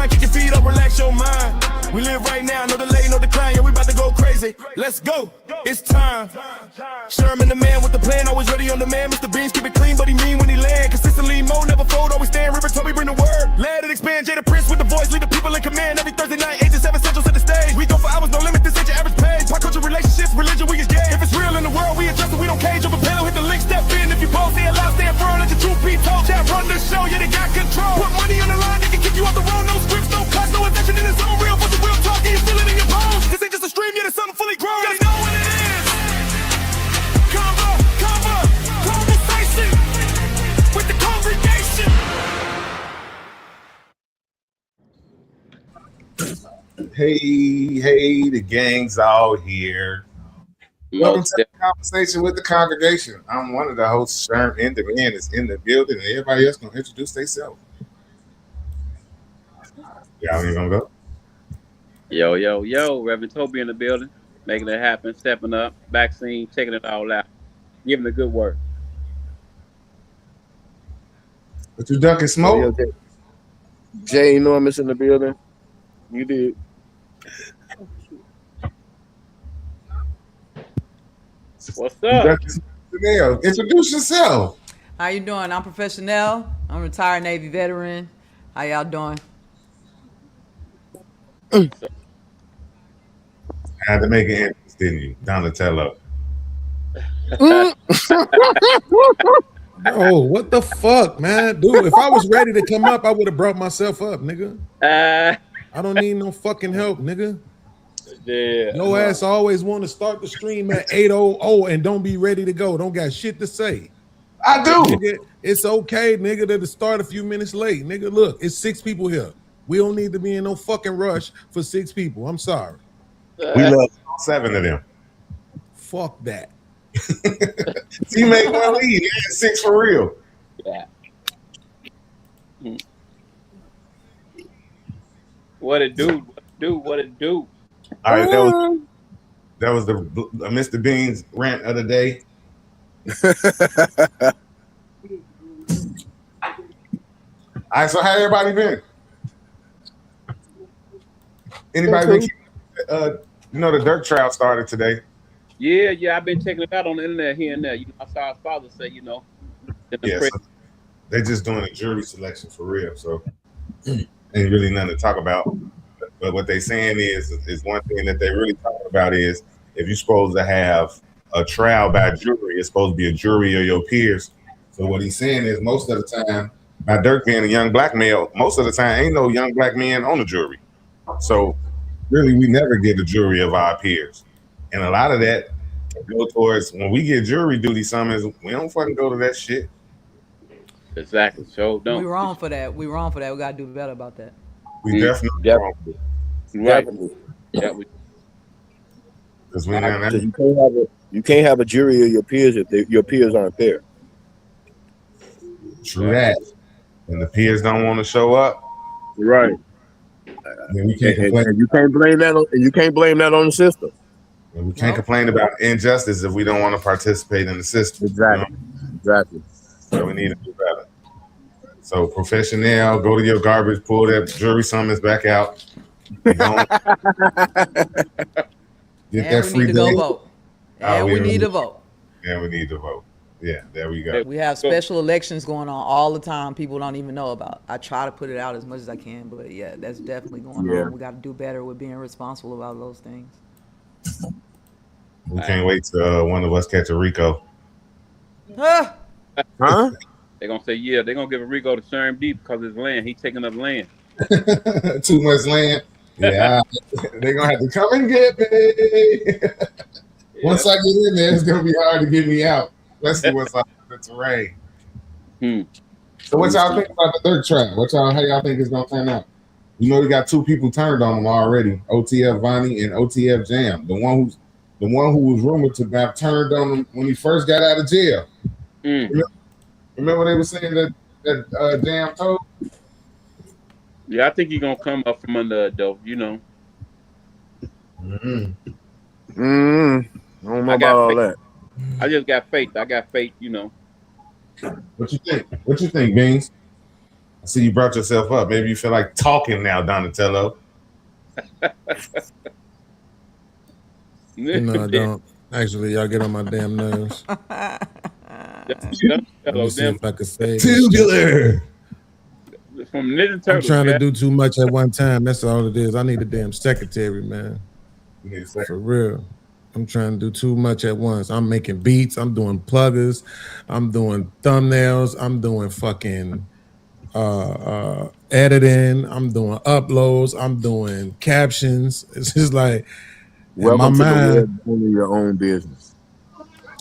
grind, kick your feet up, relax your mind. We live right now, no delay, no decline. Yeah, we about to go crazy. Let's go. It's time. Sherman the man with the plan, always ready on demand. Mr. Beans keep it clean, but he mean when he land. Consistently mo, never fold, always stand. River told me bring the word. Let it expand. Jada Prince with the voice, lead the people in command. Every Thursday night, 8 to 7 central to the stage. We go for hours, no limit. This ain't your average page. Pop culture, relationships, religion, we is gay. If it's real in the world, we adjust it. We don't cage over pillow. Hit the link, step in. If you both stay alive, stand firm. Let your truth be told. Chat run the show, yeah they got control. Put money on the line, they can kick you off the road. No scripts, no cuts, no intention in the zone. Real, but the real talk, and you feel it in your bones. This ain't just a stream, yeah, it's something fully grown. You know what it is. Conversation with the congregation. Hey, the gang's all here. Welcome to the conversation with the congregation. I'm one of the hosts, Sherm in the man is in the building, and everybody else gonna introduce themselves. Y'all ain't gonna go? Yo, Reverend Toby in the building, making it happen, stepping up, vaccine, taking it all out, giving a good word. But you dunking smoke? Jay Enormous in the building. You did. What's up? Introduce yourself. How you doing? I'm Professional. I'm a retired Navy veteran. How y'all doing? I had to make it entrance, didn't you? Donatello. Bro, what the fuck, man? Dude, if I was ready to come up, I would have brought myself up, nigga. I don't need no fucking help, nigga. Yeah. No ass always want to start the stream at 8:00 and don't be ready to go. Don't got shit to say. I do. Nigga, it's okay, nigga, to start a few minutes late. Nigga, look, it's 6 people here. We don't need to be in no fucking rush for 6 people. I'm sorry. We love 7 of them. Fuck that. You make one lead. Yeah, 6 for real. Yeah. What it do? What it do? All right, that was the Mr. Beans rant of the day. All right, so how everybody been? Anybody been the dirt trial started today? Yeah, I've been checking it out on the internet here and there. You know, I saw his father say, so they're just doing a jury selection for real, so ain't really nothing to talk about. But what they saying is one thing that they really talking about is if you're supposed to have a trial by jury, it's supposed to be a jury of your peers. So what he's saying is most of the time, by Dirk being a young black male, most of the time ain't no young black men on the jury. So really, we never get a jury of our peers. And a lot of that go towards when we get jury duty summons, we don't fucking go to that shit. Exactly. So don't. We wrong for that. We gotta do better about that. We definitely wrong. Right. Yeah. Because you can't have a jury of your peers if your peers aren't there. True that. And the peers don't want to show up. Right. Then we can't complain. And you can't blame that on the system. And we can't complain about injustice if we don't want to participate in the system. Exactly. Exactly. So we need to do better. So Professional, go to your garbage, pull that jury summons back out. Get that free day. Go vote. And we need to vote. Yeah, we need to vote. Yeah, there we go. We have special elections going on all the time. People don't even know about. I try to put it out as much as I can, but yeah, that's definitely going on. We got to do better with being responsible about those things. We can't wait till one of us catch a Rico. Huh? They're gonna say they're gonna give a Rico to Sherm D because his land. He's taking up land. Too much land. Yeah, they're gonna have to come and get me. Once I get in there, it's gonna be hard to get me out. Especially once I the terrain. So what y'all think about the dirt trap? How y'all think it's gonna turn out? You know, we got 2 people turned on them already. OTF Vonnie and OTF Jam. The one who was rumored to have turned on him when he first got out of jail. Remember they were saying that Jam told? Yeah, I think he's gonna come up from under though, I don't know about all that. I just got faith. What What you think, Beans? see you brought yourself up. Maybe you feel like talking now, Donatello. No, I don't. Actually, y'all get on my damn nerves. Let me see if I can say Tubular. From Ninja I'm Turtles. trying to yeah. do too much at one time. That's all it is. I need a damn secretary, man. You need to say- For real. I'm trying to do too much at once. I'm making beats. I'm doing pluggers. I'm doing thumbnails. I'm doing fucking editing. I'm doing uploads. I'm doing captions. It's just like in my Welcome to the mind. world of owning your own business.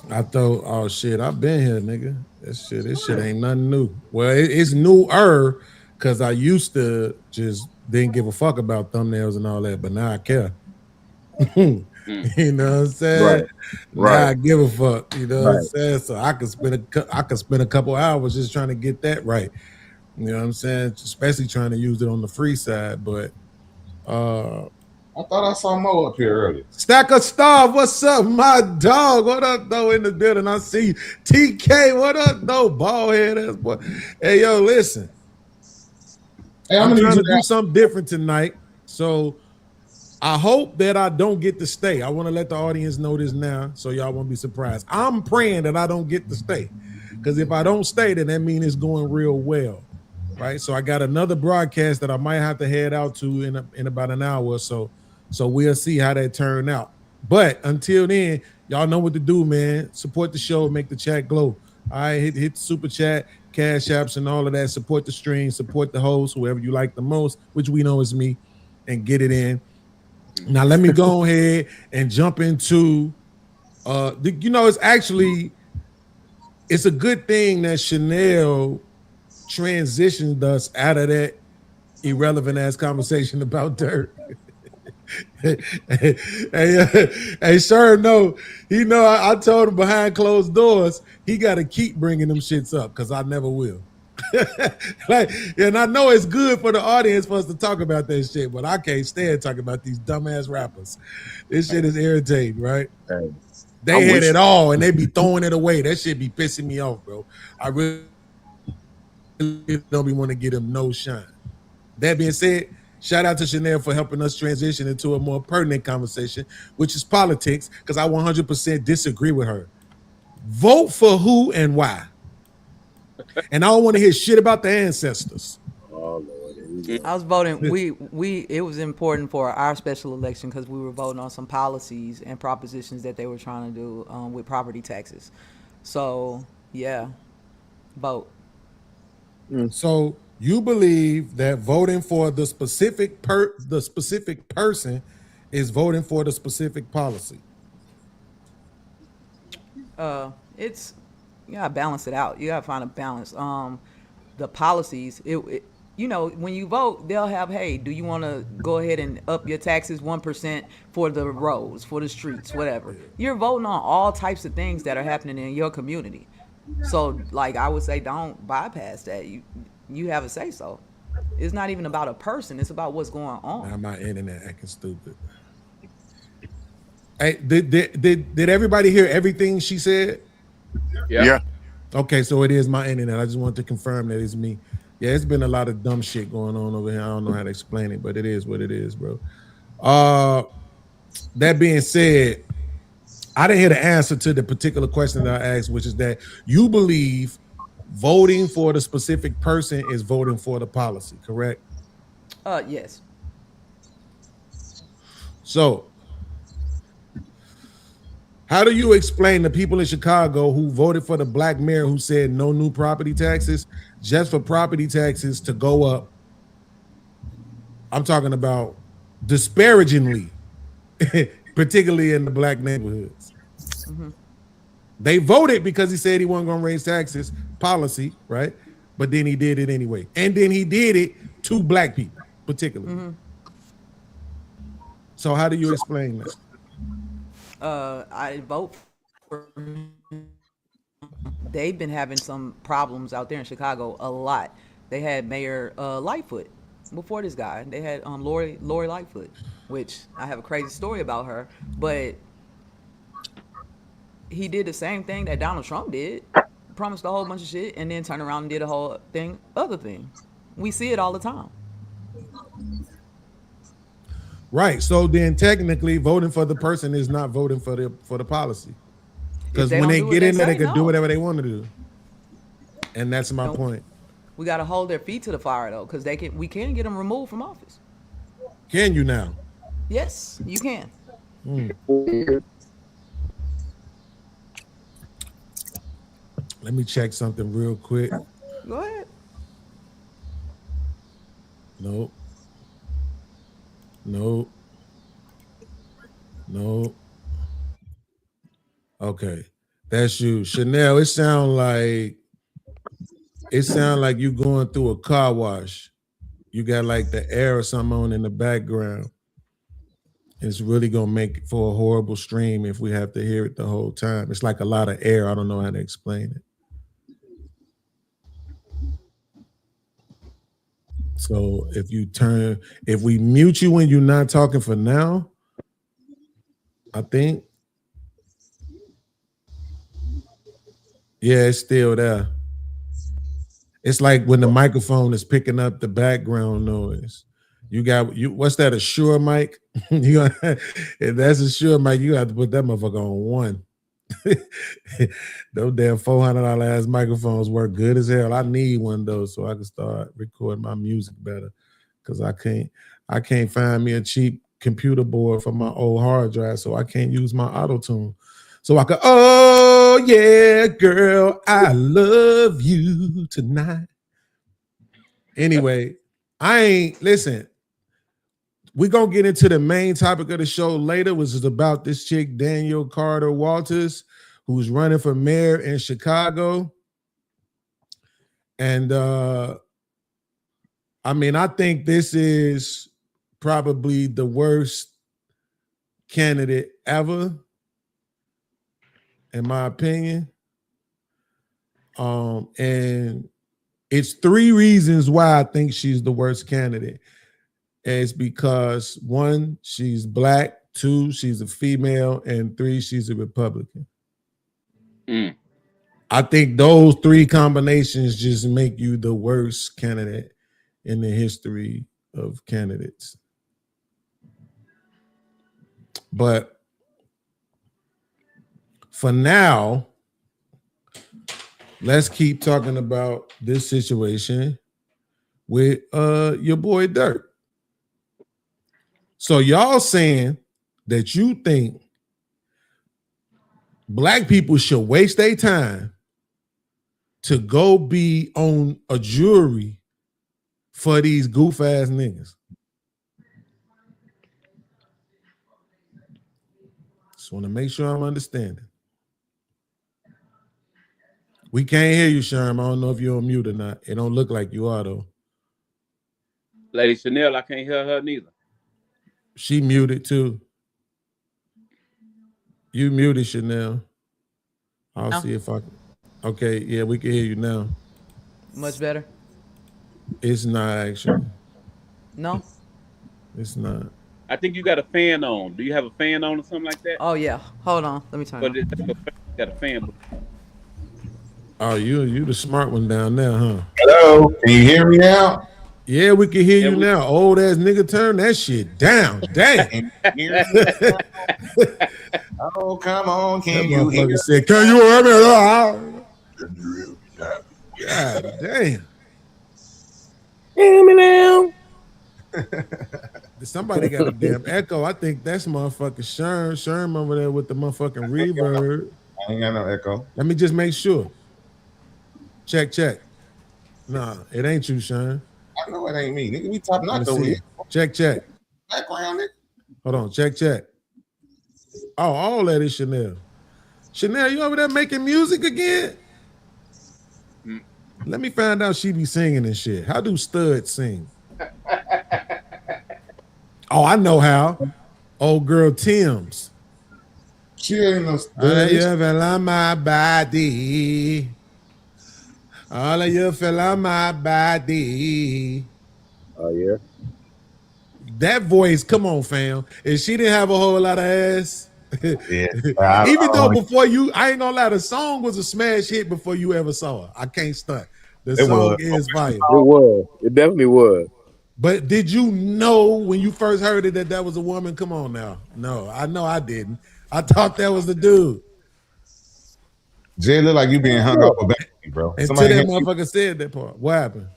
I thought, oh shit, I've been here, nigga. This shit ain't nothing new. Well, it's newer because I used to just didn't give a fuck about thumbnails and all that, but now I care. You know what I'm saying? Now Right. I give a fuck. You know what I'm Right. saying? So I could spend a couple hours just trying to get that right. You know what I'm saying? Especially trying to use it on the free side. But I thought I saw Mo up here earlier. Stack of Star, what's up, my dog? What up, though, in the building? I see you. TK, what up, though? Bald head ass boy. Hey, yo, listen. Hey, I'm I'm gonna trying need to you do something different tonight. So I hope that I don't get to stay. I want to let the audience know this now so y'all won't be surprised. I'm praying that I don't get to stay. Because if I don't stay, then that means it's going real well. Right? So I got another broadcast that I might have to head out to in about an hour or so. So we'll see how that turn out. But until then, y'all know what to do, man. Support the show, make the chat glow. All right, hit the super chat, cash apps, and all of that. Support the stream, support the host, whoever you like the most, which we know is me, and get it in. Now let me go ahead and jump into it's a good thing that Chanel transitioned us out of that irrelevant ass conversation about dirt. hey, sure, no, I told him behind closed doors he got to keep bringing them shits up because I never will. And I know it's good for the audience for us to talk about that shit, but I can't stand talking about these dumbass rappers. This shit is irritating, right? Hey, They had it all and they be throwing it away. That shit be pissing me off, bro. I really don't be want to get them no shine. That being said, shout out to Chanel for helping us transition into a more pertinent conversation, which is politics, because I 100% disagree with her. Vote for who and why. And I don't want to hear shit about the ancestors. oh Lord. I was voting. It was important for our special election because we were voting on some policies and propositions that they were trying to do with property taxes. So yeah, vote. So you believe that voting for the specific person is voting for the specific policy? It's you gotta balance it out. You gotta find a balance. The policies, when you vote, they'll have, hey, do you want to go ahead and up your taxes 1% for the roads, for the streets, whatever. You're voting on all types of things that are happening in your community. So, like, I would say, don't bypass that. You have a say so. It's not even about a person. It's about what's going on. Now my internet acting stupid. Hey, did everybody hear everything she said? Yeah. Okay, so it is my internet. I just want to confirm that it's me. Yeah, it's been a lot of dumb shit going on over here. I don't know how to explain it, but it is what it is, bro. That being said, I didn't hear the answer to the particular question that I asked, which is that you believe voting for the specific person is voting for the policy, correct? Yes. So, how do you explain the people in Chicago who voted for the black mayor who said no new property taxes, just for property taxes to go up? I'm talking about disparagingly, particularly in the black neighborhoods. Mm-hmm. They voted because he said he wasn't going to raise taxes, policy, right? But then he did it anyway. And then he did it to black people, particularly. Mm-hmm. So how do you explain that? I vote for. They've been having some problems out there in Chicago a lot. They had Mayor Lightfoot before this guy. They had Lori Lightfoot, which I have a crazy story about her. But he did the same thing that Donald Trump did, promised a whole bunch of shit, and then turned around and did a whole other thing. We see it all the time. Right. So then technically voting for the person is not voting for the policy. Because they when don't they do what get they in there, they say, can do no. whatever they want to do. And that's my point. We got to hold their feet to the fire though, because we can get them removed from office. Can you now? Yes, you can. Let me check something real quick. Go ahead. Nope. Nope. Nope. Okay. That's you. Chanel, it sound like you going through a car wash. You got like the air or something on in the background. It's really gonna make it for a horrible stream if we have to hear it the whole time. It's like a lot of air. I don't know how to explain it. So if we mute you when you're not talking for now, I think. Yeah, it's still there. It's like when the microphone is picking up the background noise. What's that, a Shure mic? If that's a Shure mic, you have to put that motherfucker on 1. Those damn $400 ass microphones work good as hell. I need one of those so I can start recording my music better. Cause I can't find me a cheap computer board for my old hard drive, so I can't use my auto tune. So I could, oh yeah, girl, I love you tonight. Anyway, listen. We're going to get into the main topic of the show later, which is about this chick, Danielle Carter Walters, who's running for mayor in Chicago. And I think this is probably the worst candidate ever, in my opinion. And it's 3 reasons why I think she's the worst candidate. It's because 1, she's black, 2, she's a female, and 3, she's a Republican. I think those 3 combinations just make you the worst candidate in the history of candidates. But for now, let's keep talking about this situation with your boy Dirk. So y'all saying that you think black people should waste their time to go be on a jury for these goof ass niggas. Just want to make sure I'm understanding. We can't hear you, Sherm. I don't know if you're on mute or not. It don't look like you are though. Lady Chanel, I can't hear her neither. She muted too. You muted, Chanel. I'll see if I can. Okay, yeah, we can hear you now. Much better? It's not actually. No? It's not. I think you got a fan on. Do you have a fan on or something like that? Oh, yeah. Hold on. Let me turn it on. You got a fan. Oh, you the smart one down there, huh? Hello, can you hear me now? Yeah, we can hear you now. Old ass nigga, turn that shit down. Damn. Oh, come on, can That you hear motherfucker said, can you hear me? God damn. Hear me now. Somebody got a damn echo. I think that's motherfucking Sherm over there with the motherfucking reverb. I ain't got no echo. Let me just make sure. Check. Nah, it ain't you, Sherm. I know it ain't me. Nigga, we top notch over here. Check. Background, nigga. Hold on, check. Oh, all that is Chanel. Chanel, you over there making music again? Let me find out she be singing and shit. How do studs sing? Oh, I know how. Old girl Tim's. She ain't no All stud. you feel on my body. All of you feel on my body. Oh, yeah. That voice, come on, fam. If she didn't have a whole lot of ass, Yeah. even though before you, I ain't gonna lie, the song was a smash hit before you ever saw her. I can't stunt. The It song was. is fire. It was. It definitely was. But did you know when you first heard it that was a woman? Come on now. No, I know I didn't. I thought that was the dude. Jay look like you being hung up about me, bro. Until Somebody that motherfucker said that part. What happened?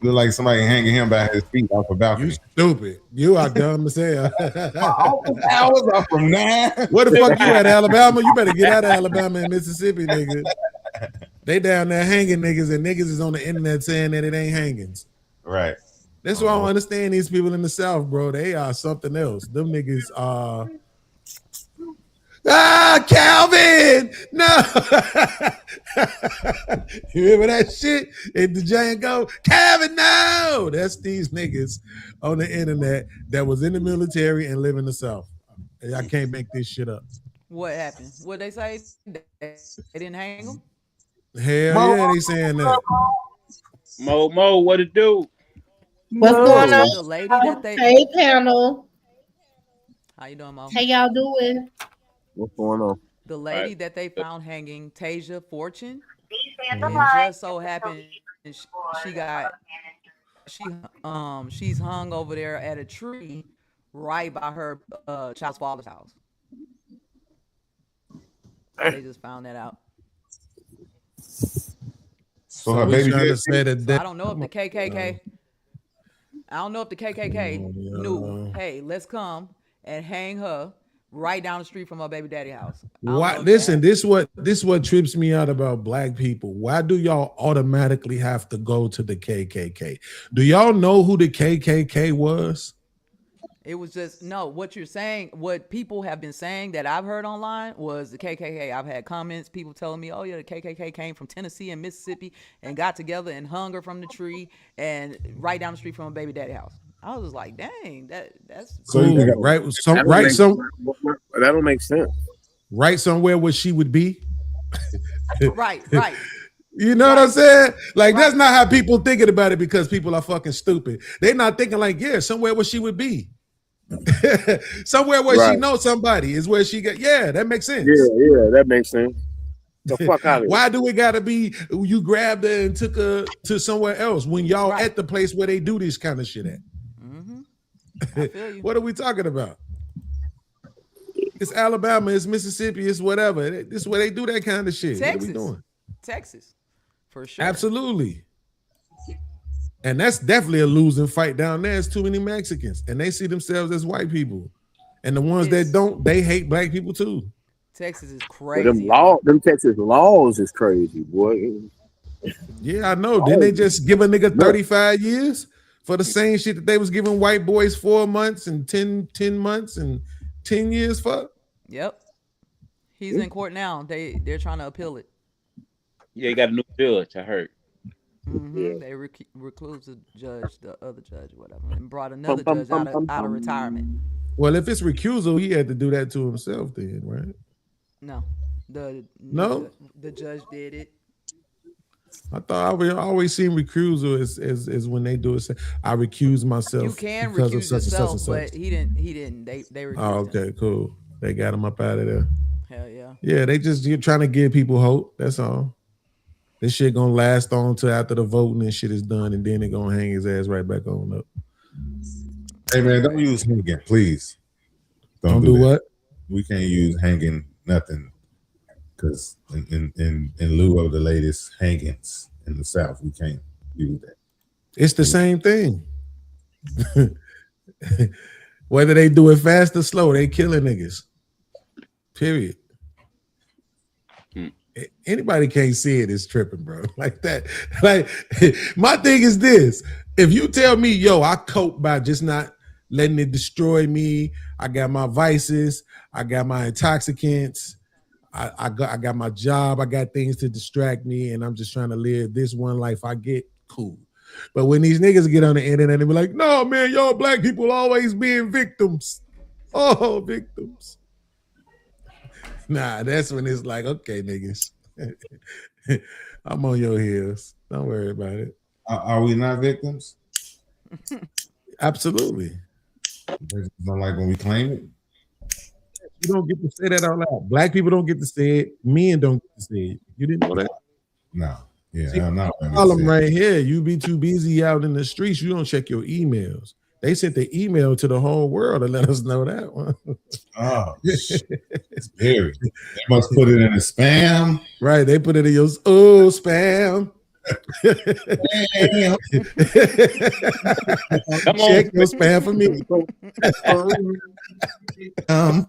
look like somebody hanging him by his feet off a You balcony. stupid. You are dumb as hell. Hours up from 9. Where the fuck you at, Alabama? You better get out of Alabama and Mississippi, nigga. They down there hanging niggas, and niggas is on the internet saying that it ain't hangings. Right. That's why I don't understand these people in the South, bro. They are something else. Them niggas are. Calvin! No! You remember that shit in the Django? Calvin, no! That's these niggas on the internet that was in the military and live in the South. I can't make this shit up. What happened? What they say? They didn't hang him? Hell yeah, they saying that. Mo, what it do? What's going on? The lady that they. Hey, panel. How you doing, Mo? How y'all doing? What's going on? The lady that they found hanging, Tasia Fortune, it Bye. just so happened she's hung over there at a tree right by her child's father's house. They just found that out. So her we baby trying to did. say that. So I don't know if the KKK. I don't know if the KKK knew. Hey, let's come and hang her right down the street from her baby daddy house. Why? Listen, this what trips me out about black people. Why do y'all automatically have to go to the KKK? Do y'all know who the KKK was? It was just no. What you're saying, what people have been saying that I've heard online was the KKK. I've had comments, people telling me, "Oh yeah, the KKK came from Tennessee and Mississippi and got together and hung her from the tree and right down the street from a baby daddy house." I was just like, "Dang, that's So Cool. you got- Right? That don't make sense. Right somewhere where she would be. right." You know what I'm saying? Like that's not how people thinking about it because people are fucking stupid. They're not thinking like, yeah, somewhere where she would be. Somewhere where she Right. knows somebody is where she get. Yeah, that makes sense. Yeah, that makes sense. The fuck out of here. Why do it gotta be you grabbed her and took her to somewhere else when y'all Right. at the place where they do this kind of shit at? I feel you. What are we talking about? It's Alabama, it's Mississippi, it's whatever. This is where they do that kind of shit. What are we Texas. doing? Texas, for sure. Absolutely. And that's definitely a losing fight down there. It's too many Mexicans, and they see themselves as white people. And the ones It's- that don't, they hate black people too. Texas is But crazy. them Texas laws is crazy, boy. Yeah, I know. Didn't they just give a nigga 35 years for the same shit that they was giving white boys 4 months and 10 months and 10 years for? Yep. He's in court now. They're trying to appeal it. Yeah, you got a new judge, I heard. They reclused the judge, the other judge, whatever, and brought another judge out of retirement. Well, if it's recusal, he had to do that to himself then, right? No, the judge did it. I thought I always seen recusal as when they do it. Say, I recuse myself. You can because of recuse such and such yourself, and such. but he didn't. They recused Oh, him. okay, cool. They got him up out of there. Hell yeah. Yeah, they just trying to give people hope. That's all. This shit gonna last on till after the voting and shit is done, and then they gonna hang his ass right back on up. Hey man, don't use hanging, please. Don't do that. what? We can't use hanging nothing because in lieu of the latest hangings in the South, we can't use that. It's the same thing. Whether they do it fast or slow, they killing niggas. Period. Anybody can't see it is tripping, bro. Like that. Like my thing is this: if you tell me, yo, I cope by just not letting it destroy me. I got my vices. I got my intoxicants. I got my job. I got things to distract me, and I'm just trying to live this one life I get. Cool. But when these niggas get on the internet and be like, no, man, y'all black people always being victims. Oh, victims. Nah, that's when it's like, okay, niggas. I'm on your heels. Don't worry about it. Are we not victims? Absolutely. It's not like when we claim it. You don't get to say that out loud. Black people don't get to say it. Men don't get to say it. You didn't know that? No. Yeah, See, I don't know. problem right here. You be too busy out in the streets. You don't check your emails. They sent the email to the whole world to let us know that one. Oh, it's very. They must put it in a spam. Right. They put it in your spam. Come on. Check your spam for me. Oh, God.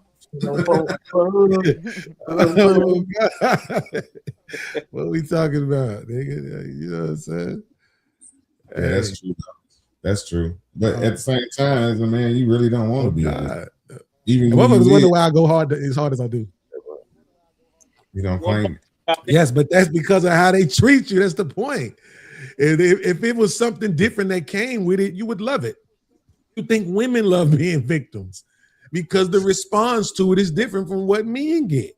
What we talking about, nigga? You know what I'm saying? Yeah, that's true. That's true. But at the same time, as a man, you really don't want to be. God. Even And when motherfuckers you wonder live, why I go hard as I do. you don't claim it. Yes, but that's because of how they treat you. That's the point. And if it was something different that came with it, you would love it. You think women love being victims because the response to it is different from what men get.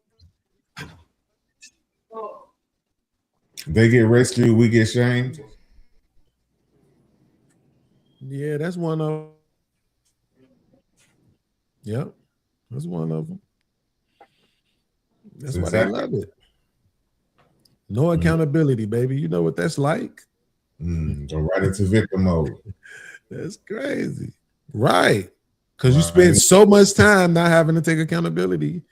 They get rescued, we get shamed. Yeah, that's one of them. Yep, that's one of them. That's why they love it. No accountability, baby. You know what that's like? Go right into victim mode. That's crazy. Right. Because you spend so much time not having to take accountability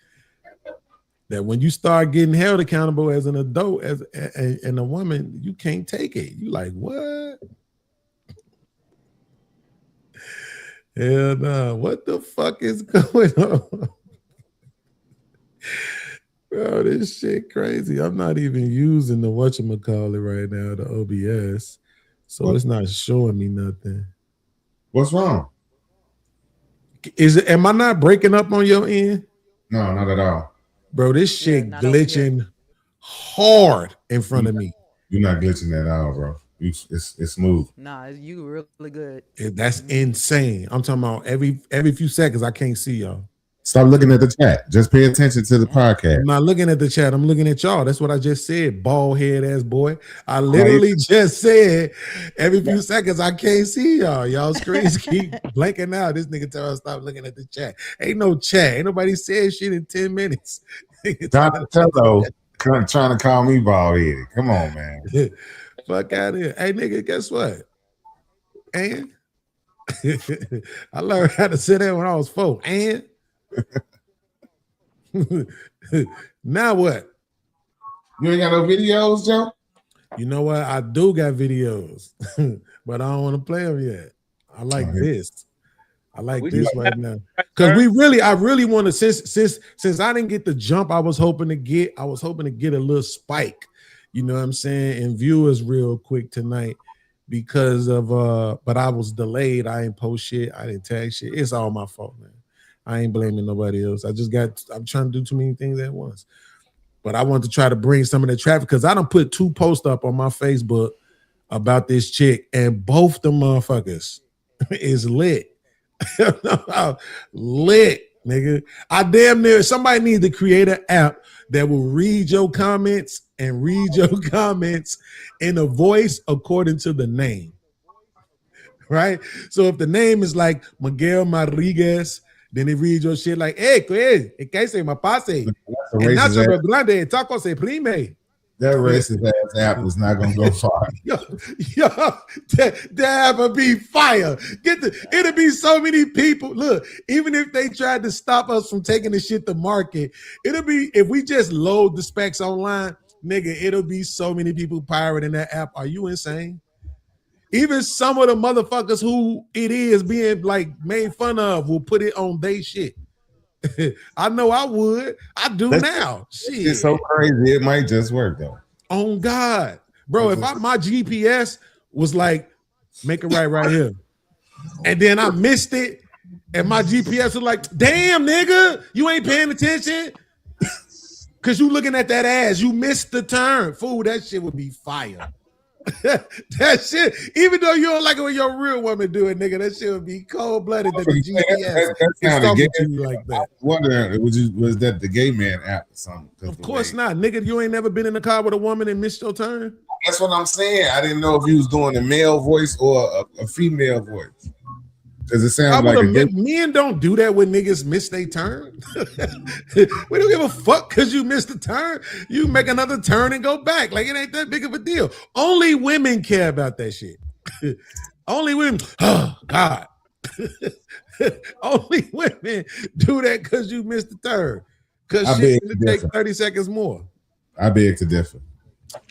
that when you start getting held accountable as an adult, and a woman, you can't take it. You like, what? Hell no. What the fuck is going on? Bro, this shit crazy. I'm not even using the whatchamacallit right now, the OBS. So it's not showing me nothing. What's wrong? Am I not breaking up on your end? No, not at all. Bro, this shit not over here. glitching hard in front of me. You're not glitching at all, bro. It's smooth. Nah, you really good. That's insane. I'm talking about every few seconds, I can't see y'all. Stop looking at the chat. Just pay attention to the podcast. I'm not looking at the chat. I'm looking at y'all. That's what I just said, bald head ass boy. I literally just said every few seconds I can't see y'all. Y'all screens keep blanking out. This nigga tell us stop looking at the chat. Ain't no chat. Ain't nobody said shit in 10 minutes. Donatello trying to call me bald headed. Come on, man. Fuck out of here. Hey, nigga, guess what? And I learned how to sit there when I was 4. And now what? You ain't got no videos, Joe? You know what? I do got videos, but I don't want to play them yet. I like this. I like this right now. Because I really want to, since I didn't get the jump I was hoping to get a little spike, you know what I'm saying, and viewers real quick tonight because of but I was delayed. I ain't post shit, I didn't tag shit. It's all my fault, man. I ain't blaming nobody else. I'm trying to do too many things at once. But I want to try to bring some of the traffic because I done put 2 posts up on my Facebook about this chick, and both the motherfuckers is lit. Lit, nigga. I damn near somebody needs to create an app that will read your comments and read your comments in a voice according to the name. Right? So if the name is like Miguel Rodriguez, then they read your shit like, hey, ¿qué se me pase? And Nacho Grande, taco se prime. That racist ass app is not gonna go far. That app will be fire. It'll be so many people. Look, even if they tried to stop us from taking the shit to market, it'll be, if we just load the specs online, nigga, it'll be so many people pirating that app. Are you insane? Even some of the motherfuckers who it is being like made fun of will put it on they shit. I know I would. I do now. Shit. It's so crazy. It might just work though. On God, bro. If my GPS was like, make it right here, and then I missed it, and my GPS was like, damn, nigga, you ain't paying attention. Cause you looking at that ass, you missed the turn. Fool, that shit would be fire. That shit, even though you don't like it when your real woman do it, nigga, that shit would be cold-blooded that the GPS is talking to you like that. I wonder, was that the gay man app or something? Of course not, nigga. You ain't never been in a car with a woman and missed your turn. That's what I'm saying. I didn't know if he was doing a male voice or a female voice. Because it I sounds like would a have men don't do that when niggas miss their turn. We don't give a fuck because you missed the turn. You make another turn and go back. Like it ain't that big of a deal. Only women care about that shit. Only women. Oh God. Only women do that because you missed the turn. Because shit gonna take 30 seconds more. I beg to differ.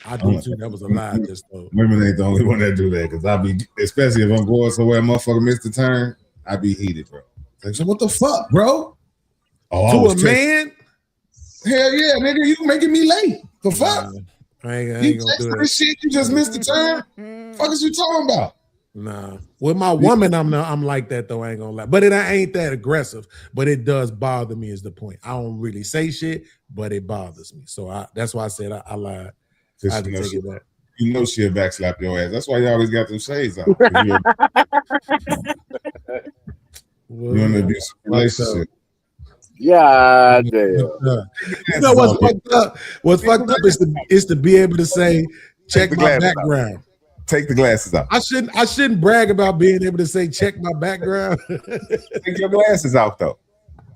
I do too. That was a lie. Just though. Women ain't the only one that do that because I be, especially if I'm going somewhere, motherfucker missed the turn, I be heated, bro. Like, so what the fuck, bro? Oh, To a man? Hell yeah, nigga, you making me late. The fuck? I ain't You gonna do text that. this shit, you just missed the turn? Fuck is you talking about? Nah, with my woman, I'm like that though. I ain't gonna lie, but I ain't that aggressive. But it does bother me. Is the point? I don't really say shit, but it bothers me. So that's why I said I lied. I had to take it back. You know she'll backslap your ass. That's why you always got them shades on. You're in an abusive relationship. Yeah, damn. You know what's fucked up? What's fucked up is to be able to say, check my background. Take the glasses off. I shouldn't brag about being able to say check my background. Take your glasses off though.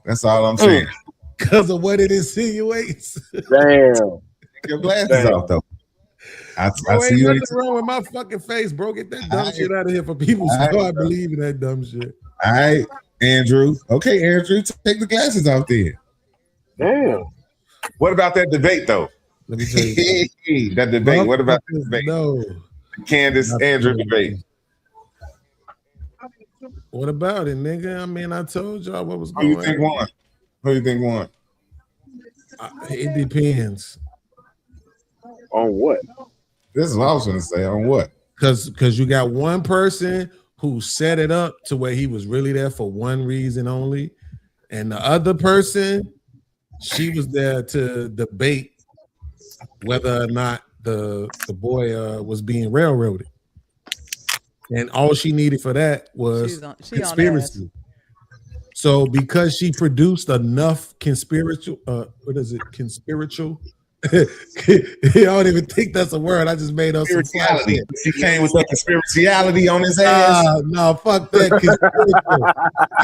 That's all I'm saying. Because of what it insinuates. Damn. Take your glasses off though. I see ain't you. nothing wrong with my fucking face, bro. Get that dumb shit out of here for people who start believing that dumb shit. All right, Andrew. Okay, Andrew, take the glasses off then. Damn. What about that debate though? Let me tell you. That debate. What about that debate? No. Candace Andrew debate. What about it, nigga? I mean, I told y'all what was Who going you think won? Who you think won? It depends. On what? This is what I was gonna say. On what? Because you got one person who set it up to where he was really there for one reason only, and the other person, she was there to debate whether or not the boy was being railroaded, and all she needed for that was conspiracy. So because she produced enough conspiratorial, conspiratorial. I don't even think that's a word. I just made up some spirituality. She came with that conspiraciality on his ass. No, fuck that.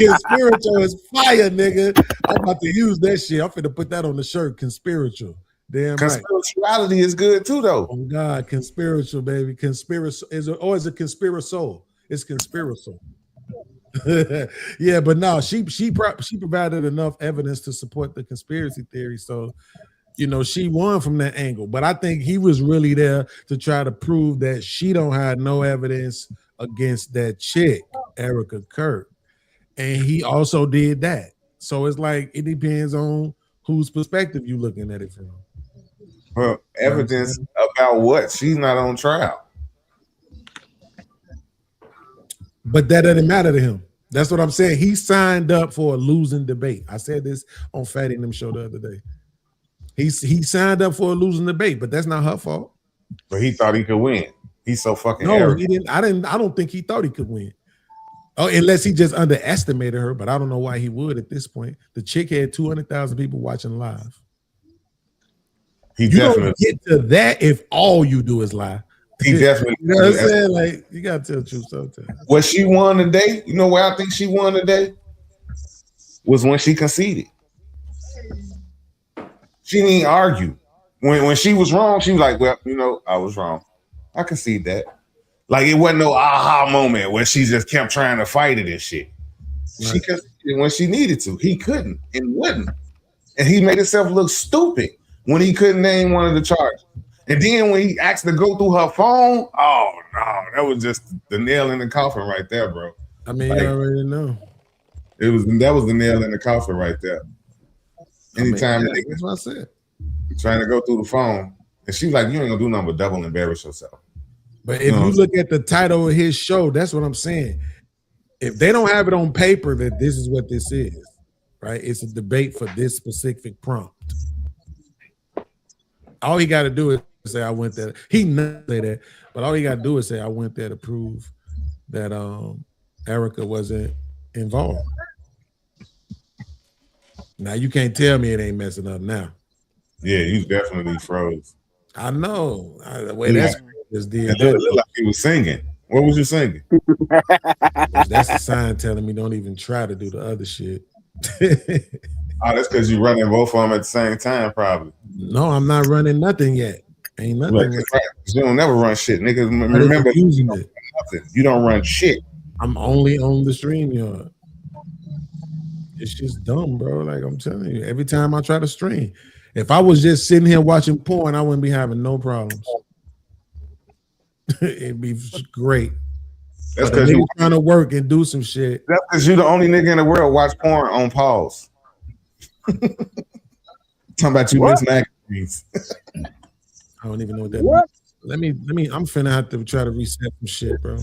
Conspiratorial is fire, nigga. I'm about to use that shit. I'm finna put that on the shirt. Conspiratorial. Damn right. Conspiraciality is good too, though. Oh God, conspiratorial, baby. Conspiracy is a conspiratorial. It's conspiratorial. Yeah, but no, she provided enough evidence to support the conspiracy theory. So, you know, she won from that angle. But I think he was really there to try to prove that she don't have no evidence against that chick, Erica Kirk. And he also did that. So it's like it depends on whose perspective you looking at it from. Well, evidence about what? She's not on trial. But that doesn't matter to him. That's what I'm saying. He signed up for a losing debate. I said this on Fatty and them show the other day. He signed up for a losing debate, but that's not her fault. But he thought he could win. He's so fucking no, arrogant. He didn't. I don't think he thought he could win. Oh, unless he just underestimated her, but I don't know why he would at this point. The chick had 200,000 people watching live. You don't get to that if all you do is lie. He definitely. You know what I'm saying? Like, you gotta tell the truth sometimes. What she won today, you know where I think she won today? Was when she conceded. She didn't argue. When she was wrong, she was like, well, you know, I was wrong. I concede that. Like, it wasn't no aha moment where she just kept trying to fight it and shit. Right. She conceded when she needed to. He couldn't and wouldn't. And he made himself look stupid when he couldn't name one of the charges. And then when he asked to go through her phone, oh no, that was just the nail in the coffin right there, bro. I mean, like, you already know. That was the nail in the coffin right there. Anytime that's what I said. Trying to go through the phone, and she's like, "You ain't gonna do nothing but double embarrass yourself." But if you look at the title of his show, that's what I'm saying. If they don't have it on paper that this is what this is, right? It's a debate for this specific prompt. All he got to do is say, "I went there." He not say that, but all he got to do is say, "I went there to prove that Erica wasn't involved." Now you can't tell me it ain't messing up now. Yeah, you definitely froze. I know. The way that's just did. It looked like he was singing. What was you singing? That's the sign telling me don't even try to do the other shit. Oh, that's because you running both of them at the same time, probably. No, I'm not running nothing yet. Ain't nothing. Right, Yet. 'cause you don't never run shit, nigga. I didn't Remember, using it. nothing. You don't run shit. I'm only on the StreamYard. It's just dumb, bro. Like I'm telling you, every time I try to stream, if I was just sitting here watching porn, I wouldn't be having no problems. It'd be great. That's But because you trying to work and do some shit. That's because you the only nigga in the world watch porn on pause. Talking about you miss magazines. I don't even know what that means. Let me. I'm finna have to try to reset some shit, bro.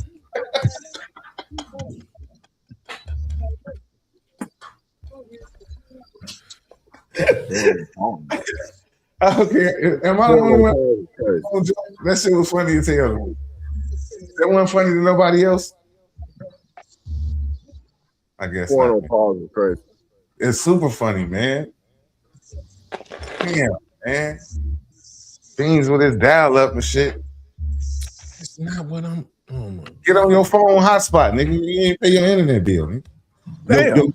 Okay, am I the only one? That shit was funny as hell. That wasn't funny to nobody else. I guess Porn not. on pause is crazy. It's super funny, man. Damn, man. Beans with his dial up and shit. It's not what I'm. Oh my. Get on your phone hotspot, nigga. You ain't pay your internet bill, nigga. Damn.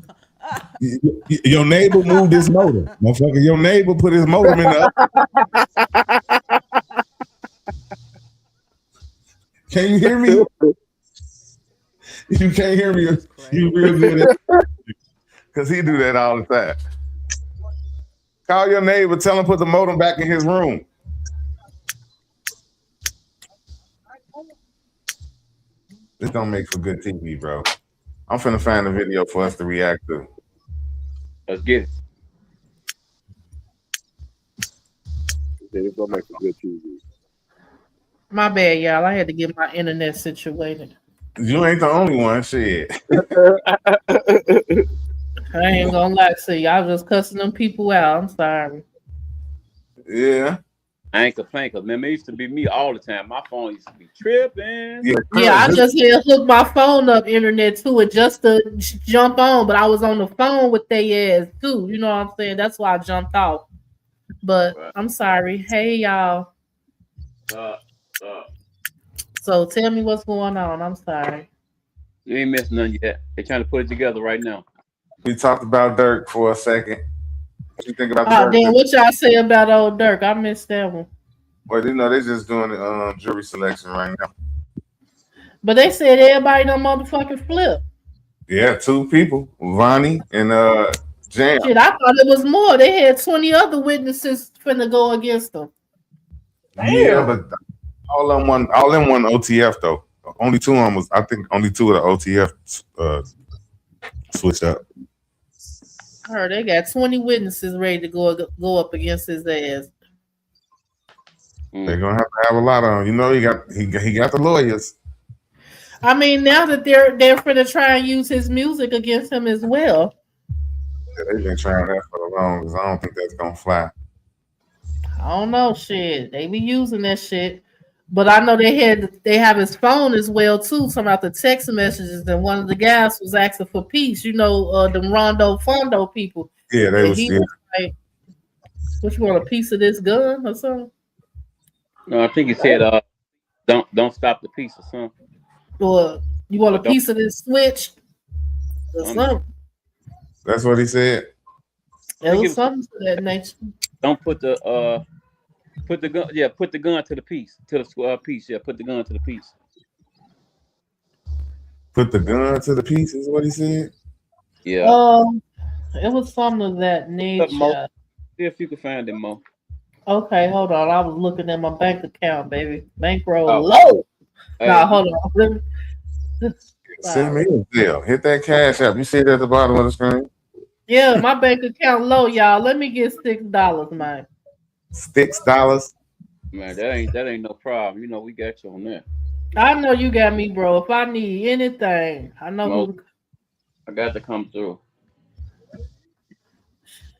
Your neighbor moved his modem. Motherfucker, your neighbor put his modem in the Can you hear me? You can't hear me. You real good at because he do that all the time. Call your neighbor, tell him put the modem back in his room. This don't make for good TV, bro. I'm finna find a video for us to react to. Let's get it. It's gonna make some good TV. My bad, y'all. I had to get my internet situated. You ain't the only one, shit. I ain't gonna lie to you. I was just cussing them people out. I'm sorry. Yeah. I ain't complaining because remember, it used to be me all the time. My phone used to be tripping. Yeah, I just had hooked my phone up internet to it just to jump on, but I was on the phone with they ass too. You know what I'm saying? That's why I jumped off. But Right. I'm sorry. Hey y'all. So tell me what's going on. I'm sorry. You ain't missing none yet. They're trying to put it together right now. We talked about Dirk for a second. What you think about Oh Dirk? damn, what y'all say about old Dirk? I missed that one. Well, you know, they're just doing the jury selection right now. But they said everybody done motherfucking flip. Yeah, 2 people, Vonnie and Jam. Shit, I thought it was more. They had 20 other witnesses finna go against them. Yeah, but all them one OTF though. Only 2 of them was, I think, only 2 of the OTF switched up. I heard they got 20 witnesses ready to go up against his ass. They're gonna have to have a lot of them. You know, he got the lawyers. I mean, now that they're finna try and use his music against him as well. They've been trying that for the longest. I don't think that's gonna fly. I don't know, shit. They be using that shit. But I know they have his phone as well too. Some about the text messages, and one of the guys was asking for peace. You know, them Rondo Fondo people. Yeah, they And was. he Yeah. was like, "What you want a piece of this gun or something?" No, I think he said, don't stop the piece or something. Or you want a piece of this switch or something? That's what he said. It was something to that nature. Don't put the gun. Yeah, put the gun to the piece. To the piece. Yeah, put the gun to the piece. Put the gun to the piece is what he said. Yeah. It was something of that nature. See if you can find it, Mo. Okay, hold on. I was looking at my bank account, baby. Bankroll Oh. low. Hey, Nah, hold on. Send me a bill. Hit that cash app. You see it at the bottom of the screen. Yeah, my bank account low, y'all. Let me get $6, man. $6. Man, that ain't no problem. You know we got you on that. I know you got me, bro. If I need anything, I know Mo, who. I got to come through.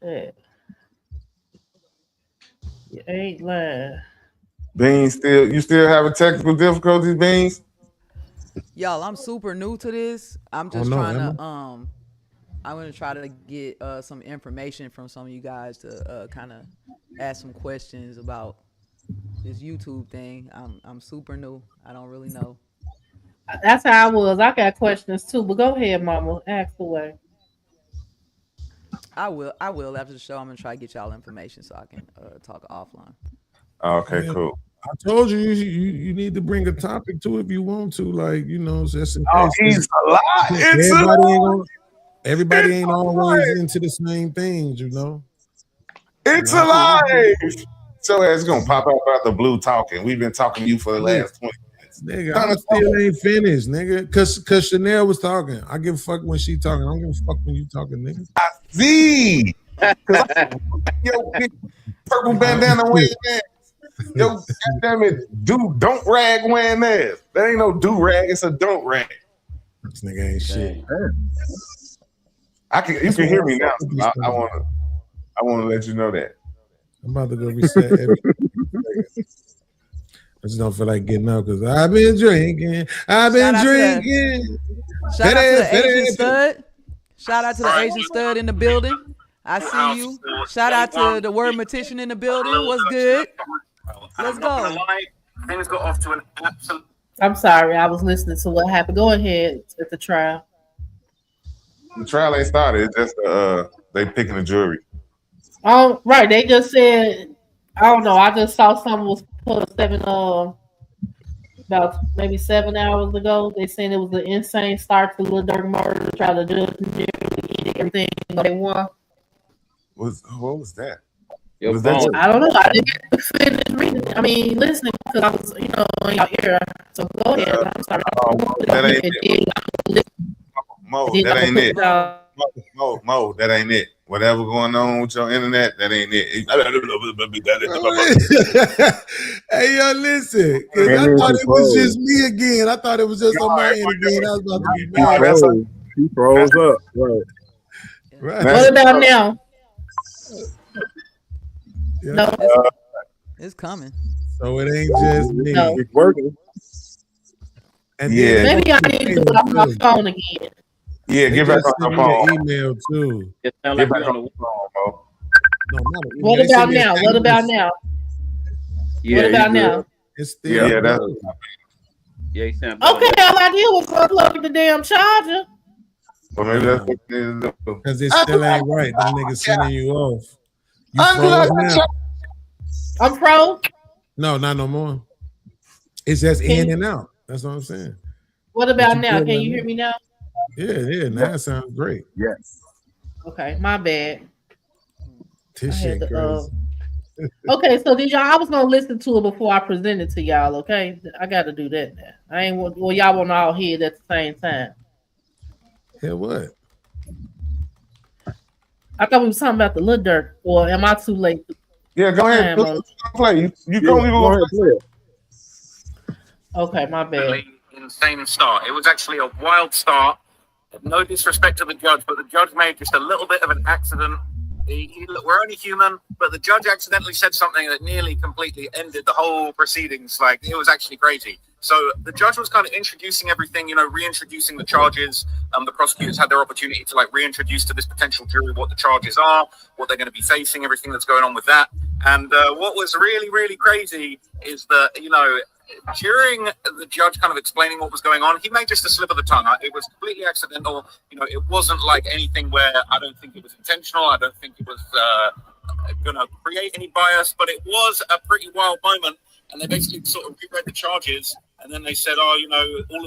Shit. You ain't lying. Beans, you still having technical difficulties, Beans? Y'all, I'm super new to this. I'm just trying to I'm gonna try to get some information from some of you guys to kind of ask some questions about this YouTube thing. I'm super new. I don't really know. That's how I was. I got questions too, but go ahead, Mama. Ask away. I will after the show. I'm gonna try to get y'all information so I can talk offline. Okay, Yeah. cool. I told you, you need to bring a topic to if you want to, like, you know, just in Oh, case. he's alive. It's Everybody ain't always into the same things, you know. It's alive. So it's gonna pop up out the blue talking. We've been talking to you for the last 20 minutes. Nigga, I still ain't finished, nigga. Cause Chanel was talking. I give a fuck when she talking. I don't give a fuck when you talking, nigga. Z. Yo, big purple bandana wearing ass. Yo, goddamn it, dude, don't rag wearing ass. That ain't no do rag, it's a don't rag. This nigga ain't shit. You can hear me now. I wanna let you know that. I'm about to go reset everything. I just don't feel like getting up because I've been drinking. Shout out to the Asian stud. Shout out to the Asian stud in the building. I see you. Shout out to the word mortician in the building. What's good? Let's go. Things got off to an absolute. I'm sorry, I was listening to what happened. Go ahead at the trial. The trial ain't started. It's just they picking a jury. Oh, right. They just said, I don't know. I just saw something was put about maybe 7 hours ago. They saying it was an insane start to Lil Durk murder. Try to judge nearly everything they won. What was that? Your Was that phone. I don't know. I didn't finish reading. I mean, listening because I was, in your ear. So go ahead. I'm sorry. That ain't it. Mo, that ain't it. Mo, that ain't it. Whatever going on with your internet, that ain't it. Hey, yo, listen. 'Cause I thought it was just me again. I thought it was just on my end again. I was about to be mad. He froze up. Right. Right. What about now? Yeah. No. It's coming. So it ain't just me. No. It's working. And Yeah. then Maybe I need to do it on my phone again. Yeah, they get back just on sent your me phone. an email too. It sound Get like back you on your phone, Mo. No, not an email. What They about sent me a now? What about now? Yeah, What about you now? good. It's still Yeah, that's Yeah, you sound better. Okay, all I did was unplug the damn charger. but maybe that's what it is. because it still ain't right. Them niggas sending you off. You Unplug froze the now. charger. I'm pro. No, not no more. It's just in and out. That's what I'm saying. What about you now? feel Can like you that? hear me now? Yeah. Now it sounds great. Yes. Okay, my bad. This I shit had to, crazy. Okay, so did y'all? I was gonna listen to it before I present it to y'all. Okay, I got to do that now. I ain't well. Y'all want to all hear it at the same time. Yeah, what? I thought we was talking about the Lil Durk. Or am I too late? Yeah, go ahead. Time on- Play. You Go go. ahead, play it. Okay, my bad. Insane start. It was actually a wild start. No disrespect to the judge, but the judge made just a little bit of an accident. We're only human, but the judge accidentally said something that nearly completely ended the whole proceedings. Like, it was actually crazy. So the judge was kind of introducing everything, reintroducing the charges. The prosecutors had their opportunity to reintroduce to this potential jury what the charges are, what they're going to be facing, everything that's going on with that. And what was really, really crazy is that, during the judge kind of explaining what was going on, he made just a slip of the tongue. It was completely accidental. It wasn't like anything where I don't think it was intentional. I don't think it was going to create any bias, but it was a pretty wild moment. And they basically sort of reread the charges. And then they said, all of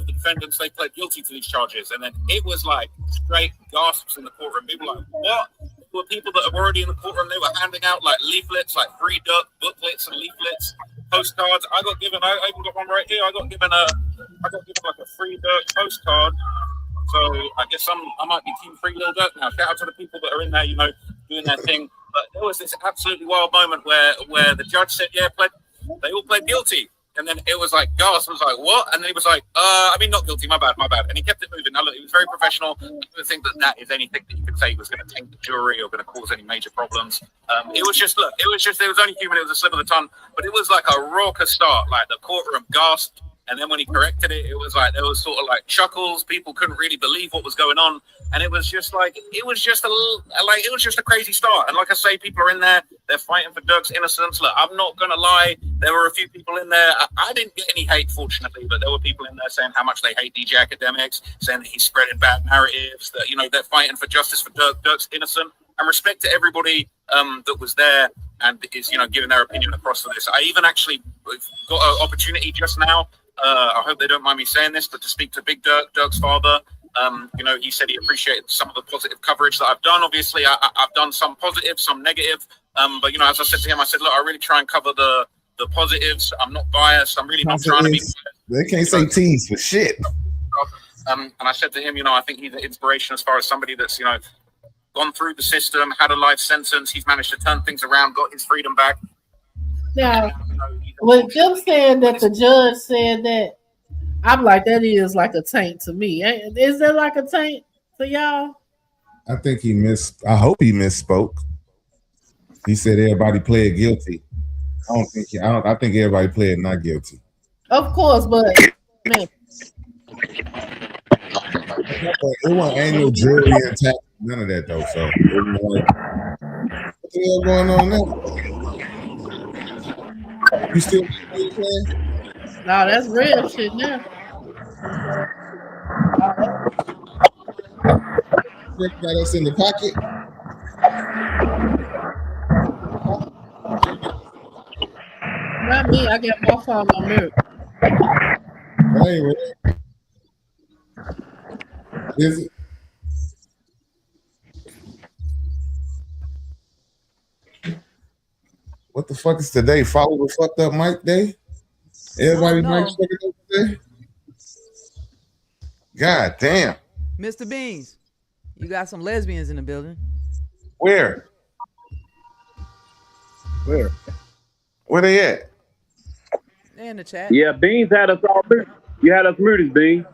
the defendants, they pled guilty to these charges. And then it was like straight gasps in the courtroom. People were like, what? There were people that were already in the courtroom. They were handing out leaflets, free booklets and leaflets, postcards. I even got one right here. I got given a free Durk postcard. So I guess I might be Team Free Lil Durk now. Shout out to the people that are in there, doing their thing. But there was this absolutely wild moment where the judge said, they all pled guilty. And then it was like, gasp, was like, what? And then he was like, not guilty, my bad. And he kept it moving. Now, look, he was very professional. I don't think that is anything that you could say was going to taint the jury or going to cause any major problems. It was only human. It was a slip of the tongue. But it was like a raucous start. Like, the courtroom gasped. And then when he corrected it, it was like, there was sort of like chuckles. People couldn't really believe what was going on. And it was just a crazy start. And like I say, people are in there. They're fighting for Dirk's innocence. Look, I'm not gonna lie. There were a few people in there. I didn't get any hate, fortunately, but there were people in there saying how much they hate DJ Academics, saying that he's spreading bad narratives. That they're fighting for justice for Dirk. Dirk's innocent. And respect to everybody that was there and is giving their opinion across for this. I even actually got an opportunity just now. I hope they don't mind me saying this, but to speak to Big Dirk, Dirk's father. He said he appreciated some of the positive coverage that I've done. Obviously, I've done some positive, some negative. But as I said to him, I said, look, I really try and cover the positives. I'm not biased. I'm really not trying to be biased. They can't say tease for shit. And I said to him, I think he's an inspiration as far as somebody that's gone through the system, had a life sentence. He's managed to turn things around, got his freedom back. Now, with them saying that the judge said that, I'm like, that is like a taint to me. Is that like a taint to y'all? I think I hope he misspoke. He said everybody pled guilty. I think everybody pled not guilty. Of course, but man. It wasn't annual jury attack, none of that though. So what the hell going on now? You still playing? No, that's real shit now. Got us in the pocket. Not me. I got my phone on mute. Anyway, is it? What the fuck is today? Follow the fucked up Mike Day? Everybody Mike fucking up today? God damn. Mr. Beans, you got some lesbians in the building. Where? Where? Where they at? They in the chat. Yeah, Beans had us all muted. You had us muted, Beans.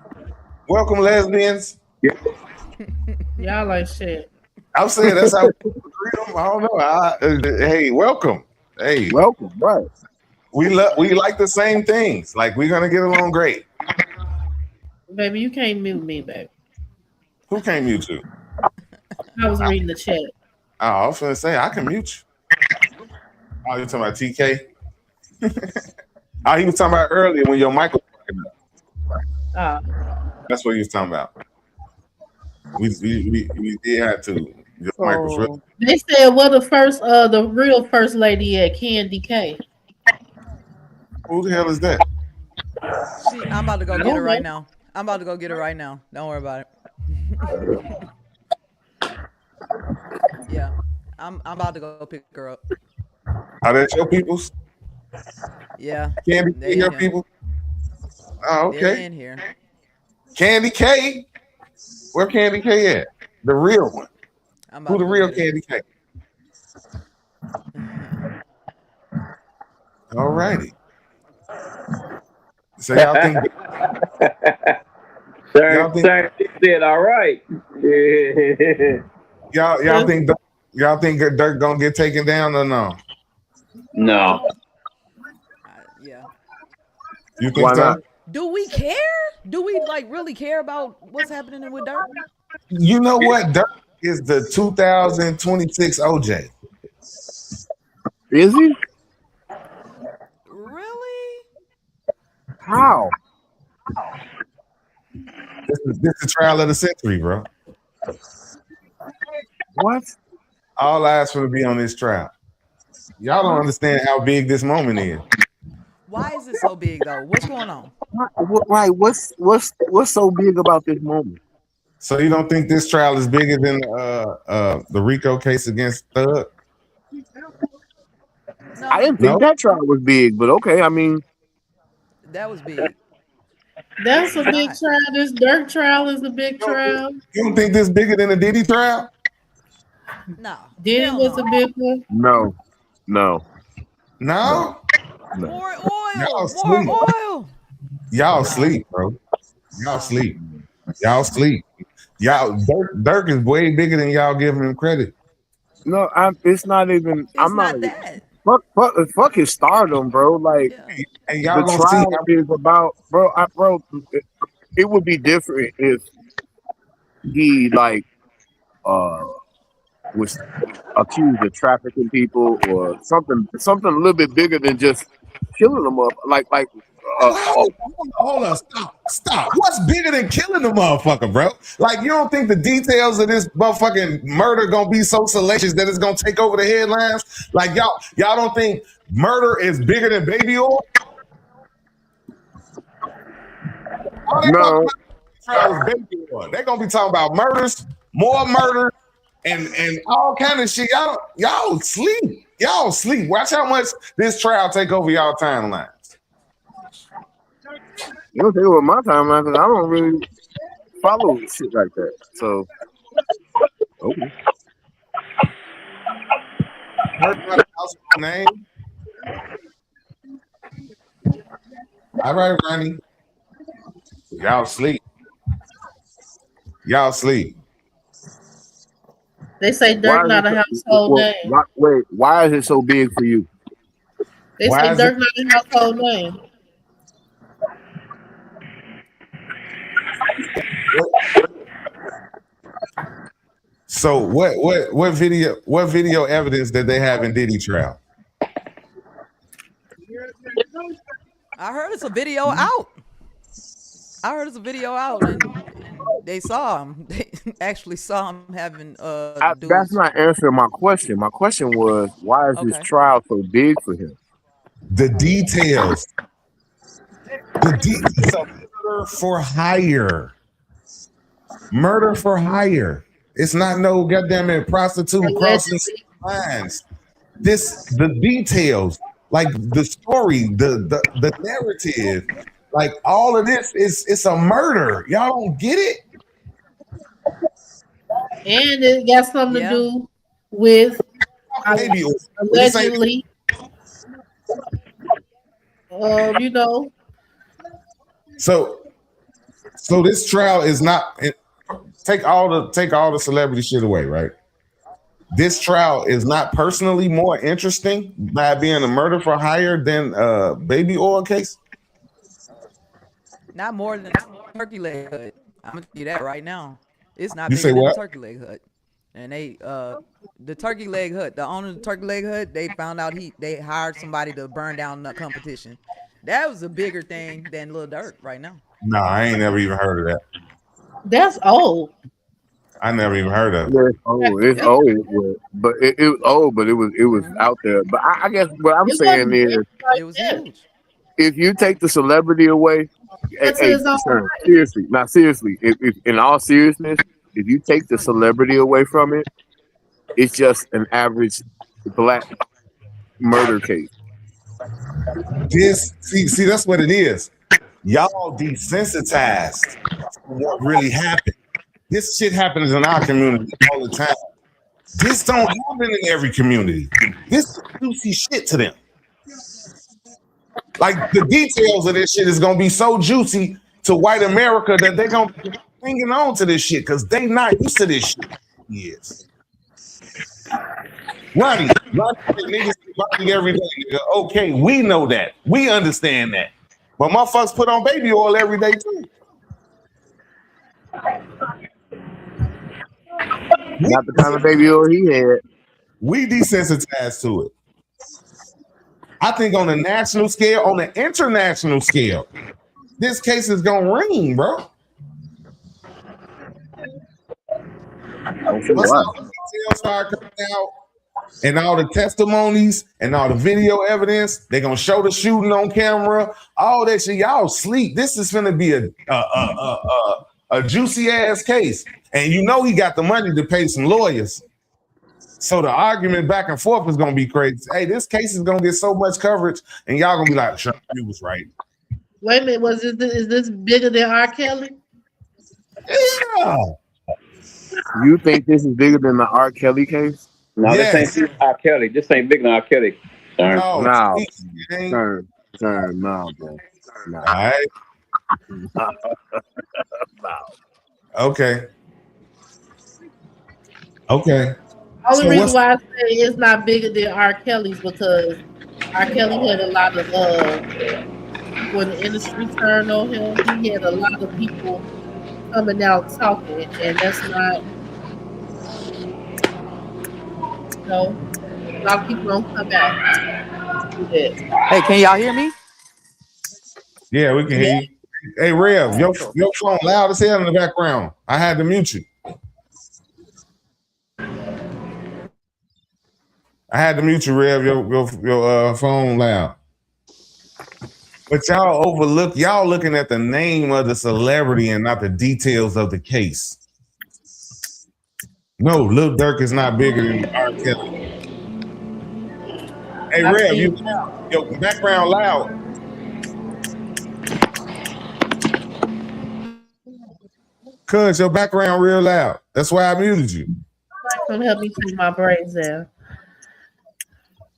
Welcome, lesbians. Yeah. Y'all like shit. I'm saying that's how we greet them. I don't know. Hey, welcome. Hey, Welcome, right? we like the same things. Like we're gonna get along great. Baby, you can't mute me, baby. Who can mute you? I was reading the chat. Oh, I was gonna say I can mute you. Oh, you talking about TK? Oh, he was talking about earlier when your mic was fucking up. That's what he was talking about. We did have to. Your mic was really. They said, "What the real first lady at Candy K?" Who the hell is that? I'm about to go get her right now. I'm about to go get her right now. Don't worry about it. Yeah, I'm about to go pick her up. Are that your peoples? Yeah. Candy They K, your in people? Oh, They're okay. in here. Candy K? Where Candy K at? The real one. Who the real Candy K? All righty. So y'all think Sir said all right. y'all think Dirk gonna get taken down or no? No. Yeah. You think Why so? not? Do we care? Do we really care about what's happening with Dirk? You know what? Dirk is the 2026 OJ. Is he? Really? How? This is the trial of the century, bro. What? All eyes for to be on this trial. Y'all don't understand how big this moment is. Why is it so big though? What's going on? Right. What's so big about this moment? So you don't think this trial is bigger than the Rico case against Thug? No, I didn't think that trial was big, but okay. I mean, that was big. That's a big trial. This Dirk trial is a big trial. You don't think this bigger than the Diddy trial? No. Diddy Hell was no. a big one. no. No? More oil. Y'all More sleep. oil. Y'all sleep, bro. Y'all sleep. Y'all sleep. Dirk is way bigger than y'all giving him credit. No, it's not even. It's I'm not not. that. Fuck his stardom, bro. Like Yeah. And y'all the gonna see trial is about, bro. It would be different if he was accused of trafficking people or something a little bit bigger than just killing them up. Hold on, stop. What's bigger than killing the motherfucker, bro? Like, you don't think the details of this motherfucking murder gonna be so salacious that it's gonna take over the headlines? Like, y'all don't think murder is bigger than baby oil? No. Baby oil. They're gonna be talking about murders, more murder, and all kind of shit. Y'all sleep. Y'all sleep. Watch how much this trial take over y'all timeline. You don't take over my timeline because I don't really follow shit like that. So, okay. Heard my household name. All right, Ronnie. Y'all sleep. They say Dirk not a household name. Why is it so big for you? They say Dirk not a household name. So what video evidence did they have in Diddy trial? I heard it's a video out. And they saw him. They actually saw him having that's not answering my question. My question was, why is this trial so big for him? The details. Murder for hire. Murder for hire. It's not no goddamn it prostitute crossing lines. The details, like the story, the narrative, like all of this it's a murder. Y'all don't get it? And it got something to do with allegedly, you know. So this trial is not. Take all the celebrity shit away, right? This trial is not personally more interesting by being a murder for hire than a baby oil case. Not more than Turkey Leg Hut. I'm gonna tell you that right now. It's not You bigger say than what? the Turkey Leg Hut. And they the Turkey Leg Hut, the owner of the Turkey Leg Hut, they found out they hired somebody to burn down the competition. That was a bigger thing than Lil Durk right now. No, I ain't never even heard of that. That's old. I never even heard of it. Yeah, it's old, but it was old, but it was out there. But I guess what I'm saying is, It was huge. if you take the celebrity away, seriously, if in all seriousness, if you take the celebrity away from it, it's just an average black murder case. See, that's what it is. Y'all desensitized to what really happened. This shit happens in our community all the time. This don't happen in every community. This is juicy shit to them. Like the details of this shit is gonna be so juicy to white America that they're gonna be hanging on to this shit because they not used to this shit. Yes. Ronnie niggas every day. Nigga. Okay, we know that. We understand that. But motherfuckers put on baby oil every day too. Not the kind of baby oil he had. We desensitized to it. I think on the national scale, on the international scale, this case is gonna ring, bro. Once all the details start coming out, and all the testimonies and all the video evidence, they're gonna show the shooting on camera, all that shit. Y'all sleep. This is gonna be a juicy ass case, and you know he got the money to pay some lawyers. So the argument back and forth is gonna be crazy. Hey, this case is gonna get so much coverage, and y'all gonna be like, "Sure, you was right." Wait a minute, is this bigger than R. Kelly? Yeah. You think this is bigger than the R. Kelly case? No, Yes. this ain't R. Kelly. This ain't bigger than R. Kelly. Darn. No, No. ain't. Turn, no, bro. No. All right. Okay. Only So reason why I say it's not bigger than R. Kelly's because R. Kelly had a lot of when the industry turned on him, he had a lot of people coming out talking, and that's not know, a lot of people don't come out. Do that. Hey, can y'all hear me? Yeah, we can hear you. Hey, Rev, your phone loud as hell in the background. I had to mute you. Rev. Your phone loud. But y'all overlook, y'all looking at the name of the celebrity and not the details of the case. No, Lil Durk is not bigger than R. Kelly. Hey, Rev, your background loud. Cuz your background real loud. That's why I muted you. Come help me take my braids down.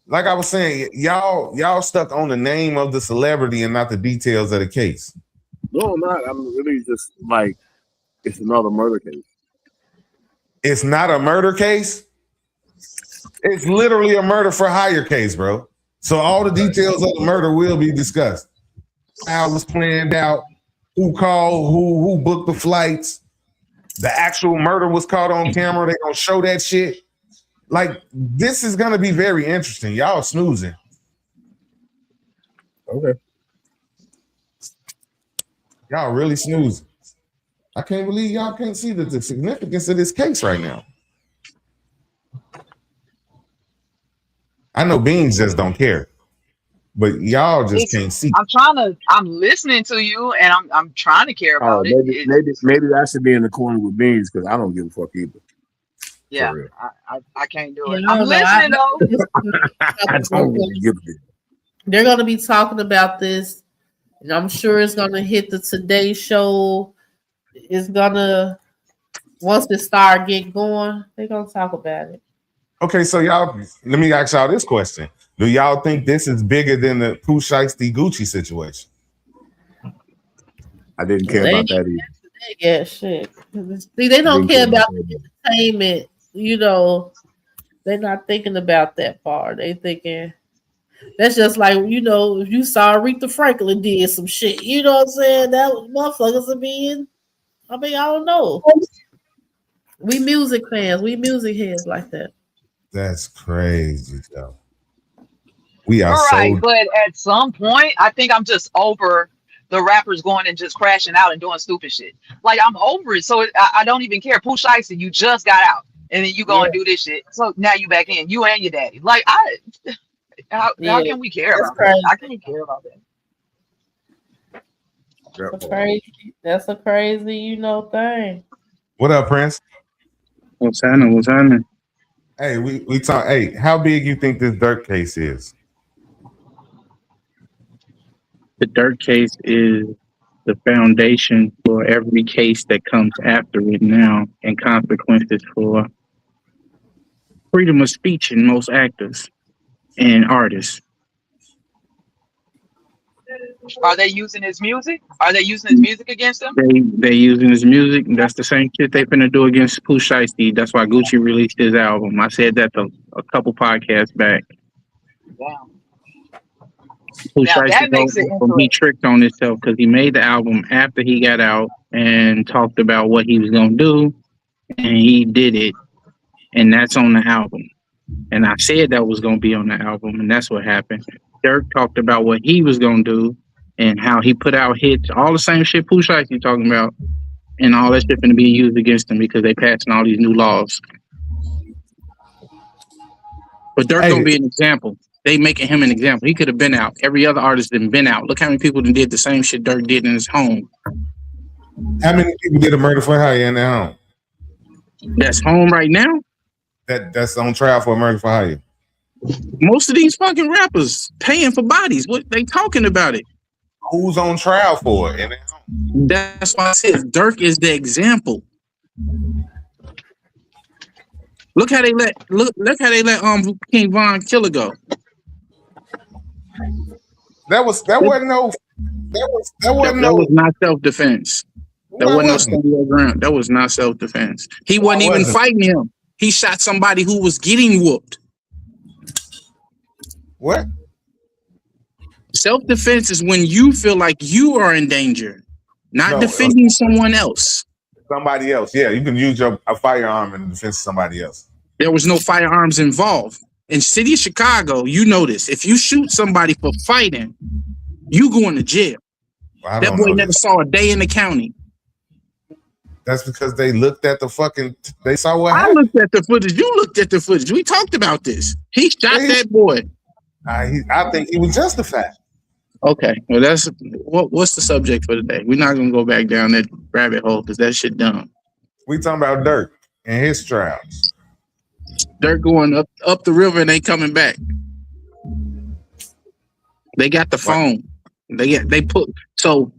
Like I was saying, y'all stuck on the name of the celebrity and not the details of the case. No, I'm not. I'm really just like, it's another murder case. It's not a murder case. It's literally a murder for hire case, bro. So all the details of the murder will be discussed. How it was planned out, who called, who booked the flights. The actual murder was caught on camera. They're gonna show that shit. Like, this is gonna be very interesting. Y'all snoozing. Okay. Y'all really snoozing. I can't believe y'all can't see the significance of this case right now. I know Beans just don't care, but y'all just can't see. I'm listening to you, and I'm trying to care about it. Maybe I should be in the corner with Beans because I don't give a fuck either. Yeah, I can't do it. Yeah, I'm listening though. They're going to be talking about this, and I'm sure it's going to hit the Today Show. It's going to, once it start getting going, they're going to talk about it. Okay, so y'all, let me ask y'all this question. Do y'all think this is bigger than the Pooh Shiesty Gucci situation? I didn't care about that either. Yeah, shit. See, they don't care about the entertainment. You know, they're not thinking about that part. They thinking that's just like, you know, if you saw Aretha Franklin did some shit, you know what I'm saying? That motherfuckers are being, I mean, I don't know. We music fans, we music heads like that. That's crazy, though. We are right, but at some point, I think I'm just over the rappers going and just crashing out and doing stupid shit. Like, I'm over it, so I don't even care. Pooh Shiesty, you just got out, and then you go and do this shit. So now you back in, you and your daddy. Like, how can we care about that? I can't care about that. That's crazy. That's a crazy, you know, thing. What up, Prince? What's happening? Hey, we talk. Hey, how big you think this Durk case is? The Durk case is the foundation for every case that comes after it now, and consequences for freedom of speech in most actors and artists. Are they using his music? Are they using his music against him? They using his music. That's the same shit they finna do against Pooh Shiesty. That's why Gucci released his album. I said that a couple podcasts back. Wow. Pooh Shiesty, he tricked on himself because he made the album after he got out and talked about what he was gonna do, and he did it, and that's on the album. And I said that was gonna be on the album, and that's what happened. Durk talked about what he was gonna do and how he put out hits, all the same shit Pooh Shiesty talking about, and all that shit gonna be used against him because they passing all these new laws. But Durk gonna be an example. They making him an example. He could have been out. Every other artist done been out. Look how many people did the same shit Durk did in his home. How many people did a murder for hire in their home? That's home right now? That's on trial for a murder for hire. Most of these fucking rappers paying for bodies. What they talking about it? Who's on trial for it? That's why I said Durk is the example. Look how they let King Von Killer go. That was not self-defense. That wasn't no standing your ground. That was not self-defense. He wasn't even fighting him. He shot somebody who was getting whooped. What? Self-defense is when you feel like you are in danger, not defending someone else. Somebody else. Yeah, you can use a firearm in defense of somebody else. There was no firearms involved. In city of Chicago, you know this. If you shoot somebody for fighting, you going to jail. That boy never saw a day in the county. That's because they looked at the fucking. They saw what I happened. looked at the footage. You looked at the footage. We talked about this. He shot that boy. I think he was justified. Okay, well that's what's the subject for today? We're not gonna go back down that rabbit hole because that shit dumb. We talking about Dirk and his trials. They're going up the river and they coming back. They got the phone. They put so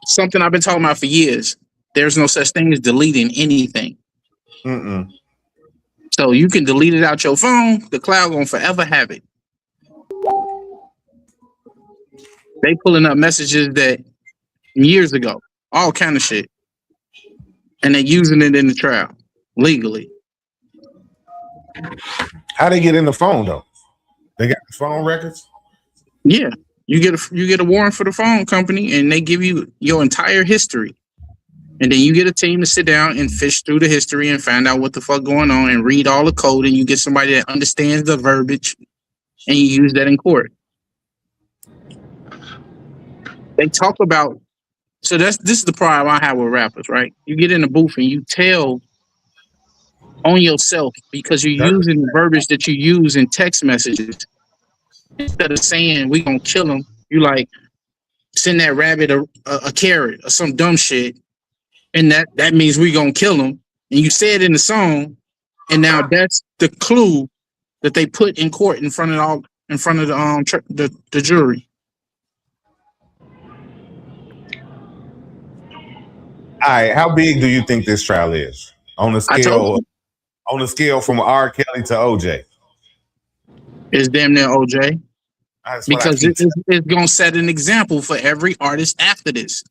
something I've been talking about for years. There's no such thing as deleting anything. So you can delete it out your phone. The cloud gonna forever have it. They pulling up messages that years ago, all kind of shit, and they using it in the trial legally. How they get in the phone though? They got the phone records. Yeah, you get a warrant for the phone company, and they give you your entire history, and then you get a team to sit down and fish through the history and find out what the fuck going on and read all the code, and you get somebody that understands the verbiage, and you use that in court. They talk about, so this is the problem I have with rappers, right? You get in the booth and you tell on yourself because you're using the verbiage that you use in text messages. Instead of saying we gonna kill him, you like send that rabbit a carrot or some dumb shit, and that means we gonna kill him. And you say it in the song, and now that's the clue that they put in court in front of the jury. All right, how big do you think this trial is on the scale from R. Kelly to OJ? It's damn near OJ because it's gonna set an example for every artist after this.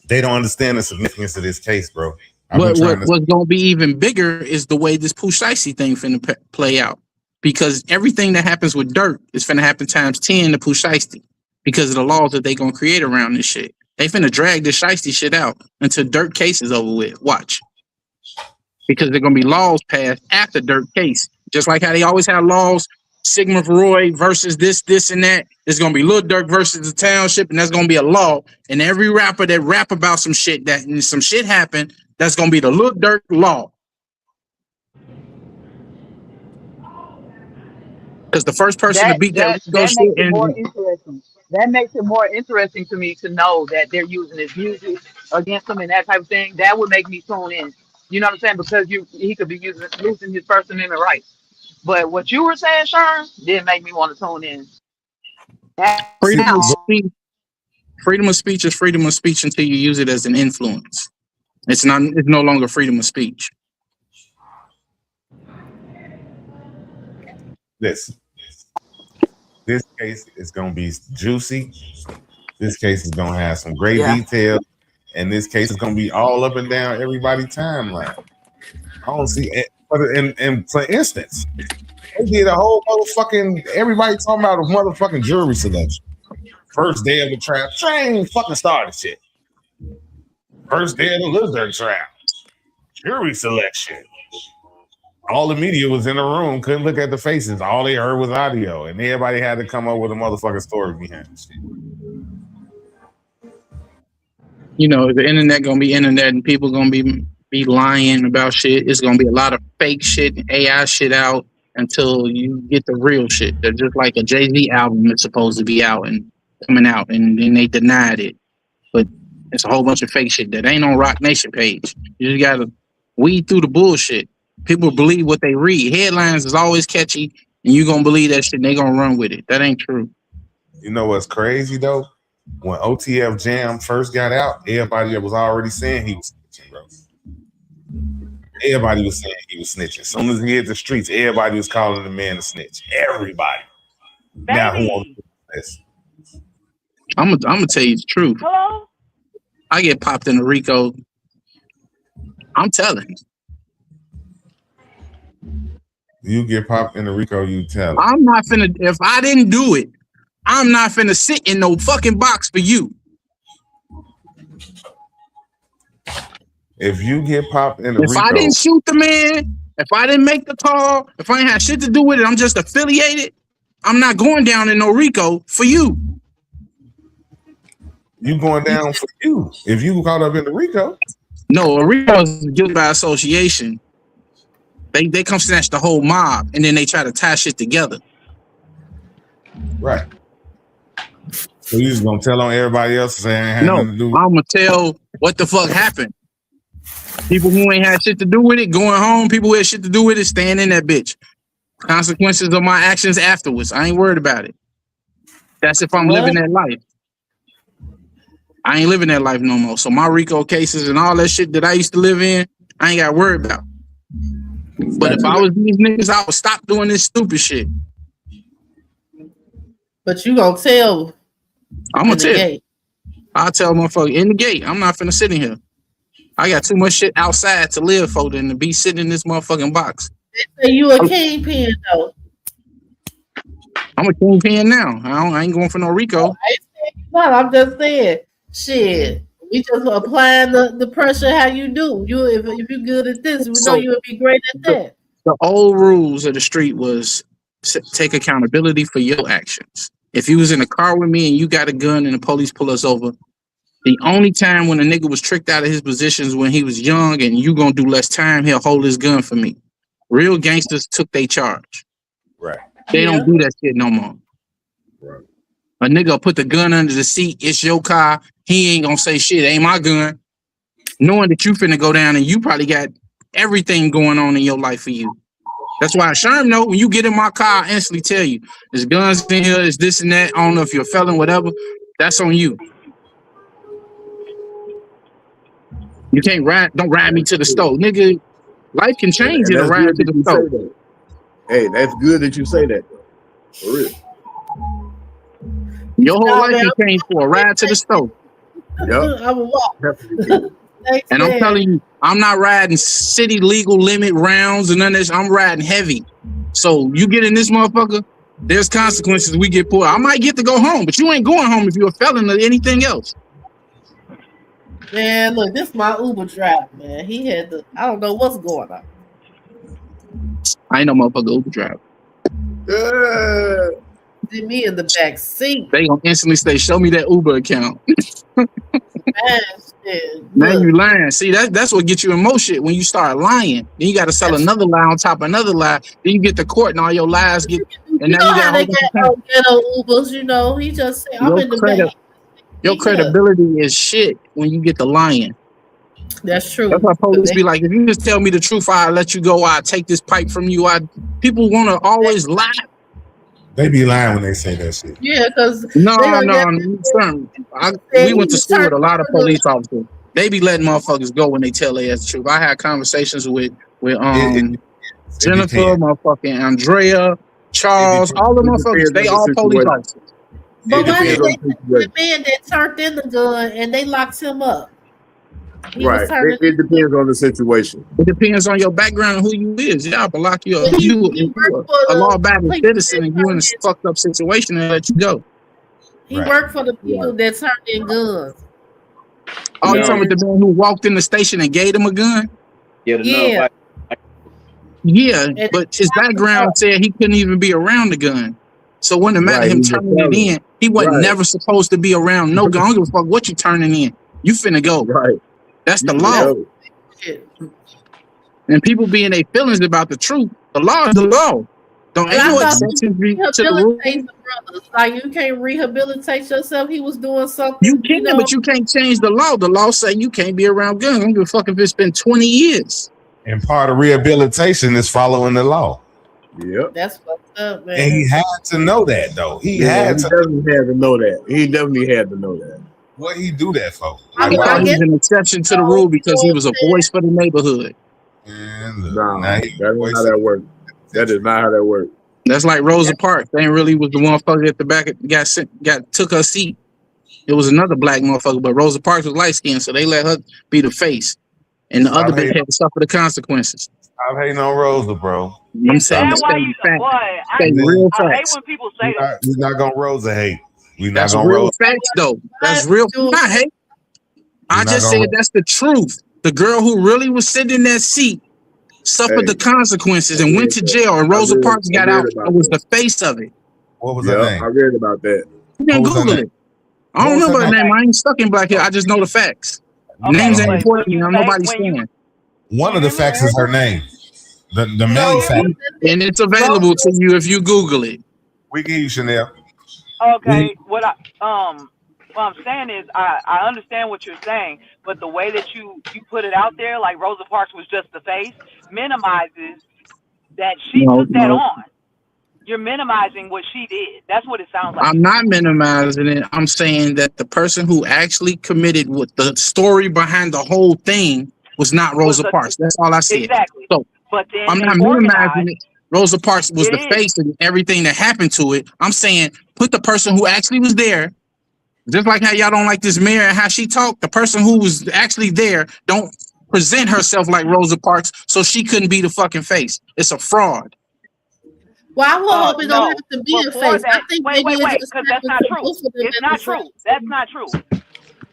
They don't understand the significance of this case, bro. What's gonna be even bigger is the way this Pooh Shiesty thing finna play out, because everything that happens with Dirk is finna happen times 10 to Pooh Shiesty because of the laws that they gonna create around this shit. They finna drag this Shiesty shit out until Dirk case is over with. Watch. Because they're gonna be laws passed after Dirk case. Just like how they always have laws, Sigma Roy versus this, and that. It's gonna be Lil Durk versus the township, and that's gonna be a law. And every rapper that rap about some shit and some shit happened, that's gonna be the Lil Durk law. Because the first person to beat that that makes it more interesting to me to know that they're using his music against him and that type of thing. That would make me tune in. You know what I'm saying? Because he could be losing his First Amendment rights. But what you were saying, Sharon, didn't make me want to tune in. Freedom of speech is freedom of speech until you use it as an influence. It's no longer freedom of speech. This case is going to be juicy. This case is going to have some great details. And this case is going to be all up and down everybody's timeline. I don't see it. And for instance, they did a whole motherfucking, everybody talking about a motherfucking jury selection. First day of the trial. Train fucking started shit. First day of the Lil Durk trial. Jury selection. All the media was in the room, couldn't look at the faces. All they heard was audio, and everybody had to come up with a motherfucking story behind the shit. You know, the internet gonna be internet, and people gonna be lying about shit. It's gonna be a lot of fake shit and AI shit out until you get the real shit. They're just like a Jay-Z album that's supposed to be out and coming out, and then they denied it. But it's a whole bunch of fake shit that ain't on Rock Nation page. You just gotta weed through the bullshit. People believe what they read. Headlines is always catchy, and you're going to believe that shit, and they're going to run with it. That ain't true. You know what's crazy, though? When OTF Jam first got out, everybody was already saying he was snitching, bro. Everybody was saying he was snitching. As soon as he hit the streets, everybody was calling the man a snitch. Everybody. Baby. Now, who wants this? I'm gonna tell you the truth. Hello? I get popped in the RICO. I'm telling you. You get popped in the RICO, you tell. I'm not finna, if I didn't do it, I'm not finna sit in no fucking box for you. If you get popped in the RICO. If I didn't shoot the man, If I didn't make the call, if I ain't had shit to do with it, I'm just affiliated. I'm not going down in no RICO for you. You going down for you if you caught up in the RICO. No, a RICO is guilty by association. They come snatch the whole mob and then they try to tie shit together. Right. So you just gonna tell on everybody else saying No, I'm gonna tell what the fuck happened. People who ain't had shit to do with it going home. People who had shit to do with it staying in that bitch. Consequences of my actions afterwards. I ain't worried about it. That's if I'm living that life. I ain't living that life no more. So my RICO cases and all that shit that I used to live in, I ain't got to worry about. But if I was these niggas, I would stop doing this stupid shit. But you gonna tell? I'm gonna tell. I'll tell motherfucker in the gate. I'm not finna sit in here. I got too much shit outside to live for than to be sitting in this motherfucking box. They say you a kingpin though. I'm a kingpin now. I ain't going for no RICO. I'm just saying, shit. We just applying the pressure. How you do? If you're good at this, we know you would be great at that. The old rules of the street was take accountability for your actions. If you was in a car with me and you got a gun and the police pull us over, the only time when a nigga was tricked out of his positions when he was young and you gonna do less time, he'll hold his gun for me. Real gangsters took their charge. Right. They don't do that shit no more. Right. A nigga put the gun under the seat. It's your car. He ain't gonna say shit. Ain't my gun. Knowing that you finna go down and you probably got everything going on in your life for you. That's why Sherm know when you get in my car, I instantly tell you, there's guns in here, there's this and that. I don't know if you're a felon, whatever. That's on you. You can't don't ride me to the stove. Nigga, life can change in a ride to the stove. Hey, that's good that you say that, though. For real. Your whole life can change for a ride to the stove. Yep. I will walk. And I'm telling you, I'm not riding city legal limit rounds and none of this. I'm riding heavy. So you get in this motherfucker, there's consequences we get pulled. I might get to go home, but you ain't going home if you're a felon or anything else. Man, look, this is my Uber driver, man. He had the, I don't know what's going on. I ain't no motherfucker Uber driver. Did me in the back seat. They gonna instantly say, show me that Uber account. Man, shit. Now you lying. See, that's what gets you in more shit when you start lying. Then you got to sell another lie on top of another lie. Then you get to court and all your lies get. And now you got ghetto Ubers. You know, he just said, I'm in the back. Your credibility is shit when you get the lying. That's true. That's why police be like, if you just tell me the truth, I'll let you go. I'll take this pipe from you. People want to always lie. They be lying when they say that shit. Yeah, because we went to school with a lot of police officers. They be letting motherfuckers go when they tell their ass the truth. I had conversations with Jennifer, motherfucking Andrea, Charles, all the motherfuckers. They all police officers. But why did the man that turned in the gun and they locked him up? Right. It depends on the situation. It depends on your background and who you is. Yeah, but lock you up. You a law-abiding citizen and you in a fucked up situation and let you go. He worked for the people that turned in guns. Oh, you talking about the man who walked in the station and gave him a gun? Yeah. Yeah, but his background said he couldn't even be around the gun. So when it mattered him turning it in, he wasn't never supposed to be around no gun. I don't give a fuck what you turning in. You finna go. Right. That's the law. And people being their feelings about the truth. The law is the law. Don't ain't no exceptions to the rule. Like you can't rehabilitate yourself. He was doing something. You can, but you can't change the law. The law say you can't be around guns. I don't give a fuck if it's been 20 years. And part of rehabilitation is following the law. Yep. That's fucked up, man. And he had to know that, though. He definitely had to know that. He definitely had to know that. What he do that for? I thought he was an exception to the rule because he was a voice for the neighborhood. No, that's not how that works. That is not how that works. That's like Rosa Parks. They ain't really was the motherfucker at the back took her seat. It was another black motherfucker, but Rosa Parks was light skinned, so they let her be the face, and the other bitch had to suffer the consequences. I'm hating on Rosa, bro. I'm saying I hate when people say that. We're not gonna Rosa hate. That's real facts, though. That's real. Not hate. I just said that's the truth. The girl who really was sitting in that seat suffered the consequences, and went to jail. And Rosa Parks got out and was the face of it. What was her name? I read about that. You can What was her Google name? it. I don't What was remember her her name. I ain't stuck in Black Hill. I just know the facts. Names ain't important. You know, nobody's saying. One of the facts is her name. The main fact. And it's available to you if you Google it. We give you Chanel. Okay, what I'm saying is I understand what you're saying, but the way that you put it out there, like Rosa Parks was just the face, minimizes that she took that on. You're minimizing what she did. That's what it sounds like. I'm not minimizing it. I'm saying that the person who actually committed what the story behind the whole thing was not Rosa Parks. That's all I said. Exactly. So but then I'm not minimizing it. Rosa Parks was the face and everything that happened to it. I'm saying put the person who actually was there, just like how y'all don't like this mayor and how she talked. The person who was actually there don't present herself like Rosa Parks, so she couldn't be the fucking face. It's a fraud. Well, I will hope it don't have to be a face. That, I think wait, maybe because that's not true. It's not true. That's not true.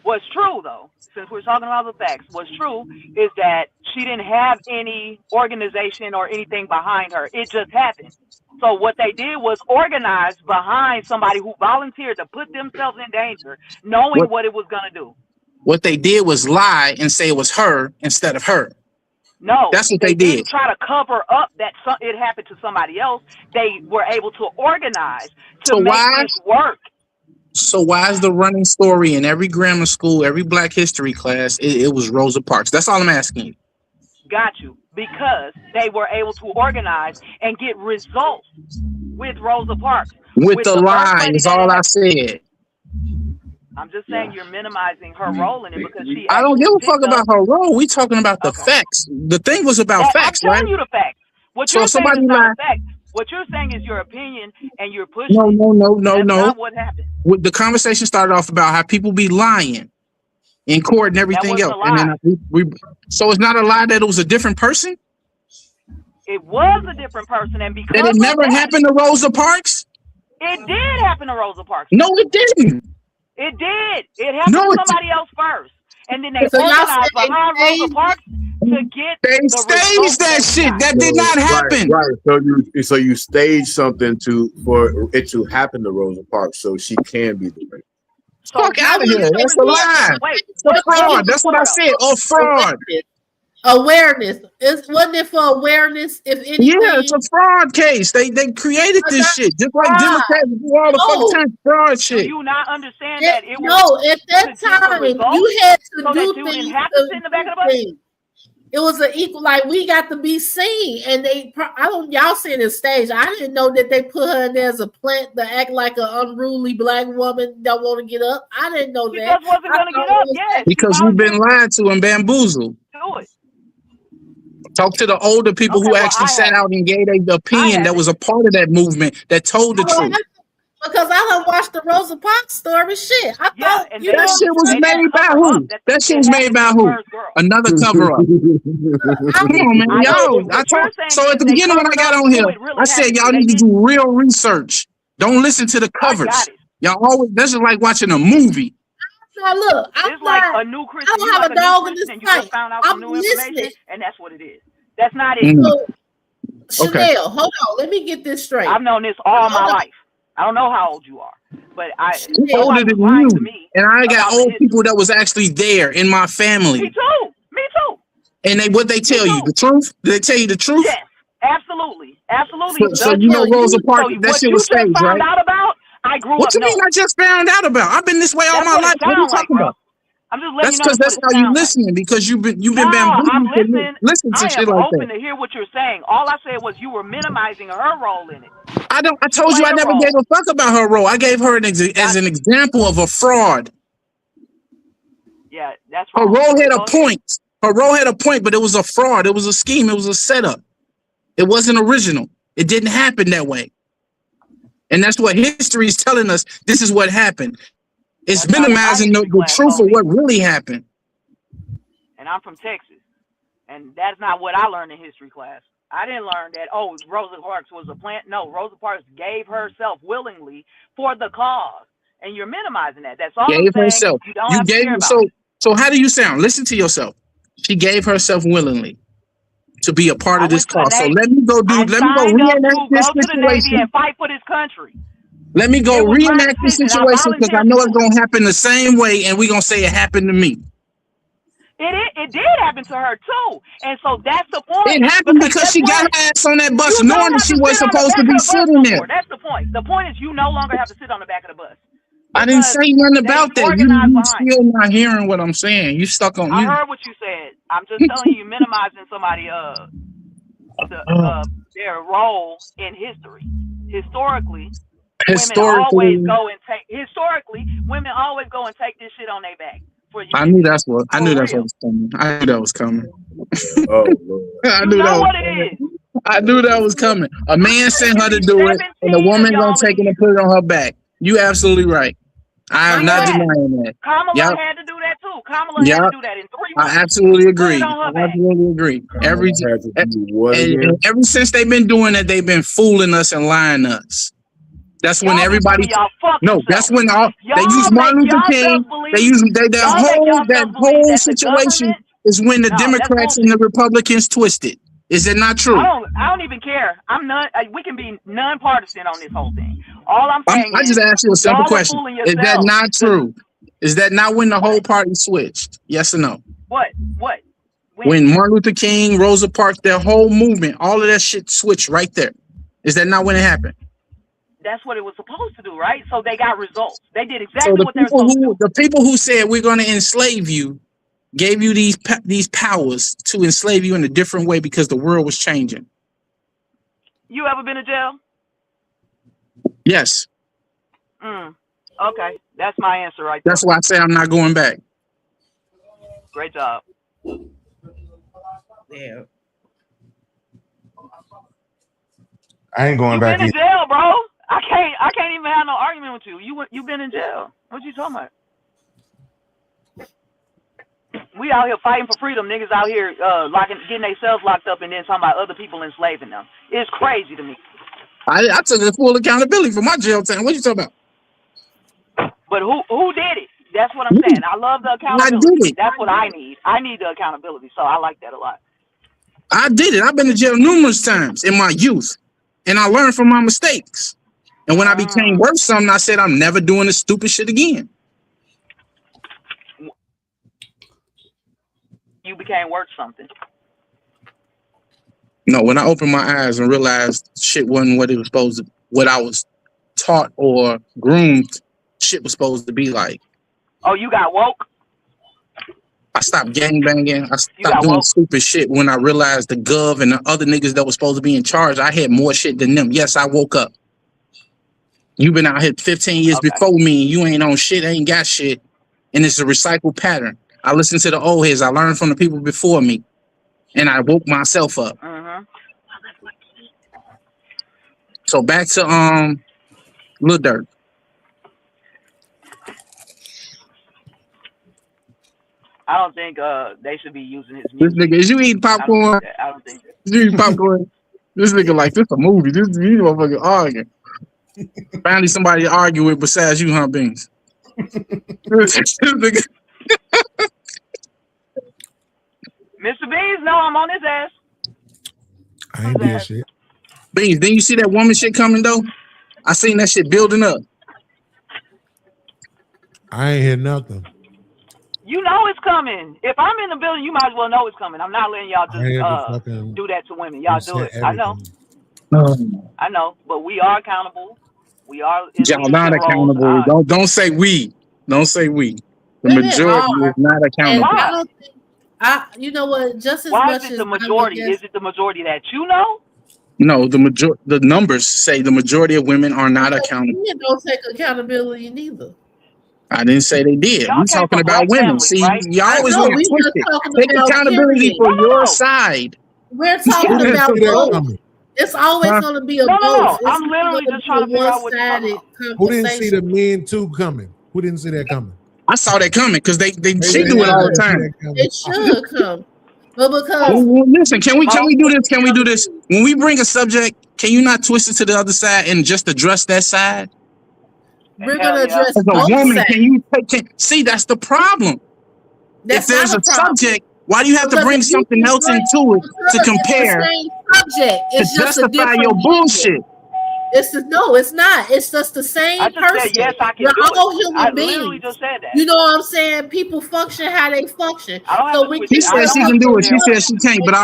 What's true, though, since we're talking about the facts, what's true is that she didn't have any organization or anything behind her. It just happened. So what they did was organize behind somebody who volunteered to put themselves in danger, knowing what it was going to do. What they did was lie and say it was her instead of her. No, that's what they did. Didn't try to cover up that it happened to somebody else. They were able to organize to make this work. So why is the running story in every grammar school, every Black history class, it was Rosa Parks? That's all I'm asking you. Got you. Because they were able to organize and get results with Rosa Parks. With the lie is all I said. I'm just saying you're minimizing her role in it because she. I don't give a fuck about her role. We talking about the facts. The thing was about facts, I'm right? telling you the facts. What So you're saying somebody is not lied. a fact. What you're saying is your opinion, and you're pushing. No. That's not what happened. The conversation started off about how people be lying in court and everything else, and then we. So it's not a lie that it was a different person. It was a different person, and because That it never happened to Rosa Parks. It did happen to Rosa Parks. No, it didn't. It did. It happened to somebody else first, and then they organized behind Rosa Parks to get. They staged that shit. That did not happen. Right. So you staged something for it to happen to Rosa Parks, so she can be the face. Fuck out of here. That's a lie. It's a fraud. That's what I said. A fraud. Awareness. Wasn't it for awareness? If anything? Yeah, it's a fraud case. They created this shit just like Democrats do all the fucking time. Fraud shit. Do you not understand that it was? At that time you had to do things. Didn't have to sit in the back of the bus. It was an equal, like we got to be seen, and y'all saying it staged. I didn't know that they put her in there as a plant to act like an unruly Black woman that want to get up. I didn't know that. She just wasn't going to get up. Yes. Because you've been lied to and bamboozled. Do it. Talk to the older people who actually sat out and gave their opinion that was a part of that movement that told the truth. Because I don't watch the Rosa Parks story. Shit, I thought that shit was made by who? That shit was made by who? Another cover up. Come on, man, so at the beginning when I got on here, I said y'all need to do real research. Don't listen to the covers. Y'all always. This is like watching a movie. Now look, it's like a new Christian. I don't have a dog in this fight. You just found out some new information, and that's what it is. That's not it. Chanel, hold on. Let me get this straight. I've known this all my life. I don't know how old you are, but I'm older than you, and I got old people that was actually there in my family. Me too. Me too. And what they tell you? The truth? Did they tell you the truth? Yes, absolutely. So you know Rosa Parks, that shit was staged, right? Out about, I grew what up. You mean I just found out about? I've been this way all my life. What are you talking about? I'm just letting that's because that's how you listening, because you've been bamboozled. I'm listening. Listen to shit like that. I am open to hear what you're saying. All I said was you were minimizing her role in it. I told you I never gave a fuck about her role. I gave her as an example of a fraud. Yeah, that's her role had a point. Her role had a point, but it was a fraud. It was a scheme. It was a setup. It wasn't original. It didn't happen that way. And that's what history is telling us. This is what happened. It's minimizing the truth of what really happened. And I'm from Texas. And that's not what I learned in history class. I didn't learn that, Rosa Parks was a plant. No, Rosa Parks gave herself willingly for the cause. And you're minimizing that. That's all Gave I'm saying. herself. You gave so how do you sound? Listen to yourself. She gave herself willingly. to be a part I of this went to the cause. So Navy. let me go I signed up reenact to this go to the Navy situation. and fight for this country. Let me go It was my reenact this decision. I situation because I volunteered know to it's do it. gonna happen the same way, and we're gonna say it happened to me. It did happen to her too, and so that's the point. It happened because guess she what? got her ass on that bus, You don't knowing that have she to was sit on the supposed back to be of the bus sitting no there. more. That's the point. The point is you no longer have to sit on the back of the bus. I didn't Because say nothing they about that. organized You behind. still not hearing what I'm saying. You stuck on I you. heard what you said. I'm just telling you, minimizing somebody their role in history. Historically, women always go and take this shit on their back. I knew that's what was coming. I knew that was coming. Oh Lord. I You knew know that what was it coming. is. I knew that was coming. A man sent her to do it, and a woman gonna take it and put it on her back. You absolutely right. I am not denying that. Kamala Yep. had to do that too. Kamala had to do that in 3 months. I absolutely agree. Put it on her I back. absolutely agree. Again? Ever since they've been doing that, they've been fooling us and lying us. That's when Y'all everybody. been y'all fuck No, yourself. that's when all they Y'all use make Martin Luther yourself King. believe- They use that y'all make whole yourself that believe whole that the situation government- is when the No, that's Democrats and bullshit. the Republicans twisted. Is it not true? I don't even care. We can be non-partisan on this whole thing. All I'm saying I is just asked you a simple y'all are question. fooling Is that yourselves. not true? Is that not when the whole party switched? Yes or no? What? When Martin Luther King, Rosa Parks, their whole movement, all of that shit switched right there. Is that not when it happened? That's what it was supposed to do, right? So they got results. They did So exactly what they were supposed to do. the people who said we're going to enslave you gave you these powers to enslave you in a different way because the world was changing. You ever been to jail? Yes. Okay, that's my answer right there. That's why I say I'm not going back. Great job. Yeah. I ain't going back Been in either. jail, bro. I can't even have no argument with you. You been in jail. What you talking about? We out here fighting for freedom. Niggas out here getting themselves locked up and then talking about other people enslaving them. It's crazy to me. I took full accountability for my jail time. What you talking about? But who did it? That's what I'm saying. I love the accountability. I did it. That's what I need. I need the accountability. So I like that a lot. I did it. I've been to jail numerous times in my youth, and I learned from my mistakes. And when I became worth something, I said I'm never doing this stupid shit again. You became worth something. No, when I opened my eyes and realized shit wasn't what it was supposed to, what I was taught or groomed, shit was supposed to be like. Oh, you got woke? I stopped gangbanging. I got stopped doing woke? stupid shit when I realized the gov and the other niggas that was supposed to be in charge, I had more shit than them. Yes, I woke up. You've been out here 15 years before me, and you ain't on shit, ain't got shit. And it's a recycled pattern. I listened to the old heads. I learned from the people before me. And I woke myself up. So back to Lil Durk. I don't think they should be using his This music. nigga, is you eating popcorn? I don't think that. Is you eating popcorn? This nigga like, this a movie. This you motherfucker arguing. Finally somebody to argue with besides you, huh, Beans? This nigga. Mr. Beans, no, I'm on his ass. I ain't did shit. Beans, didn't you see that woman shit coming though? I seen that shit building up. I ain't hear nothing. You know it's coming. If I'm in the building, you might as well know it's coming. I'm not letting y'all I hear the just fucking do that to women. Y'all do it. reset I know. everything. I know. But we are accountable. We are in Y'all not leadership roles. accountable. Don't say we. Don't say we. The Women majority are. is not And accountable. I don't think you know what, just as Why much is it as the I'm majority? against- Is it the majority that you know? No, the numbers say the majority of women are not accountable. men don't take accountability neither. I didn't say they did. Y'all We came talking from about black women. families, See, right? y'all I always know, want to we twist just it. talking Take about accountability period. for No. your side. We're Who talking didn't about see that both. coming? It's always Huh? going to be a No. both. It's I'm not literally gonna just be trying a to figure out what you're talking one-sided about. Who didn't see the conversation. Men Too coming? Who didn't see that coming? I saw that coming because she Raise do your it all hand the if you see time. that coming. It should come. But because Well, listen, can we do this? Can we do this? When we bring a subject, can you not twist it to the other side and just address that side? we're Hell going to yeah. address As a both woman, sides. can you see that's the problem. That's if there's not a a problem. subject Why do you have to Because bring if you something can else bring into it to it's the compare same subject. to It's just a justify different your gender. bullshit? No, it's not. It's just the same I just person. said yes, I can We're do all it. human I beings. literally just said that. You know what I'm saying? People function how they function. I don't have So to we switch She it. can I said don't she have can to do go it. She there. said she can't, but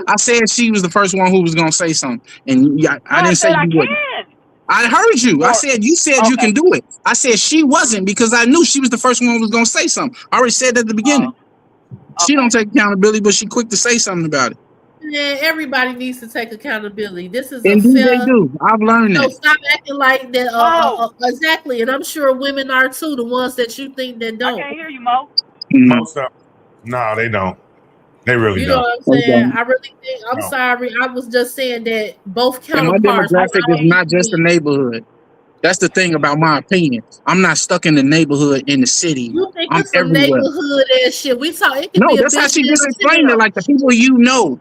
I said she was the first one who was gonna say something, and No, I didn't say said I you wouldn't. can. I heard you. I Or, said you said you okay. can do it. I said she wasn't because I knew she was the first one who was gonna say something. I already said that at the beginning. She don't take accountability, but she quick to say something about it. Yeah, everybody needs to take accountability. This is a Indeed, fair. they do. I've learned So that. stop acting like that. Mo, Exactly, and I'm sure women are too. The ones that you think that I don't. can't hear you, Mo. Most of them. No, they don't. They really You know don't. what I'm saying? Okay. I really think. I'm No. sorry. I was just saying that both And my counterparts. demographic is not just the neighborhood. That's the thing about my opinion. I'm not stuck in the neighborhood in the city. You think I'm it's some everywhere. neighborhood and shit? We talk. It could No, be a that's how bitch she in just a explained it. town. Like the people you know.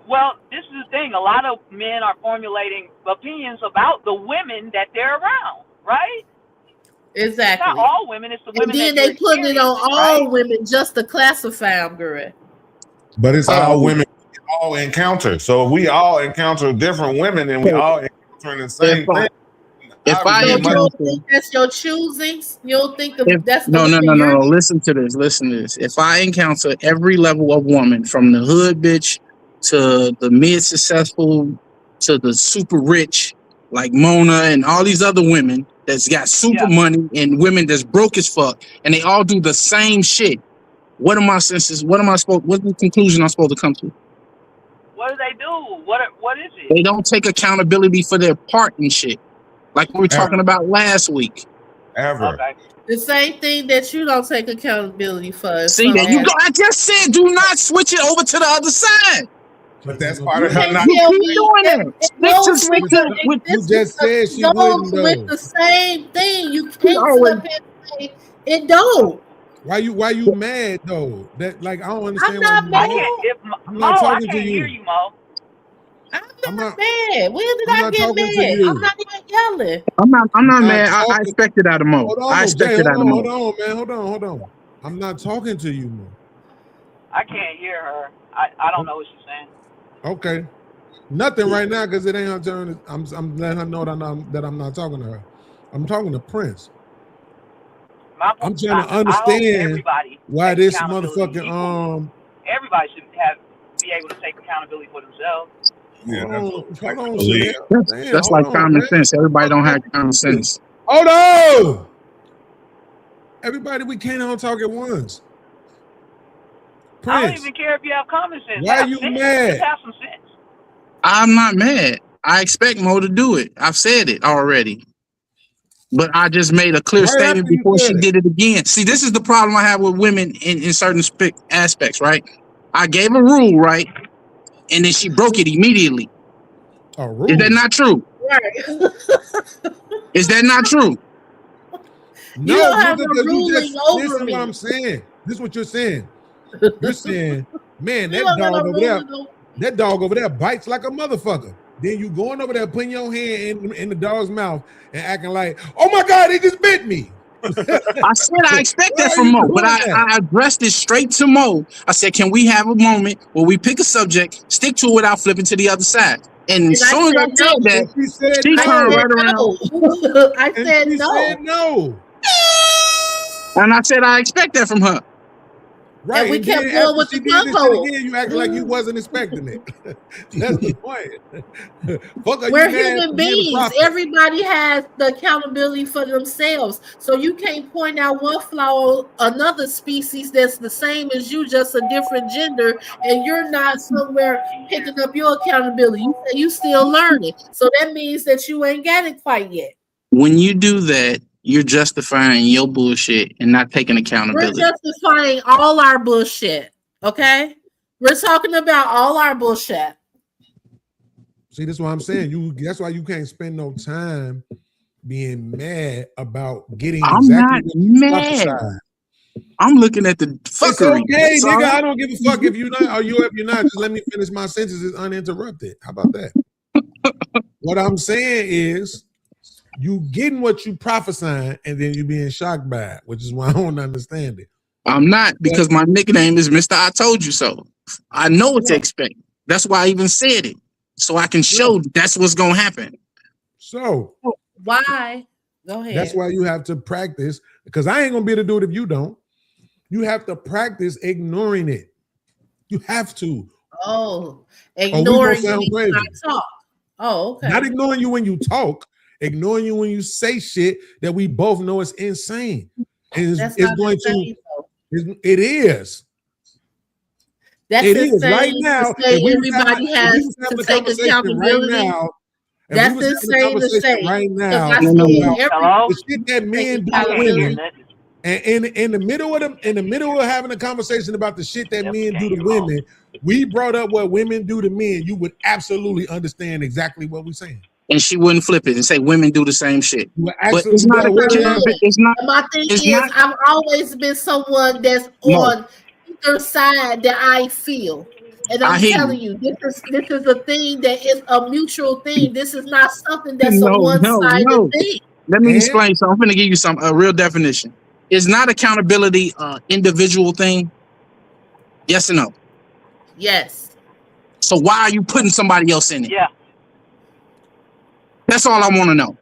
Well, this is the thing. A lot of men are formulating opinions about the women that they're around, right? It's Exactly. not all women. It's the And women then that they you're putting it on experiencing, all right? women just to classify them, girl. But it's all Uh-oh. women we all encounter. So if we all encounter different women and we all encountering the same thing, If I So you obviously don't think that's your choosings? You don't think that's the no, women you're listen to this. Listen to this. If I encounter every level of woman, from the hood bitch to the mid successful to the super rich, like Mona and all these other women that's got super money and women that's broke as fuck, and they all do the same shit. What are my senses? What's the conclusion I'm supposed to come to? What do they do? What is it? They don't take accountability for their part in shit. Like we were talking about last week. Ever. Okay. the same thing that you don't take accountability for. See that you go. I just said, do not switch it over to the other side. But that's part of You her can't not. tell keep me doing that it. it Stick to goes stick with to the- with. You just said she goes wouldn't with though. the same thing. You can't always- slip and say it don't. Why you mad though? That like I don't understand. I'm not why mad. I can't. I'm Mo, not I talking can't to you. hear you, Mo. I'm not mad. When did I'm I not get talking to mad? you. I'm not even yelling. I'm not not mad. I talking- expect it out of Mo. Hold I on, expect Jay. it out of Hold Mo. on, man. Hold on. I'm not talking to you, man. I can't hear her. I don't know what she's saying. Okay. Nothing right now because it ain't her turn. I'm letting her know that I'm not talking to her. I'm talking to Prince. I'm trying to I hope understand everybody why takes this accountability motherfucking equally. Everybody should be able to take accountability for themselves. Yeah, hold on, believe. Chanel. That's Hold like on, common man. sense. Everybody don't have common sense. Hold on. Everybody, we can't all talk at once. I don't Prince, even care if you have common sense. why Have you sense. mad? Just have some sense. I'm not mad. I expect Mo to do it. I've said it already. But I just made a clear Right statement after you before she said it. did it again. See, this is the problem I have with women in certain aspects, right? I gave a rule, right? And then she broke it immediately. A rule. Is that not true? Right. Is that not true? No, You don't have nigga, no 'cause you ruling just over listen me. what I'm saying. This is what you're saying. You're saying, man, You that don't got dog no over there, ruling over that dog over there bites like a motherfucker. Then you going over there, putting your hand in the dog's mouth and acting like, oh my God, he just bit me. I said I expect Why that are from you Mo, doing but that? I addressed it straight to Mo. I said, can we have a moment where we pick a subject, stick to it without flipping to the other side? And as And I soon as I said said no. that, And she said she I turned no. right said around. no. I And said she no. said no. And I said, I expect that from her. Right. And we And kept then going after with she the did this shit cuckold. again, you acting like you wasn't expecting it. That's the point. Fuck, are We're you mad human for being a beings. prophet? Everybody has the accountability for themselves. So you can't point out one flaw on another species that's the same as you, just a different gender, and you're not somewhere picking up your accountability. You say you still learning. So that means that you ain't got it quite yet. When you do that, you're justifying your bullshit and not taking We're accountability. justifying all our bullshit. Okay? We're talking about all our bullshit. See, that's what I'm saying. That's why you can't spend no time being mad about getting I'm exactly not what you mad. prophesied. I'm looking at the It's fuckery. okay, That's all. nigga. I don't give a fuck if you're not or if you're not. Just let me finish my sentences uninterrupted. How about that? What I'm saying is you getting what you prophesying and then you being shocked by it, which is why I don't understand it. I'm not, because my nickname is Mr. I Told You So. I know what to expect. That's why I even said it. So I can show that's what's gonna happen. So why? Go ahead. That's why you have to practice, because I ain't gonna be able to do it if you don't. You have to practice ignoring it. You have to. Oh, ignoring you when I talk. Oh, okay. Not ignoring you when you talk, ignoring you when you say shit that we both know is insane. And it's going to. It is. That's it is right now. Everybody has to take accountability. Right now, that's insane to say. Right now, the shit that men do to women, and in the middle of having a conversation about the shit that men do to women, we brought up what women do to men. You would absolutely understand exactly what we're saying. And she wouldn't flip it and say women do the same shit. But it's not. My thing is, I've always been someone that's on either side that I feel. And I'm telling you, this is a thing that is a mutual thing. This is not something that's a one-sided thing. Let me explain. So I'm going to give you a real definition. Is not accountability individual thing? Yes or no? Yes. So why are you putting somebody else in it? Yeah. That's all I want to know.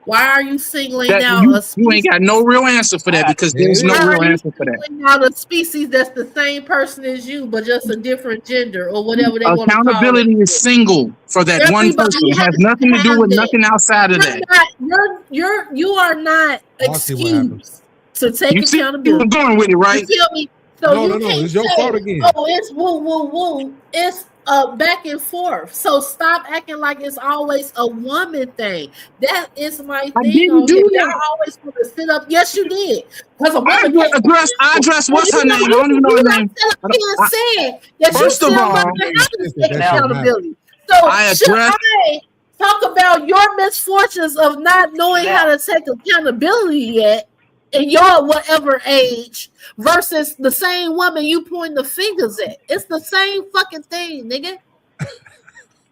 Why are you singling out a species? You ain't got no real answer for that, because there's no real answer for that. Singling out a species that's the same person as you, but just a different gender or whatever they want to call it. Accountability is single for that one person. It has nothing to do with nothing outside of that. You are not excused to take accountability. You're going with it, right? You feel me? So no, it's your fault again. Oh, it's woo, woo, woo. It's back and forth. So stop acting like it's always a woman thing. That is my thing. I didn't do that. Y'all always want to sit up. Yes, you did. Because I address what's her name? I don't even know her name. First of all, accountability. So should I talk about your misfortunes of not knowing how to take accountability yet in your whatever age versus the same woman you point the fingers at? It's the same fucking thing, nigga.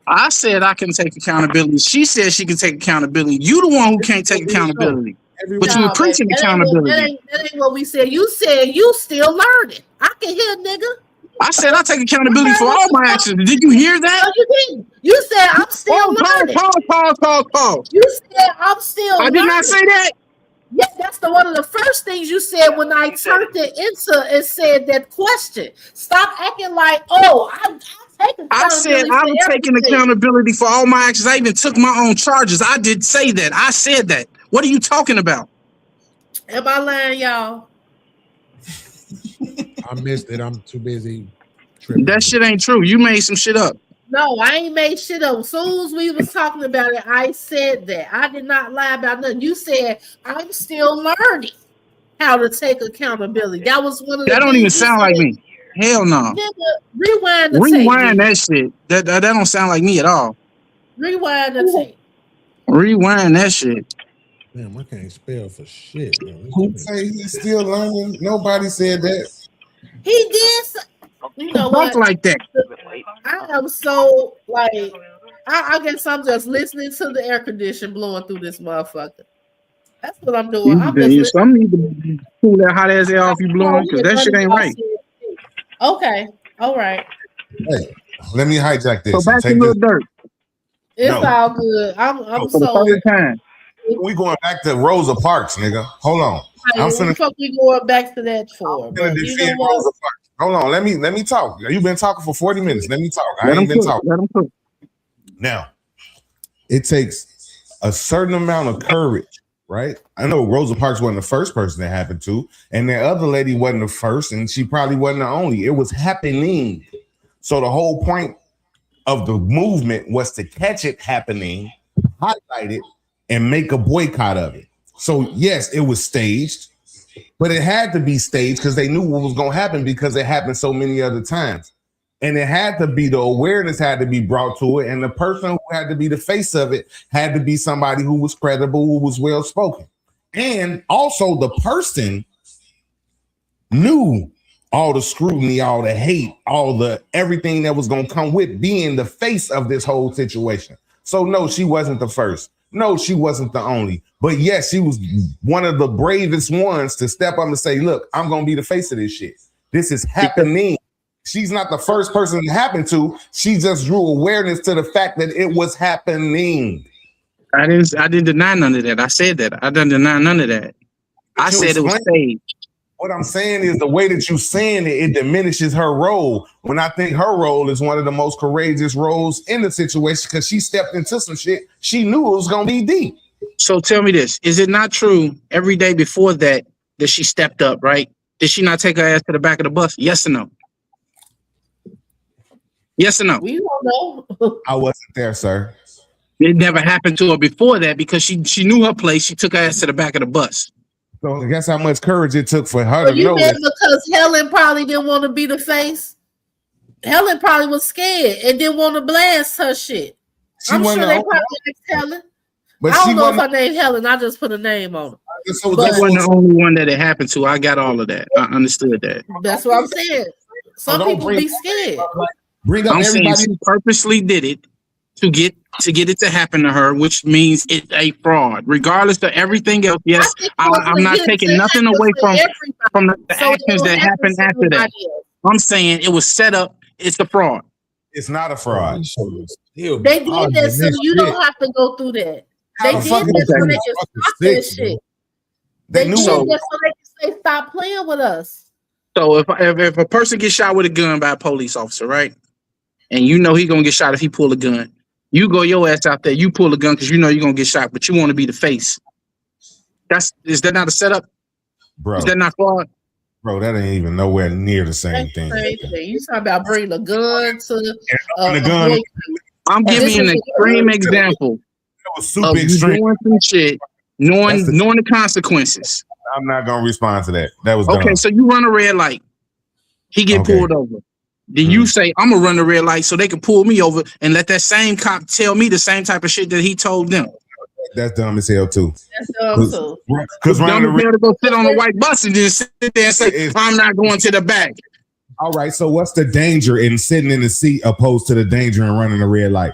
I said I can take accountability. She said she can take accountability. You the one who can't take accountability. But you were preaching accountability. That ain't what we said. You said you still learning. I can hear, nigga. I said I take accountability for all my actions. Did you hear that? No, you didn't. You said I'm still learning. Pause. You said I'm still learning. I did not say that. Yeah, that's one of the first things you said when I turned it into and said that question. Stop acting like, I'm taking accountability. I said I'm taking accountability for all my actions. I even took my own charges. I did say that. I said that. What are you talking about? Am I lying, y'all? I missed it. I'm too busy tripping. That shit ain't true. You made some shit up. No, I ain't made shit up. As soon as we was talking about it, I said that. I did not lie about nothing. You said I'm still learning how to take accountability. That was one of the. That don't even sound like me. Hell no. Rewind the tape. Rewind that shit. That don't sound like me at all. Rewind the tape. Rewind that shit. Damn, I can't spell for shit. Who say he's still learning? Nobody said that. He did. You know what? Like that. I am so like. I guess I'm just listening to the air conditioner blowing through this motherfucker. That's what I'm doing. Some need to cool that hot ass air off you blowing, because that shit ain't right. Okay. All right. Hey, let me hijack this. So back to Lil Durk. It's all good. I'm so. We going back to Rosa Parks, nigga. Hold on. What the fuck we going back to that for? But you know what? Rosa Parks. Hold on. Let me talk. You've been talking for 40 minutes. Let me talk. I ain't been talking. Let him cook. Now, it takes a certain amount of courage, right? I know Rosa Parks wasn't the first person that happened to, and the other lady wasn't the first, and she probably wasn't the only. It was happening. So the whole point of the movement was to catch it happening, highlight it, and make a boycott of it. So yes, it was staged, but it had to be staged because they knew what was going to happen, because it happened so many other times. And it had to be, the awareness had to be brought to it. And the person who had to be the face of it had to be somebody who was credible, who was well-spoken. And also the person knew all the scrutiny, all the hate, all the everything that was going to come with being the face of this whole situation. So no, she wasn't the first. No, she wasn't the only. But yes, she was one of the bravest ones to step up and say, look, I'm going to be the face of this shit. This is happening. She's not the first person it happened to. She just drew awareness to the fact that it was happening. I didn't deny none of that. I said that. I didn't deny none of that. I said it was staged. What I'm saying is the way that you're saying it, it diminishes her role. When I think her role is one of the most courageous roles in the situation because she stepped into some shit she knew it was going to be deep. So tell me this. Is it not true every day before that she stepped up, right? Did she not take her ass to the back of the bus? Yes or no? Yes or no? We don't know. I wasn't there, sir. It never happened to her before that because she knew her place. She took her ass to the back of the bus. So guess how much courage it took for her Well, to know that. Because Helen probably didn't want to be the face. Helen probably was scared and didn't want to blast her shit. I'm sure they probably asked Helen. But I don't know if her name Helen. I just put a name on her. So that wasn't the only one that it happened to. I got all of that. I understood that. That's what I'm saying. Some people be scared. I'm saying she purposely did it to get it to happen to her, which means it's a fraud, regardless of everything else. Yes, I'm not taking nothing away from the actions that happened after that. I'm saying it was set up. It's a fraud. It's not a fraud. They did that so you don't have to go through that. They did that so they can stop that shit. They did that so they can say stop playing with us. So if a person gets shot with a gun by a police officer, right? And you know he's gonna get shot if he pull a gun. You go your ass out there, you pull a gun because you know you're gonna get shot, but you want to be the face. Is that not a setup? Bro. Is that not fraud? Bro, that ain't even nowhere near the same thing. You talking about bringing a gun to the gun. I'm giving you an extreme example. That was super extreme. Doing some shit, knowing the consequences. I'm not gonna respond to that. That was okay. dumb. So you run a red light, he get pulled over. Then you say, I'm gonna run the red light so they can pull me over and let that same cop tell me the same type of shit that he told them. That's dumb as hell too. That's dumb too. Because running the red to go sit on a white bus and just sit there and say, I'm not going to the back. All right. So what's the danger in sitting in the seat opposed to the danger in running the red light?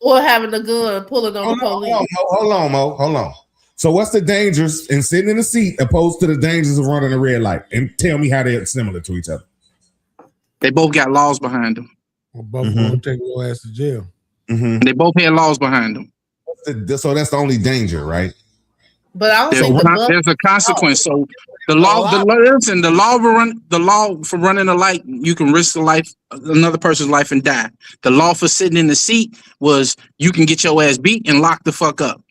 Or having a gun pulling on the police. Hold on, Mo. Hold on. So what's the dangers in sitting in the seat opposed to the dangers of running a red light? And tell me how they're similar to each other. They both got laws behind them. Both gonna take your ass to jail. They both had laws behind them. So that's the only danger, right? But I don't think there's a consequence. So the law for running a light, you can risk another person's life and die. The law for sitting in the seat was you can get your ass beat and lock the fuck up.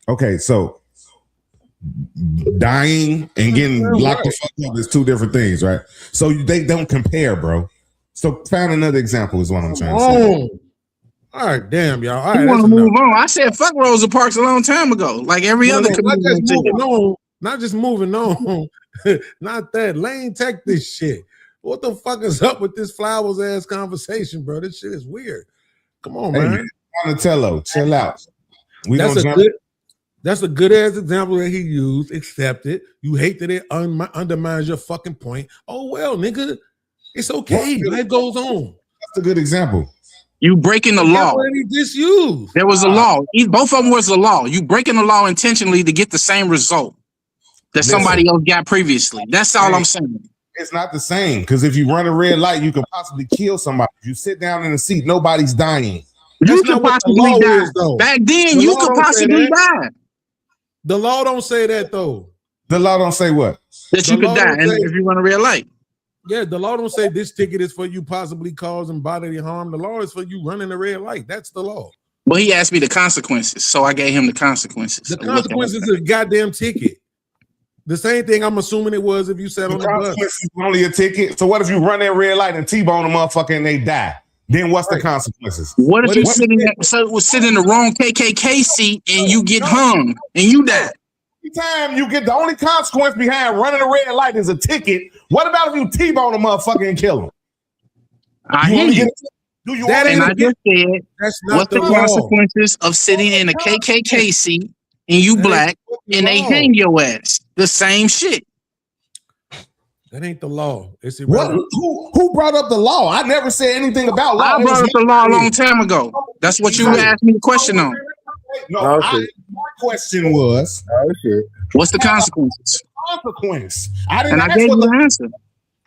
Okay, so dying and getting locked the fuck up is two different things, right? So they don't compare, bro. So find another example is what I'm trying to say. All right, damn, y'all. All right, you want to move on. I said fuck Rosa Parks a long time ago. Like every other community. Not just moving on. Not that. Lane Tech this shit. What the fuck is up with this flowers ass conversation, bro? This shit is weird. Come on, man. Donatello, chill out. That's a good ass example that he used. Accept it. You hate that it undermines your fucking point. Oh well, nigga. It's okay. Life goes on. That's a good example. You breaking the law. Disused. There was a law. Both of them was a law. You breaking the law intentionally to get the same result that somebody else got previously. That's all I'm saying. It's not the same because if you run a red light, you can possibly kill somebody. If you sit down in the seat, nobody's dying. You could possibly die. Back then, you could possibly die. The law don't say that though. The law don't say what? That you could die if you run a red light. Yeah, the law don't say this ticket is for you possibly causing bodily harm. The law is for you running a red light. That's the law. Well, he asked me the consequences, so I gave him the consequences. The consequences is a goddamn ticket. The same thing I'm assuming it was if you sat on the bus. Only a ticket. So what if you run that red light and T-bone a motherfucker and they die? Then what's the consequences? What if you sit in the wrong KKK seat and you get hung and you die? Time you get the only consequence behind running a red light is a ticket. What about if you T-bone a motherfucker and kill him? I hear you. And I just said, what's the consequences of sitting in a KKK seat and you black and they hang your ass? The same shit. That ain't the law. It's who brought up the law? I never said anything about law. I brought up the law a long time ago. That's what you asked me the question on. No, question was, Oh shit. What's the consequences? consequence. I didn't And I ask gave what you the the answer.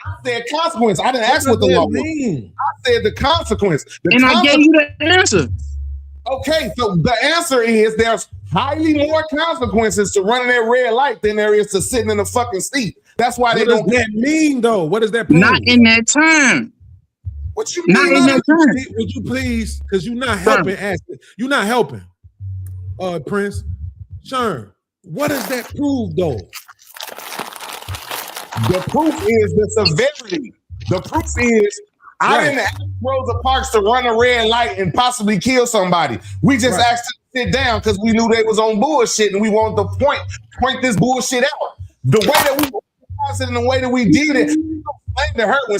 I said consequence. I didn't ask what the law was. mean? I said the consequence. The And I gave you the answer. Okay, so the answer is there's highly more consequences to running that red light than there is to sitting in the fucking seat. That's why they What does don't. that mean, though? What does that prove? Not in that time. What you Not mean? in that time. Would you please? Because you're not helping. You're not helping. Prince, Sherm, what does that prove, though? The proof is the severity. The proof is I didn't ask Rosa Parks to run a red light and possibly kill somebody. We just asked her to sit down because we knew they was on bullshit and we wanted to point this bullshit out. The way that we it and the way that we did it, explained to her when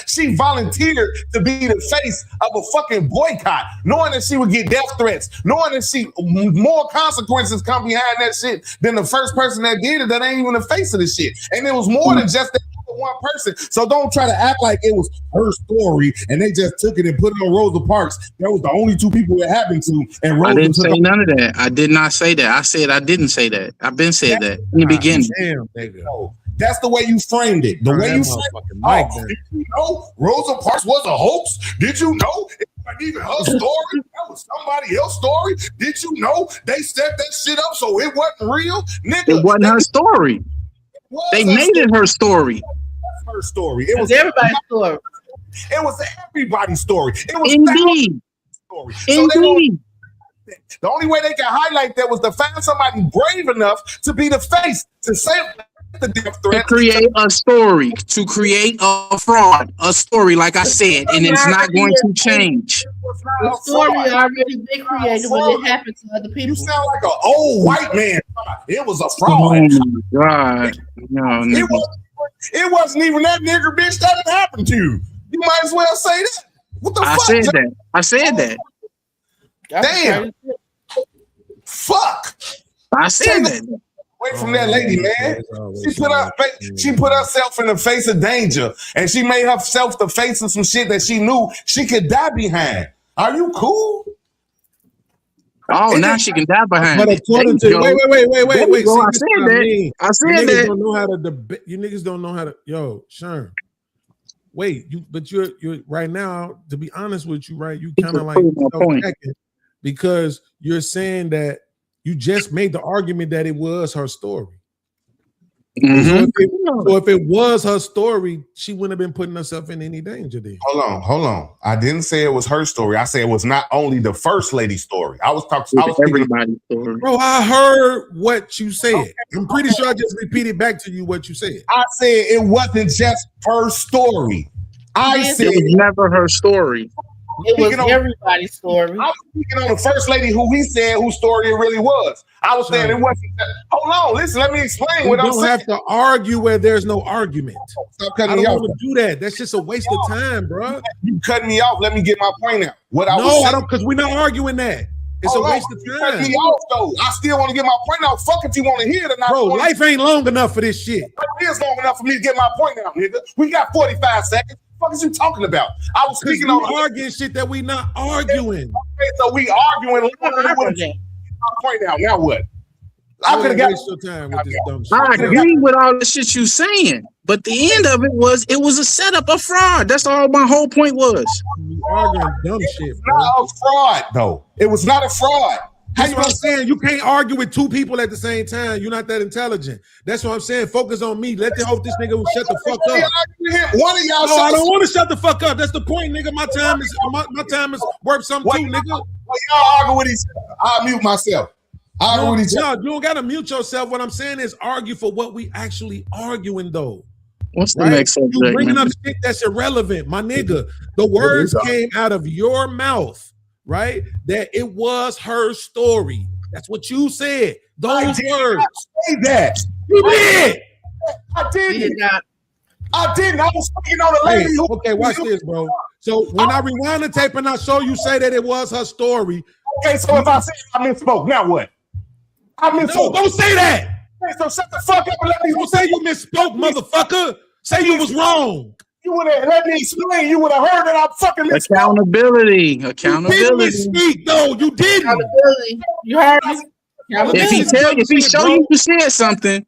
she volunteered to be the face of a fucking boycott, knowing that she would get death threats, knowing that more consequences come behind that shit than the first person that did it that ain't even the face of the shit. And it was more than just that one person. So don't try to act like it was her story and they just took it and put it on Rosa Parks. That was the only two people it happened to. And Rosa I didn't say none of that. I did not say that. I said I didn't say that. I've been said that in the beginning. Damn, nigga. That's the way you framed it. The way you framed it. Did you know Rosa Parks was a hoax? Did you know it wasn't even her story? That was somebody else's story. Did you know they set that shit up so it wasn't real? Nigga, it wasn't her story. They made it her story. Her story. It was everybody's story. It was everybody's story. It was indeed. Story. So indeed. The only way they can highlight that was to find somebody brave enough to be the face to say the death threat. To create a story, to create a fraud, a story, like I said, and it's not going to change. The story already been created when it happened to other people. You sound like an old white man. It was a fraud. Oh my God. No, it wasn't even that nigger bitch that it happened to you. You might as well say that. What the fuck? Said that. I said that. Damn. Fuck. I said that. Away from that lady, man. She put herself in the face of danger, and she made herself the face of some shit that she knew she could die behind. Are you cool? Oh, now she can die behind. But according to wait. See, I said that. I said that. Don't know how to debate. You niggas don't know how to. Yo, Sherm. Wait, you're right now. To be honest with you, right? You kind of like because you're saying that you just made the argument that it was her story. Mm-hmm. So if it was her story, she wouldn't have been putting herself in any danger then. Hold on. I didn't say it was her story. I said it was not only the first lady's story. I was everybody's story. Bro, I heard what you said. Okay. I'm pretty sure I just repeated back to you what you said. I said it wasn't just her story. I said it was never her story. It was everybody's story. I was speaking on the first lady who he said whose story it really was. I was saying it wasn't. Hold on, listen, let me explain what I'm saying. You don't have to argue where there's no argument. Stop cutting I me don't off. want to do that. That's just a waste of time, bro. You cutting me off. Let me get my point out. I don't, because we're not arguing that. It's a waste of time. Cut me off, though. I still want to get my point out. Fuck if you want to hear it or not. Bro, life ain't long enough for this shit. It is long enough for me to get my point out, nigga. We got 45 seconds. What the fuck is you talking about? I was speaking on arguing shit that we not arguing. Okay, so we arguing. Point out. Now what? I could have got your time with this dumb shit. I agree with all the shit you saying, but the end of it was a setup, a fraud. That's all my whole point was. You arguing dumb shit, bro. Not a fraud, though. It was not a fraud. That's what I'm saying. You can't argue with two people at the same time. You're not that intelligent. That's what I'm saying. Focus on me. Let the hope this nigga will shut the fuck up. One of y'all. No, I don't want to shut the fuck up. That's the point, nigga. My time is worth something too, nigga. Well, y'all argue with each other. I'll mute myself. Argue with each other. You don't gotta mute yourself. What I'm saying is argue for what we actually arguing, though. What's the next subject? You bringing up shit that's irrelevant, my nigga. The words came out of your mouth. Right? That it was her story. That's what you said. Those words. Say that. You did. I didn't. I didn't. I was speaking on a lady who. Okay, watch this, bro. So when I rewind the tape and I show you say that it was her story. Okay, so if I say I misspoke, now what? I misspoke. No, don't say that. Okay, so shut the fuck up and let me. Don't say you misspoke, motherfucker. Say you was wrong. You would have let me explain. You would have heard that I'm fucking accountability. You didn't speak. No, you didn't. You heard me. If he show you said something,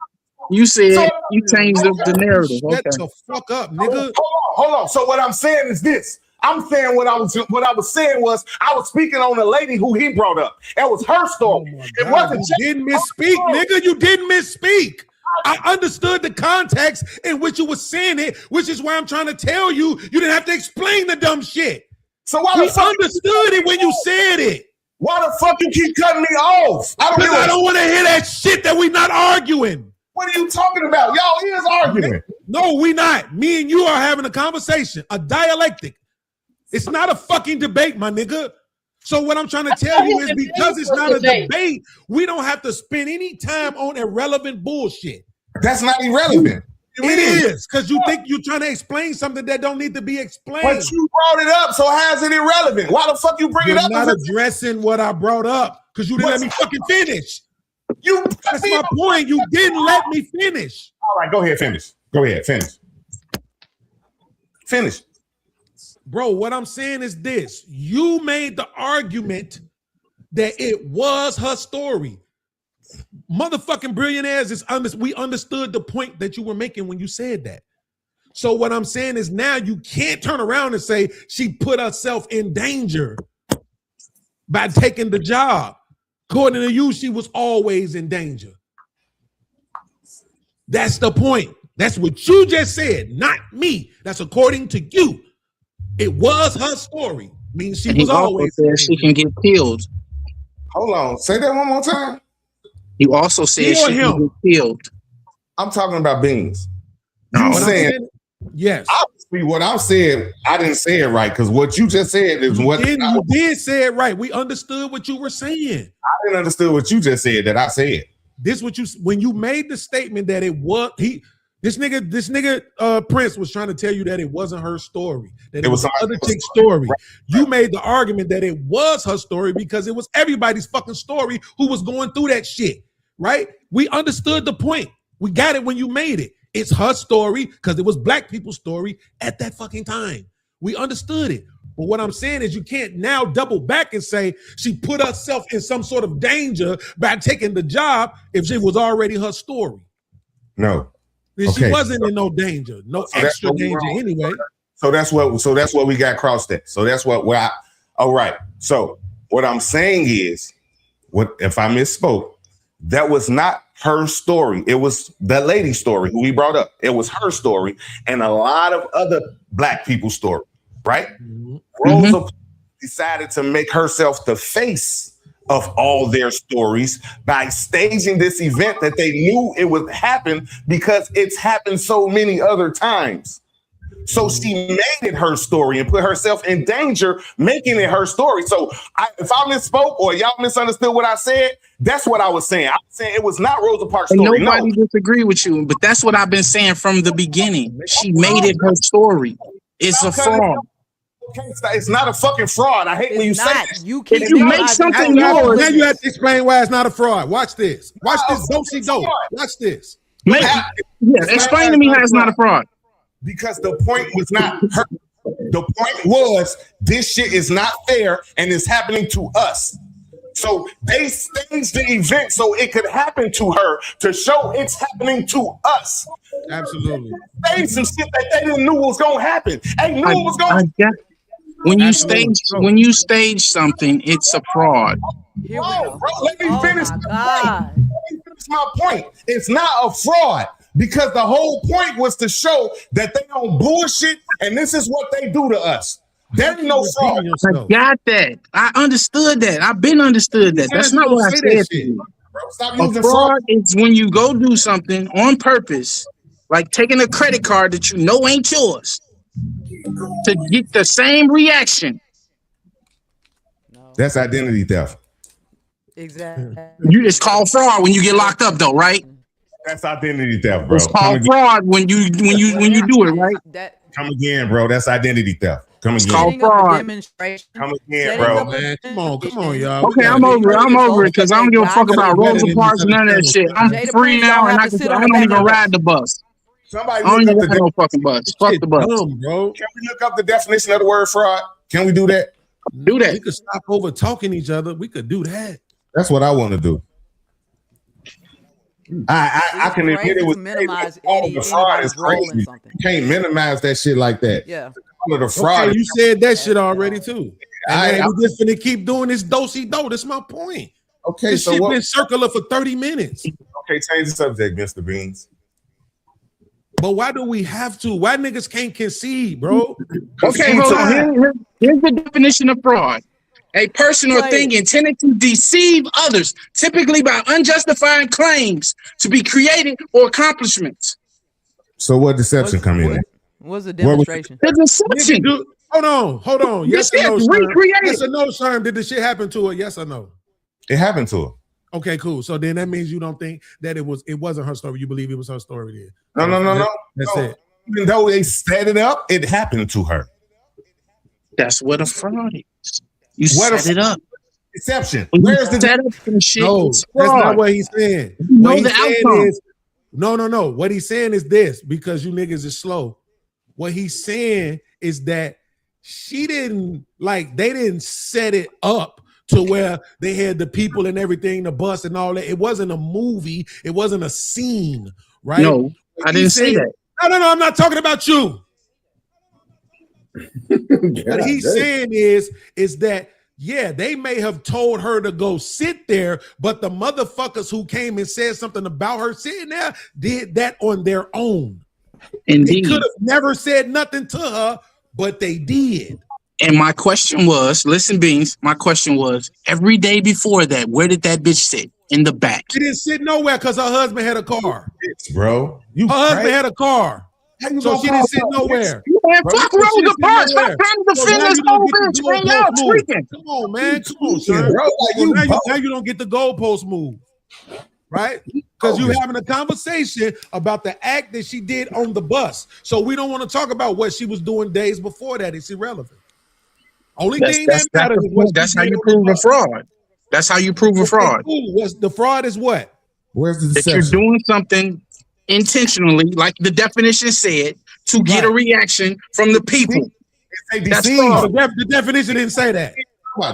you said you changed the narrative. Shut Okay. the fuck up, nigga. Hold on. So what I'm saying is this. I'm saying what I was saying was I was speaking on the lady who he brought up. That was her story. It wasn't. You didn't misspeak, nigga. You didn't misspeak. I understood the context in which you were saying it, which is why I'm trying to tell you. You didn't have to explain the dumb shit. So why we the fuck understood it when you said it? Why the fuck you keep cutting me off? Because I don't want to hear that shit that we not arguing. What are you talking about? Y'all is arguing. No, we not. Me and you are having a conversation, a dialectic. It's not a fucking debate, my nigga. So what I'm trying to tell you is because it's not a debate, we don't have to spend any time on irrelevant bullshit. That's not irrelevant. It is, because you think you're trying to explain something that don't need to be explained. But you brought it up, so how's it irrelevant? Why the fuck you bring it up? You're not addressing what I brought up because you didn't let me fucking finish. That's my point. You didn't let me finish. All right, go ahead, finish. Go ahead, finish. Bro, what I'm saying is this. You made the argument that it was her story. Motherfucking billionaires we understood the point that you were making when you said that. So what I'm saying is now you can't turn around and say she put herself in danger by taking the job. According to you, she was always in danger. That's the point. That's what you just said, not me. That's according to you. It was her story. Means she was always said she can get killed. Hold on. Say that one more time. You also said she can get killed. I'm talking about Beans. No, I'm saying yes. Obviously, what I'm saying, I didn't say it right because what you just said is what you did say it right. We understood what you were saying. I didn't understand what you just said that I said. This what you when you made the statement that it was this nigga Prince was trying to tell you that it wasn't her story, that it was another chick's story. Right. You made the argument that it was her story because it was everybody's fucking story who was going through that shit, right? We understood the point. We got it when you made it. It's her story because it was black people's story at that fucking time. We understood it. But what I'm saying is you can't now double back and say she put herself in some sort of danger by taking the job if it was already her story. No. She wasn't in no danger, no extra danger anyway. So that's what we got crossed at. So that's all right. So what I'm saying is, what if I misspoke? That was not her story. It was that lady's story who we brought up. It was her story and a lot of other black people's story, right? Mm-hmm. Rosa decided to make herself the face of all their stories by staging this event that they knew it would happen because it's happened so many other times. So she made it her story and put herself in danger, making it her story. So if I misspoke or y'all misunderstood what I said, that's what I was saying. I was saying it was not Rosa Parks' story. And nobody disagree with you, but that's what I've been saying from the beginning. She made it her story. It's a fraud. It's not a fucking fraud. I hate when you say that. If you make something yours, now you have to explain why it's not a fraud. Watch this. Watch this. Don't see go. Watch this. Explain to me how it's not a fraud. Because the point was not her. The point was this shit is not fair and it's happening to us. So they staged the event so it could happen to her to show it's happening to us. Absolutely. They some shit that they didn't know was gonna happen. They knew it was gonna happen. When you stage something, it's a fraud. Bro, let me finish my point. It's not a fraud because the whole point was to show that they don't bullshit and this is what they do to us. There ain't no fraud. I got that. I understood that. I've been understood that. That's not what I said to you. A fraud is when you go do something on purpose, like taking a credit card that you know ain't yours, to get the same reaction. That's identity theft. Exactly. It's called fraud when you get locked up, though, right? That's identity theft, bro. It's called fraud when you do it, right? Come again, bro. That's identity theft. Come again. It's called fraud. Come again, bro. Man, come on, y'all. Okay, I'm over it because I don't give a fuck about Rosa Parks and none of that shit. I'm free now and I don't even ride the bus. Somebody I don't even ride no fucking bus. Fuck the bus. Bro. Can we look up the definition of the word fraud? Can we do that? Do that. We could stop over talking each other. We could do that. That's what I want to do. I can admit it was minimize the fraud is role in crazy. something. You can't minimize that shit like that. Yeah. The fraud. Okay, you said that shit already too. I- And we just finna keep doing this do-si-do. That's my point. Okay, This so shit what? been circular for 30 minutes. Okay, change the subject, Mr. Beans. But why do we have to? Why niggas can't concede, bro? Okay, hold on. Here's the definition of fraud. A person or thing intended to deceive others, typically by unjustified claims to be created or accomplishments. So what deception come in? What's the demonstration? The deception. Hold on. Yes This or no, is Sherm? recreated. Yes or no, Sherm? Did the shit happen to her? Yes or no? It happened to her. Okay, cool. So then that means you don't think that it wasn't her story. You believe it was her story then. No. That's No. it. Even though they set it up, it happened to her. That's what a fraud is. You What a set it up. Deception. When you Where's the set up some shit, No, it's that's fraud. not what he's saying. You know What the he's saying outcome. is no. What he's saying is this, because you niggas is slow. What he's saying is that they didn't set it up to where they had the people and everything, the bus and all that. It wasn't a movie. It wasn't a scene, right? No, I didn't say that. No. I'm not talking about you. What he's saying is that, yeah, they may have told her to go sit there, but the motherfuckers who came and said something about her sitting there did that on their own. Indeed. They could have never said nothing to her, but they did. And my question was, listen, Beans, my question was, every day before that, where did that bitch sit? In the back. She didn't sit nowhere because her husband had a car. Bro, Her husband had a car. So she didn't sit nowhere. Man, Bro, fuck so she Rosa didn't sit Parks. nowhere. Stop trying to So defend now this you don't whole get the bitch, man. Y'all goalpost move. tweaking. Come on, man. Come on, son. Bro, Now you don't get the goalpost move. Right? Because you're having a conversation about the act that she did on the bus. So we don't want to talk about what she was doing days before that. It's irrelevant. Only thing that matters is what That's she how did you on the prove a bus. fraud. That's how you prove a fraud. Cool. The fraud is what? Where's the That deception? you're doing something intentionally, like the definition said, to get a reaction from the people. That's fraud. The definition didn't say that.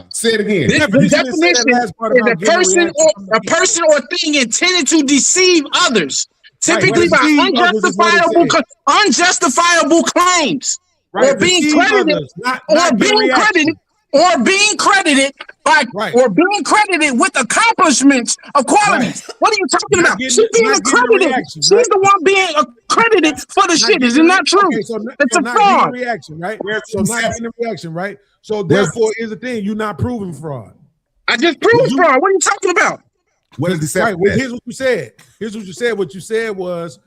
Say it again. The definition is a person or thing intended to deceive others, typically by unjustifiable claims, or being credited, or being credited with accomplishments of qualities. What are you talking about? She's being accredited. She's the one being accredited for the shit. Is it not true? It's a fraud. Reaction, right? So not getting a reaction, right? So therefore, is the thing you're not proving fraud. I just proved fraud. What are you talking about? What is deception? Right. Well, here's what you said. Here's what you said. What you said was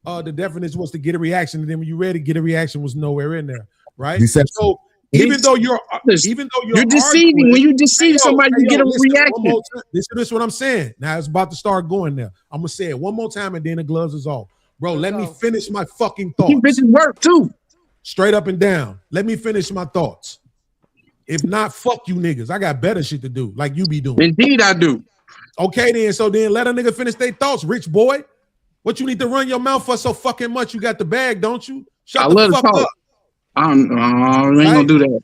the definition was to get a reaction, and then when you read it, get a reaction was nowhere in there, right? Deception. So even though you're deceiving, when you deceive somebody, you get a reaction. This is what I'm saying. Now it's about to start going there. I'm gonna say it one more time, and then the gloves is off, bro. Let me finish my fucking thoughts. You bitches work too. Straight up and down. Let me finish my thoughts. If not, fuck you niggas. I got better shit to do, like you be doing. Indeed, I do. Okay, then. So then let a nigga finish their thoughts, rich boy. What you need to run your mouth for so fucking much? You got the bag, don't you? Shut the fuck up. We ain't gonna do that.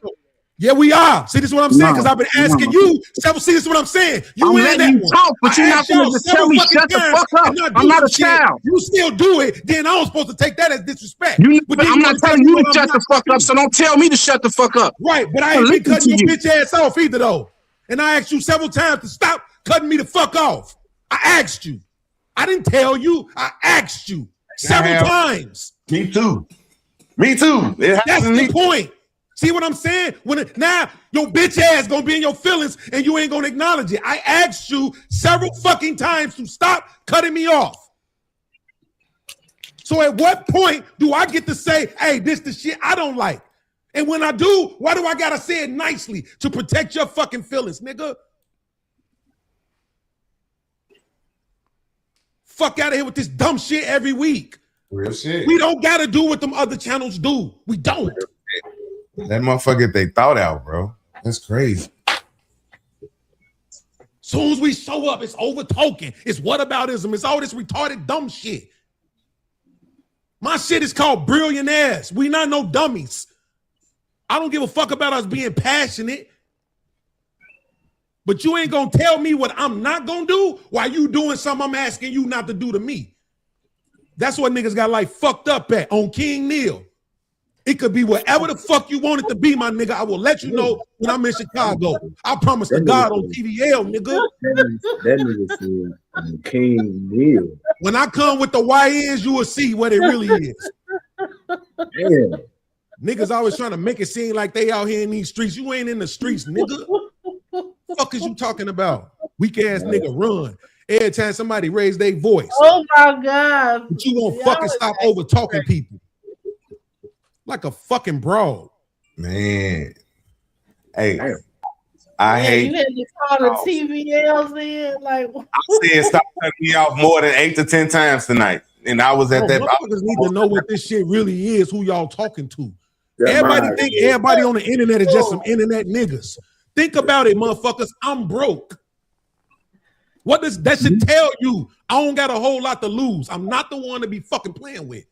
Yeah, we are. See, this is what I'm saying, because I've been asking you several. See, this is what I'm saying. I'm letting you talk, but you're not gonna just tell me shut the fuck up. I'm not a child. You still do it, then I'm supposed to take that as disrespect. I'm not telling you to shut the fuck up, so don't tell me to shut the fuck up. Right, but I ain't been cutting your bitch ass off either, though. And I asked you several times to stop cutting me the fuck off. I asked you. I didn't tell you. I asked you several times. Me too. That's the point. See what I'm saying? Now your bitch ass gonna be in your feelings and you ain't gonna acknowledge it. I asked you several fucking times to stop cutting me off. So at what point do I get to say, hey, this the shit I don't like? And when I do, why do I gotta say it nicely to protect your fucking feelings, nigga? Fuck out of here with this dumb shit every week. Real shit. We don't gotta do what them other channels do. We don't. That motherfucker, they thought out, bro. That's crazy. Soon as we show up, it's over talking. It's whataboutism. It's all this retarded dumb shit. My shit is called Billionaires. We not no dummies. I don't give a fuck about us being passionate. But you ain't gonna tell me what I'm not gonna do while you doing something I'm asking you not to do to me. That's what niggas got like fucked up at on King Neil. It could be whatever the fuck you want it to be, my nigga. I will let you know when I'm in Chicago. I promise to God on TVL, nigga. That nigga said King Neil. When I come with the YNs, you will see what it really is. Damn. Niggas always trying to make it seem like they out here in these streets. You ain't in the streets, nigga. Fuck is you talking about? Weak ass nigga run. Every time somebody raise their voice. Oh my God. But you gonna fucking stop over talking people. Like a fucking broad. Man. Hey, I hate. You had to call the TVLs in. Like, I said stop cutting me off more than 8 to 10 times tonight. And I was at that. Motherfuckers need to know what this shit really is, who y'all talking to. Everybody think everybody on the internet is just some internet niggas. Think about it, motherfuckers. I'm broke. What does that should tell you? I don't got a whole lot to lose. I'm not the one to be fucking playing with.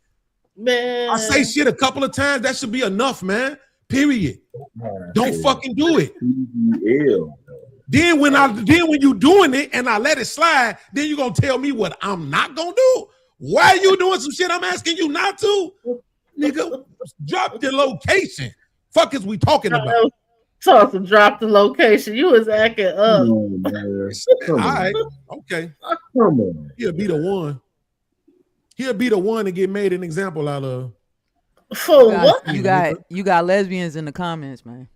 Man. I say shit a couple of times. That should be enough, man. Period. Don't fucking do it. Then when you doing it and I let it slide, then you gonna tell me what I'm not gonna do. Why are you doing some shit I'm asking you not to? Nigga, drop your location. Fuck is we talking about? Talk to drop the location. You was acting up. All right, okay. Come on. He'll be the one. He'll be the one to get made an example out of. For what? You got lesbians in the comments, man.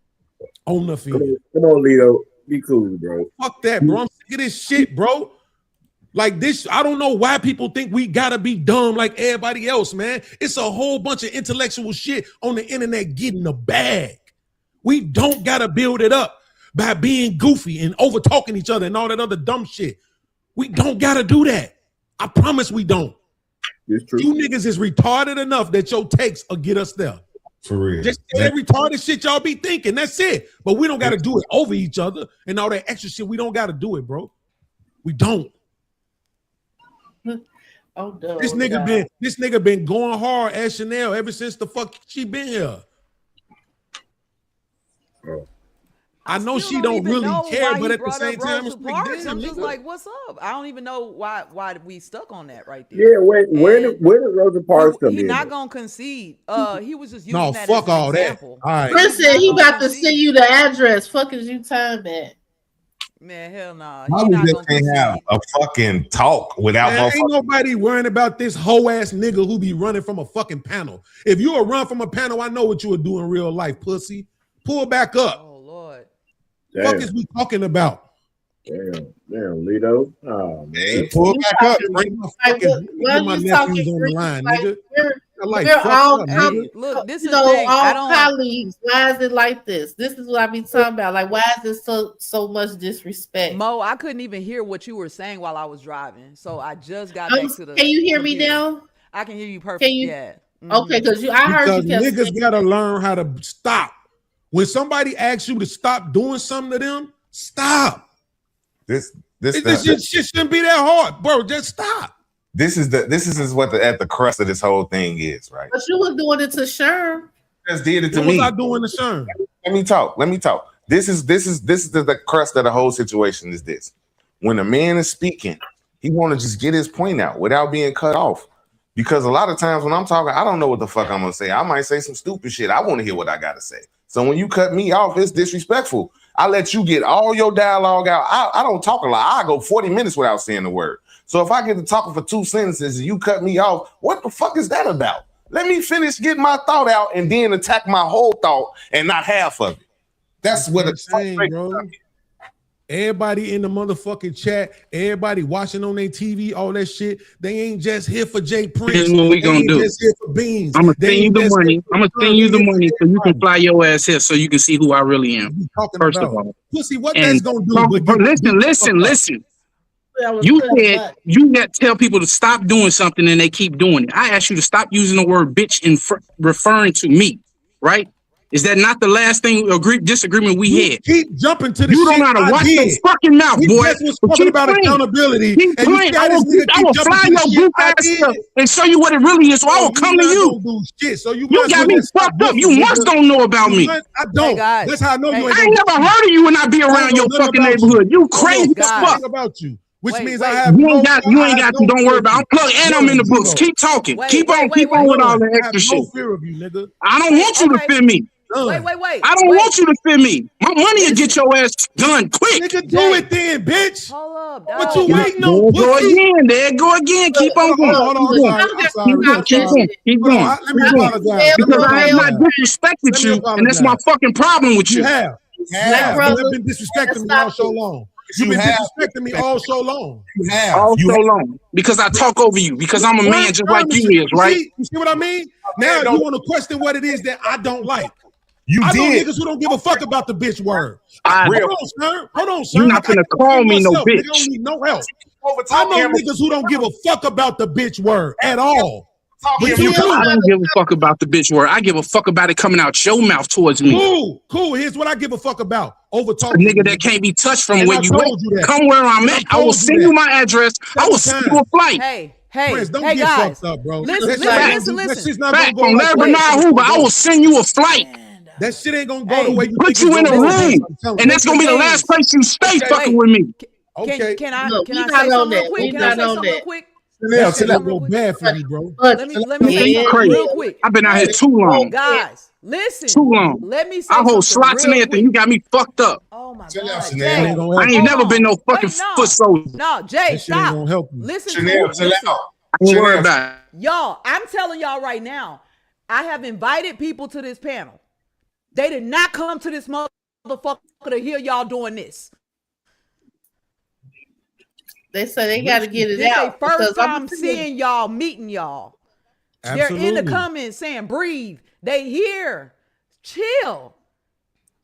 On the field. Come on, Lito. Be cool, bro. Fuck that, bro. I'm sick of this shit, bro. Like this, I don't know why people think we gotta be dumb like everybody else, man. It's a whole bunch of intellectual shit on the internet getting the bag. We don't gotta build it up by being goofy and over talking each other and all that other dumb shit. We don't gotta do that. I promise we don't. It's true. You niggas is retarded enough that your takes will get us there. For real. Just say that retarded shit y'all be thinking. That's it. But we don't gotta do it over each other and all that extra shit. We don't gotta do it, bro. We don't. Oh, no, This nigga been going hard at Chanel ever since the fuck she been here. I know she don't really care, but at the same time, it's like, damn, I'm just nigga. like, what's up? I don't even know why we stuck on that right there. Yeah, where did Rosa Parks come in? He's not gonna concede. He was just using No, that fuck as an all example. that. All right. Chris said he about to send you the address. Fuck is you time at? Man, hell nah. Why we just can't have a fucking talk without Man, ain't nobody worrying about this hoe ass nigga who be running from a fucking panel. If you a run from a panel, I know what you would do in real life, pussy. Pull back up. Oh Lord. Damn. Fuck is we talking about? Damn, Lito. Oh man. Pull back up. Bring my fucking my nephews on the line, nigga. Like, We're fuck all up, nigga. Look, this is you the know, thing. I all don't. colleagues. Why is it like this? This is what I be talking about. Like, why is this so much disrespect? Mo, I couldn't even hear what you were saying while I was driving, so I just got back to the. Can you hear me computer. now? I can hear you perfectly. Can you? Yeah. Okay, because I heard Because you. kept niggas saying- gotta learn how to stop. When somebody asks you to stop doing something to them, stop. This shit shouldn't be that hard, bro. Just stop. This is what at the crust of this whole thing is, right? But you was doing it to Sherm. Just did it to What me. was I doing to Sherm? Let me talk. This is the crust of the whole situation. Is this when a man is speaking, he want to just get his point out without being cut off. Because a lot of times when I'm talking, I don't know what the fuck I'm gonna say. I might say some stupid shit. I want to hear what I gotta say. So when you cut me off, it's disrespectful. I let you get all your dialogue out. I don't talk a lot. I go 40 minutes without saying the word. So if I get to talking for 2 sentences and you cut me off, what the fuck is that about? Let me finish getting my thought out and then attack my whole thought and not half of it. That's what it's saying, bro. Everybody in the motherfucking chat, everybody watching on their TV, all that shit. They ain't just here for Jay Prince. Here's what we They gonna ain't do. just here for Beans. I'm gonna They send you ain't the just money. here for I'm gonna send you the money so you can fly your ass here so you can see who I really am. First of all, Pussy, what and that's gonna do? bro, listen. You said you got to tell people to stop doing something and they keep doing it. I asked you to stop using the word bitch in referring to me, right? Is that not the last disagreement we You had? keep jumping to the You don't shit know how to I watch did. your fucking mouth, We boy. just was But talking keep about playing. accountability, Keep and you playing. got I this nigga keep will jumping fly to the your shit goof I ass did. up and show you what it really is. So I will come to not you. gonna do shit. So you You might as got well me just stop fucked up. woofing, You must nigga. don't know about You me. might- I don't. guys. That's how I know you ain't I ain't gonna never heard of you and I be I don't around know your nothing fucking about neighborhood. You I don't know crazy as fucking fuck. thing about you, which Wait, means wait. I have You no. ain't got. I have no Don't fear worry of about. you. Look, and I'm in the books. Zero. Keep talking. Wait, Keep wait, on. wait, Keep wait. on with all None. the I have extra no shit. fear of you, nigga. I don't want you to Okay. fear me. None. Wait. I don't want you to fear me. My money will get your ass done quick. Nigga, do it then, bitch. Hold up, What dog. you waiting There on, go pussy? again. There go again. Keep on going. Hold on. Keep going. I'm sorry. Keep going. Keep Hold on. going. Let me Keep going. apologize. Because I have not Let disrespected me you, and that's my apologize. fucking problem with You you. have. You have. You have been disrespecting me all so long. You've been disrespecting me all so long. You have. All so long. Because I talk over you. Because I'm a man just like you is, right? You see what I mean? Now you want to question what it is that I don't like. You I know did. niggas who don't give a fuck about the bitch word. Hold on, sir. You're not gonna call me no bitch. I don't need no help. I know niggas who don't give a fuck about the bitch word at all. But you do. I don't give a fuck about the bitch word. I give a fuck about it coming out your mouth towards me. Cool. Here's what I give a fuck about. Over A talking. nigga that can't be touched from And where I you told at. you that. Come where I'm And I at. I will told you send that. you my address. I will send you a flight. Hey, Prince, don't hey get guys. fucked up, bro. Listen, That listen. shit's not Fact, gonna from go like Larry that. Bernard Hoover, I will send you a flight. That shit ain't gonna go the way you Put think you it's in a gonna go, room, I'm telling and you. that's gonna be the last place you stay fucking with me. Okay. Can I Look, can we I not say on something real that. quick? We Can I not say on something real that. quick? That shit gonna go bad for you, bro. Let me say something Crazy. real quick. I've been out here too long. Guys, listen. Too long. Let me say I hold something slots and real everything. quick. You got me fucked up. Oh my Chill God, out, Jay. Chanel. I ain't never been no fucking foot soldier. No, Jay, That shit ain't stop. gonna help you. Listen Chanel, to chill listen. out. I ain't worried about it. Y'all, I'm telling y'all right now, I have invited people to this panel. They did not come to this motherfucker to hear y'all doing this. They say they got to get it This out. they first because I'm time seeing y'all, meeting y'all. They're in Absolutely. the comments saying, breathe. They here. Chill.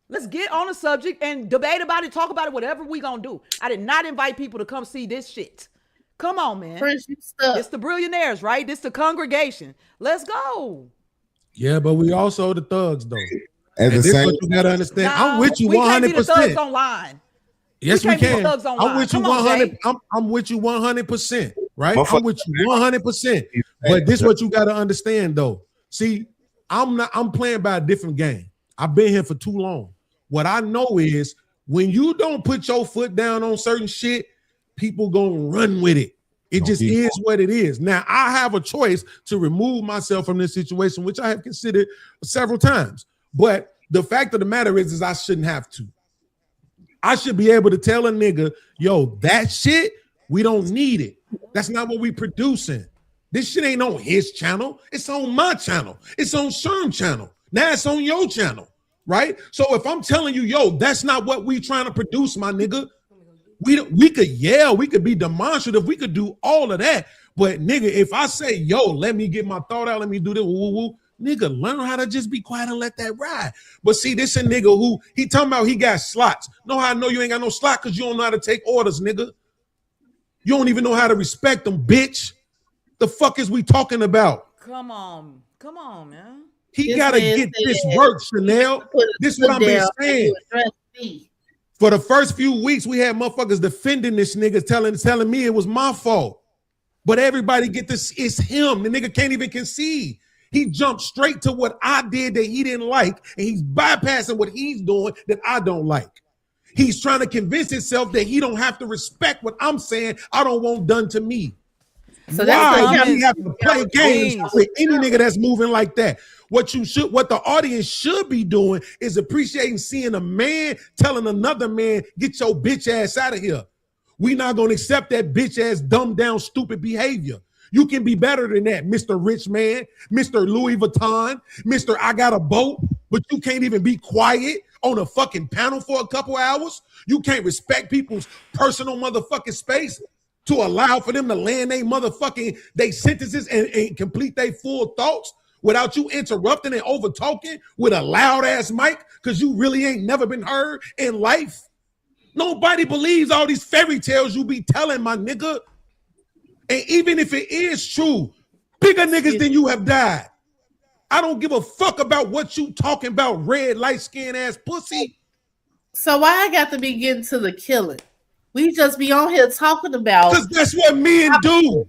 Let's get on the subject and debate about it, talk about it, whatever we gonna do. I did not invite people to come see this shit. Come on, man. Prince, you stuck. It's the billionaires, right? This the congregation. Let's go. Yeah, but we also the thugs though. At And the this same what you gotta understand. I'm with you we can't be the thugs 100%. online. Yes, we can't be the can. thugs online. I'm with you Come on, 100. Jay. I'm with you 100%. Right? Motherfucker. I'm with you 100%. But this what you gotta understand though. See, I'm playing by a different game. I've been here for too long. What I know is when you don't put your foot down on certain shit, people gonna run with it. It just is what it is. Now I have a choice to remove myself from this situation, which I have considered several times. But the fact of the matter is I shouldn't have to. I should be able to tell a nigga, yo, that shit, we don't need it. That's not what we producing. This shit ain't on his channel. It's on my channel. It's on Sherm channel. Now it's on your channel, right? So if I'm telling you, yo, that's not what we trying to produce, my nigga. We could yell, we could be demonstrative, we could do all of that. But nigga, if I say, yo, let me get my thought out, let me do this, woo, woo, nigga, learn how to just be quiet and let that ride. But see, this a nigga who he talking about he got slots. No, I know you ain't got no slot because you don't know how to take orders, nigga. You don't even know how to respect them, bitch. The fuck is we talking about? Come on, man. He gotta get this work, Chanel. This is what I'm been saying. For the first few weeks, we had motherfuckers defending this nigga, telling me it was my fault. But everybody get this, it's him. The nigga can't even concede. He jumped straight to what I did that he didn't like, and he's bypassing what he's doing that I don't like. He's trying to convince himself that he don't have to respect what I'm saying I don't want done to me. So why that's you have to play games with any nigga that's moving like that? What the audience should be doing is appreciating seeing a man telling another man, get your bitch ass out of here. We not gonna accept that bitch ass dumbed down stupid behavior. You can be better than that, Mr. Rich Man, Mr. Louis Vuitton, Mr. I got a boat, but you can't even be quiet on a fucking panel for a couple hours. You can't respect people's personal motherfucking space to allow for them to land they sentences and complete their full thoughts without you interrupting and over talking with a loud ass mic because you really ain't never been heard in life. Nobody believes all these fairy tales you be telling, my nigga. And even if it is true, bigger niggas than you have died. I don't give a fuck about what you talking about, red, light-skinned ass pussy. So why I got to be getting to the killing? We just be on here talking about. Because that's what men do.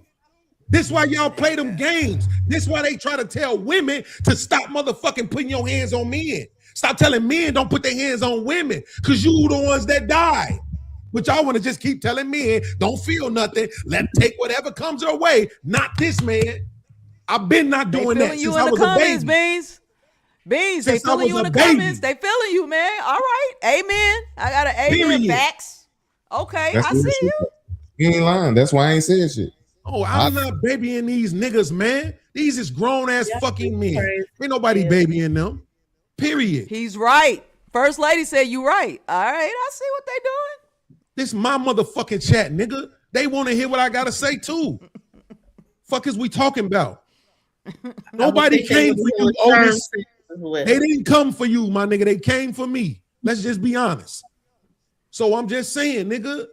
This why y'all play them games. This why they try to tell women to stop motherfucking putting your hands on men. Stop telling men don't put their hands on women because you the ones that die. But y'all want to just keep telling men don't feel nothing. Take whatever comes your way. Not this man. I've been not doing that since I was a baby. Beans, they feeling you in the comments. They feeling you, man. All right. Amen. I got an amen. Facts. Okay, I see you. You ain't lying. That's why I ain't saying shit. Oh, I'm not babying these niggas, man. These is grown ass fucking men. Ain't nobody babying them. Period. He's right. First lady said you right. All right, I see what they doing. This my motherfucking chat, nigga. They want to hear what I gotta say too. Fuck is we talking about? Nobody came for you, Otis. They didn't come for you, my nigga. They came for me. Let's just be honest. So I'm just saying, nigga.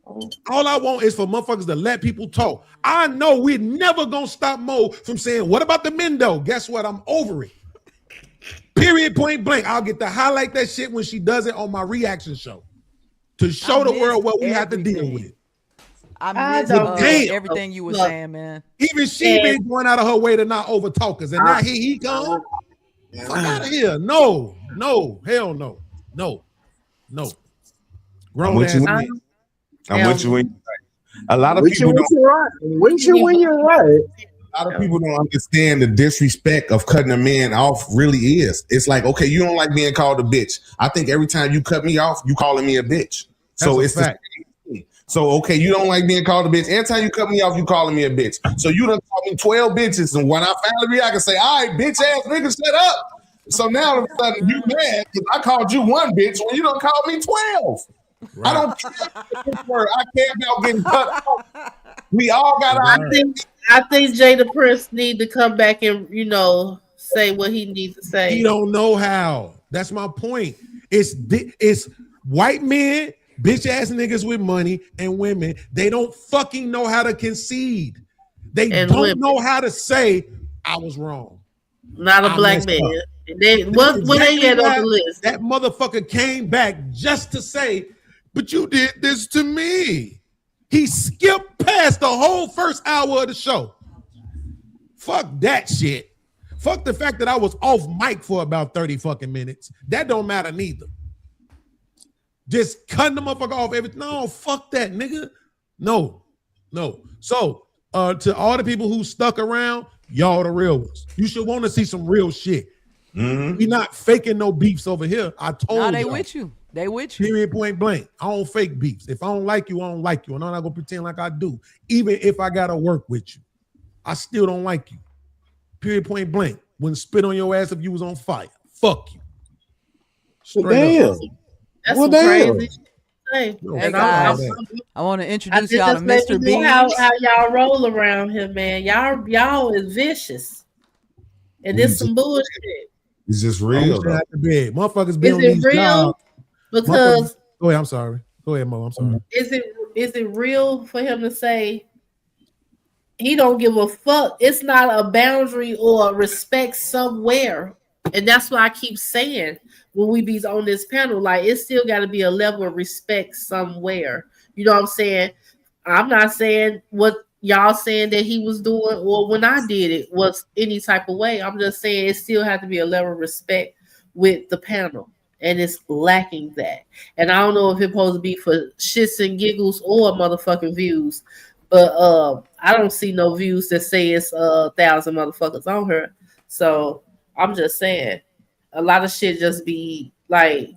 All I want is for motherfuckers to let people talk. I know we're never gonna stop Mo from saying, what about the men though? Guess what? I'm over it. Period, point blank. I'll get to highlight that shit when she does it on my reaction show to show the world what we have to deal with. I miss everything you were saying, man. Even she been going out of her way to not over talk us, and now he come. Fuck out of here. No, hell no. Grown ass man. I'm with you when a lot of people don't. With you when you're right. A lot of people don't understand the disrespect of cutting a man off really is. It's like, okay, you don't like being called a bitch. I think every time you cut me off, you calling me a bitch. So it's the same thing. So, okay, you don't like being called a bitch. Every time you cut me off, you calling me a bitch. So you done called me 12 bitches. And when I finally I can say, all right, bitch ass nigga, shut up. So now all of a sudden you mad because I called you one bitch when you done called me 12. Right. I don't care. I care about getting cut off. We all got I think Jada Prince need to come back and say what he needs to say. He don't know how. That's my point. It's white men, bitch ass niggas with money, and women. They don't fucking know how to concede. They don't know how to say I was wrong. Not a black man. What they get on the list? That motherfucker came back just to say, but you did this to me. He skipped past the whole first hour of the show. Fuck that shit. Fuck the fact that I was off mic for about 30 fucking minutes. That don't matter neither. Just cutting the motherfucker off everything. No, fuck that, nigga. No. So, to all the people who stuck around, y'all the real ones. You should want to see some real shit. Mm-hmm. We not faking no beefs over here. I told you. They with you. They with you. Period, point blank. I don't fake beefs. If I don't like you, I don't like you. And I'm not going to pretend like I do. Even if I got to work with you. I still don't like you. Period, point blank. Wouldn't spit on your ass if you was on fire. Fuck you. Damn. Up. That's crazy. Hey guys, I want to introduce y'all to Mr. Beans. How y'all roll around here, man. Y'all is vicious. And this some bullshit. It's just real. Motherfuckers be on these jobs. Because go ahead, I'm sorry. Go ahead, Mo. I'm sorry. Is it real for him to say he don't give a fuck? It's not a boundary or respect somewhere. And that's why I keep saying when we be on this panel, like it's still got to be a level of respect somewhere. You know what I'm saying? I'm not saying what y'all saying that he was doing or when I did it was any type of way. I'm just saying it still has to be a level of respect with the panel. And it's lacking that. And I don't know if it's supposed to be for shits and giggles or motherfucking views. But I don't see no views that say it's 1,000 motherfuckers on her. So I'm just saying a lot of shit just be like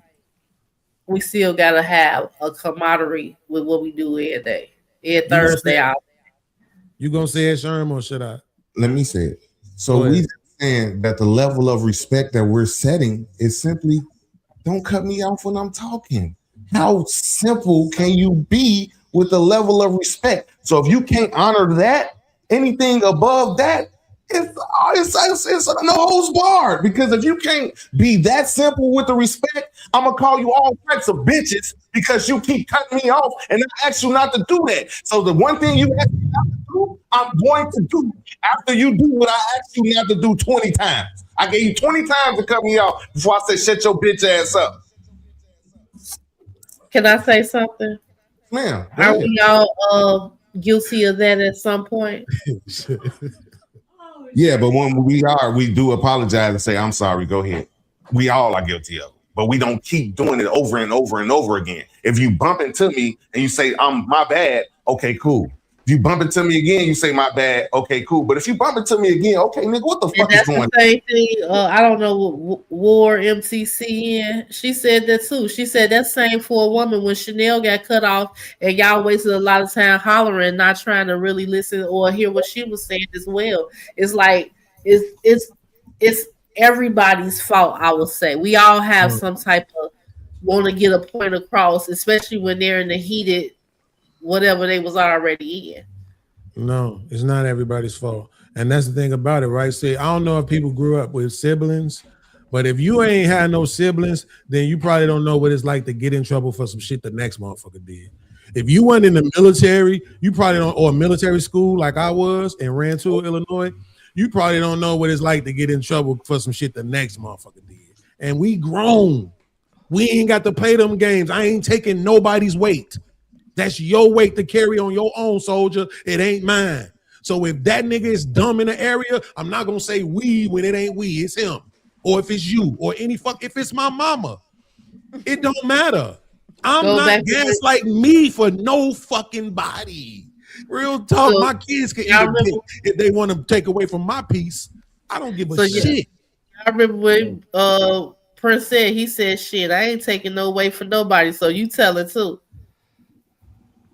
we still gotta have a camaraderie with what we do every day. Every Thursday out. You gonna say it, Sherm, or should I? Let me say it. So we saying that the level of respect that we're setting is simply don't cut me off when I'm talking. How simple can you be with the level of respect? So if you can't honor that, anything above that, it's no holds barred. Because if you can't be that simple with the respect, I'm gonna call you all types of bitches because you keep cutting me off and I ask you not to do that. So the one thing you ask me not to do I'm going to do after you do what I asked you not to do 20 times. I gave you 20 times to cut me off before I said, shut your bitch ass up. Can I say something? Ma'am, are we all guilty of that at some point? Yeah, but when we do apologize and say, I'm sorry, go ahead. We all are guilty of it, but we don't keep doing it over and over and over again. If you bump into me and you say, my bad, okay, cool. If you bump into me again, you say my bad, okay, cool. But if you bump into me again, okay, nigga, what the fuck is going on? That's the same thing. I don't know, War MCCN. She said that too. She said that's same for a woman when Chanel got cut off and y'all wasted a lot of time hollering, not trying to really listen or hear what she was saying as well. It's like it's everybody's fault. I would say we all have some type of want to get a point across, especially when they're in the heated whatever they was already in. No, it's not everybody's fault. And that's the thing about it, right? See, I don't know if people grew up with siblings, but if you ain't had no siblings, then you probably don't know what it's like to get in trouble for some shit the next motherfucker did. If you weren't in the military, you probably don't, or military school like I was in Rantoul, Illinois, you probably don't know what it's like to get in trouble for some shit the next motherfucker did. And we grown. We ain't got to play them games. I ain't taking nobody's weight. That's your weight to carry on your own, soldier. It ain't mine. So if that nigga is dumb in the area, I'm not gonna say we when it ain't we, it's him. Or if it's you, or if it's my mama. It don't matter. I'm not gaslighting me for no fucking body. Real talk, my kids can eat a dick if they want to take away from my piece. I don't give a shit. I remember when Prince said, he said, shit, I ain't taking no way for nobody. So you tell it too.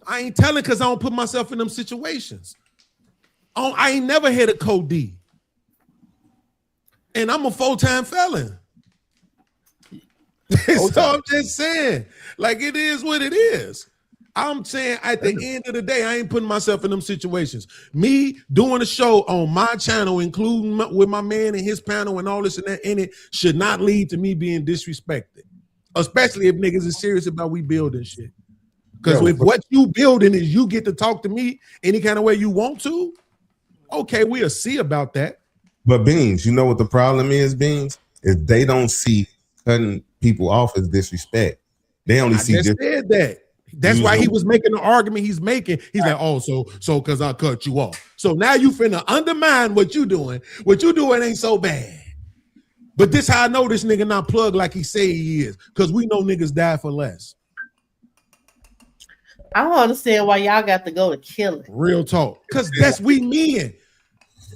I ain't telling because I don't put myself in them situations. I ain't never had a code D. And I'm a full-time felon. So I'm just saying, like, it is what it is. I'm saying at the end of the day, I ain't putting myself in them situations. Me doing a show on my channel, including with my man and his panel and all this and that in it, should not lead to me being disrespected. Especially if niggas is serious about we building shit. Because if what you building is you get to talk to me any kind of way you want to, okay, we'll see about that. But Beans, you know what the problem is, Beans? Is they don't see cutting people off as disrespect. They only see just said that. That's why he was making the argument he's making. He's like, oh, so because I cut you off. So now you finna undermine what you doing. What you doing ain't so bad. But this how I know this nigga not plugged like he say he is. Because we know niggas die for less. I don't understand why y'all got to go to killing. Real talk. Because that's we men.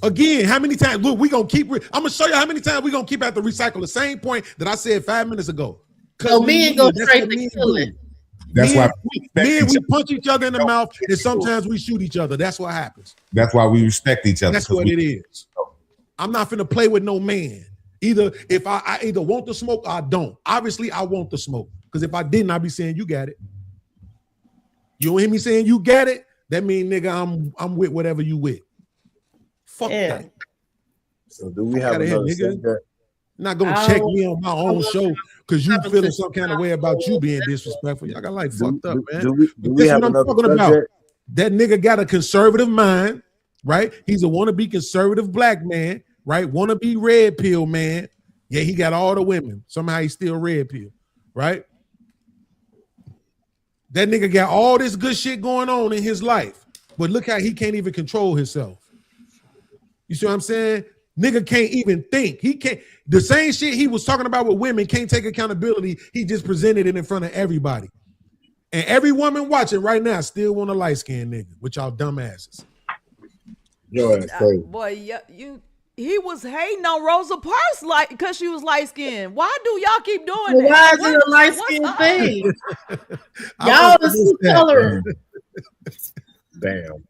Again, how many times? Look, we gonna keep. I'm gonna show you how many times we gonna keep having to recycle the same point that I said 5 minutes ago. So men go straight to killing. That's why we punch each other in the mouth, and sometimes we shoot each other. That's what happens. That's why we respect each other. That's what it is. I'm not finna play with no man. Either if I either want the smoke or I don't. Obviously, I want the smoke. Because if I didn't, I'd be saying you got it. You don't hear me saying you got it? That mean, nigga, I'm with whatever you with. Fuck that. So do we have another subject? Not gonna check me on my own show because you feeling some kind of way about you being disrespectful. Y'all got like fucked up, man. Do we have another subject? That nigga got a conservative mind, right? He's a wannabe conservative black man, right? Wannabe red pill man. Yeah, he got all the women. Somehow he's still red pill, right? That nigga got all this good shit going on in his life, but look how he can't even control himself. You see what I'm saying? Nigga can't even think. He can't. The same shit he was talking about with women, can't take accountability. He just presented it in front of everybody. And every woman watching right now still want a light-skinned nigga, with y'all dumbasses. Boy, he was hating on Rosa Parks like because she was light-skinned. Why do y'all keep doing that? Why is it a light-skinned thing? Y'all are two color. Damn.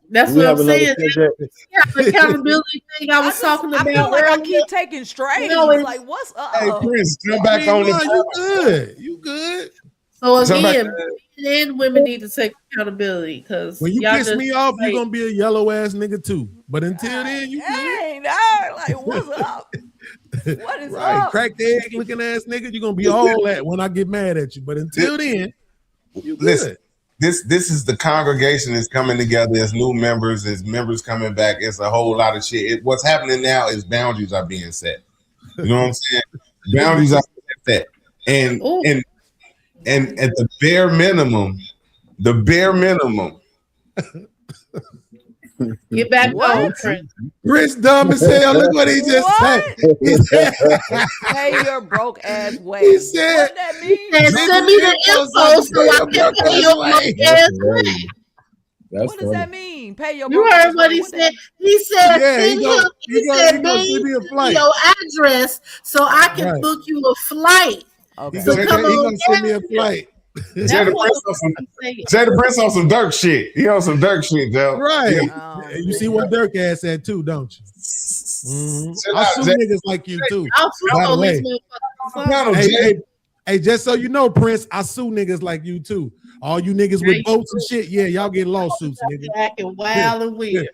That's what I'm saying. Yeah, the accountability thing I was talking about. I feel like I keep taking strays. Like, what's up? Hey, Prince, come back on this. You good? You good? So again, men and women need to take accountability because when you piss me off, you're gonna be a yellow ass nigga too. But until then, you good. Like, what's up? What is up? Cracked egg looking ass nigga, you're gonna be all that when I get mad at you. But until then, you listen. good. this is the congregation is coming together. There's new members. There's members coming back. It's a whole lot of shit. What's happening now is boundaries are being set. You know what I'm saying? Boundaries are set, and at the bare minimum, Get back home, Prince. Prince dumb as hell. Look what he just said. He said, Pay your broke ass way. He said, what that mean? Send me the info so I can pay your broke ass way. What does that mean? Pay your You broke heard ass what way. he What said. that- He said, Yeah, send he him. gonna He send me a said, flight. your address so I can Right. book you a flight. Okay. He So gonna, come he on gonna send me a down. flight. That's Jay the what Prince on some I'm saying. Jay the Prince on some Dirk shit. He on some Dirk shit, Joe. Right. Oh, And you see what Dirk ass said too, don't you? Chill I out, sue Jay. niggas like you too. I'll By the follow way. these motherfuckers. Got him, Hey, Jay. hey, just so you know, Prince, I sue niggas like you too. All you niggas with boats and shit, yeah, y'all get lawsuits, nigga. Acting wild and weird.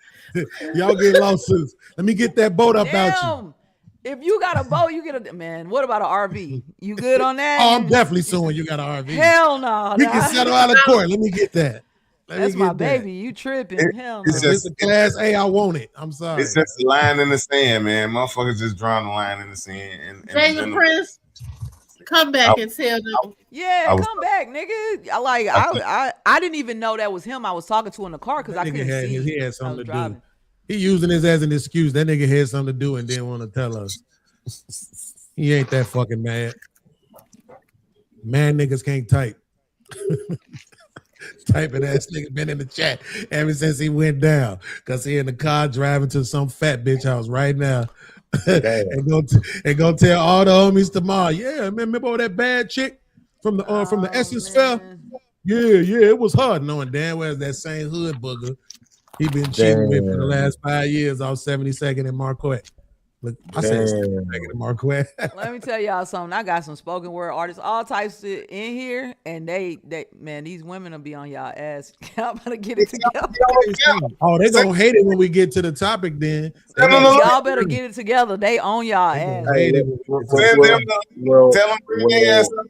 Y'all get lawsuits. Let me get that boat up out you. Damn. If you got a boat, you get a man. What about an RV? You good on that? Oh, I'm definitely suing you got an RV. Hell no. We can settle out of court. Let me get that. Let me That's my get that. baby. You tripping? Hell no. It's If it's a class A, I want it. I'm sorry. It's just a line in the sand, man. Motherfuckers just drawing a line in the sand. And Jay the Prince, come back and tell them. Yeah, I was- come back, nigga. I didn't even know that was him I was talking to in the car because I That nigga couldn't see. he had I was something to do. driving. He using this as an excuse. That nigga had something to do and didn't want to tell us. He ain't that fucking mad. Man, niggas can't type. Typing ass nigga been in the chat ever since he went down because he in the car driving to some fat bitch house right now. and go tell all the homies tomorrow. Yeah, man, remember that bad chick from the Essence Fair? Yeah, it was hard knowing damn well it's that same hood booger he been cheating with for the last 5 years off 72nd and Marquette. Look, I said 72nd and Marquette. Let me tell y'all something. I got some spoken word artists, all types in here, and they man, these women will be on y'all ass. Y'all better get it together. Oh, they gonna hate it when we get to the topic then. Y'all better get it together. They on y'all ass. Hate it. Tell them bring their ass up.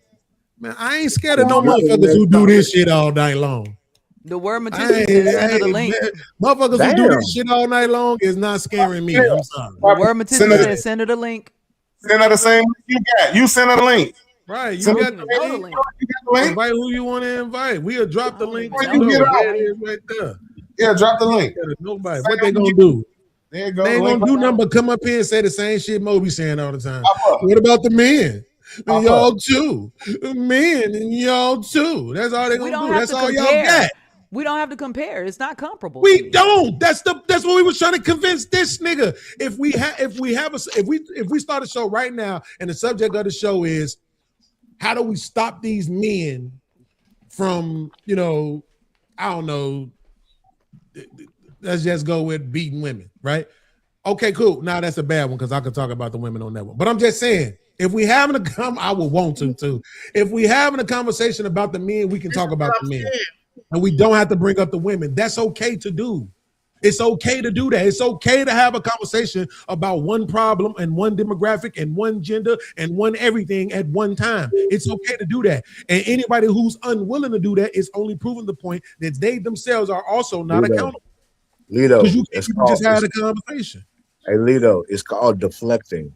Man, I ain't scared of no motherfuckers who do this shit all night long. The word material said send her the link. Motherfuckers who do this shit all night long is not scaring me. I'm sorry. The word material said send her the link. Send her the same link you got. You send her the link. Right. You Send got her the the link. link. Invite who you want to invite. We'll drop the link. Where you get There out? it is right there. Yeah, drop the link. Nobody. What they gonna do? There you go. They ain't Link gonna do right nothing but come up here and say the same shit Moby saying all the time. Pop up. What about the men? Pop Y'all up. too. Men and y'all too. That's all they We gonna don't do. have That's to all y'all compare. got. We don't have to compare. It's not comparable. We don't. That's what we was trying to convince this nigga. If we start a show right now and the subject of the show is how do we stop these men from, I don't know, let's just go with beating women, right? Okay, cool. Now that's a bad one because I could talk about the women on that one. But I'm just saying, if we having I would want to too. If we having a conversation about the men, we can talk about the men. And we don't have to bring up the women. That's okay to do. It's okay to do that. It's okay to have a conversation about one problem and one demographic and one gender and one everything at one time. It's okay to do that. And anybody who's unwilling to do that is only proving the point that they themselves are also not accountable. Lito, Because you can't just have a conversation. Hey, Lito, it's called deflecting.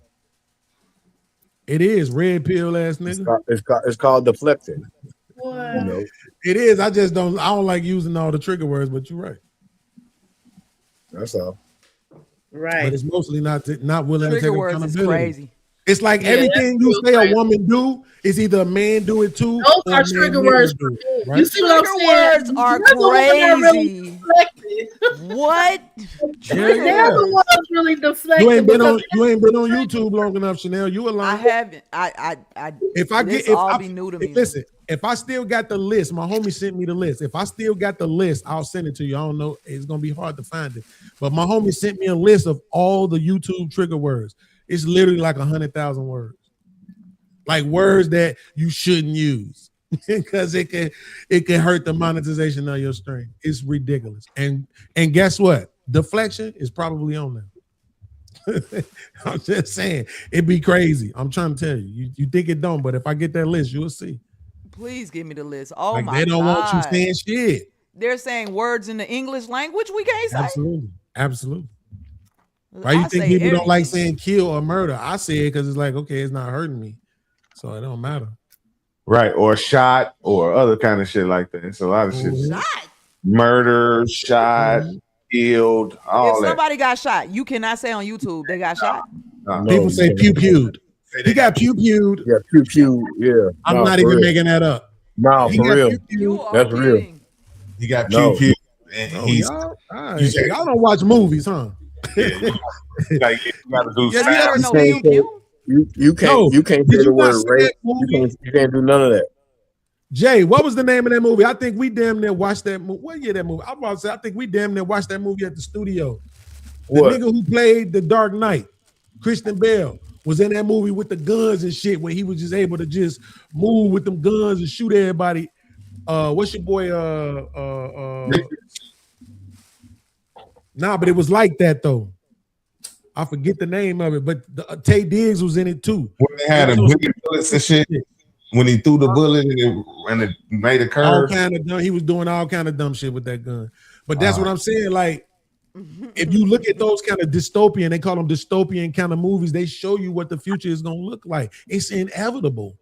It is red pill ass nigga. It's called deflecting. What? You know? It is. I don't like using all the trigger words, but you're right. That's all. Right. But it's mostly not willing to Trigger take words is accountability. crazy. It's like Yeah, everything that's you real say crazy. a woman do is either a man do it too. Those or are a man trigger nigga words do for it, me. right? You see what I'm Trigger saying? words are You're the one that really crazy. deflected. What? They're the ones really deflected. You ain't been on because- YouTube long enough, Chanel. You I alone. haven't. If I this get if all I, be new to me. listen, if I still got the list, my homie sent me the list. If I still got the list, I'll send it to you. I don't know, it's gonna be hard to find it. But my homie sent me a list of all the YouTube trigger words. It's literally like 100,000 words. Like words that you shouldn't use because it can hurt the monetization of your stream. It's ridiculous. And guess what? Deflection is probably on there. I'm just saying it'd be crazy. I'm trying to tell you. You think it don't, but if I get that list, you'll see. Please give me the list. Oh Like my they don't want you God. saying shit. They're saying words in the English language we can't say. Absolutely. Absolutely. Why I you think say people don't like everything. saying kill or murder? I say it because it's like, okay, it's not hurting me. So it don't matter. Right, or shot, or other kind of shit like that. It's a lot of shit. Shot. Murder, shot, killed, all If that. somebody got shot, you cannot say on YouTube they got shot. People say pew pewed. He got pew pewed. Yeah, pew pew. Yeah. I'm not even making that up. No, He for got real. pew-pewed. That's real. He got No. pew. And Oh, he's y'all, all right. Y'all don't watch movies, huh? like, you gotta do Yeah, sound. you ever know You can't No, you can't did say the you not word see rape. that movie? You can't do none of that. Jay, what was the name of that movie? I think we damn near watched that movie. What year that movie? I'm about to say, I think we damn near watched that movie at the studio. The What? nigga who played the Dark Knight, Christian Bale, was in that movie with the guns and shit, where he was just able to just move with them guns and shoot everybody. What's your boy? Nah, but it was like that though. I forget the name of it, but Tay Diggs was in it too. When they had him bullets and shit, when he threw the bullet and it made a All curve. kind of dumb. He was doing all kind of dumb shit with that gun. But that's what I'm saying. Like, if you look at those kind of dystopian, they call them dystopian kind of movies, they show you what the future is going to look like. It's inevitable.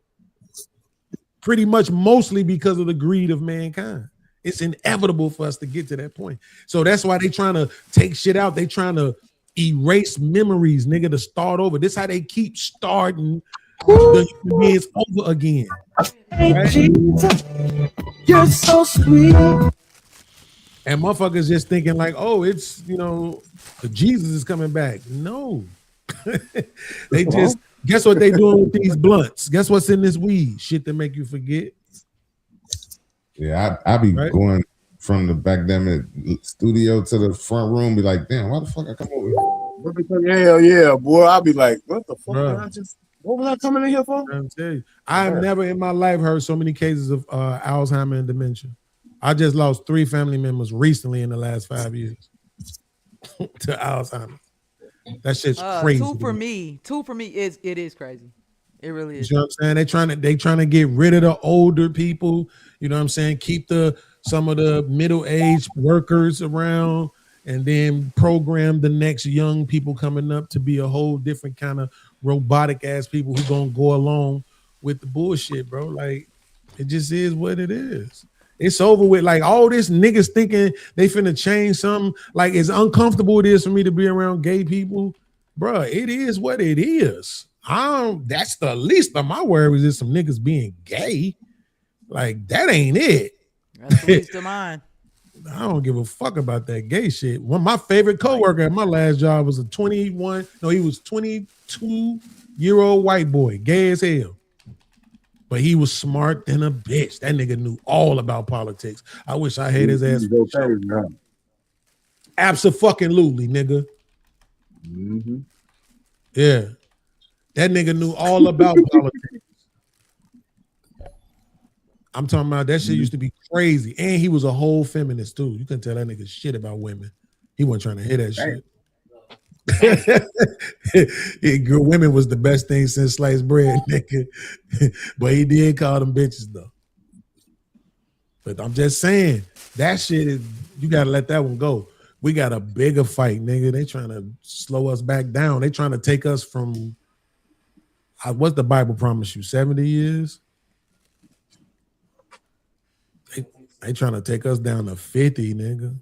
Pretty much mostly because of the greed of mankind. It's inevitable for us to get to that point. So that's why they trying to take shit out. They trying to erase memories, nigga, to start over. This how they keep starting the human beings over again. Right? Jesus, you're so sweet. And motherfuckers just thinking like, oh, it's, you know, the Jesus is coming back. No. They just, guess what they doing with these blunts? Guess what's in this weed? Shit that make you forget. Yeah, I be going from the backgammon studio to the front room, be like, damn, why the fuck I come over here? Hell yeah, boy. I'll be like, what the fuck? Bruh. Did I just, what was I coming in here for? I'm telling you, I've never in my life heard so many cases of Alzheimer and dementia. I just lost 3 family members recently in the last 5 years to Alzheimer. That shit's crazy. 2 for me. 2 for me is crazy. It really is. You know what I'm saying? They trying to get rid of the older people. You know what I'm saying? Keep some of the middle-aged workers around, and then program the next young people coming up to be a whole different kind of robotic ass people who gonna go along with the bullshit, bro. Like, it just is what it is. It's over with. Like, all this niggas thinking they finna change something. Like, as uncomfortable it is for me to be around gay people, bro, it is what it is. That's the least of my worries is some niggas being gay. Like, that ain't it. That's the least of mine. I don't give a fuck about that gay shit. One of my favorite coworker at my last job was a 22-year-old white boy, gay as hell. But he was smart than a bitch. That nigga knew all about politics. I wish I had his ass. Abso-fucking-lutely, nigga. Mm-hmm. Yeah. That nigga knew all about politics. I'm talking about that shit used to be crazy. And he was a whole feminist too. You couldn't tell that nigga shit about women. He wasn't trying to hear that shit. Women was the best thing since sliced bread, nigga. But he did call them bitches though. But I'm just saying, that shit is, you gotta let that one go. We got a bigger fight, nigga. They trying to slow us back down. They trying to take us from, what's the Bible promise you, 70 years? They trying to take us down to 50, nigga.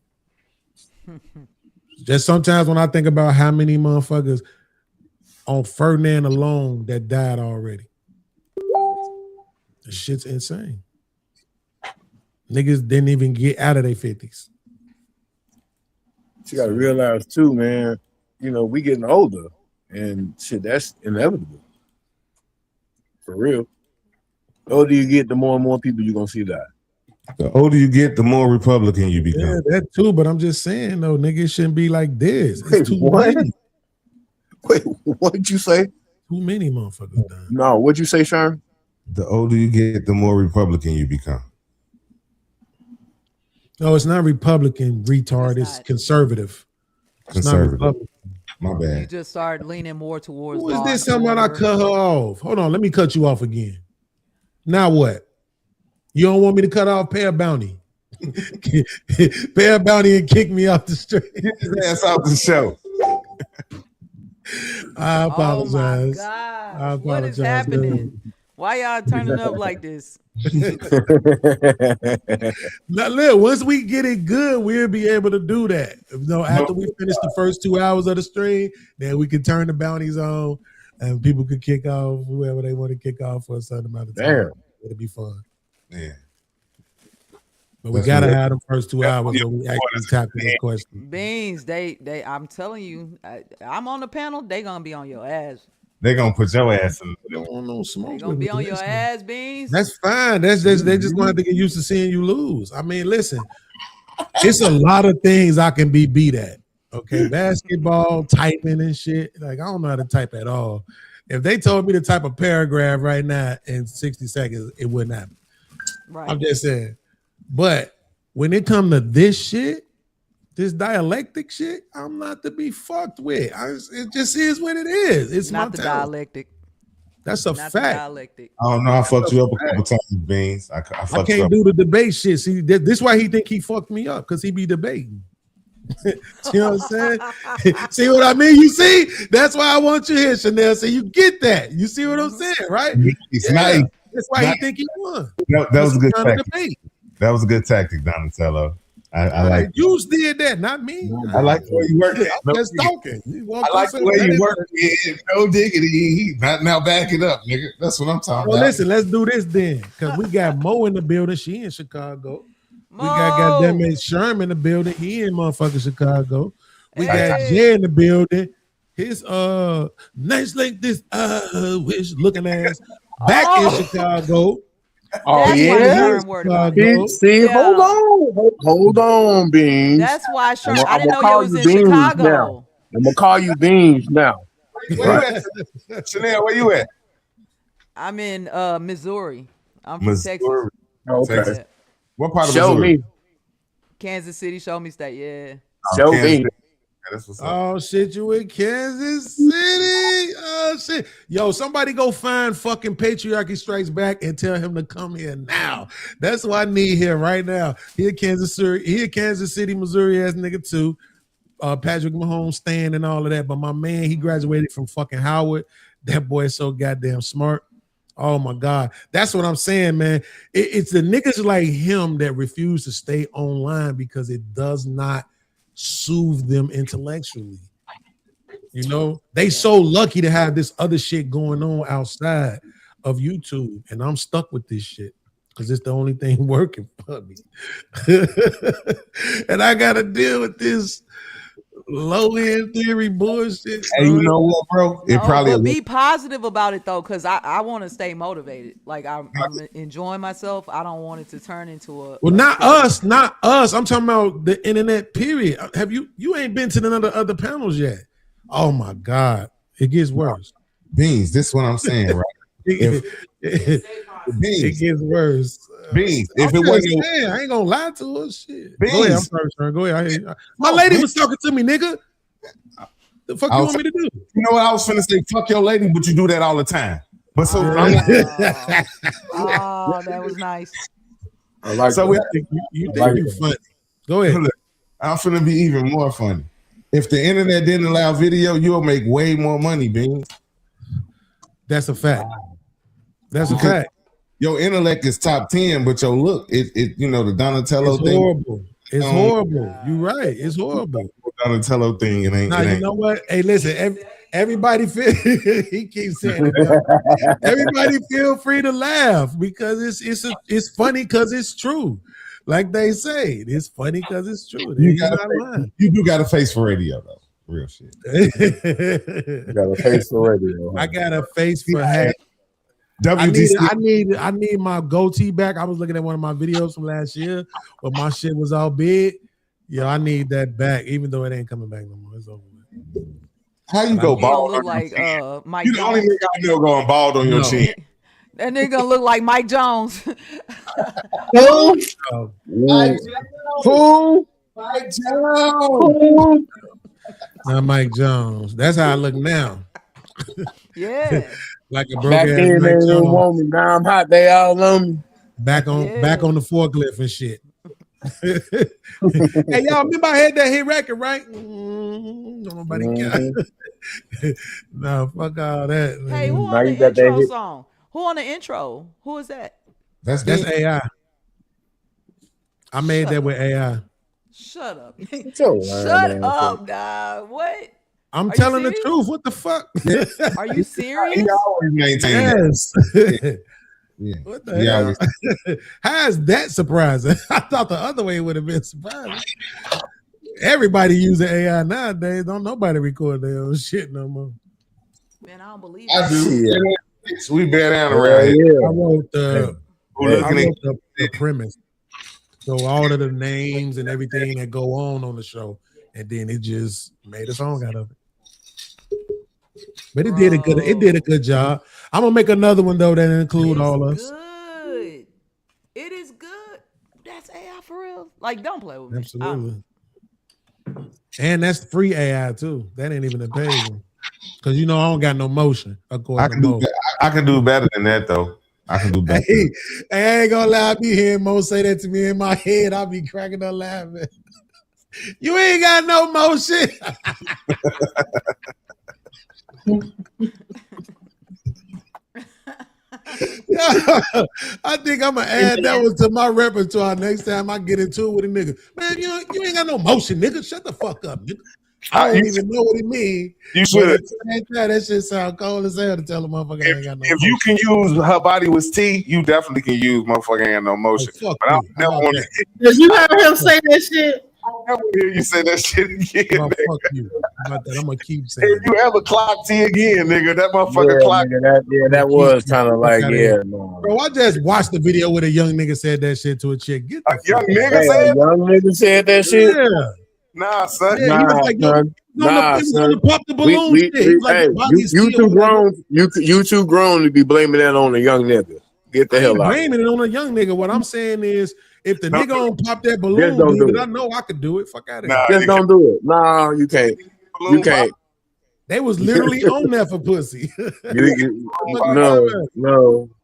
Just sometimes when I think about how many motherfuckers on Ferdinand alone that died already. The shit's insane. Niggas didn't even get out of their 50s. You gotta realize too, man, you know, we getting older and shit, that's inevitable. For real. The older you get, the more and more people you're gonna see die. The older you get, the more Republican you become. Yeah, that too, but I'm just saying though, nigga, it shouldn't be like this. It's Wait, too what? many. Wait, what did you say? Too many motherfuckers dying. No, what'd you say, Sean? The older you get, the more Republican you become. No, it's not Republican, retard. It's conservative. It's Conservative. not Republican. My You bad. just start leaning more towards. Who is law this? and Someone I order. cut her off. Hold on, let me cut you off again. Now what? You don't want me to cut off Pay a Bounty. Pay a Bounty and kick me off the street. Get his ass off the show. I apologize. Oh my I God. What is apologize. happening? Why y'all turning up like this? Now, look, once we get it good, we'll be able to do that. After we finish the first 2 hours of the stream, then we can turn the bounties on and people could kick off whoever they want to kick off for a certain amount of time. Damn. It'll be fun. Yeah. But we gotta have them first 2 hours where we actually tackle this question. Beans, they I'm telling you, I'm on the panel, they gonna be on your ass. They gonna put your ass in. They don't want no smoke. They gonna be on your ass, Beans. That's fine. They just gonna have to get used to seeing you lose. I mean, listen, it's a lot of things I can be beat at. Okay, basketball, typing and shit. Like I don't know how to type at all. If they told me to type a paragraph right now in 60 seconds, it wouldn't happen. Right. I'm just saying. But when it comes to this shit, this dialectic shit, I'm not to be fucked with. It just is what it is. It's not my the talent. dialectic. That's a Not the fact. dialectic. I don't know. I fucked you up a couple times, Beans. I I fucked you can't up. do the debate shit. See, this why he think he fucked me up, because he be debating. You know what I'm saying? See what I mean? You see? That's why I want you here, Chanel. So you get that. You see what I'm saying, right? It's nice. That's why he think he won. That was a good Trying to tactic. debate. That was a good tactic, Donatello. I like. You did that, not me. I like the way you work it. I'm just talking. I like the way you work it. No diggity. Not now. Back it up, nigga. That's what I'm talking Well, about. listen, let's do this then, because we got Mo in the building. She in Chicago. We got goddamn it Sherm in the building. He in motherfucking Chicago. We got Jay in the building. His nice like this wish looking ass back in Chicago. Oh That's yeah. why Sherm worried about it. See, hold on, Beans. That's why Sherm. I'ma I didn't know call you was you in Beans Chicago. now. I'm gonna call you Beans now. Where you at? Chanel, where you at? I'm in Missouri. I'm from Missouri. Texas. Okay. Yeah. What part of Show Missouri? me. Kansas City, show me state. Yeah. Show Kansas me. City. Yeah, that's what's up. Oh shit, you in Kansas City? Oh shit. Yo, somebody go find fucking Patriarchy Strikes Back and tell him to come here now. That's what I need here right now. Here Kansas City, Missouri ass nigga too. Patrick Mahomes stand and all of that. But my man, he graduated from fucking Howard. That boy is so goddamn smart. Oh my God. That's what I'm saying, man. It's the niggas like him that refuse to stay online because it does not soothe them intellectually. You know, they so lucky to have this other shit going on outside of YouTube, and I'm stuck with this shit because it's the only thing working for me. And I gotta deal with this low-end theory bullshit. Hey, you know what, bro? It No, probably but be positive about it though, because I want to stay motivated. Like I'm enjoying myself. I don't want it to turn into a not us. I'm talking about the internet. Period. Have you ain't been to none of the other panels yet? Oh my God, it gets worse. Beans. This is what I'm saying, right? It Beans. gets worse. Beans. If I'm it just wasn't saying, I ain't gonna lie to her. Shit. Beans. Go ahead. I'm sorry, Sharon. Go ahead. I hear you. My lady was talking to me, nigga. The fuck you want me to do? You know what I was finna say? Fuck your lady, but you do that all the time. But so I'm not, Oh, that was nice. I like so that. You I think like you that. funny? Go ahead. Look, I'm finna be even more funny. If the internet didn't allow video, you'll make way more money, Beans. That's a fact. That's a fact. Your intellect is top 10, but your look, it you know, the Donatello It's thing. horrible. It's horrible. You're right. It's horrible. Donatello thing, it ain't. Now it you ain't. know what? Hey, listen. Everybody feel. He keeps saying it. Everybody feel free to laugh because it's funny because it's true. Like they say, it's funny because it's true. You do got a face for radio though. Real shit. You got a face for radio. I got a face for hat. WTC. I need my goatee back. I was looking at one of my videos from last year, but my shit was all big. Yeah, I need that back, even though it ain't coming back no more. It's over with. How you go You bald? gonna look like Mike You the only Jones. nigga I know going bald on your chin. That nigga gonna look like Mike Jones. Who? Who? Mike Jones. Not Mike Jones. That's how I look now. Yeah. Like a broke Back ass then they Mike didn't Jones. want me. Now I'm hot. They all on me. back on the forklift and shit. Hey, y'all remember I had that hit record, right? Nobody care. No, fuck all that. Man. Hey, who on the intro song? Who on the intro? Who is that? That's AI. I made that with AI. Shut up. Shut up, dog. What? I'm telling the truth. What the fuck? Are you serious? He always maintained Yes. Yeah. What the hell? How is that surprising? I thought the other way would have been surprising. Everybody using AI nowadays. Don't nobody record their own shit no more. Man, I don't believe I it. do. We bear down around here. I wrote the premise. So all of the names and everything that go on the show, and then it just made a song out of it. But it did a good job. I'm gonna make another one though that include all us. Good. It is good. That's AI for real. Like, don't play with me. Absolutely. And that's free AI too. That ain't even a paid one. Cause you know I don't got no motion. I can do better than that though. I can do better. Hey, I ain't gonna lie, I be hearing Mo say that to me in my head. I'll be cracking up laughing. You ain't got no motion. I think I'm gonna add that one to my repertoire next time I get into it with a nigga. Man, you ain't got no motion, nigga. Shut the fuck up, nigga. I don't even know what it means. You should. That shit sound cold as hell to tell a motherfucker I ain't got no motion. If you can use her body was T, you definitely can use motherfucker ain't no motion. Oh, but I don't never want to. Did you hear him say that shit? I never hear you say that shit again. Oh, fuck you. I'm gonna keep saying. If you ever clock T again, nigga, that motherfucker clock. Nigga, that was kind of like, no. Bro, I just watched the video where a young nigga said that shit to a chick. Get the young nigga said? Young nigga said that shit? Yeah. Nah, son. Yeah, he was like, son. son. Pop the balloon shit. You too grown to be blaming that on a young nigga. Get the hell out. Blaming it on a young nigga. What I'm saying is, if the nigga don't pop that balloon, dude, I know I could do it. Fuck out of here. Just don't do it. No, you can't. You can't. They was literally on that for pussy.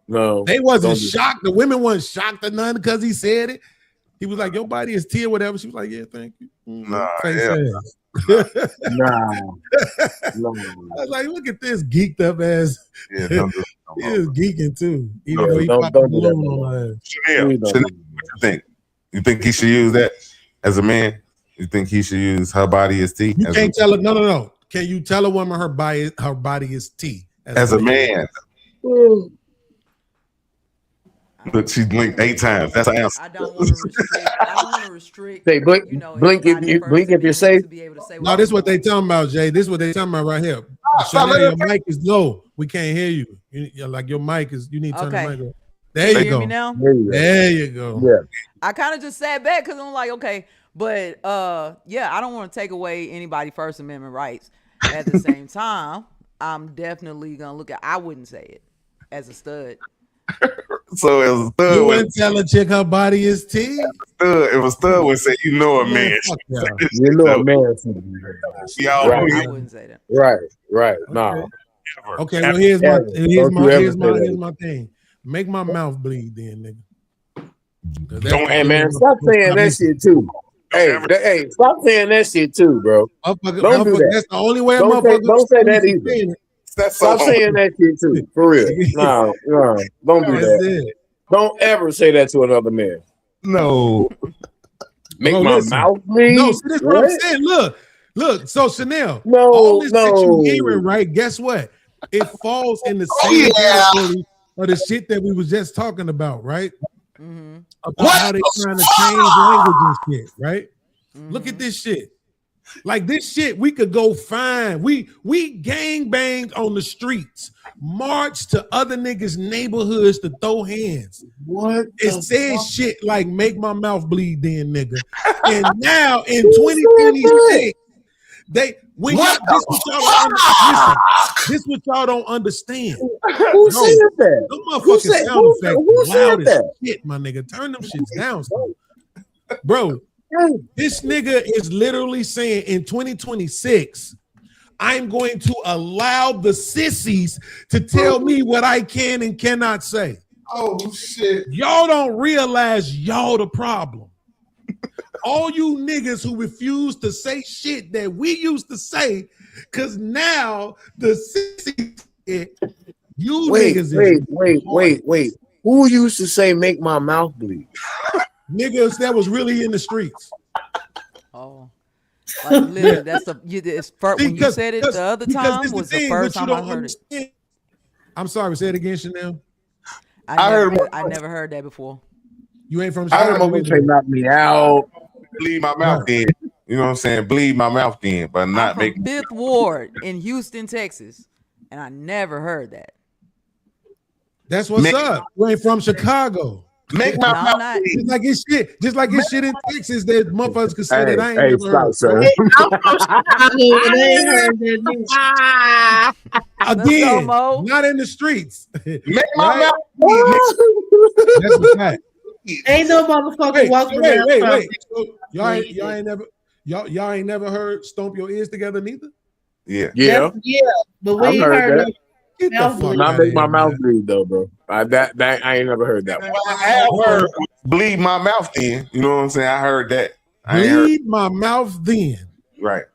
No. They wasn't shocked. The women wasn't shocked or nothing because he said it. He was like, your body is T or whatever. She was like, yeah, thank you. Nah, I was like, look at this geeked up ass. Yeah, he is geeking too. Even though he popped the balloon on her ass. Chanel, what you think? You think he should use that as a man? You think he should use her body as T? You can't tell her. No. Can you tell a woman her body is T as a man? Look, she blinked 8 times. That's an answer. I don't want to restrict. Say blink, blink if you're safe. No, this is what they talking about, Jay. This is what they talking about right here. Chanel, your mic is low. We can't hear you. Like your mic is. You need to turn the mic up. There you go. Hear me now? There you go. Yeah. I kind of just sat back because I'm like, okay, but yeah, I don't want to take away anybody's First Amendment rights. At the same time, I'm definitely gonna look at. I wouldn't say it as a stud. So as a stud, you wouldn't tell a chick her body is T. If a stud would say, you know a man, you know a man. I wouldn't say that. Right. No. Okay. Well, here's my thing. Make my mouth bleed, then, nigga. Hey, man, stop saying that shit too. Hey, stop saying that shit too, bro. Don't do that. That's the only way. Don't say that either. Stop saying that shit too, for real. No, don't do that. Don't ever say that to another man. No. Make my mouth bleed. No, see, this is what I'm saying. Look. So Chanel, all this that you hearing, right? Guess what? It falls in the same category of the shit that we was just talking about, right? Mm-hmm. About how they trying to change language and shit, right? Mm-hmm. Look at this shit. Like this shit, we could go find. We gang banged on the streets, marched to other niggas' neighborhoods to throw hands. What? It says shit like "make my mouth bleed," then nigga. And now in 2026, this what y'all don't understand. Who said that? Them motherfucking sound effects loud as shit, my nigga. Turn them shits down, bro. This nigga is literally saying in 2026, I'm going to allow the sissies to tell me what I can and cannot say. Oh shit! Y'all don't realize y'all the problem. All you niggas who refuse to say shit that we used to say, because now the 60s, you wait. Who used to say make my mouth bleed? Niggas that was really in the streets. Oh. Like, literally, that's when you said it the other time was the first time I heard it. I'm sorry, say it again, Chanel. I never heard that before. You ain't from Chicago? I heard him say knock me out. Bleed my mouth in. You know what I'm saying? Bleed my mouth in, but not make Fifth Ward in Houston, Texas. And I never heard that. That's what's up. You ain't from Chicago. Make my mouth just like it's shit in Texas that motherfuckers can say that I ain't never heard. Sir. Again, not in the streets. Make my mouth That's a fact. Ain't no motherfucker walking around. Wait. So y'all ain't never heard "Stomp Your Ears Together" neither. Yeah. But we ain't heard Not make my mouth bleed though, bro. I ain't never heard that one. I have heard bleed my mouth in. You know what I'm saying? I heard that. Bleed my mouth then. Right.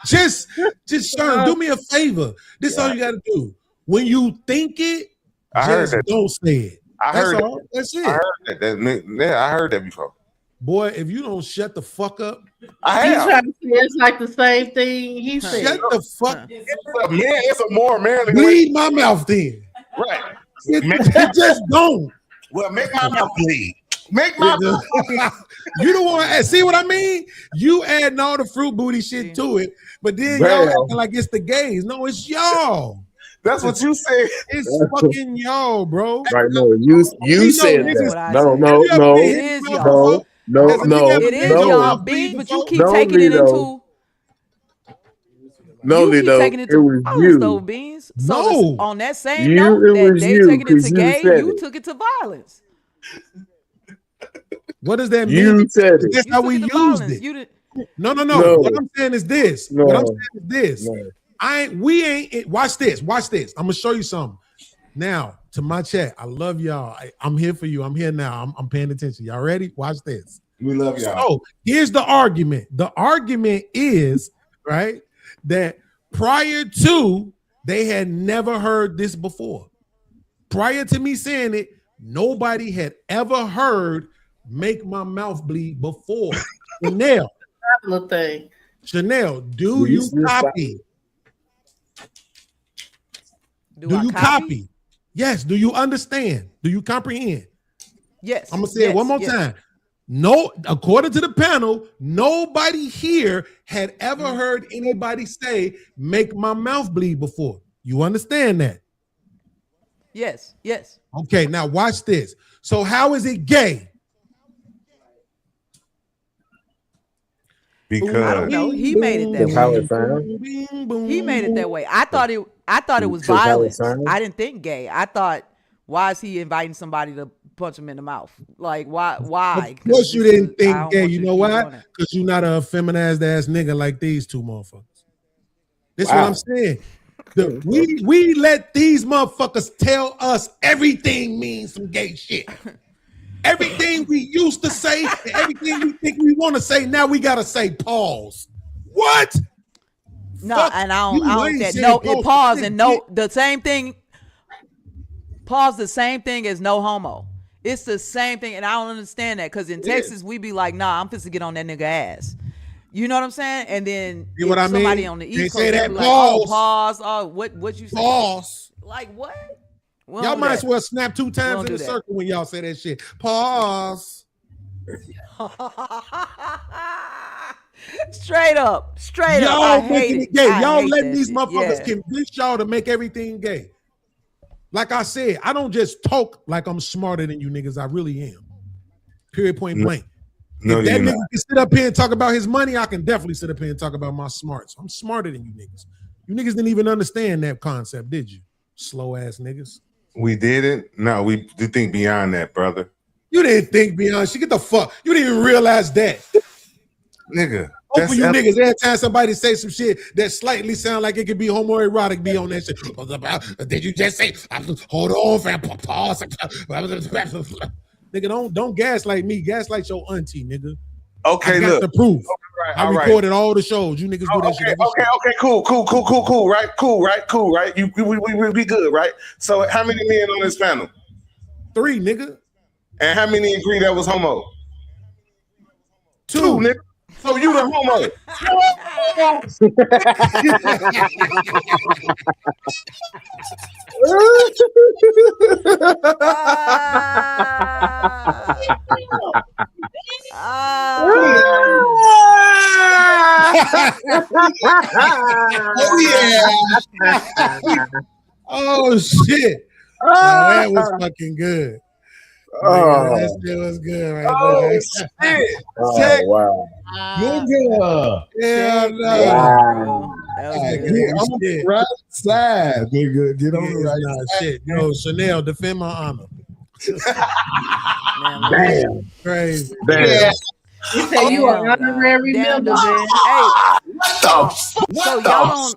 just Sean, do me a favor. This is all you gotta do. When you think it, I heard that. Don't say it. That's all. That's it. I heard that. I heard that before. Boy, if you don't shut the fuck up, He's trying to say it's like the same thing he said. Shut the fuck. It's a more manly bleed my mouth then. Right. It just don't. Well, make my mouth bleed. Make my mouth bleed. You don't want to see what I mean? You adding all the fruit booty shit to it, but then y'all acting like it's the gays. No, it's y'all. That's what you said. It's fucking y'all, bro. Right? No, you said that. No. It is y'all. No. It is y'all, Beans, but you keep taking it into. No, Lido, it was you. Beans. So on that same note that they taking it to gay, you took it to violence. What does that mean? You said it. That's how we used it. No. What I'm saying is this. We ain't. Watch this. I'm gonna show you something. Now, to my chat, I love y'all. I'm here for you. I'm here now. I'm paying attention. Y'all ready? Watch this. We love y'all. So here's the argument. The argument is right that prior to they had never heard this before. Prior to me saying it, nobody had ever heard "Make My Mouth Bleed" before. Chanel, do you copy? Do you copy? Yes. Do you understand? Do you comprehend? Yes. I'm gonna say it one more time. No, according to the panel, nobody here had ever heard anybody say "make my mouth bleed" before. You understand that? Yes. Okay, now watch this. So how is it gay? Because I don't know. He made it that way. He made it that way. I thought it was violence. I didn't think gay. I thought, why is he inviting somebody to punch him in the mouth? Like, why? Of course you didn't think gay. You know why? Because you're not a feminized ass nigga like these two motherfuckers. That's what I'm saying. We let these motherfuckers tell us everything means some gay shit. Everything we used to say, everything we think we want to say, now we gotta say pause. What? No, and I don't that. No, it pause and no, the same thing. Pause the same thing as no homo. It's the same thing, and I don't understand that because in Texas we be like, nah, I'm supposed to get on that nigga ass. You know what I'm saying? And then somebody on the East Coast be like, oh, pause. Oh, what you say? Pause. Like what? Y'all might as well snap 2 times in a circle when y'all say that shit. Pause. Straight up. Y'all making it gay. Y'all letting these motherfuckers convince y'all to make everything gay. Like I said, I don't just talk like I'm smarter than you niggas. I really am. Period, point blank. No, if that nigga can sit up here and talk about his money, I can definitely sit up here and talk about my smarts. I'm smarter than you niggas. You niggas didn't even understand that concept, did you? Slow ass niggas. We didn't. No, we did think beyond that, brother. You didn't think beyond shit. Get the fuck. You didn't even realize that. Nigga. Both of you niggas, every time somebody say some shit that slightly sound like it could be homoerotic, be on that shit. Did you just say, hold on, fam, pause. Nigga, don't gaslight me. Gaslight your auntie, nigga. Okay, I got look. the proof. Right, I recorded all the shows. You niggas do that shit. Okay, cool, right? Cool, right? We good, right? So how many men on this panel? 3, nigga. And how many agree that was homo? 2, nigga. So you the homo. Oh yeah. Oh shit. Oh, that was fucking good. Oh, that shit was good right there. Shit. Oh, wow. Nigga. Yeah, no. Wow. Get on the right side, nigga. Get on the right side. Shit. Yo, Chanel, defend my honor. Damn. Crazy. Damn. You say you are honorary member, man. Hey, So y'all don't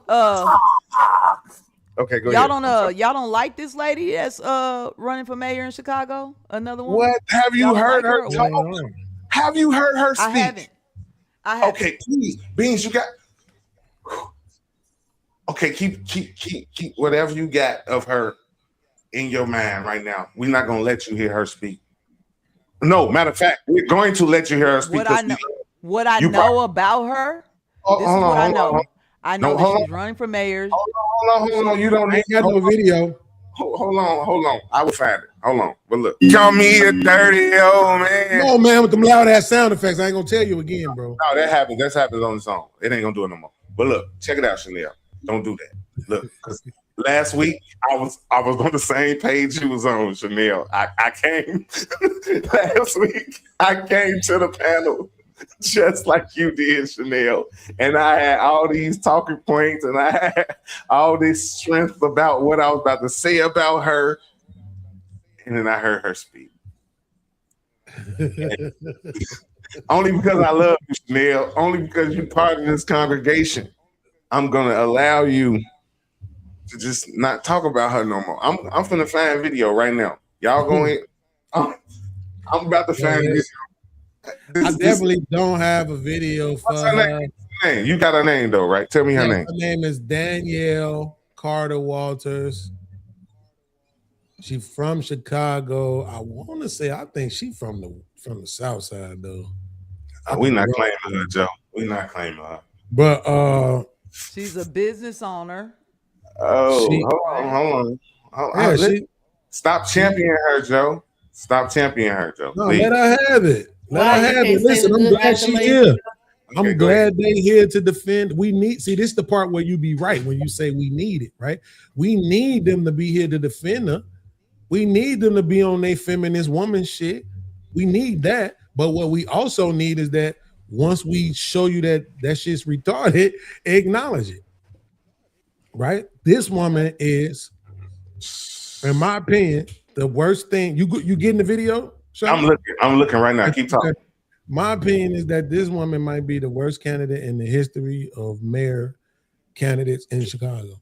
Okay, go y'all ahead. don't like this lady that's running for mayor in Chicago? Another one? What have you Y'all don't heard like her or talk? what? Have you heard her speak? I haven't. Okay, please, Beans, you got. Okay, keep whatever you got of her in your mind right now. We're not gonna let you hear her speak. No, matter of fact, we're going to let you hear her speak. What I know about her. This is what I know. I know that she's running for mayor. Hold on. You don't need got no video. Hold on. I will find it. Hold on. But look, call me a dirty old man. No, man, with them loud ass sound effects. I ain't gonna tell you again, bro. No, that happens. That happens on the song. It ain't gonna do it no more. But look, check it out, Chanel. Don't do that. Look, because last week I was on the same page you was on, Chanel. I came last week. I came to the panel just like you did, Chanel. And I had all these talking points and I had all this strength about what I was about to say about her. And then I heard her speak. Only because I love you, Chanel. Only because you're part of this congregation. I'm gonna allow you to just not talk about her no more. I'm finna find video right now. Y'all going? I'm about to find video. I definitely don't have a video for her. Name? You got her name though, right? Tell me her name. Her name is Danielle Carter Walters. She's from Chicago. I want to say I think she's from the South Side though. We're not claiming her, Joe. We're not claiming her. But she's a business owner. Hold on. Stop championing her, Joe. Stop championing her, Joe. No, let her have it. Let her have it. Listen, I'm glad she's here. I'm glad they here to defend. This is the part where you be right when you say we need it, right? We need them to be here to defend her. We need them to be on their feminist woman shit. We need that. But what we also need is that once we show you that shit's retarded, acknowledge it. Right? This woman is, in my opinion, the worst thing. You getting the video? Sean? I'm looking right now. Keep talking. My opinion is that this woman might be the worst candidate in the history of mayor candidates in Chicago.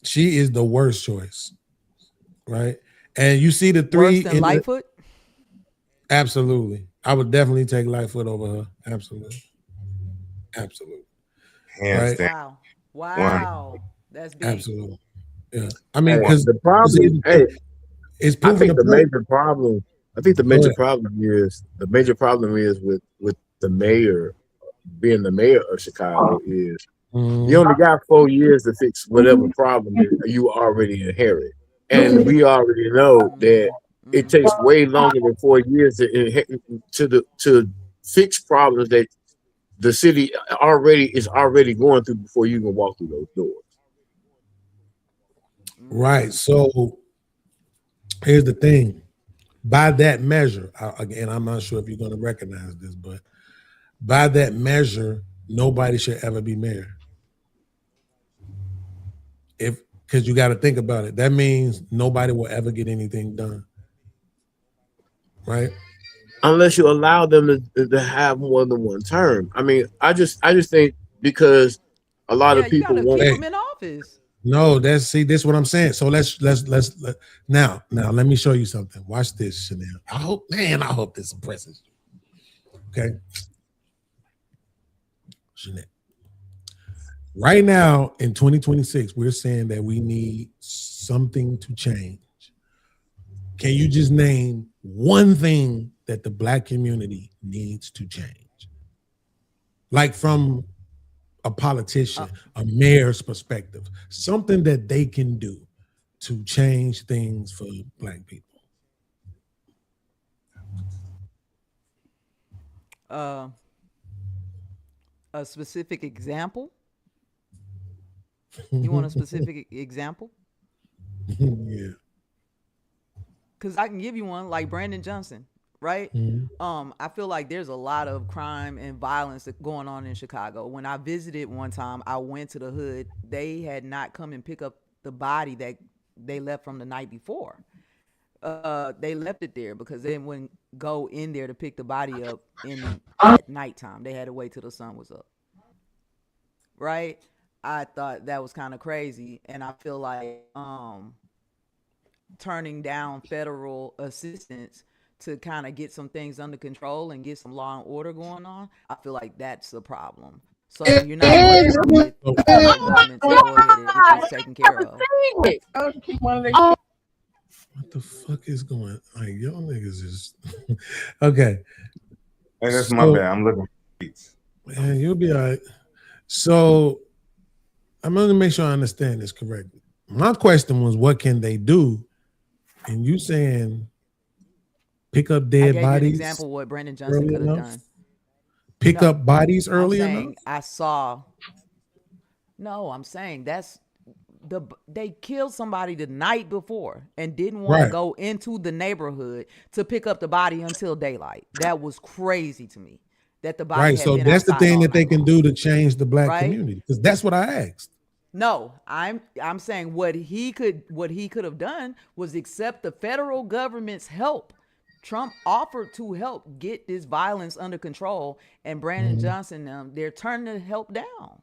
She is the worst choice, right? And you see the three. Worse than Lightfoot? Absolutely. I would definitely take Lightfoot over her. Absolutely. Hands right? down. Wow. That's big. Absolutely. Yeah. I mean, because the problem, it's I think the point. major problem. I think the major problem is with the mayor being the mayor of Chicago is you only got 4 years to fix whatever problem you already inherit, and we already know that it takes way longer than 4 years to fix problems that the city is already going through before you can walk through those doors. Right. So here's the thing. By that measure, again, I'm not sure if you're going to recognize this, but by that measure, nobody should ever be mayor. Because you got to think about it. That means nobody will ever get anything done. Right? unless you allow them to have more than one term. I mean, I just think because a lot of people want keep them in office. No, this is what I'm saying. So let's now let me show you something. Watch this, Chanel. I hope this impresses you. Okay. Chanel. Right now in 2026, we're saying that we need something to change. Can you just name one thing that the Black community needs to change? Like from a politician, a mayor's perspective, something that they can do to change things for Black people. A specific example? You want a specific example? Yeah. Because I can give you one, like Brandon Johnson, right? Mm-hmm. I feel like there's a lot of crime and violence going on in Chicago. When I visited one time, I went to the hood. They had not come and pick up the body that they left from the night before. They left it there because they wouldn't go in there to pick the body up at nighttime. They had to wait till the sun was up. Right? I thought that was kind of crazy. And I feel like turning down federal assistance to kind of get some things under control and get some law and order going on, I feel like that's the problem. So you're not working with the federal government to go ahead and get this taken care of. What the fuck is going on? Like, y'all niggas is okay. Hey, that's my bad. I'm looking for beats. Man, you'll be all right. So I'm going to make sure I understand this correctly. My question was, what can they do? And you saying pick up dead bodies? I gave you an example of what Brandon Johnson could have done. Pick up bodies early enough? I'm saying they killed somebody the night before and didn't want to go into the neighborhood to pick up the body until daylight. That was crazy to me. That the body right. So that's the thing that they can do to change the Black community. Because that's what I asked. No, I'm saying what he could have done was accept the federal government's help. Trump offered to help get this violence under control, and Brandon Johnson, they're turning the help down.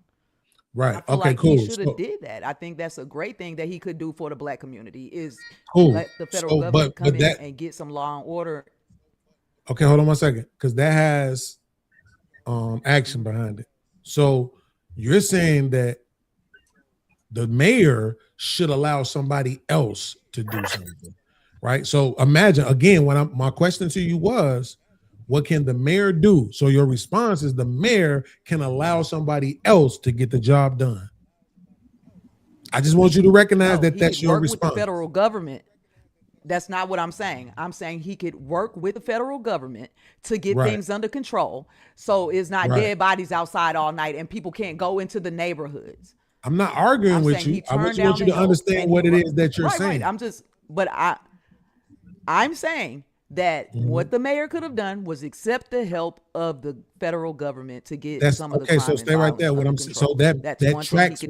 Right. I feel Okay, like cool. He should have did that. I think that's a great thing that he could do for the Black community is cool. Let the federal government come in and get some law and order. Okay, hold on 1 second, because that has action behind it. So you're saying that the mayor should allow somebody else to do something, right? So imagine again, my question to you was, what can the mayor do? So your response is the mayor can allow somebody else to get the job done. I just want you to recognize that's your response. With the federal government. That's not what I'm saying. I'm saying he could work with the federal government to get things under control. So it's not dead bodies outside all night and people can't go into the neighborhoods. I'm not arguing with you. I just want you to understand what it is that you're saying. I'm saying that what the mayor could have done was accept the help of the federal government to get some of the crime so stay right there. What I'm saying, so that tracks.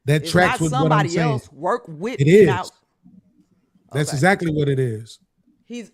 That tracks with what I'm saying. Else work with. It is. That's exactly what it is. He's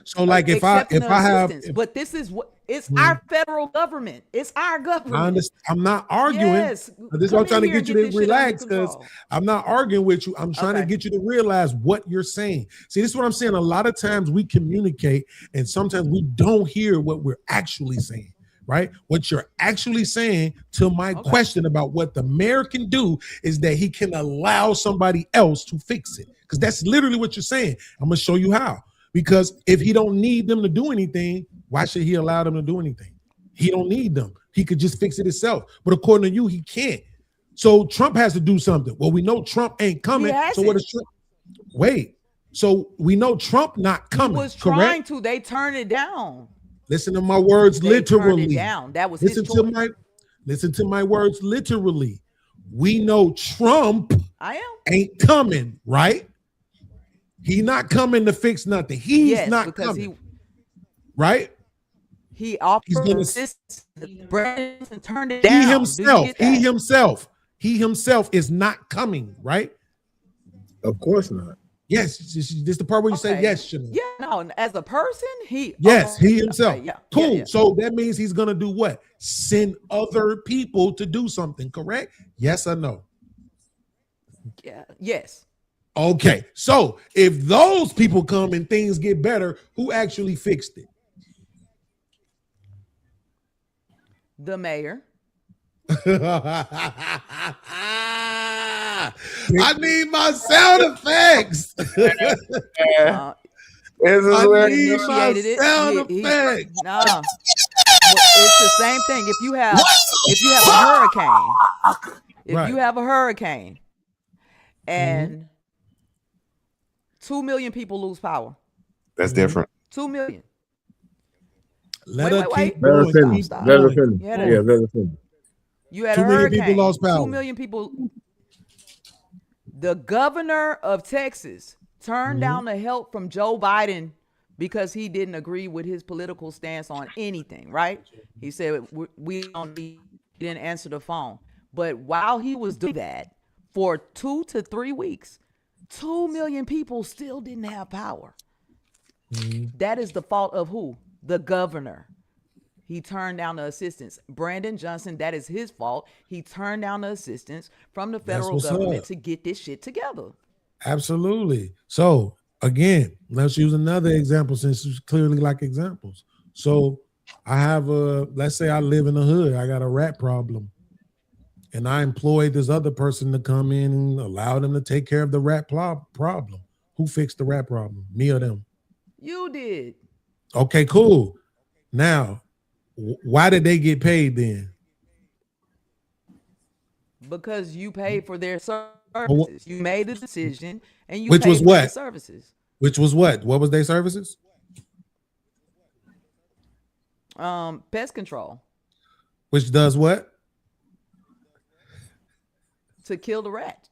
so like if I have, but this is what it's our federal government. It's our government. I understand. I'm not arguing. This is what I'm trying to get you to relax because I'm not arguing with you. I'm trying to get you to realize what you're saying. See, this is what I'm saying. A lot of times we communicate and sometimes we don't hear what we're actually saying. Right? What you're actually saying to my question about what the mayor can do is that he can allow somebody else to fix it. Because that's literally what you're saying. I'm going to show you how. Because if he don't need them to do anything, why should he allow them to do anything? He don't need them. He could just fix it himself. But according to you, he can't. So Trump has to do something. Well, we know Trump ain't coming. So what is Trump? Wait. So we know Trump not coming. He was trying to. They turned it down. Listen to my words literally. Turned it down. That was listen to my words literally. We know Trump ain't coming, right? He's not coming to fix nothing. He's not coming. Right? He offered assistance. Brandon turned it down. He himself is not coming, right? Of course not. Yes, this is the part where you say Okay. yes, Chanel. Yeah, no, as a person, he Yes, okay, he himself. okay, yeah, Cool. yeah. So that means he's gonna do what? Send other people to do something, correct? Yes or no? Yeah, yes. Okay. So if those people come and things get better, who actually fixed it? The mayor. I need my sound effects. I need my Initiated it. sound effects. Nah. Well, it's the same thing. If you have a hurricane, Right. you have a hurricane and 2 million people lose power. That's different. 2 million. Let Wait, her wait, keep wait. going. Stop, Keep stop. Let her going. finish. Yeah, Yeah, let her finish. You had 2 a million hurricane. people lost power. 2 million people. The governor of Texas turned down the help from Joe Biden because he didn't agree with his political stance on anything, right? He said, we don't need, he didn't answer the phone. But while he was doing that, for 2 to 3 weeks, 2 million people still didn't have power. That is the fault of who? The governor. He turned down the assistance. Brandon Johnson, that is his fault. He turned down the assistance from the federal what's government up. to get this shit together. Absolutely. So again, let's use another example since it's clearly like examples. So I have let's say I live in the hood. I got a rat problem. And I employed this other person to come in and allow them to take care of the rat problem. Who fixed the rat problem? Me or them? You did. Okay, cool. Now, why did they get paid then? Because you paid for their services. You made the decision and you Which paid was for what? their services. Which was what? What was their services? Pest control. Which does what? To kill the rat.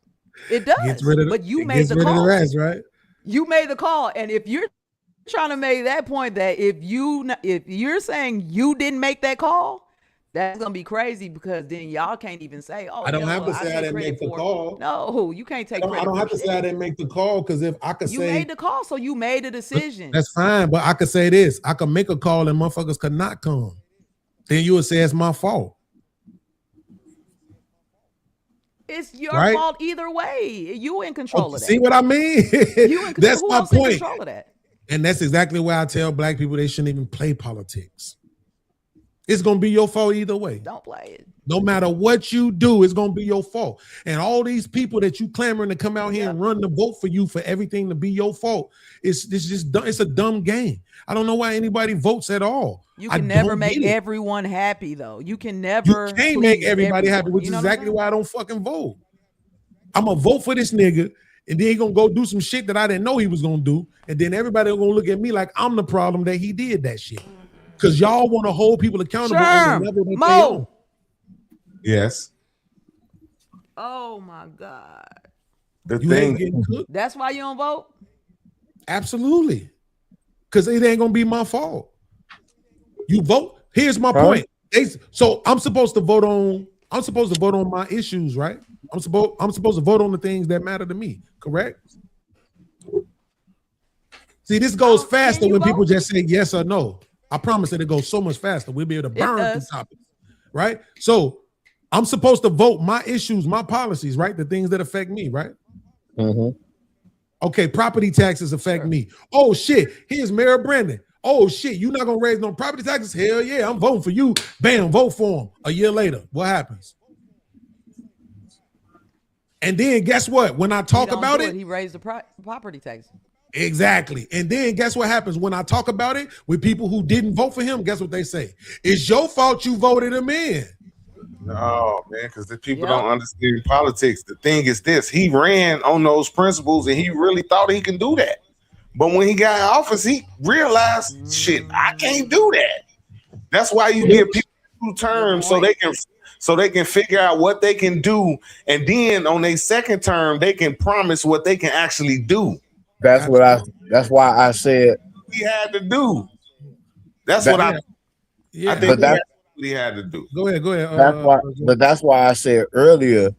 It does. Gets rid of but you it made gets the rid of call. the rats, right? You made the call. And if you're trying to make that point that if you're saying you didn't make that call, that's gonna be crazy because then y'all can't even say, "Oh, I don't have to say I take didn't credit make the for it." call. No, you can't take credit. I don't for have to say I didn't make the call because if I could You say made the call, so you made a decision. that's fine, but I could say this: I could make a call and motherfuckers could not come. Then you would say it's my fault. It's your Right? fault either way. You in control of that. See what I mean? You in, That's who my else in point. control of that? And that's exactly why I tell black people they shouldn't even play politics. It's gonna be your fault either way. Don't play it. No matter what you do, it's gonna be your fault. And all these people that you clamoring to come out here and run the vote for you for everything to be your fault, it's just it's a dumb game. I don't know why anybody votes at all. You I can never don't make get it. everyone happy though. You can never. You can't make please everybody happy, everyone. which You is know what I'm exactly saying? why I don't fucking vote. I'm gonna vote for this nigga, and then he gonna go do some shit that I didn't know he was gonna do, and then everybody gonna look at me like I'm the problem that he did that shit. Because y'all want to hold people accountable on the level that they on. Yes. Oh my God. The You ain't getting cooked. That's why you don't vote? Absolutely. Because it ain't gonna be my fault. You vote. Here's my point. So I'm supposed to vote on my issues, right? I'm supposed to vote on the things that matter to me, correct? See, this goes faster when people just say yes or no. I promise that it goes so much faster. We'll be able to burn through topics, right? So I'm supposed to vote my issues, my policies, right? The things that affect me, right? Okay, property taxes affect me. Oh shit, here's Mayor Brandon. Oh shit, you're not gonna raise no property taxes? Hell yeah, I'm voting for you. Bam, vote for him. A year later, what happens? And then guess what? When I talk about it, he raised the property tax. exactly. And then guess what happens when I talk about it with people who didn't vote for him? Guess what they say? It's your fault you voted him in. No, man, because the people don't understand politics. The thing is this: he ran on those principles, and he really thought he can do that. But when he got in office, he realized, shit, I can't do that. That's why you give people 2 terms so they can figure out what they can do, and then on their second term, they can promise what they can actually do. That's why I said he had to do. That's what I think that's what he had to do. Go ahead. That's why I said earlier,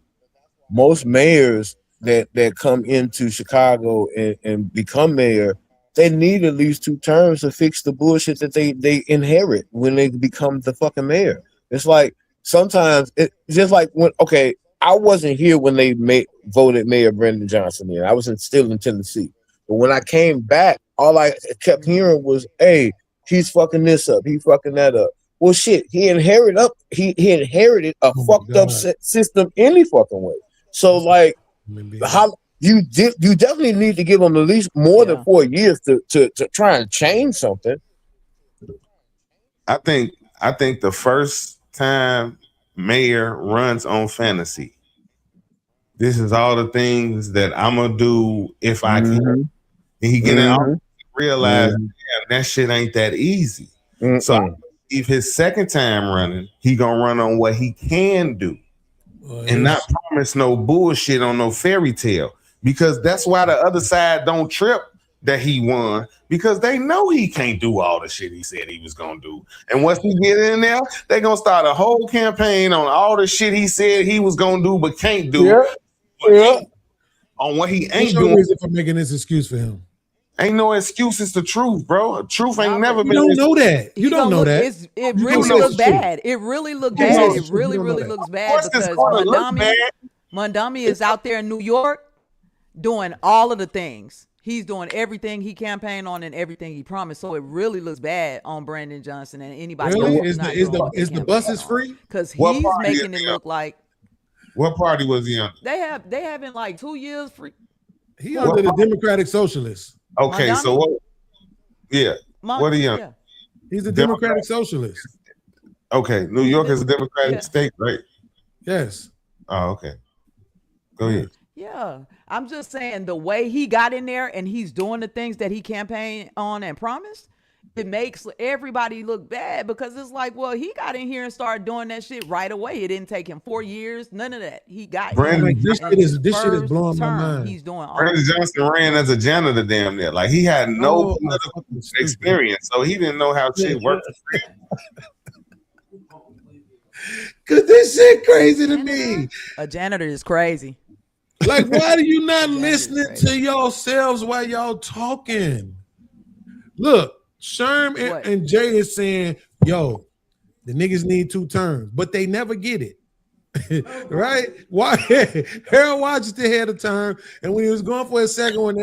most mayors that come into Chicago and become mayor, they need at least 2 terms to fix the bullshit that they inherit when they become the fucking mayor. It's like sometimes it's just like when I wasn't here when they voted Mayor Brandon Johnson in. I was still in Tennessee. But when I came back, all I kept hearing was, hey, he's fucking this up, he's fucking that up. Well, shit, he inherited a fucked up system any fucking way. So, like, how you definitely need to give him at least more than 4 years to try and change something. I think the first time mayor runs on fantasy, this is all the things that I'm gonna do if I can. And he get out, realize, damn, that shit ain't that easy. So if his second time running, he gonna run on what he can do, and not promise no bullshit on no fairy tale. Because that's why the other side don't trip that he won, because they know he can't do all the shit he said he was gonna do. And once he get in there, they gonna start a whole campaign on all the shit he said he was gonna do but can't do. On what he ain't doing. Reason for making this excuse for him. Ain't no excuse. It's the truth, bro. Truth ain't never been. You don't know that. You don't know that. It really looks bad. It really looks bad. It really looks bad because Mondami is out there in New York doing all of the things. He's doing everything he campaigned on and everything he promised. So it really looks bad on Brandon Johnson and anybody really? else. Is the buses free? Because he's making it look like. What party was he on? They haven't like 2 years free. He under the Democratic Socialists. Okay, Mondami? so what? Yeah, what are you on? Yeah. He's a Democratic Socialist. Okay, New York is a Democratic state, right? Yes. Oh, okay. Go ahead. Yeah, I'm just saying the way he got in there and he's doing the things that he campaigned on and promised, it makes everybody look bad because it's like, well, he got in here and started doing that shit right away. It didn't take him 4 years, none of that. He got this shit is blowing my mind. He's doing all Brandon Johnson ran as a janitor damn near. Like he had no political experience, so he didn't know how shit worked. Cause this shit crazy to me. A janitor is crazy. Like, why are you not listening to yourselves while y'all talking? Look, Sherm and Jay is saying, yo, the niggas need 2 terms, but they never get it. Right? Why Harold Washington had a term, and when he was going for a second one,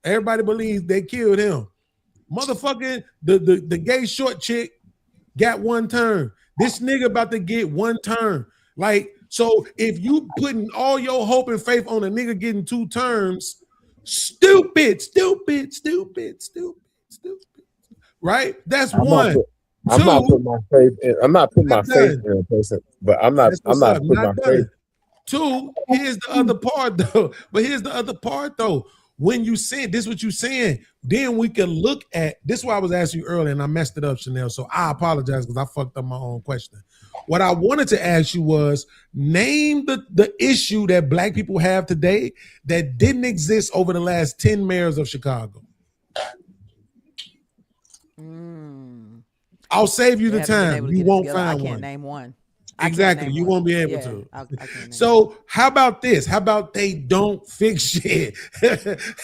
everybody believes they killed him. Motherfucking the gay short chick got 1 term. This nigga about to get 1 term. Like, so if you putting all your hope and faith on a nigga getting 2 terms, stupid. Right? That's one. I'm not putting my faith in. I'm not putting my faith in a person, but I'm not putting my faith. 2, here's the other part though. But here's the other part though. When you say this, what you saying, then we can look at this. Is why I was asking you earlier, and I messed it up, Chanel. So I apologize because I fucked up my own question. What I wanted to ask you was name the issue that black people have today that didn't exist over the last 10 mayors of Chicago. I'll save you the time. You won't find one. I can't name one. Exactly. You won't be able to. So how about this? How about they don't fix shit?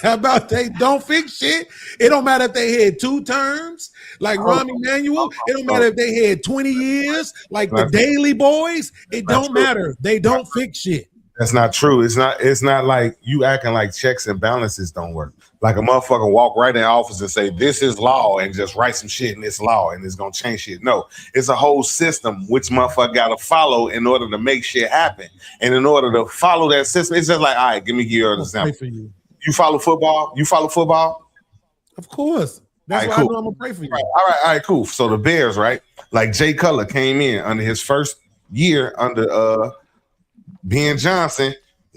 How about they don't fix shit? It don't matter if they had 2 terms like Rahm Emanuel. It don't matter if they had 20 years like the Daily Boys. It don't matter. They don't fix shit. That's not true. It's not like you acting like checks and balances don't work. Like a motherfucker walk right in the office and say, this is law, and just write some shit in this law and it's gonna change shit. No, it's a whole system which motherfucker gotta follow in order to make shit happen. And in order to follow that system, it's just like, all right, give me your example. You follow football? Of course. That's why I know I'm gonna pray for you. All right, cool. So the Bears, right? Like Jay Cutler came in under his first year under Ben Johnson.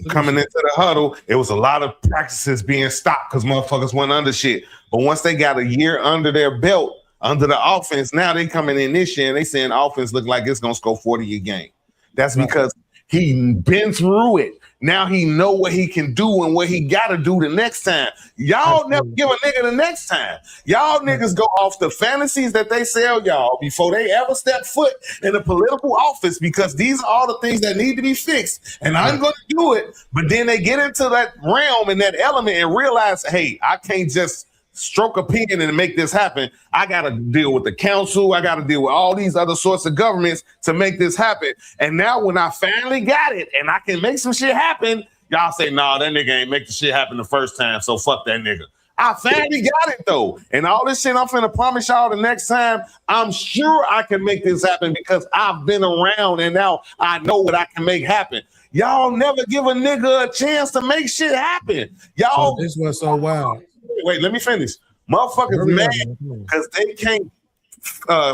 Coming into the huddle, it was a lot of practices being stopped because motherfuckers went under shit. But once they got a year under their belt, under the offense, now they coming in this year and they saying offense look like it's gonna score 40 a game. That's because he been through it. Now he know what he can do and what he got to do the next time. Y'all never give a nigga the next time. Y'all niggas go off the fantasies that they sell y'all before they ever step foot in a political office, because these are all the things that need to be fixed. And I'm going to do it. But then they get into that realm and that element and realize, hey, I can't just stroke a pen and make this happen. I got to deal with the council. I got to deal with all these other sorts of governments to make this happen. And now when I finally got it and I can make some shit happen, y'all say, nah, that nigga ain't make the shit happen the first time, so fuck that nigga. I finally got it though. And all this shit I'm finna promise y'all the next time, I'm sure I can make this happen because I've been around and now I know what I can make happen. Y'all never give a nigga a chance to make shit happen. Y'all, this was so wild. Wait, let me finish. Motherfuckers mad because they can't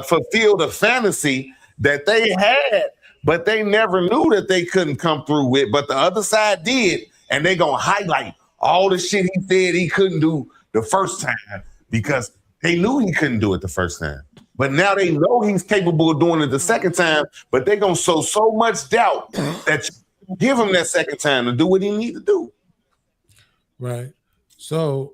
fulfill the fantasy that they had, but they never knew that they couldn't come through with. But the other side did, and they gonna highlight all the shit he said he couldn't do the first time because they knew he couldn't do it the first time. But now they know he's capable of doing it the second time, but they gonna sow so much doubt that you give him that second time to do what he need to do. Right. So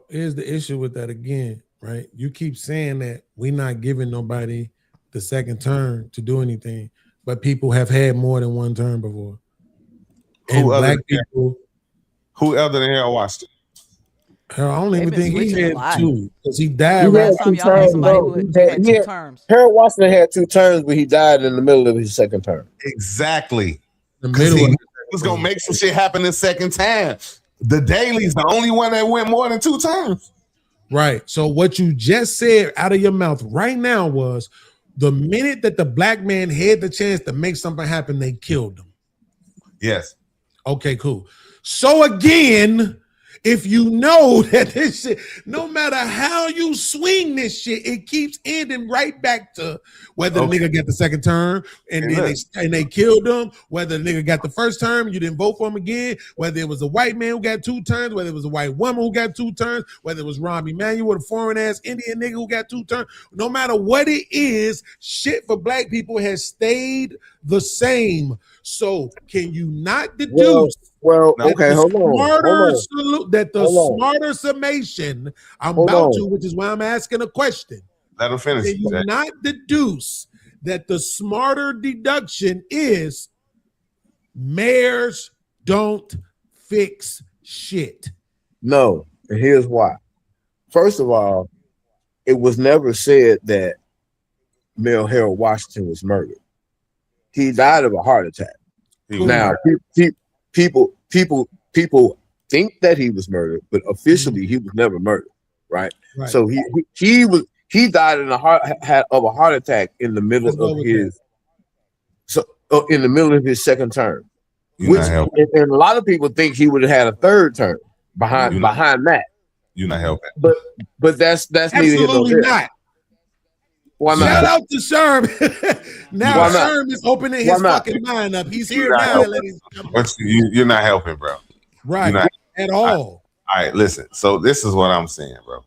here's the issue with that again, right? You keep saying that we're not giving nobody the second term to do anything, but people have had more than one term before. And black people. Who other than Harold Washington? I don't even think he had lot. two because he died. He had right? two terms, bro. Harold Washington had 2 terms, but he died in the middle of his second term. Exactly. The middle he was gonna make some shit happen the second time. The Daly's the only one that went more than 2 terms. Right. So what you just said out of your mouth right now was the minute that the black man had the chance to make something happen, they killed him. Yes. Okay, cool. So again, if you know that this shit, no matter how you swing this shit, it keeps ending right back to whether the nigga got the second term and then they killed him, whether the nigga got the first term, you didn't vote for him again, whether it was a white man who got 2 terms, whether it was a white woman who got 2 terms, whether it was Rahm Emanuel, a foreign ass Indian nigga who got 2 terms, no matter what it is, shit for black people has stayed the same. So can you not deduce? Well, okay, hold on. That the smarter summation I'm about to, which is why I'm asking a question. Let him finish. Can you not deduce that the smarter deduction is mayors don't fix shit? No, and here's why. First of all, it was never said that Mayor Harold Washington was murdered. He died of a heart attack. Now, people think that he was murdered, but officially he was never murdered, right? So he died in a heart attack in the middle of his in the middle of his second term. And a lot of people think he would have had a third term behind that. You're not helping. But that's absolutely not. Why not? Shout out to Sherm. Now Sherm is opening his fucking mind up. He's here now. You're not helping, bro. Right. At all. All right, listen. So this is what I'm saying, bro.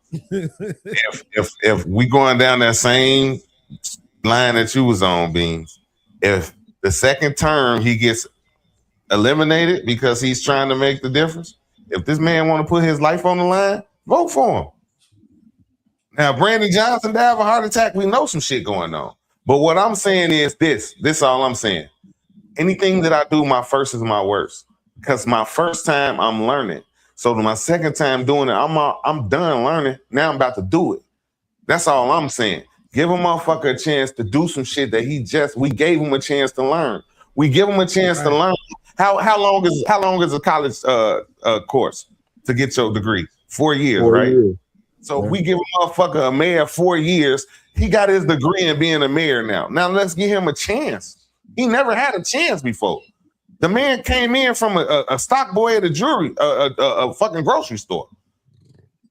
if we going down that same line that you was on, Beans, if the second term he gets eliminated because he's trying to make the difference, if this man want to put his life on the line, vote for him. Now, Brandon Johnson died of a heart attack. We know some shit going on. But what I'm saying is this. This is all I'm saying. Anything that I do, my first is my worst. Because my first time, I'm learning. So my second time doing it, I'm done learning. Now I'm about to do it. That's all I'm saying. Give a motherfucker a chance to do some shit that we gave him a chance to learn. We give him a chance to learn. How long is a college course to get your degree? 4 years, 4 right? Years. So if we give a motherfucker a mayor 4 years, he got his degree in being a mayor now. Now let's give him a chance. He never had a chance before. The man came in from a stock boy at a fucking grocery store.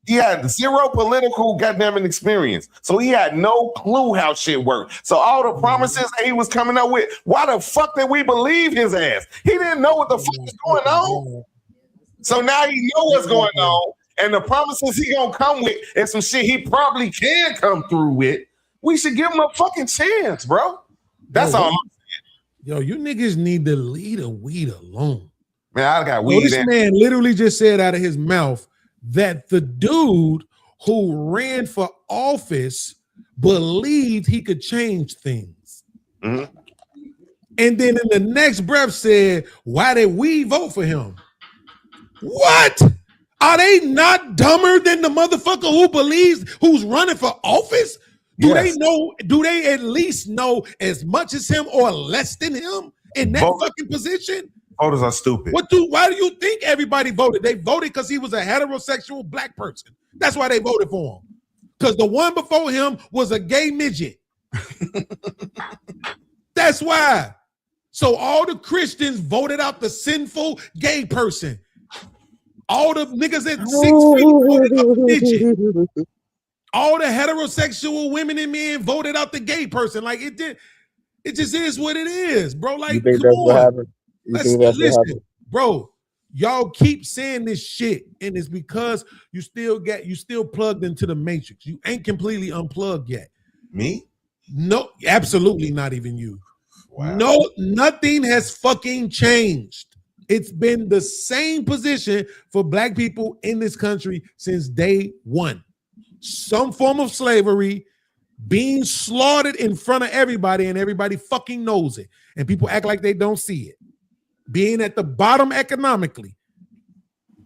He had 0 political goddamn experience. So he had no clue how shit worked. So all the promises that he was coming up with, why the fuck did we believe his ass? He didn't know what the fuck is going on. So now he know what's going on. And the promises he gonna come with and some shit he probably can come through with, we should give him a fucking chance, bro. That's all I'm saying. Yo, you niggas need to leave the weed alone. Man, I got So weed. this man literally just said out of his mouth that the dude who ran for office believed he could change things. Mm-hmm. And then in the next breath said, why did we vote for him? What? Are they not dumber than the motherfucker who believes who's running for office? Do they know? Do they at least know as much as him or less than him in that fucking position? Voters are stupid. Why do you think everybody voted? They voted because he was a heterosexual black person. That's why they voted for him. Because the one before him was a gay midget. That's why. So all the Christians voted out the sinful gay person. All the niggas at 6 feet voted out the midget. All the heterosexual women and men voted out the gay person. Like it did. It just is what it is, bro. Like, You think come that's what on. happened? You think that's what Listen, happened? bro. Y'all keep saying this shit, and it's because you still plugged into the matrix. You ain't completely unplugged yet. Me? No, absolutely not even you. Wow. No, nothing has fucking changed. It's been the same position for black people in this country since day one. Some form of slavery, being slaughtered in front of everybody, and everybody fucking knows it. And people act like they don't see it. Being at the bottom economically.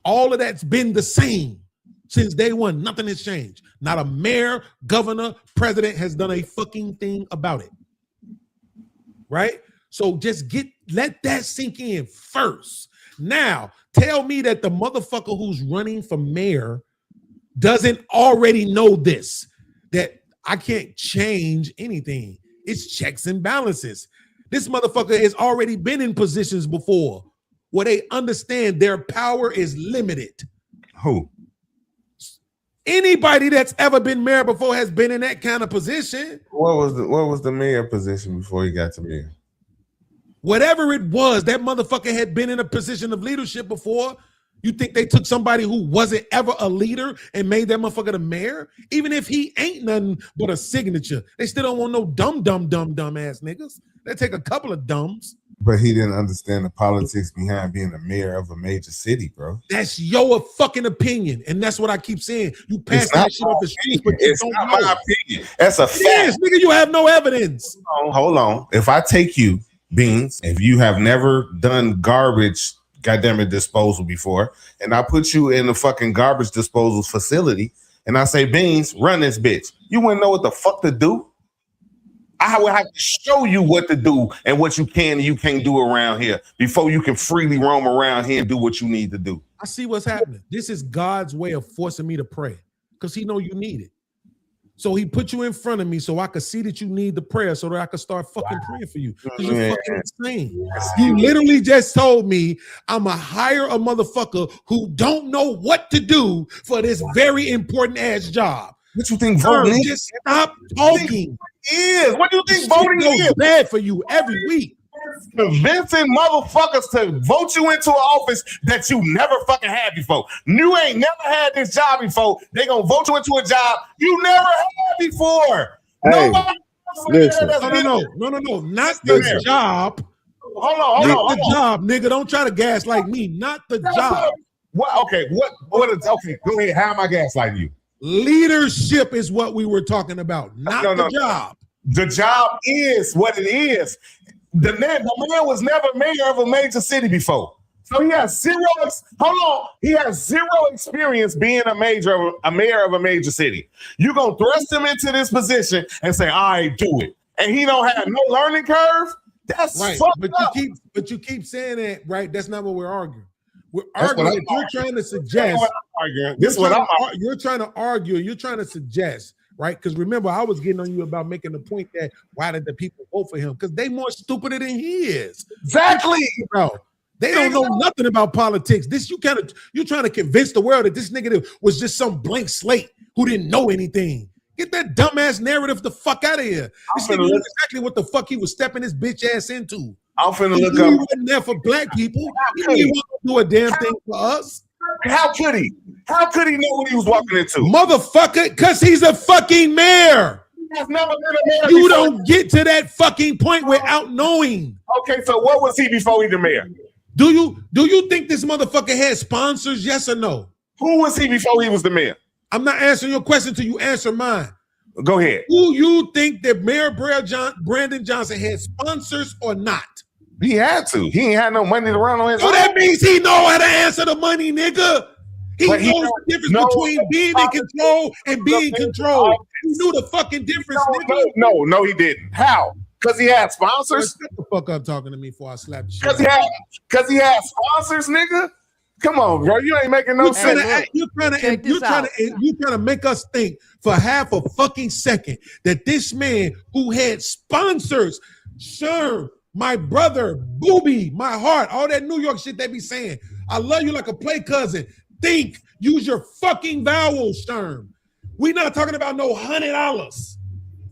All of that's been the same since day one. Nothing has changed. Not a mayor, governor, president has done a fucking thing about it. Right? So just let that sink in first. Now, tell me that the motherfucker who's running for mayor doesn't already know this, that I can't change anything. It's checks and balances. This motherfucker has already been in positions before where they understand their power is limited. Who? Anybody that's ever been mayor before has been in that kind of position. What was the mayor position before he got to mayor? Whatever it was, that motherfucker had been in a position of leadership before. You think they took somebody who wasn't ever a leader and made that motherfucker the mayor? Even if he ain't nothing but a signature, they still don't want no dumb ass niggas. They take a couple of dumbs. But he didn't understand the politics behind being a mayor of a major city, bro. That's your fucking opinion, and that's what I keep saying. You pass that shit off the street, but you It's don't not know. my opinion. That's a fact. Yes, nigga, you have no evidence. Hold on. If I take you, Beans, if you have never done garbage, goddamn disposal before, and I put you in the fucking garbage disposal facility, and I say, Beans, run this bitch, you wouldn't know what the fuck to do. I would have to show you what to do and what you can and you can't do around here before you can freely roam around here and do what you need to do. I see what's happening. This is God's way of forcing me to pray because he know you need it. So he put you in front of me so I could see that you need the prayer so that I could start fucking praying for you. Because you're fucking insane. You literally just told me I'm a hire a motherfucker who don't know what to do for this very important ass job. What you think voting is? Just stop talking. What do you think voting is? Bad for you every week. Convincing motherfuckers to vote you into an office that you never fucking had before. You ain't never had this job before. They gonna vote you into a job you never had before. Hey, listen. No, not the job. Hold on. Job, nigga. Don't try to gaslight me. Not the job. What? Okay. What is? Okay. Go ahead. How am I gaslighting you? Leadership is what we were talking about, not the job. The job is what it is. The man was never mayor of a major city before. So he has zero. He has zero experience being a mayor of a major city. You gonna thrust him into this position and say, "All right, do it," and he don't have no learning curve. That's right. fucked up. You keep saying that, right? That's not what we're arguing. We're arguing that you're trying to suggest. You're trying to argue. You're trying to suggest, right? Because remember, I was getting on you about making the point that why did the people vote for him? Because they more stupider than he is. Exactly, bro. They don't know nothing about politics. You're trying to convince the world that this nigga was just some blank slate who didn't know anything. Get that dumbass narrative the fuck out of here. This nigga knew exactly what the fuck he was stepping his bitch ass into. I'm finna look He up. wasn't there for black people. He didn't want to do a damn thing for us. How could he? How could he know what he was walking into? Motherfucker, because he's a fucking mayor. He has never been a mayor. You don't get to that fucking point without knowing. Okay, so what was he before he the mayor? Do you think this motherfucker had sponsors? Yes or no? Who was he before he was the mayor? I'm not answering your question till you answer mine. Go ahead. Do you think that Mayor Brandon Johnson had sponsors or not? He had to. He ain't had no money to run on his So own. that means he know how to answer the money, nigga. He knows the difference between being in control and being controlled. He knew the fucking difference, nigga. No, he didn't. How? Because he had sponsors. Shut the fuck up talking to me before I slap you. Because he had sponsors, nigga. Come on, bro. You ain't making no sense. You're trying to make us think for half a fucking second that this man who had sponsors, sir, my brother, Booby, my heart, all that New York shit they be saying. I love you like a play cousin. Think, use your fucking vowels, Sherm. We're not talking about no $100.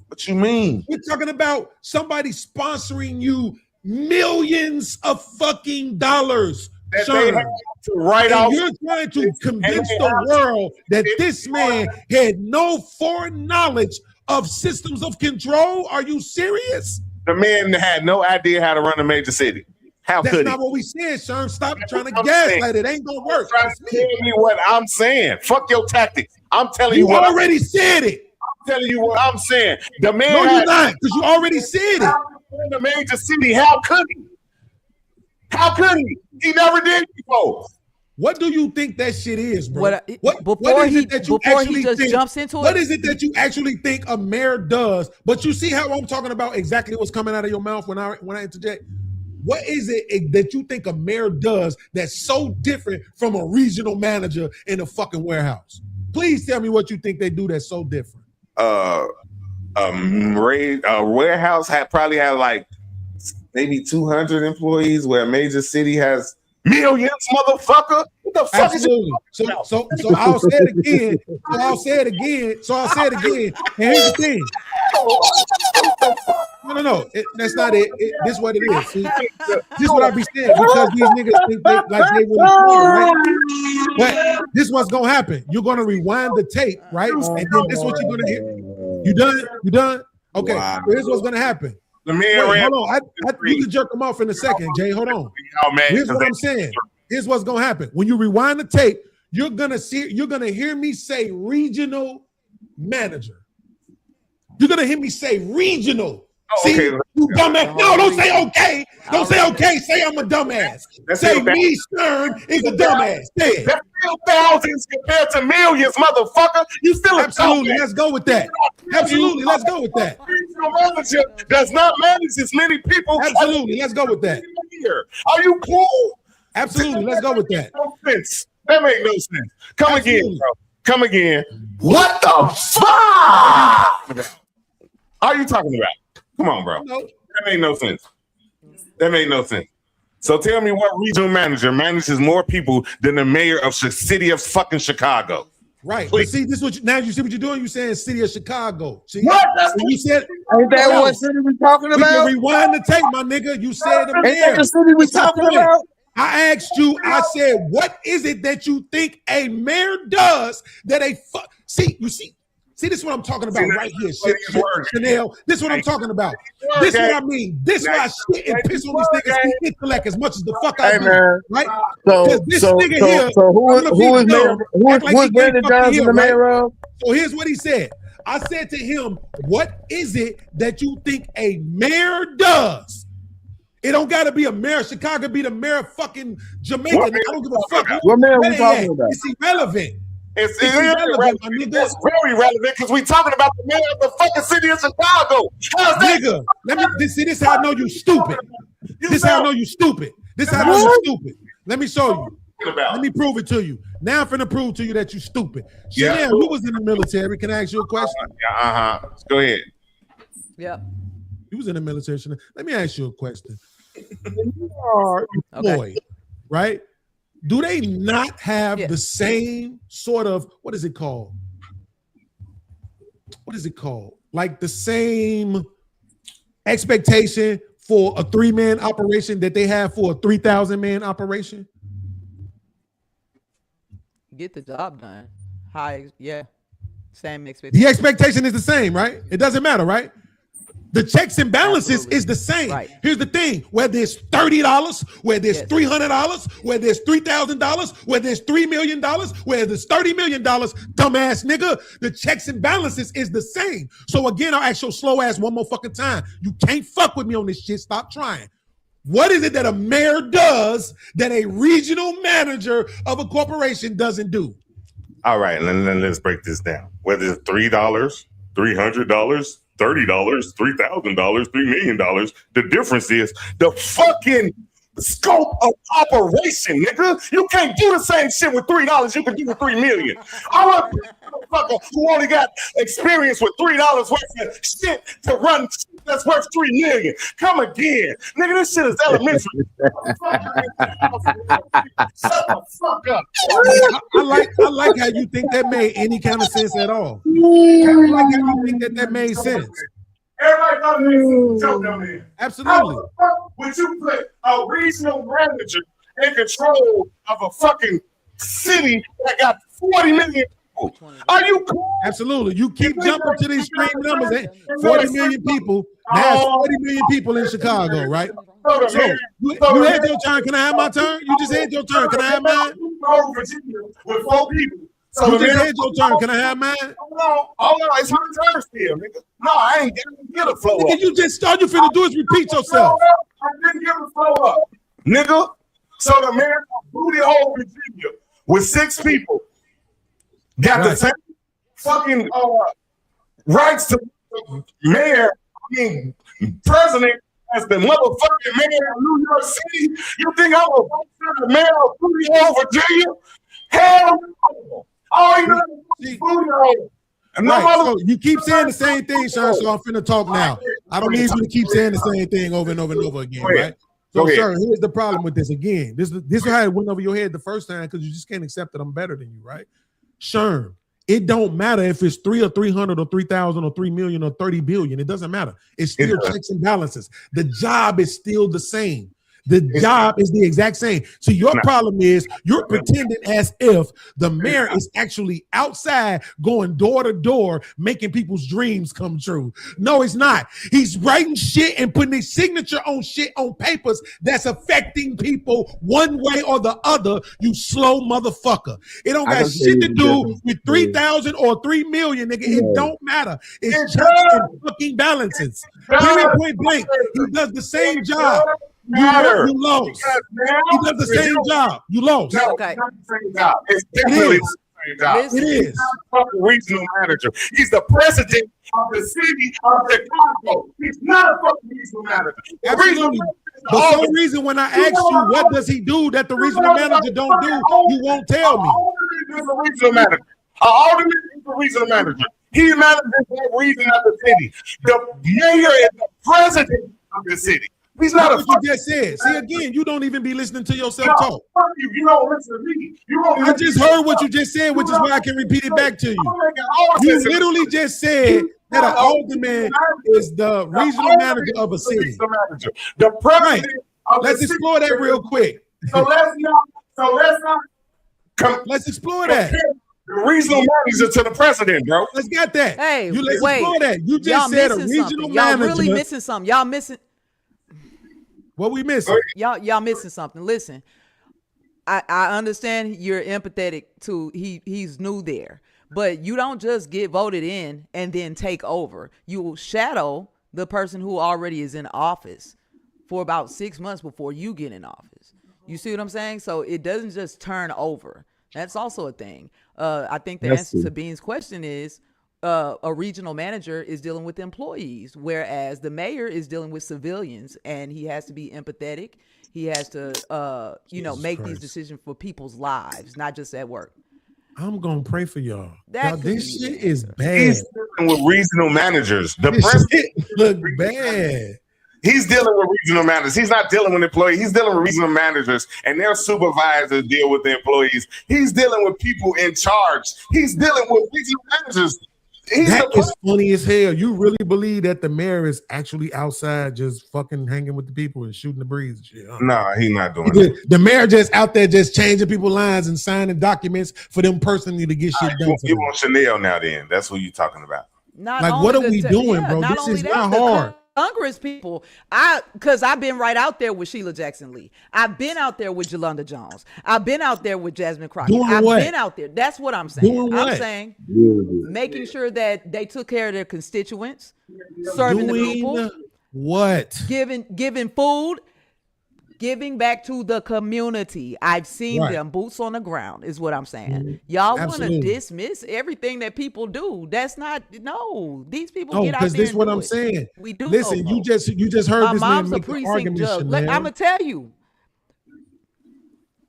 What you mean? We're talking about somebody sponsoring you millions of fucking dollars. That they have to write off. You're trying to convince the world that this man had no foreign knowledge of systems of control. Are you serious? The man had no idea how to run a major city. How That's could not he? what we said, Sherm. Stop trying to I'm gaslight it. Ain't gonna work. Tell me what I'm saying. Fuck your tactics. I'm telling you You what already said it. I'm telling you what I'm saying. The man No, had you're not, because you already said it. in a major city. How could he? How could he? He never did before. What do you think that shit is, bro? Before he just jumps into What it? is it that you actually think a mayor does? But you see how I'm talking about exactly what's coming out of your mouth when I interject. What is it that you think a mayor does that's so different from a regional manager in a fucking warehouse? Please tell me what you think they do that's so different. A warehouse probably had like maybe 200 employees, where a major city has millions, motherfucker. What the fuck Absolutely. is So I'll say it again. And here's the thing. No. That's not it. This is what it is. See, this is what I be saying, because these niggas think they really smart, right? But this is what's gonna happen. You're gonna rewind the tape, right? And then this is what you're gonna hear. You done? You done? Okay. Wow. So here's what's gonna happen. The man Wait, ran. hold on. You can jerk them off in a second, Jay. Hold on. Oh, man, Here's what I'm saying. Here's what's gonna happen. When you rewind the tape, you're gonna hear me say regional manager. You're gonna hear me say regional. Oh, See, okay. you dumbass. No, don't say okay. Don't say okay. Say I'm a dumbass. Say me, Stern, is a dumbass. Say it. That's still thousands compared to millions, motherfucker. You still a Absolutely. dumbass. Let's go with that. Absolutely. Let's go with that. Regional manager does not manage as many people. Absolutely. Let's go with that. Are you cool? Absolutely. Let's go with that. That make no sense. Come again, bro. Come again. What the fuck? Are you talking about? Come on, bro. No. That made no sense. That made no sense. So tell me what regional manager manages more people than the mayor of the city of fucking Chicago? Right. But see, this is what now you see what you're doing. You're saying city of Chicago. See, What? you said Ain't that what city we talking we about? can rewind the tape, my nigga. You said the Ain't that mayor. the city we talking about? I asked you, I said, what is it that you think a mayor does that see, this is what I'm talking about right here, Chanel. This is what I'm talking about. This is what I mean. This is why I shit and piss on these niggas' intellect as much as the fuck I do. Right? So who is Brandon Johnson the mayor of? So here's what he said. I said to him, what is it that you think a mayor does? It don't got to be a mayor of Chicago, be the mayor of fucking Jamaica. I don't give a fuck. What mayor we talking about? It's irrelevant. It's irrelevant, my nigga. It's very relevant because we talking about the mayor of the fucking city of Chicago. How's that? Nigga, this is how I know you stupid. This is how I know you stupid. This is how I know you stupid. Let me show you. Let me prove it to you. Now I'm finna prove to you that you stupid. Yeah. Chanel, you was in the military. Can I ask you a question? Go ahead. Yep. You was in the military. Chanel. Let me ask you a question. You are employed, right? Do they not have the same sort of, what is it called? What is it called? Like the same expectation for a 3-man operation that they have for a 3,000-man operation? Get the job done. Same expectation. The expectation is the same, right? It doesn't matter, right? The checks and balances is the same. Right. Here's the thing: whether it's $30, whether it's $300, whether it's $3,000, whether it's $3 million, whether it's $30 million, dumbass nigga, the checks and balances is the same. So again, I'll ask your slow ass one more fucking time. You can't fuck with me on this shit. Stop trying. What is it that a mayor does that a regional manager of a corporation doesn't do? All right, let's break this down. Whether it's $3, $300, $30, $3,000, $3 million, the difference is the fucking scope of operation, nigga. You can't do the same shit with $3 you can do with $3 million. I want a motherfucker who only got experience with $3 worth of shit to run that's worth $3 million. Come again, nigga. This shit is elementary. Shut the fuck up. I like how you think that made any kind of sense at all. I like how you think that made sense. Everybody thought it was a joke down there. Absolutely. How the fuck would you put a regional manager in control of a fucking city that got 40 million people? Are you cool? Absolutely. You keep jumping to these strange numbers. 40 million people. Now 40 million people in Chicago, right? So you had your turn. Can I have my turn? You just had your turn. Can I have mine? With 4 people. So you just had your turn. Can I have mine? Hold on. It's her turn still, nigga. No, I ain't get a flow up. You just all you finna do is repeat yourself. I didn't give a flow up, nigga. So the mayor of Booty Hole, Virginia, with 6 people, got the same fucking rights to mayor, president as the motherfucking mayor of New York City. You think I'm a vote for the mayor of Booty Hole, Virginia? Hell no. All you know is Booty Hole. Right. So you keep saying the same thing, Sean, so I'm finna talk now. I don't need you to keep saying the same thing over and over and over again, right? So, sir, here's the problem with this again. This is how it went over your head the first time because you just can't accept that I'm better than you, right? Sherm, it don't matter if it's 3 or 300 or 3,000 or 3 million or 30 billion. It doesn't matter. It's still checks and balances. The job is still the same. The job is the exact same. So your problem is you're pretending as if the mayor is actually outside going door to door, making people's dreams come true. No, it's not. He's writing shit and putting his signature on shit on papers that's affecting people one way or the other, you slow motherfucker. It don't got shit to do with 3,000 or 3 million, nigga. It don't matter. It's checks and fucking balances. Period, point blank. He does the same job. You lost. He does the same job. You lost. No, it's not the same job. It's definitely the same job. It is. He's not a fucking regional manager. He's the president of the city of Chicago. He's not a fucking regional manager. Absolutely. But some reason when I ask you what does he do that the regional manager don't do, you won't tell me. He's a regional manager. Alderman is a regional manager. He manages that region of the city. The mayor is the president of the city. He's not what you just said. See, again, you don't even be listening to yourself talk. Fuck you. You don't listen to me. I just heard what you just said, which is why I can repeat it back to you. You literally just said that an alderman is the regional manager of a city. The president. Let's explore that real quick. Let's explore that. The regional manager to the president, bro. Let's get that. Hey, let's wait. explore that. You just said a regional manager. Y'all really missing something. Y'all missing. What we missing? Y'all missing something. Listen, I understand you're empathetic to he's new there, but you don't just get voted in and then take over. You will shadow the person who already is in office for about 6 months before you get in office. You see what I'm saying? So it doesn't just turn over. That's also a thing. I think the answer to Bean's question is a regional manager is dealing with employees, whereas the mayor is dealing with civilians, and he has to be empathetic. He has to, make these decisions for people's lives, not just at work. I'm gonna pray for y'all. This shit is bad. He's dealing with regional managers. The president look bad. He's dealing with regional managers. He's not dealing with employees. He's dealing with regional managers, and their supervisors deal with the employees. He's dealing with people in charge. He's dealing with regional managers. That is funny as hell. You really believe that the mayor is actually outside just fucking hanging with the people and shooting the breeze and shit? Nah, he's not doing that. The mayor just out there just changing people's lines and signing documents for them personally to get shit done. You want Chanel now then. That's who you talking about. What are we doing, bro? This is not hard. Congress people, because I've been right out there with Sheila Jackson Lee. I've been out there with Yolanda Jones. I've been out there with Jasmine Crockett. I've been out there. That's what I'm saying. Doing I'm what? saying making sure that they took care of their constituents, serving the people, what? giving food, giving back to the community. I've seen Right. them boots on the ground is what I'm saying. Y'all want to Absolutely. dismiss everything that people do. That's not, no, these people No, get out because there this and what do I'm it. saying. We do Listen, know. you just heard My this man mom's a make the precinct argument, judge. Chanel. I'm gonna tell you.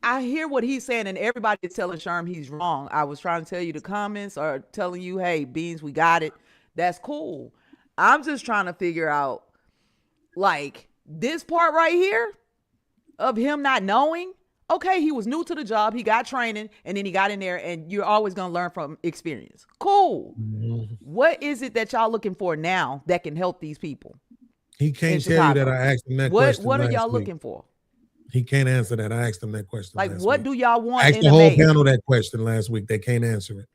I hear what he's saying, and everybody is telling Sherm he's wrong. I was trying to tell you the comments are telling you, hey, Beans, we got it. That's cool. I'm just trying to figure out, like, this part right here of him not knowing. Okay, he was new to the job. He got training, and then he got in there, and you're always going to learn from experience. Cool. What is it that y'all looking for now that can help these people? He in can't tell you that Chicago? I asked him that What question. What are last y'all week. looking for? He can't answer that. I asked him that question. Like, last what week. do y'all want I asked in the a whole mayor? panel that question last week. They can't answer it.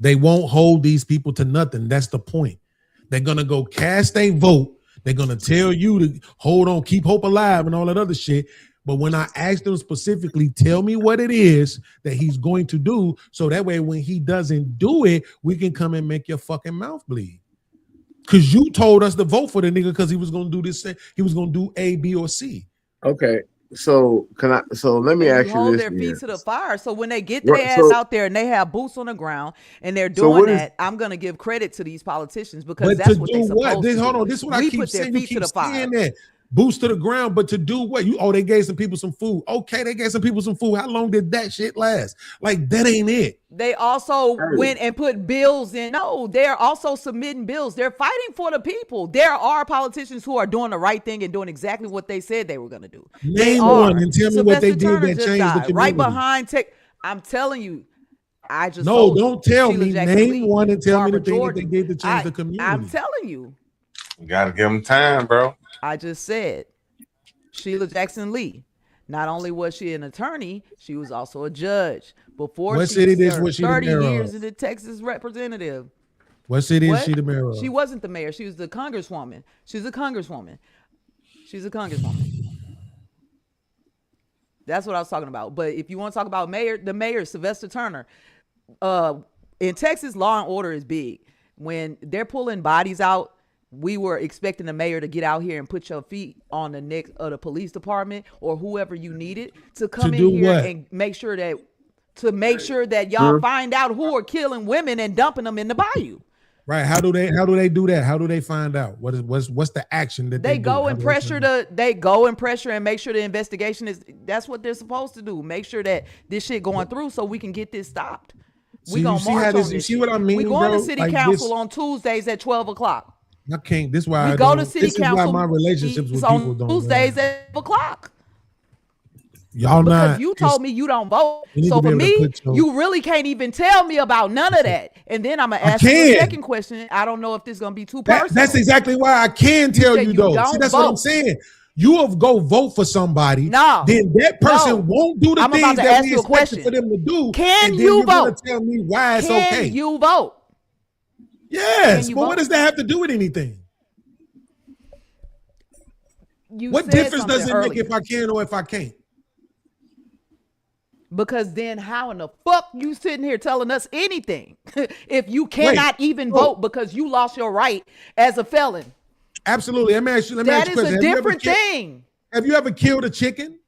They won't hold these people to nothing. That's the point. They're gonna go cast a vote. They're gonna tell you to hold on, keep hope alive, and all that other shit. But when I asked them specifically, tell me what it is that he's going to do, so that way when he doesn't do it, we can come and make your fucking mouth bleed. Because you told us to vote for the nigga because he was gonna do this. He was gonna do A, B, or C. Okay, so let me And ask you you hold this. their feet then. to the fire. So when they get Right, their ass so- out there and they have boots on the ground and they're So doing what is- that, I'm gonna give credit to these politicians because But that's to what do they supposed what? This, to hold do. on, this is what I We keep put their saying. You feet to keep the fire. saying that. Boost to the ground, but to do what? They gave some people some food. Okay, they gave some people some food. How long did that shit last? Like, that ain't it. They also went and put bills in. No, they're also submitting bills. They're fighting for the people. There are politicians who are doing the right thing and doing exactly what they said they were going to do. They Name are. one and tell me what they Sylvester did Turner that just changed the died. Right community. behind I'm telling you. I just No, told you. don't tell Sheila me. Jackson Name Lee, one and tell me Barbara the thing that Jordan. they did to change the community. I'm telling you. You gotta give them time, bro. I just said Sheila Jackson Lee. Not only was she an attorney, she was also a judge. Before What she city did- served was she the 30 mayor years of? as the Texas representative. What city is What? she the mayor of? She wasn't the mayor. She was the congresswoman. She's a congresswoman. She's a congresswoman. That's what I was talking about. But if you want to talk about the mayor, Sylvester Turner, in Texas, law and order is big. When they're pulling bodies out, we were expecting the mayor to get out here and put your feet on the neck of the police department or whoever you needed to come in do here what? and make sure that y'all find out who are killing women and dumping them in the bayou. Right. How do they do that? How do they find out? What's the action that They do? go How and do pressure find out? they go and pressure and make sure the investigation that's what they're supposed to do. Make sure that this shit going through so we can get this stopped. So We you gonna see march how on this- this. you see shit. what I mean, We going bro? to city Like council this- on Tuesdays at 12 o'clock. I can't. This why We I go don't, to city this council is why my relationships with people on don't Tuesdays work. at 12 o'clock. Y'all Because not. you told me you don't vote. You need So to be for able to me, put your- you really can't even tell me about none of that. And then I'm gonna ask you a can. second question. I don't know if this is gonna be too personal. That's exactly why I can tell said you you though. don't See, that's what I'm vote. saying. You will go vote for somebody. No. Then that person No. won't do the I'm about things to that ask we you a expect question. for them to do. Can and then you you're gonna vote? tell me why it's Can okay. you vote? Yes, Can you but what vote? does that have to do with anything? You What said difference does something it make earlier. if I can or if I can't? Because then how in the fuck you sitting here telling us anything if you cannot even vote because you lost your right as a felon? Absolutely. Let me ask you a That is question. a Have you ever different killed- thing. Have you ever killed a chicken?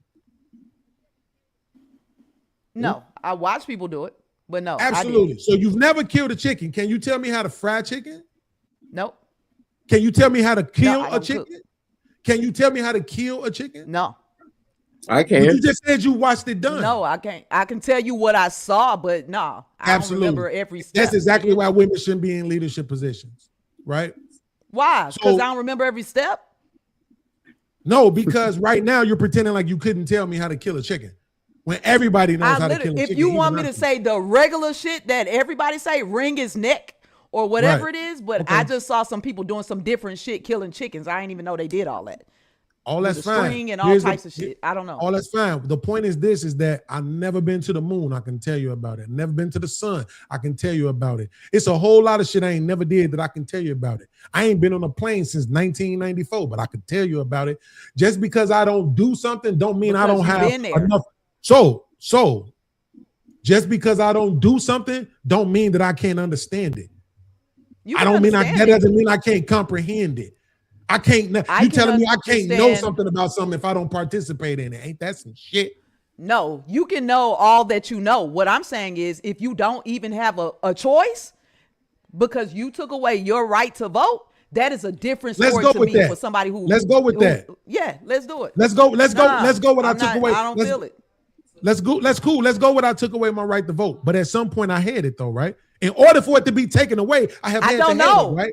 No, I watch people do it, but no, I Absolutely. didn't. So you've never killed a chicken. Can you tell me how to fry chicken? Nope. Can you tell me how to kill I a don't chicken? cook. Can you tell me how to kill a chicken? No. I But can. you just said you watched it done. No, I can't. I can tell you what I saw, but no, I Absolutely. don't remember every step. That's exactly why women shouldn't be in leadership positions, right? Why? Because So- I don't remember every step. No, because right now you're pretending like you couldn't tell me how to kill a chicken when everybody knows how to kill a If chicken. you even want me I to do. say the regular shit that everybody say, wring his neck or whatever Right. it is, but Okay. I just saw some people doing some different shit, killing chickens. I didn't even know they did all that. All with that's a fine. string and all Here's types of shit. I don't know. All that's fine. The point is this: is that I've never been to the moon. I can tell you about it. Never been to the sun. I can tell you about it. It's a whole lot of shit I ain't never did that I can tell you about it. I ain't been on a plane since 1994, but I can tell you about it. Just because I don't do something, don't mean I Because don't you've have been there. enough. So just because I don't do something, don't mean that I can't understand it. You I can don't mean understand that it. doesn't mean I can't comprehend it. I can't. You telling me I can't know understand- something about something if I don't participate in it? Ain't that some shit? No, you can know all that you know. What I'm saying is, if you don't even have a choice because you took away your right to vote, that is a different Let's story go to with me that. for somebody who. Let's go with that. Yeah, let's do it. Let's go. Let's go. Nah, Let's go. What I I'm took not- away. I don't let's, feel it. Let's go. Let's cool. Let's go. What I took away my right to vote. But at some point, I had it though, right? In order for it to be taken away, I have. I had don't to have know. it, right?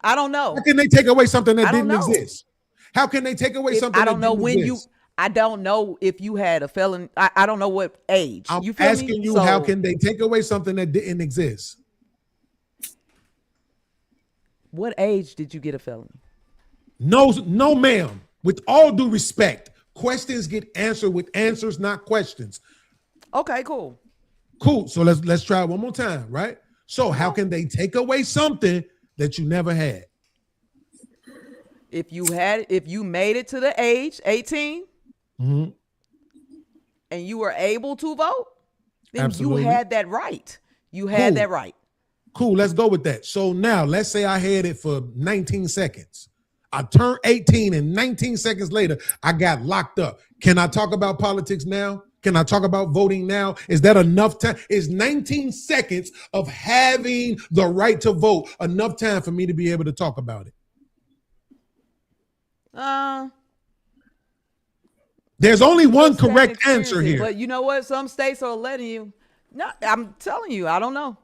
I don't know. How can they take away something that I don't didn't know. exist? How can they take away something? I don't that know didn't when exist? I don't know if you had a felon. I don't know what age. I'm You feel asking me? you, So, how can they take away something that didn't exist? what age did you get a felony? No, ma'am. With all due respect, questions get answered with answers, not questions. Okay, cool. Cool. So let's try it one more time, right? So how can they take away something that you never had? If you made it to the age 18 Mhm. and you were able to vote, then Absolutely. you had that right. You had Cool. that right. Cool. Let's go with that. So now let's say I had it for 19 seconds. I turned 18 and 19 seconds later, I got locked up. Can I talk about politics now? Can I talk about voting now? Is that enough time? Is 19 seconds of having the right to vote enough time for me to be able to talk about it? There's only one correct answer here. But you know what? Some states are letting you. No, I'm telling you, I don't know.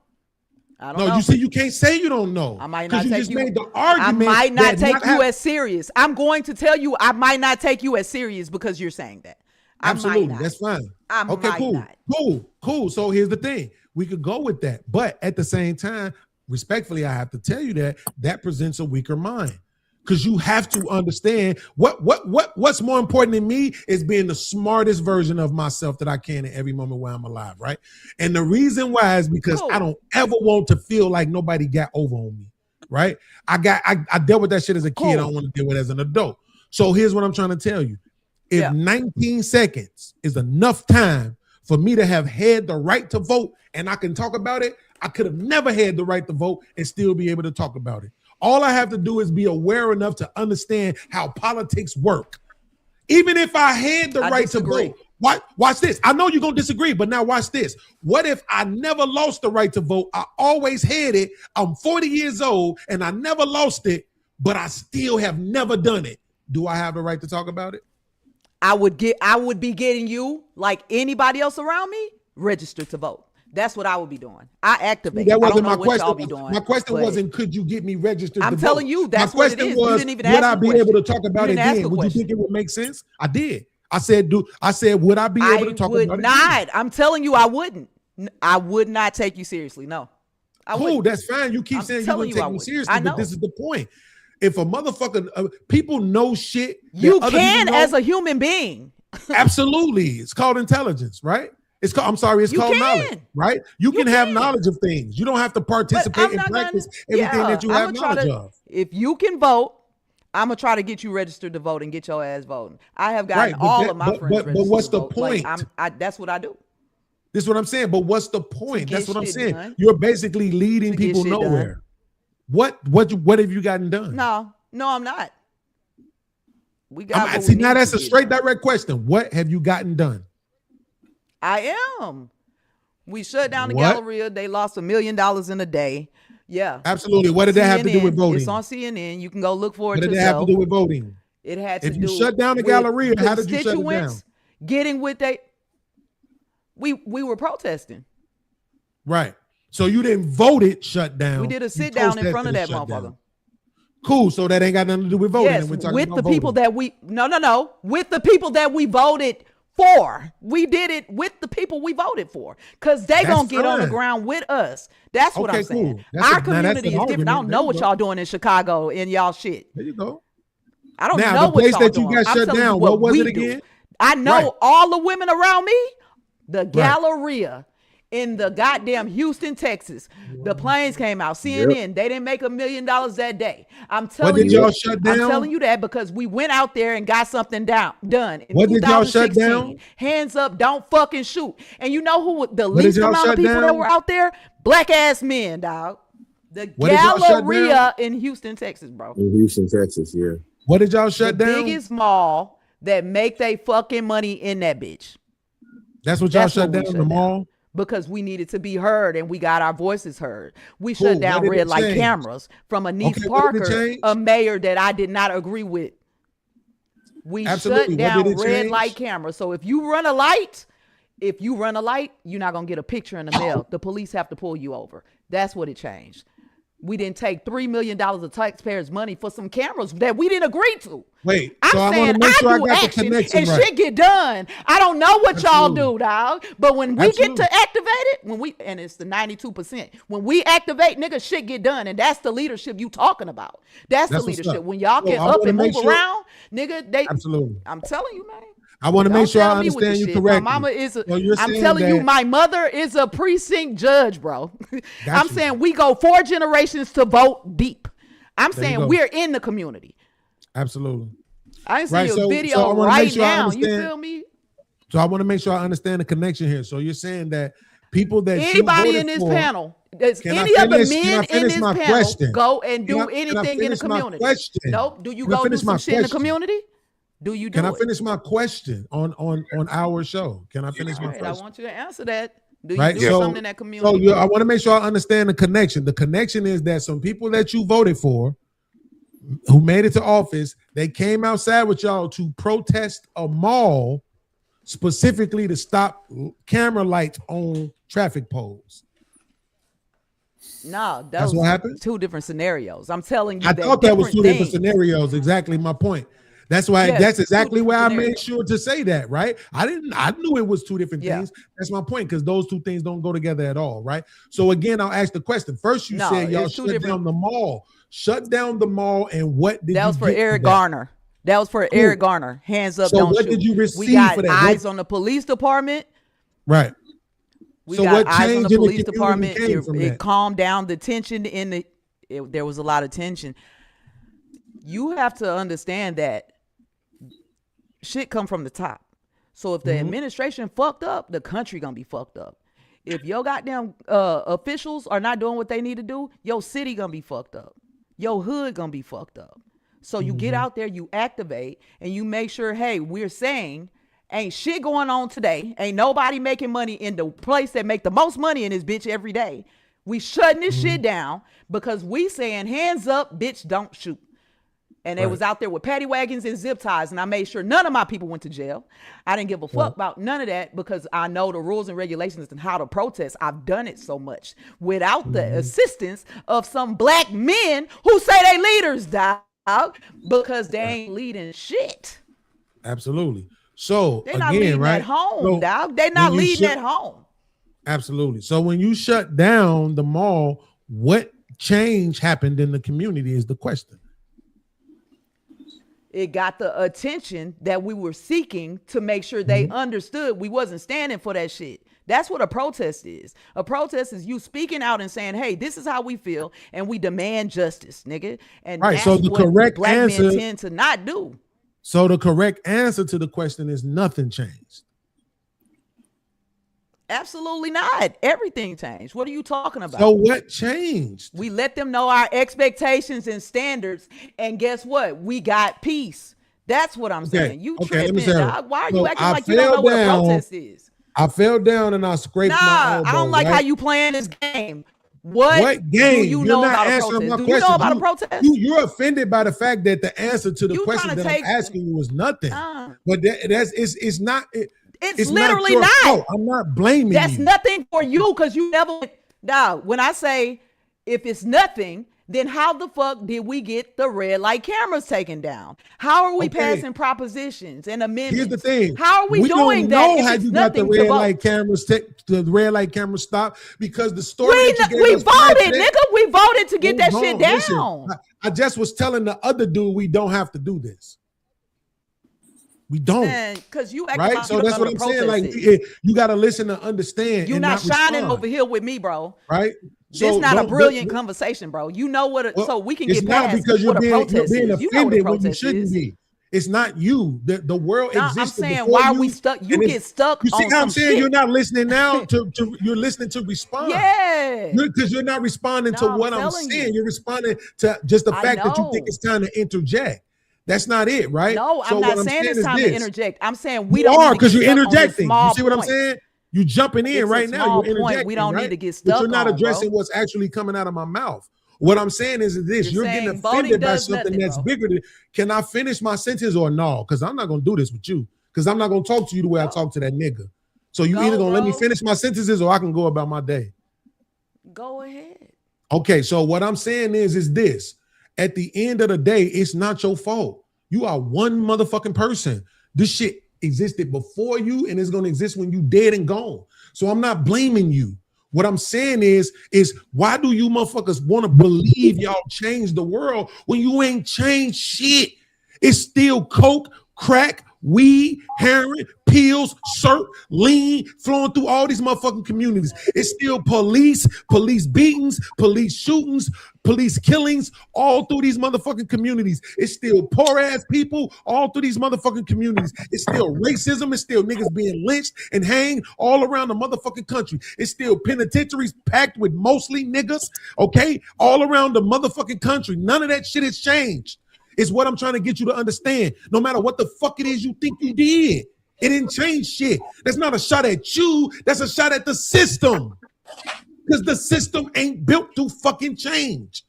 I don't No, know. you see, you can't say you don't know. I might 'Cause not you take just you. made the I argument might not that take not you have- as serious. I'm going to tell you, I might not take you as serious because you're saying that. I might Absolutely, not. that's fine. I Okay, might cool, not. cool. So here's the thing: we could go with that, but at the same time, respectfully, I have to tell you that presents a weaker mind, because you have to understand what's more important than me is being the smartest version of myself that I can at every moment while I'm alive, right? And the reason why is because I don't ever want to feel like nobody got over on me, right? I dealt with that shit as a kid. I don't want to deal with it as an adult. So here's what I'm trying to tell you. If 19 seconds is enough time for me to have had the right to vote and I can talk about it, I could have never had the right to vote and still be able to talk about it. All I have to do is be aware enough to understand how politics work. Even if I had the right to vote, watch this. I know you're going to disagree, but now watch this. What if I never lost the right to vote? I always had it. I'm 40 years old and I never lost it, but I still have never done it. Do I have the right to talk about it? I would be getting you, like anybody else around me, registered to vote. That's what I would be doing. I activate. That I wasn't don't know my what question. y'all be doing. My question but wasn't, could you get me registered? I'm to telling vote? you, that's my what it question is. You was, didn't even would ask I the be able to question. talk about You it didn't ask then? a Would you question. think it would make sense? I did. I said, would I be able to talk would about it? not. I'm telling you, I wouldn't. I would not take you seriously. No. I Cool, wouldn't. that's fine. You keep I'm saying you telling wouldn't you I take me wouldn't. seriously, I but know. this is the point. If a motherfucker, people know shit. that You other can people know, as a human being. absolutely. It's called intelligence, right? It's called, it's You called can. knowledge, right? You can have knowledge of things. You don't have to participate and practice everything that you have knowledge of. If you can vote, I'm gonna try to get you registered to vote and get your ass voting. I have gotten Right, but all that- of my but- friends but registered what's to the vote. Like, point? that's what I do. This is what I'm saying. But what's the point? get That's what I'm shit saying. done. You're basically leading To get people shit done. nowhere. What have you gotten done? No, I'm not. We got. what we See, now need that's to a get straight done. direct question. What have you gotten done? I am. We shut down the What? Galleria. They lost $1 million in a day. Yeah. Absolutely. What did that have to do with CNN. voting? It's on CNN. You can go look for What it did that have to yourself. do with voting? It had to If do you shut down the with Galleria, how did you shut it down? constituents getting with they. We were protesting. Right. So you didn't vote it shut down. We did a You sit down in protested front of it that shut motherfucker. down. Cool. So that ain't got nothing to do with voting. Yes, and we're talking with about the people voting. that we no, with the people that we voted for. We did it with the people we voted for, because they That's gonna get on the fine. ground with us. That's what Okay, I'm saying. cool. That's Our now that's community an is different. I argument. don't There know you what go. y'all doing in Chicago and y'all shit. There you go. I don't Now, know the what place y'all that you doing. got I'm shut telling you down, what what was we it do. again? I know Right. all the women around me. The Galleria in the goddamn Houston, Texas. The planes came out. CNN. They didn't make $1 million that day. I'm telling did you. y'all shut down? I'm telling you that because we went out there and got something done. In What did y'all shut 2016. down? Hands up, don't fucking shoot. And you know who the What did least y'all amount of shut people that down? were out there? Black ass men, dog. The What did y'all shut Galleria down? in Houston, Texas, bro. In Houston, Texas, yeah. What did y'all shut The down? biggest mall that make they fucking money in that bitch. That's what y'all That's shut what we down, shut the down. mall? Because we needed to be heard and we got our voices heard. We Cool. shut What down did it red light change? cameras from Anise Okay, what did it Parker, change? a mayor that I did not agree with. We Absolutely. shut What did down it red change? light cameras. So if you run a light, you're not going to get a picture in the mail. The police have to pull you over. That's what it changed. We didn't take $3 million of taxpayers' money for some cameras that we didn't agree to. Wait, I'm so I want saying to make sure I do got the action connection and right. shit get done. I don't know what y'all Absolutely. do, dog. But when we Absolutely. get to activate it, and it's the 92%, when we activate, nigga, shit get done. And that's the leadership you talking about. That's the That's what's leadership. up. When y'all So can I up wanna and make move sure- around, nigga, they Absolutely. I'm telling you, man. I want to Don't make sure tell I me with understand the you shit. correctly. My mama is So you're I'm saying telling you, that- my mother is a precinct judge, bro. I'm you. saying we go 4 generations to vote deep. I'm There you saying go. we're in the community. Absolutely. I see Right, your so video I wanna right make sure I now. You understand- feel me? So I want to make sure I understand the connection here. So you're saying that people that you Anybody voted in this for- panel, does Can I any of the finish- can I men in finish this my panel question? go and Can do I- can I anything in the finish my community? question? Nope. Do you Can I go do finish some my shit in the question? community? Do you do Can I it? finish my question on our show? Can I finish All my right, I question? want you to answer that. Do you Right. do So, something in that community? I want to make sure I understand the connection. The connection is that some people that you voted for, who made it to office, they came outside with y'all to protest a mall, specifically to stop camera lights on traffic poles. No, That's those what happened? 2 different scenarios. I'm telling you I thought that was two different things. scenarios. Exactly my point. That's why. Yes, that's 2 exactly why I different made sure to say that. Right. I knew it was 2 different Yeah. things. That's my point, because those 2 things don't go together at all. Right. So again, I'll ask the question. First, you No, said y'all it's 2 shut different- down the mall. Shut down the mall, and what did That you was for get Eric that? Garner. That was for Cool. Eric Garner. Hands up, So don't what shoot. did you We receive got for that? eyes What- on the police department. Right. We So got what eyes on change the in the police community department. came from It that? calmed down the tension there was a lot of tension. You have to understand that shit come from the top. So if the administration fucked up, the country gonna be fucked up. If your goddamn officials are not doing what they need to do, your city gonna be fucked up. Your hood gonna be fucked up. So you get out there, you activate, and you make sure, hey, we're saying ain't shit going on today. Ain't nobody making money in the place that make the most money in this bitch every day. We shutting this shit down because we saying hands up, bitch, don't shoot. And they Right. was out there with paddy wagons and zip ties, and I made sure none of my people went to jail. I didn't give a fuck about none of that because I know the rules and regulations and how to protest. I've done it so much without the assistance of some black men who say they leaders, dog, because they ain't leading shit. Absolutely. So They're not again, leading right? at home, So dog. They're not when you leading shut- at home. Absolutely. So when you shut down the mall, what change happened in the community is the question. It got the attention that we were seeking to make sure they understood we wasn't standing for that shit. That's what a protest is. A protest is you speaking out and saying, hey, this is how we feel, and we demand justice, nigga. And Right, that's so the what correct black answer- men tend to not do. So the correct answer to the question is nothing changed. Absolutely not. Everything changed. What are you talking about? So what changed? We let them know our expectations and standards, and guess what? We got peace. That's what I'm saying. You let me tripping, say it. dog. Why are So you acting I like you don't fell know what a down. protest is? I fell down and I scraped my Nah, elbow. I don't like right? how you playing this game. What game? do you You're know not about a answering protest? my Do you question. know about a protest? You're offended by the fact that the answer to the You question trying to that take- I'm asking you was nothing. Uh, But it's not. It's literally your not. fault. I'm not blaming That's you. nothing for you because you never. Dog, when I say if it's nothing, then how the fuck did we get the red light cameras taken down? How are we passing propositions and amendments? Here's the thing. How are we doing that? Know how you got the red light cameras, the red light camera stopped because the story we voted, nigga. We voted to get that shit down. Listen, I just was telling the other dude we don't have to do this. We don't, because you right. So that's what I'm saying. Like you got to listen to understand. You're not shining over here with me, bro. Right. So it's not a brilliant conversation, bro. You know what? So we can get past because you're being offended you know what a when you protest shouldn't is. be. It's not you. The world exists. I'm saying why are we stuck? You get stuck. You see on how I'm some saying? shit. You're not listening now. You're listening to respond. Yeah. Because you're not responding to what I'm saying. You're responding to just the fact that you think it's time to interject. That's not it, right? No, I'm not saying it's time to interject. I'm saying we you don't are because you're interjecting. You see what I'm point. saying? You jumping in right now. You're interjecting. We don't right? need to get stuck. But you're not on, addressing bro. what's actually coming out of my mouth. What I'm saying is this: you're getting offended by something that's bigger than. Can I finish my sentence or no? Because I'm not gonna do this with you. Because I'm not gonna talk to you the way I talk to that nigga. So you either gonna let me finish my sentences or I can go about my day. Go ahead. Okay, so what I'm saying is this: at the end of the day, it's not your fault. You are one motherfucking person. This shit existed before you, and it's gonna exist when you dead and gone. So I'm not blaming you. What I'm saying is why do you motherfuckers want to believe y'all changed the world when you ain't changed shit? It's still coke, crack, weed, heroin, pills, syrup, lean flowing through all these motherfucking communities. It's still police beatings, police shootings, police killings all through these motherfucking communities. It's still poor ass people all through these motherfucking communities. It's still racism. It's still niggas being lynched and hanged all around the motherfucking country. It's still penitentiaries packed with mostly niggas, okay, all around the motherfucking country. None of that shit has changed. It's what I'm trying to get you to understand. No matter what the fuck it is you think you did, it didn't change shit. That's not a shot at you. That's a shot at the system. Because the system ain't built to fucking change.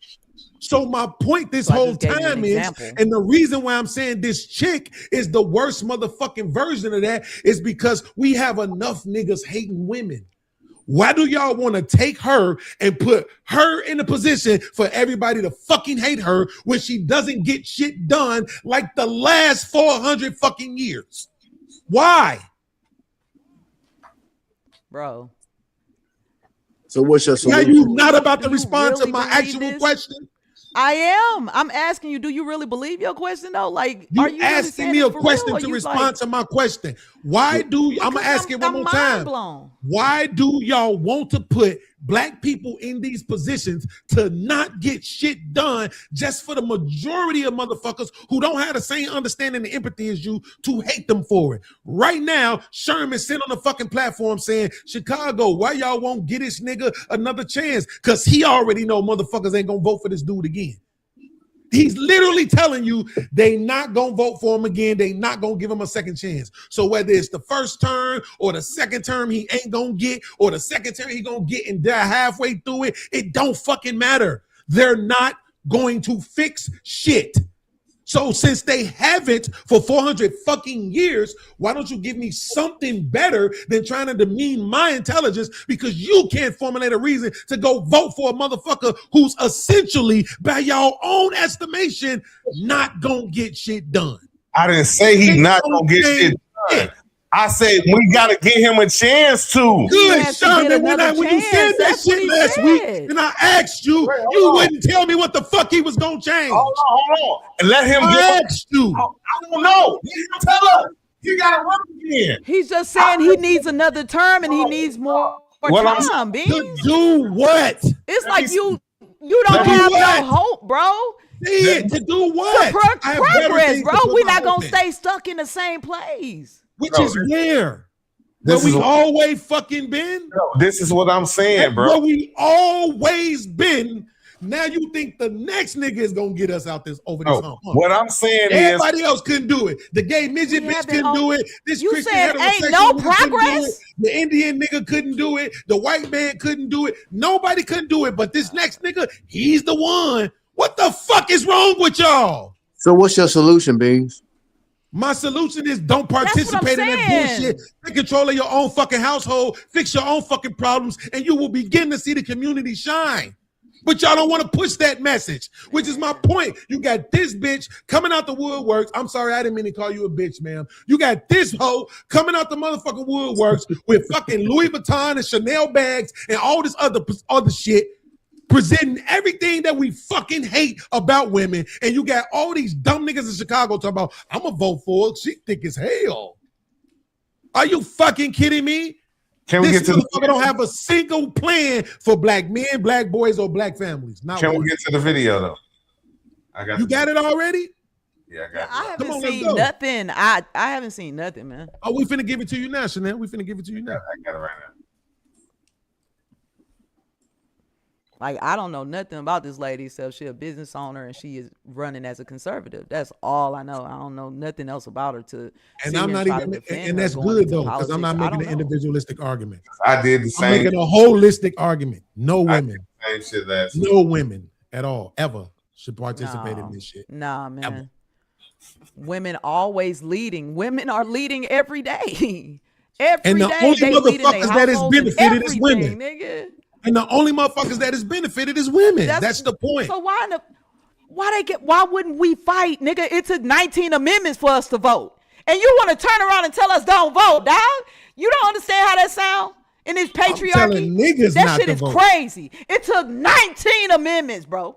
So my point this whole time is, and the reason why I'm saying this chick is the worst motherfucking version of that is because we have enough niggas hating women. Why do y'all want to take her and put her in a position for everybody to fucking hate her when she doesn't get shit done like the last 400 fucking years? Why? Bro. So what's your solution? Are you not about to respond to my actual question? I am. I'm asking you, do you really believe your question though? Like, you are you asking me a question to respond to my question? Why do I'm gonna ask it one more time? Why do y'all want to put black people in these positions to not get shit done just for the majority of motherfuckers who don't have the same understanding and empathy as you to hate them for it? Right now, Sherman sitting on the fucking platform saying, Chicago, why y'all won't get this nigga another chance? Because he already know motherfuckers ain't gonna vote for this dude again. He's literally telling you they not gonna vote for him again. They not gonna give him a second chance. So whether it's the first term or the second term he ain't gonna get, or the second term he gonna get and die halfway through it, it don't fucking matter. They're not going to fix shit. So since they haven't for 400 fucking years, why don't you give me something better than trying to demean my intelligence because you can't formulate a reason to go vote for a motherfucker who's essentially, by your own estimation, not gonna get shit done. I didn't say he's not gonna get shit done. I said we gotta give him a chance to. Good, Sherman. When you said that shit last week, and I asked you, you wouldn't tell me what the fuck he was gonna change. Hold on. And let him asked you. I don't know. You tell us. You gotta run again. He's just saying he needs another term and he needs more time, Beans. To do what? It's like you don't have no hope, bro. To do what? Progress, bro. We're not gonna stay stuck in the same place. Which is where we always fucking been. This is what I'm saying, bro. Where we always been. Now you think the next nigga is gonna get us out this over this hump? What I'm saying everybody else couldn't do it. The gay midget bitch couldn't do it. This you Christian said ain't heterosexual no nigga couldn't do progress. it. The Indian nigga couldn't do it. The white man couldn't do it. Nobody couldn't do it. But this next nigga, he's the one. What the fuck is wrong with y'all? So what's your solution, Beans? My solution is don't participate in that bullshit. Take control of your own fucking household, fix your own fucking problems, and you will begin to see the community shine. But y'all don't want to push that message, which is my point. You got this bitch coming out the woodworks. I'm sorry, I didn't mean to call you a bitch, ma'am. You got this hoe coming out the motherfucking woodworks with fucking Louis Vuitton and Chanel bags and all this other shit, presenting everything that we fucking hate about women. And you got all these dumb niggas in Chicago talking about, I'm going to vote for her. She thick as hell. Are you fucking kidding me? Can we get to the video? Don't have a single plan for black men, black boys, or black families. Not Can one. we get to the video though? You got it already? Yeah, I got it. I haven't seen nothing. I haven't seen nothing, man. Oh, we finna give it to you now, Chanel. We finna give it to you now. I got it right now. Like, I don't know nothing about this lady, so she a business owner and she is running as a conservative. That's all I know. I don't know nothing else about her to. And I'm not even, and that's good though, because I'm not making an individualistic argument. I did the same. I'm making a holistic argument. No women, same shit last no women at all ever should participate in this shit. Nah, man. Ever. Women always leading. Women are leading every day. Every And the day only they leading their motherfuckers that is households and benefited is women. everything, nigga. And the only motherfuckers that is benefited is women. That's the point. So why wouldn't we fight, nigga? It took 19 amendments for us to vote. And you want to turn around and tell us don't vote, dog? You don't understand how that sound in this patriarchy? telling niggas that not shit to is vote. crazy. It took 19 amendments, bro.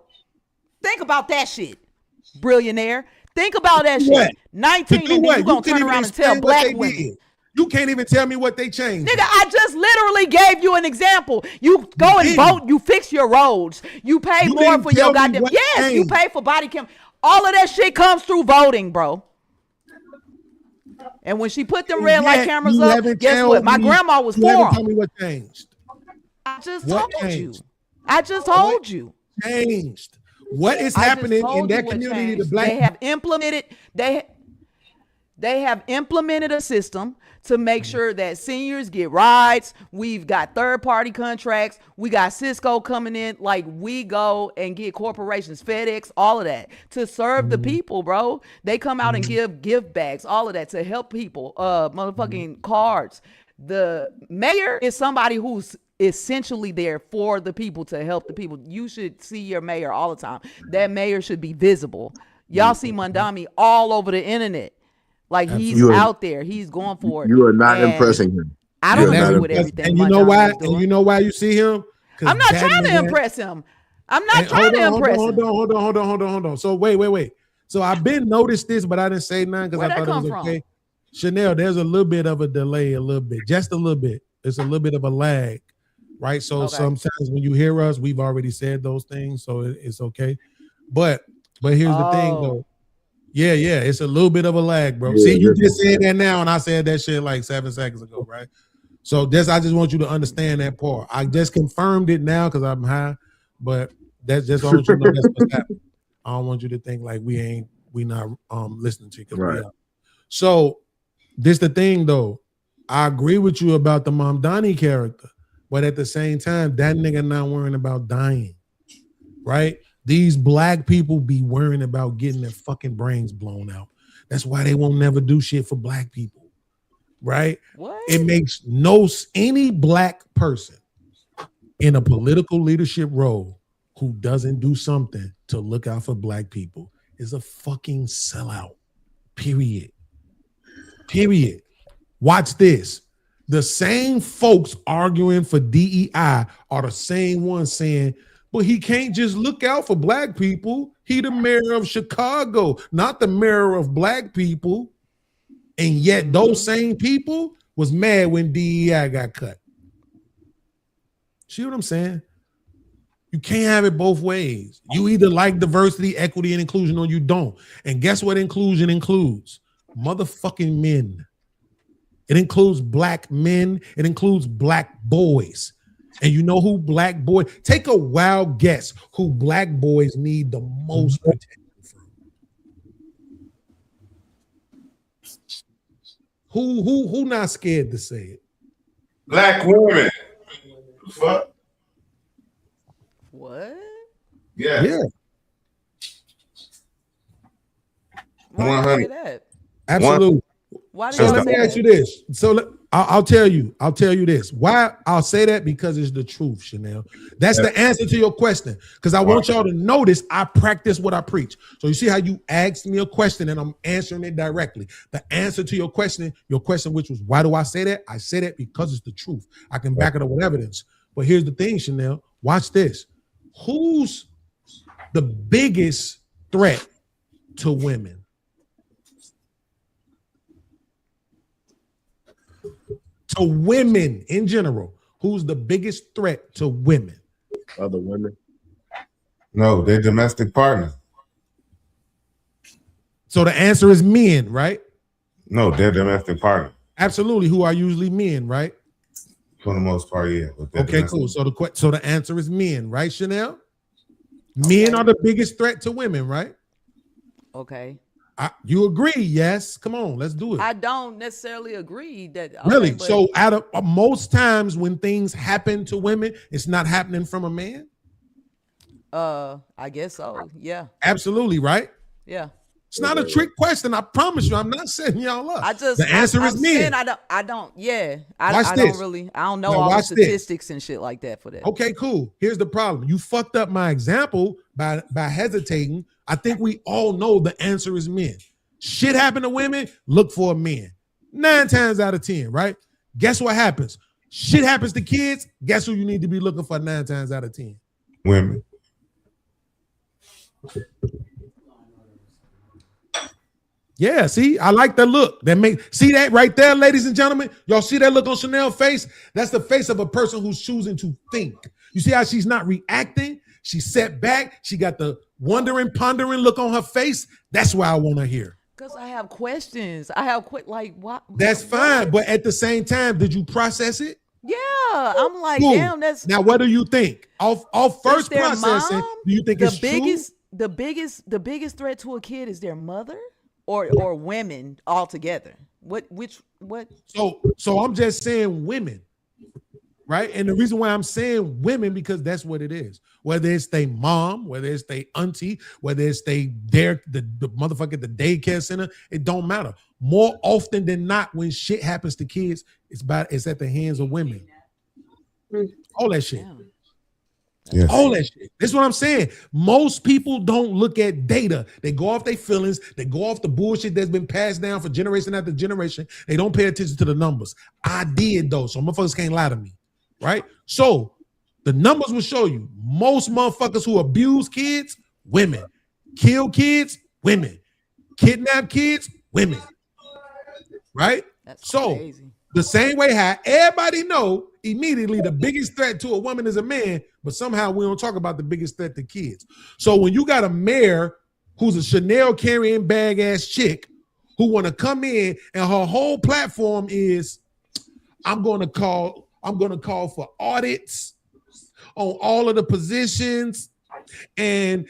Think about that shit, billionaire. Think about that What? shit. 19 To do and what? then you gonna couldn't turn even around and tell explain what black they women. did. You can't even tell me what they changed. Nigga, I just literally gave you an example. You go and vote, you fix your roads. You pay You more didn't for your tell me goddamn. what Yes, you changed. pay for body cam. All of that shit comes through voting, bro. And when she put them red light Yet cameras you up, haven't guess what? told My me- grandma was you haven't for told them. me what changed. I just What told you. changed? I just told you. Changed. What is I just happening in told you that what community? The changed. black They have implemented. They have implemented a system to make sure that seniors get rides. We've got third-party contracts. We got Cisco coming in. Like, we go and get corporations, FedEx, all of that to serve the people, bro. They come out and give gift bags, all of that to help people. Motherfucking cards. The mayor is somebody who's essentially there for the people to help the people. You should see your mayor all the time. That mayor should be visible. Y'all see Mondami all over the internet. Like, he's You are- out there. He's going for it. You are not And impressing him. I don't You're not agree with impressing everything. And you know why? Mondami is doing. And you know why you see him? 'Cause I'm not that trying to nigga- impress him. I'm not Hey, trying to impress him. Hold on. So wait. So I've been noticed this, but I didn't say nothing because Where'd I that thought it was come okay. Chanel, there's a little bit of a delay, just a little bit. It's a little bit of a lag, right? So Okay. sometimes when you hear us, we've already said those things, so it's okay. But here's the thing, Oh. though. Yeah, it's a little bit of a lag, bro. Yeah, See, you yeah. just said that now, and I said that shit like 7 seconds ago, right? So I just want you to understand that part. I just confirmed it now because I'm high, but that's just I want you to know that's what's happening. I don't want you to think like we not listening to you. 'Cause we Right. are. So this the thing though. I agree with you about the Mom Donnie character, but at the same time, that nigga not worrying about dying, right? These black people be worrying about getting their fucking brains blown out. That's why they won't never do shit for black people, right? What? It makes any black person in a political leadership role who doesn't do something to look out for black people is a fucking sellout. Period. Watch this. The same folks arguing for DEI are the same ones saying, but he can't just look out for black people. He the mayor of Chicago, not the mayor of black people. And yet those same people was mad when DEI got cut. See what I'm saying? You can't have it both ways. You either like diversity, equity, and inclusion, or you don't. And guess what inclusion includes? Motherfucking men. It includes black men. It includes black boys. And you know who black boy? Take a wild guess who black boys need the most protection from. Who not scared to say it? Black women. Fuck. What? Yeah. Yeah. Why do you say 100. that? Absolutely. Why do So you let say me ask that? you this. So I'll tell you this. Why I'll say that because it's the truth, Chanel. That's the answer to your question. Because I want y'all to notice I practice what I preach. So you see how you asked me a question and I'm answering it directly. The answer to your question, which was why do I say that? I say that because it's the truth. I can back it up with evidence. But here's the thing, Chanel. Watch this. Who's the biggest threat to women? To women in general, who's the biggest threat to women? Other women. No, they're domestic partners. So the answer is men, right? No, they're domestic partners. Absolutely, who are usually men, right? For the most part, yeah. Okay, cool. So the answer is men, right, Chanel? Men are the biggest threat to women, right? Okay. You agree? Yes. Come on, let's do it. I don't necessarily agree that. Okay, really? but So out of most times when things happen to women, it's not happening from a man? I guess so. Yeah. Absolutely, right? Yeah. It's not a trick question. I promise you. I'm not setting y'all up. The answer is men. I don't. Yeah. Watch I this. don't really. I don't know Now all the watch statistics and shit like that for that. Okay, cool. Here's the problem. You fucked up my example by hesitating. I think we all know the answer is men. Shit happen to women, look for a man. 9 times out of 10, right? Guess what happens? Shit happens to kids. Guess who you need to be looking for 9 times out of 10? Women. Yeah, see, I like the look. See that right there, ladies and gentlemen? Y'all see that look on Chanel's face? That's the face of a person who's choosing to think. You see how she's not reacting? She sat back. She got the wondering, pondering look on her face. That's why I want to hear. Because I have questions. I have like what? That's fine, but at the same time, did you process it? Yeah, I'm like, Cool. damn. That's now. What do you think? Off first their processing, mom do you think the it's biggest? true? The biggest threat to a kid is their mother, or women altogether. What? So I'm just saying women, right? And the reason why I'm saying women because that's what it is. Whether it's their mom, whether it's their auntie, whether it's the motherfucker at the daycare center, it don't matter. More often than not, when shit happens to kids, it's at the hands of women. All that shit. Yes. All that shit. That's what I'm saying. Most people don't look at data. They go off their feelings. They go off the bullshit that's been passed down for generation after generation. They don't pay attention to the numbers. I did though, so motherfuckers can't lie to me, right? So the numbers will show you most motherfuckers who abuse kids, women. Kill kids, women. Kidnap kids, women. Right? That's so crazy. The same way how everybody know immediately the biggest threat to a woman is a man, but somehow we don't talk about the biggest threat to kids. So when you got a mayor who's a Chanel carrying bag ass chick who want to come in and her whole platform is I'm going to call for audits on all of the positions and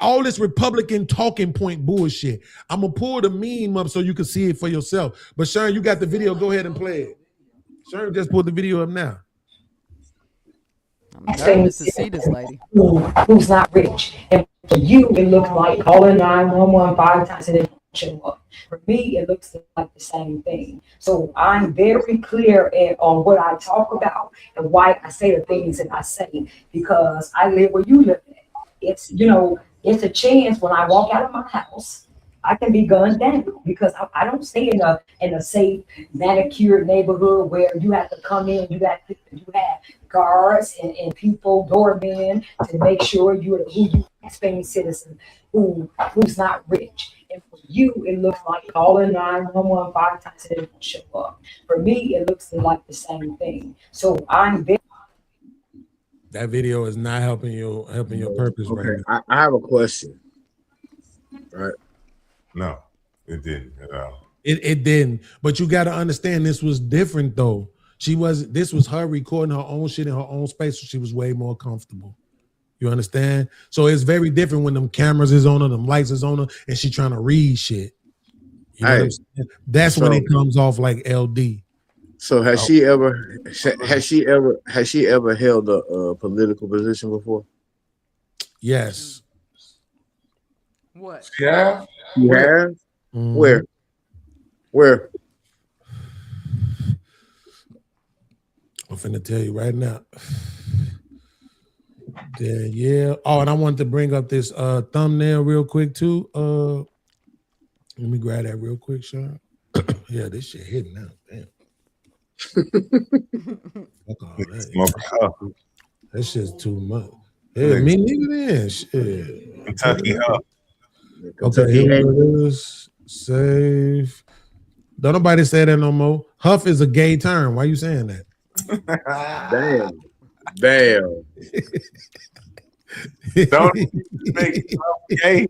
all this Republican talking point bullshit. I'm gonna pull the meme up so you can see it for yourself. But Sharon, you got the video. Go ahead and play it. Sharon just pulled the video up now. I'm nervous to see this lady. Who's not rich. And for you, it looks like calling 911 5 times and it don't show up. For me, it looks like the same thing. So I'm very clear on what I talk about and why I say the things that I say, because I live where you live. It's, it's a chance when I walk out of my house, I can be gunned down because I don't stay in a safe, manicured neighborhood where you have to come in, you have guards and people, doormen to make sure you're who you Spain citizen who's not rich. And for you, it looks like calling 911 5 times and it don't show up. For me, it looks like the same thing. So I'm very. That video is not helping your purpose right now. I have a question. Right? No, it didn't at all. It didn't. But you got to understand this was different though. This was her recording her own shit in her own space, so she was way more comfortable. You understand? So it's very different when them cameras is on her, them lights is on her, and she trying to read shit. You know what I'm saying? That's when it comes off like LD. So has she ever held a political position before? Yes. What? Yeah. You have? Mm-hmm. Where? I'm finna tell you right now. Yeah. Oh, and I wanted to bring up this thumbnail real quick too. Let me grab that real quick, Sean. Yeah, this shit hitting now. Damn. Fuck all that. That shit's too much. Yeah, me neither then. Shit. Kentucky Huff. Okay, here it is. Save. Don't nobody say that no more. Huff is a gay term. Why you saying that? Damn. Don't make Huff gay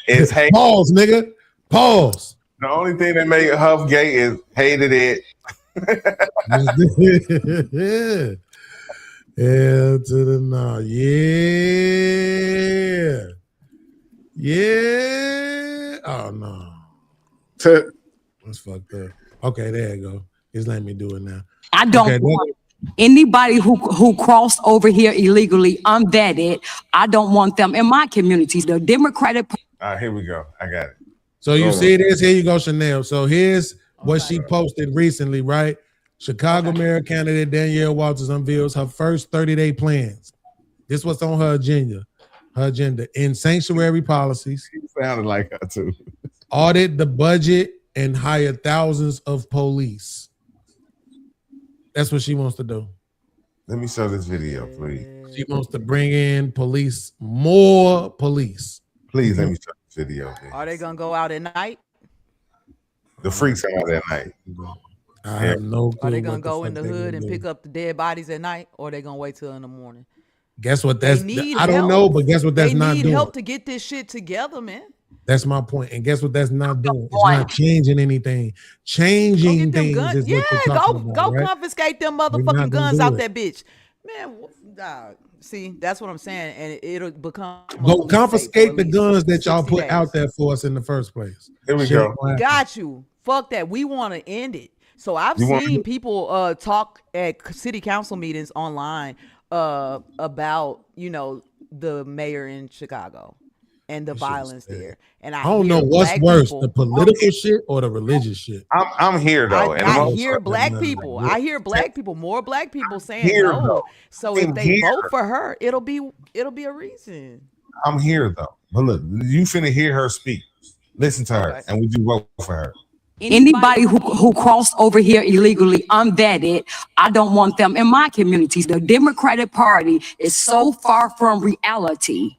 is hate. Pause, nigga. Pause. The only thing that make Huff gay is hated it. Hell to the no. Yeah. Yeah. Oh no. That's fucked up. Okay, there you go. Just let me do it now. I don't want anybody who crossed over here illegally unvetted. I don't want them in my communities. The Democratic. All right, here we go. I got it. So you see this? Here you go, Chanel. So here's what she posted recently, right? Chicago mayor candidate Danielle Walters unveils her first 30-day plans. This was on her agenda. In sanctuary policies. She sounded like her too. Audit the budget and hire thousands of police. That's what she wants to do. Let me show this video, please. She wants to bring in police, more police. Please let me show this video. Please. Are they gonna go out at night? The freaks are out at night. I have no clue. Are they gonna what the go in fuck the they hood gonna and do. pick up the dead bodies at night, or are they gonna wait till in the morning? Guess what? That's They I don't help. know, but guess what? That's they not need doing. help to get this shit together, man. That's my point. And guess what? That's not doing. It's not changing anything. Changing Them things guns. is Yeah, what you're talking go about, right? confiscate them We're not motherfucking gonna guns do out it. that bitch, man. Dog. See, that's what I'm saying, and it'll become. a Go police state confiscate for the at least guns that y'all 60 put days. out there for us in the first place. Here we Shit go. ain't gonna happen. Got you. Fuck that. We want to end it. So I've You want seen me- people talk at city council meetings online about the mayor in Chicago and the violence there. And I don't know what's black worse, people- the political shit or the religious shit. I'm here though. and I I'm hear black people. I hear black people, more black people saying Here, no. though. So if I'm they here. vote for her, it'll be a reason. I'm here though. But look, you finna hear her speak. Listen to her, and would you vote for her? Anybody who crossed over here illegally unvetted, I don't want them in my communities. The Democratic Party is so far from reality.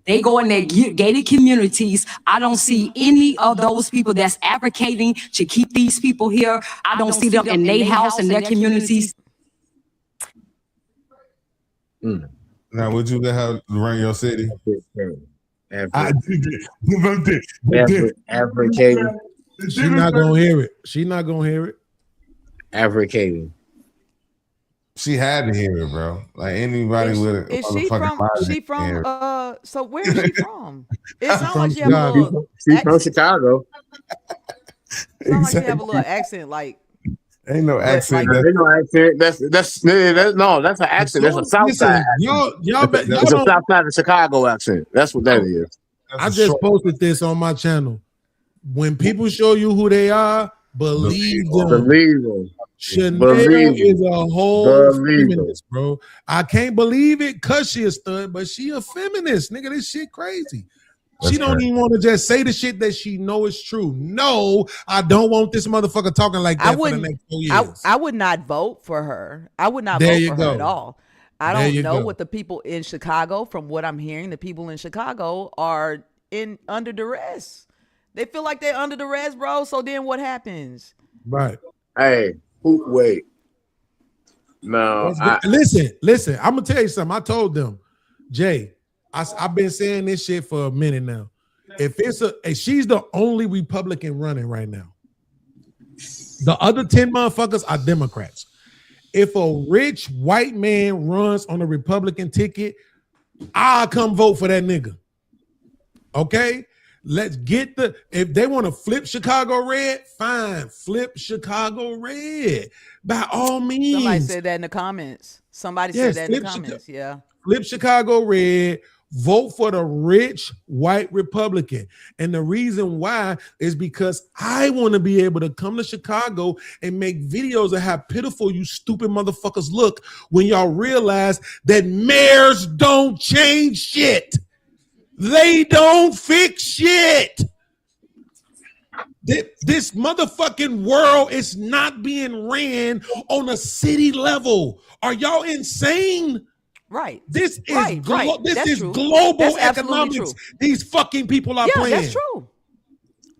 They go in their gated communities. I don't see any of those people that's advocating to keep these people here. I don't see them in their house and their communities. Now, would you let her run your city? Advocating. She not gonna hear it. She not gonna hear it. Advocating. She had to hear it, bro. Like anybody with a Is she motherfucking from? mind She can hear from? it. So where is she from? It sounds From like she have a Chicago. little. She's from Chicago. Sounds like she have a little accent, like. Ain't no accent. There's no accent. That's an accent. That's a South Listen, Side. y'all It's a don't- South Side of Chicago accent. That's what that is. I just posted this on my channel. When people show you who they are, believe them. Believe them. Chanel Believe is a whole Believe feminist, bro. I can't believe it because she a stud, but she a feminist, nigga. This shit crazy. She don't even want to just say the shit that she know is true. No, I don't want this motherfucker talking like that for the next 4 years. I would not vote for her. I would not There vote you for go. her at all. I There don't you know go. what the people in Chicago, from what I'm hearing, the people in Chicago are under duress. They feel like they're under duress, bro. So then what happens? Right. Hey, wait. No. Listen. I'm gonna tell you something. I told them, Jay, I've been saying this shit for a minute now. If she's the only Republican running right now. The other 10 motherfuckers are Democrats. If a rich white man runs on a Republican ticket, I'll come vote for that nigga. Okay? Let's get if they want to flip Chicago red, fine. Flip Chicago red. By all means. Somebody said that in the comments. Somebody Yes, said that in the flip comments. Yeah. Flip Chicago red, Vote for the rich white Republican. And the reason why is because I want to be able to come to Chicago and make videos of how pitiful you stupid motherfuckers look when y'all realize that mayors don't change shit. They don't fix shit. This motherfucking world is not being ran on a city level. Are y'all insane? Right. This is right. This That's is true. global That's absolutely economics. true. These fucking people are playing. That's true.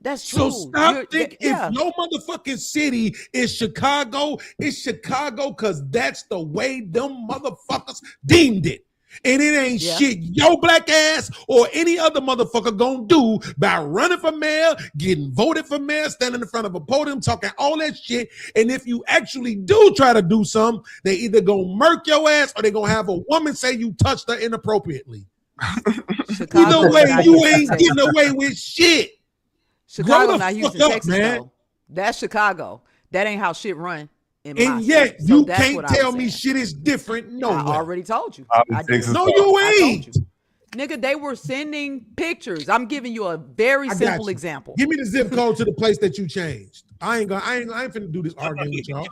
That's true. So stop thinking if no motherfucking city is Chicago, it's Chicago because that's the way them motherfuckers deemed it. And it ain't shit your black ass or any other motherfucker gonna do by running for mayor, getting voted for mayor, standing in front of a podium, talking all that shit. And if you actually do try to do something, they either gonna murk your ass or they gonna have a woman say you touched her inappropriately. Either way, you ain't getting away with shit. Chicago, not Houston, Texas, though. That's Chicago. That ain't how shit run. And yet you can't tell me shit is different. No, I already told you. No, you ain't. Nigga, they were sending pictures. I'm giving you a very simple example. Give me the zip code to the place that you changed. I ain't finna do this arguing with y'all.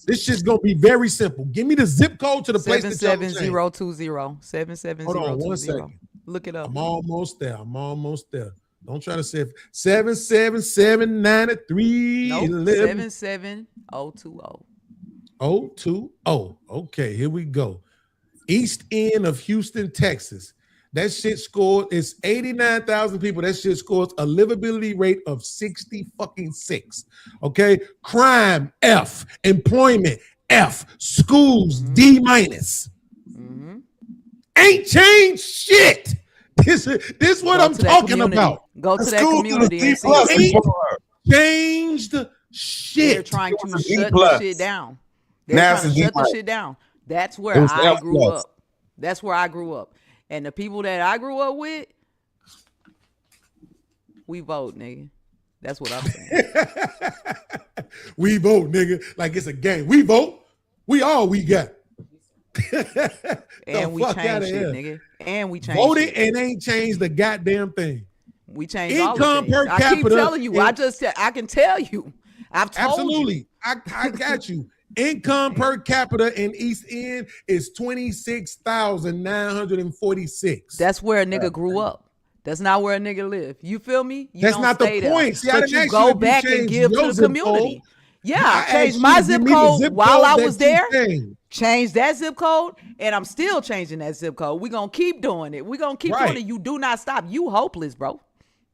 This shit's gonna be very simple. Give me the zip code to the place that y'all changed. 77020. 77020. Hold on 1 second. Look it up. I'm almost there. Don't try to say 77793. Nope. 77020. 020. Okay, here we go. East end of Houston, Texas. That shit scored. It's 89,000 people. That shit scores a livability rate of 60 Okay, crime F, employment F, schools D-. Ain't changed shit. This is what I'm talking about. Go to that community and see. Changed shit. They're trying to shut the shit down. They're trying to shut the shit down. That's where I grew up. That's where I grew up. And the people that I grew up with, we vote, nigga. That's what I'm saying. We vote, nigga. Like it's a game. We vote. We all we got. And we changed shit, nigga. And we changed voted shit. And ain't changed the goddamn thing. We changed income all the per things. capita. I keep telling you. I can tell you. I've told absolutely. you. I got you. Income per capita in East End is 26,946. That's where a nigga grew up. That's not where a nigga live. You feel me? That's not the point. See, but you go back and give to the community. Code. Yeah, I changed my zip code while I was there. Changed that zip code, and I'm still changing that zip code. We're going to keep doing it. We're going to keep doing it. You do not stop. You hopeless, bro.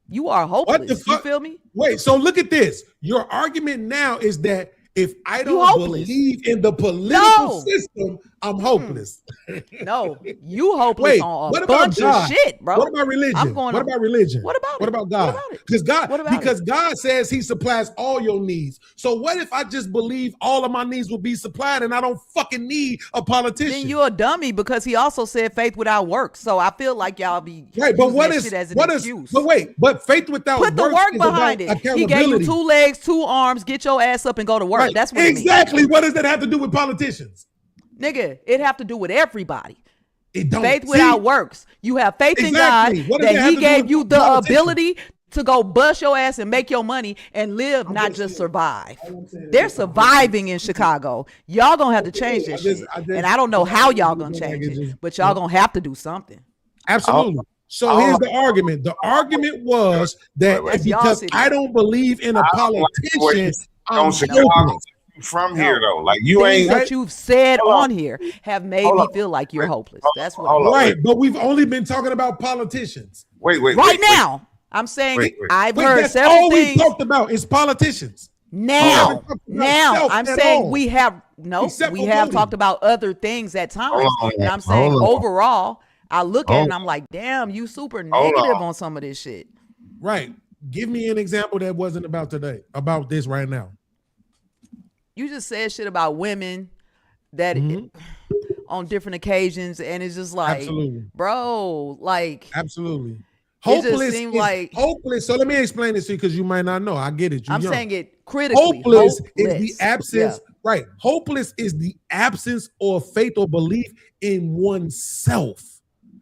You are hopeless. What the fuck? You feel me? Wait, so look at this. Your argument now is that if I don't believe in the political system, I'm hopeless. No, you hopeless on a bunch of shit, bro. What about religion? What about religion? What about it? What about God? Because God says he supplies all your needs. So what if I just believe all of my needs will be supplied and I don't fucking need a politician? Then you're a dummy because he also said faith without works. So I feel like y'all be right, but what is shit as an what excuse. is but wait, but faith without put the work behind it. He gave you 2 legs, 2 arms, get your ass up and go to work. Right. That's what exactly. What does that have to do with politicians? Nigga, it have to do with everybody. It don't. Faith without works. You have faith in God that he gave you the ability to go bust your ass and make your money and live, not just survive. They're surviving in Chicago. Y'all gonna have to change this shit. And I don't know how y'all gonna change it, but y'all gonna have to do something. Absolutely. So here's the argument. The argument was that because I don't believe in a politician, I'm hopeless. From here though, like you ain't what you've said on here have made me feel like you're hopeless. That's what right. But we've only been talking about politicians. Wait. Right now, I'm saying I've heard that's several all things. we talked about is politicians. Now I'm saying we have talked about other things at times, and I'm saying overall, I look at it and I'm like, damn, you super negative on some of this shit. Right. Give me an example that wasn't about today, about this right now. You just said shit about women that on different occasions, and it's just like, bro, like absolutely. Hopeless seemed like hopeless. So let me explain this to you because you might not know. I get it. I'm saying it critically. Hopeless is the absence, right? Hopeless is the absence of faith or belief in oneself.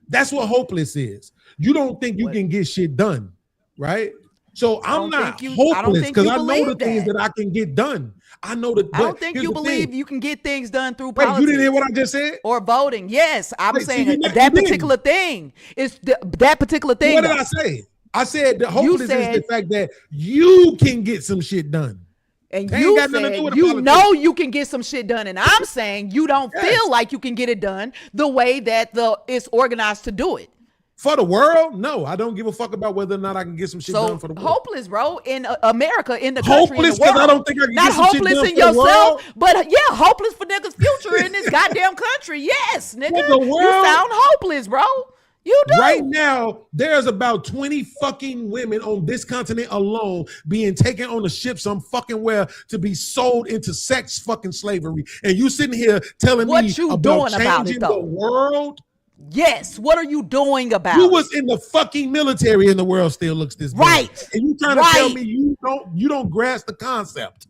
That's what hopeless is. You don't think you can get shit done, right? So I'm not hopeless because I know the things that I can get done. I know that. I don't think you believe you can get things done through Wait, politics. you didn't hear what I just said? Or voting. Yes, I'm Wait, saying so that particular thing is that particular thing. What did I say? I said the hopeless is the fact that you can get some shit done. And They you ain't got nothing to do said with the you politics. know you can get some shit done, and I'm saying you don't feel like you can get it done the way that it's organized to do it. For the world, no, I don't give a fuck about whether or not I can get some shit done for the world. Hopeless, bro, in America, in the country, Hopeless in the world. because I don't think I can Not get some shit hopeless done in for the yourself, world. but yeah, hopeless for niggas' future in this goddamn country. Yes, nigga, For the you world? sound hopeless, bro. You do. Right now, there's about 20 fucking women on this continent alone being taken on a ship some fucking where to be sold into sex fucking slavery. And you sitting here telling What me you about doing about it, changing though? the world? Yes. What are you doing about You it? was in the fucking military and the world still looks this bad. Right. And you trying to tell me you don't grasp the concept.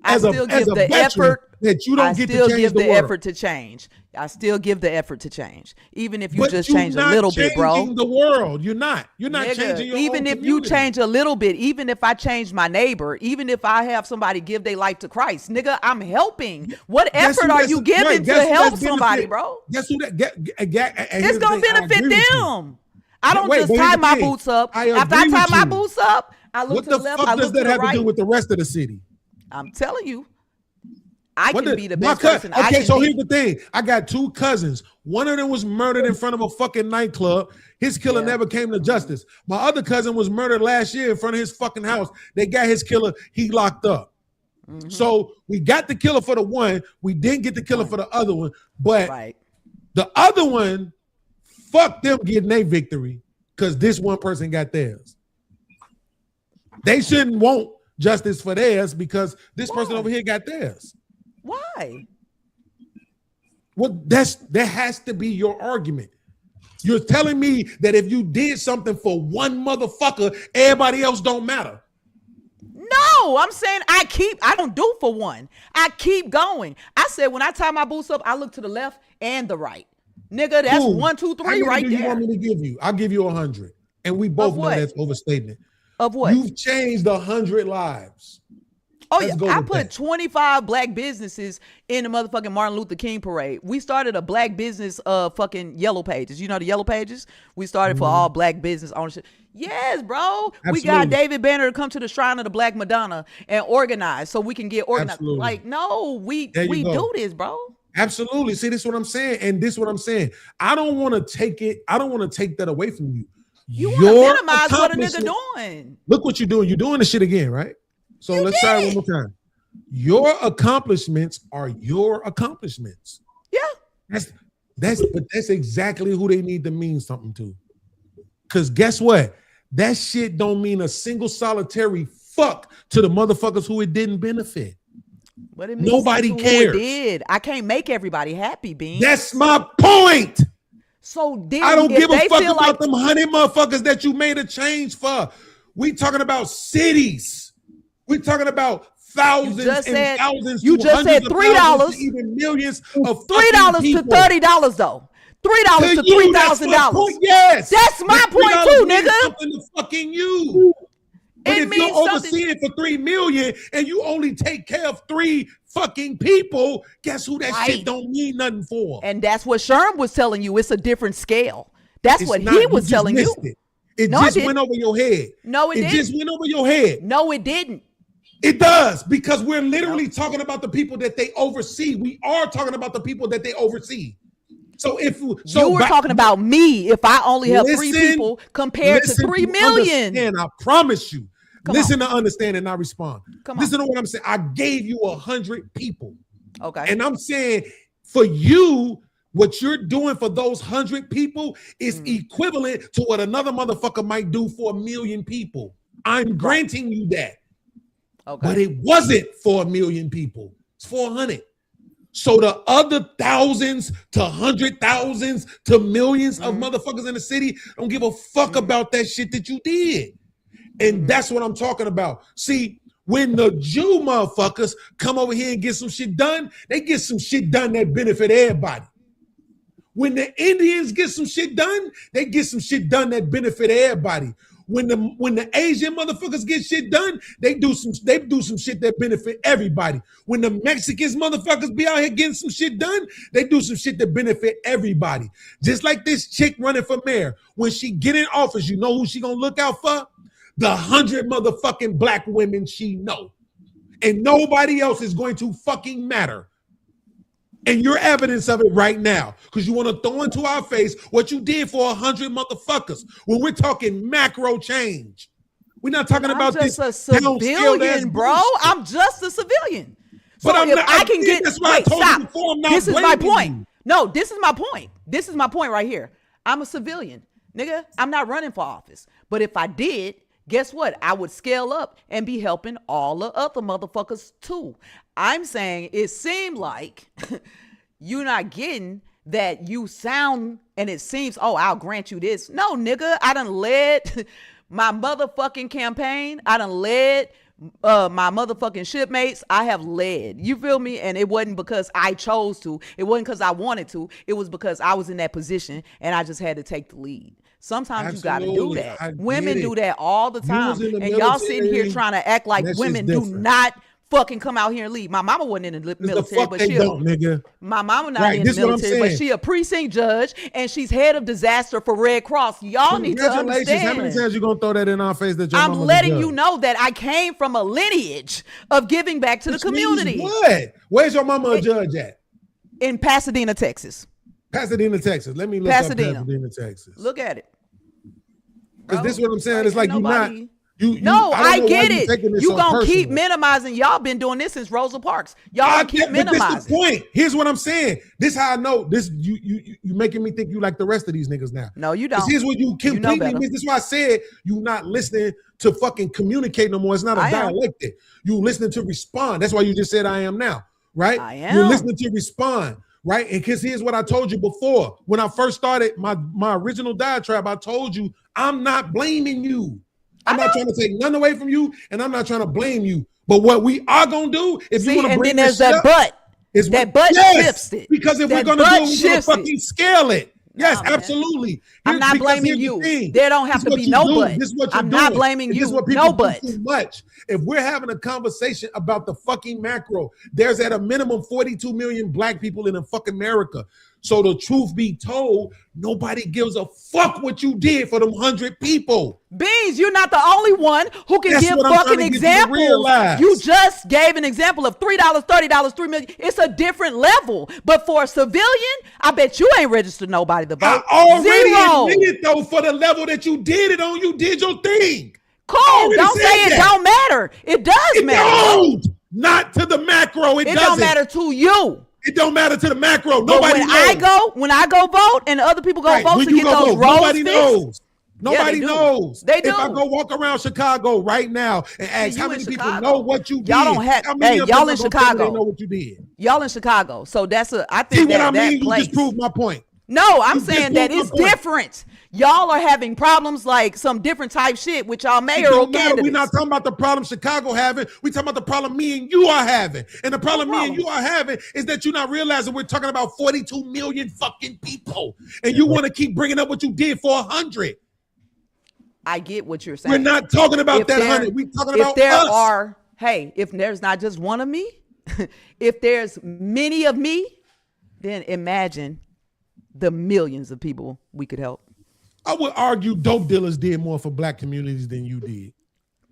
I still give the effort that you don't I get to still change give the the world. effort to change. I still give the effort to change, even if you But just you're change a not little bit, bro. changing the world. You're not Nigga, changing your even own if you community. change a little bit, even if I change my neighbor, even if I have somebody give their life to Christ, nigga, I'm helping. What Guess effort who are that's- you giving right, to guess who help that's somebody, benefit? bro? Guess who that It's gonna benefit them. I don't just here's tie the my thing. boots up. I After I agree tie with my you. boots up, I look What to the the left, fuck I does look to that the have to right. do with the rest of the city? I'm telling you. I What can the- be the my best cou- person I Okay, can so be. here's the thing. I got two cousins. One of them was murdered in front of a fucking nightclub. His killer never came to justice. My other cousin was murdered last year in front of his fucking house. They got his killer. He locked up. So we got the killer for the one. We didn't get the killer for the other one. But the other one, fuck them getting their victory because this one person got theirs. They shouldn't want justice for theirs because this person over here got theirs. Why? Well, that has to be your argument. You're telling me that if you did something for one motherfucker, everybody else don't matter. No, I'm saying I don't do for one. I keep going. I said when I tie my boots up, I look to the left and the right. Nigga, that's Cool. 1, 2, How 3 many right do you there. want me to give you? I'll give you 100. And we both know what? that's overstatement. Of what? You've changed 100 lives. Oh Let's go yeah, I with put that. 25 black businesses in the motherfucking Martin Luther King parade. We started a black business fucking yellow pages. You know the yellow pages? We started for all black business ownership. Yes, bro. We got Absolutely. David Banner to come to the Shrine of the Black Madonna and organize so we can get organized. Absolutely. Like, no, we There you go. do this, bro. Absolutely. See, this is what I'm saying. And this is what I'm saying. I don't want to take it. I don't want to take that away from you. You want to minimize what a nigga accomplishment- doing. Look what you're doing. You're doing the shit again, right? So let's try it one more time. Your accomplishments are your accomplishments. Yeah. That's exactly who they need to mean something to. Because guess what? That shit don't mean a single solitary fuck to the motherfuckers who it didn't benefit. But it means Nobody something to who cares. it did. I can't make everybody happy, Bean. That's my point. So then I don't if give a they fuck feel about like them 100 motherfuckers that you made a change for. We talking about cities. We talking about thousands just and said- thousands. you to just hundreds said of $3, thousands to even millions of $3 fucking to people. $30 though. $3 to you, that's my $3,000. point. Yes, That's my That point $3 too, means nigga. Something to fucking you. But It if means you're something- overseeing for 3 million and you only take care of 3 fucking people, guess who that shit Right. don't mean nothing for? And that's what Sherm was telling you. It's a different scale. That's It's what not. he You was just telling you. missed it. It No, I just didn't. went over your head. No, it didn't. just went over your head. No, it didn't. It does, because we're literally talking about the people that they oversee. We are talking about the people that they oversee. So You were talking about me if I only have 3 Listen- people compared to listen 3 million. understand, I promise you. Come Listen to understand and not respond. Come on. Listen to what I'm saying. I gave you 100 people. Okay. And I'm saying for you, what you're doing for those 100 people is equivalent to what another motherfucker might do for 1 million people. I'm granting you that. Okay. But it wasn't for 1 million people. It's 400. So the other thousands to 100,000s to millions of motherfuckers in the city don't give a fuck about that shit that you did. And that's what I'm talking about. See, when the Jew motherfuckers come over here and get some shit done, they get some shit done that benefit everybody. When the Indians get some shit done, they get some shit done that benefit everybody. When the Asian motherfuckers get shit done, they do some shit that benefit everybody. When the Mexicans motherfuckers be out here getting some shit done, they do some shit that benefit everybody. Just like this chick running for mayor. When she get in office, you know who she gonna look out for? The 100 motherfucking black women she know. And nobody else is going to fucking matter. And you're evidence of it right now, because you want to throw into our face what you did for 100 motherfuckers. When we're talking macro change, we're not talking about this. I'm just a civilian, bro. I'm just a civilian. So but I'm if not, I can get, that's why I told you before, I'm not this is my blaming point. you. No, this is my point. This is my point right here. I'm a civilian, nigga. I'm not running for office. But if I did, guess what? I would scale up and be helping all the other motherfuckers too. I'm saying it seemed like you're not getting that you sound and it seems, oh, I'll grant you this. No, nigga, I done led my motherfucking campaign. I done led my motherfucking shipmates. I have led. You feel me? And it wasn't because I chose to. It wasn't because I wanted to. It was because I was in that position and I just had to take the lead. Sometimes you got to do that. Women do that all the time. And y'all sitting here trying to act like women do not fucking come out here and lead. My mama wasn't in the military, but my mama not in the military, but she a precinct judge and she's head of disaster for Red Cross. Y'all need to understand. How many times you gonna throw that in our face that your I'm mama letting you know that I came from a lineage of giving back to the community. What? Where's your mama a judge at? In Pasadena, Texas. Pasadena, Texas. Let me look up Pasadena, Texas. Look at it. Because this is what I'm saying. It's like nobody, you not. No, I get it. You gonna keep minimizing. Y'all been doing this since Rosa Parks. Y'all keep minimizing. This is the point. Here's what I'm saying. This how I know this. You making me think you like the rest of these niggas now. No, you don't. Here's what you completely miss. This is why I said you not listening to fucking communicate no more. It's not a dialectic. You listening to respond. That's why you just said I am now, right? I am. You're listening to respond. Right. And because here's what I told you before. When I first started my original diatribe, I told you I'm not blaming you. I'm not trying to take none away from you, and I'm not trying to blame you. But what we are gonna do, if you want to bring this that but, is that but shifts it. Because if we're gonna do it, we're gonna fucking scale it. Yes, absolutely. I'm not blaming you. There don't have to be no but. I'm not blaming you. No but. Too much. If we're having a conversation about the fucking macro, there's at a minimum 42 million black people in fucking America. So the truth be told, nobody gives a fuck what you did for them 100 people. Beans, you're not the only one who can give fucking examples. You just gave an example of $3, $30, $3 million. It's a different level. But for a civilian, I bet you ain't registered nobody to vote. I already admitted though, for the level that you did it on, you did your thing. Cool. Don't say it don't matter. It does matter. Don't. Not to the macro. It doesn't. Don't matter to you. It don't matter to the macro. But when I go vote and other people go vote to get those roads nobody knows. Nobody knows. They do. If I go walk around Chicago right now and ask how many people know what you did, y'all don't have. Hey, y'all in Chicago. They know what you did. Y'all in Chicago. So that's I think see that what I mean. Place. You just proved my point. No, I'm saying that it's different. Y'all are having problems like some different type shit with y'all mayoral candidates. We're not talking about the problem Chicago having. We're talking about the problem me and you are having. And the problem me and you are having is that you're not realizing we're talking about 42 million fucking people. And you want to keep bringing up what you did for 100. I get what you're saying. We're not talking about that 100. We're talking about us. If there's not just one of me, if there's many of me, then imagine the millions of people we could help. I would argue dope dealers did more for black communities than you did.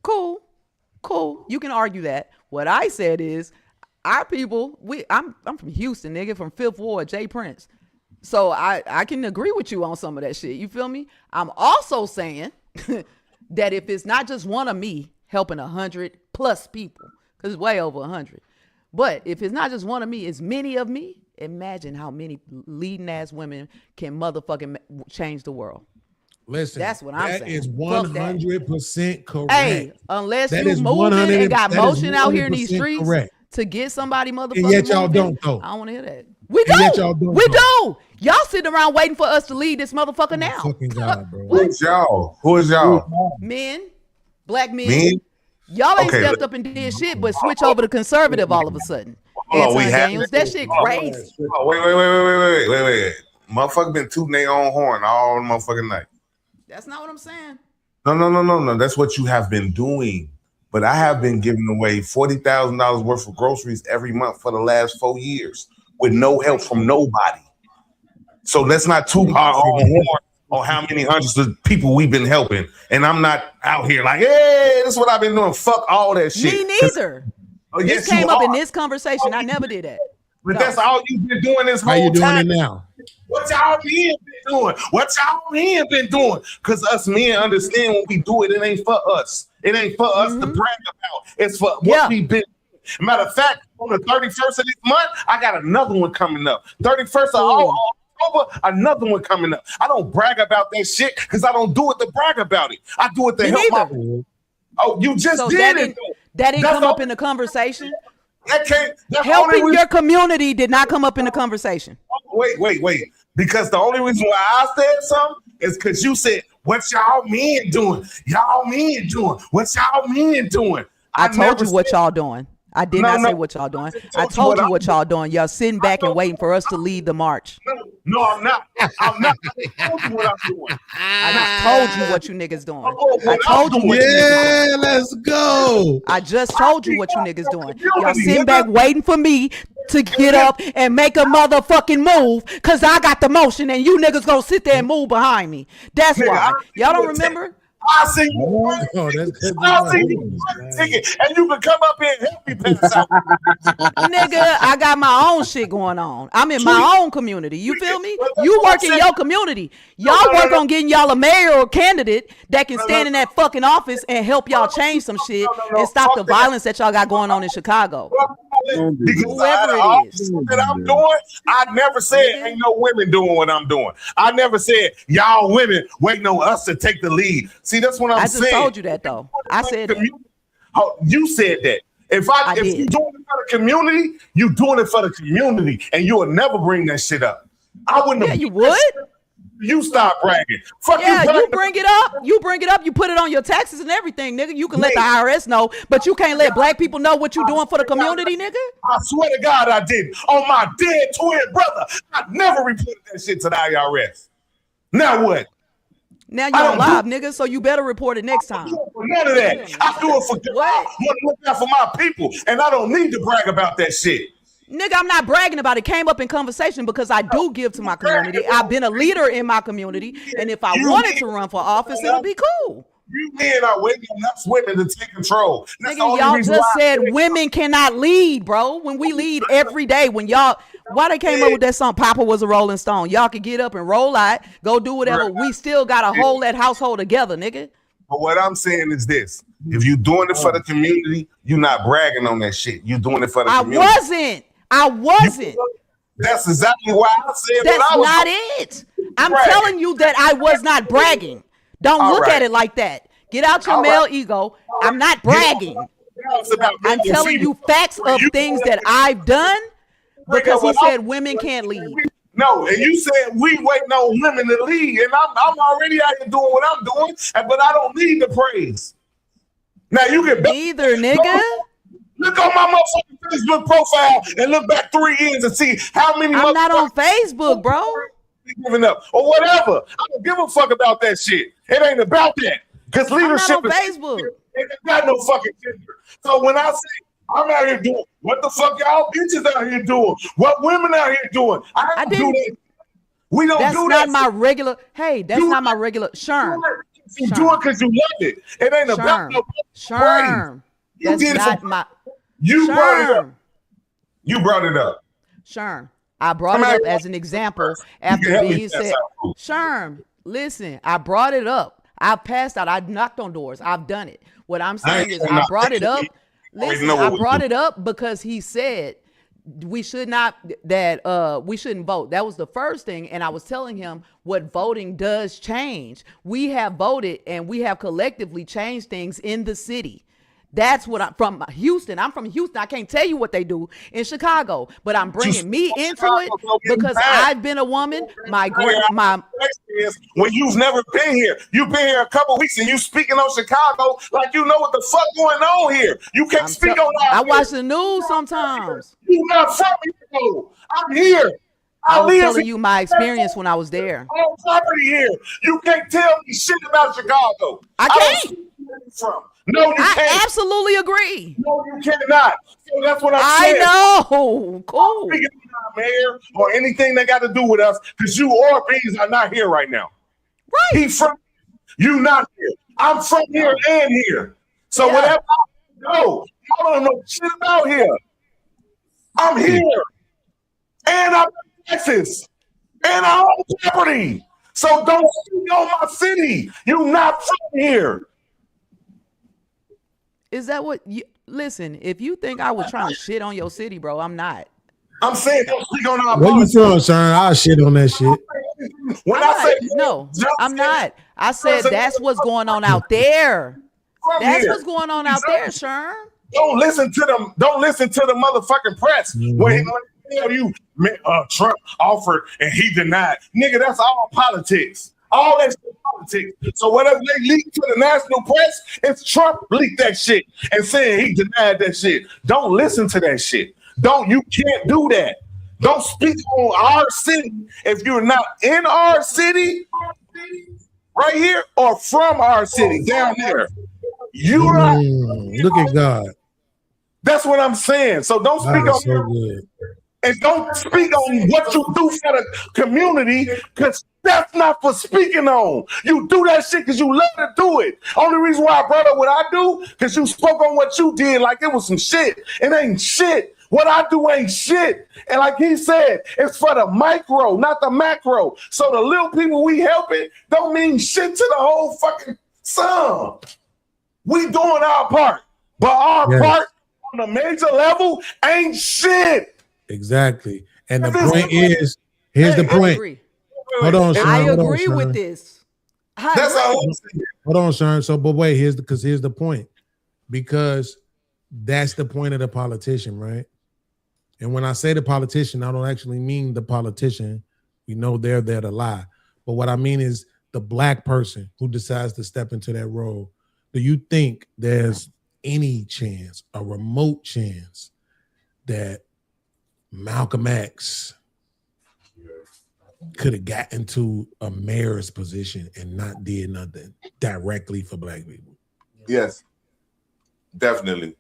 Cool. You can argue that. What I said is our people, I'm from Houston, nigga, from 5th Ward, Jay Prince. So I can agree with you on some of that shit. You feel me? I'm also saying that if it's not just one of me helping 100+ people, because it's way over 100. But if it's not just one of me, it's many of me. Imagine how many leading ass women can motherfucking change the world. Listen, that's what I'm saying. That is 100% correct. Hey, unless you moving and got motion out here in these streets to get somebody motherfucking and yet y'all don't though. I don't want to hear that. We do. We do. Y'all sitting around waiting for us to lead this motherfucker now. Fucking God, bro. Who is y'all? Men, black men. Y'all ain't stepped up and did shit, but switch over to conservative all of a sudden. Oh, Daniels, that shit crazy. Oh, wait. Motherfucker been tooting their own horn all motherfucking night. That's not what I'm saying. No. That's what you have been doing. But I have been giving away $40,000 worth of groceries every month for the last 4 years with no help from nobody. So let's not toot our own horn on how many hundreds of people we've been helping. And I'm not out here like, hey, this is what I've been doing. Fuck all that shit. Me neither. Oh, yes, this came up in this conversation. I never did that. But that's all you've been doing this whole How you doing time. it now? What y'all men been doing? What y'all men been doing? Because us men understand when we do it, it ain't for us. It ain't for us to brag about. It's for what we been. Matter of fact, on the 31st of this month, I got another one coming up. 31st of October, another one coming up. I don't brag about that shit because I don't do it to brag about it. I do it to help my. Oh, you just So did it. that didn't come up in the conversation. That can't. Helping your community did not come up in the conversation. Wait. Because the only reason why I said something is because you said, what y'all men doing? Y'all men doing? What y'all men doing? I told you what y'all doing. I did not say what y'all doing. I told you what y'all doing. Y'all sitting back and waiting for us to lead the march. No, I'm not. I'm not. I told you what I'm doing. I just told you what you niggas doing. I told you what you niggas doing. Let's go. I just told you what you niggas doing. Y'all sitting back waiting for me to get up and make a motherfucking move because I got the motion and you niggas gonna sit there and move behind me. That's why. Y'all don't remember? I'll see you. I'll see you ticket, and you can come up here and help me pass out. Nigga, I got my own shit going on. I'm in my own community. You feel me? You work in your community. Y'all work on getting y'all a mayoral candidate that can stand in that fucking office and help y'all change some shit and stop the violence that y'all got going on in Chicago. Because whoever it is that I'm doing, I never said ain't no women doing what I'm doing. I never said y'all women waiting on us to take the lead. See, that's what I'm saying. I just told you that though. I said that. Oh, you said that. If you doing it for the community, you doing it for the community, and you will never bring that shit up. I wouldn't. Yeah, you would. You stop bragging. Fuck yeah, you bring it up. You bring it up. You put it on your taxes and everything, nigga. You can let the IRS know, but you can't let black people know what you doing for the community, nigga. I swear to God, I did. On my dead twin brother, I never reported that shit to the IRS. Now what? Now you're live, nigga, so you better report it next time. None of that. I do it for God. I want to look out for my people, and I don't need to brag about that shit. Nigga, I'm not bragging about it. Came up in conversation because I do give to my community. I've been a leader in my community, and if I wanted to run for office, it'll be cool. You men are waiting on us women to take control. That's Nigga, y'all just said women cannot lead, bro. When we lead every day, why they came up with that song, Papa was a Rolling Stone. Y'all can get up and roll out, go do whatever. Right. We still got to hold that household together, nigga. But what I'm saying is this. If you're doing it for the community, you're not bragging on that shit. You're doing it for the community. I wasn't. That's exactly why I said that's what I was not it. I'm telling you that I was not bragging. Don't look at it like that. Get out your male ego. I'm not bragging. I'm telling you facts of things that I've done because he said women can't lead. No, and you said we waiting on women to lead, and I'm already out here doing what I'm doing, but I don't need the praise. Now you can either, nigga. Look on my motherfucking Facebook profile and look back 3 years and see how many. I'm not on Facebook, bro. Giving up or whatever. I don't give a fuck about that shit. It ain't about that. Because leadership I'm not on Facebook. It got no fucking gender. So when I say I'm out here doing what the fuck y'all bitches out here doing, what women out here doing, I didn't do that. We don't that's do that. That's not my regular. Hey, that's not my regular. Sherm. You do it because you love it. It ain't about no Sherm. That's not my. You brought it up. You brought it up. Sherm. I brought it up as an example after being said. Sherm, listen, I brought it up. I've passed out. I've knocked on doors. I've done it. What I'm saying is I brought it up. Listen, I brought it up because he said we shouldn't vote. That was the first thing. And I was telling him what voting does change. We have voted and we have collectively changed things in the city. That's what I'm from Houston. I'm from Houston. I can't tell you what they do in Chicago, but I'm bringing me into it because I've been a woman. My when you've never been here, you've been here a couple weeks and you speaking on Chicago like you know what the fuck going on here. You can't speak on that. I watch the news sometimes. You're not from here. I'm here. I was live telling here. you my experience when I was there. On property here. You can't tell me shit about Chicago. I don't can't. see where you're from. No, you I can't. absolutely agree. No, you cannot. So that's what I'm I saying. know. Cool. Speaking of mayor or anything that got to do with us, because you or Beans are not here right now. Right. He from you not here. I'm from here and here. So Yeah. whatever I know, I don't know shit about here. I'm here. And I'm in Texas. And I own property. So don't speak on my city. You not from here. Is that what you listen? If you think I was trying to shit on your city, bro, I'm not. I'm saying don't speak on our Where you politics. from, son? I'll shit on that shit. When I'm I say not. No, I'm not. I said that's what's going on out there. from That's here. what's going on out there, Sherm. Don't listen to them. Don't listen to the motherfucking press when they tell you Trump offered and he denied. Nigga, that's all politics. All that shit politics. So whatever they leak to the national press, it's Trump leaked that shit and saying he denied that shit. Don't listen to that shit. You can't do that. Don't speak on our city if you're not in our city right here or from our city down there. You're not. Look at God. That's what I'm saying. So don't speak God on is so good. and don't speak on what you do for the community, because that's not for speaking on. You do that shit because you love to do it. Only reason why I brought up what I do, because you spoke on what you did like it was some shit. It ain't shit. What I do ain't shit. And like he said, it's for the micro, not the macro. So the little people we helping don't mean shit to the whole fucking sum. We doing our part, but our Yes. part on a major level ain't shit. Exactly. And the This- point is, here's the I point. agree. Hold on, Sean. I hold on, agree Sean. with this. I That's agree. all I'm saying. Hold on, Sean. So, but wait, here's the point. Because that's the point of the politician, right? And when I say the politician, I don't actually mean the politician. We know they're there to lie. But what I mean is the black person who decides to step into that role. Do you think there's any chance, a remote chance, that Malcolm X could have gotten to a mayor's position and not did nothing directly for black people? Yes, definitely.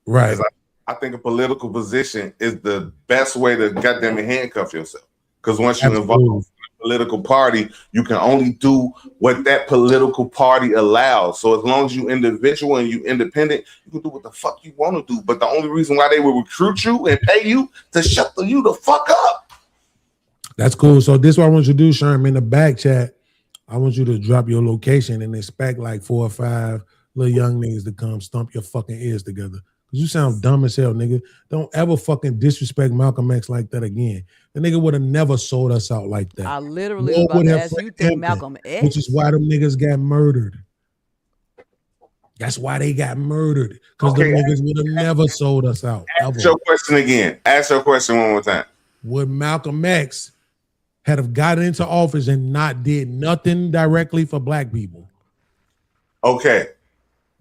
Right. I think a political position is the best way to goddamn handcuff yourself. Because once you're involved in a political party, you can only do what that political party allows. So as long as you individual and you independent, you can do what the fuck you want to do. But the only reason why they will recruit you and pay you to shut you the fuck up. That's cool. So this is what I want you to do, Sherm. In the back chat, I want you to drop your location and expect like 4 or 5 little young niggas to come stomp your fucking ears together. Cause you sound dumb as hell, nigga. Don't ever fucking disrespect Malcolm X like that again. The nigga would have never sold us out like that. I literally Nor was about would to have ask you Fred think Hampton, Malcolm X. which is why them niggas got murdered. That's why they got murdered. Because Okay. them niggas would have never sold us out. Ask ever. your question again. Ask your question one more time. Would Malcolm X have gotten into office and not did nothing directly for black people? Okay.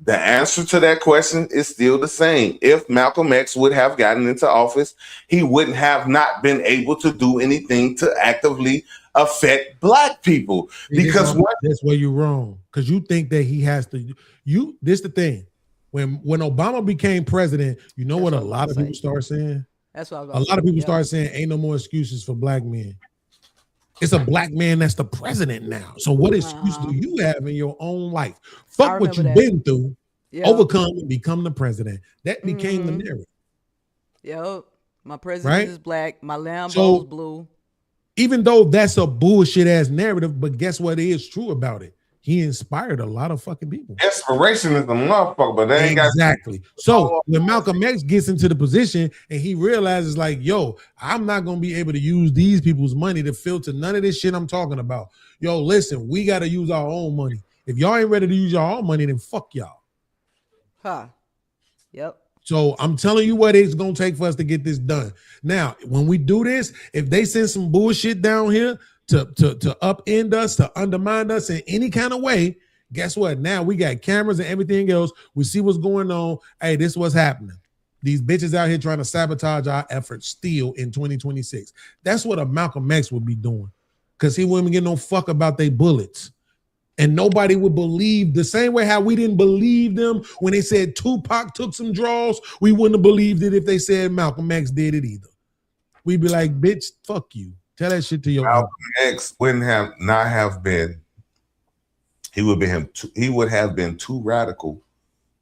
The answer to that question is still the same. If Malcolm X would have gotten into office, he wouldn't have not been able to do anything to actively affect black people. Because that's where you're wrong. Because you think that he has to. This the thing. When Obama became president, you know what a lot of people start saying? That's what I was A about to lot of say. people Yep. start saying ain't no more excuses for black men. It's a black man that's the president now. So what excuse do you have in your own life? Fuck what you've remember that. been through, Yeah. overcome and become the president. That became the Mhm. narrative. Yep. My president Right? is black. My Lambo's So- blue. Even though that's a bullshit ass narrative, but guess what is true about it? He inspired a lot of fucking people. inspiration is the motherfucker, but they ain't got Exactly. So when Malcolm X gets into the position and he realizes, like, yo, I'm not gonna be able to use these people's money to filter none of this shit I'm talking about. Yo, listen, we gotta use our own money. If y'all ain't ready to use your own money, then fuck y'all. Huh. Yep. So I'm telling you what it's gonna take for us to get this done. Now, when we do this, if they send some bullshit down here to upend us, to undermine us in any kind of way, guess what? Now we got cameras and everything else. We see what's going on. Hey, this is what's happening. These bitches out here trying to sabotage our efforts still in 2026. That's what a Malcolm X would be doing, because he wouldn't get no fuck about they bullets. And nobody would believe, the same way how we didn't believe them when they said Tupac took some draws, we wouldn't have believed it if they said Malcolm X did it either. We'd be like, bitch, fuck you. Tell that shit to your Malcolm X wouldn't have not have been, he would have been too radical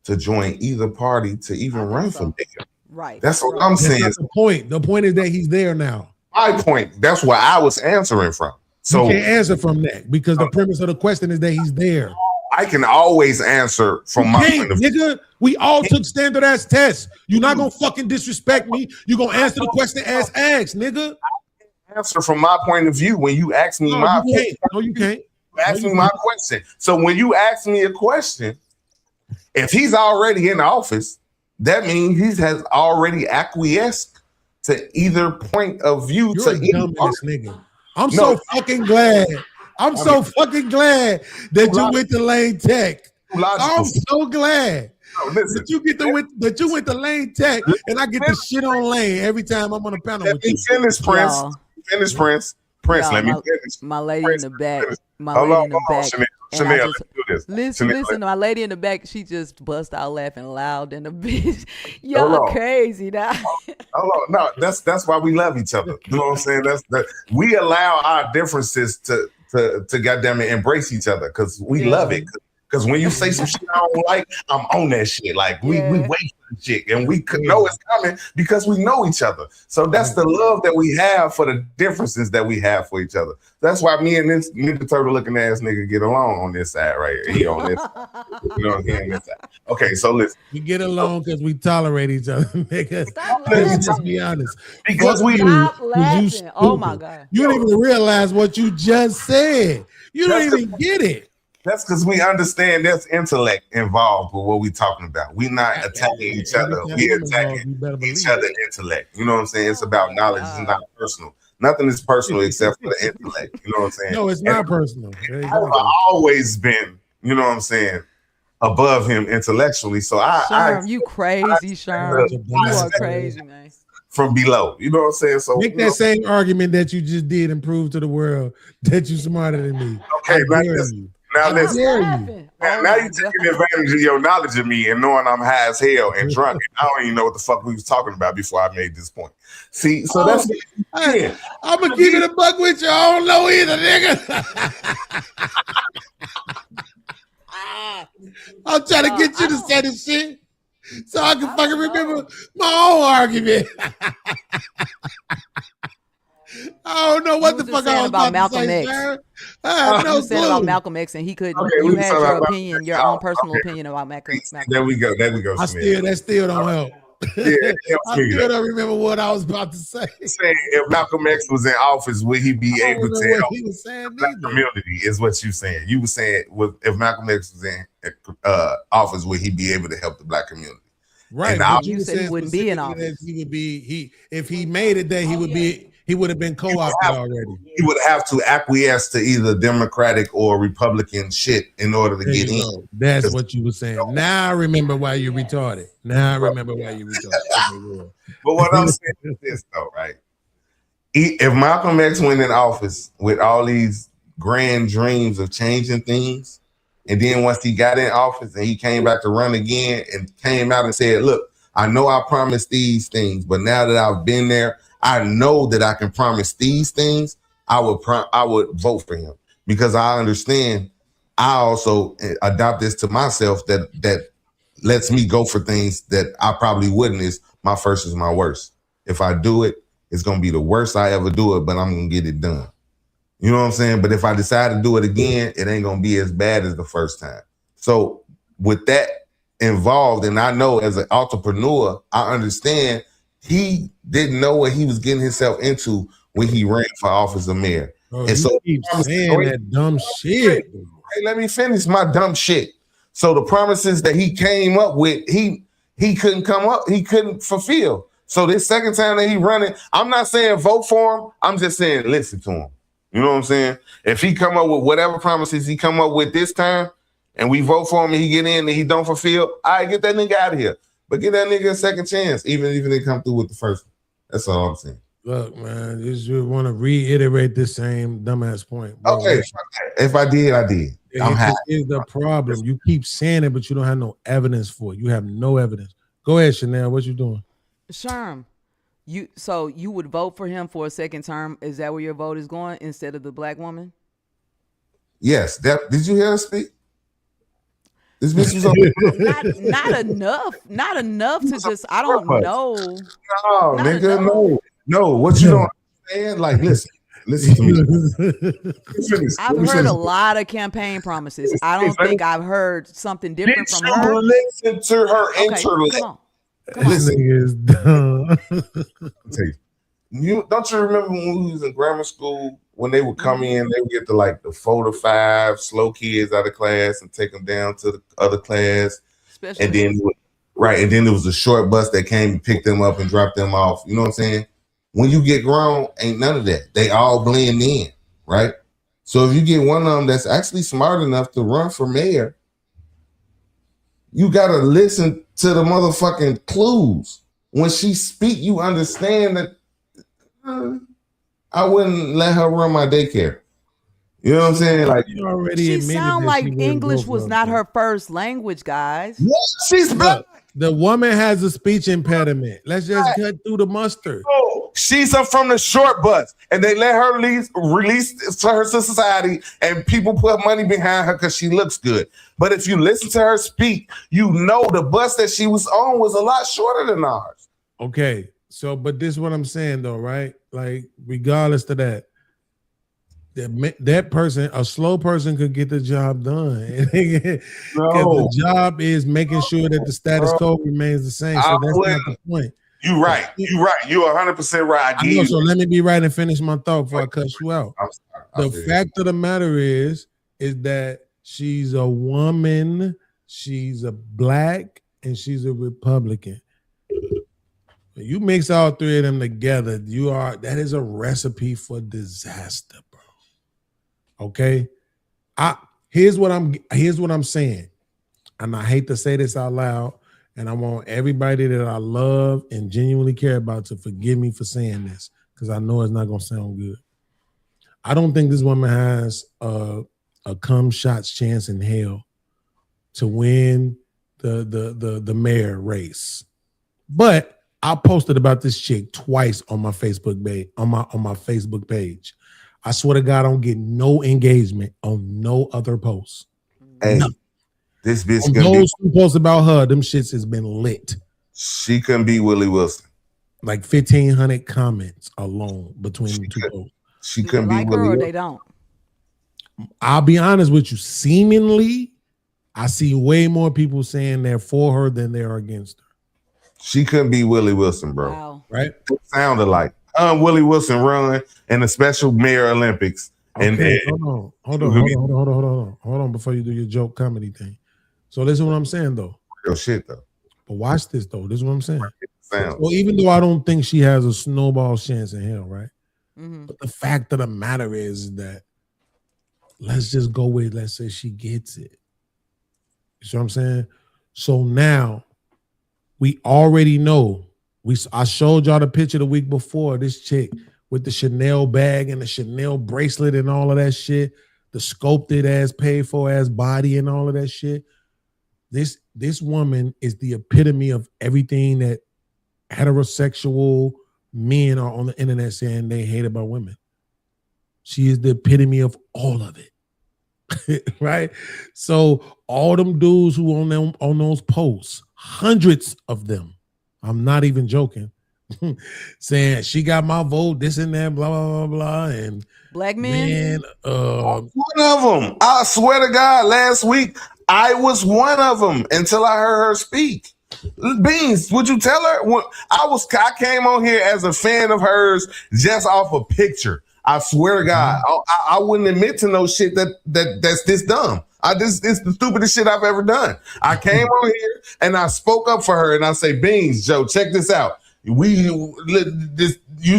to join either party to even run for mayor. Right. That's what I'm saying. That's the point. The point is that he's there now. My point. That's where I was answering from. So you can't answer from that because the premise of the question is that he's there. I can always answer from my point of view. Nigga, we all took standardized tests. You're not gonna fucking disrespect me. You're gonna answer the question as asked, nigga. Answer from my point of view when you ask me my question. No, you can't. You ask me my question. So when you ask me a question, if he's already in office, that means he has already acquiesced to either point of view. You're a dumbass nigga. I'm so fucking glad. I'm so fucking glad that you went to Lane Tech. I'm so glad that you went to Lane Tech, and I get the shit on Lane every time I'm on a panel with you. Finish, Prince. Prince, let me finish. My lady in the back. My Hold lady on, in the back. Chanel, let's do this. Listen, my lady in the back, she just bust out laughing loud in the bitch. Y'all crazy now. Hold on. No, that's why we love each other. You know what I'm saying? We allow our differences to goddamn it embrace each other because we love it. Because when you say some shit I don't like, I'm on that shit. Like we wait for the shit, and we could know it's coming because we know each other. So that's the love that we have for the differences that we have for each other. That's why me and this Ninja Turtle looking ass nigga get along on this side right here. He on this, you know, he on this side. Okay, so listen. We get along because we tolerate each other, nigga. Let's just be honest. Because Stop laughing. Oh my God. You don't even realize what you just said. You don't even get it. That's because we understand there's intellect involved with what we're talking about. We're not attacking each other. We're attacking each other's intellect. You know what I'm saying? It's about knowledge. It's not personal. Nothing is personal except for the intellect. You know what I'm saying? No, it's not personal. I've always been, you know what I'm saying, above him intellectually. So Sherm, you crazy, Sherm. You are crazy, man. From below. You know what I'm saying? So make that same argument that you just did and prove to the world that you're smarter than me. Okay, now listen. Now you're taking advantage of your knowledge of me and knowing I'm high as hell and drunk. And I don't even know what the fuck we was talking about before I made this point. See, so that's I'm gonna keep it a buck with you. I don't know either, nigga. I'm trying to get you to say this shit so I can fucking remember my own argument. I don't know what the fuck I was about Malcolm to say, X. sir. I have no said clue. about Malcolm X, and he couldn't. Okay, you we had talking your about opinion, your own personal opinion about Malcolm X. There we go. That still don't help. I still don't remember what I was about to say. Saying if Malcolm X was in office, would he be able to help he was saying the community? Is what you saying? You were saying if Malcolm X was in office, would he be able to help the black community? Right. And you said he wouldn't be in office. He would be if he made it there, he would have been co-opted already. He would have to acquiesce to either Democratic or Republican shit in order to get in. That's what you were saying. Now I remember why you retarded. Okay, but what I'm saying is this though, right? If Malcolm X went in office with all these grand dreams of changing things, and then once he got in office and he came back to run again and came out and said, look, I know I promised these things, but now that I've been there, I know that I can promise these things. I would vote for him because I understand. I also adopt this to myself that lets me go for things that I probably wouldn't. Is my first is my worst. If I do it, it's gonna be the worst I ever do it, but I'm gonna get it done. You know what I'm saying? But if I decide to do it again, it ain't gonna be as bad as the first time. So with that involved, and I know as an entrepreneur, I understand he didn't know what he was getting himself into when he ran for office of mayor. And so keep saying that dumb shit. Hey, let me finish my dumb shit. So the promises that he came up with, he couldn't fulfill. So this second time that he running, I'm not saying vote for him. I'm just saying listen to him. You know what I'm saying? If he come up with whatever promises he come up with this time, and we vote for him and he get in and he don't fulfill, I get that nigga out of here. But give that nigga a second chance, even if they come through with the first one. That's all I'm saying. Look, man, you want to reiterate this same dumbass point. Bro. Okay, if I did, I did. I'm happy. Is the problem. You keep saying it, but you don't have no evidence for it. You have no evidence. Go ahead, Chanel. What you doing? Sherm, so you would vote for him for a second term? Is that where your vote is going instead of the black woman? Yes. Did you hear her speak? This bitch was on. Not enough to just. I don't know. No, nigga, no. What you don't understand? Like, listen to me. I've heard a lot of campaign promises. I don't think I've heard something different from her. Listen to her intellect. Come on. This nigga is dumb. Don't you remember when we was in grammar school, when they would come in, they would get the 4 to 5 slow kids out of class and take them down to the other class. And then there was a short bus that came and picked them up and dropped them off. You know what I'm saying? When you get grown, ain't none of that. They all blend in, right? So if you get one of them that's actually smart enough to run for mayor, you got to listen to the motherfucking clues. When she speak, you understand that I wouldn't let her run my daycare. You know what I'm saying? Like, you already She admitted sound that like she English broke was up, not bro. her first language, guys. She's black. The woman has a speech impediment. Let's just cut through the mustard. Oh, she's up from the short bus, and they let her release to her society, and people put money behind her because she looks good. But if you listen to her speak, you know the bus that she was on was a lot shorter than ours. Okay, so but this is what I'm saying though, right? Like, regardless of that person, a slow person could get the job done. Because the job is making sure that the status quo remains the same. So that's not the point. You're right. You're 100% right. I know, so let me be right and finish my thought before I cut you out. The fact of the matter is that she's a woman, she's a black, and she's a Republican. You mix all three of them together, that is a recipe for disaster, bro. Okay? Here's what I'm saying. And I hate to say this out loud, and I want everybody that I love and genuinely care about to forgive me for saying this, because I know it's not gonna sound good. I don't think this woman has a cum shots chance in hell to win the mayor race. But I posted about this chick twice on my Facebook page. On my Facebook page, I swear to God, I don't get no engagement on no other posts. Hey, no. This bitch those who post about her, them shits has been lit. She couldn't be Willie Wilson. Like 1,500 comments alone between the two posts. She couldn't be like Willie her or Wilson. they don't. I'll be honest with you. Seemingly, I see way more people saying they're for her than they are against her. She couldn't be Willie Wilson, bro. Wow. Right? It sounded like Willie Wilson run in the Special Mayor Olympics. Okay, And hold on before you do your joke comedy thing. So this is what I'm saying though. Real shit though. But watch this though. This is what I'm saying. Sounds. Well, even though I don't think she has a snowball chance in hell, right? Mm-hmm. But the fact of the matter is that let's just go with, let's say she gets it. You see what I'm saying? So now we already know. I showed y'all the picture the week before, this chick with the Chanel bag and the Chanel bracelet and all of that shit, the sculpted ass, paid for ass body and all of that shit. This woman is the epitome of everything that heterosexual men are on the internet saying they hate about women. She is the epitome of all of it. Right? So all them dudes who on those posts, hundreds of them, I'm not even joking, saying she got my vote, this and that, blah, blah, blah, blah. And black men? One of them. I swear to God, last week, I was one of them until I heard her speak. Beans, would you tell her? I came on here as a fan of hers just off a picture. I swear to God, I wouldn't admit to no shit that's this dumb. It's the stupidest shit I've ever done. I came on here and I spoke up for her and I say, Beans, Joe, check this out. You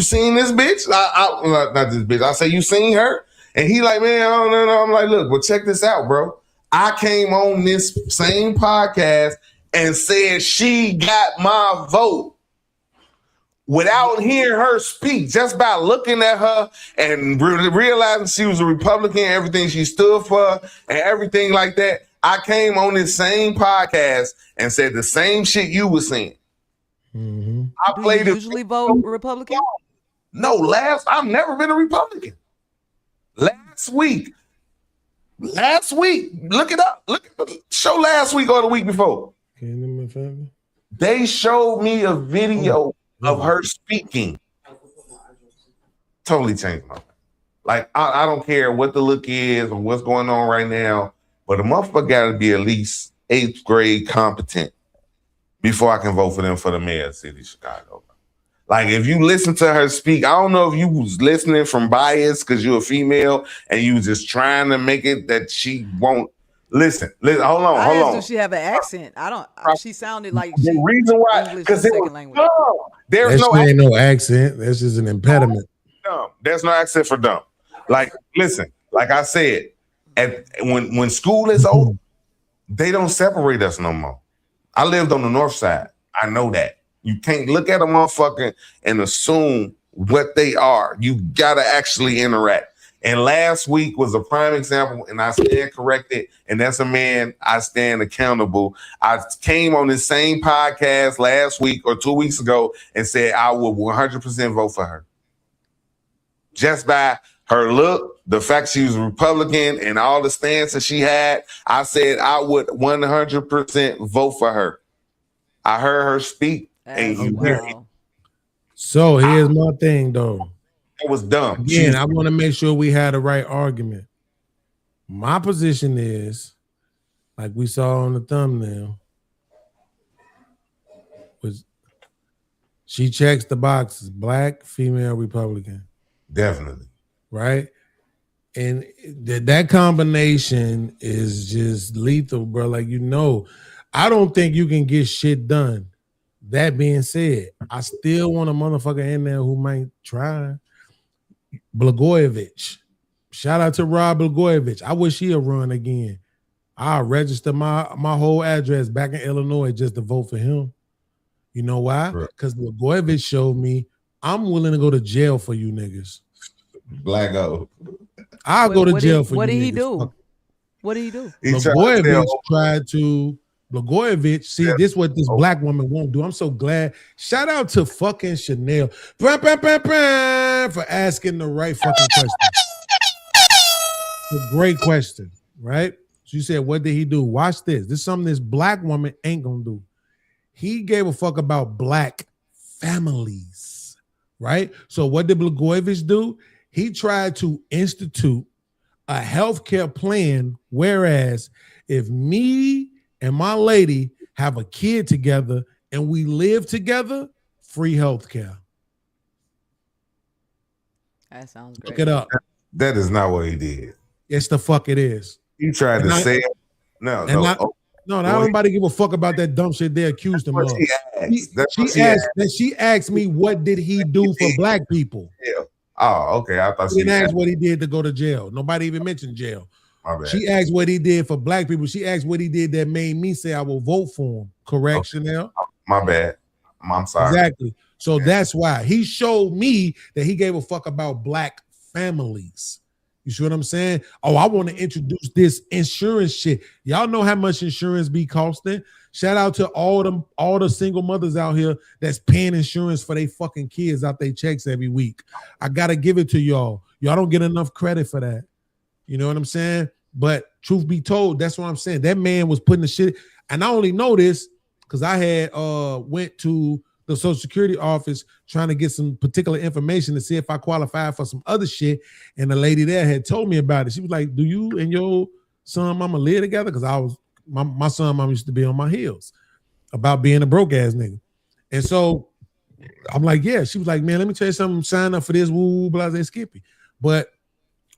seen this bitch? Not this bitch. I say, you seen her? And he like, man, I don't know. I'm like, look, well, check this out, bro. I came on this same podcast and said she got my vote without hearing her speak, just by looking at her and realizing she was a Republican, everything she stood for, and everything like that. I came on this same podcast and said the same shit you were saying. I played. Do you usually vote Republican? No, I've never been a Republican. Last week, look it up. Show last week or the week before. They showed me a video of her speaking. Totally changed my mind. Like, I don't care what the look is or what's going on right now, but a motherfucker got to be at least 8th grade competent before I can vote for them for the mayor of the city of Chicago. Like, if you listen to her speak, I don't know if you was listening from bias because you're a female and you was just trying to make it that she won't listen. Hold on. Does she have an accent? I don't. She sounded like the reason why, because it was dumb. There's no accent. That's just an impediment. Dumb. There's no accent for dumb. Like, listen, like I said, when school is over, they don't separate us no more. I lived on the north side. I know that. You can't look at a motherfucker and assume what they are. You gotta actually interact. And last week was a prime example, and I stand corrected. And that's a man I stand accountable. I came on this same podcast last week or 2 weeks ago and said I would 100% vote for her. Just by her look, the fact she was a Republican, and all the stances she had, I said I would 100% vote for her. I heard her speak, and you hear it. So here's my thing, though. It was dumb. Again, I want to make sure we had the right argument. My position is, like we saw on the thumbnail, was she checks the boxes: black, female, Republican. Definitely. Right? And that combination is just lethal, bro. Like, I don't think you can get shit done. That being said, I still want a motherfucker in there who might try. Blagojevich. Shout out to Rod Blagojevich. I wish he'd run again. I'll register my whole address back in Illinois just to vote for him. You know why? Because Blagojevich showed me I'm willing to go to jail for you niggas. Blacko. I'll go to jail for you. What did he niggas. do? What did he do? Blagojevich, see, this is what this black woman won't do. I'm so glad. Shout out to fucking Chanel for asking the right fucking question. It's a great question, right? She said, what did he do? Watch this. This is something this black woman ain't gonna do. He gave a fuck about black families, right? So what did Blagojevich do? He tried to institute a healthcare plan, whereas if me and my lady have a kid together and we live together, free healthcare. That sounds great. Look it up. That is not what he did. Yes, the fuck it is. He tried to say it. No, nobody give a fuck about that dumb shit they accused him of. She asked me, what did he do for black people? Yeah. Oh, okay. I thought she didn't ask what he did to go to jail. Nobody even mentioned jail. She asked what he did for black people. She asked what he did that made me say I will vote for him. Correct, Chanel? My bad. I'm sorry. Exactly. So that's why he showed me that he gave a fuck about black families. You see what I'm saying? Oh, I want to introduce this insurance shit. Y'all know how much insurance be costing. Shout out to all the single mothers out here that's paying insurance for their fucking kids out their checks every week. I gotta give it to y'all. Y'all don't get enough credit for that. You know what I'm saying? But truth be told, that's what I'm saying. That man was putting the shit, and I only know this because I had went to the Social Security office trying to get some particular information to see if I qualified for some other shit. And the lady there had told me about it. She was like, do you and your son mama live together? Because my son mama used to be on my heels about being a broke ass nigga. And so I'm like, yeah. She was like, man, let me tell you something. Sign up for this, woo, blah, blah, Skippy. But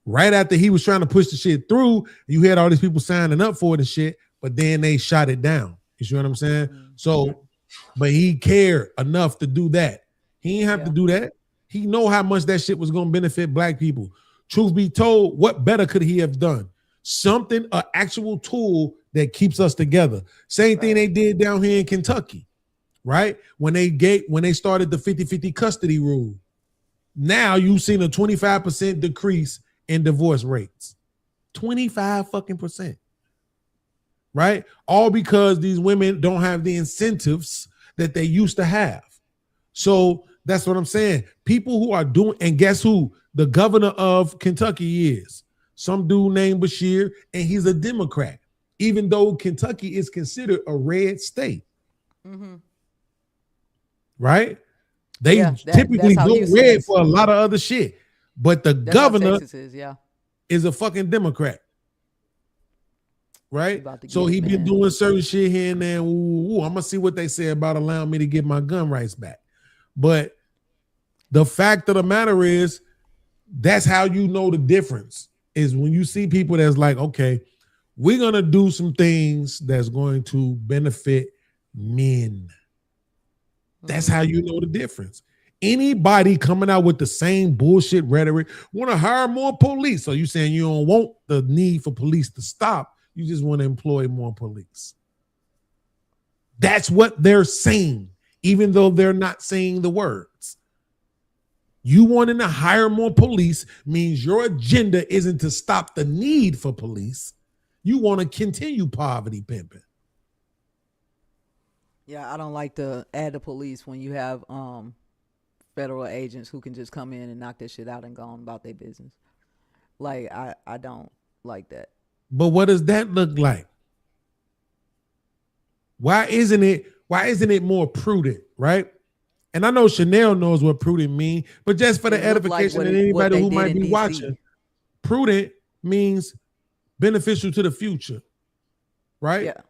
right after he was trying to push the shit through, you had all these people signing up for it and shit, but then they shot it down. You see what I'm saying? So, but he cared enough to do that. He didn't have to do that. He know how much that shit was going to benefit black people. Truth be told, what better could he have done? Something, an actual tool that keeps us together. Same thing they did down here in Kentucky, right? When they started the 50-50 custody rule. Now you've seen a 25% decrease in divorce rates. 25%. Right? All because these women don't have the incentives that they used to have. So that's what I'm saying. People who are doing, and guess who the governor of Kentucky is? Some dude named Bashir, and he's a Democrat, even though Kentucky is considered a red state. Mm-hmm. Right? They typically vote red for a lot of other shit. But the governor is a fucking Democrat. Right? So he been doing certain shit here and there. I'm gonna see what they say about allowing me to get my gun rights back. But the fact of the matter is, that's how you know the difference is when you see people that's like, okay, we're gonna do some things that's going to benefit men. That's how you know the difference. Anybody coming out with the same bullshit rhetoric, want to hire more police. So you saying you don't want the need for police to stop. You just want to employ more police. That's what they're saying, even though they're not saying the words. You wanting to hire more police means your agenda isn't to stop the need for police. You want to continue poverty pimping. Yeah, I don't like to add the police when you have federal agents who can just come in and knock that shit out and go on about their business. Like, I don't like that. But what does that look like? Why isn't it more prudent, right? And I know Chanel knows what prudent means, but just for the edification of anybody who might be watching, prudent means beneficial to the future, right? Yeah.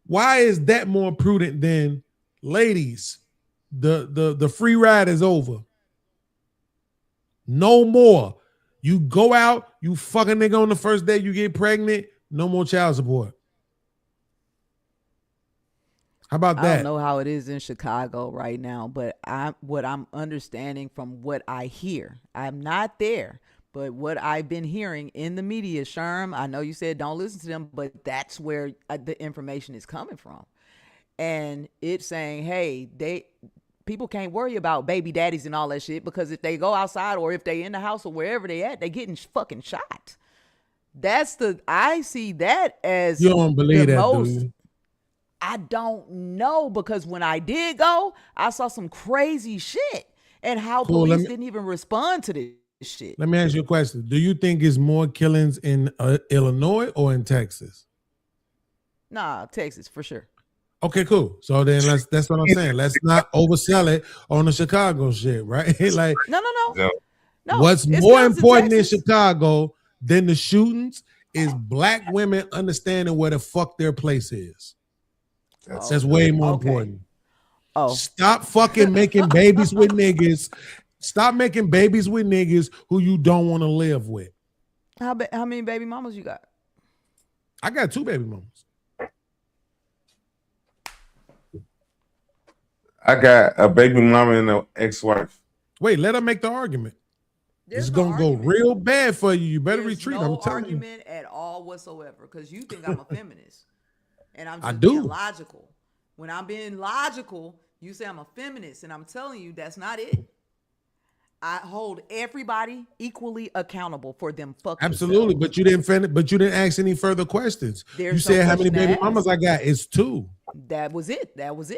Why is that more prudent than, ladies, the free ride is over. No more. You go out, you fuck a nigga on the first day, you get pregnant, no more child support. How about that? I don't know how it is in Chicago right now, but what I'm understanding from what I hear, I'm not there, but what I've been hearing in the media, Sherm, I know you said don't listen to them, but that's where the information is coming from. And it's saying, hey, people can't worry about baby daddies and all that shit, because if they go outside or if they in the house or wherever they at, they getting fucking shot. I see that as you don't believe that, do you? I don't know, because when I did go, I saw some crazy shit and how police didn't even respond to this shit. Let me ask you a question. Do you think it's more killings in Illinois or in Texas? Nah, Texas for sure. Okay, cool. So then that's what I'm saying. Let's not oversell it on the Chicago shit, right? Like no. What's more important in Chicago than the shootings is black women understanding where the fuck their place is. That's way more important. Oh, stop fucking making babies with niggas. Stop making babies with niggas who you don't want to live with. How many baby mamas you got? I got 2 baby mamas. I got a baby mama and an ex-wife. Wait, let her make the argument. It's gonna go real bad for you. You better retreat. I'm telling you. No argument at all whatsoever, because you think I'm a feminist, and I'm just being being logical. When I'm being logical, you say I'm a feminist, and I'm telling you that's not it. I hold everybody equally accountable for them fucking. Absolutely, but you didn't ask any further questions. You said how many baby mamas I got? It's 2. That was it.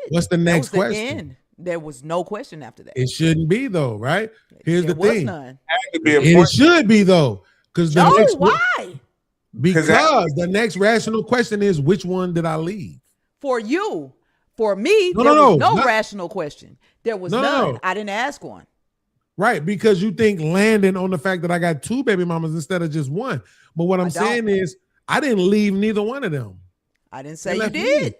What's the next question? There was no question after that. It shouldn't be though, right? Here's the thing. None. It should be though, because why? Because the next rational question is, which one did I leave? For you, for me, there was no rational question. There was none. I didn't ask one. Right, because you think landing on the fact that I got 2 baby mamas instead of just 1. But what I'm saying is, I didn't leave neither one of them. I didn't say you did.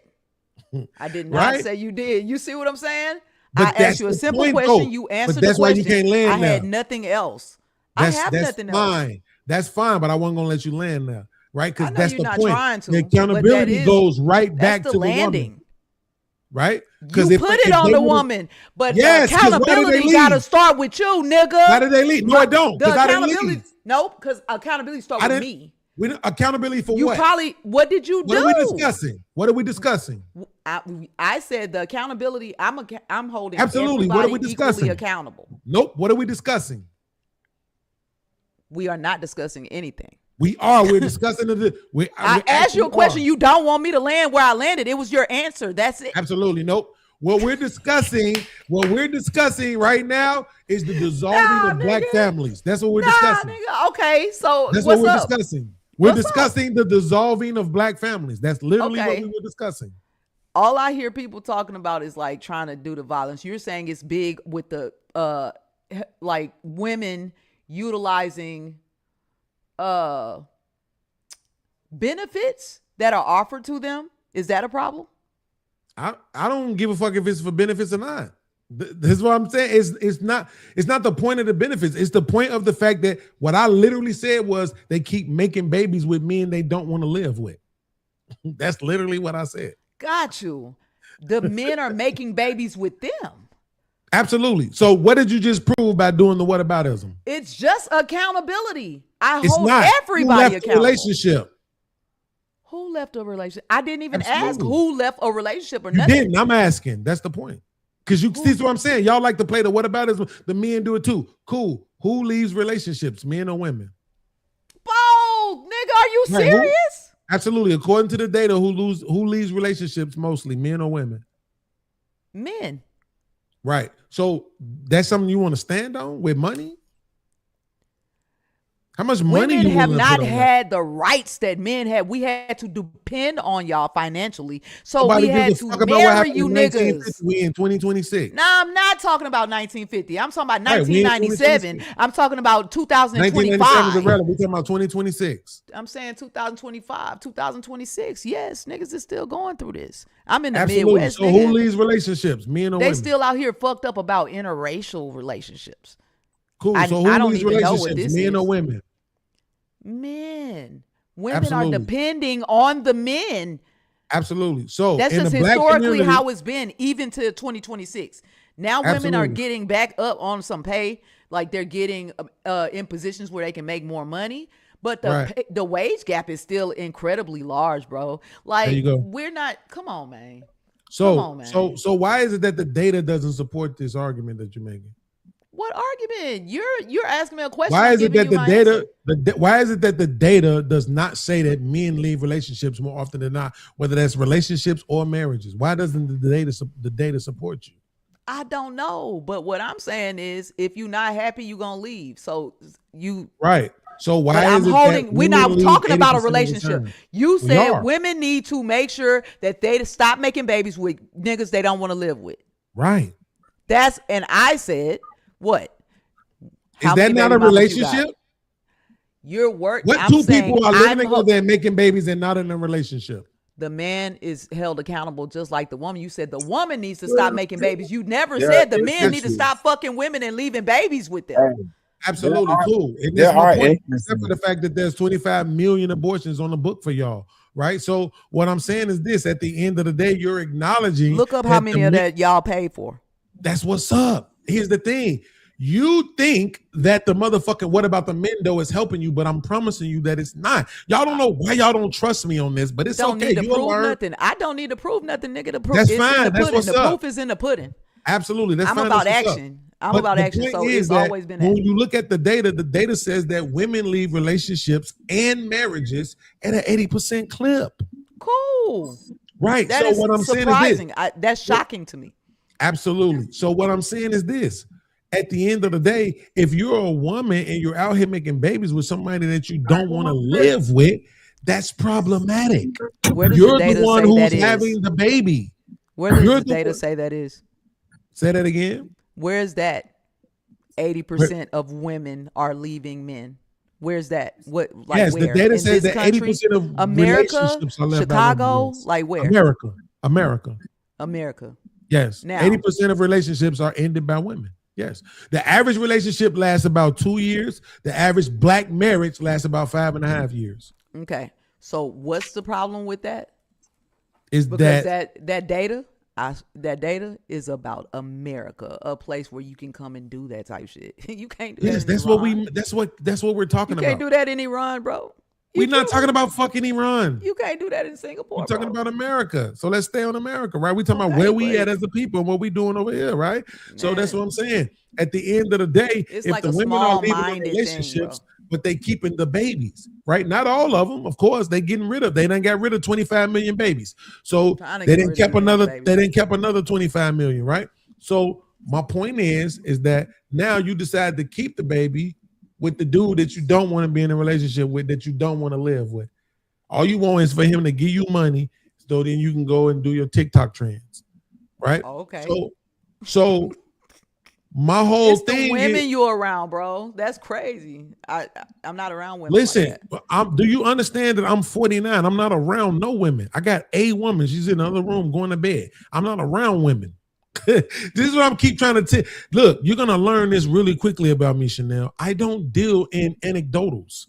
I did not say you did. You see what I'm saying? I asked you a simple question. You answered the question. Why you can't land I had now. nothing else. I have nothing else. That's fine, but I wasn't gonna let you land there, right? Because that's the not point. Trying to, the accountability goes right back to landing. The woman, right? You put it on the woman, but the accountability got to start with you, nigga. Why did they leave? No, I don't. The accountability. Nope, because accountability starts with me. Accountability for You what? probably, what did you What do? are we discussing? What are we discussing? I said the accountability. I'm holding Absolutely. What are we everybody discussing? equally accountable. Nope. What are we discussing? We are not discussing anything. We are. We're discussing the. I asked you a question. You don't want me to land where I landed. It was your answer. That's it. Absolutely. Nope. What we're discussing right now is the dissolving of black families. That's what we're discussing. Nigga. Okay, so That's what's what we're up? discussing. We're discussing the dissolving of black families. That's literally what Okay. we were discussing. All I hear people talking about is like trying to do the violence. You're saying it's big with the like women utilizing benefits that are offered to them. Is that a problem? I don't give a fuck if it's for benefits or not. This is what I'm saying. It's not the point of the benefits. It's the point of the fact that what I literally said was they keep making babies with men they don't want to live with. That's literally what I said. Got you. The men are making babies with them. Absolutely. So what did you just prove by doing the whataboutism? It's just accountability. I It's hold not. everybody Who left the accountable. relationship? Who left a relationship? I didn't even ask Absolutely. who left a relationship or You nothing. didn't. I'm asking. That's the point. Because you see what I'm saying. Y'all like to play the whataboutism. The men do it too. Cool. Who leaves relationships, men or women? Both, nigga. Are you Right, who- serious? Absolutely. According to the data, who leaves relationships mostly, men or women? Men. Right. So that's something you want to stand on with money? How much money Women you have willing to not put on that? had the rights that men had. We had to depend on y'all financially. So Nobody we had gives a to fuck about what marry happened you in niggas. 1950. We in 2026. No, I'm not talking about 1950. I'm talking about Right, we in 1997. I'm talking about 1997 is 2025. irrelevant. We're talking about 2026. I'm saying 2025, 2026. Yes, niggas is still going through this. I'm in the Absolutely. Midwest. So nigga. who leaves relationships, men or They women? still out here fucked up about interracial relationships. Cool. I So who don't leaves even know what relationships, this men or is. women? Men. Women Absolutely. are depending on the men. Absolutely. So That's in just the black historically community, how it's been, even to 2026. Now women are Absolutely. getting back up on some pay, like they're getting in positions where they can make more money. But the Right. the wage gap is still incredibly large, bro. Like There you go. we're not. Come on, man. So Come on, man. so why is it that the data doesn't support this argument that you're making? What argument? You're asking me a question. Why I'm is it giving that you the my data answer. why is it that the data does not say that men leave relationships more often than not, whether that's relationships or marriages? Why doesn't the data support you? I don't know, but what I'm saying is, if you're not happy, you're gonna leave. So you Right. So why But is I'm it holding. that We're women not leave talking about a 80% of the relationship. time? You We said are. women need to make sure that they stop making babies with niggas they don't want to live with. Right. And I said, what? Is How that many not baby a mamas you got? relationship? You're work. What I'm two saying people are I'm living together and making babies and not in a relationship? The man is held accountable just like the woman. You said the woman needs to stop making babies. You never There said the is men need to issues. stop fucking women and leaving babies with them. Absolutely There are- cool. And there that's my are point. instances. Except for the fact that there's 25 million abortions on the book for y'all, right? So what I'm saying is this: at the end of the day, you're acknowledging. Look up that how the many of men- that y'all paid for. That's what's up. Here's the thing. You think that the motherfucking what about the men though is helping you, but I'm promising you that it's not. Y'all don't know why y'all don't trust me on this, but it's Don't okay. need to You'll prove learn. nothing. I don't need to prove nothing, nigga. The proof That's is in fine. the That's pudding. what's The up. proof is in the pudding. Absolutely. That's I'm fine. about That's what's up. action. I'm But about the action. point So is it's that always been when that. you look at the data says that women leave relationships and marriages at an 80% clip. Cool. Right. That So is what I'm saying is surprising. this. That's shocking to me. Absolutely. So what I'm saying is this. At the end of the day, if you're a woman and you're out here making babies with somebody that you don't want to live with, that's problematic. Where does You're the data the one say who's that is? having the baby. Where does You're the the data one- say that is? Say that again. Where is that? 80% of women are leaving men. Where's that? What? Like Yes, where? the data In says this that country? 80% of America, relationships are left by Chicago, women. Yes. like where? America. America. Yes. Now- 80% of relationships are ended by women. Yes. The average relationship lasts about 2 years. The average black marriage lasts about 5.5 years. Okay. So what's the problem with that? Is Because that that data is about America, a place where you can come and do that type shit. You can't do that. yes, in that's Iran. what we that's what we're talking You can't about. do that in Iran, bro. We're not talking about fucking Iran. You can't do that in Singapore. We're talking bro. about America. So let's stay on America, right? We're talking about where we at as a people and what we doing over here, right? So that's what I'm saying. At the end of the day, It's if like the a women are leaving the small-minded thing, relationships, but they keeping the babies, right? Not all of them, of course. They getting rid of. They done got rid of 25 million babies. So they didn't kept another. They didn't kept another 25 million, right? So my point is that now you decide to keep the baby with the dude that you don't want to be in a relationship with, that you don't want to live with. All you want is for him to give you money, so then you can go and do your TikTok trends, right? Oh, okay. So my whole It's the thing women is, you around, bro. That's crazy. I'm not around women. listen, like that. do you understand that I'm 49? I'm not around no women. I got a woman. She's in the other room going to bed. I'm not around women. This is what I'm keep trying to tell. Look, you're gonna learn this really quickly about me, Chanel. I don't deal in anecdotals.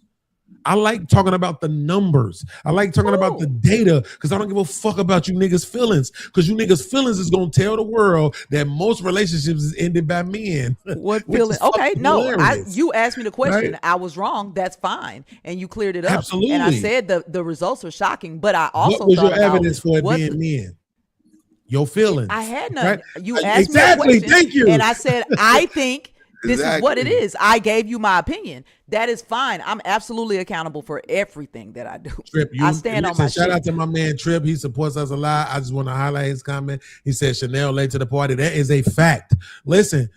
I like talking about the numbers. I like talking about the data because I don't give a fuck about you niggas' feelings. Because you niggas' feelings is gonna tell the world that most relationships is ended by men. What feeling? Okay, no. You asked me the question. Right? I was wrong. That's fine, and you cleared it up. Absolutely. And I said the results are shocking, but I also what was thought your about evidence for it what being men? Your feelings. I had none. Right? You asked Exactly. me a question, Thank you. and I said I think this is what it Exactly. is. I gave you my opinion. That is fine. I'm absolutely accountable for everything that I do. Trip, I stand on my shout shit. out to my man Trip. He supports us a lot. I just want to highlight his comment. He said Chanel late to the party. That is a fact. Listen,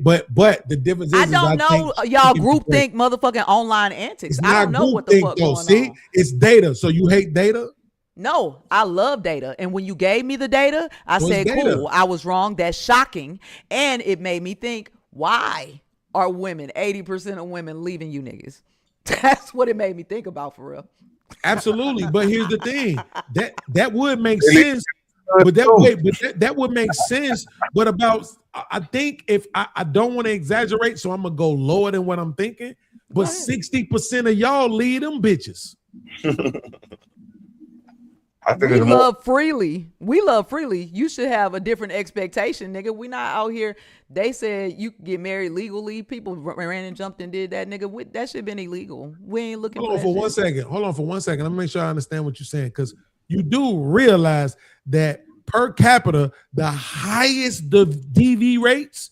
but the difference is I don't know y'all group think motherfucking online antics. It's I don't not know what the groupthink, fuck though. going See, on. it's data. So you hate data? No, I love data. And when you gave me the data, I What's said, data? cool, I was wrong. That's shocking. And it made me think, why are women, 80% of women leaving you niggas? That's what it made me think about for real. Absolutely. But here's the thing. That would make sense. But that would make sense. But I think if I don't want to exaggerate, so I'm gonna go lower than what I'm thinking. But 60% of y'all lead them bitches. I think We it's more. love freely. We love freely. You should have a different expectation, nigga. We not out here. They said you can get married legally. People ran and jumped and did that, nigga. That should been illegal. We ain't looking Hold on for for that one shit. second. Hold on for 1 second. Let me make sure I understand what you're saying, because you do realize that per capita, the highest the DV rates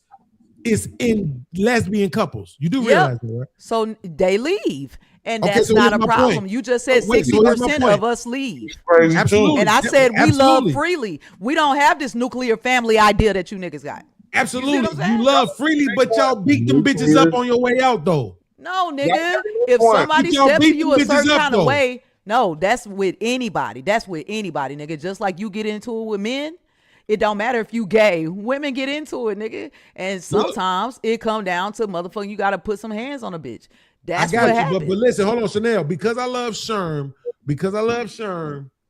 is in lesbian couples. You do realize that, right? So they leave. And Okay, that's so not here's a my problem. point. You just said Wait, so here's my 60% point. of us leave. Absolutely. And I said we love Absolutely. freely. We don't have this nuclear family idea that you niggas got. Absolutely. You love freely, but y'all beat them bitches up on your way out, though. No, nigga. If somebody Y'all steps to beat you them a bitches certain up, kind of though. way, no, that's with anybody. That's with anybody, nigga. Just like you get into it with men, it don't matter if you gay. Women get into it, nigga. And sometimes it come down to motherfucking you got to put some hands on a bitch. That's I got what you, happened. but listen, hold on, Chanel. Because I love Sherm,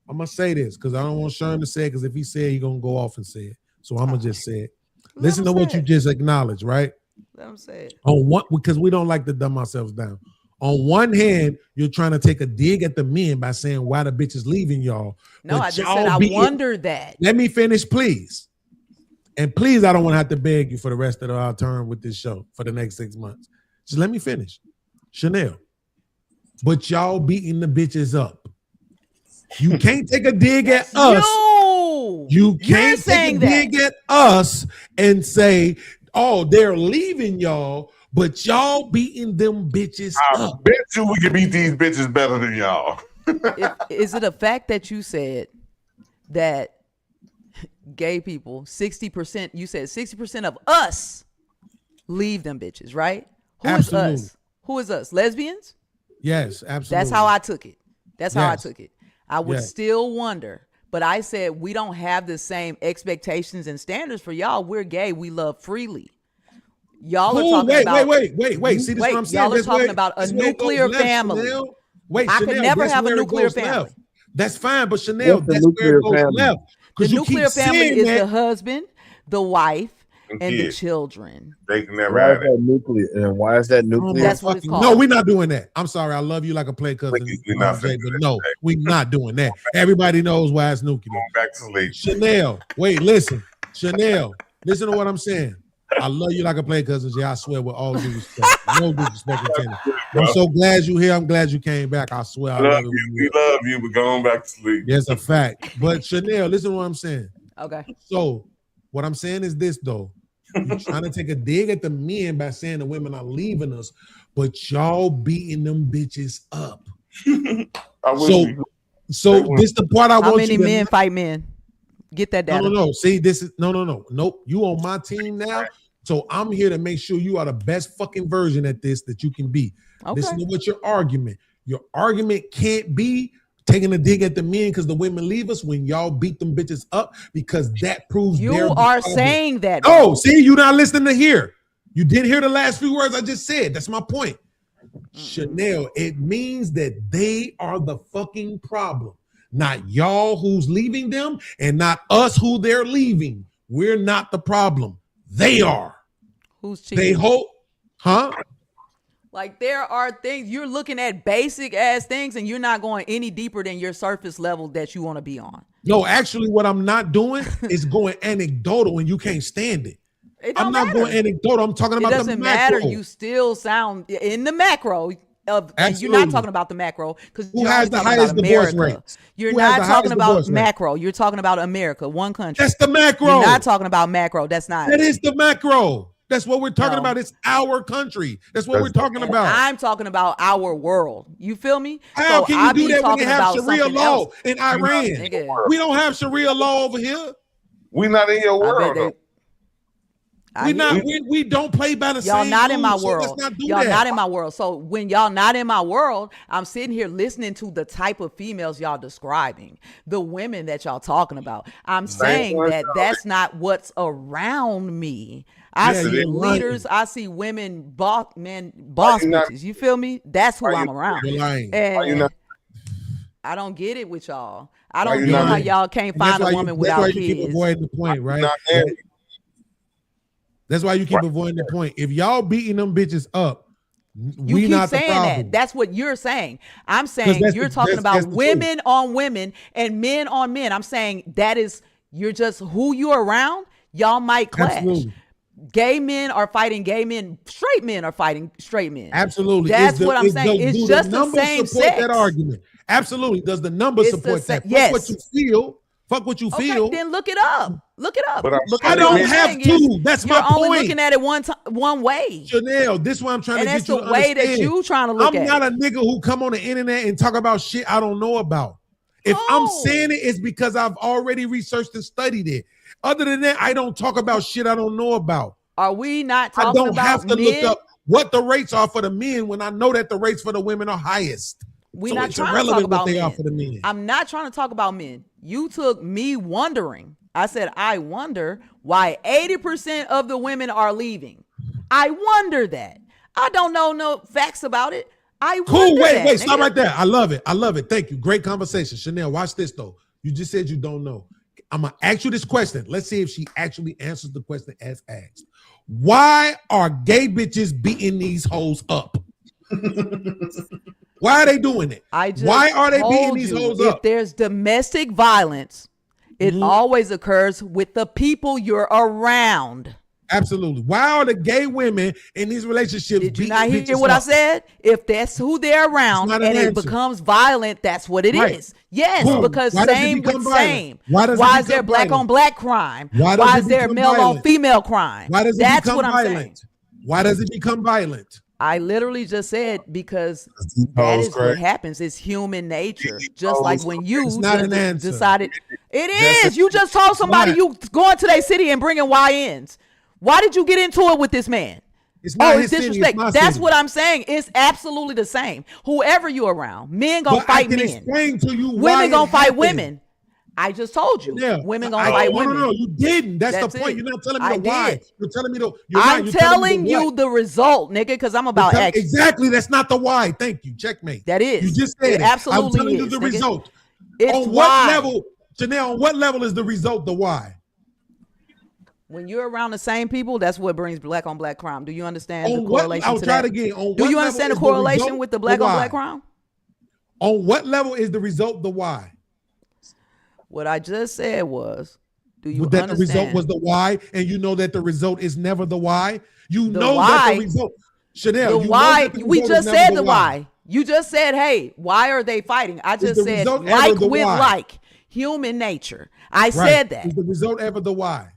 I'm gonna say this because I don't want Sherm to say it, because if he say it, he gonna go off and say it. So I'm gonna just say it. Listen to what you just acknowledged, right? Let him say it. On one, because we don't like to dumb ourselves down. On one hand, you're trying to take a dig at the men by saying why the bitch is leaving y'all. No, But I just y'all said I be- wondered that. Let me finish, please. And please, I don't want to have to beg you for the rest of our term with this show for the next 6 months. Just let me finish. Chanel, but y'all beating the bitches up. You can't take a dig at us. You can't take a saying dig at us and say, oh, they're leaving y'all, but y'all beating them bitches I up. bet you we can beat these bitches better than y'all. Is it a fact that you said that gay people, 60%, you said 60% of us leave them bitches, right? Who Absolutely. is us? Who is us? Lesbians? Yes, absolutely. That's how I took it. That's how I Yes. took it. I would Yes. still wonder, but I said we don't have the same expectations and standards for y'all. We're gay. We love freely. Y'all are Cool. talking Wait, about. wait. See, this is what I'm saying. Y'all are That's talking where- about a that's where it goes nuclear left, family. Chanel. Wait, I could Chanel, never that's have a where it nuclear goes family. left. That's fine, but Chanel, What's the that's where nuclear it goes family? left. The 'Cause you nuclear keep family saying is that. the husband, the wife, And and the kids. children. They can never Why have is that. that nuclear? And why is that Oh, nuclear? That's what it's fucking- called. No, we're not doing that. I'm sorry. I love you like a play cousin. Please, we're not Jay, finna but do no, that. we're not doing that. Everybody knows why it's nuclear. Going back to sleep. Chanel, wait, listen. Chanel, listen to what I'm saying. I love you like a play cousin, Jay. I swear with all due respect. No disrespect intended. I'm so glad you're here. I'm glad you came back. I swear I love you. We love you, but going back to sleep. Yes, a fact. But Chanel, listen to what I'm saying. Okay. So what I'm saying is this though. You're trying to take a dig at the men by saying the women are leaving us, but y'all beating them bitches up. So this the part I want you to. How many men fight men? Get that data. No. See, this is no. Nope. You on my team now. So I'm here to make sure you are the best fucking version at this that you can be. Okay. Listen to what your argument. Your argument can't be taking a dig at the men because the women leave us when y'all beat them bitches up because that proves You they're the are problem. saying that. Oh, see, you're not listening to hear. You didn't hear the last few words I just said. That's my point. Chanel, it means that they are the fucking problem. Not y'all who's leaving them and not us who they're leaving. We're not the problem. They are. Who's cheating? They hope, huh? Like there are things you're looking at basic ass things and you're not going any deeper than your surface level that you want to be on. No, actually what I'm not doing is going anecdotal and you can't stand it. I'm not going anecdotal. I'm talking about it doesn't the macro. matter. You still sound in the macro. You're not talking about the macro because Who you're has only the talking highest about divorce America. rates? You're Who has not the talking highest about divorce rate? macro. You're talking about America, one country. That's the macro. You're not talking about macro. That's not. That is the macro. That's what we're talking about. It's our country. That's what we're talking about. I'm talking about our world. You feel me? How can you do that when they have Sharia something law else. in Iran? Nigga. We don't have Sharia law over here. We not in your world. though. We don't play by the Y'all same not in my rules, so let's world. not do Y'all that. not in my world. So when y'all not in my world, I'm sitting here listening to the type of females y'all describing, the women that y'all talking about. I'm saying that that's not what's around me. I Yeah, see you're leaders. I see women, boss bitches. You feel me? That's who I'm around. You're lying. And I don't get it with y'all. I Why don't you get how lying? y'all can't And that's find a why you- woman that's without why you keep kids. avoiding the point, right? That's why you keep avoiding the point. If y'all beating them bitches up, You we keep not the saying problem. that. That's what you're saying. I'm saying that's you're the- talking that's about the women on women and men on men. I'm saying that is you're just who you're around. Y'all might clash. Absolutely. Gay men are fighting gay men. Straight men are fighting straight men. Absolutely. That's what I'm saying. It's do just the the numbers same support sex. that argument. Absolutely. Does the numbers It's the support sa- that? yes. Fuck what you feel. Fuck what you Okay, feel. then look it up. Look it up. But I'm Because I what don't I'm have saying to. is That's you're my only point. looking at it one way. Chanel, this is what I'm trying And to that's get you the to way that understand. you trying to look I'm at not it. a nigga who come on the internet and talk about shit I don't know about. If I'm No. saying it, it's because I've already researched and studied it. Other than that, I don't talk about shit I don't know about. Are we not I talking don't about have to men? look up what the rates are for the men when I know that the rates for the women are highest. We're So not it's trying to talk irrelevant about what they are men. for the men. I'm not trying to talk about men. You took me wondering. I said, I wonder why 80% of the women are leaving. I wonder that. I don't know no facts about it. I Cool. wonder Wait, that, stop nigga. right there. I love it. I love it. Thank you. Great conversation. Chanel, watch this though. You just said you don't know. I'm going to ask you this question. Let's see if she actually answers the question as asked. Why are gay bitches beating these hoes up? Why are they doing it? Why are they beating these hoes if up? there's domestic violence, it always occurs with the people you're around. Absolutely. Why are the gay women in these relationships Did you beating not hear bitches what I up? said? If that's who they're around not and an it answer. becomes violent, that's what it is. Right. Yes, Cool. because Why does it same become with violent? same. Why does it Why is there become black violent? on black crime? Why does Why it is there become male on violent? female crime? Why does it That's become what I'm violent? saying. Why does it become violent? I literally just said because that hoes is crazy. what happens. It's human nature. Just like when you It's not an answer. decided. It That's is. You just told somebody Why? you going to their city and bringing YNs. Why did you get into it with this man? It's not Oh, his it's city, it's disrespect. my That's city. what I'm saying. It's absolutely the same. Whoever you around, men gonna But I fight can men. explain to you why Women it gonna fight happened. women. I just told you. Yeah. Women gonna fight women. No, you didn't. That's That's the point. it. You're not telling me I the why. did. You're telling me the. You're I'm right. You're telling me the you what. the result, nigga, because I'm about action. Exactly. That's not the why. Thank you. Checkmate. That is. You just said It it. absolutely I'm telling you is, the nigga. result. It's on why. what level, Janelle? On what level is the result the why? When you're around the same people, that's what brings black on black crime. Do you understand On the what- correlation I'll to try that? it again. On Do what you level understand the is the correlation result with the the black on why? black crime? On what level is the result the why? What I just said was Do you that the result understand? was the why, and you know that the result is never the why? You The know why- that the result, Chanel, The you know why, that the we result is just never said the why. You just said, hey, why are they fighting? I just the said result ever like the with why? like, human nature. I Right. said that. Is the result ever the why?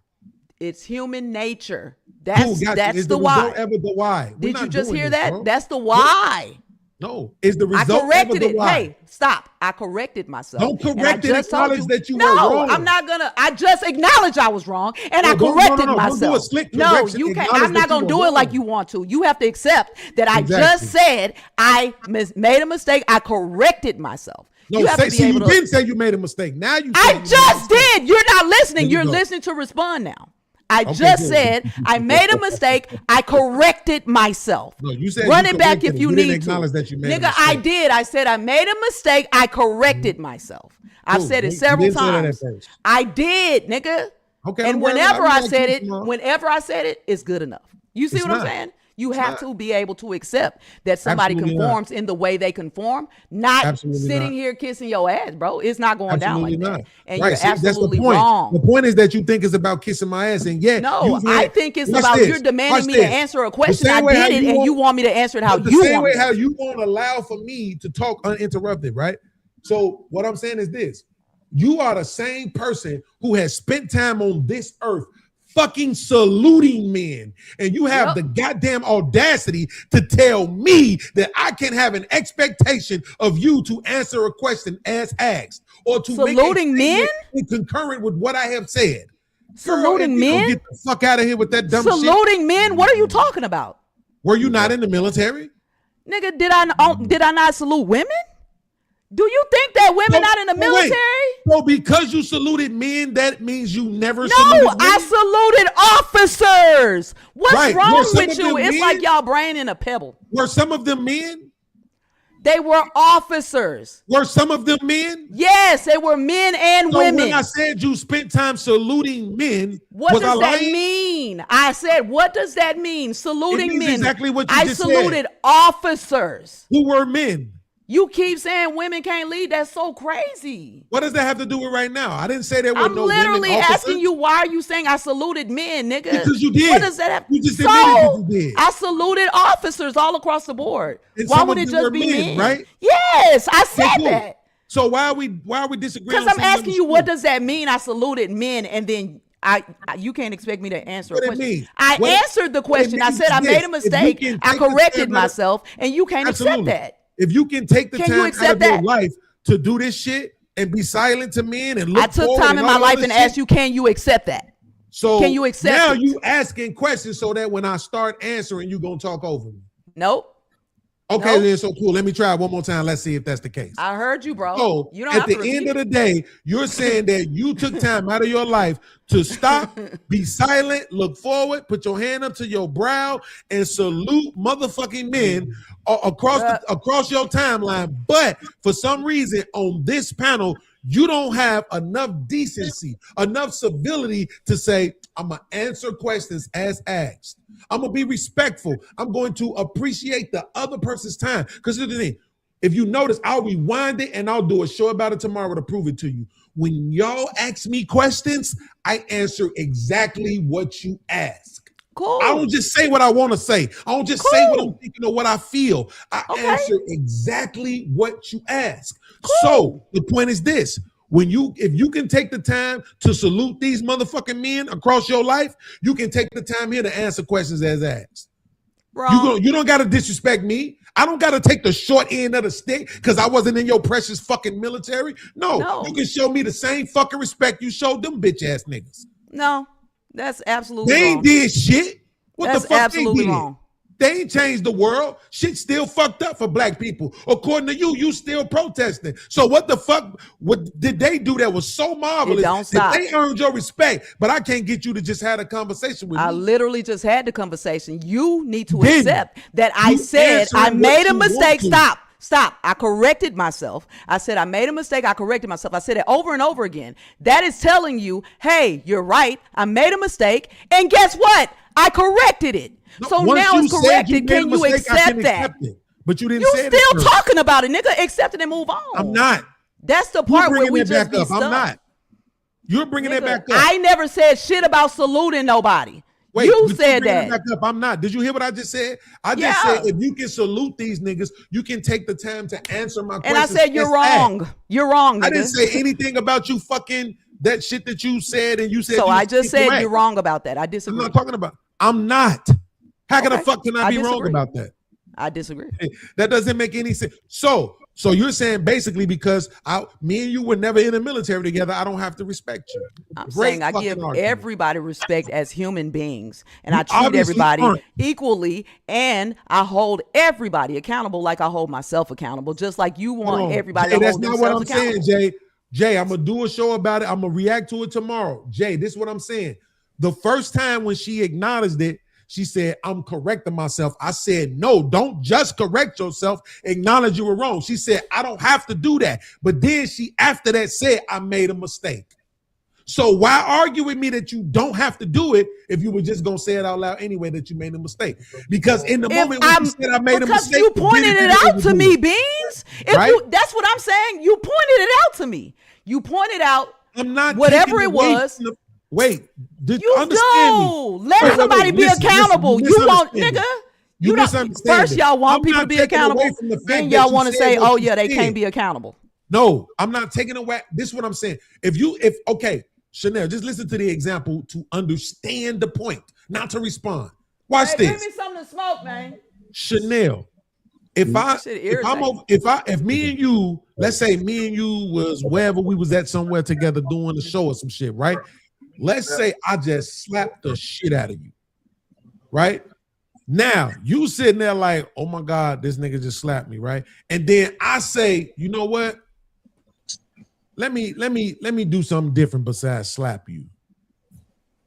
It's human nature. Cool, That's got you. that's Is the the why. result ever the why? We're Did not you just doing hear this, that? bro. That's the why. No. Is the I result corrected ever the it. why? Hey, stop. I corrected myself. Don't And I correct it. just told Acknowledge that you no, were wrong. I'm not gonna. I just acknowledged I was wrong, and I No, don't- corrected no, no, no. Don't do a myself. slick No, correction. you can't. Acknowledge I'm not that you gonna were do it like wrong. you want to. You have to accept that I Exactly. just said I made a mistake. I corrected myself. No, you have say, to be see, able you to. didn't say you made a mistake. Now you. I say you made a just mistake. did. You're not listening. There you You're go. listening to respond now. I Okay, just good. said I made a mistake. I corrected myself. No, you said Run you it back corrected if it. you You didn't need to. acknowledge that you made a Nigga, I mistake. did. I said I made a mistake. I corrected myself. I've Cool. said it You several didn't say that at times. first. I did, nigga. Okay, And don't worry. whenever I'm I not said keeping it, on. whenever I said it, it's good enough. You see It's what I'm not. saying? You have not. to be able to accept that somebody Absolutely not. conforms in the way they conform, not Absolutely sitting not. here kissing your ass, bro. It's not going down like Absolutely that. not. And Right, you're see, that's the absolutely point. wrong. The point is that you think it's about kissing my ass, and yet No, you've I had- think it's watch about this. you're demanding Watch me this. to answer a The question. I same way how did it, and won't- you want me to answer it how the you same want way me to how answer it. you won't allow for me to talk uninterrupted, right? So what I'm saying is this: you are the same person who has spent time on this earth fucking saluting men, and you have Yep. the goddamn audacity to tell me that I can have an expectation of you to answer a question as asked, or to make a Saluting men? statement concurrent with what I have said. Saluting Girl, if you don't men? get the fuck out of here with that dumb shit. Saluting men? What are you talking about? Were you not in the military? Nigga, did I not salute women? Do you think that women not in the So wait. military? So because you saluted men, that means you never No, saluted women? I saluted officers. What's Right. Were wrong some with of you? them It's men? like y'all brain in a pebble. Were some of them men? They were officers. Were some of them men? Yes, they were men and So women. when I said you spent time saluting men, What was I does that lying? mean? I said, what does that mean? Saluting means men. exactly what you I just said. saluted officers. Who were men? You keep saying women can't lead. That's so crazy. What does that have to do with right now? I didn't say there were I'm no literally women officers. asking you, why are you saying I saluted men, nigga? Because you did. What does that have? You just so, admitted that you did. I saluted officers all across the board. And Why some would of it them were just be men, men? right? Yes, I said Okay, cool. that. So why are we disagreeing? Because on I'm some asking other you, what shit? does that mean? I saluted men, and then you can't expect me to answer What a it question. means? I What it- answered the what it question. I means said I is made a this. If you mistake. can I take the corrected time out of- myself, and you can't accept Absolutely. that. If you can take the Can you time out accept of your that? life to do this shit and be silent to men and look I took forward time and in all my that life other and shit, asked you, can you accept that? So Can you accept now it? you asking questions so that when I start answering, you gonna talk over me. Nope. Okay, Nope. then so cool. Let me try it one more time. Let's see if that's the case. I heard you, bro. So You don't at have the to end repeat of it. the day, you're saying that you took time out of your life to stop, be silent, look forward, put your hand up to your brow, and salute motherfucking men across your timeline. But for some reason, on this panel, you don't have enough decency, enough civility to say, I'm gonna answer questions as asked. I'm gonna be respectful. I'm going to appreciate the other person's time. Because here's the thing. If you notice, I'll rewind it and I'll do a show about it tomorrow to prove it to you. When y'all ask me questions, I answer exactly what you ask. Cool. I don't just say what I want to say. I don't just say what I'm thinking or what I feel. I answer exactly what you ask. So the point is this. If you can take the time to salute these motherfucking men across your life, you can take the time here to answer questions as asked. Bro. You don't got to disrespect me. I don't got to take the short end of the stick because I wasn't in your precious fucking military. No, you can show me the same fucking respect you showed them bitch ass niggas. No, that's absolutely They wrong. ain't did shit. What That's the fuck absolutely they did? wrong. They ain't changed the world. Shit still fucked up for black people. According to you, you still protesting. So what the fuck? What did they do that was so marvelous? It don't stop. That they earned your respect, but I can't get you to just have a conversation with I me. literally just had the conversation. You need to Then accept that I you said answer I what made a you want mistake. to. Stop. I corrected myself. I said I made a mistake. I corrected myself. I said it over and over again. That is telling you, hey, you're right. I made a mistake. And guess what? I corrected it. So Once now you it's said corrected. made a Can you mistake, I accept can that? accept it. But you didn't You say it still at first. talking about it, nigga. Accept it and move on. I'm not. That's the You part where bringing we it just back be up. stuck. I'm not. You're bringing it Nigga, back up. I never said shit about saluting nobody. Wait, you but said bringing it that. back up. I'm not. Did you hear what I just said? I just said if you can salute these niggas, you can take the time to answer my question. And I said you're wrong. You're wrong, nigga. I didn't say anything about you fucking that shit that you said, and you said. So you I just said correct. you're wrong about that. I disagree. I'm not talking about. I'm not. How can the fuck can I be wrong disagree. about that? I disagree. That doesn't make any sense. So you're saying basically because me and you were never in the military together, I don't have to respect you. I'm Great saying I fucking give argument. everybody respect as human beings, and You I treat obviously everybody aren't. equally, and I hold everybody accountable like I hold myself accountable, just like you Hold want on. everybody Jay, to that's hold not what I'm themselves accountable. saying, Jay. Jay, I'm gonna do a show about it. I'm gonna react to it tomorrow. Jay, this is what I'm saying. The first time when she acknowledged it, she said, I'm correcting myself. I said, no, don't just correct yourself. Acknowledge you were wrong. She said, I don't have to do that. But then she, after that, said, I made a mistake. So why argue with me that you don't have to do it if you were just going to say it out loud anyway that you made a mistake? Because in the moment when you said I made a Because mistake, you pointed it out to me, Beans. If Right? that's what I'm saying. You pointed it out to me. You pointed out I'm not whatever taking it away was. from the- Wait, You understand know, me. let Wait, somebody be listen, accountable. listen, You want, misunderstand nigga. me. You don't. misunderstand First, me. y'all want I'm people not to be taking away accountable. from the fact Then that y'all you want to said say, what "Oh you yeah, they said. can't be accountable." No, I'm not taking away. This is what I'm saying. Okay, Chanel, just listen to the example to understand the point, not to respond. Watch Hey, this, bring me something to smoke, man. Chanel. If me and you, let's say me and you was wherever we was at somewhere together doing the show or some shit, right? Let's say I just slapped the shit out of you, right? Now you sitting there like, oh my God, this nigga just slapped me, right? And then I say, you know what? Let me do something different besides slap you.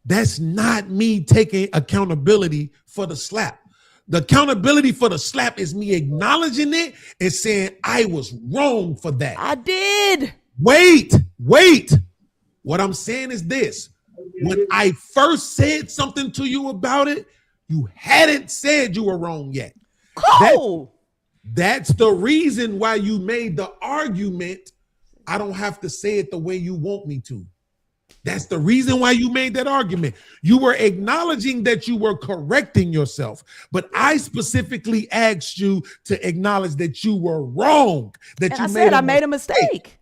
That's not me taking accountability for the slap. The accountability for the slap is me acknowledging it and saying I was wrong for that. I did. Wait. What I'm saying is this. When I first said something to you about it, you hadn't said you were wrong yet. Cool. That's the reason why you made the argument. I don't have to say it the way you want me to. That's the reason why you made that argument. You were acknowledging that you were correcting yourself, but I specifically asked you to acknowledge that you were wrong. I made a mistake.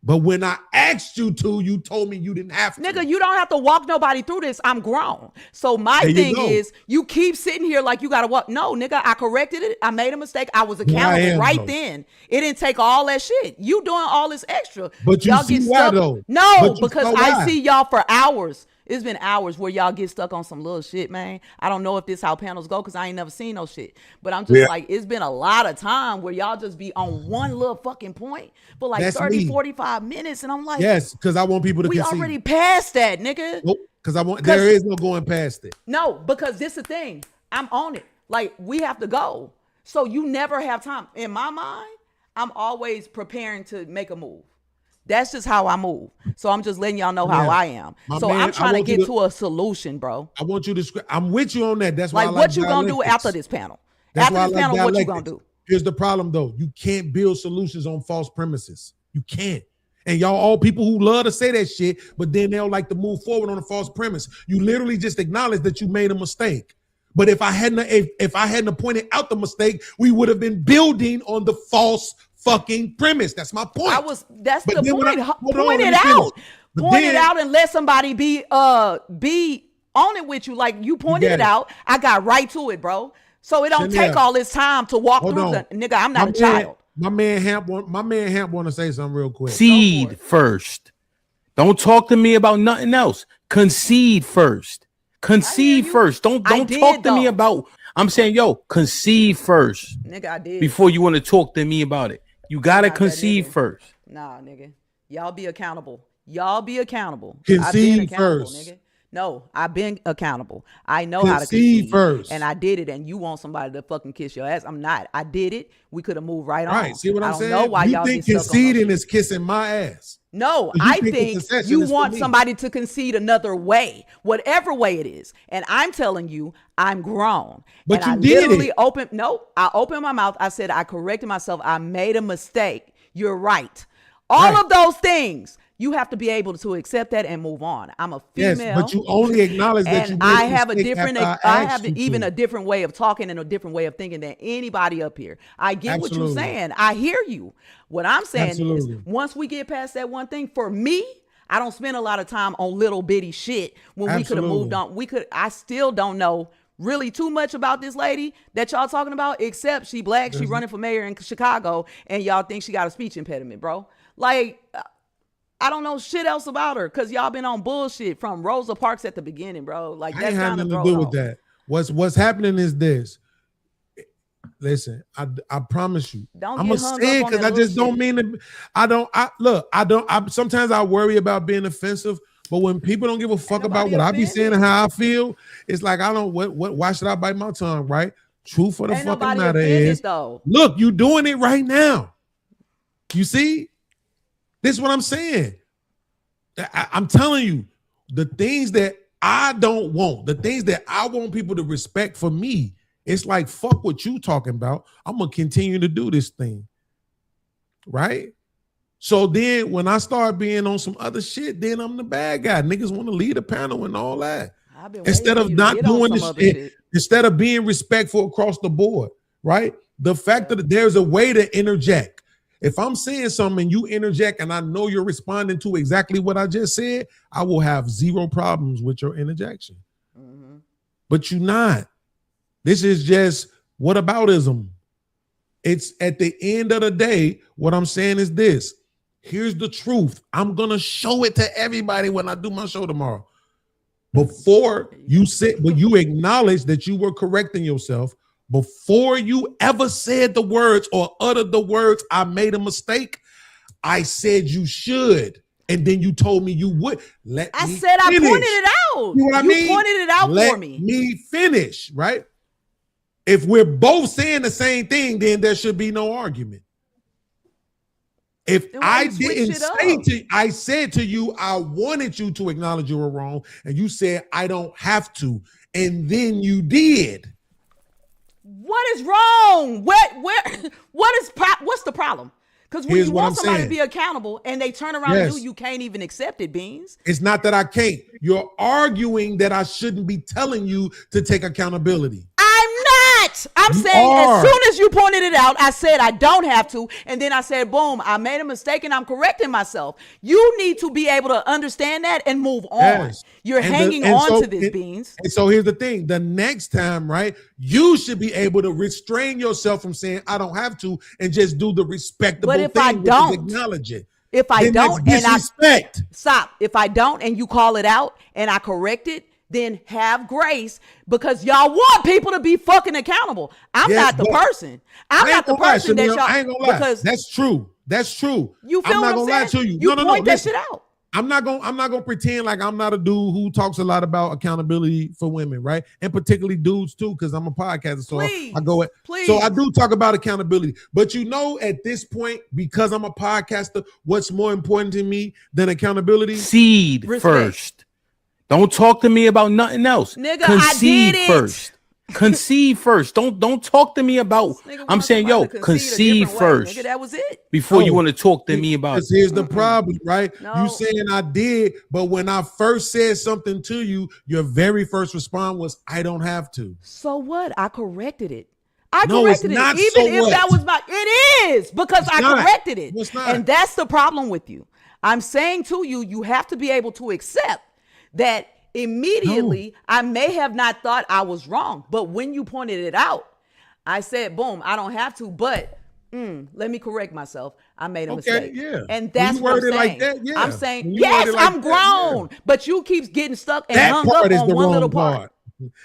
But when I asked you to, you told me you didn't have to. Nigga, you don't have to walk nobody through this. I'm grown. So my There you thing go. is, you keep sitting here like you gotta walk. No, nigga, I corrected it. I made a mistake. I was accountable right then. It didn't take all that shit. You doing all this extra. But you y'all see get why, stuck. though? No, But you because know I why? see y'all for hours. It's been hours where y'all get stuck on some little shit, man. I don't know if this how panels go because I ain't never seen no shit. But I'm just like, it's been a lot of time where y'all just be on one little fucking point for like That's 30, me. 45 minutes. And I'm like, Yes, because I want people to we concede. already passed that, nigga. Nope, because there is no going past it. No, because this is the thing. I'm on it. Like, we have to go. So you never have time. In my mind, I'm always preparing to make a move. That's just how I move. So I'm just letting y'all know how Yeah. I am. My So man, I'm I trying to want you get to- to a solution, bro. I want you to. I'm with you on that. That's why. Like, I what you gonna do dialectics. after this panel? That's After why I this like panel, what you gonna dialectics. do? Here's the problem, though. You can't build solutions on false premises. You can't. And y'all all people who love to say that shit, but then they'll like to move forward on a false premise. You literally just acknowledge that you made a mistake. But if I hadn't pointed out the mistake, we would have been building on the false fucking premise. That's my point. That's But the then when point. hold on, Point let it me finish. out. But Point then- it out and let somebody be on it with you. Like, you pointed got it it. out. I got right to it, bro. So it don't Chanel. take all this time to walk Hold through on. the nigga. I'm not a My child. man Hamp want to say something real quick. Concede first. Don't talk to me about nothing else. Concede first. Concede first. Don't did, talk to me though. about. I'm saying, yo, concede first Nigga, I did. before you want to talk to me about it. You gotta Not that concede nigga. first. Nah, nigga. Y'all be accountable. Y'all be accountable. Concede I've been accountable, first. nigga. No, I've been accountable. I know how to Concede concede first. and I did it. And you want somebody to fucking kiss your ass? I'm not. I did it. We could have moved right on. Right. See what I'm I don't saying? know why you y'all think get stuck on conceding is kissing my ass. No, You I think the think concession you is for want me. somebody to concede another way, whatever way it is. And I'm telling you, I'm grown. But and you I did literally it. I opened my mouth. I said, I corrected myself. I made a mistake. You're right. All Right. of those things. You have to be able to accept that and move on. I'm a Yes, female. but you only acknowledge that you and made I a have a mistake different, after I asked have you even to. a different way of talking and a different way of thinking than anybody up here. I get what you're Absolutely. saying. I hear you. What I'm saying Absolutely. is, once we get past that one thing, for me, I don't spend a lot of time on little bitty shit when we could have moved Absolutely. on. I still don't know really too much about this lady that y'all talking about, except she black, she running for mayor in Chicago, and y'all think she got a speech impediment, bro. Like, I don't know shit else about her because y'all been on bullshit from Rosa Parks at the beginning, bro. Like, I that's ain't have kind of nothing to do with that. What's happening is this. Listen, I promise you. Don't I'm get gonna hung say it up on because that I just little don't mean to. Sometimes I worry about being offensive, but when people don't give a fuck about what I be saying and how I feel, it's like I don't. Why should I bite my tongue? Right? Truth for the Ain't fucking nobody matter offended, is, though. look, you doing it right now. You see, this is what I'm saying. I'm telling you, the things that I don't want, the things that I want people to respect for me, it's like, fuck what you talking about. I'm going to continue to do this thing. Right? So then when I start being on some other shit, then I'm the bad guy. Niggas want to lead a panel and all that. Instead of not doing this shit, instead of being respectful across the board, right? The fact that there's a way to interject. If I'm saying something and you interject and I know you're responding to exactly what I just said, I will have zero problems with your interjection. But you're not. This is just whataboutism. It's at the end of the day, what I'm saying is this. Here's the truth. I'm going to show it to everybody when I do my show tomorrow. Before you sit, but you acknowledge that you were correcting yourself, before you ever said the words or uttered the words, I made a mistake, I said you should. And then you told me you would. I said I pointed it out. You know what I mean? You pointed it out Let for me. me finish, right? If we're both saying the same thing, then there should be no argument. If I didn't say to, I said to you, I wanted you to acknowledge you were wrong, and you said I don't have to, and then you did. What is wrong? What's the problem? Because when Here's you what want I'm somebody saying. to be accountable and they turn around and Yes. do, you can't even accept it, Beans. It's not that I can't. You're arguing that I shouldn't be telling you to take accountability. I'm not. I'm You saying are. as soon as you pointed it out, I said I don't have to. And then I said, boom, I made a mistake and I'm correcting myself. You need to be able to understand that and move on. Yes. You're And hanging and on so- to this, and- Beans. And so here's the thing. The next time, right, you should be able to restrain yourself from saying I don't have to and just do the respectable But if thing, I which is don't, acknowledge it. If I Then don't that's and disrespect. stop. If I don't and you call it out and I correct it, then have grace because y'all want people to be fucking accountable. I'm Yes, not the but- person. I'm I ain't not the gonna lie, person that Chanel, y'all. I ain't gonna lie. Because That's true. That's true. you feel I'm what not I'm gonna lie saying? to you. You No. point that Listen. shit out. I'm not gonna pretend like I'm not a dude who talks a lot about accountability for women, right? And particularly dudes too, because I'm a podcaster. So Please, I go at please. so I do talk about accountability. But you know, at this point, because I'm a podcaster, what's more important to me than accountability? Concede first. Don't talk to me about nothing else. Nigga, concede I did it. first. Concede first. Don't talk to me about. I'm saying, yo, concede first Nigga, that was it. before you want to talk to me about. Because here's the problem, right? No. You saying I did, but when I first said something to you, your very first response was, I don't have to. So what? I corrected it. I No, it's corrected not it. Even so if what? that was my, it is because I not. corrected it. No, it's not. And that's the problem with you. I'm saying to you, you have to be able to accept that immediately I may have not thought I was wrong, but when you pointed it out, I said, boom, I don't have to, but let me correct myself. I made a mistake. yeah. And When that's you what I'm word it saying. like that, yeah. I'm saying, When you word yes, it like I'm that, yeah. grown, but you keep getting stuck and That hung up part is on the one wrong little part.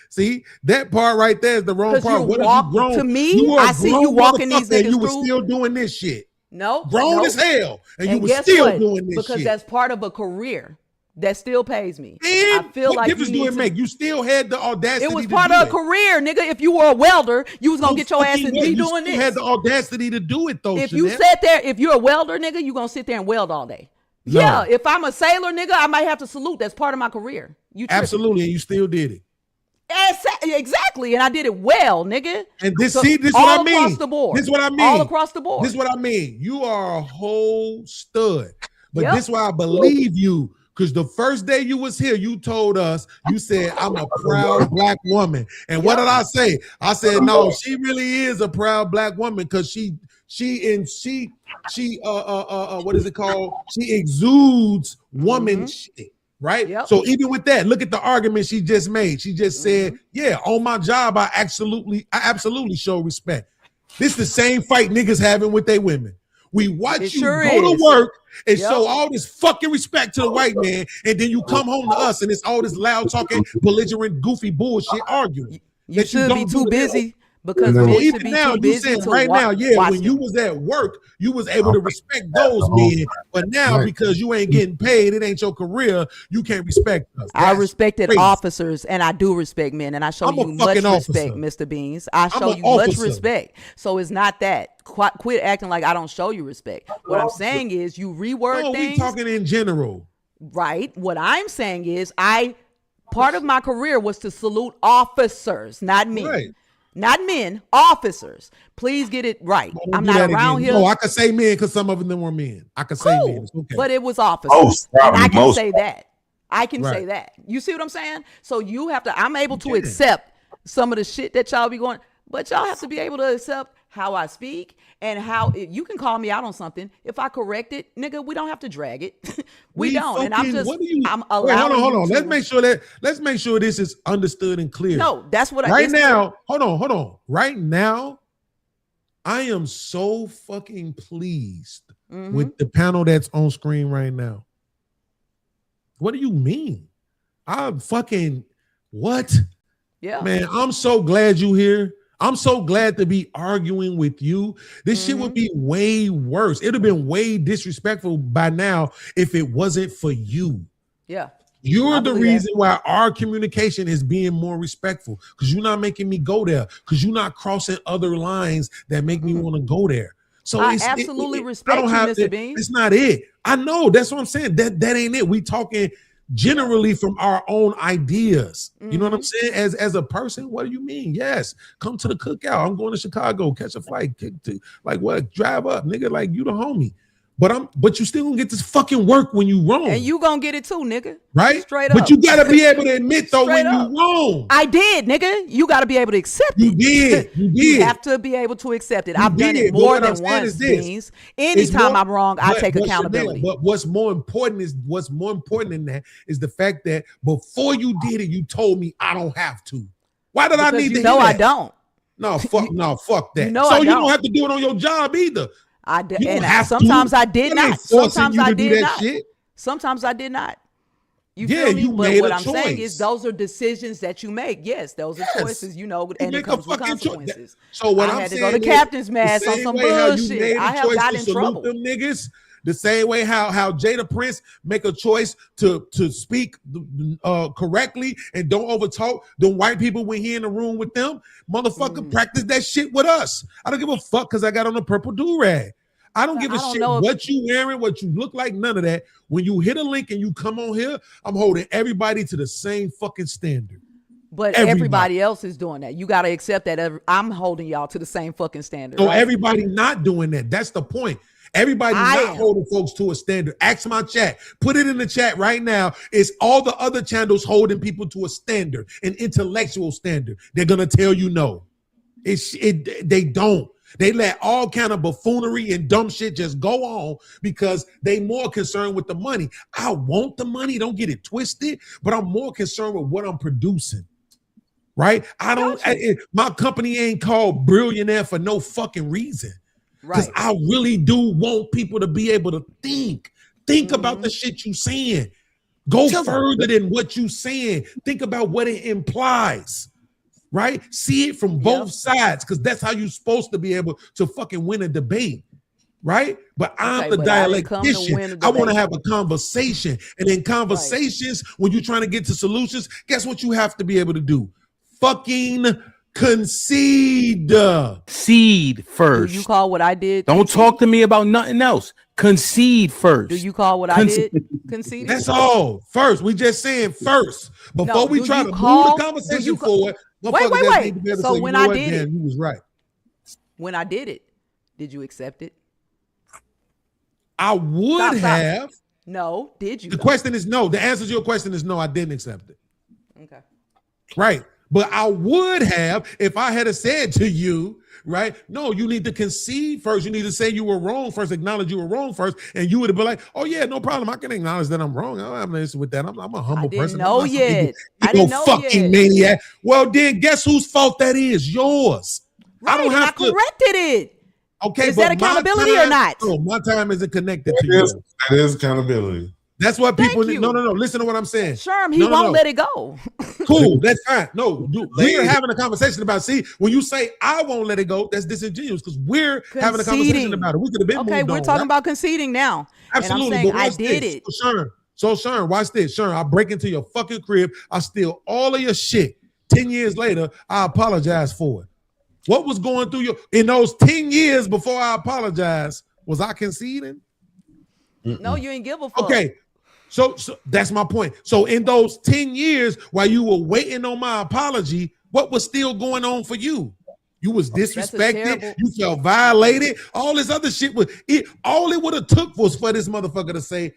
See, that part right there is the wrong 'Cause part. you What if walk- you grown? to me, you were a I see you grown walking these motherfucker and niggas you were through- still doing this shit. No, Grown no. as hell, and you were guess still what? doing this because shit. that's part of a career that still pays me. And I feel what like difference you do need it to- make? You still had the audacity. It was to part do of a it. career, nigga. If you were a welder, you was gonna No get your ass fucking and way. be You doing still this. had the audacity to do it though. If you Chanel. sat there, if you're a welder, nigga, you gonna sit there and weld all day. No. Yeah, if I'm a sailor, nigga, I might have to salute. That's part of my career. You tripping. Absolutely, and you still did it. Exactly, and I did it well, nigga. And this, So, see, this all what I mean. across the board. This is what I mean. All across the board. This is what I mean. You are a whole stud. But this is why I believe you. Because the first day you was here, you told us, you said, I'm a proud black woman. And what did I say? I said, no, she really is a proud black woman because she what is it called? She exudes woman shit, right? So even with that, look at the argument she just made. She just said, yeah, on my job, I absolutely show respect. This the same fight niggas having with their women. We watch you go to work and show all this fucking respect to the white man, and then you come home to us and it's all this loud talking, belligerent, goofy bullshit arguing. You should be too busy because men should be too busy to right now, watch when you was at work, you was able to respect those men, but now because you ain't getting paid, it ain't your career, you can't respect us. I respected officers, and I do respect men, and I show you much respect, Mr. Beans. I show you much respect. So it's not that. Quit acting like I don't show you respect. What I'm saying is you reword things. We talking in general. Right. What I'm saying is part of my career was to salute officers, not men. Right. Not men, officers. Please get it right. I'm not around here. No, I could say men because some of them were men. I could say men. It's okay. But it was officers. And I can say that. I can say that. You see what I'm saying? So you have to, I'm able to accept some of the shit that y'all be going, but y'all have to be able to accept how I speak and how you can call me out on something. If I correct it, nigga, we don't have to drag it. we don't. And I'm just, I'm allowing. Hold on. Let's make sure this is understood and clear. No, that's what right now. Hold on. Right now, I am so fucking pleased with the panel that's on screen right now. What do you mean? I'm fucking what? Yeah, man, I'm so glad you here. I'm so glad to be arguing with you. This shit would be way worse. It'd have been way disrespectful by now if it wasn't for you. Yeah. You're the reason why our communication is being more respectful, because you're not making me go there, because you're not crossing other lines that make me want to go there. So I absolutely respect you, Mr. Bean. It's not it. I know. That's what I'm saying. That ain't it. We talking generally from our own ideas. You know what I'm saying? As a person, what do you mean? Yes, come to the cookout. I'm going to Chicago, catch a flight, drive up, nigga, like you the homie. But you still gonna get this fucking work when you wrong. And you gonna get it too, nigga. Right? Straight up. But you gotta be able to admit though when you wrong. I did, nigga. You gotta be able to accept it. You did. You have to be able to accept it. I've done it more than once, Beans. Anytime I'm wrong, I take accountability. But what's more important than that is the fact that before you did it, you told me I don't have to. Why did I need to hear that? I don't. No, fuck that. You know so you don't have to do it on your job either. I did, and sometimes I did not. Sometimes I did not. Sometimes I did not. You feel me? But what I'm saying is those are decisions that you make. Yes, those are choices, you know, and it comes with consequences. So what I had to go to captain's mass on some bullshit. I have got in trouble. Them niggas, the same way how Jada Prince make a choice to speak correctly and don't overtalk the white people when he in the room with them. Motherfucker, practice that shit with us. I don't give a fuck because I got on a purple do-rag. I don't give a shit what you wearing, what you look like, none of that. When you hit a link and you come on here, I'm holding everybody to the same fucking standard. But everybody else is doing that. You got to accept that I'm holding y'all to the same fucking standard. So everybody not doing that. That's the point. Everybody not holding folks to a standard. Ask my chat. Put it in the chat right now. It's all the other channels holding people to a standard, an intellectual standard. They're going to tell you no. They don't. They let all kind of buffoonery and dumb shit just go on because they more concerned with the money. I want the money. Don't get it twisted, but I'm more concerned with what I'm producing. Right? My company ain't called Billionaire for no fucking reason. Because I really do want people to be able to think about the shit you saying. Go further than what you saying. Think about what it implies. Right? See it from both sides, because that's how you're supposed to be able to fucking win a debate. Right? But I'm the dialectician. I want to have a conversation. And in conversations, when you're trying to get to solutions, guess what you have to be able to do? Fucking concede. Concede first. Do you call what I did? Don't talk to me about nothing else. Concede first. Do you call what I did? Concede. That's all. First. We just saying first. Before we try to move the conversation forward. Wait. So when I did it, you was right. When I did it, did you accept it? I would have. No, did you? The question is no. The answer to your question is no. I didn't accept it. Okay. Right. But I would have if I had said to you, right? No, you need to concede first. You need to say you were wrong first, acknowledge you were wrong first, and you would have been like, "Oh yeah, no problem. I can acknowledge that I'm wrong. I don't have an issue with that. I'm a humble person. Know I'm not some yet. I ego didn't know fucking yet. maniac." Well, then guess whose fault that is? Yours. Right, I don't have to. corrected it. Okay, is that but my accountability or time- not? No, my time isn't connected to you. That is accountability. That's what people. Thank you. No. Listen to what I'm saying. Sherm, he No, won't no. let it go. Cool, that's fine. No, we're having a conversation about. See, when you say I won't let it go, that's disingenuous because we're having a conversation Conceding. about it. We could have been Okay, moved we're on, talking right? about conceding now. Absolutely. And I'm saying but I watch did this. it. So Sharon, watch this. Sharon, I break into your fucking crib. I steal all of your shit. 10 years later, I apologize for it. What was going through in those 10 years before I apologized? Was I conceding? No, you ain't give a fuck. Okay. So that's my point. So in those 10 years while you were waiting on my apology, what was still going on for you? You was disrespected. You felt violated. All this other shit was it. All it would have took was for this motherfucker to say,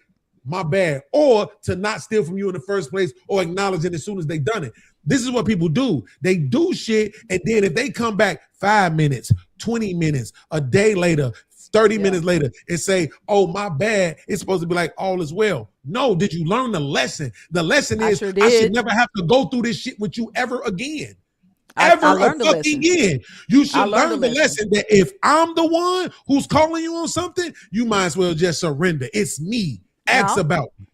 "My bad," or to not steal from you in the first place, or acknowledge it as soon as they done it. This is what people do. They do shit, and then if they come back 5 minutes, 20 minutes, a day later, 30 minutes later, and say, "Oh, my bad," it's supposed to be like all is well. No, did you learn the lesson? The lesson is I should never have to go through this shit with you ever again. I Ever learned the fucking lesson. again. You should learned learn the the lesson that if I'm the one who's calling you on something, you might as well just surrender. It's me. Ask No. about me.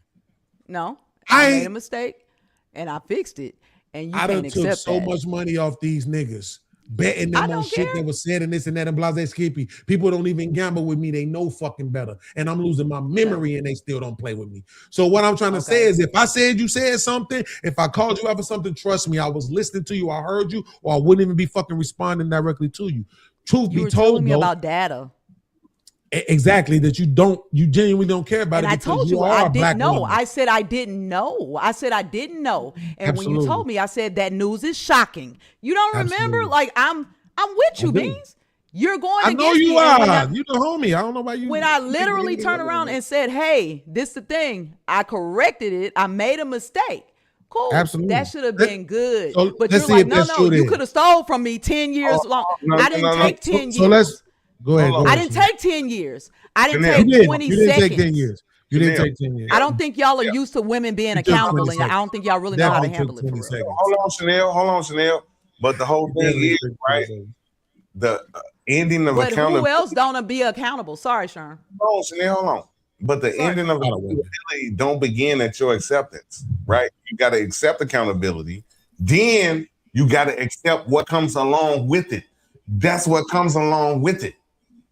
No, I I made ain't- a mistake and I fixed it. And you I can't done took accept so that. much money off these niggas. Betting them on don't shit that was said and this and that and blase skippy. People don't even gamble with me. They know fucking better. And I'm losing my memory and they still don't play with me. So what I'm trying to say is if I said you said something, if I called you out for something, trust me, I was listening to you, I heard you, or I wouldn't even be fucking responding directly to you. Truth You be were told, telling me though, about data. exactly that you genuinely don't care about And it. I because told you are I a black didn't know. woman. I said I didn't know. I said I didn't know. And when you Absolutely. told me, I said that news is shocking. You don't remember? Absolutely. Like I'm with you, I do. Beans. You're going I know against you me. And when are. I- You the homie. I don't know why you. when I literally turned around and said, "Hey, this the thing. I corrected it. I made a mistake." Cool. Absolutely. That should have been good. So but let's you're see like, if no, that's no, true you then. could have stole from me 10 years long. I didn't take 10 years. So let's go ahead. I didn't take 10 years. I didn't You take did. 20 You didn't seconds. take 10 years. You didn't take 10 years. I don't think y'all are used to women being You took accountable, 20 and I don't think y'all really know how to Definitely handle took it. For 20 real. seconds. Hold on, Chanel. But the whole thing is, right? The ending of But who accountability. else don't be accountable? Sorry, Sharon. Hold on, Chanel, hold on. But the ending of accountability don't begin at your acceptance, right? You got to accept accountability. Then you got to accept what comes along with it. That's what comes along with it,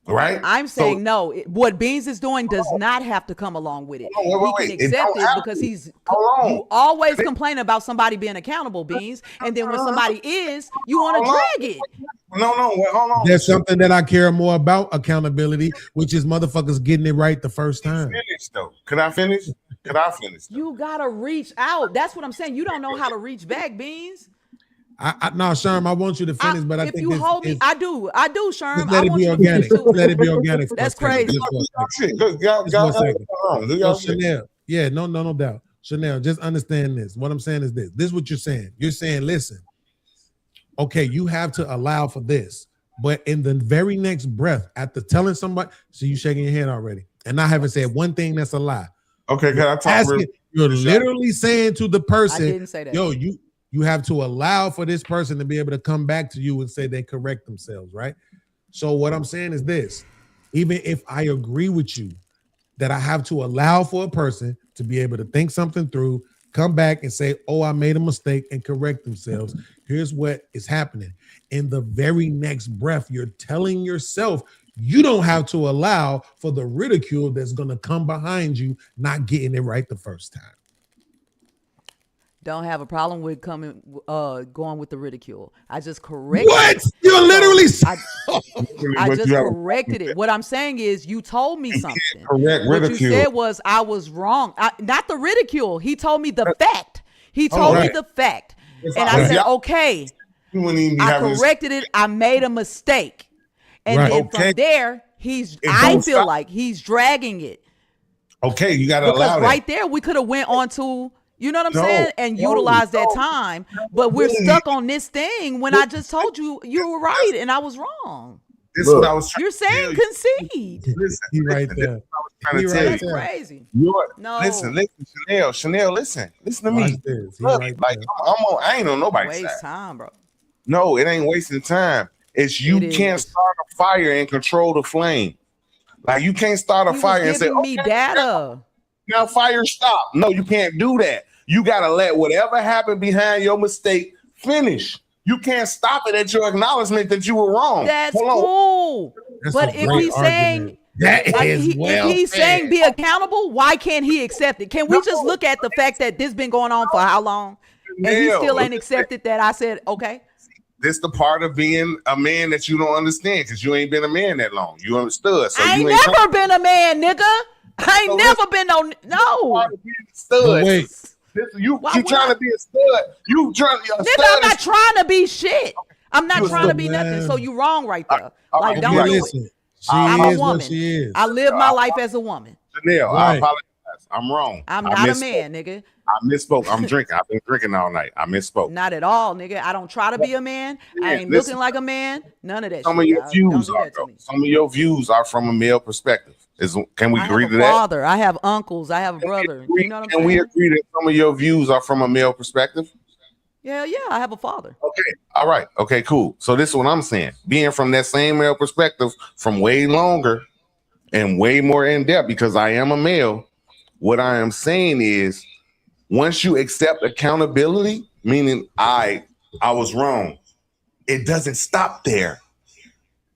right? I'm So- saying no. What Beans is doing does not have to come along with it. wait. He It can accept don't it have because to. he's. Hold on. You always complain about somebody being accountable, Beans, and then when somebody is, you want to Hold on. drag it. No, wait, hold on. There's something that I care more about accountability, which is motherfuckers getting it right the first time. Finish though. Could I finish? You gotta reach out. That's what I'm saying. You don't know how to reach back, Beans. No, Sherm, I want you to finish, but I If think you this hold me, is- I do, Sherm. just let I it want be you to organic. finish too. Let it be organic. For That's a second. crazy. Just for a second. Shit, y'all Just for a got second. do So y'all shit. Chanel, yeah, no doubt. Chanel, just understand this. What I'm saying is this. This is what you're saying. You're saying, listen, okay, you have to allow for this, but in the very next breath, after telling somebody, so you shaking your head already, and I haven't said one thing that's a lie. Okay, can I talk Asking, real- you're literally saying to the person, I didn't say that. yo, you have to allow for this person to be able to come back to you and say they correct themselves, right? So what I'm saying is this, even if I agree with you that I have to allow for a person to be able to think something through, come back and say, oh, I made a mistake and correct themselves. Here's what is happening. In the very next breath, you're telling yourself you don't have to allow for the ridicule that's going to come behind you not getting it right the first time. Don't have a problem with going with the ridicule. I just corrected. What? it. You're literally I But just you have- corrected it. What I'm saying is, you told me something. correct What you ridicule. said was I was wrong. Not the ridicule. He told me the fact. He told me right. the fact, If and I- I said, Yeah. okay. You wouldn't even be I having this- corrected it. I made a mistake, and Right. then Okay. from there, I don't feel stop. like he's dragging it. Okay, you got to allow Because that. right there, we could have went on to, you know what I'm No, saying, and no, utilized that no. time. But we're Really? stuck on this thing when I just told you you were right and I was wrong. This is what I was trying You're to tell saying you. concede. Listen, He right listen, there. this is what I was trying He to right tell That's you. there. crazy. No. Listen, Chanel, listen to Watch me. this. He Look, right like there. I ain't on nobody's Waste side. time, bro. No, it ain't wasting time. It's you It can't is. start a fire and control the flame. Like you can't start a He fire and was say, giving me okay, data. now fire stop. No, you can't do that. You gotta let whatever happened behind your mistake finish. You can't stop it at your acknowledgement that you were wrong. That's Hold on. cool. That's But a if great he's saying argument. That like is if well he's said. saying be accountable, why can't he accept it? Can we just look at the fact that this been going on for how long? And he Chanel, still ain't accepted that I said, okay. This the part of being a man that you don't understand because you ain't been a man that long. You understood. So I you ain't never been a man, nigga. I ain't never been no. stud. But wait, You Why keep would trying I- to be a stud. You trying to be a Nigga, stud. I'm not trying to be shit. I'm not You a trying to stud. be nothing. So you wrong right there. all Like right, don't okay, do listen. it. She I'm a is what woman. she is. I live my life as a woman. Chanel, I Right. apologize. I'm wrong. I'm I not a misspoke. man, nigga. I misspoke. I'm drinking. I've been drinking all night. I misspoke. Not at all, nigga. I don't try to be a man. I ain't Listen. looking like a man. None of that Some shit. of your Don't views do are that to though. me. Some of your views are from a male perspective. Can we I agree have to a that? father. I have uncles. I have a brother. You know what I'm Can we saying? agree that some of your views are from a male perspective? Yeah, I have a father. Okay. All right. Okay, cool. So this is what I'm saying. Being from that same male perspective from way longer and way more in depth because I am a male, what I am saying is once you accept accountability, meaning I was wrong, it doesn't stop there.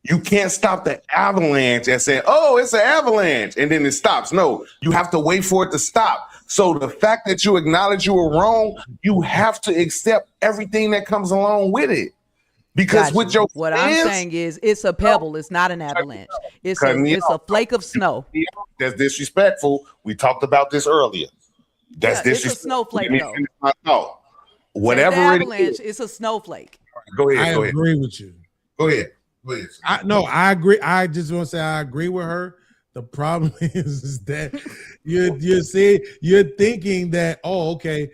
You can't stop the avalanche and say, oh, it's an avalanche, and then it stops. No, you have to wait for it to stop. So the fact that you acknowledge you were wrong, you have to accept everything that comes along with it. Because Got with you. your What I'm friends, saying is it's a pebble. It's not an avalanche. It's Cut me a off. flake of snow. That's disrespectful. We talked about this earlier. That's Yeah, it's a disrespectful. snowflake, Let me though. finish my thought. The Whatever it avalanche, is. it's a snowflake. Go ahead. I Go ahead. agree with you. Go ahead. Please. I agree. I just want to say I agree with her. The problem is that you're thinking that, oh, okay,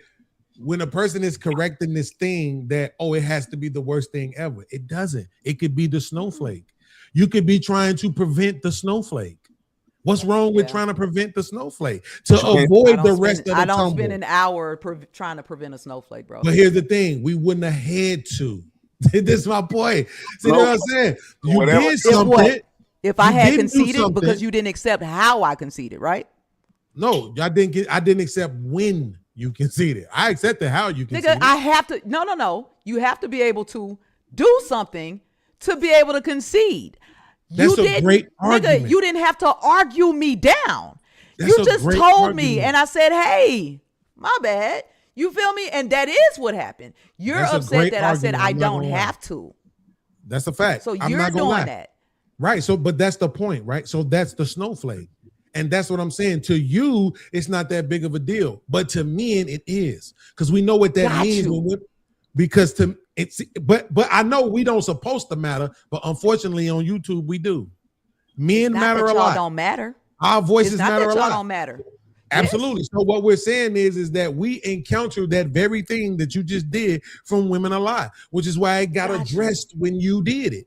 when a person is correcting this thing, that it has to be the worst thing ever. It doesn't. It could be the snowflake. You could be trying to prevent the snowflake. What's wrong with trying to prevent the snowflake? To avoid the rest of the I don't tumble. spend an hour trying to prevent a snowflake, bro. But here's the thing: we wouldn't have had to. This is my point. See what I'm saying? You did something. If I You had didn't do conceded something. because you didn't accept how I conceded, right? No, I didn't accept when you conceded. I accepted how you conceded. Nigga, I have to. No. You have to be able to do something to be able to concede. That's a great argument. Nigga, you didn't have to argue me down. That's You a just great told me, argument. and I said, "Hey, my bad." You feel me? And that is what happened. You're That's a upset great that I said argument. I I'm not don't gonna lie. have to. That's a fact. So I'm you're not gonna doing lie. that. Right. So, but that's the point, right? So that's the snowflake. And that's what I'm saying. To you, it's not that big of a deal. But to men, it is. Because we know what that Got means. you. Because to it's but I know we don't supposed to matter, but unfortunately on YouTube we do. Men Not matter that a y'all lot. don't matter. Our voices It's not matter that a y'all lot. don't matter. Absolutely. So what we're saying is that we encounter that very thing that you just did from women a lot, which is why it got addressed when you did it.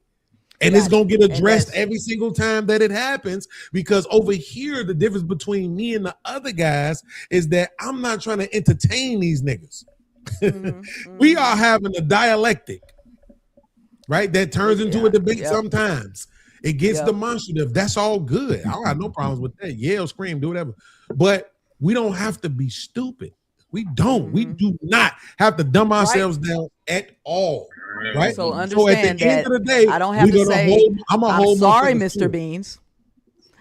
And it's going to get addressed every single time that it happens, because over here, the difference between me and the other guys is that I'm not trying to entertain these niggas. We are having a dialectic, right? That turns into a debate sometimes. It gets demonstrative. That's all good. I don't have no problems with that. Yell, scream, do whatever. But we don't have to be stupid. We don't. We do not have to dumb ourselves down at all. Right. So at understand the end that of the day, I don't have to say I'm I'm sorry, motherfucker Mr. too. Beans.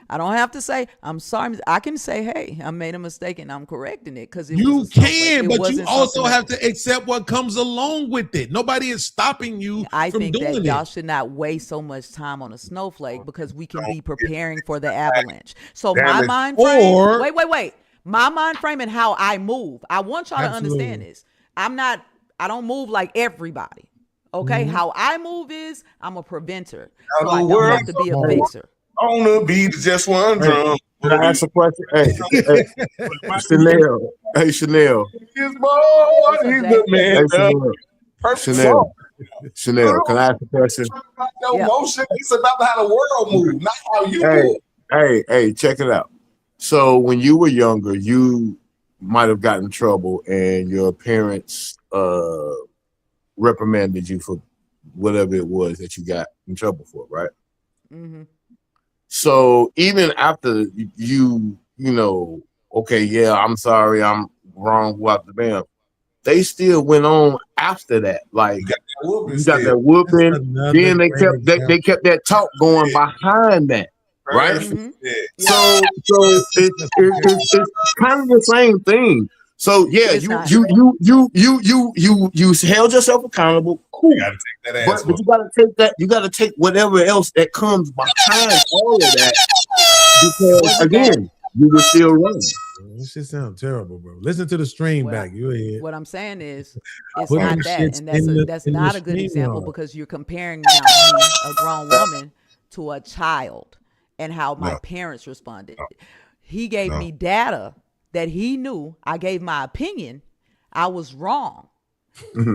I don't have to say I'm sorry. I can say, hey, I made a mistake and I'm correcting it because You can, but you also have to accept what comes along with it. Nobody is stopping you I from think doing that it. y'all should not waste so much time on a snowflake because we can be preparing for the avalanche. So my mind frame, wait. My mind frame and how I move. I want y'all to understand this. I don't move like everybody. Okay, how I move is I'm a preventer. So I don't have to be a fixer. On the beat, just one drum. Can I ask a question? Chanel. Hey, Chanel. His boy, he's the man. Hey, Chanel. Perfect song. Chanel, can I ask a question? It's about your emotion. It's about how the world moves, not how you move. Hey, check it out. So when you were younger, you might have gotten in trouble and your parents reprimanded you for whatever it was that you got in trouble for, right? Mm-hmm. So even after you know, okay, yeah, I'm sorry, I'm wrong, what the bam, they still went on after that. Like you got that whooping, then they kept that talk going behind that, right? Mm-hmm. So it's kind of the same thing. So yeah, you held yourself accountable. Cool. You gotta take that ass. But you gotta take that. You gotta take whatever else that comes behind all of that. Because again, you were still running. This shit sounds terrible, bro. Listen to the stream back. You ahead. What I'm saying is, it's Put not them that, shits and that's in the not a good stream example yard. because you're comparing now me, a grown woman, to a child, and how my parents responded. He gave me data that he knew. I gave my opinion. I was wrong.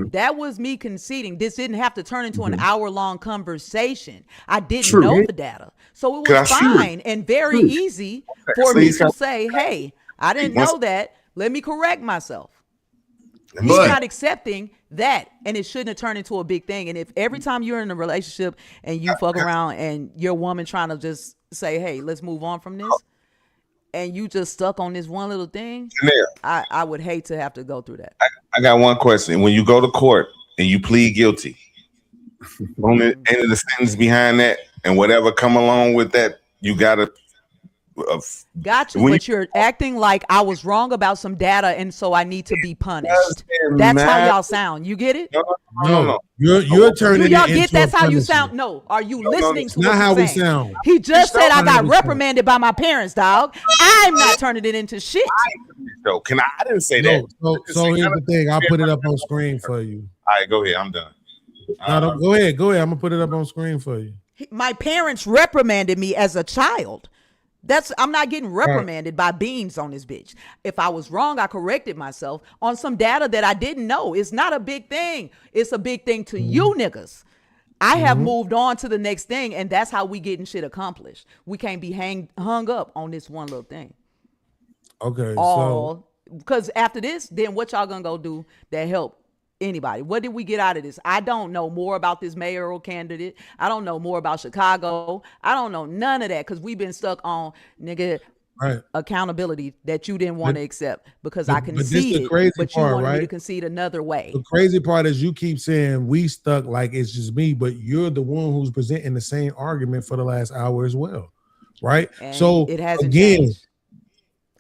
That was me conceding. This didn't have to turn into an hour-long conversation. I didn't know the data. So it was fine and very easy for me to say, hey, I didn't know that. Let me correct myself. He's not accepting that, and it shouldn't have turned into a big thing. And if every time you're in a relationship and you fuck around and your woman trying to just say, hey, let's move on from this, and you just stuck on this one little thing, I would hate to have to go through that. I got one question. When you go to court and you plead guilty, on the end of the sentence behind that and whatever come along with that, you gotta got you, but you're acting like I was wrong about some data, and so I need to be punished. That's how y'all sound. You get it? No. You're turning. Do y'all it get into that's a how you punishment. sound? No. Are you listening to Not what how I'm we saying? sound. He just said I got how we sound. reprimanded by my parents, dog. I'm not turning it into shit. So I didn't say that. So here's the thing. I'll put it up on screen for you. All right, go ahead. I'm done. No, go ahead. Go ahead. I'm gonna put it up on screen for you. My parents reprimanded me as a child. I'm not getting reprimanded by beans on this bitch. If I was wrong, I corrected myself on some data that I didn't know. It's not a big thing. It's a big thing to you niggas. I have moved on to the next thing, and that's how we getting shit accomplished. We can't be hung up on this one little thing. Okay. Because after this, then what y'all gonna go do that help anybody? What did we get out of this? I don't know more about this mayoral candidate. I don't know more about Chicago. I don't know none of that because we've been stuck on accountability that you didn't want to accept because I conceded, but you wanted me to concede another way. The crazy part is you keep saying we stuck like it's just me, but you're the one who's presenting the same argument for the last hour as well, right? And so it hasn't again, changed.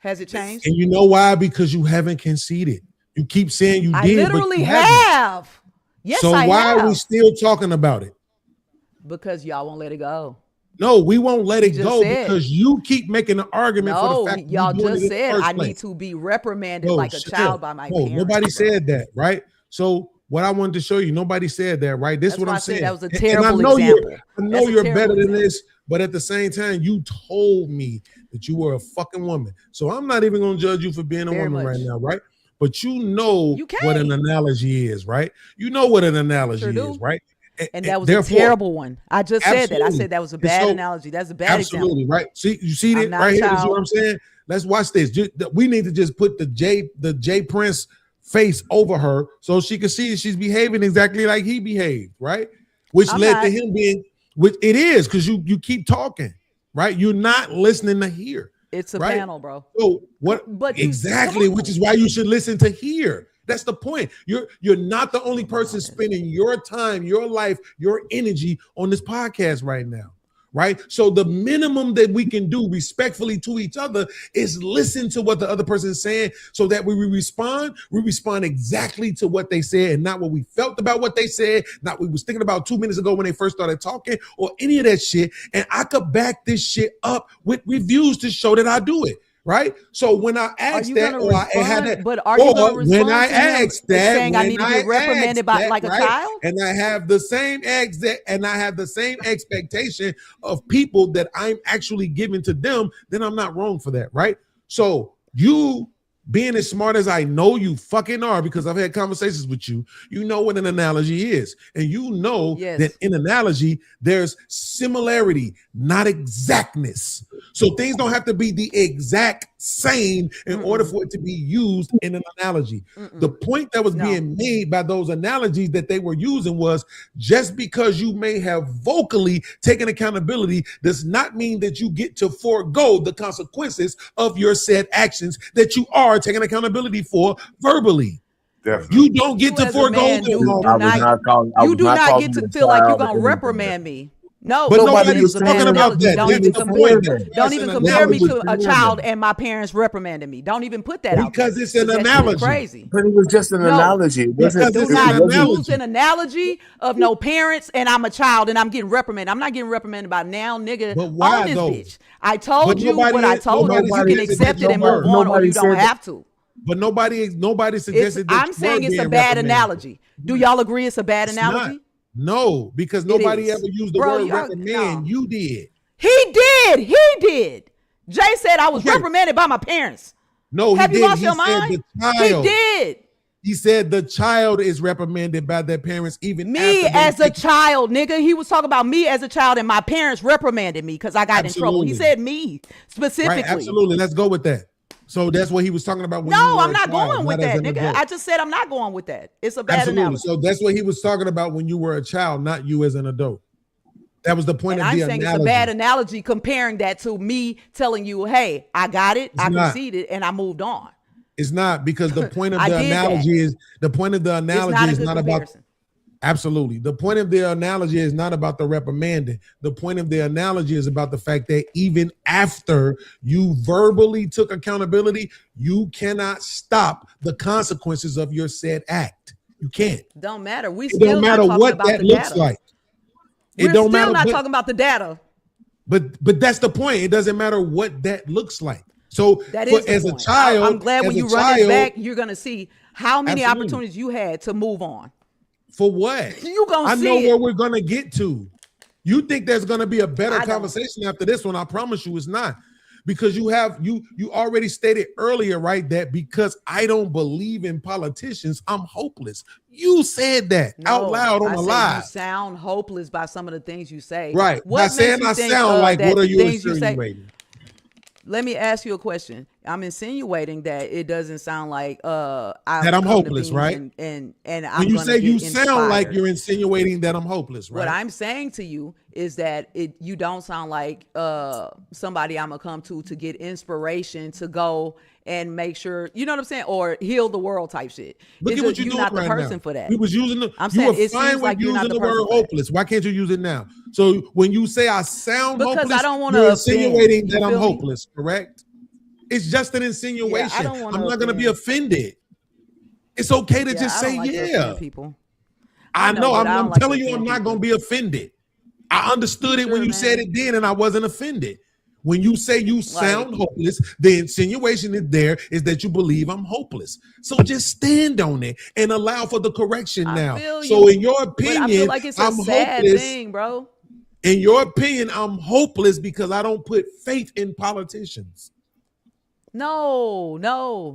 Has it changed? And you know why? Because you haven't conceded. You keep saying you did. I literally but you have. Yes, so I why have. are we still talking about it? Because y'all won't let it go. No, we won't let it just go said. because you keep making an argument for the fact that y'all you're doing just it in the said first I place. need to be reprimanded like a child by my parents. Nobody said that, right? So what I wanted to show you, nobody said that, right? This is what why I'm I said saying. that was a And terrible I know example. I know That's a you're terrible better than example. this, but at the same time, you told me that you were a fucking woman. So I'm not even gonna judge you for being a woman right now, right? But you know what an analogy is, right? You know what an analogy is, right? And that was a terrible one. I just said that. I said that was a bad so, analogy. That's a bad absolutely, example. right? See, you see I'm that not right a here? This is child. what I'm saying. Let's watch this. We need to just put the J Prince face over her so she can see she's behaving exactly like he behaved, right? Which led to him being, which it is because you keep talking, right? You're not listening to hear. It's a right? panel, bro. So what? But exactly, which is why you should listen to hear. That's the point. You're not the only person spending your time, your life, your energy on this podcast right now. Right. So the minimum that we can do respectfully to each other is listen to what the other person is saying so that when we respond exactly to what they said and not what we felt about what they said, not what we was thinking about 2 minutes ago when they first started talking or any of that shit. And I could back this shit up with reviews to show that I do it. right? So when I asked that, or I had that, but are you going to respond when I to him asked that, saying I need to get reprimanded by like a child? And I have the same expectation of people that I'm actually giving to them, then I'm not wrong for that, right? So you being as smart as I know you fucking are, because I've had conversations with you, you know what an analogy is. And you know that in analogy, there's similarity, not exactness. So things don't have to be the exact same in order for it to be used in an analogy. The point that was being made by those analogies that they were using was, just because you may have vocally taken accountability does not mean that you get to forego the consequences of your said actions that you are taking accountability for verbally. Definitely. You don't get to forego them. You do not get to feel like you're going to reprimand me. No, but nobody was talking about that. Don't even compare me to a child and my parents reprimanded me. Don't even put that out because it's an analogy. Crazy. But it was just an analogy. Do not use an analogy of no parents and I'm a child and I'm getting reprimanded. I'm not getting reprimanded by now, nigga. But why this though? Bitch. I told you what I told you. You can accept it and move on, or you don't have to. But nobody suggested that. I'm saying it's a bad analogy. Do y'all agree it's a bad analogy? No, because nobody ever used the word reprimand. You did. He did. Jay said I was reprimanded by my parents. No, have he you did. lost your mind? He did. He said the child is reprimanded by their parents, even me as a child, nigga. He was talking about me as a child, and my parents reprimanded me because I got in trouble. He said me specifically. Right, absolutely. Let's go with that. So that's what he was talking about. No, I'm not going with that, nigga. I just said I'm not going with that. It's a bad analogy. So that's what he was talking about when you were a child, not you as an adult. That was the point of the analogy. I'm saying it's a bad analogy comparing that to me telling you, hey, I got it, I conceded, and I moved on. It's not, because the point of the analogy is not about. Absolutely. The point of the analogy is not about the reprimanding. The point of the analogy is about the fact that even after you verbally took accountability, you cannot stop the consequences of your said act. You can't. Don't matter. It don't matter what that looks like. We're still not talking about the data. But that's the point. It doesn't matter what that looks like. So as a child, I'm glad when you run it back, you're gonna see how many opportunities you had to move on. For what? You gonna see I know where we're gonna get to. You think there's gonna be a better conversation after this one? I promise you, it's not. Because you already stated earlier, right, that because I don't believe in politicians, I'm hopeless. You said that out loud on the live. You sound hopeless by some of the things you say. Right. By saying I sound like, what are you insinuating? Let me ask you a question. I'm insinuating that it doesn't sound like that I'm hopeless, right? And I'm when you say you sound inspired. like you're insinuating that I'm hopeless, right? What I'm saying to you is that you don't sound like somebody I'm gonna come to get inspiration to go and make sure, you know what I'm saying, or heal the world type shit. Look at what you're doing not the right person now. for that. We was using the. I'm you saying were it fine seems with like you're not using the the word person. hopeless. Why can't you use it now? So when you say I sound Because hopeless, I don't want you're to insinuating offend. that You I'm feel me? hopeless, correct? It's just an insinuation. don't wanna I'm not going to be offend. offended. It's okay to just I say don't like to yeah. offend people. I know. but I I'm don't like telling to you, I'm offend not going to be offended. I understood it when you said it then, and I wasn't offended. When you say you sound hopeless, the insinuation is that you believe I'm hopeless. So just stand on it and allow for the correction now. So in your opinion, I feel like it's a I'm sad hopeless. thing, bro. In your opinion, I'm hopeless because I don't put faith in politicians. No,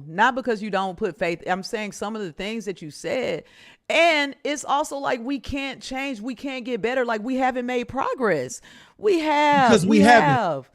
not because you don't put faith. I'm saying some of the things that you said. And it's also like we can't change. We can't get better. Like we haven't made progress. We have. Because we haven't.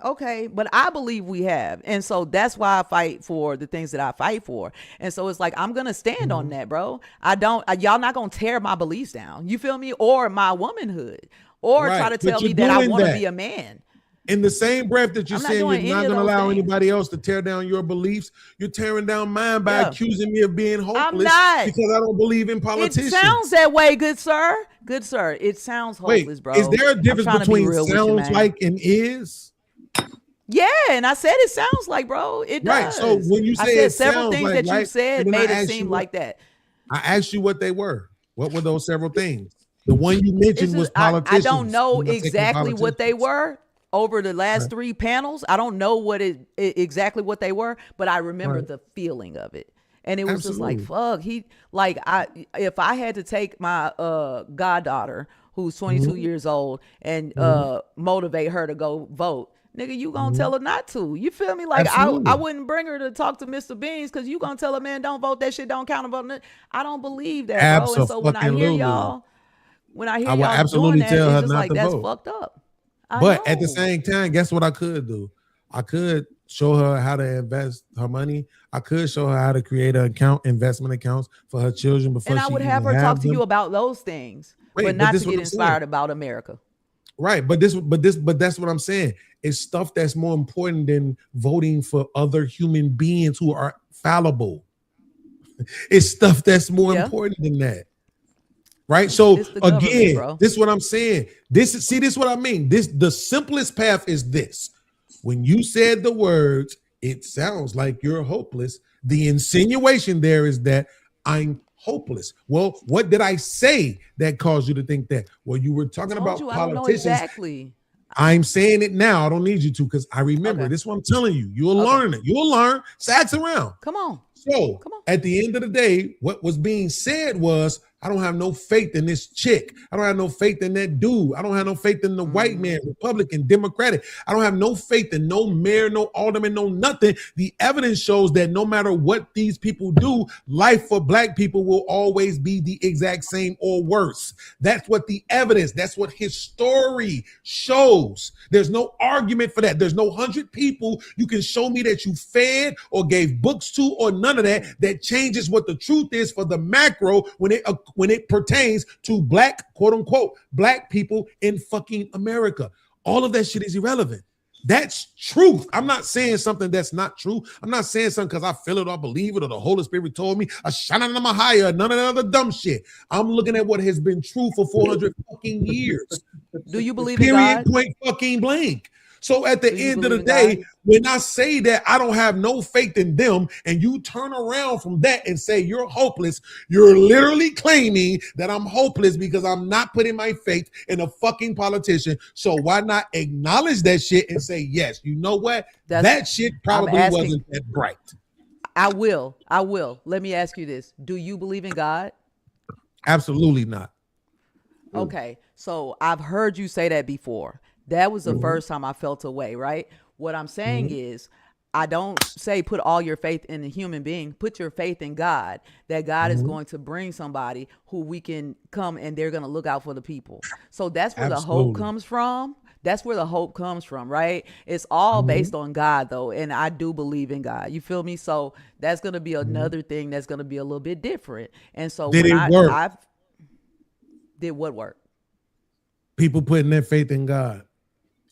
Okay, but I believe we have. And so that's why I fight for the things that I fight for. And so it's like, I'm going to stand on that, bro. Y'all not going to tear my beliefs down. You feel me? Or my womanhood. Or try to tell me that I want to be a man. In the same breath that you're saying you're not going to allow things. anybody else to tear down your beliefs, you're tearing down mine by accusing me of being hopeless I'm not. because I don't believe in politicians. It sounds that way, good sir. Good sir. It sounds hopeless, bro. Is there a difference between sounds like and is? Yeah, and I said it sounds like, bro. It does. Right. So when you say I said it several sounds things like, that you said then I made it asked seem you like that. I asked you what they were. What were those several things? The one you mentioned was politicians. I don't know exactly what they were. over the last 3 panels. I don't know what exactly what they were, but I remember the feeling of it. And it was just like, fuck, if I had to take my goddaughter who's 22 years old and motivate her to go vote, nigga, you gonna tell her not to. You feel me? Like I wouldn't bring her to talk to Mr. Beans because you gonna tell her, man, don't vote, that shit don't count. I don't believe that, bro. And so when I hear y'all doing that, it's just like, that's fucked up. But at the same time, guess what I could do? I could show her how to invest her money. I could show her how to create investment accounts for her children before. And I would have her talk to you about those things, but not to get inspired about America. Right, but that's what I'm saying. It's stuff that's more important than voting for other human beings who are fallible. It's stuff that's more important than that. Right. So again, this is what I'm saying. This is what I mean. The simplest path is this. When you said the words, it sounds like you're hopeless. The insinuation there is that I'm hopeless. Well, what did I say that caused you to think that? Well, you were talking about politicians. I don't know exactly. I'm saying it now. I don't need you to because I remember. Okay. This is what I'm telling you. You'll learn it. You'll learn. Sats around. Come on. So at the end of the day, what was being said was, I don't have no faith in this chick. I don't have no faith in that dude. I don't have no faith in the white man, Republican, Democratic. I don't have no faith in no mayor, no alderman, no nothing. The evidence shows that no matter what these people do, life for black people will always be the exact same or worse. That's what the evidence, that's what history shows. There's no argument for that. There's no 100 people you can show me that you fed or gave books to or none of that changes what the truth is for the macro when it pertains to black, quote unquote, black people in fucking America. All of that shit is irrelevant. That's truth. I'm not saying something that's not true. I'm not saying something because I feel it or believe it or the Holy Spirit told me. None of that other dumb shit. I'm looking at what has been true for 400 fucking years. Do you believe in God? Point fucking blank. So at the end of the day, when I say that I don't have no faith in them and you turn around from that and say you're hopeless, you're literally claiming that I'm hopeless because I'm not putting my faith in a fucking politician. So why not acknowledge that shit and say, yes, you know what? That shit probably wasn't that bright. I will. Let me ask you this. Do you believe in God? Absolutely not. Okay. So I've heard you say that before. That was the first time I felt away, right? What I'm saying is, I don't say put all your faith in a human being. Put your faith in God, that God is going to bring somebody who we can come and they're going to look out for the people. So that's where the hope comes from. That's where the hope comes from, right? It's all based on God, though. And I do believe in God. You feel me? So that's going to be another thing that's going to be a little bit different. And so did it work? Did what work? People putting their faith in God.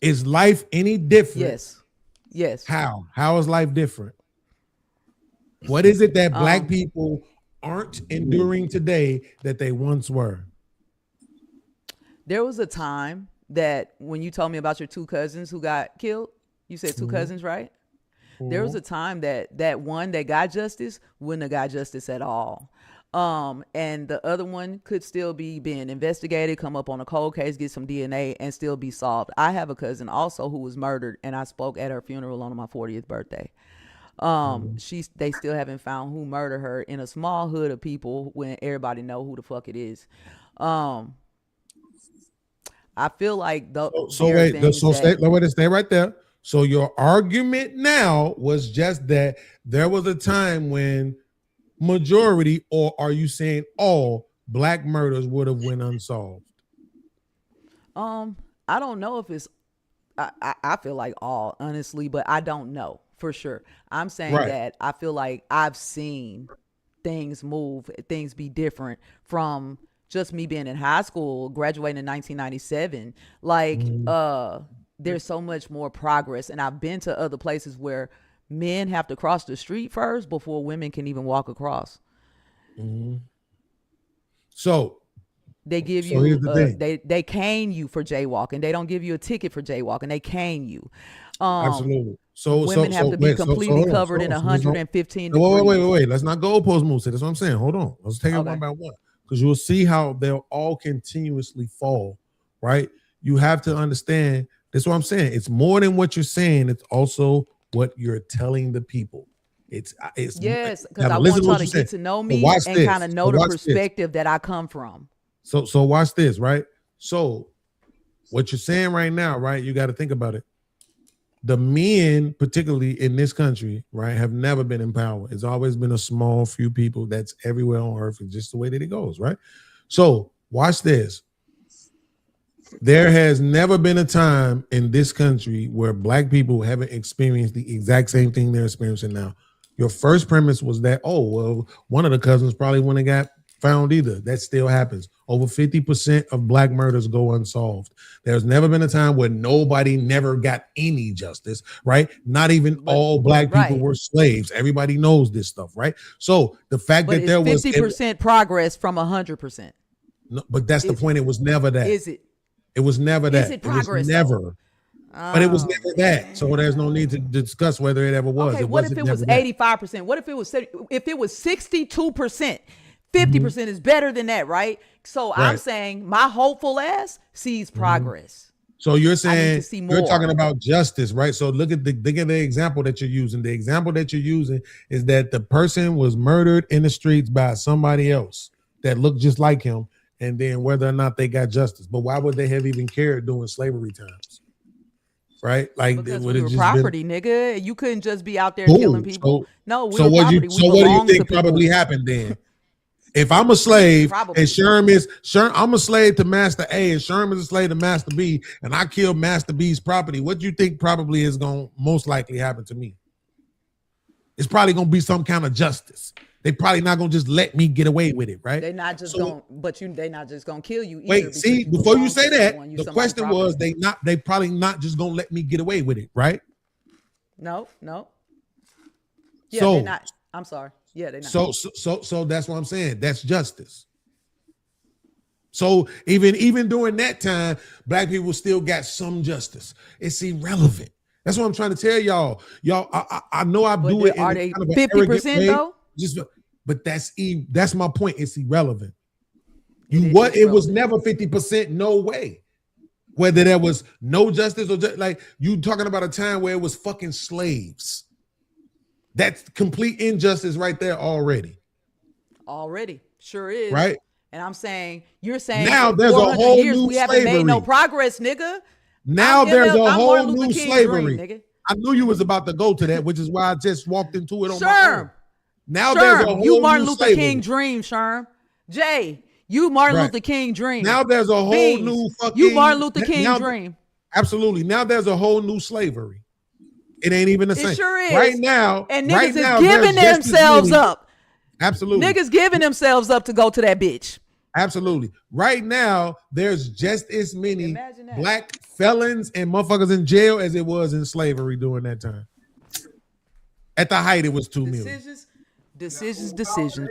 Is life any different? Yes. How? How is life different? What is it that black people aren't enduring today that they once were? There was a time that when you told me about your 2 cousins who got killed, you said 2 cousins, right? There was a time that one that got justice wouldn't have got justice at all. And the other one could still be being investigated, come up on a cold case, get some DNA and still be solved. I have a cousin also who was murdered and I spoke at her funeral on my 40th birthday. They still haven't found who murdered her in a small hood of people when everybody know who the fuck it is. I feel like stay right there. So your argument now was just that there was a time when majority, or are you saying all black murders would have went unsolved? I don't know if it's I feel like all, honestly, but I don't know for sure. I'm saying that I feel like I've seen things move, things be different from just me being in high school, graduating in 1997. Like there's so much more progress, and I've been to other places where men have to cross the street first before women can even walk across. So they give you they cane you for jaywalking. They don't give you a ticket for jaywalking. They cane you. Absolutely. So women have to be completely covered in 115 degrees. Wait. Let's not go post moose. That's what I'm saying. Hold on. Let's take it one by one, because you'll see how they'll all continuously fall. Right. You have to understand That's what I'm saying. It's more than what you're saying. It's also what you're telling the people. It's yes, because I want y'all to get to know me and kind of know the perspective that I come from. So watch this, right? So what you're saying right now, right? You got to think about it. The men, particularly in this country, right, have never been in power. It's always been a small few people that's everywhere on earth. It's just the way that it goes, right? So watch this. There has never been a time in this country where black people haven't experienced the exact same thing they're experiencing now. Your first premise was that, oh, well, one of the cousins probably wouldn't have got found either. That still happens. Over 50% of black murders go unsolved. There's never been a time where nobody never got any justice, right? Not even all black people were slaves. Everybody knows this stuff, right? So the fact that there was 50% progress from 100%. No, but that's the point. It was never that. Is it? It was never that. Is it progress? It was never. But it was never that. So there's no need to discuss whether it ever was. Okay, what if it was 85%? What if it was 62%? 50% is better than that, right? So I'm saying my hopeful ass sees progress. So you're saying you're talking about justice, right? So look at the example that you're using. The example that you're using is that the person was murdered in the streets by somebody else that looked just like him, and then whether or not they got justice. But why would they have even cared during slavery times? Right? Like because we were property, nigga. You couldn't just be out there Cool. killing people. No, we so were what property. so what do you think probably happened then? If I'm a slave and I'm a slave to Master A and Sherman's a slave to Master B, and I kill Master B's property, what do you think probably is going to most likely happen to me? It's probably going to be some kind of justice. They probably not going to just let me get away with it, right? They're not just going, but they're not just going to kill you. Wait, see, before you say that, the question was they probably not just going to let me get away with it, right? No. Yeah, they're not. I'm sorry. Yeah, they're not. So that's what I'm saying. That's justice. So even during that time, black people still got some justice. It's irrelevant. That's what I'm trying to tell y'all. I know I do it. Are they 50% though? But that's my point. It's irrelevant. It was never 50%. No way. Whether there was no justice or like you talking about a time where it was fucking slaves. That's complete injustice right there already. Already, sure is. Right. And I'm saying, you're saying now there's a whole new we slavery. haven't made no progress, nigga. Now there's a whole new slavery. Nigga. I knew you was about to go to that, which is why I just walked into it on my own. Now there's a whole you Martin new Luther slavery. King dream, Sherm. Jay, you Martin Luther King dream. Now there's a whole new fucking you Martin Luther King dream. Absolutely. Now there's a whole new slavery. It ain't even the same. It sure is. Right now, and niggas is giving themselves up. Absolutely. Niggas giving themselves up to go to that bitch. Absolutely. Right now, there's just as many black felons and motherfuckers in jail as it was in slavery during that time. At the height, it was 2 million. Decisions,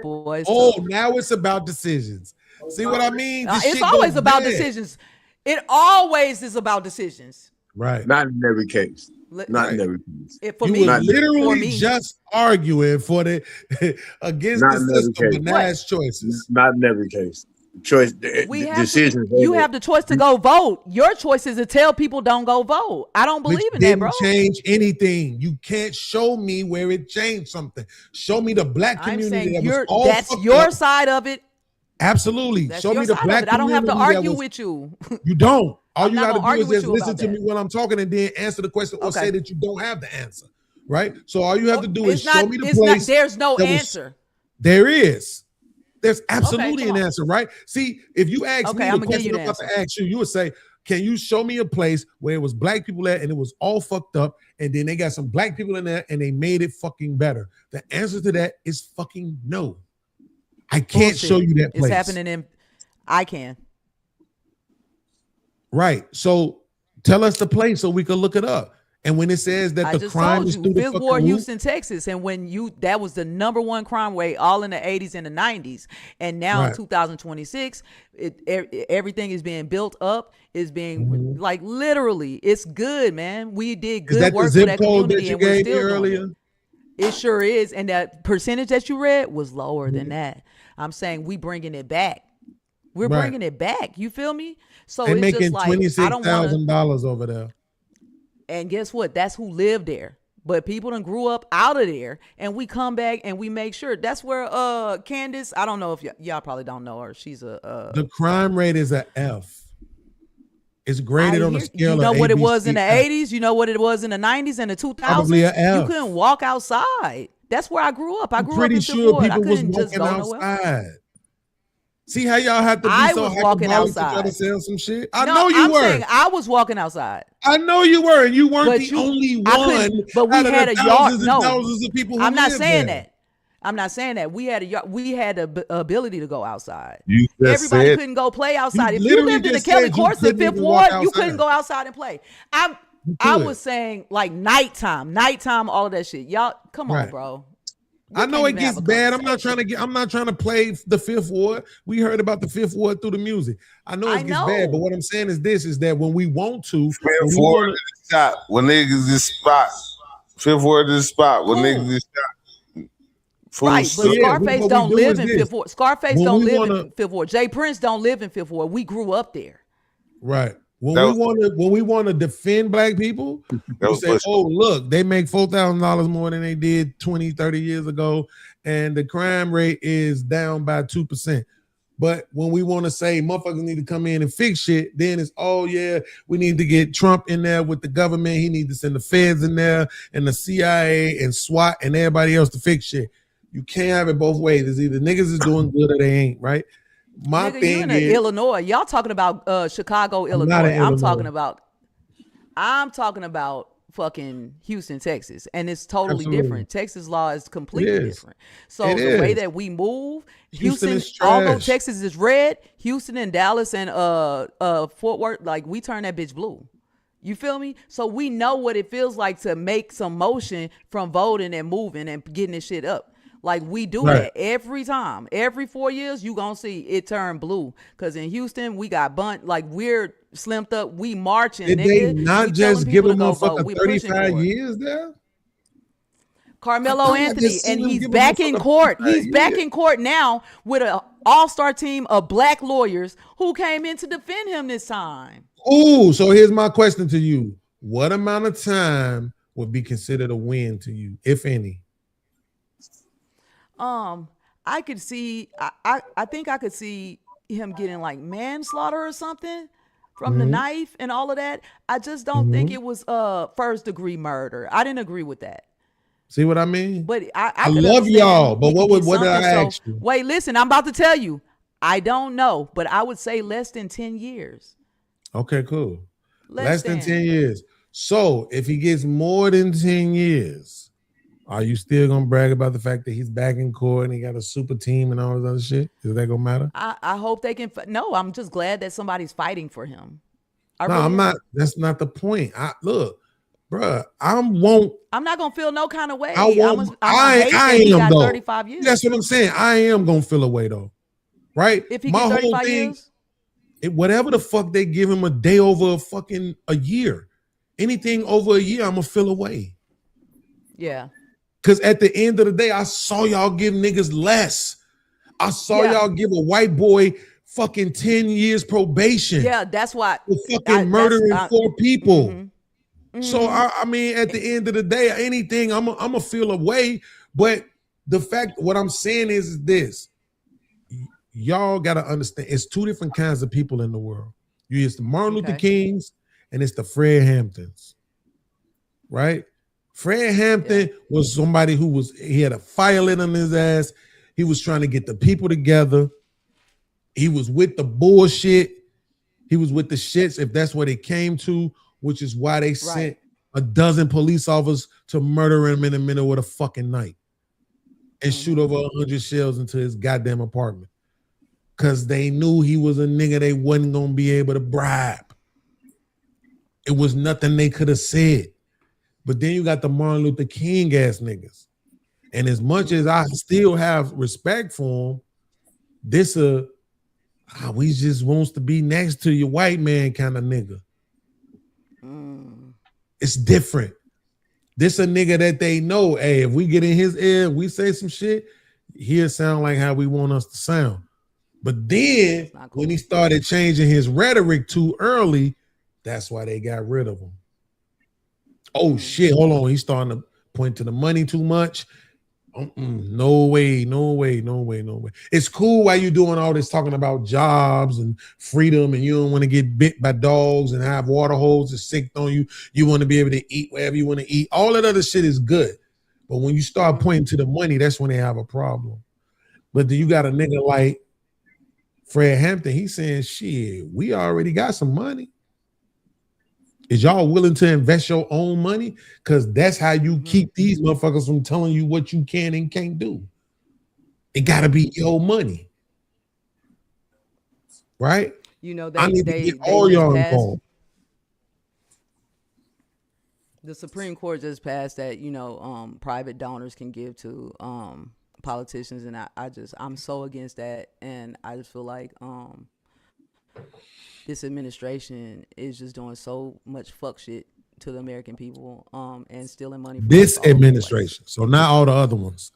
boys. Oh, now it's about decisions. See what I mean? It's always about decisions. It always is about decisions. Right. Not in every case. Not in every case. You were literally just arguing for the against the system, but now it's choices. Not in every case. Decisions. You have the choice to go vote. Your choice is to tell people don't go vote. I don't believe in that, bro. Change anything. You can't show me where it changed something. Show me the black community that was all that's your side of it. Absolutely. Show me the black community. I don't have to argue with you. You don't. All you got to do is just listen to me when I'm talking and then answer the question or say that you don't have the answer. Right? So all you have to do is show me the place. There's no answer. There is. There's absolutely an answer, right? See, if you ask me the question I'm about to ask you, you would say, can you show me a place where it was black people at and it was all fucked up and then they got some black people in there and they made it fucking better? The answer to that is fucking no. I can't show you that place. It's happening in, I can. Right. So tell us the place so we can look it up. And when it says that the crime is through the fucking War, Houston, Texas, and when that was the #1 crime rate all in the 80s and the 90s, and now in 2026, everything is being built up, is being like literally, it's good, man. We did good work for that community, and we're still earlier. It sure is, and that percentage that you read was lower than that. I'm saying we bringing it back. We're bringing it back. You feel me? So they're it's making just like $26,000 over there. And guess what? That's who lived there. But people done grew up out of there, and we come back and we make sure. That's where Candace, I don't know if y'all probably don't know her. She's the crime rate is a F. It's graded on a scale of You know what it was ABC in the F. 80s? You know what it was in the 90s and the 2000s? Probably a F. You couldn't walk outside. That's where I grew up. I grew pretty up in sure Fifth Ward. I people was couldn't just walking go nowhere. outside. See how y'all have to be I so was walking hyperbolic to try outside. to sell some shit? I No, know you I'm were. saying I was walking outside. I know you were, and you weren't But the only I one. couldn't- but we out of had the a yard. thousands and No, thousands of people who I'm not lived saying there. that. I'm not saying that. We had a yard. We had the ability to go outside. You just Everybody said- couldn't go play outside. You If you literally lived in the just Kelly said you Courts in couldn't Fifth even walk Ward, you couldn't outside. go outside and play. I could. was saying like nighttime, all of that shit. Y'all, come on, Right. bro. I know can't it even gets have a bad. I'm not trying to play the Fifth Ward. We heard about the Fifth Ward through the music. I know it gets bad, but what I'm saying is this: is that when we want to, when we Fifth Ward wanna- is the spot when niggas is spot. Fifth Ward is the spot when niggas is shot. Fool Right, but stuff. Scarface what we don't do live is in this. Fifth Ward. Scarface When don't we live wanna- in Fifth Ward. Jay Prince don't live in Fifth Ward. We grew up there. right. When That we want to defend black people, we was say, Bush. oh, look, they make $4,000 more than they did 20, 30 years ago, and the crime rate is down by 2%. But when we want to say motherfuckers need to come in and fix shit, then it's, oh yeah, we need to get Trump in there with the government. He need to send the feds in there and the CIA and SWAT and everybody else to fix shit. You can't have it both ways. It's either niggas is doing good or they ain't, right? My Nigga, you thing in is, Illinois. Y'all talking about Chicago, not Illinois. in I'm Illinois. talking about fucking Houston, Texas, and it's totally Absolutely. different. Texas law is completely It is. different. So It the way is. that we move, Houston Houston, is although trash. Texas is red, Houston and Dallas and Fort Worth, like we turn that bitch blue. You feel me? So we know what it feels like to make some motion from voting and moving and getting this shit up. Like we do Right. that every time. Every 4 years, you gonna see it turn blue. Cause in Houston, we got like we're slimped up. We marching. Did nigga. they not We just telling give a people to go vote. motherfucker We pushing 35 for it. years there? Carmelo I Anthony, just seen and him he's give a back in motherfucker court. 35 He's back years. in court now with an all-star team of black lawyers who came in to defend him this time. Ooh, so here's my question to you. What amount of time would be considered a win to you, if any? I could see. I think I could see him getting like manslaughter or something from the knife and all of that. I just don't think it was first degree murder. I didn't agree with that. See what I mean? But I love understand y'all, but he what could would get what did I something. ask you? Wait, listen, I'm about to tell you. I don't know, but I would say less than 10 years. Okay, cool. Less Less than than. 10 years. So if he gets more than 10 years, are you still gonna brag about the fact that he's back in court and he got a super team and all this other shit? Is that gonna matter? I hope they can. No, I'm just glad that somebody's fighting for him. I No, really I'm am. not. That's not the point. Look, bruh, I'm not gonna feel no kind of way. I won't. I he am got though. 35 years. That's what I'm saying. I am gonna feel away though, right? If he My gets whole 35 thing, years, whatever the fuck they give him a day over a year, anything over a year, I'm gonna feel away. yeah. Cause at the end of the day, I saw y'all give niggas less. I saw Yeah. y'all give a white boy fucking 10 years probation. Yeah, that's why. For fucking murdering 4 people. So Mhm. I mean, at the end of the day, anything I'm gonna feel away. But the fact, what I'm saying is this: y'all gotta understand, it's 2 different kinds of people in the world. It's the Martin Luther Kings and it's the Fred Hamptons, right? Fred Hampton was somebody he had a fire lit on his ass. He was trying to get the people together. He was with the bullshit. He was with the shits, if that's what it came to, which is why they sent a dozen police officers to murder him in the middle of the fucking night and shoot over 100 shells into his goddamn apartment. Because they knew he was a nigga they wasn't going to be able to bribe. It was nothing they could have said. But then you got the Martin Luther King ass niggas. And as much as I still have respect for him, we just wants to be next to your white man kind of nigga. It's different. This a nigga that they know, hey, if we get in his ear, we say some shit, he'll sound like how we want us to sound. But then when he started changing his rhetoric too early, that's why they got rid of him. Oh shit, hold on. He's starting to point to the money too much. No way. It's cool while you're doing all this talking about jobs and freedom and you don't want to get bit by dogs and have water hoses sicked on you. You want to be able to eat wherever you want to eat. All that other shit is good. But when you start pointing to the money, that's when they have a problem. But then you got a nigga like Fred Hampton. He's saying, shit, we already got some money. Is y'all willing to invest your own money? Because that's how you keep these motherfuckers from telling you what you can and can't do. It got to be your money. Right? You know, I need to get all y'all involved. The Supreme Court just passed that, private donors can give to politicians. And I'm so against that. And I just feel like this administration is just doing so much fuck shit to the American people and stealing money from this us all administration. So not all the other ones.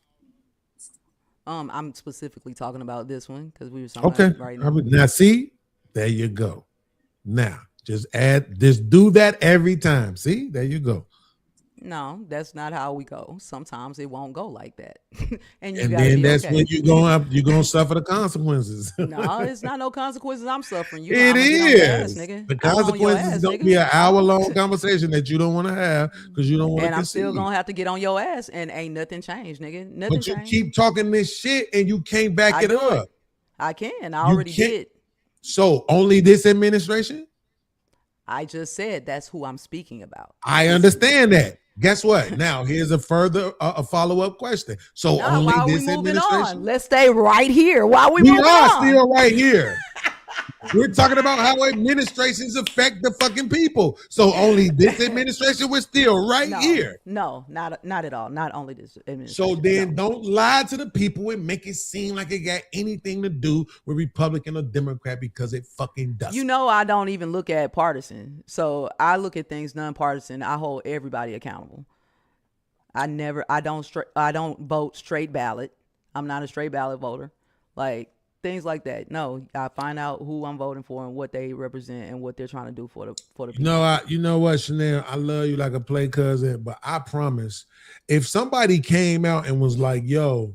I'm specifically talking about this one because we were talking about it right now. Now see, there you go. Now just do that every time. See, there you go. No, that's not how we go. Sometimes it won't go like that. and then that's when you're gonna suffer the consequences. No, it's not no consequences I'm suffering. It is. The consequences is gonna be an hour-long conversation that you don't want to have because you don't want to. And I'm still gonna have to get on your ass, and ain't nothing changed, nigga. Nothing But you changed. keep talking this shit and you can't back it up. I can. I already did. So only this administration? I just said that's who I'm speaking about. I understand that. Guess what? Now here's a further a follow-up question. So only this administration. Let's stay right here. While we are still right here. We're talking about how administrations affect the fucking people. So only this administration, we're still right here. No, not at all. Not only this administration. So then don't lie to the people and make it seem like it got anything to do with Republican or Democrat because it fucking doesn't. I don't even look at partisan. So I look at things nonpartisan. I hold everybody accountable. I don't vote straight ballot. I'm not a straight ballot voter. Like things like that. No, I find out who I'm voting for and what they represent and what they're trying to do for the people. No, you know what, Chanel? I love you like a play cousin, but I promise, if somebody came out and was like, "Yo,"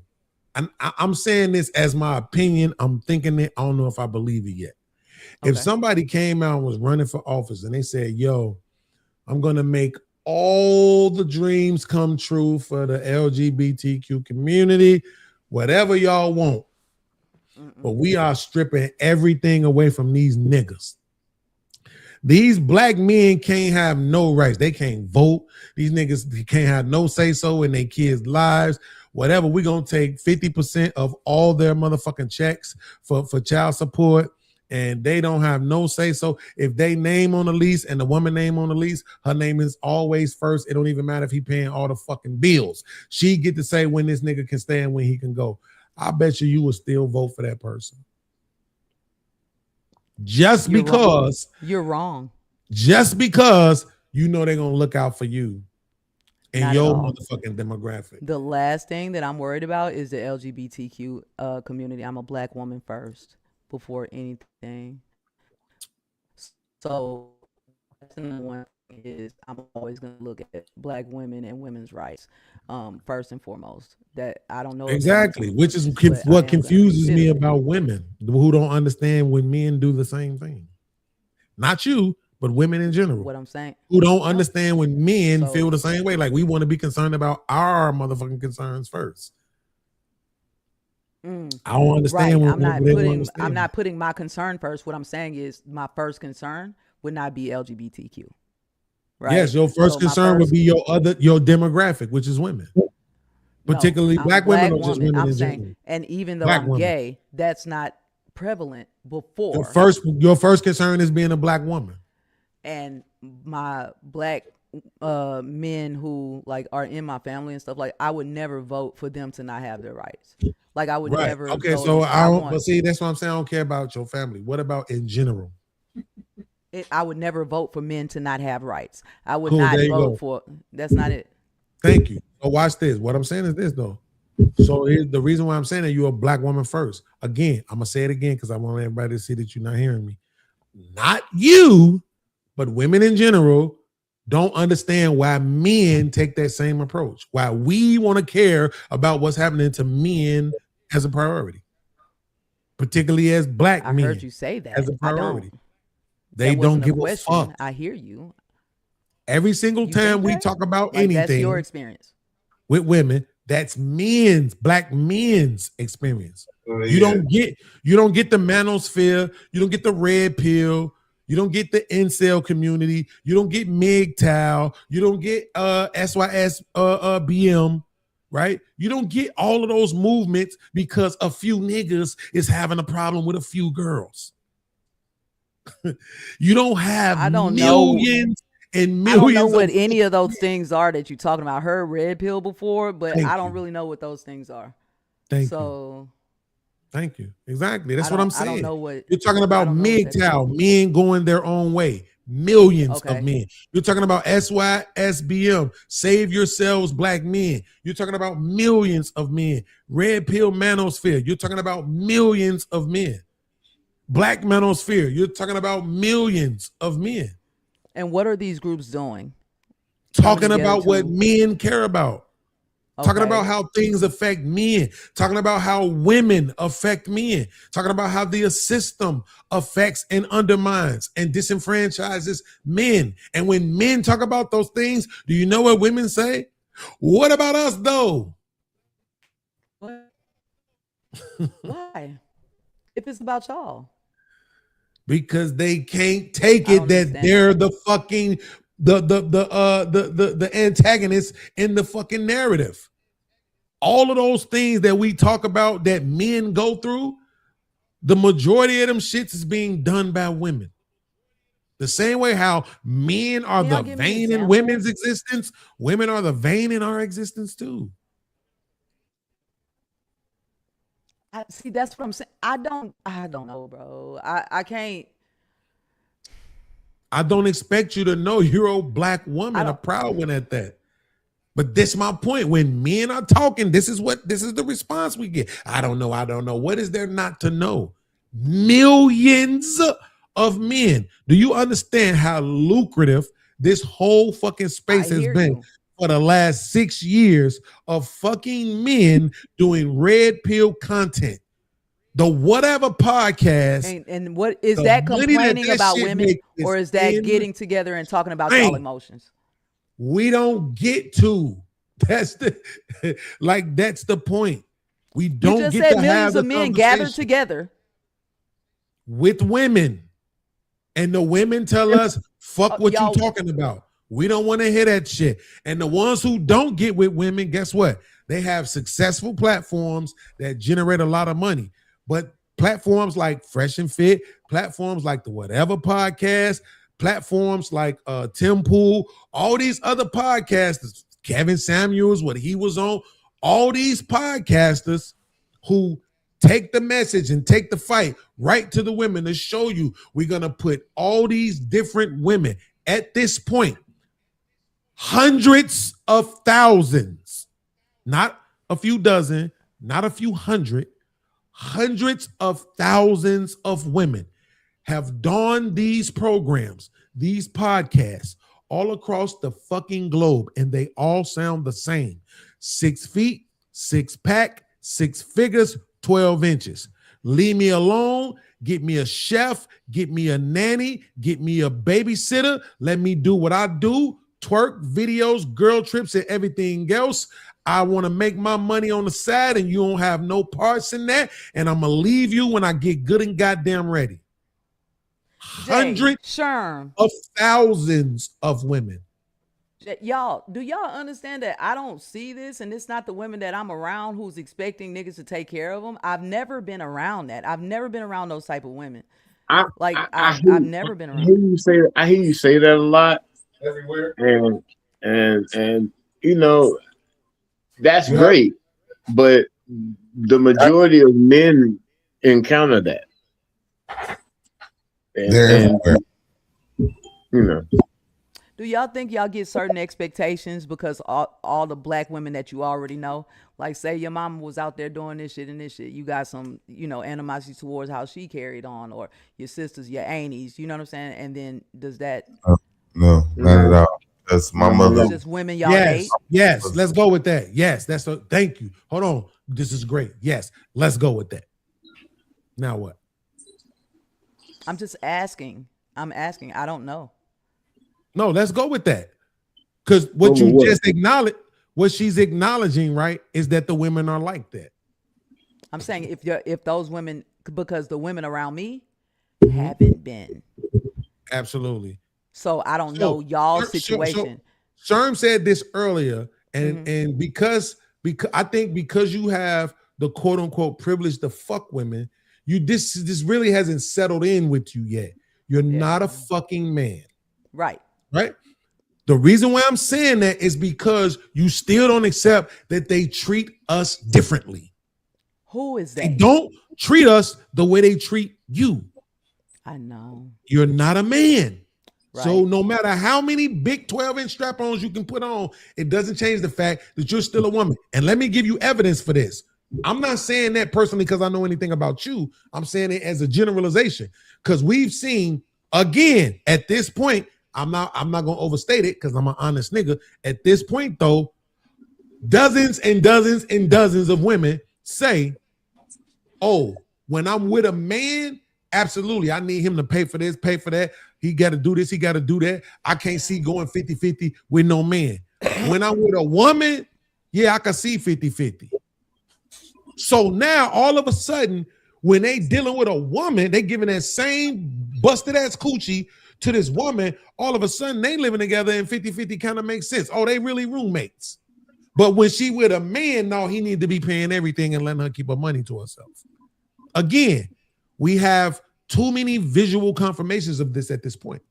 I'm saying this as my opinion. I'm thinking it. I don't know if I believe it yet. Okay. If somebody came out and was running for office and they said, "Yo, I'm gonna make all the dreams come true for the LGBTQ community, whatever y'all want." But we are stripping everything away from these niggas. These black men can't have no rights. They can't vote. These niggas can't have no say-so in their kids' lives. Whatever, we're going to take 50% of all their motherfucking checks for child support, and they don't have no say-so. If they name on the lease and the woman name on the lease, her name is always first. It don't even matter if he paying all the fucking bills. She get to say when this nigga can stay and when he can go. I bet you will still vote for that person. Just because you're wrong. Just because they're gonna look out for you and your motherfucking demographic. The last thing that I'm worried about is the LGBTQ community. I'm a black woman first before anything. So that's the one is I'm always gonna look at black women and women's rights first and foremost. That I don't know exactly, which is what confuses me about women who don't understand when men do the same thing. Not you, but women in general. What I'm saying, who don't understand when men feel the same way. Like we want to be concerned about our motherfucking concerns first. I don't understand. Right. I'm not putting my concern first. What I'm saying is my first concern would not be LGBTQ. Right? Yes, your first concern would be your demographic, which is women, particularly black women, or just women in general. And even though I'm gay, that's not prevalent before. Your first concern is being a black woman. And my black men who are in my family and stuff, I would never vote for them to not have their rights. I would never. Okay, so I don't. But see, that's what I'm saying. I don't care about your family. What about in general? I would never vote for men to not have rights. I would not vote for. That's not it. Thank you. So watch this. What I'm saying is this though. So here's the reason why I'm saying that you're a black woman first. Again, I'm gonna say it again because I want everybody to see that you're not hearing me. Not you, but women in general don't understand why men take that same approach. Why we want to care about what's happening to men as a priority, particularly as black men. I heard you say that. As a priority. That They don't wasn't give a question. fuck. I hear you. Every single You time think we that? talk about Like, anything that's your experience. with women, that's black men's experience. You don't get the manosphere, you don't get the red pill, you don't get the incel community, you don't get MGTOW, you don't get SYS BM, right? You don't get all of those movements because a few niggas is having a problem with a few girls. You don't have millions and millions. I don't know what of any of those things are that you're talking about. I heard red pill before, but Thank I don't you. really know what those things are. Thank so Thank you. Exactly. That's I what I'm don't- I don't saying. know what- You're talking I about don't know what that MGTOW, men going their own way. Millions Okay. of men. You're talking about SYSBM, Save Yourselves Black Men. You're talking about millions of men. Red Pill Manosphere. You're talking about millions of men. Black Manosphere. You're talking about millions of men. And what are these groups doing? Talking together about what to- men care about. Talking Okay. about how things affect men. Talking about how women affect men. Talking about how the system affects and undermines and disenfranchises men. And when men talk about those things, do you know what women say? What about us though? Why? If it's about y'all. Because they can't take I it don't that understand. they're the fucking the antagonists in the fucking narrative. All of those things that we talk about that men go through, the majority of them shits is being done by women. The same way how men are Can y'all the give me an vein in example? women's existence, women are the vein in our existence too. See, that's what I'm saying. I don't know, bro. I can't. I don't expect you to know you're a black woman, a proud one at that. But this is my point. When men are talking, this is the response we get. I don't know. What is there not to know? Millions of men. Do you understand how lucrative this whole fucking space has been for the last 6 years of fucking men doing red pill content? The whatever podcast. And what is the that money complaining that about shit women, make is or is that getting together and talking about y'all insane. emotions? We don't get to. That's the that's the point. We don't You just get said to millions have the of men gathered conversation together. with women, and the women tell us, "Fuck what you y'all- talking about. We don't want to hear that shit." And the ones who don't get with women, guess what? They have successful platforms that generate a lot of money. But platforms like Fresh and Fit, platforms like the Whatever Podcast, platforms like Tim Pool, all these other podcasters, Kevin Samuels, what he was on, all these podcasters who take the message and take the fight right to the women to show you we're going to put all these different women at this point, hundreds of thousands, not a few dozen, not a few hundred, hundreds of thousands of women have donned these programs, these podcasts all across the fucking globe, and they all sound the same. 6 feet, 6-pack, 6 figures, 12 inches. Leave me alone. Get me a chef. Get me a nanny. Get me a babysitter. Let me do what I do. Twerk, videos, girl trips, and everything else. I want to make my money on the side, and you don't have no parts in that. And I'm going to leave you when I get good and goddamn ready. Hundreds of thousands of women. Y'all, do y'all understand that I don't see this, and it's not the women that I'm around who's expecting niggas to take care of them? I've never been around that. I've never been around those type of women. I've never been around. I hear you say that a lot everywhere, and you know that's great, but the majority of men encounter that. And you know. Do y'all think y'all get certain expectations because all the black women that you already know? Like, say your mama was out there doing this shit and this shit. You got some, animosity towards how she carried on, or your sisters, your aunties, you know what I'm saying? And then does that... No, not at all. Because my mother. Just women y'all Yes, hate. yes. Let's go with that. Yes, that's a thank you. Hold on. This is great. Yes, let's go with that. Now what? I'm just asking. I'm asking. I don't know. No, let's go with that. Because what you just acknowledged, what she's acknowledging, right, is that the women are like that. I'm saying if those women, because the women around me haven't been. Absolutely. So I don't know y'all's situation. Sherm said this earlier, and because I think because you have the quote unquote privilege to fuck women, this really hasn't settled in with you yet. You're not a fucking man. Right. Right. The reason why I'm saying that is because you still don't accept that they treat us differently. Who is that? They don't treat us the way they treat you. I know. You're not a man. Right. So no matter how many big 12-inch strap-ons you can put on, it doesn't change the fact that you're still a woman. And let me give you evidence for this. I'm not saying that personally because I know anything about you. I'm saying it as a generalization because we've seen, again, at this point, I'm not gonna overstate it because I'm an honest nigga. At this point, though, dozens and dozens and dozens of women say, oh, when I'm with a man, absolutely, I need him to pay for this, pay for that. He got to do this, he got to do that. I can't see going 50-50 with no man. When I'm with a woman, yeah, I can see 50-50. So now, all of a sudden, when they dealing with a woman, they giving that same busted ass coochie to this woman, all of a sudden they living together and 50-50 kind of makes sense. Oh, they really roommates. But when she with a man, no, he need to be paying everything and letting her keep her money to herself. Again, we have too many visual confirmations of this at this point.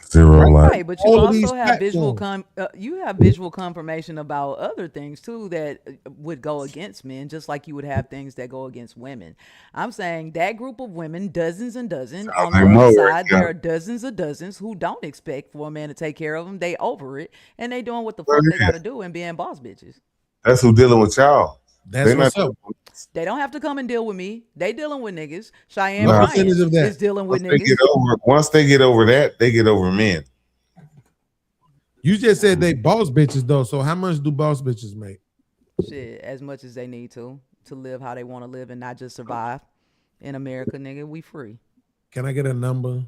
Zero life. Right, but you also have visual confirmation about other things too that would go against men, just like you would have things that go against women. I'm saying that group of women, dozens and dozens. On the other side, there are dozens of dozens who don't expect for a man to take care of them. They over it, and they doing what the fuck they got to do and being boss bitches. That's who dealing with y'all. That's what's up. They don't have to come and deal with me. They dealing with niggas. Cheyenne What Bryant percentage of that? is dealing with Once niggas. once they get over that, they get over men. You just said they boss bitches though. So how much do boss bitches make? Shit, as much as they need to live how they want to live and not just survive in America, nigga. We free. Can I get a number?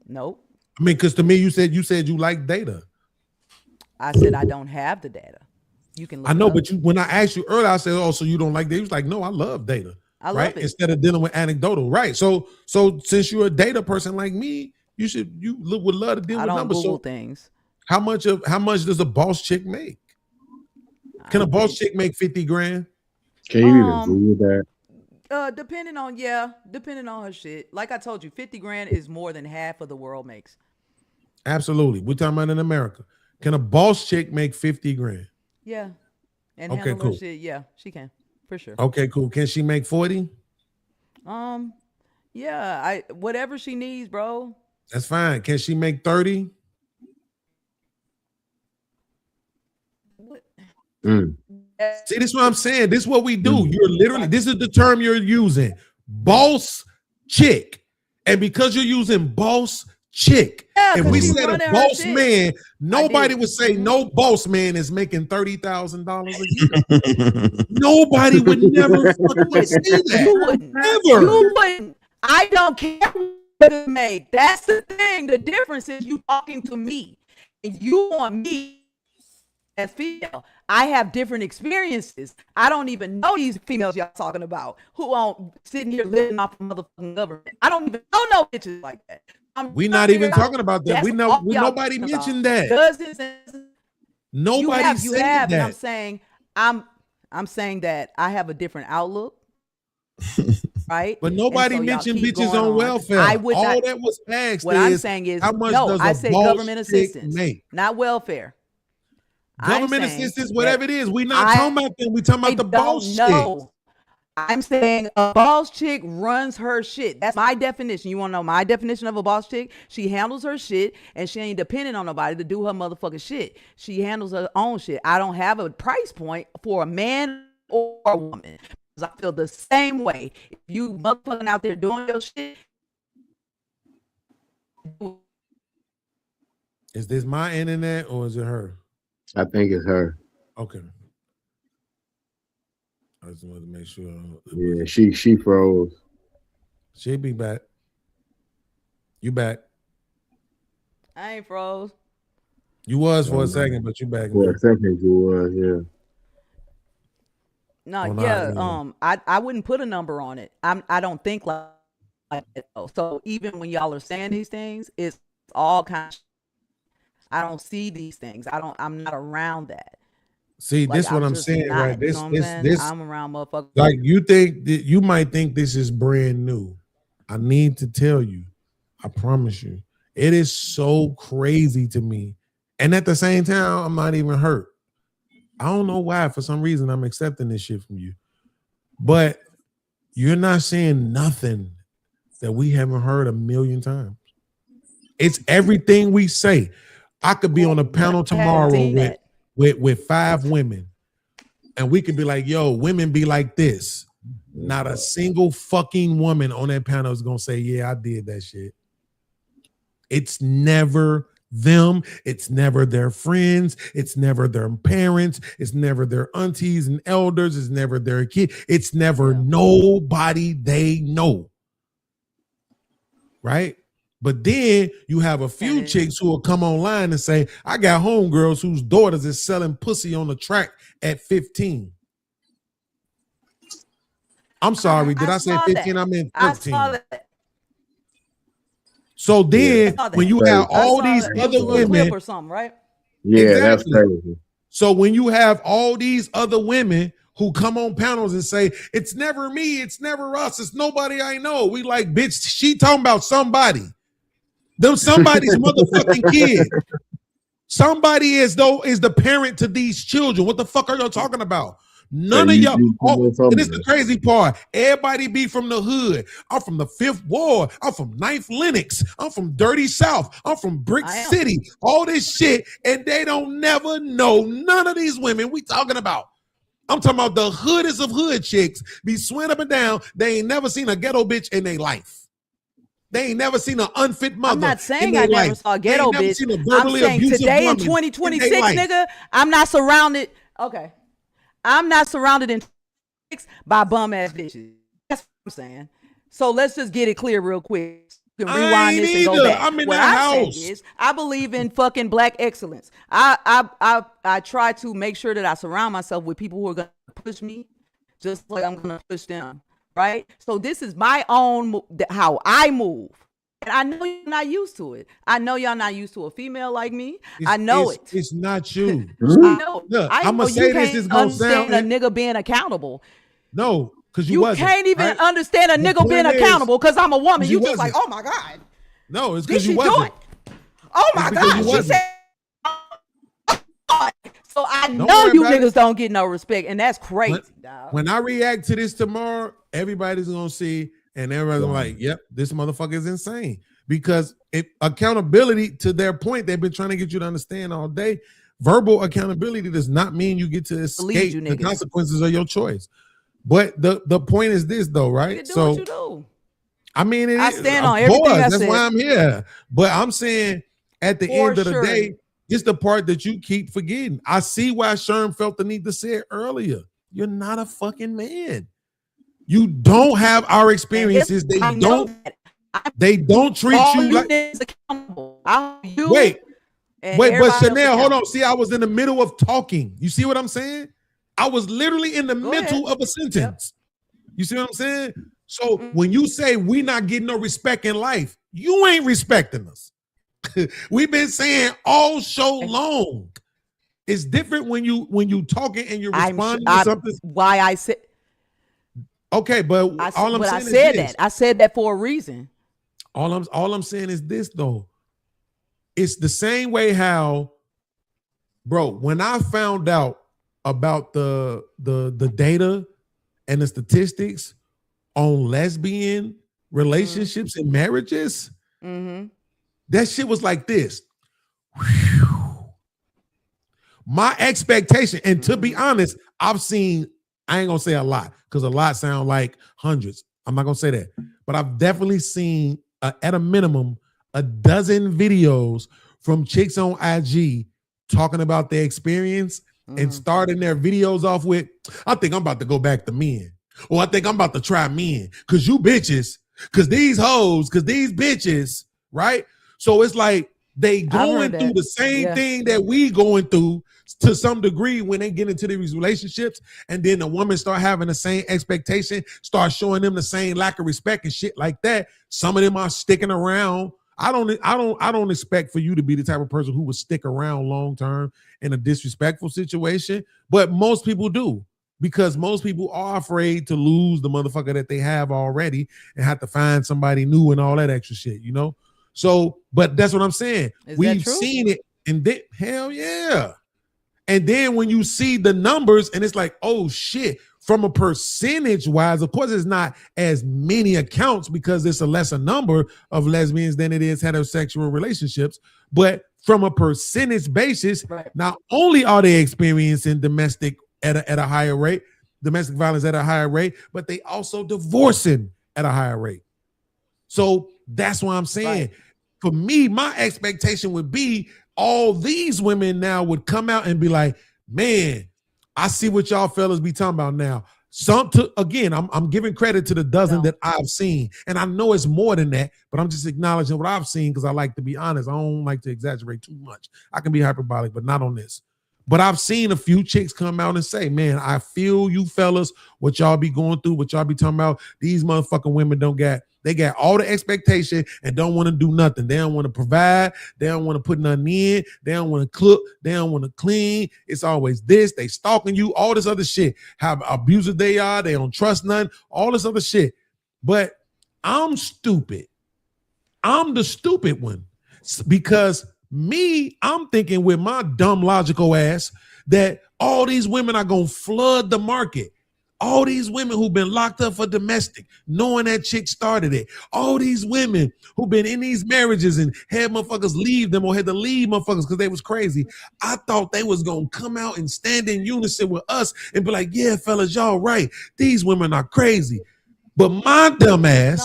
Nope. I mean, because to me, you said you like data. I said I don't have the data. You can look I know, it up. but when I asked you earlier, I said, "Oh, so you don't like data?" You was like, "No, I love data." I love right? it. Instead of dealing with anecdotal, right? So since you're a data person like me, would love to deal I with don't numbers. Google So things. how much does a boss chick make? Can a boss chick make 50 grand? Can you even Google that? Depending on her shit. Like I told you, 50 grand is more than half of the world makes. Absolutely. We're talking about in America. Can a boss chick make 50 grand? Yeah. And Okay, handle cool. her shit. Yeah, she can. For sure. Okay, cool. Can she make 40? Yeah, whatever she needs, bro. That's fine. Can she make 30? See, this is what I'm saying. This is what we do. You're literally, this is the term you're using. Boss chick. And because you're using boss chick, if we said a boss man, nobody would say no boss man is making $30,000 a year. Nobody would never fucking say that. You wouldn't. Never. You wouldn't. I don't care what it made. That's the thing. The difference is you talking to me. And you want me as female. I have different experiences. I don't even know these females y'all talking about who aren't sitting here living off the motherfucking government. I don't even know bitches like that. We're not even talking about that. Nobody mentioned that. Nobody said that. And I'm saying that I have a different outlook. Right? But nobody mentioned bitches on welfare. All that was asked what I'm saying is, how much no, does I a said boss government chick assistance, make? not welfare. Government assistance, whatever it is. We're not talking about them. We're talking about the boss chick. I'm saying a boss chick runs her shit. That's my definition. You want to know my definition of a boss chick? She handles her shit and she ain't dependent on nobody to do her motherfucking shit. She handles her own shit. I don't have a price point for a man or a woman. Because I feel the same way. If you motherfucking out there doing your shit. Is this my internet or is it her? I think it's her. Okay. I just wanted to make sure. Yeah, she froze. She'll be back. You back. I ain't froze. You was for a second, but you back. For a second, you was, yeah. No, Oh, yeah. nah, I wouldn't put a number on it. I don't think like that, though. So even when y'all are saying these things, it's all kind of, I don't see these things. I'm not around that. See, Like, this what I'm just saying, not, right? you know what I'm saying? This I'm around motherfuckers. like you think that you might think this is brand new. I need to tell you, I promise you, it is so crazy to me. And at the same time, I'm not even hurt. I don't know why. For some reason, I'm accepting this shit from you. But you're not saying nothing that we haven't heard a million times. It's everything we say. I could be on a panel tomorrow with 5 women, and we could be like, yo, women be like this. Not a single fucking woman on that panel is gonna say, yeah, I did that shit. It's never them, it's never their friends, it's never their parents, it's never their aunties and elders, it's never their kid, it's never nobody they know. Right? But then you have a few chicks who will come online and say, I got homegirls whose daughters is selling pussy on the track at 15. I'm sorry, did I say 15? I meant 13. So then when you have all these other women or something, right? Yeah, exactly. that's crazy. So when you have all these other women who come on panels and say, it's never me, it's never us, it's nobody I know. We like, bitch, she talking about somebody. Them somebody's motherfucking kid. Somebody is the parent to these children. What the fuck are y'all talking about? None of y'all. And this is the crazy part. Everybody be from the hood. I'm from the 5th Ward. I'm from 9th Lenox. I'm from Dirty South. I'm from Brick City. All this shit, and they don't never know none of these women we talking about. I'm talking about the hoodest of hood chicks be swing up and down. They ain't never seen a ghetto bitch in their life. They ain't never seen an unfit mother. I'm not saying I never saw a ghetto bitch. I'm saying today in 2026, nigga, I'm not surrounded. Okay. I'm not surrounded in by bum ass bitches. That's what I'm saying. So let's just get it clear real quick. You can rewind this and go back. I'm in what the I house. say is, I believe in fucking black excellence. I try to make sure that I surround myself with people who are gonna push me, just like I'm gonna push them. Right? So this is my own how I move. And I know you're not used to it. I know y'all not used to a female like me. I know it. It's not you. I know. Look, I I'm know gonna say you this can't is gonna understand sound a nigga being accountable. No, because you wasn't, can't even right? understand a The nigga being point is- accountable because I'm a woman. You You just like, wasn't. oh my God. No, it's Did because she you do wasn't. it? Oh my It's because God. you She wasn't. said, so I Don't know worry you about it. niggas don't get no respect, and that's crazy. When I react to this tomorrow, everybody's gonna see, and everybody's gonna like, yep, this motherfucker is insane. Because accountability, to their point, they've been trying to get you to understand all day. Verbal accountability does not mean you get to escape the niggas. consequences of your choice. But the point is this, though, right? You do what you do. I mean, I stand on everything I That's said. why I'm here. But I'm saying at the For end of the sure. day, it's the part that you keep forgetting. I see why Sherm felt the need to say it earlier. You're not a fucking man. You don't have our experiences. They I know don't. that. They don't treat All you you like. niggas accountable. You Wait, and but everybody else Chanel, hold on. accountable. See, I was in the middle of talking. You see what I'm saying? I was literally in the middle of a sentence. You see what I'm saying? So when you say we not getting no respect in life, you ain't respecting us. We've been saying all show long. It's different when you talking and you're responding to something. Why I said okay, but all I'm saying I is said this. that. I said that for a reason. All I'm saying is this though. It's the same way how, bro, when I found out about the data and the statistics on lesbian relationships and marriages, that shit was like this. My expectation, and to be honest, I ain't gonna say a lot because a lot sound like hundreds. I'm not gonna say that, but I've definitely seen at a minimum a dozen videos from chicks on IG talking about their experience and starting their videos off with, I think I'm about to go back to men. Or I think I'm about to try men. Cause you bitches, cause these hoes, cause these bitches, right? So it's like they going through the same thing that we going through to some degree when they get into these relationships, and then the woman start having the same expectation, start showing them the same lack of respect and shit like that. Some of them are sticking around. I don't expect for you to be the type of person who would stick around long term in a disrespectful situation, but most people do, because most people are afraid to lose the motherfucker that they have already and have to find somebody new and all that extra shit, you know? So, but that's what I'm saying. We've seen it, and then hell yeah. And then when you see the numbers and it's like, oh shit, from a percentage wise, of course, it's not as many accounts because it's a lesser number of lesbians than it is heterosexual relationships. But from a percentage basis, not only are they experiencing domestic at a higher rate, domestic violence at a higher rate, but they also divorcing at a higher rate. So that's what I'm saying. For me, my expectation would be all these women now would come out and be like, man, I see what y'all fellas be talking about now. Again, I'm giving credit to the dozen that I've seen. And I know it's more than that, but I'm just acknowledging what I've seen because I like to be honest. I don't like to exaggerate too much. I can be hyperbolic, but not on this. But I've seen a few chicks come out and say, man, I feel you fellas, what y'all be going through, what y'all be talking about. These motherfucking women they got all the expectation and don't want to do nothing. They don't want to provide. They don't want to put nothing in. They don't want to cook. They don't want to clean. It's always this. They stalking you, all this other shit. How abusive they are. They don't trust none, all this other shit. But I'm stupid. I'm the stupid one because I'm thinking with my dumb logical ass that all these women are going to flood the market. All these women who've been locked up for domestic, knowing that chick started it. All these women who've been in these marriages and had motherfuckers leave them or had to leave motherfuckers because they was crazy. I thought they was going to come out and stand in unison with us and be like, yeah, fellas, y'all right. These women are crazy. But my dumb ass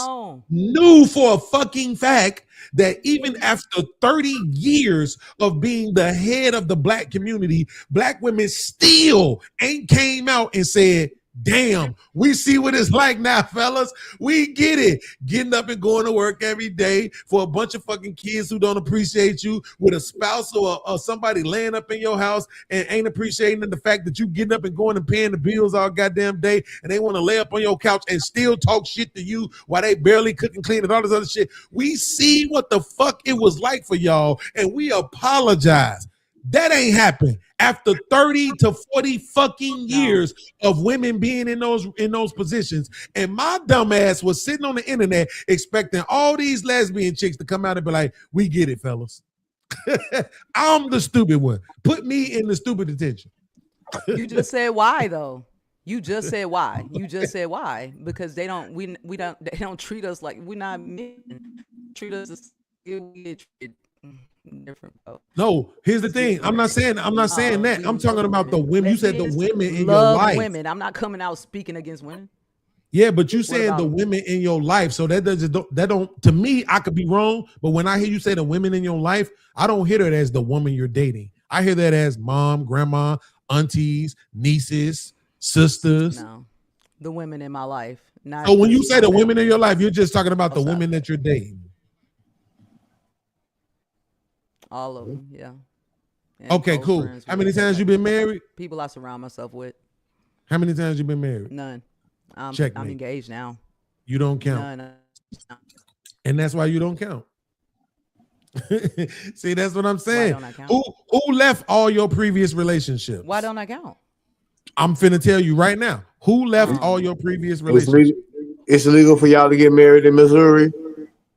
knew for a fucking fact that even after 30 years of being the head of the black community, black women still ain't came out and said, damn, we see what it's like now, fellas. We get it. Getting up and going to work every day for a bunch of fucking kids who don't appreciate you, with a spouse or somebody laying up in your house and ain't appreciating the fact that you getting up and going and paying the bills all goddamn day, and they want to lay up on your couch and still talk shit to you while they barely cook and clean and all this other shit. We see what the fuck it was like for y'all, and we apologize. That ain't happened. After 30 to 40 fucking years of women being in those positions, and my dumb ass was sitting on the internet expecting all these lesbian chicks to come out and be like, we get it, fellas. I'm the stupid one. Put me in the stupid detention. You just said why though. You just said why. You just said why, because they don't treat us like we're not men. Treat us as we get treated different. No, here's the thing. I'm not saying that. I'm talking about the women. You said the women in your life. Women. I'm not coming out speaking against women. Yeah, but you saying the women in your life. So that don't to me, I could be wrong, but when I hear you say the women in your life, I don't hear that as the woman you're dating. I hear that as mom, grandma, aunties, nieces, sisters. No, the women in my life. So when you say the women in your life, you're just talking about the women that you're dating. All of them, yeah. And okay, cool. How many times you been married? People I surround myself with. How many times you been married? None. I'm engaged now. You don't count. None. And that's why you don't count. See, that's what I'm saying. Why don't I count? Who left all your previous relationships? Why don't I count? I'm finna tell you right now. Who left all your previous relationships? It's illegal for y'all to get married in Missouri.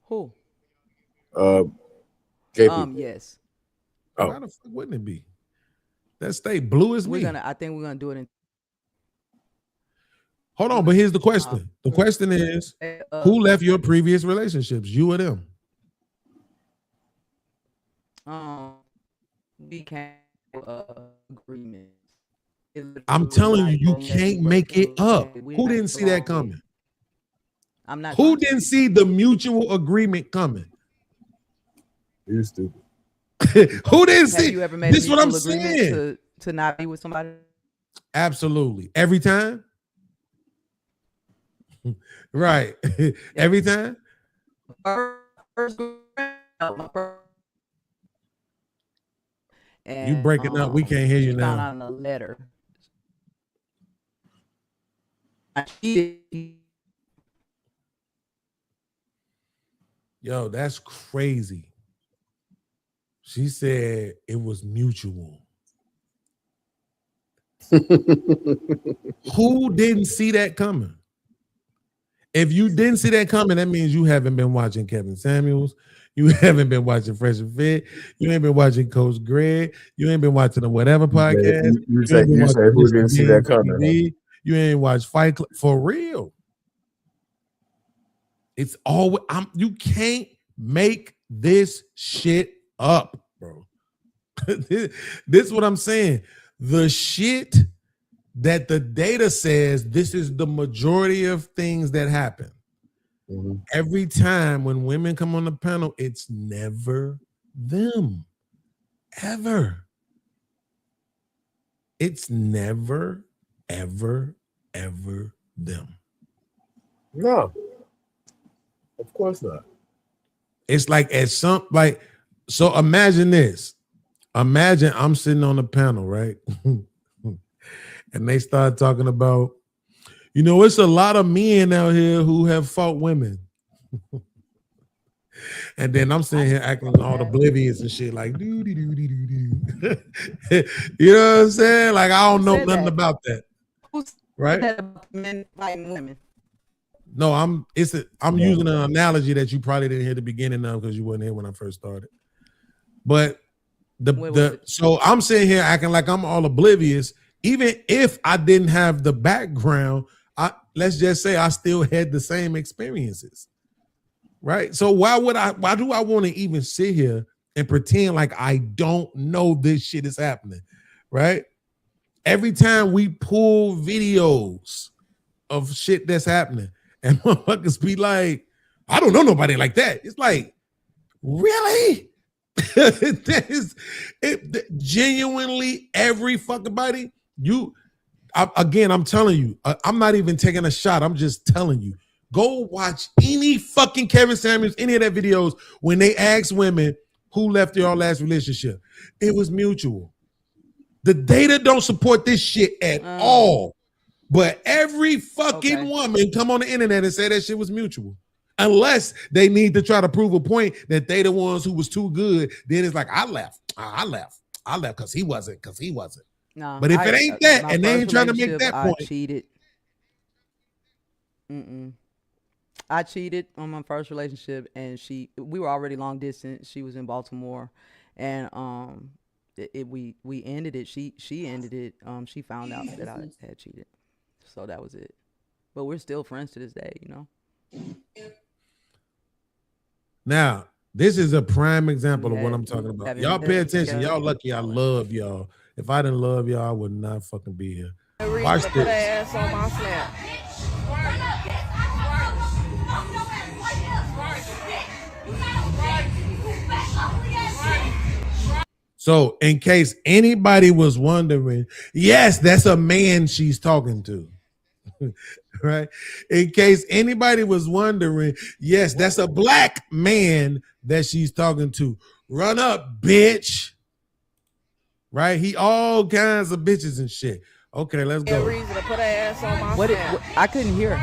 Who? Yes. Why the fuck wouldn't it be? That state blue as me. I think we're gonna do it in. Hold on, but here's the question. The question is, who left your previous relationships? You or them? We can't agreement. I'm telling you, you can't make it up. Who didn't see that coming? I'm not. Who didn't see the mutual agreement coming? You're stupid. Who didn't see? Have you ever made This a what I'm mutual agreement saying. to not be with somebody? Absolutely. Every time. Right. Every time. And, You breaking up. We can't hear you she found now. out in a letter. I cheated. Yo, that's crazy. She said it was mutual. Who didn't see that coming? If you didn't see that coming, that means you haven't been watching Kevin Samuels. You haven't been watching Fresh and Fit. You ain't been watching Coach Greg. You ain't been watching the Whatever podcast. You say who didn't see that coming? TV. You ain't watched Fight Club for real. It's always you can't make this shit up, bro. This is what I'm saying. The shit that the data says this is the majority of things that happen. Mm-hmm. Every time when women come on the panel, it's never them. Ever. It's never, ever, ever them. No. Of course not. It's like so imagine this. Imagine I'm sitting on the panel, right? And they start talking about, it's a lot of men out here who have fought women. And then I'm sitting here acting all oblivious and shit, like, you know what I'm saying? Like, I don't know nothing about that. Right? Men fighting women. No, I'm using an analogy that you probably didn't hear the beginning of because you weren't here when I first started. But so I'm sitting here acting like I'm all oblivious, even if I didn't have the background. Let's just say I still had the same experiences, right? So why do I want to even sit here and pretend like I don't know this shit is happening, right? Every time we pull videos of shit that's happening, and motherfuckers be like, I don't know nobody like that. It's like, really? Genuinely every fucking body. I'm telling you, I'm not even taking a shot. I'm just telling you, go watch any fucking Kevin Samuels, any of their videos when they ask women who left your last relationship. It was mutual. The data don't support this shit at all. But every fucking woman come on the internet and say that shit was mutual. Unless they need to try to prove a point that they the ones who was too good. Then it's like, I left because he wasn't. No, but if it ain't that, and they ain't trying to make that point. I cheated. I cheated on my first relationship, and we were already long distance. She was in Baltimore, and we ended it. She ended it. She found out that I had cheated, so that was it. But we're still friends to this day, Now, this is a prime example of what I'm talking about. Y'all pay attention. Y'all lucky I love y'all. If I didn't love y'all, I would not fucking be here. Watch this. Put her ass on my snap. So, in case anybody was wondering, yes, that's a man she's talking to. Right? In case anybody was wondering, yes, that's a black man that she's talking to. Run up, bitch. Right? He all kinds of bitches and shit. Okay, let's go. Reason to put her ass on my snap. I couldn't hear.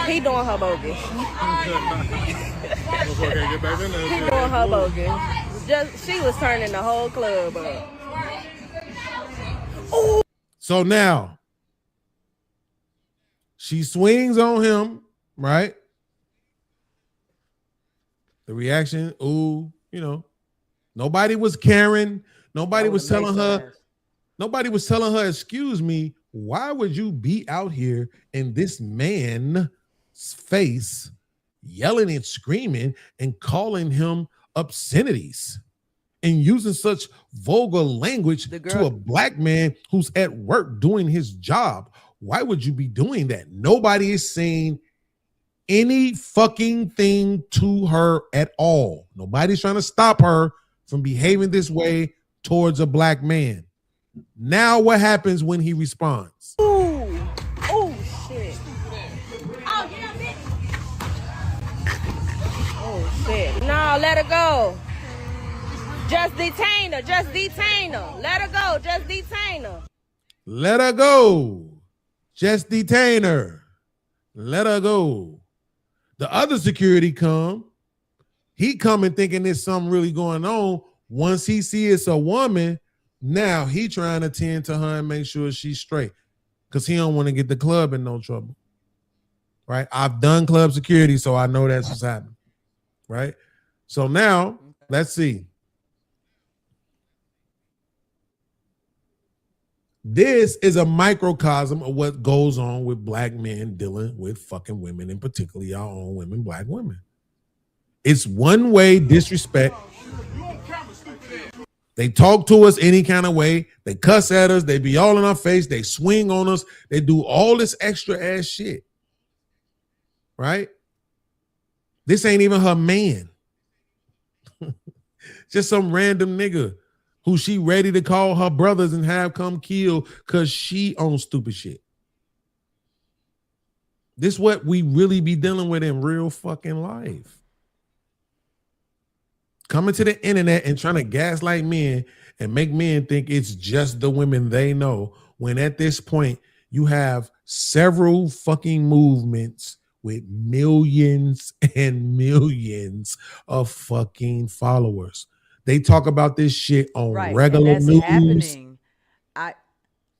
He doing her bogus. He doing her bogus. She was turning the whole club up. Ooh. So now she swings on him, right? The reaction, nobody was caring. Nobody was telling her, excuse me, why would you be out here in this man's face yelling and screaming and calling him obscenities and using such vulgar language to a black man who's at work doing his job? Why would you be doing that? Nobody is saying any fucking thing to her at all. Nobody's trying to stop her from behaving this way towards a black man. Now what happens when he responds? Ooh. Oh, shit. Oh, shit. No, let her go. Just detain her. Just detain her. Let her go. Just detain her. Let her go. Just detain her. Let her go. The other security come. He coming thinking there's something really going on. Once he sees it's a woman, now he trying to tend to her and make sure she's straight because he don't want to get the club in no trouble. Right? I've done club security, so I know that's what's happening. Right? So now, let's see. This is a microcosm of what goes on with black men dealing with fucking women, and particularly our own women, black women. It's one-way disrespect. They talk to us any kind of way. They cuss at us. They be all in our face. They swing on us. They do all this extra ass shit. Right? This ain't even her man. Just some random nigga who she ready to call her brothers and have come kill because she on stupid shit. This what we really be dealing with in real fucking life. Coming to the internet and trying to gaslight men and make men think it's just the women they know, when at this point you have several fucking movements with millions and millions of fucking followers. They talk about this shit on regular and that's news. happening.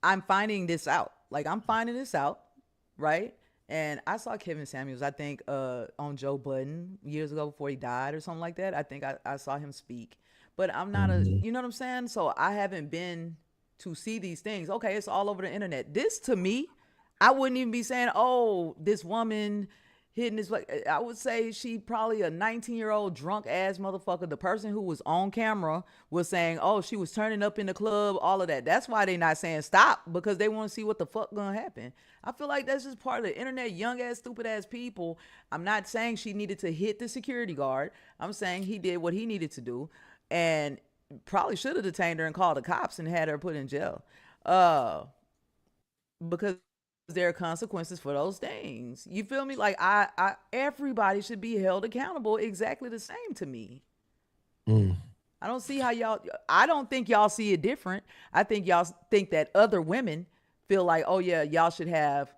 I'm finding this out. Like, I'm finding this out, right? And I saw Kevin Samuels, I think, on Joe Budden years ago before he died or something like that. I think I saw him speak. But I'm not you know what I'm saying? So I haven't been to see these things. Okay, it's all over the internet. This, to me, I wouldn't even be saying, oh, this woman hitting this. Like, I would say she probably a 19-year-old drunk ass motherfucker. The person who was on camera was saying, oh, she was turning up in the club, all of that. That's why they're not saying stop, because they want to see what the fuck gonna happen. I feel like that's just part of the internet, young ass, stupid ass people. I'm not saying she needed to hit the security guard. I'm saying he did what he needed to do, and probably should have detained her and called the cops and had her put in jail. Because there are consequences for those things. You feel me? Like, I everybody should be held accountable exactly the same to me. I don't see how I don't think y'all see it different. I think y'all think that other women feel like, oh yeah, y'all should have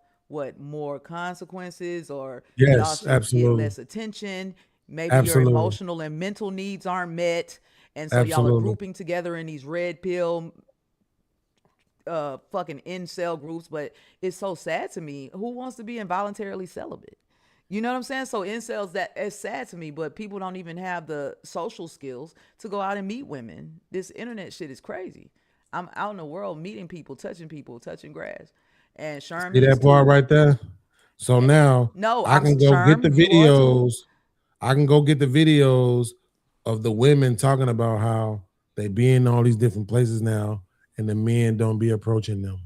more consequences, or y'all should get less attention. Maybe your emotional and mental needs aren't met. And so y'all are grouping together in these red pill fucking incel groups. But it's so sad to me. Who wants to be involuntarily celibate? You know what I'm saying? So incels, that it's sad to me, but people don't even have the social skills to go out and meet women. This internet shit is crazy. I'm out in the world meeting people, touching grass. And Sherm, see that part right there? So now I can go get the videos. I can go get the videos of the women talking about how they be in all these different places now and the men don't be approaching them.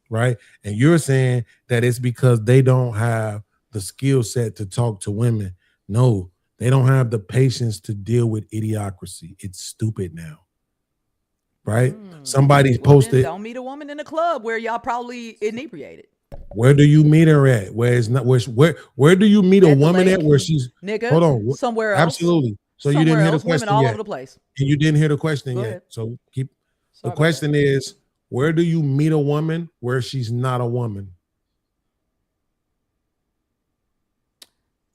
Right? And you're saying that it's because they don't have the skill set to talk to women. No, they don't have the patience to deal with idiocracy. It's stupid now. Right? Somebody posted. Don't meet a woman in a club where y'all probably inebriated. Where do you meet her at? Where is not where do you meet a woman at where she's hold on somewhere else? Absolutely. So you didn't hear the question all yet. Over the place. And you didn't hear the question Go yet. ahead. So the question is, where do you meet a woman where she's not a woman?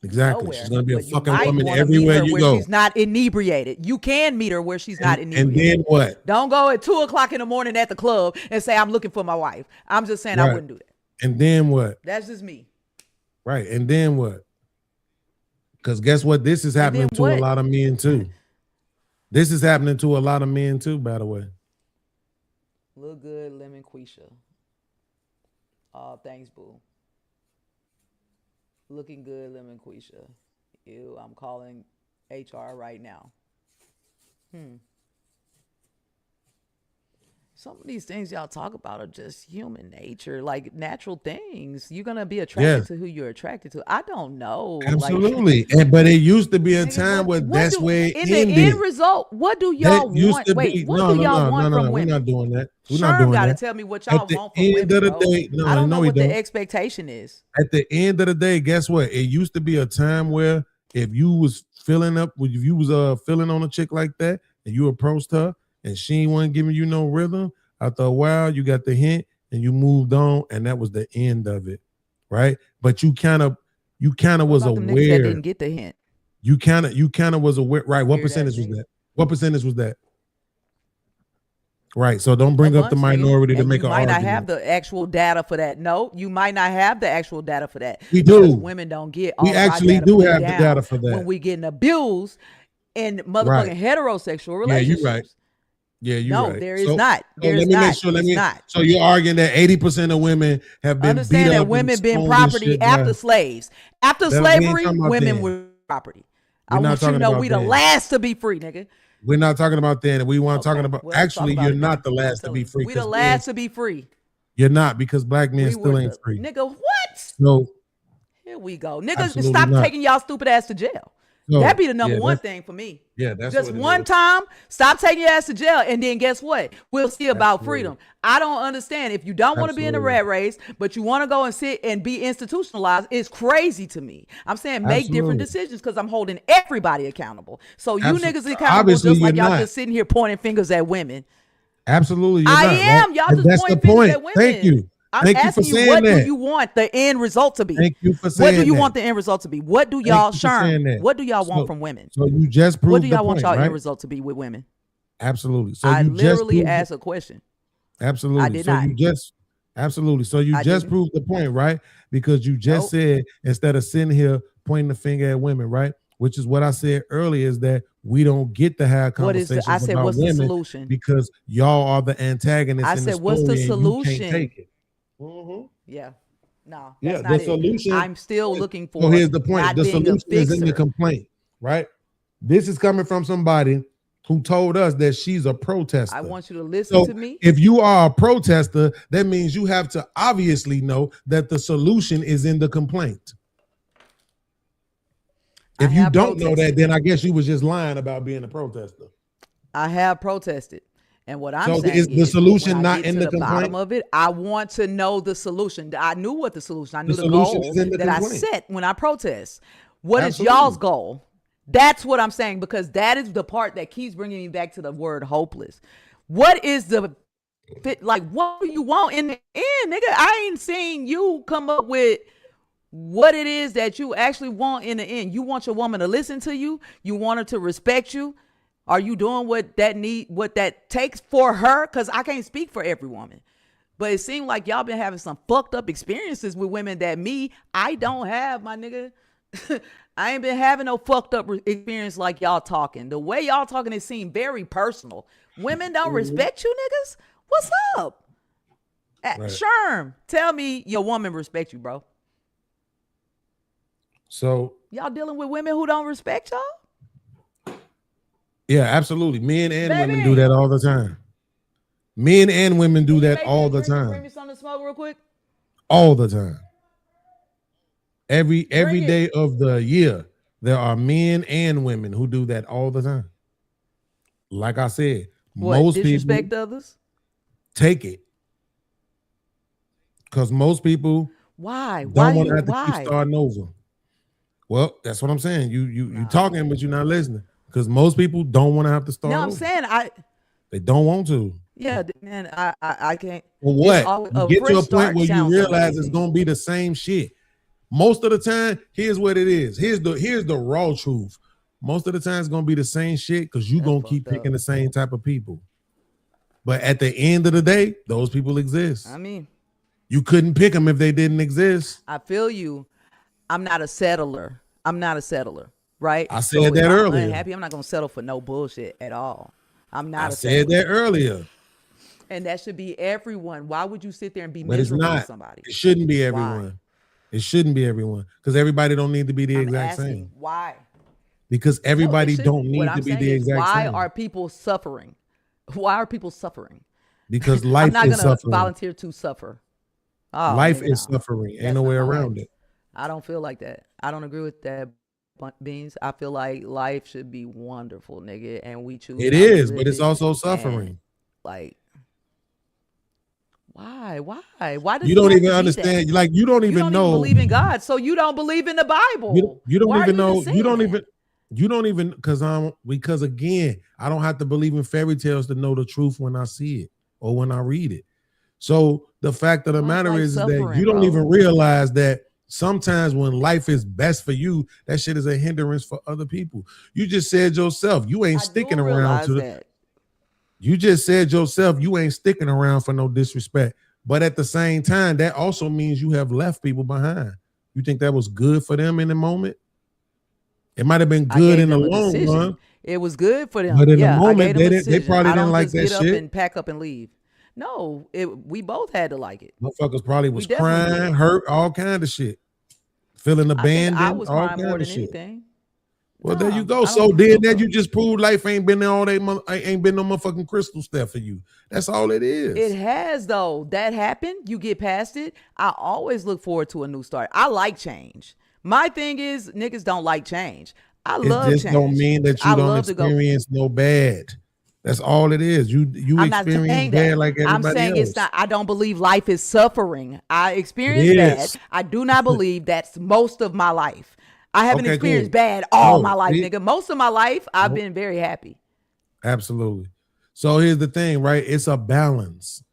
Exactly. Nowhere. She's gonna be a But fucking you woman everywhere you go. She's not inebriated. You can meet her where she's not inebriated. And then what? Don't go at 2:00 in the morning at the club and say, I'm looking for my wife. I'm just saying I wouldn't do that. And then what? That's just me. Right. And then what? Because guess what? This is happening to a lot of men too. This is happening to a lot of men too, by the way. Look good, Lemon Quisha. Oh, thanks, boo. Looking good, Lemon Quisha. Ew, I'm calling HR right now. Some of these things y'all talk about are just human nature, like natural things. You're gonna be attracted to who you're attracted to. I don't know. Absolutely. But it used to be a time where that's where it in ended. the end result, what do y'all want? Wait, what do y'all want from We're women? not doing that. We're Sure, not doing gotta that. tell me what y'all At the want from end women, of the bro. day, I don't know no, we what the don't. expectation is. At the end of the day, guess what? It used to be a time where if you was filling up, if you was filling on a chick like that, and you approached her and she wasn't giving you no rhythm, after a while you got the hint and you moved on, and that was the end of it, right? But you kind of was About them niggas that aware. didn't get the hint. You kind of was aware, right? What Weird ass percentage was niggas. that? What percentage was that? Right. So don't bring A up the bunch, nigga. minority to And make you an might not argument. have the actual data for that. No, you might not have the actual data for that. We because do. Women don't get all We of our actually data do put have the down data for that. when we getting abused in motherfucking Right. heterosexual Yeah, relationships. you're right. Yeah, you're No, right. there is not. So There let is me not. make sure. It's not. So you're arguing that 80% of women have been Understand beat that up women and been stoned and property shit after by- slaves. After That- we ain't slavery, talking about women then. were property. We're I not want you to talking know about we the then. last to be free, nigga. We're not talking about that. We want talking about. Well, let's talk Actually, about you're it not then. the I'm last to telling be you. free. We the 'cause last to be free. You're not, because black men We still were ain't the free. nigga. What? So Here we go. Niggas, Absolutely stop not. taking y'all stupid ass to jail. No, That'd be the number yeah, one that's- thing for me. yeah, that's just what it one is. time. Stop taking your ass to jail, and then guess what? We'll see about Absolutely. freedom. I don't understand. If you don't want to be in the Absolutely. rat race, but you want to go and sit and be institutionalized, it's crazy to me. I'm saying make different Absolutely. decisions because I'm holding everybody accountable. So you Abso- niggas accountable obviously just like you're y'all not. just sitting here pointing fingers at women. Absolutely, you're I not. am. Right? Y'all And just that's pointing the fingers point. at women. Thank you. I'm Thank you for asking you, saying what that. do you want the end result to be? Thank you for What saying do you that. want the end result to be? What do Thank y'all, you for saying Sherm? that. What do y'all want So- from women? So you just proved What do y'all the want point, y'all right? end result to be with women? Absolutely. So I you just literally proved asked a question. Absolutely. I did so not. you just absolutely. So you I just didn't. proved the point, right? Because you just said, instead of sitting here pointing the finger at women, right? Which is what I said earlier, is that we don't get to have What is the- conversations I said, about what's the women solution? because y'all are the antagonists I in said, the what's story the and solution? you can't take it. Yeah. No, Yeah, that's the not it. solution. I'm still looking for So here's the point. not The being a solution is in the fixer. complaint, right? This is coming from somebody who told us that she's a protester. I want you to listen So to me. if you are a protester, that means you have to obviously know that the solution is in the complaint. If you have don't know that, protested. then I guess you was just lying about being a protester. I have protested. And what I'm So saying is the is, solution when I not get in to the the bottom complaint? of it, I want to know the solution. I knew what the solution. I knew The the solution goal is in the that complaint. I set when I protest. What is Absolutely. y'all's goal? That's what I'm saying, because that is the part that keeps bringing me back to the word hopeless. What is the fit? Like, what do you want in the end, nigga? I ain't seen you come up with what it is that you actually want in the end. You want your woman to listen to you. You want her to respect you. Are you doing what that takes for her? Because I can't speak for every woman. But it seemed like y'all been having some fucked up experiences with women that I don't have, my nigga. I ain't been having no fucked up experience like y'all talking. The way y'all talking, it seemed very personal. Women don't respect you, niggas? What's up? Right. Sherm, tell me your woman respect you, bro. So Y'all dealing with women who don't respect y'all? yeah, absolutely. Men and women Baby. do that all the time. Men and women do that all the Bring time. me something to smoke real quick. All the time. Every it. day of the year, there are men and women who do that all the time. Like I said, What, most disrespect people others? take it. Because most people Why? don't Why? want to have to Why? keep starting over. Well, that's what I'm saying. You talking, but you're not listening. Because most people don't want to have to start No, I'm over. saying They don't want to. yeah, man, I can't. For It's what? always- You a get to fresh a start point where you sounds realize it's amazing. gonna be the same shit. Most of the time, here's what it is. Here's the raw truth. Most of the time, it's gonna be the same shit because you're gonna keep picking the same type of people. But at the end of the day, those people exist. I mean, You couldn't pick them if they didn't exist. I feel you. I'm not a settler. Right? I said if that I'm earlier. Unhappy, I'm not gonna settle for no bullshit at all. I'm not I a said settler. that earlier, And that should be everyone. Why would you sit there and be but it's miserable with not. somebody? It shouldn't be Why? everyone. It shouldn't be everyone because everybody don't need to be the I'm exact asking, same. why? Because everybody No, it don't shouldn't. need What to I'm be saying the is, exact why same. are people suffering? Why are people suffering? because I'm life not is gonna suffering. volunteer to suffer. Oh, Life nigga, is no. suffering. Ain't That's no not way my around life. it. I don't feel like that. I don't agree with that, Beans. I feel like life should be wonderful, nigga, and we choose It how to is, live but it's it. also And suffering. like, why? Why does You it don't have even to be understand. that? Like you don't You even don't even know. believe in God, so you don't believe in the Bible. You don't Why are even you know. even You don't saying even. You don't even because again, I don't have to believe in fairy tales to know the truth when I see it or when I read it. So the fact of the Why is matter life is that suffering, you don't bro? even realize that sometimes when life is best for you, that shit is a hindrance for other people. You just said yourself, you ain't I sticking do around realize to the. that. You just said yourself, you ain't sticking around for no disrespect. But at the same time, that also means you have left people behind. You think that was good for them in the moment? It might have been I good gave in the them a long decision. run, It was good for them. but in the Yeah, I moment, gave them a they decision. probably I didn't don't like just that get up shit. and pack up and leave. No, we both had to like it. Motherfuckers probably was definitely crying, did. hurt, all kind of shit, feeling I think I abandoned, was all crying more kind of than shit. anything. Well, there you Nah, go. I So don't think then so, that bro. you just proved life ain't been there all day. Ain't been no motherfucking crystal step for you. That's all it is. It has though. That happened. You get past it. I always look forward to a new start. I like change. My thing is niggas don't like change. I It love just don't change. mean that I you don't love to go. experience no bad. That's all it is. You I'm not experience saying bad that. like I'm everybody saying else. it's not. I don't believe life is suffering. I It experience bad. is. I do not believe that's most of my life. I haven't Okay, experienced cool. bad all No, my life, see? nigga. Most of my life, I've Nope. been very happy. Absolutely. So here's the thing, right? It's a balance.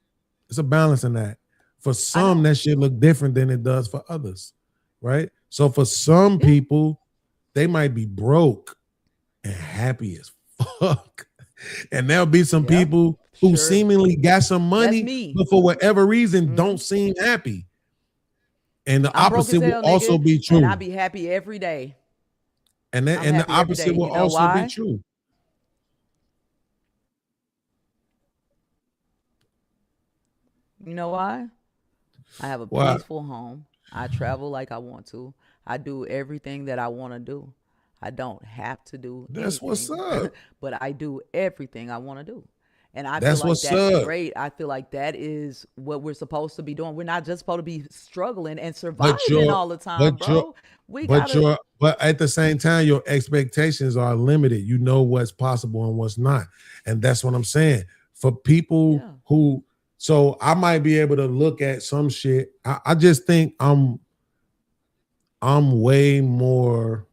It's a balance in that. For some, that shit look different than it does for others, right? So for some people, they might be broke and happy as fuck. And there'll be some people who seemingly got some money, me. but for whatever reason don't seem happy. And the I'm broke as opposite will hell, also nigga, be true. and I be happy every day. And I'm the happy every opposite day. will You know also be why? true. You know why? I have a Why? peaceful home. I travel like I want to. I do everything that I want to do. I don't have to do That's what's anything, up. but I do everything I want to do. And I That's feel like what's that's up. great. I feel like that is what we're supposed to be doing. We're not just supposed to be struggling and But surviving all the time, bro. We gotta. but at the same time, your expectations are limited. You know what's possible and what's not. And that's what I'm saying. For people who, so I might be able to look at some shit. I just think I'm way more,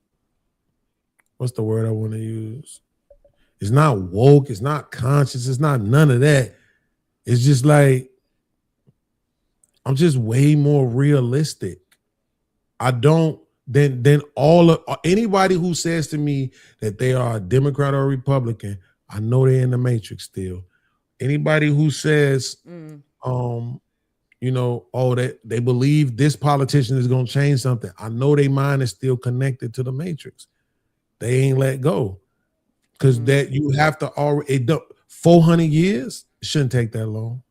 what's the word I want to use? It's not woke, it's not conscious, it's not none of that. It's just like I'm just way more realistic. I don't then all of anybody who says to me that they are a Democrat or a Republican, I know they're in the matrix still. Anybody who says you know, oh, that they believe this politician is gonna change something, I know their mind is still connected to the matrix. They ain't let go. Because that you have to already 400 years, it shouldn't take that long.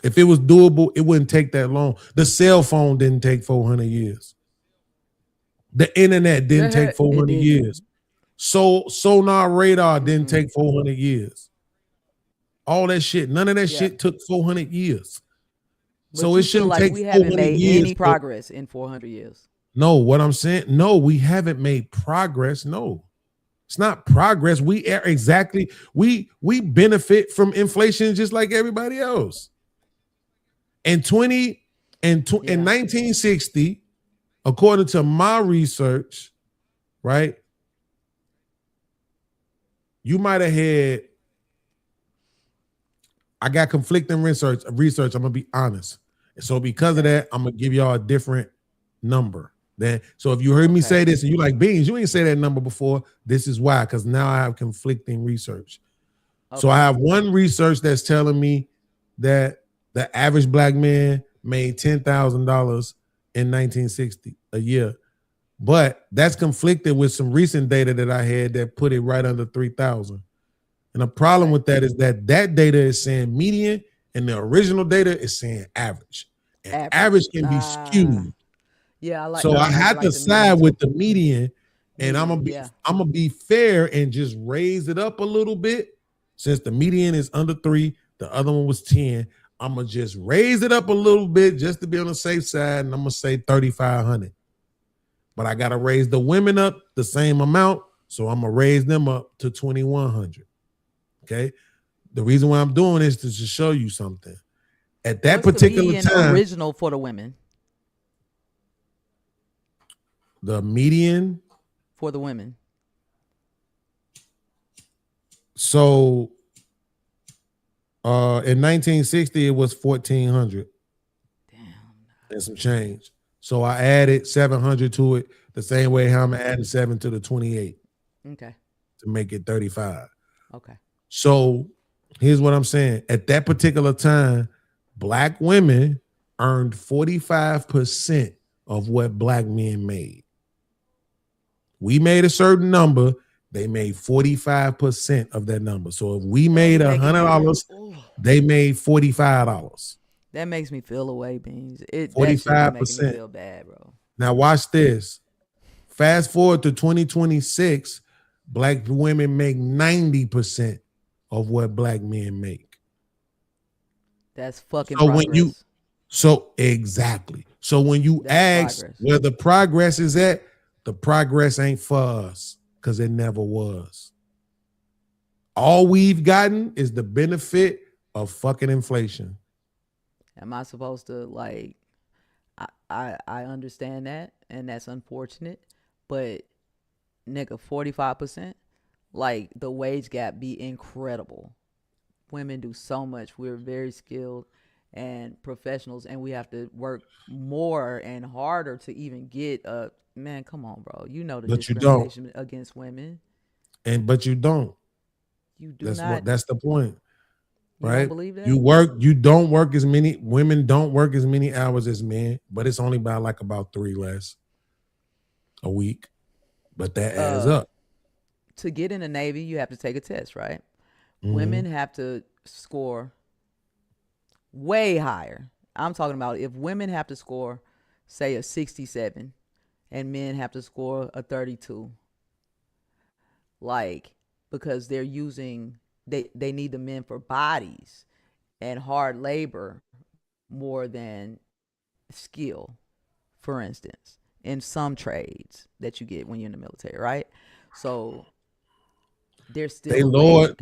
If it was doable, it wouldn't take that long. The cell phone didn't take 400 years. The internet didn't take 400 years. So sonar radar didn't take 400 years. All that shit, none of that shit took 400 years. But So you it feel shouldn't like take we haven't 400 made years. any progress in 400 years. No, what I'm saying, no, we haven't made progress. No. It's not progress. We are exactly we benefit from inflation just like everybody else. In 1960, according to my research, right? You might have had. I got conflicting research. I'm gonna be honest. So because of that, I'm gonna give y'all a different number. Then, so if you heard me say this and you like Beans, you ain't say that number before. This is why, because now I have conflicting research. So I have one research that's telling me that the average black man made $10,000 in 1960 a year, but that's conflicted with some recent data that I had that put it right under 3,000. And the problem with that is that data is saying median, and the original data is saying average. And average can be skewed. Yeah, I like. So I had to side with the median, and I'm Median, gonna be fair and just raise it up a little bit. Since the median is under 3, The other one was 10. I'm gonna just raise it up a little bit just to be on the safe side, and I'm gonna say 3,500. But I gotta raise the women up the same amount, so I'm gonna raise them up to 2,100. Okay. The reason why I'm doing this is to show you something. At that particular time, original for the women. the median for the women. So in 1960 it was 1,400. Damn. And some change. So I added 700 to it the same way how I'm adding 7 to the 28. Okay. To make it 35. Okay. So here's what I'm saying. At that particular time, black women earned 45% of what black men made. We made a certain number, they made 45% of that number. So if we made $100, they made $45. That makes me feel away, Beans. 45%. Makes me feel bad, bro. Now watch this. Fast forward to 2026, black women make 90% of what black men make. That's fucking so progress. Exactly. So when you ask progress. Where the progress is at, the progress ain't for us because it never was. All we've gotten is the benefit of fucking inflation. Am I supposed to like? I understand that, and that's unfortunate. But nigga, 45%, like the wage gap be incredible. Women do so much. We're very skilled and professionals, and we have to work more and harder to even get a man. Come on, bro. You know the discrimination against women. But you don't. You do not. That's the point. You right? Don't believe that? You don't work as many, women don't work as many hours as men, but it's only by like about 3 less a week. But that adds up. To get in the Navy, you have to take a test, right? Mm-hmm. Women have to score way higher. I'm talking about if women have to score, say, a 67 and men have to score a 32. Like, because they're using, they need the men for bodies and hard labor more than skill, for instance, in some trades that you get when you're in the military, right? So they're still they lowered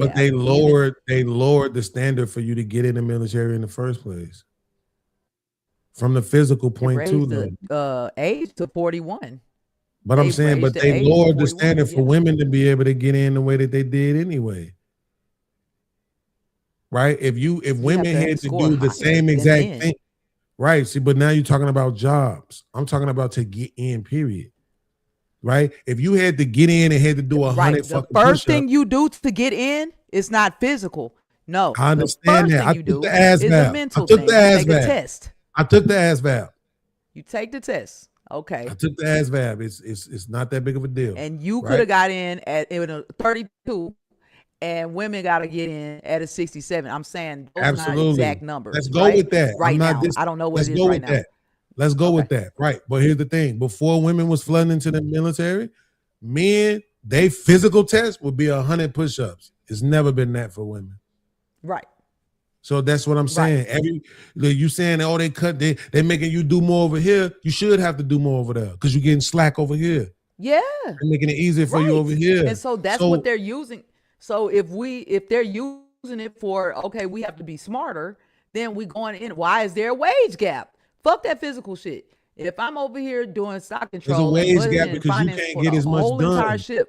the standard for you to get in the military in the first place. From the physical point too, the age to 41. But I'm saying, but they lowered the standard for women to be able to get in the way that they did anyway. Right? If women had to do the same exact thing, right? See, but now you're talking about jobs. I'm talking about to get in, period. Right? If you had to get in and had to do 100 the first thing you do to get in is not physical. No. I understand that. I took the ASVAB. I took the ASVAB. I took the ASVAB. You take the test. Okay. I took the ASVAB. It's not that big of a deal. And you could have got in at a 32 and women got to get in at a 67. I'm saying those are not exact numbers. Let's go with that. Right now. I don't know what it is right now. Let's go with that. Right. But here's the thing. Before women was flooding into the military, men, they physical test would be 100 push-ups. It's never been that for women. Right. So that's what I'm saying. You saying, oh, they making you do more over here. You should have to do more over there because you're getting slack over here. Yeah. They're making it easier for you over here. And so that's what they're using. So if they're using it for, okay, we have to be smarter, then we going in. Why is there a wage gap? Fuck that physical shit. If I'm over here doing stock control, there's a wage gap because you can't get as much done.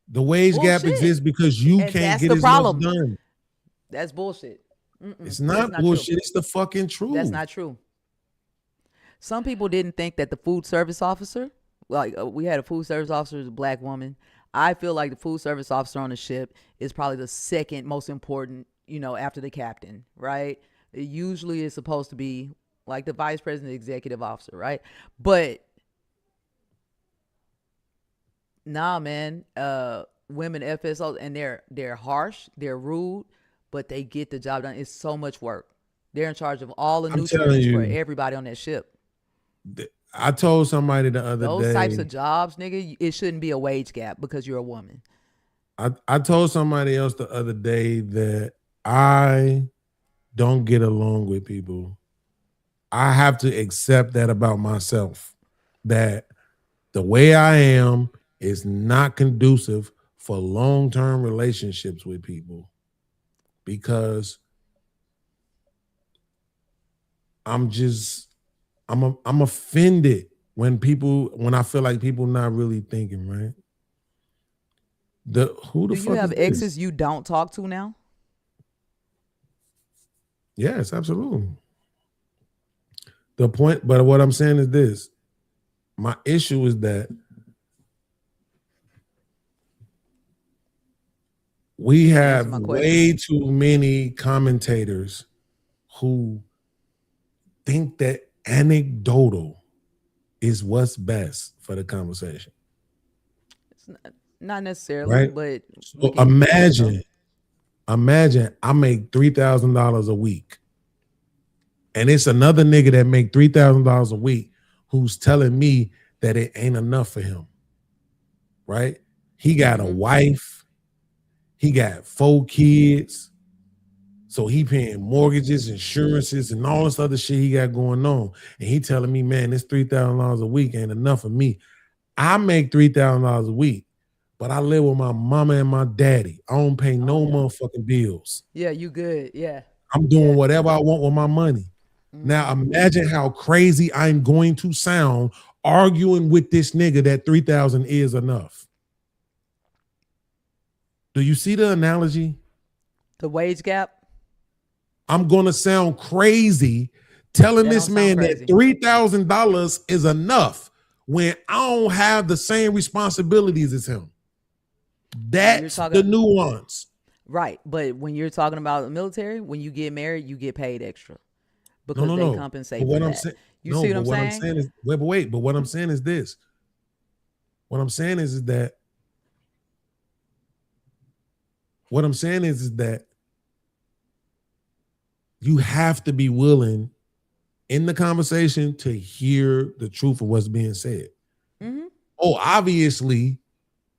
The wage gap exists because you can't get as much done. That's bullshit. It's not bullshit. It's the fucking truth. That's not true. Some people didn't think that the food service officer, like we had a food service officer, a black woman. I feel like the food service officer on the ship is probably the second most important, after the captain, right? It usually is supposed to be like the vice president, executive officer, right? But nah, man, women FSOs, and they're harsh, they're rude, but they get the job done. It's so much work. They're in charge of all the nutrients for everybody on that ship. I told somebody the other day. Those types of jobs, nigga, it shouldn't be a wage gap because you're a woman. I told somebody else the other day that I don't get along with people. I have to accept that about myself, that the way I am is not conducive for long-term relationships with people, because I'm offended when I feel like people not really thinking, right? Who the Do fuck you have is this? exes you don't talk to now? Yes, absolutely. But what I'm saying is this. My issue is that we have way too many commentators who think that anecdotal is what's best for the conversation. It's not necessarily, Right? but So imagine I make $3,000 a week, and it's another nigga that make $3,000 a week who's telling me that it ain't enough for him. Right? He got a wife, he got 4 kids, so he paying mortgages, insurances, and all this other shit he got going on. And he telling me, man, this $3,000 a week ain't enough for me. I make $3,000 a week, but I live with my mama and my daddy. I don't pay no motherfucking bills. yeah, you good. Yeah. I'm doing whatever I want with my money. Now imagine how crazy I'm going to sound arguing with this nigga that 3,000 is enough. Do you see the analogy? The wage gap? I'm going to sound crazy telling this man that $3,000 is enough when I don't have the same responsibilities as him. That's the nuance. Right. But when you're talking about the military, when you get married, you get paid extra because they compensate But for that. You see what I'm saying? But what I'm saying is this. What I'm saying is that you have to be willing in the conversation to hear the truth of what's being said. Oh, obviously,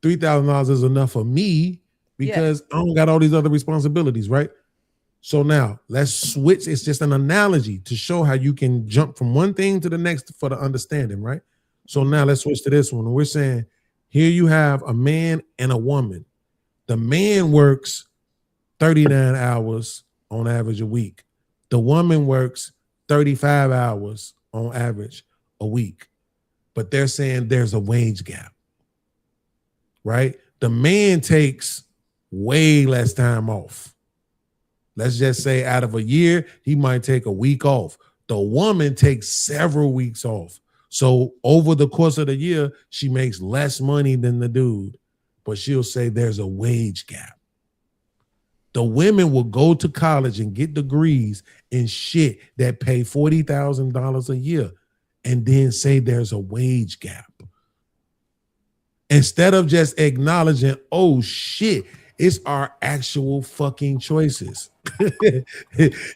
$3,000 is enough for me because I don't got all these other responsibilities, right? So now let's switch. It's just an analogy to show how you can jump from one thing to the next for the understanding, right? So now let's switch to this one. We're saying here you have a man and a woman. The man works 39 hours on average a week. The woman works 35 hours on average a week. But they're saying there's a wage gap, right? The man takes way less time off. Let's just say out of a year, he might take a week off. The woman takes several weeks off. So over the course of the year, she makes less money than the dude, but she'll say there's a wage gap. The women will go to college and get degrees in shit that pay $40,000 a year and then say there's a wage gap. Instead of just acknowledging, oh shit, it's our actual fucking choices.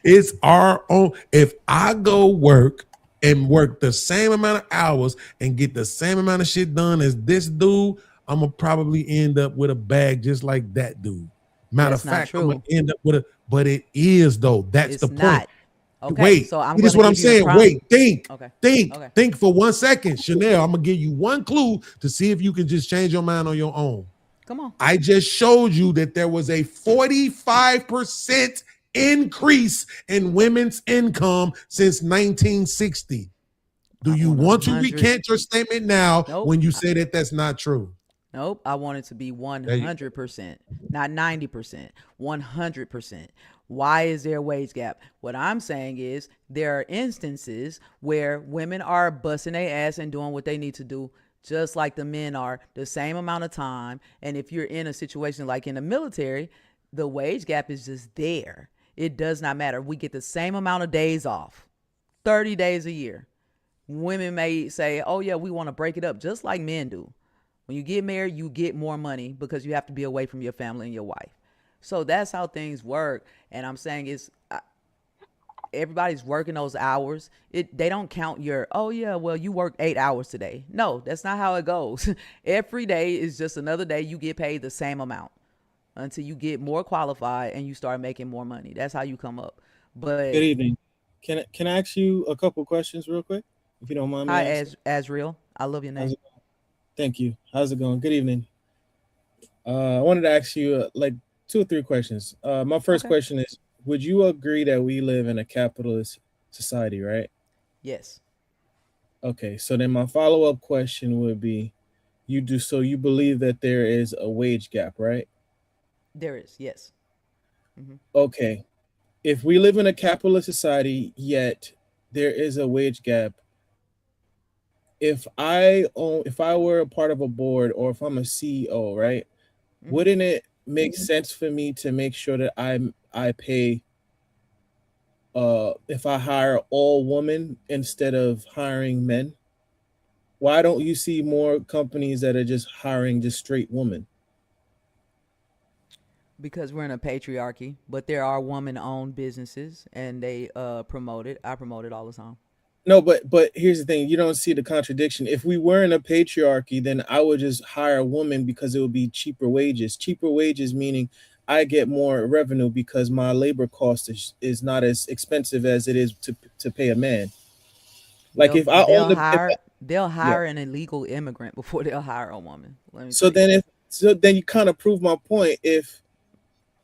It's our own. If I go work and work the same amount of hours and get the same amount of shit done as this dude, I'm gonna probably end up with a bag just like that dude. Matter of fact, I'm gonna end up with a, but it is though. That's the point. Okay, wait, so I'm this is what I'm saying. Wait, think Okay. think for 1 second. Chanel, I'm gonna give you one clue to see if you can just change your mind on your own. Come on. I just showed you that there was a 45% increase in women's income since 1960. Do you want to recant your statement now when you say that that's not true? Nope. I want it to be 100%, not 90%, 100%. Why is there a wage gap? What I'm saying is there are instances where women are busting their ass and doing what they need to do, just like the men are, the same amount of time. And if you're in a situation like in the military, the wage gap is just there. It does not matter. We get the same amount of days off, 30 days a year. Women may say, oh yeah, we want to break it up just like men do. When you get married, you get more money because you have to be away from your family and your wife. So that's how things work. And I'm saying it's everybody's working those hours. They don't count your, oh yeah, well, you worked 8 hours today. No, that's not how it goes. Every day is just another day you get paid the same amount. until you get more qualified and you start making more money. That's how you come up. But Good evening. Can I ask you a couple questions real quick, if you don't mind me hi, asking? Azriel. I love your name. How's it going? Thank you. How's it going? Good evening. I wanted to ask you like 2 or 3 questions. My first Okay. question is: would you agree that we live in a capitalist society, right? Yes. Okay. So then my follow-up question would be: you believe that there is a wage gap, right? There is. Yes. Mhm. Okay. If we live in a capitalist society, yet there is a wage gap, if I were a part of a board, or if I'm a CEO, right, wouldn't it make sense for me to make sure that I pay if I hire all women instead of hiring men? Why don't you see more companies that are just hiring just straight women? Because we're in a patriarchy, but there are woman-owned businesses, and they promote it. I promote it all the time. No, but here's the thing: you don't see the contradiction. If we were in a patriarchy, then I would just hire a woman because it would be cheaper wages. Cheaper wages meaning I get more revenue because my labor cost is not as expensive as it is to pay a man. Like if I own They'll hire an illegal immigrant before they'll hire a woman. Let me so tell you. then you kind of prove my point. If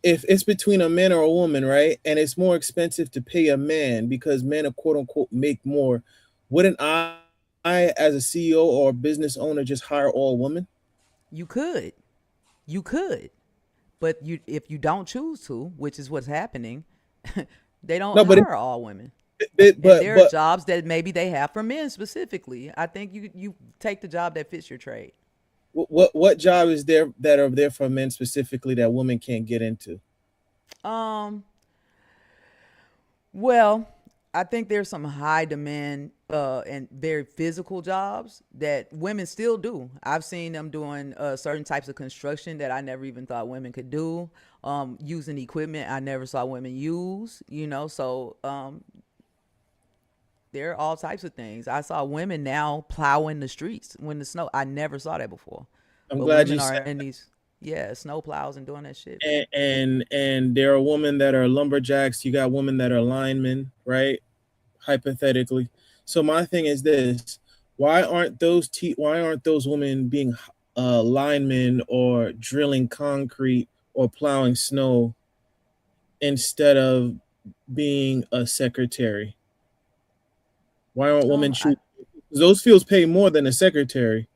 it's between a man or a woman, right, and it's more expensive to pay a man because men are quote unquote make more, wouldn't I as a CEO or a business owner just hire all women? You could, but if you don't choose to, which is what's happening, they don't hire all women. And there are jobs that maybe they have for men specifically. I think you take the job that fits your trade. What job is there that are there for men specifically that women can't get into? Well, I think there's some high demand and very physical jobs that women still do. I've seen them doing certain types of construction that I never even thought women could do. Using equipment I never saw women use. So there are all types of things. I saw women now plowing the streets when the snow. I never saw that before. I'm But glad women you are said in these snow plows and doing that shit. and there are women that are lumberjacks. You got women that are linemen, right? Hypothetically. So my thing is this: why aren't those women being linemen or drilling concrete or plowing snow instead of being a secretary? Why aren't women choosing? Those fields pay more than a secretary.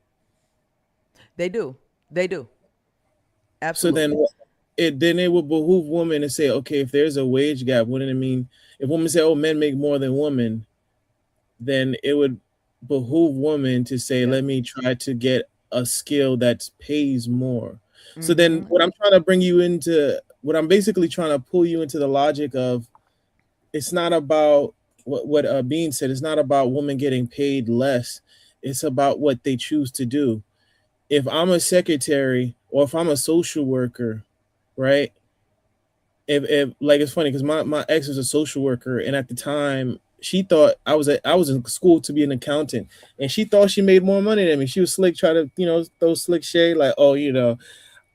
They do. So Absolutely. then it would behoove women to say, okay, if there's a wage gap, wouldn't it mean if women say, oh, men make more than women, then it would behoove women to say, let me try to get a skill that pays more. So then what I'm basically trying to pull you into the logic of, it's not about what Bean said. It's not about women getting paid less. It's about what they choose to do. If I'm a secretary or if I'm a social worker, right? If like, it's funny because my ex was a social worker, and at the time she thought I was in school to be an accountant, and she thought she made more money than me. She was slick, try to throw slick shade like, oh,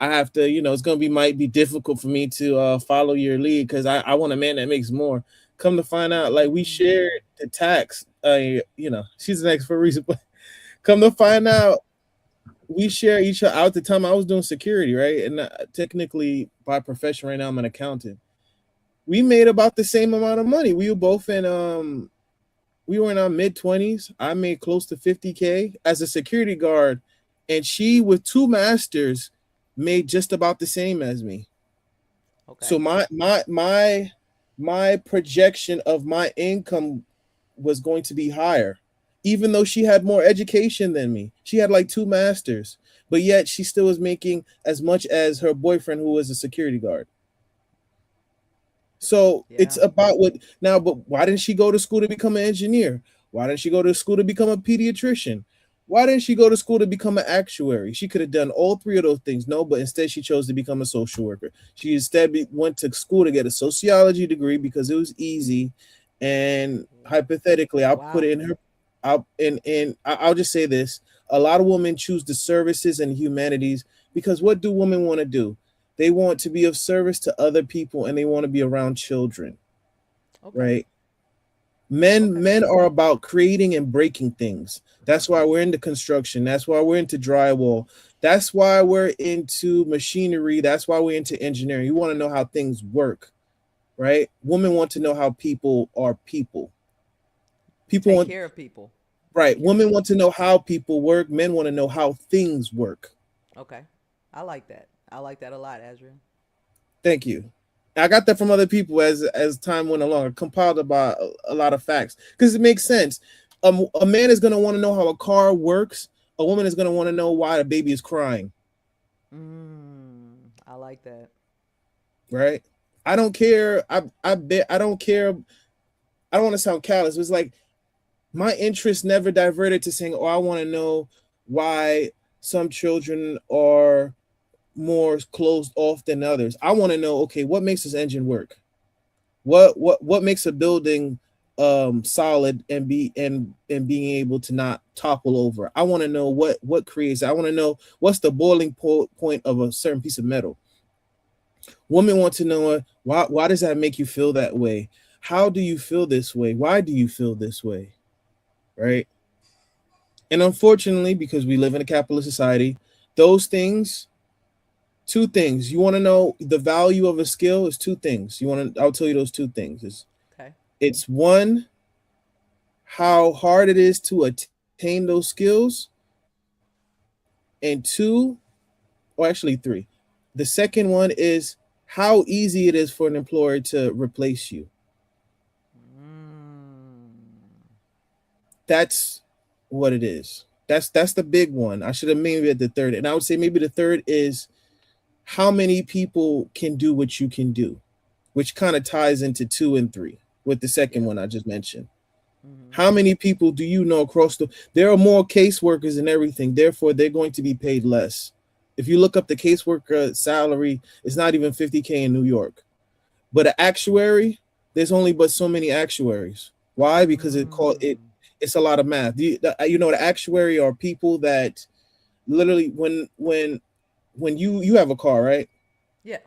I have to, it's might be difficult for me to follow your lead because I want a man that makes more. Come to find out, like, we shared the tax. She's an ex for a reason, but come to find out, we share each other. At the time, I was doing security, right? And technically, by profession, right now, I'm an accountant. We made about the same amount of money. We were both in we were in our mid-20s. I made close to 50K as a security guard, and she, with 2 masters, made just about the same as me. Okay. So my projection of my income was going to be higher, even though she had more education than me. She had like 2 masters, but yet she still was making as much as her boyfriend, who was a security guard. So it's about but why didn't she go to school to become an engineer? Why didn't she go to school to become a pediatrician? Why didn't she go to school to become an actuary? She could have done all 3 of those things. No, but instead she chose to become a social worker. She instead went to school to get a sociology degree because it was easy. And hypothetically, I'll put it in her. I'll just say this: a lot of women choose the services and humanities because what do women want to do? They want to be of service to other people, and they want to be around children. Okay. Right? Men are about creating and breaking things. That's why we're into construction. That's why we're into drywall. That's why we're into machinery. That's why we're into engineering. You want to know how things work, right? Women want to know how people are people. People Take want care of people. right. Women want to know how people work. Men want to know how things work. Okay. I like that. I like that a lot, Azriel. Thank you. I got that from other people as time went along. I compiled about a lot of facts because it makes sense. A man is going to want to know how a car works. A woman is going to want to know why the baby is crying. I like that. Right? I don't care. I bet I don't care. I don't want to sound callous. It's like my interest never diverted to saying, "Oh, I want to know why some children are more closed off than others." I want to know, okay, what makes this engine work? What makes a building solid and being able to not topple over? I want to know what creates. I want to know what's the boiling point of a certain piece of metal. Women want to know why does that make you feel that way? How do you feel this way? Why do you feel this way? Right? And unfortunately, because we live in a capitalist society, those things, two things. You want to know the value of a skill is two things. I'll tell you those two things. It's one, how hard it is to attain those skills. And two, or actually three. The second one is how easy it is for an employer to replace you. That's what it is. That's the big one. I should have maybe at the third. And I would say maybe the third is how many people can do what you can do, which kind of ties into 2 and 3 with the second one I just mentioned. How many people do you know there are more caseworkers and everything, therefore they're going to be paid less. If you look up the caseworker salary, it's not even 50K in New York. But an actuary, there's only but so many actuaries. Why? Because it's a lot of math. The actuary are people that literally when you have a car, right? Yeah.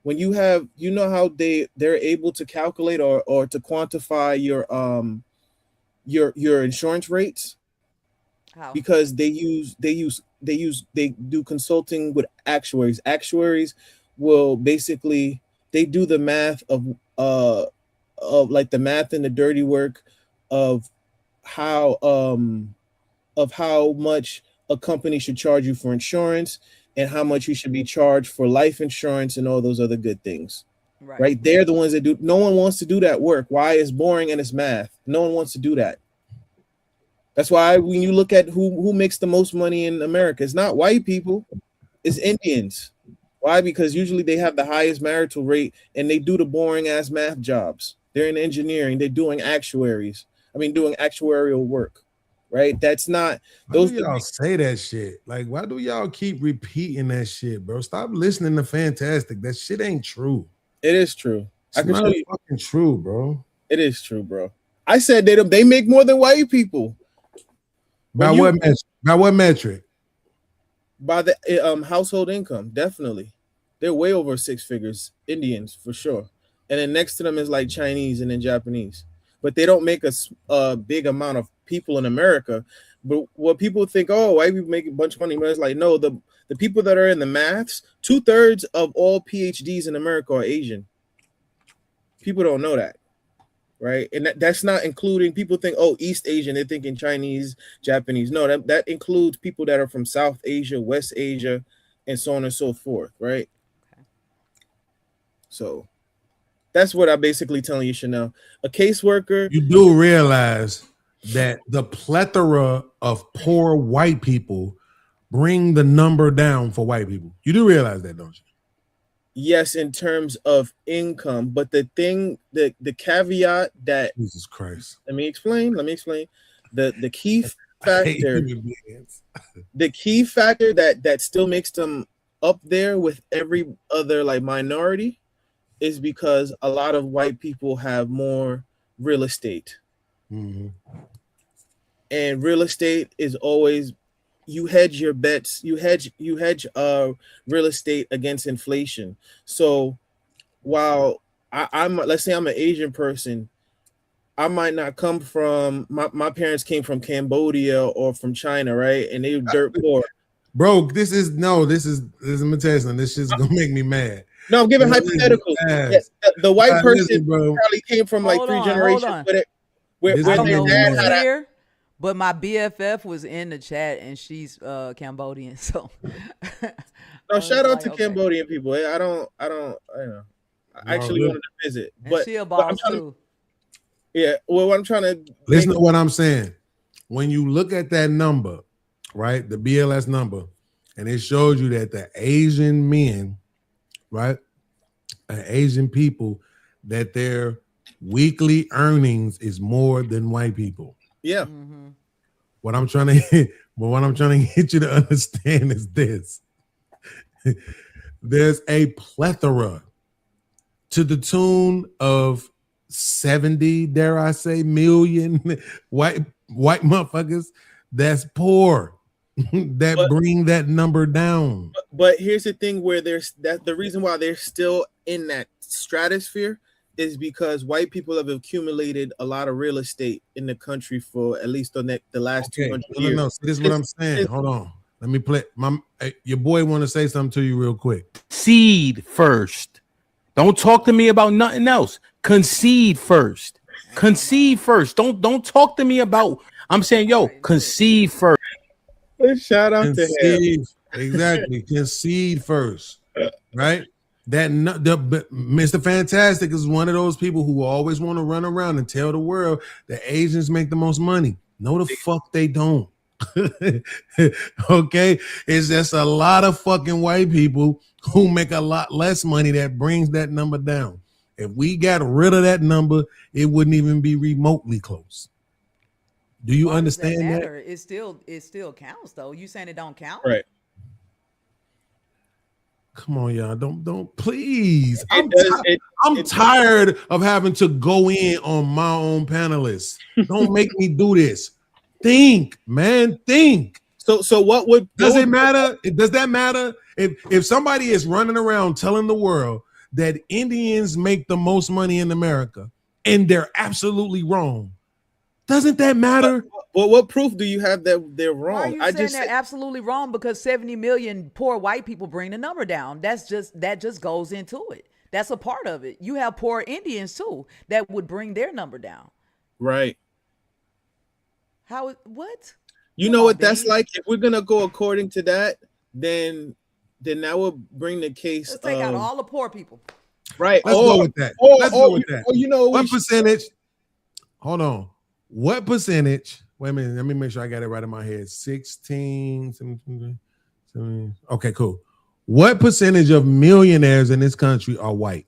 When you have, how they're able to calculate or to quantify your insurance rates. How? Because they do consulting with actuaries. Actuaries will basically, they do the math of like the math and the dirty work of how much a company should charge you for insurance and how much you should be charged for life insurance and all those other good things. Right? They're the ones that do. No one wants to do that work. Why? It's boring and it's math. No one wants to do that. That's why when you look at who makes the most money in America, it's not white people, it's Indians. Why? Because usually they have the highest marital rate and they do the boring ass math jobs. They're in engineering. They're doing doing actuarial work. Right? That's not those. Why do y'all say that shit? Like, why do y'all keep repeating that shit, bro? Stop listening to Fantastic. That shit ain't true. It is true. It's not fucking true, bro. It is true, bro. I said they make more than white people. By what metric? By the household income, definitely. They're way over 6 figures, Indians for sure. And then next to them is like Chinese and then Japanese. But they don't make a big amount of people in America. But what people think, oh, white people make a bunch of money. But it's like, no, the people that are in the maths, 2/3 of all PhDs in America are Asian. People don't know that. Right. And that's not including people think, oh, East Asian, they're thinking Chinese, Japanese. No, that includes people that are from South Asia, West Asia, and so on and so forth. Right. Okay. So that's what I'm basically telling you, Chanel. A caseworker. You do realize that the plethora of poor white people bring the number down for white people. You do realize that, don't you? Yes, in terms of income, but the caveat that Jesus Christ. Let me explain. The key factor, the key factor that still makes them up there with every other like minority is because a lot of white people have more real estate. And real estate is always, you hedge your bets, you hedge real estate against inflation. So while I'm let's say I'm an Asian person, I might not come from my parents came from Cambodia or from China, right? And they were dirt poor. Bro, this is let me tell you something. This shit's gonna make me mad. No, I'm giving hypotheticals. Yeah, the white person probably came from like Hold three on, generations hold on. where I don't their know dad who's had a, here, but my BFF was in the chat and she's Cambodian. So no, shout out to Cambodian people. I don't know. I actually wanted to visit, And but she a but I'm boss trying too. yeah, well, I'm trying to listen to what I'm saying. When you look at that number, right, the BLS number, and it shows you that the Asian men, right, Asian people, that their weekly earnings is more than white people. Yeah. What I'm trying to get you to understand is this. There's a plethora to the tune of 70, dare I say, million white motherfuckers that's poor that bring that number down. But here's the thing where there's that the reason why they're still in that stratosphere is because white people have accumulated a lot of real estate in the country for at least the last 200 years. No. See, this is what I'm saying. Hold on. Let me play. Your boy want to say something to you real quick. Concede first. Don't talk to me about nothing else. Concede first. Concede first. Don't talk to me about. I'm saying, yo, concede first. Shout out to him. Exactly. Concede first. Right? Mr. Fantastic is one of those people who always want to run around and tell the world that Asians make the most money. No, the fuck they don't. Okay, it's just a lot of fucking white people who make a lot less money that brings that number down. If we got rid of that number, it wouldn't even be remotely close. Do you understand that? It still counts though. You saying it don't count? Right. Come on, y'all. Don't please. I'm tired of having to go in on my own panelists. Don't make me do this. Think, man. Think. So what would does it matter? Does that matter? If somebody is running around telling the world that Indians make the most money in America and they're absolutely wrong, doesn't that matter? Well, what proof do you have that they're wrong? Why are you saying they're absolutely wrong? Because 70 million poor white people bring the number down. That just goes into it. That's a part of it. You have poor Indians too that would bring their number down. Right. How? What? You know what that's like? If we're gonna go according to that, then that would bring the case. Let's take out all the poor people. Right. Let's go with that. Let's go with that. You know what percentage? Hold on. What percentage? Wait a minute. Let me make sure I got it right in my head. 16, 17. Okay, cool. What percentage of millionaires in this country are white?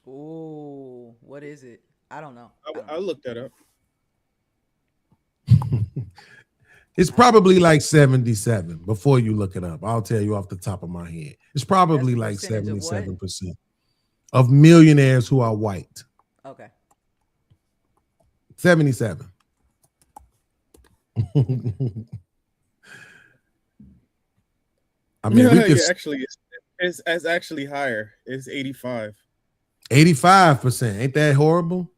Ooh, what is it? I don't know. I'll look that up. It's probably like 77 before you look it up. I'll tell you off the top of my head. It's probably like 77% of millionaires who are white. Okay. 77. I mean, we could it's actually higher. It's 85. 85%. Ain't that horrible?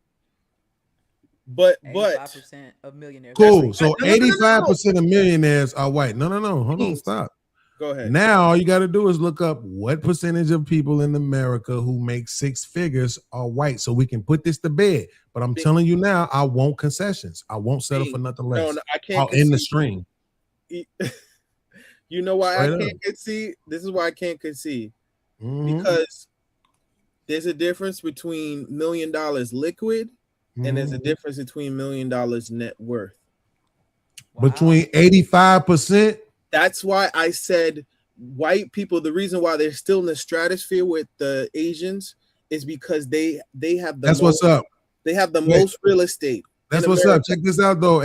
But 85% of millionaires. Cool. So 85% of millionaires are white. No. Hold on. Stop. Go ahead. Now all you got to do is look up what percentage of people in America who make six figures are white, so we can put this to bed. But I'm telling you now, I want concessions. I won't settle for nothing less. No, I can't. I'll end the stream. You know why I can't concede? This is why I can't concede. Because there's a difference between $1 million liquid and there's a difference between $1 million net worth. Between 85%. That's why I said white people, the reason why they're still in the stratosphere with the Asians is because they have the what's up. They have the most real estate. That's what's up. Check this out though,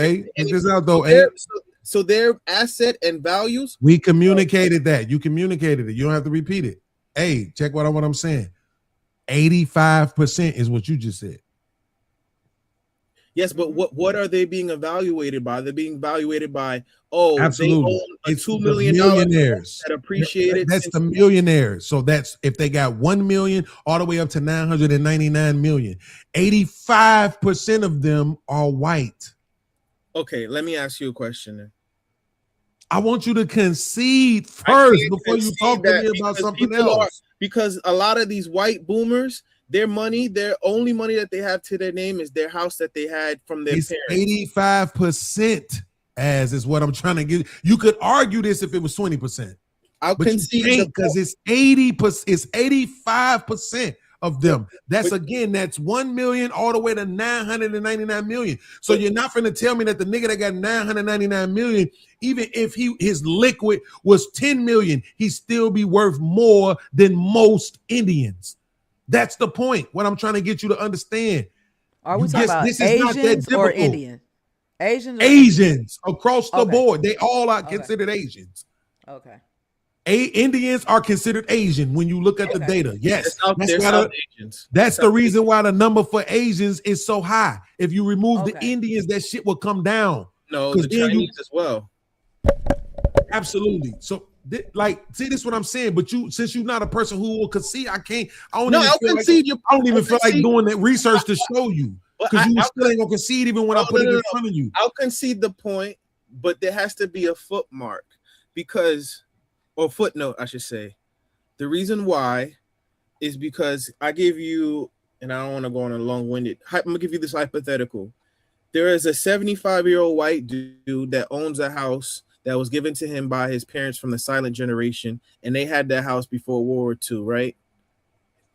So their asset and values. We communicated that. You communicated it. You don't have to repeat it. Hey, check what I'm saying. 85% is what you just said. Yes, but what are they being evaluated by? They're being evaluated by Absolutely. they own a It's $2 the million millionaires that appreciated. That's the millionaires. So that's if they got 1 million all the way up to 999 million. 85% of them are white. Okay, let me ask you a question then. I want you to concede first before you talk to me about something else. Because a lot of these white boomers, their only money that they have to their name is their house that they had from their It's parents. 85%, as is what I'm trying to get. You could argue this if it was 20%. I'll concede because it's 80%, it's 85% of them. That's 1 million all the way to 999 million. So you're not going to tell me that the nigga that got 999 million, even if his liquid was 10 million, he'd still be worth more than most Indians. That's the point. What I'm trying to get you to understand. Are we talking about Asians or Indians? Asians across the board. They all are considered Asians. Okay. Indians are considered Asian when you look at the data. Yes, Asians. That's the reason why the number for Asians is so high. If you remove the Indians, that shit will come down. No, the Chinese as well. Absolutely. So, see, this is what I'm saying. But since you're not a person who will concede, I don't even feel like doing that research to show you, because you still ain't gonna concede even when I put it in front of you. I'll concede the point, but there has to be a footmark or footnote, I should say. The reason why is because I give you, and I don't want to go on a long-winded. I'm gonna give you this hypothetical. There is a 75-year-old white dude that owns a house that was given to him by his parents from the silent generation, and they had that house before World War II, right?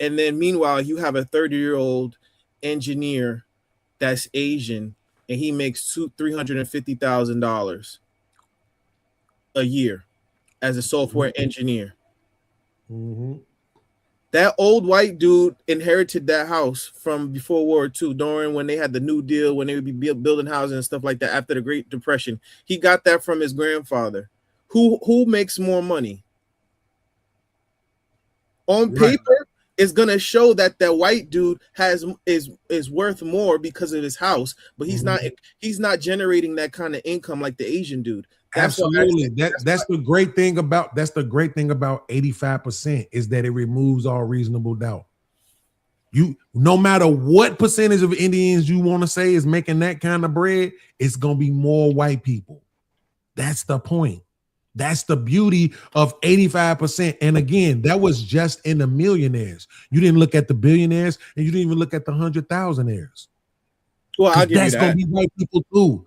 And then meanwhile, you have a 30-year-old engineer that's Asian, and he makes $350,000 a year as a software engineer. Mm-hmm. That old white dude inherited that house from before World War II, during when they had the New Deal, when they would be building houses and stuff like that after the Great Depression. He got that from his grandfather. Who makes more money? On paper, it's gonna show that that white dude is worth more because of his house, but he's not generating that kind of income like the Asian dude. Absolutely. That's the great thing about 85% is that it removes all reasonable doubt. No matter what percentage of Indians you want to say is making that kind of bread, it's gonna be more white people. That's the point. That's the beauty of 85%. And again, that was just in the millionaires. You didn't look at the billionaires, and you didn't even look at the 100,000aires. Well, I'll give you that's that. gonna be white people too.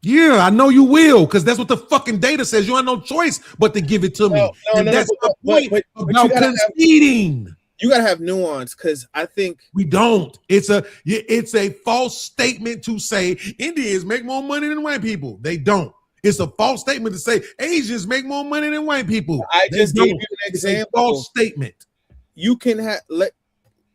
Yeah, I know you will, because that's what the fucking data says. You have no choice but to give it to me. That's the point about conceding. You gotta have nuance, because I think we don't. It's a false statement to say Indians make more money than white people. They don't. It's a false statement to say Asians make more money than white people. I just gave you an example. It's a false statement. You can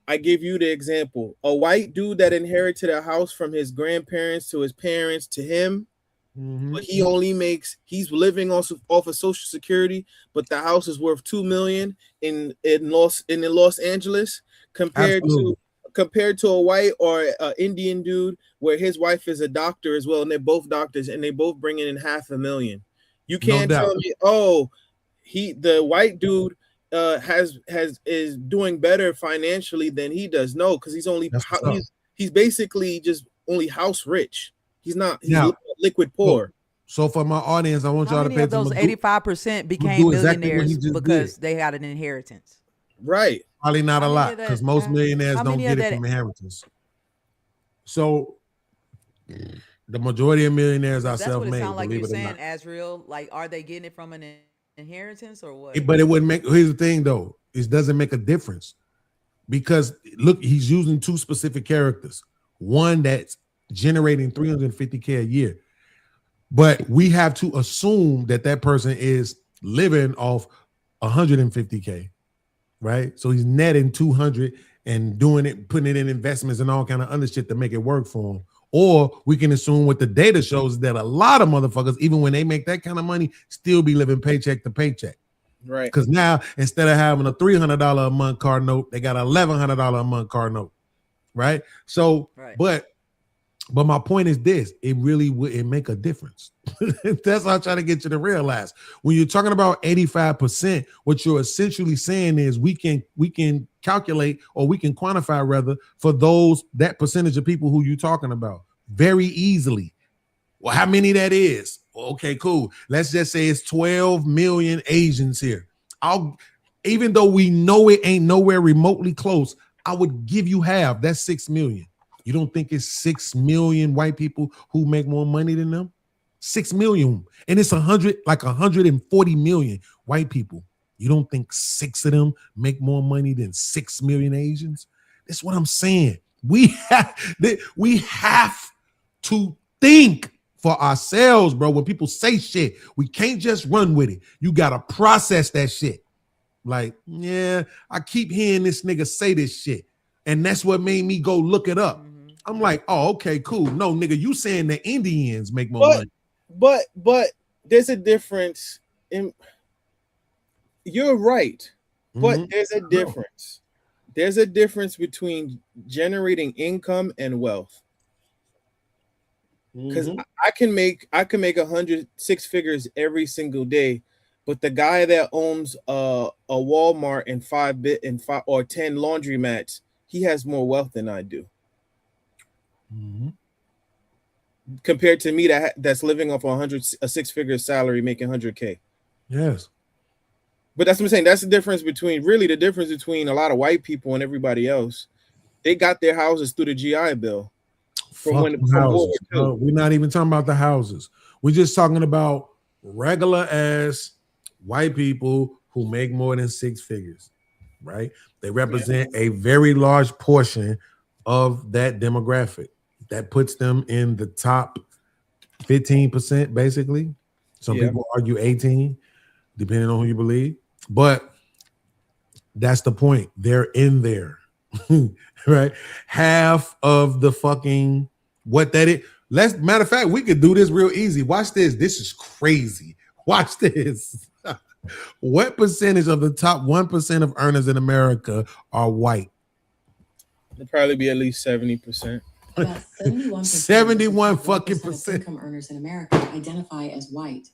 I give you the example. A white dude that inherited a house from his grandparents to his parents to him, but he's living off of Social Security, but the house is worth $2 million in Los Angeles compared to a white or an Indian dude where his wife is a doctor as well, and they're both doctors, and they both bring in $500,000. You can't tell me, the white dude is doing better financially than he does. No, because he's basically just only house rich. He's liquid poor. So for my audience, I want y'all to pay attention. Those 85% became millionaires because they had an inheritance. Right. Probably not a lot, because most millionaires don't get it from inheritance. So the majority of millionaires are self-made. That's what it sounds like you're saying, Azriel. Like, are they getting it from an inheritance or what? But it wouldn't make. Here's the thing, though: it doesn't make a difference, because look, he's using two specific characters. One that's generating $350K a year, but we have to assume that person is living off $150K. Right, so he's netting 200 and doing it, putting it in investments and all kind of other shit to make it work for him. Or we can assume what the data shows that a lot of motherfuckers, even when they make that kind of money, still be living paycheck to paycheck. Right. Because now instead of having a $300 a month car note, they got a $1,100 a month car note. Right. So, but But my point is this: it really wouldn't make a difference. That's what I'm trying to get you to realize. When you're talking about 85%, what you're essentially saying is we can calculate, or we can quantify rather, for that percentage of people who you're talking about very easily. Well, how many that is? Okay, cool. Let's just say it's 12 million Asians here. Even though we know it ain't nowhere remotely close, I would give you half. That's 6 million. You don't think it's 6 million white people who make more money than them? 6 million. And it's 140 million white people. You don't think 6 of them make more money than 6 million Asians? That's what I'm saying. We have to think for ourselves, bro. When people say shit, we can't just run with it. You got to process that shit. Like, yeah, I keep hearing this nigga say this shit. And that's what made me go look it up. I'm like, oh, okay, cool. No, nigga, you saying the Indians make more money. But there's a difference in, you're right, but there's a difference. There's a difference between generating income and wealth. Because I can make 106 figures every single day, but the guy that owns a Walmart and 5 or 10 laundromats, he has more wealth than I do. Compared to me that's living off a 6-figure salary, making 100K. Yes. But that's what I'm saying. That's the difference between a lot of white people and everybody else. They got their houses through the GI Bill. From houses. No, we're not even talking about the houses. We're just talking about regular ass white people who make more than 6 figures, right? They represent a very large portion of that demographic. That puts them in the top 15%, basically. Some people argue 18, depending on who you believe. But that's the point. They're in there, right? Half of the fucking what that is. Matter of fact, we could do this real easy. Watch this. This is crazy. Watch this. What percentage of the top 1% of earners in America are white? It'll probably be at least 70%. About 71 fucking percent of income earners in America identify as white.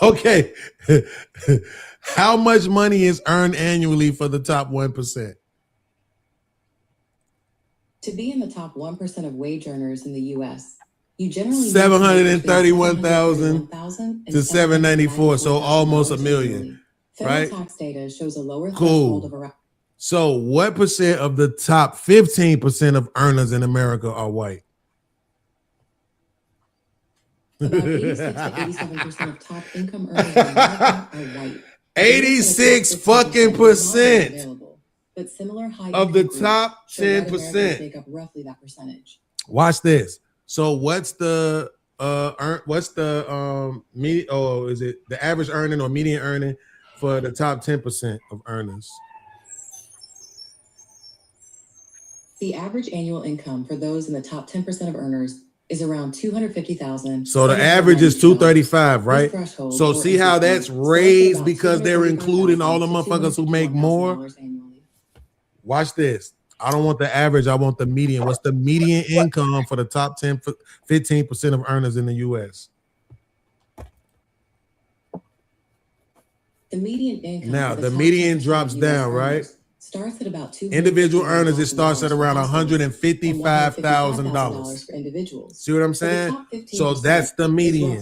Okay. How much money is earned annually for the top 1%? To be in the top 1% of wage earners in the U.S., you generally 731,000 to 794, so almost a million, right? Federal tax data shows a lower threshold of around. So what percent of the top 15% of earners in America are white? About 86 to 87% of top income earners in America are white. 86 fucking percent but similar high of the top 10% make up roughly that percentage. Watch this. So what's the median, or is it the average earning or median earning for the top 10% of earners? The average annual income for those in the top 10% of earners is around $250,000. So the average is 235, right? So see how that's raised because they're including all the motherfuckers who make more. Watch this. I don't want the average. I want the median. What's the median income for the top 15% of earners in the U.S.? The median income. Now the median drops down, right? Starts at about individual earners. It starts at around $155,000 for individuals. See what I'm saying? So that's the median.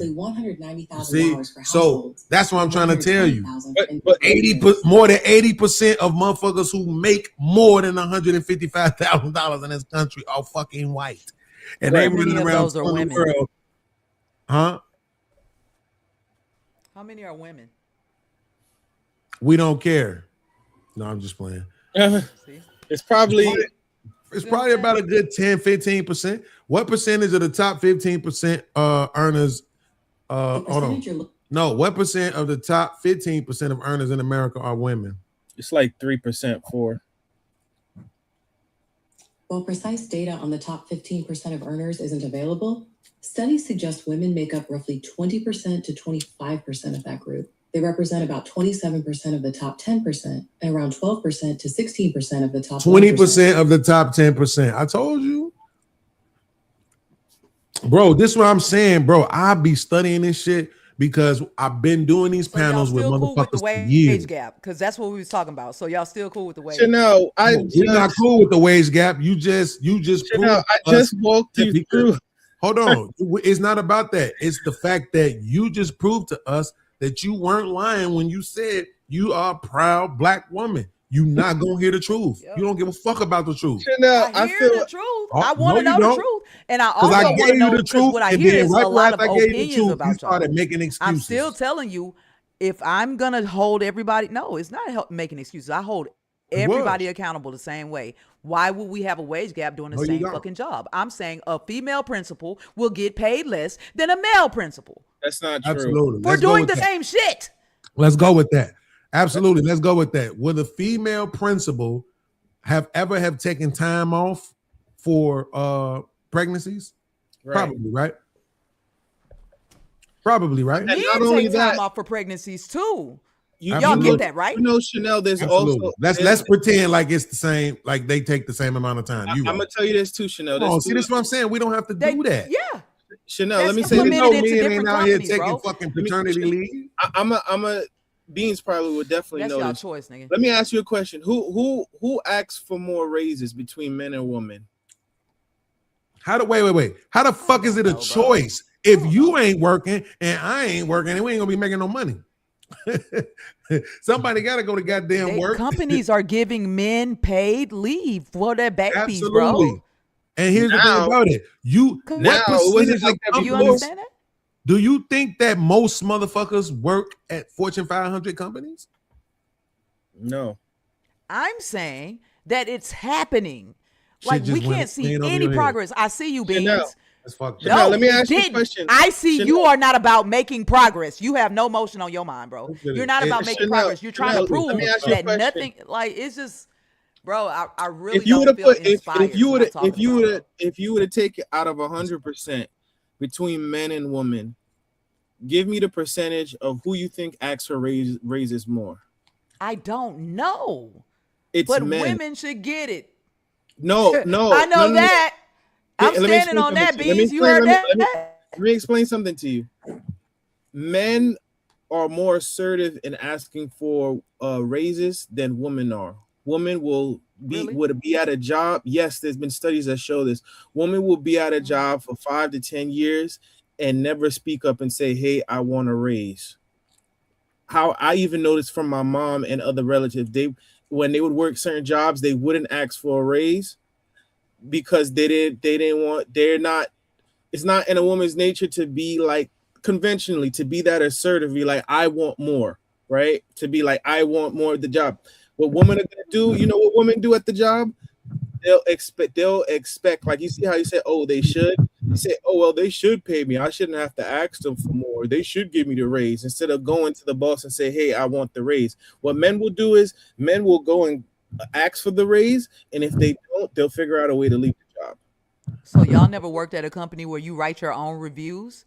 See, so that's what I'm trying to tell you. But more than 80% of motherfuckers who make more than $155,000 in this country are fucking white, and they running around the world. Huh? How many are women? We don't care. No, I'm just playing. It's probably about a good 10-15%. What percentage of the top 15% earners hold on. No, what percent of the top 15% of earners in America are women? It's like 3%, 4%. While precise data on the top 15% of earners isn't available, studies suggest women make up roughly 20% to 25% of that group. They represent about 27% of the top 10% and around 12% to 16% of the top 20% of the top 10%. I told you. Bro, this is what I'm saying, bro. I be studying this shit because I've been doing these panels with Still cool with the motherfuckers for wage years. gap, because that's what we was talking about. So y'all still cool with the wage? Chanel, We're not cool with the wage gap. You just Chanel, I just walked you through. Hold on. It's not about that. It's the fact that you just proved to us that you weren't lying when you said you are a proud black woman. You not gonna hear the truth. You don't give a fuck about the truth. Chanel, I hear the truth. I want to no, you know the don't. truth, and I Because also I want to gave you know the because truth, what I and hear then is right a lot of after I gave you the opinions truth, you about y'all. started making I'm excuses. still telling you, if I'm gonna hold everybody, no, it's not making excuses. I hold everybody accountable the same way. Why would we have a wage gap doing the No, you same don't. fucking job? I'm saying a female principal will get paid less than a male principal That's not true. Absolutely. for Let's go doing with the that. same shit. Let's go with that. Absolutely. Let's go with that. Will the female principal have taken time off for pregnancies? Right. Probably, right? Probably, right? And Men not only take time that, off for pregnancies too. Y'all Absolutely. get that, right? You know, Chanel, there's Absolutely. also Let's pretend like it's the same, like they take the same amount of time. I'm gonna tell you this too, Chanel. Oh, There's see, two- this is what I'm saying. We don't have to do that. Yeah. Chanel, That's let me say implemented this. into Men different ain't out here companies, taking bro. fucking paternity leave. I'm a Beans probably would definitely That's know y'all this. choice, nigga. Let me ask you a question. Who asks for more raises between men and women? Wait. How the fuck is it a choice if you ain't working and I ain't working and we ain't gonna be making no money? Somebody gotta go to goddamn work. Companies are giving men paid leave for their babies, Absolutely. bro. And here's the thing about it. What percentage of You companies understand that? do you think that most motherfuckers work at Fortune 500 companies? No. I'm saying that it's happening. Shit Like we just went can't see clean over any your head. progress. I see you, Beans. Chanel. That's fucked Chanel, up. let me it ask you a didn't. question. I see Chanel. you are not about making progress. You have no motion on your mind, bro. You're not about making Chanel, progress. You're trying Chanel, to prove let me ask you a that question. nothing. Like it's just, bro. I really If you would don't have feel put inspired. if you would have taken out of 100% between men and women, give me the percentage of who you think asks for raises more. I don't know. It's but men. women should get it. No. I know that. I'm Let me standing on explain that, something to you. Beans. You heard that? Let me explain something to you. Men are more assertive in asking for raises than women are. Women will be at a job. Yes, there's been studies that show this. Women will be at a job for 5 to 10 years and never speak up and say, "Hey, I want a raise." How I even noticed from my mom and other relatives, when they would work certain jobs, they wouldn't ask for a raise because they didn't want. It's not in a woman's nature to be like conventionally, to be that assertive, be like, I want more, right? To be like, I want more of the job. What women are gonna do, you know what women do at the job? They'll expect, like you see how you said, oh, they should. You say, oh, well, they should pay me. I shouldn't have to ask them for more. They should give me the raise instead of going to the boss and say, hey, I want the raise. What men will do is men will go and ask for the raise, and if they don't, they'll figure out a way to leave the job. So y'all never worked at a company where you write your own reviews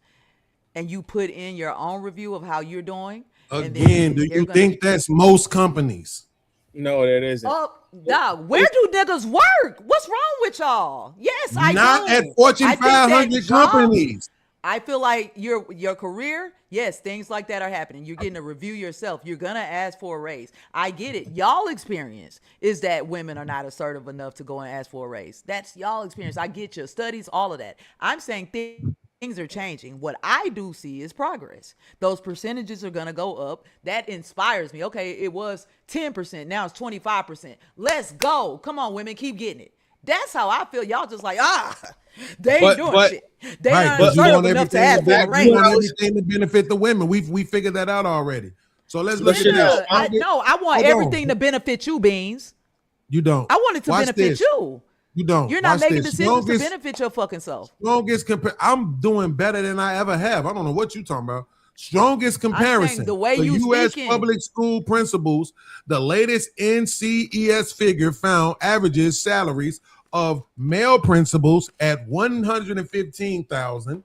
and you put in your own review of how you're doing? Again, do you think that's most companies? No, that isn't. Oh, dog, where do niggas work? What's wrong with y'all? Yes, I Not do. at Fortune I think that 500 companies. I feel like your career, yes, things like that are happening. You're getting a review yourself. You're gonna ask for a raise. I get it. Y'all experience is that women are not assertive enough to go and ask for a raise. That's y'all experience. I get your studies, all of that. I'm saying things are changing. What I do see is progress. Those percentages are gonna go up. That inspires me. Okay, it was 10%. Now it's 25%. Let's go. Come on, women, keep getting it. That's how I feel. Y'all just like, they ain't doing shit. They not assertive enough to ask for a raise. You want everything to benefit the women. We figured that out already. So let's look at this. I want everything to benefit you, Beans. You don't. I want it to Watch benefit this. you. You don't. You're not Watch making this. decisions to benefit your fucking self. Strongest I'm doing better than I ever have. I don't know what you're talking about. Strongest comparison. the way for you U.S. speaking. public school principals, the latest NCES figure found averages salaries of male principals at $115,000,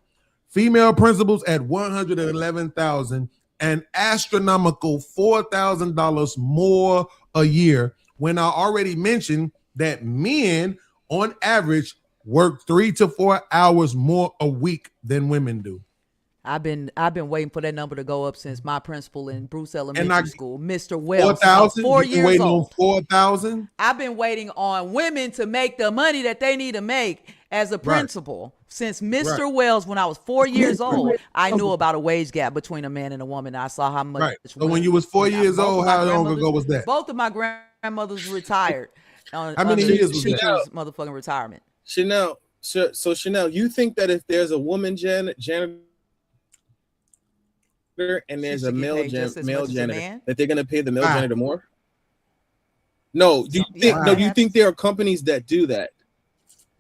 female principals at $111,000, an astronomical $4,000 more a year, when I already mentioned that men on average work 3 to 4 hours more a week than women do. I've been waiting for that number to go up since my principal in Bruce Elementary School, Mr. Wells, 4,000. 4 You've been years waiting old. on 4,000. I've been waiting on women to make the money that they need to make as a principal since Mr. Wells. When I was 4 years old, I knew about a wage gap between a man and a woman. I saw how much. Right. So when you was 4 years old, how long ago was that? Both of my grandmothers retired. How many years was that? Motherfucking retirement. Chanel. So Chanel, you think that if there's a woman janitor and there's a male janitor, that they're gonna pay the male janitor more? No, do you think there are companies that do that?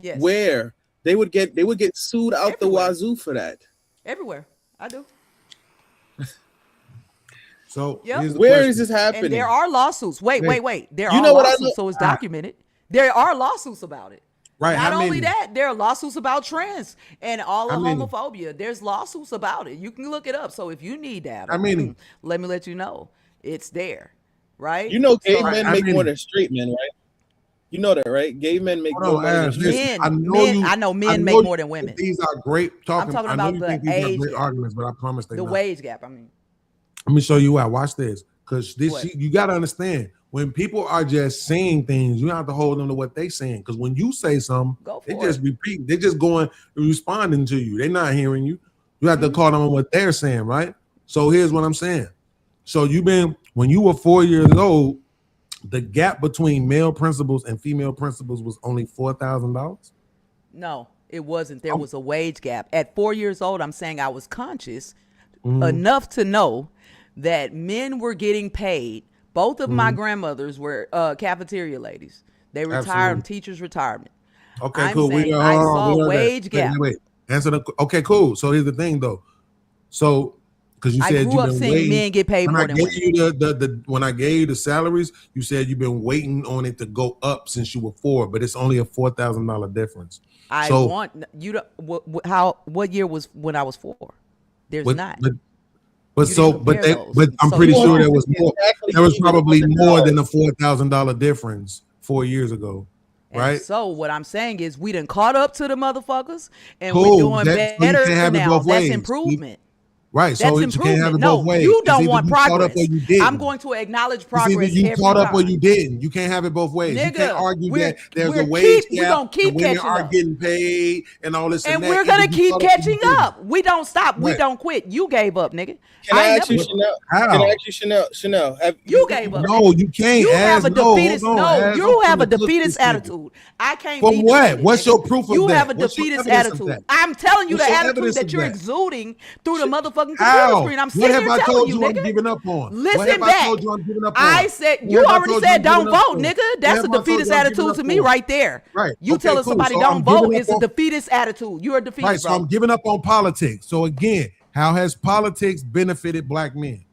Yes. Where they would get sued out the wazoo for that. Everywhere. I do. So where is this happening? And there are lawsuits. Wait. There You are know what I lawsuits, know- so it's documented. There are lawsuits about it. Right. Not how only many? that, there are lawsuits about trans and all How of many? homophobia. There's lawsuits about it. You can look it up. So if you need that, How many? let me let you know. It's there. Right? You know, gay So- men make more than straight men, right? You know that, right? Gay men make more money than straight Men, men. I know men make more than women. These are great talking. I'm talking I know about you the think these are age great gap. arguments, but I promise they The not. wage gap. I mean, Let me show you why. Watch this. Because this What? you got to understand, when people are just saying things, you have to hold them to what they saying. Because when you say something, they just repeat. They're just going responding to you. They're not hearing you. You have to call them on what they're saying, right? So here's what I'm saying. So when you were 4 years old, the gap between male principals and female principals was only $4,000. no, it wasn't. There was a wage gap. At 4 years old, I'm saying I was conscious enough to know that men were getting paid. Both of my grandmothers were cafeteria ladies. They retired Absolutely. on teachers' retirement. Okay, I'm cool. saying hold I on, saw we heard that. wage gap. Wait. Answer the. Okay, cool. So here's the thing, though. So because you I said grew you've up been seeing waiting, men get paid when more I than gave women. you the when I gave you the salaries, you said you've been waiting on it to go up since you were 4, but it's only a $4,000 difference. I So want you to. What year was when I was 4? There's not. But You so, didn't but compare they, those. but I'm So pretty you sure want- there was more. There was probably more than a $4,000 difference 4 years ago, And right? so what I'm saying is we done caught up to the motherfuckers and Cool. we're doing So you better can't have it now. both That's ways. improvement. Right. So That's you can't have improvement. it No, both ways. you It's don't either want you caught up progress. or you didn't. I'm going to acknowledge It's progress either you every caught up or time. you didn't. You can't have it both ways. You Nigga, can't argue we're- that there's we're a wage we're gap gonna keep and women catching are up. getting paid and all this and, And that. we're Either gonna you keep caught up or you catching didn't. up. We don't stop. We Right. don't quit. You gave up, nigga. Can I ain't ask you, never- Chanel? How? Can I ask you, Chanel? Have You gave up. No, you can't. You have a Ask- no, defeatist. hold on. No, Ask- you I'm have a finna cook defeatist this nigga. attitude. I can't For be what? defeated, What's nigga. your proof of You that? have a What's your defeatist evidence of attitude. that? I'm telling you What's the your attitude evidence that of you're that? exuding through the motherfucking computer How? screen. I'm What sitting have here I telling told you, you I'm nigga. giving up on? What Listen have I back. told you I'm giving up on? I said What you have I already told you said I'm don't giving up vote, on? nigga. What That's a have I told defeatist you I'm giving attitude up to me on? right there. Right. You Okay, telling cool. somebody So don't I'm giving vote up is a on- defeatist attitude. You're a defeatist, Right, so bro. I'm giving up on politics. So again, how has politics benefited black men?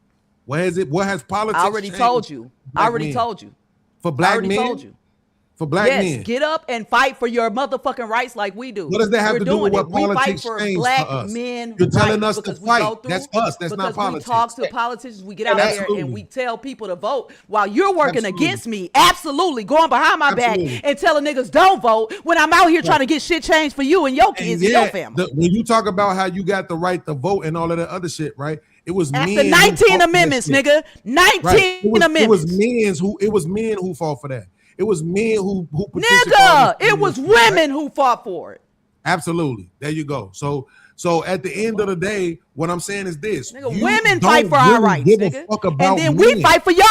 What has politics? I already changed told you. I black already men? told you. For I black already men? told you. For black yes, men. get up and fight for your motherfucking rights like we do. What does that have We're to do with doing what it. We fight politics for changed black for us? men. You're telling rights us to because we fight. go through- That's us. That's not because politics. we talk to politicians. We get And out there absolutely. and we tell people to vote while you're working Absolutely. against me. Absolutely, going behind my Absolutely. back and telling niggas don't vote when I'm out here trying to get shit changed for you and your kids and your yet, family. when you talk about how you got the right to vote and all of that other shit, right? It was After men who 19 fought for that amendments, shit. nigga. 19 Right. It was amendments. men who fought for that. It was men who petitioned for Nigga, all this it was shit, right? women who fought for it. Absolutely. There you go. So at the end of the day, what I'm saying is this: Nigga, you women don't fight for our really rights, give a nigga. fuck about And then we men. fight for y'all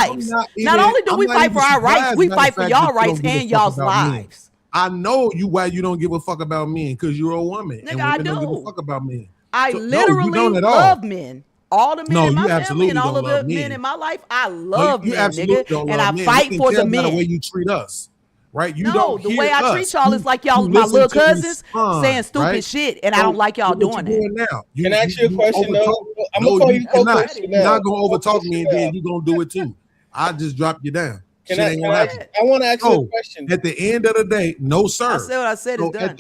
lives. I'm Not only do I'm we not fight even for our rights, surprised we by the fight for fact y'all that you rights don't give a and fuck y'all's about men. lives. I know you why you don't give a fuck about men, because you're a woman. Nigga, and I women don't give do. a fuck about men. I So, no, you literally don't at all. love men. All the men No, in my you family absolutely and all don't of the love men men. in my life, I love you men, absolutely nigga. don't And love I men. fight We can for the tell by the men. way you treat us, right? You No, don't the hear way I us. treat y'all is like y'all You my listen little to cousins respond, saying stupid right? shit, and I don't like y'all what you doing that. now. Can I ask you a question, though? overtalk- I'm gonna call you Coco cannot. Chanel. You're not gonna overtalk me, and Chanel. then you're gonna do it too. I just drop you down. Can Shit I- ain't can gonna I happen. I wanna ask you a So, question. At the end of the day, no sir. I said what I said is So done.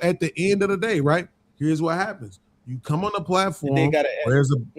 at the end of the day, right? Here's what happens. You come on a platform They gotta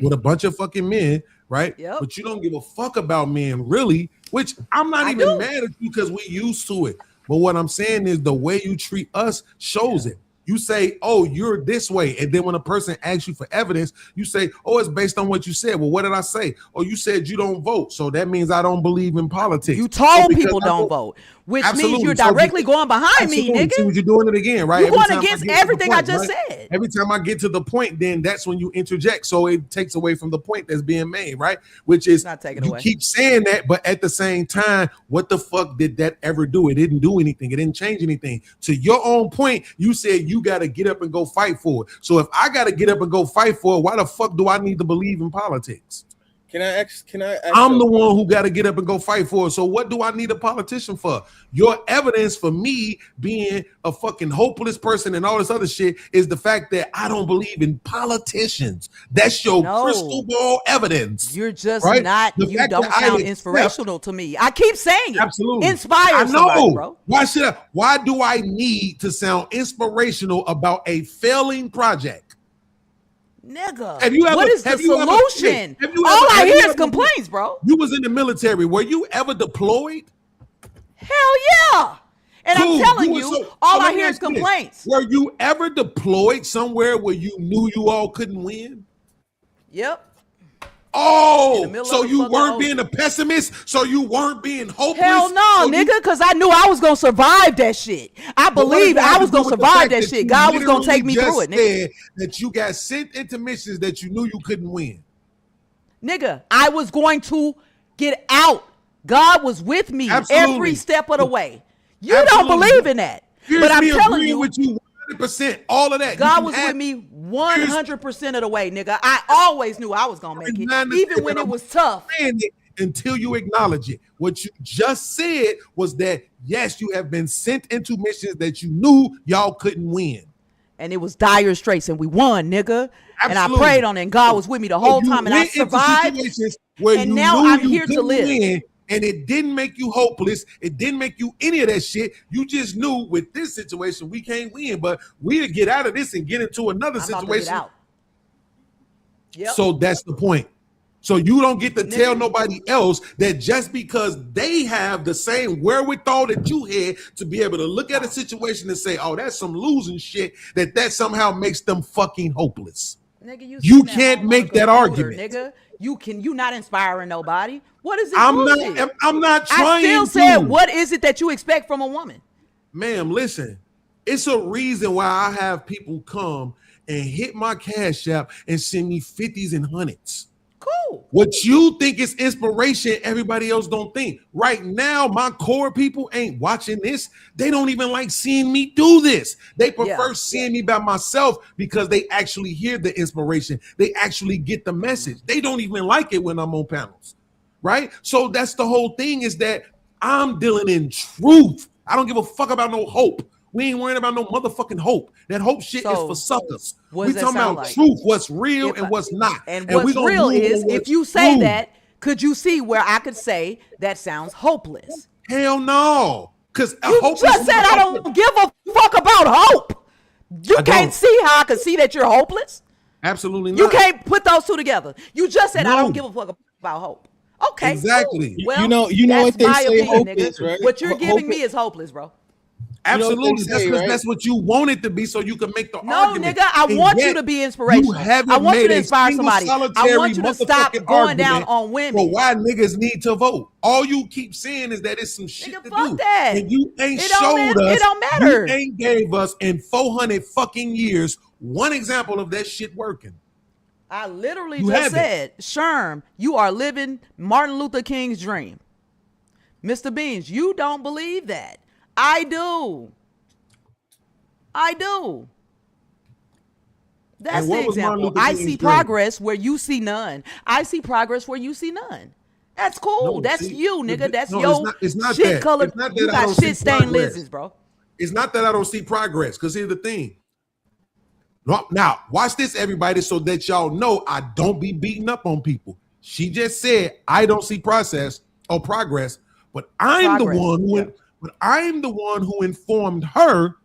with a bunch of fucking men, right? Yep. But you don't give a fuck about men, really. Which I'm not even mad at you because we used to it. But what I'm saying is the way you treat us shows it. You say, oh, you're this way. And then when a person asks you for evidence, you say, oh, it's based on what you said. Well, what did I say? Oh, you said you don't vote. So that means I don't believe in politics. You told people don't vote, which means you're directly going behind me, nigga. See what you're doing it again, right? You're going against everything I just said. Every time I get to the point, then that's when you interject. So it takes away from the point that's being made, right? Which is not taking you away. Keep saying that, but at the same time, what the fuck did that ever do? It didn't do anything. It didn't change anything. To your own point, you said you got to get up and go fight for it. So if I got to get up and go fight for it, why the fuck do I need to believe in politics? Can I ask I'm the one who got to get up and go fight for it. So what do I need a politician for? Your evidence for me being a fucking hopeless person and all this other shit is the fact that I don't believe in politicians. That's your crystal ball evidence. You're just right? not. The You fact don't that I sound accept- inspirational to me. I keep saying it. Absolutely. Inspire I know. somebody, bro. Why do I need to sound inspirational about a failing project? Nigga, Have you ever, what is the have you ever- solution? have you All ever- I have hear you is ever- complaints, bro. You was in the military. Were you ever deployed? Hell yeah. And Cool. I'm telling were you, all I hear is ask you this. complaints. Were you ever deployed somewhere where you knew you all couldn't win? Yep. Oh, middle so of the you fucking weren't ocean. being a pessimist? So you weren't being hopeless? Hell no, So you- nigga, because I knew I was gonna survive that shit. I But what does believed that have I to was do gonna with the survive fact that shit. you God was gonna take me literally through it, just nigga. said that you got sent into missions that you knew you couldn't win. Nigga, I was going to get out. God was with me Absolutely. every step of the way. You Absolutely. don't believe in that. Here's but I'm me telling agreeing you, with you 100%, all of that. God You was can with have- me 100% of the way, nigga. I always knew I was gonna make it, even when it was tough. saying it until you acknowledge it. What you just said was that yes, you have been sent into missions that you knew y'all couldn't win. And it was dire straits, and we won, nigga. And I Absolutely. prayed on it, and God was with me the whole You time, and I went into survived. situations where And you now knew I'm you here to couldn't live. win, and it didn't make you hopeless. It didn't make you any of that shit. You just knew with this situation we can't win, but we'll get out of this and get into another I'm about to get situation. out. Yep. So that's the point. So you don't get to tell nobody else that just because they have the same wherewithal that you had to be able to look at a situation and say, "Oh, that's some losing shit," that somehow makes them fucking hopeless. Nigga, You sitting at can't home on make a that computer, argument. nigga. You not inspiring nobody. What is it? I'm bullshit? not. I'm not I trying. still said, to. what is it that you expect from a woman? Ma'am, listen. It's a reason why I have people come and hit my Cash App and send me 50s and 100s. Cool. What you think is inspiration, everybody else don't think. Right now, my core people ain't watching this. They don't even like seeing me do this. They prefer seeing me by myself because they actually hear the inspiration. They actually get the message. They don't even like it when I'm on panels, right? So that's the whole thing, is that I'm dealing in truth. I don't give a fuck about no hope. We ain't worrying about no motherfucking hope. That hope shit is for suckers. what We does that talking sound about like? truth, what's real If and I- what's not. And we what's gonna real move is, on if what's you say true. that, could you see where I could say that sounds hopeless? Hell no. Because You just said I don't give a fuck about hope. You I can't don't. see how I can see that you're hopeless. Absolutely not. You can't put those two together. You just said I No. don't give a fuck about hope. Okay, Exactly. cool. Well, You know that's what they my say opinion, hope nigga. is, right? What you're Hope giving is- me is hopeless, bro. Absolutely. say, That's because right? that's what you want it to be, so you can make the No, argument. nigga, I And want you yet, to be inspirational. haven't I want you made to a inspire single somebody. I solitary want you to stop motherfucking going down argument on women. for why niggas need to vote. All you keep saying is that it's some shit to fuck do. that. And you ain't It don't showed ma- us. it don't matter. You ain't gave us in 400 fucking years one example of that shit working. I literally You just haven't. said, Sherm, you are living Martin Luther King's dream. Mr. Beans, you don't believe that. I do. I do. That's And what the was Martin example. Luther I King's see dream? progress where you see none. I see progress where you see none. That's cool. No, That's see, you, nigga. That's no, your it's not shit that. colored. It's not that You I got don't see shit stained progress. lenses, bro. It's not that I don't see progress, because here's the thing. Now, watch this, everybody, so that y'all know I don't be beating up on people. She just said I don't see progress, but I'm the one who informed her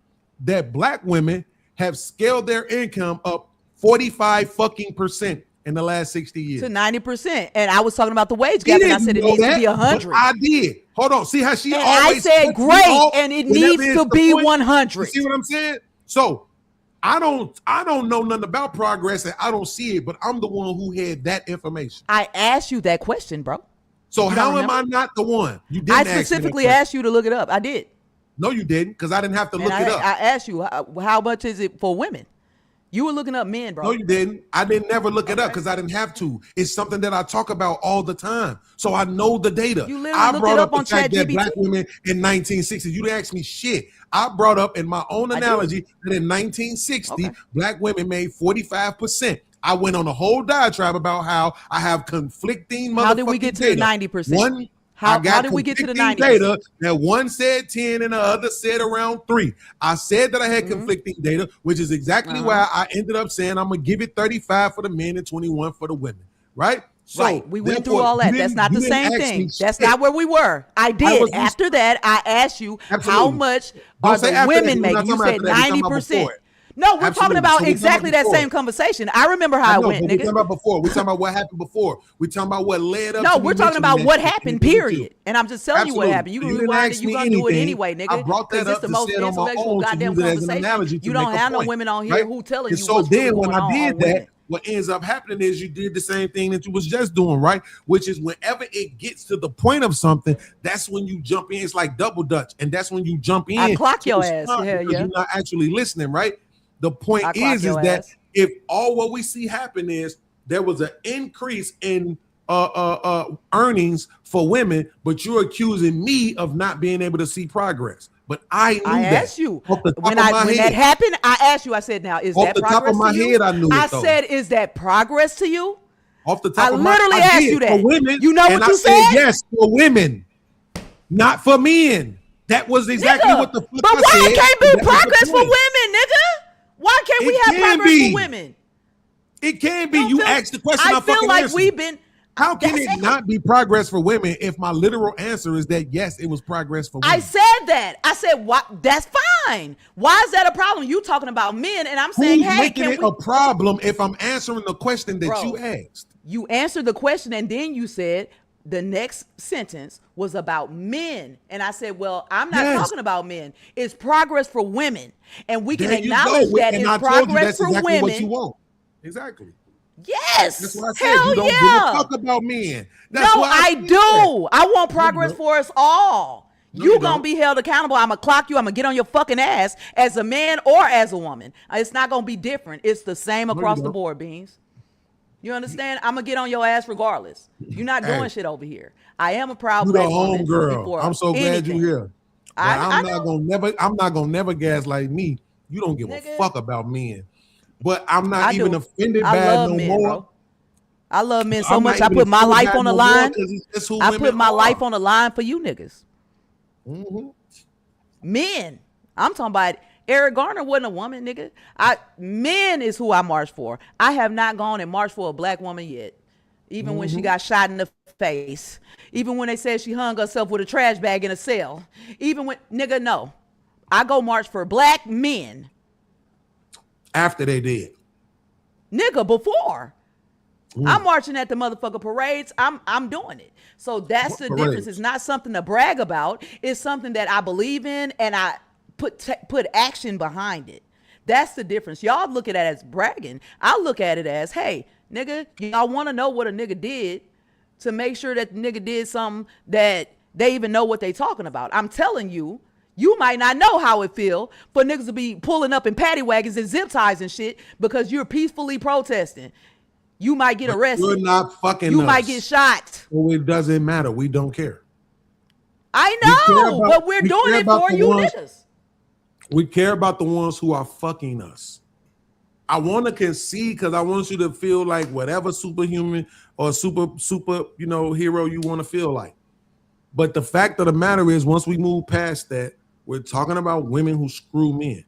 that black women have scaled their income up 45% in the last 60 years. To 90%. And I was talking about the wage gap, and I said it needs to be 100. I did. Hold on. See how she and always I said great, and it needs to be 100. You see what I'm saying? So I don't know nothing about progress, and I don't see it, but I'm the one who had that information. I asked you that question, bro. So how am I not the one? You didn't. I specifically asked you to look it up. I did. No, you didn't, because I didn't have to look it up. I asked you how much is it for women. You were looking up men, bro. No, you didn't. I didn't never look it up because I didn't have to. It's something that I talk about all the time. So I know the data. You literally looked it up on ChatGPT. Black women in 1960, you didn't ask me shit. I brought up in my own analogy that in 1960, black women made 45%. I went on a whole diatribe about how I have conflicting motherfucking How did we get to the 90%? How did we get to the 90%? Data that one said 10 and the other said around 3. I said that I had conflicting data, which is exactly why I ended up saying I'm going to give it 35 for the men and 21 for the women, right? So right. We went through all that. That's not the same thing. That's not where we were. I did. After that, I asked you how much are the women making. You said 90%. No, we're talking about exactly that same conversation. I remember how it went, nigga. We're talking about before. We're talking about what happened before. We're talking about what led up. No, we're talking about what happened, period. And I'm just telling you what happened. You rewind it, you're going to do it anyway, nigga. I brought that up the most intellectual goddamn conversation. You don't have no women on here who telling you so what's then going when I did that, women. what ends up happening is you did the same thing that you was just doing, right? Which is whenever it gets to the point of something, that's when you jump in. It's like double dutch. And that's when you jump in. I clock your ass. Yeah, you're not actually listening, right? The point is that if all what we see happen is there was an increase in earnings for women, but you're accusing me of not being able to see progress. But I knew that. Asked you when that happened. I asked you. I said, "Now is that progress top of my to you?" head, I knew it. I said, "Is that progress to you?" Off the top I of my head, literally asked you that. For women, you know and what you I said? Yes, for women, not for men. That was exactly what the fuck But why I said. can't be progress for women, nigga? Why can't we have progress for women? It can be. You asked the question. I feel like we've been. How can it not be progress for women if my literal answer is that yes, it was progress for women? I said that. I said, "What? That's fine. Why is that a problem?" You talking about men, and I'm saying, Who's "Hey, making can it we?" a problem if I'm answering the question that Bro, you asked? You answered the question, and then you said the next sentence was about men, and I said, "Well, I'm not talking about men. It's progress for women, and we can acknowledge that it's progress for exactly women." What you want. Exactly. Yes. That's what I said. Hell You don't give a fuck about men. That's no, why I said do. that. I want progress for us all. You gonna be held accountable. I'm gonna clock you. I'm gonna get on your fucking ass as a man or as a woman. It's not gonna be different. It's the same across the board, Beans. You understand? I'm gonna get on your ass regardless. You're not doing shit over here. I am a proud You the black woman. home girl. before I'm so glad anything. you're here. But I'm not gonna never gaslight me. You don't give a fuck about men. But I'm not even offended by it no more. Bro. I love men so I'm much. not I even put my offended life by it on the no more line. 'cause it's who I women put my are. life on the line for you niggas. Mm-hmm. Men. I'm talking about Eric Garner wasn't a woman, nigga. Men is who I march for. I have not gone and marched for a black woman yet. Even when she got shot in the face. Even when they said she hung herself with a trash bag in a cell. Even when, nigga, no. I go march for black men. After they did. Nigga, before. I'm marching at the motherfucker parades. I'm doing it. So that's the difference. It's not something to brag about. It's something that I believe in and I put action behind it. That's the difference. Y'all look at it as bragging. I look at it as, hey, nigga, y'all want to know what a nigga did to make sure that the nigga did something that they even know what they talking about. I'm telling you, you might not know how it feel for niggas to be pulling up in paddy wagons and zip ties and shit because you're peacefully protesting. You might get arrested. You're not fucking You us. might get shot. Well, it doesn't matter. We don't care. I know, but we're doing it for you niggas. We care about the ones who are fucking us. I want to concede because I want you to feel like whatever superhuman or super, hero you want to feel like. But the fact of the matter is, once we move past that, we're talking about women who screw men.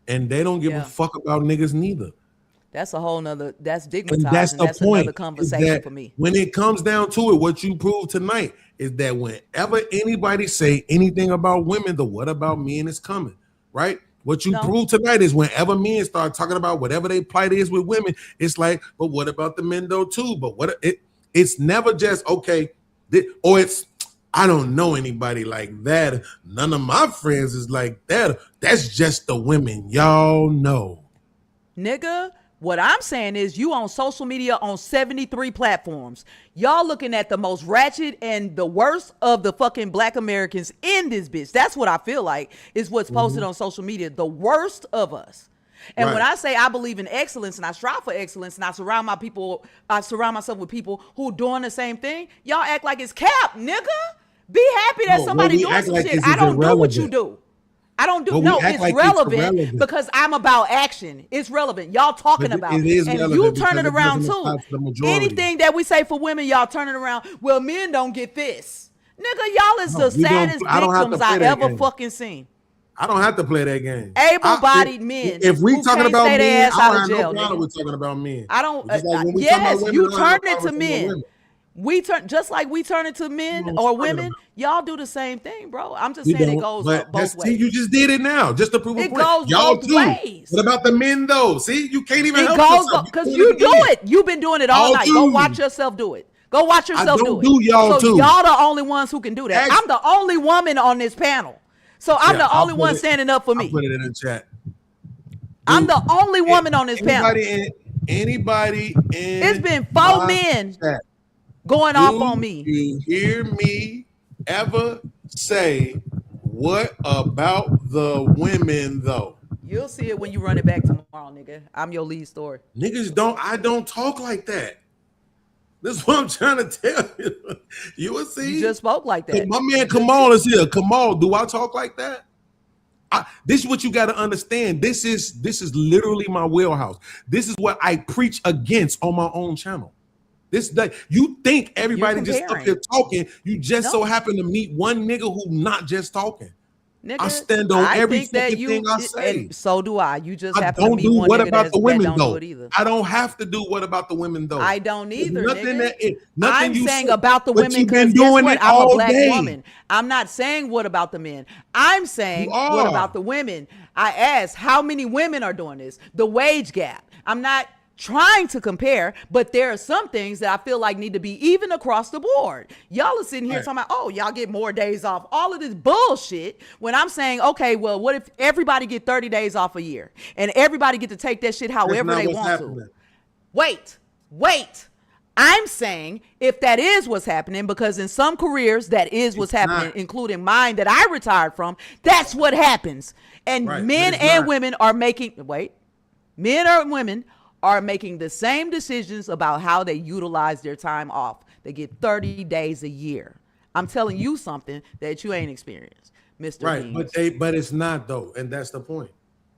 And they don't give a fuck about niggas neither. That's a whole nother, that's And digmatized. that's And the that's point. another conversation for me. When it comes down to it, what you proved tonight is that whenever anybody say anything about women, the what about men is coming, right? What you prove tonight is whenever men start talking about whatever they plight is with women, it's like, but what about the men though too? But it's never just okay, or it's I don't know anybody like that. None of my friends is like that. That's just the women y'all know. Nigga, what I'm saying is you on social media on 73 platforms. Y'all looking at the most ratchet and the worst of the fucking black Americans in this bitch. That's what I feel like is what's posted on social media. The worst of us. And when I say I believe in excellence and I strive for excellence and I surround myself with people who doing the same thing, y'all act like it's cap, nigga. Be happy that somebody doing some shit. I don't do what you do. I don't do it's like relevant because I'm about action. It's relevant. Y'all talking about it is, and you turn it around too. Anything that we say for women, y'all turn it around. Well, men don't get this. Nigga, y'all is the saddest victims I ever fucking seen. I don't have to play that game. Able-bodied men. If we talking about men, I don't have no jail, problem with talking about men. I don't. Like yes, you turn it to men. We turn just like we turn it to men or women. Y'all do the same thing, bro. I'm just saying it goes both ways. You just did it now, just to prove a point. Goes y'all both too. ways. What about the men though? See, you can't even help yourself because you do it. You've been doing it all night. Go watch yourself do it. Go watch yourself do it. Y'all so too. Y'all the only ones who can do that. I'm the only woman on this panel, so I'm the only one standing up for me. I'll put it in the chat. I'm the only woman on this panel. Anybody in it's been 4 men going off on me. You hear me ever say, what about the women though? You'll see it when you run it back tomorrow, nigga. I'm your lead story. I don't talk like that. This is what I'm trying to tell you. You will see. You just spoke like that. My man Kamal is here. Kamal, do I talk like that? This is what you got to understand. This is literally my wheelhouse. This is what I preach against on my own channel. You think everybody just up here talking. You just so happen to meet one nigga who not just talking. Nigga, I stand on every fucking thing I say. And so do I. You just have to meet one what nigga about the women though? I don't have to do what about the women though. I don't either. Nothing I'm saying about the women because I'm a black woman. I'm not saying what about the men. I'm saying what about the women. I asked how many women are doing this. The wage gap. I'm not trying to compare, but there are some things that I feel like need to be even across the board. Y'all are sitting here talking about, oh, y'all get more days off. All of this bullshit. When I'm saying, okay, well, what if everybody get 30 days off a year and everybody get to take that shit however they want to? Wait. I'm saying if that is what's happening, because in some careers that is what's happening, including mine that I retired from, that's what happens. And men and women are making, men or women are making the same decisions about how they utilize their time off. They get 30 days a year. I'm telling you something that you ain't experienced, Mr. Right, but it's not though, and that's the point.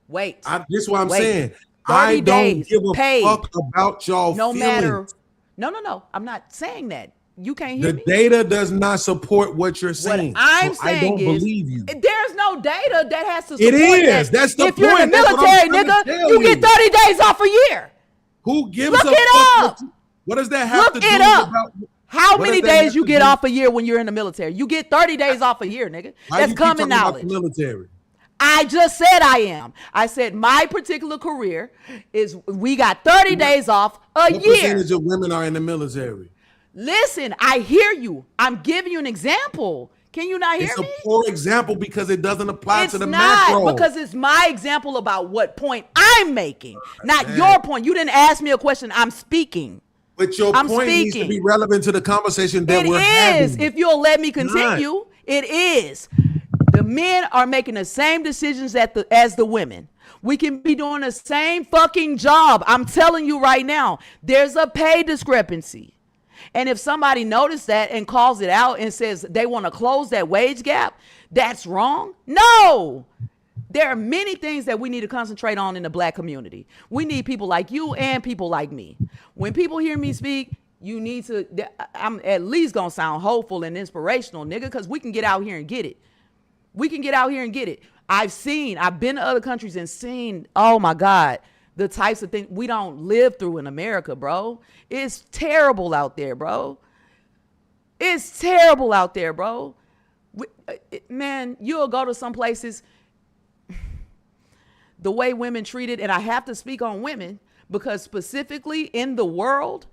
This is what I'm saying. 30 I don't days give a paid. fuck about y'all No feelings. matter. No. I'm not saying that. You can't hear me. The data does not support what you're saying. What I'm saying I don't is, believe you. There's no data that has to support It is. that. That's the if you're in point. the That's what I'm military, trying to nigga, tell you get 30 days off a year. Who gives Look a it fuck? up. What does that have to do up. about how what many does that days have you to get do- off a year when you're in the military? You get 30 days off a year, nigga. Why That's you keep common talking about knowledge. the military? I just said I am. I said my particular career is we got 30 days off a What year. percentage of women are in the military? Listen, I hear you. I'm giving you an example. Can you not hear It's me? a poor example because it doesn't apply It's to the not macro. because it's my example about what point I'm making, not your point. You didn't ask me a question. I'm speaking. But your I'm point needs to speaking. be relevant to the conversation that It we're is. having. If you'll let me continue, it is. The men are making the same decisions as the women. We can be doing the same fucking job. I'm telling you right now, there's a pay discrepancy. And if somebody noticed that and calls it out and says they want to close that wage gap, that's wrong. No. There are many things that we need to concentrate on in the black community. We need people like you and people like me. When people hear me speak, you need to, I'm at least going to sound hopeful and inspirational, nigga, because we can get out here and get it. We can get out here and get it. I've been to other countries and seen, oh my God, the types of things we don't live through in America, bro. It's terrible out there, bro. It's terrible out there, bro. Man, you'll go to some places. the way women treated, and I have to speak on women because specifically in the world,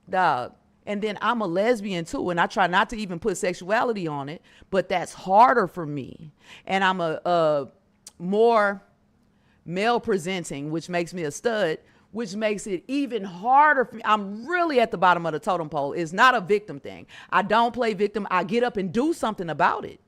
dog. And then I'm a lesbian too, and I try not to even put sexuality on it, but that's harder for me. And I'm a more male presenting, which makes me a stud, which makes it even harder for me. I'm really at the bottom of the totem pole. It's not a victim thing. I don't play victim. I get up and do something about it.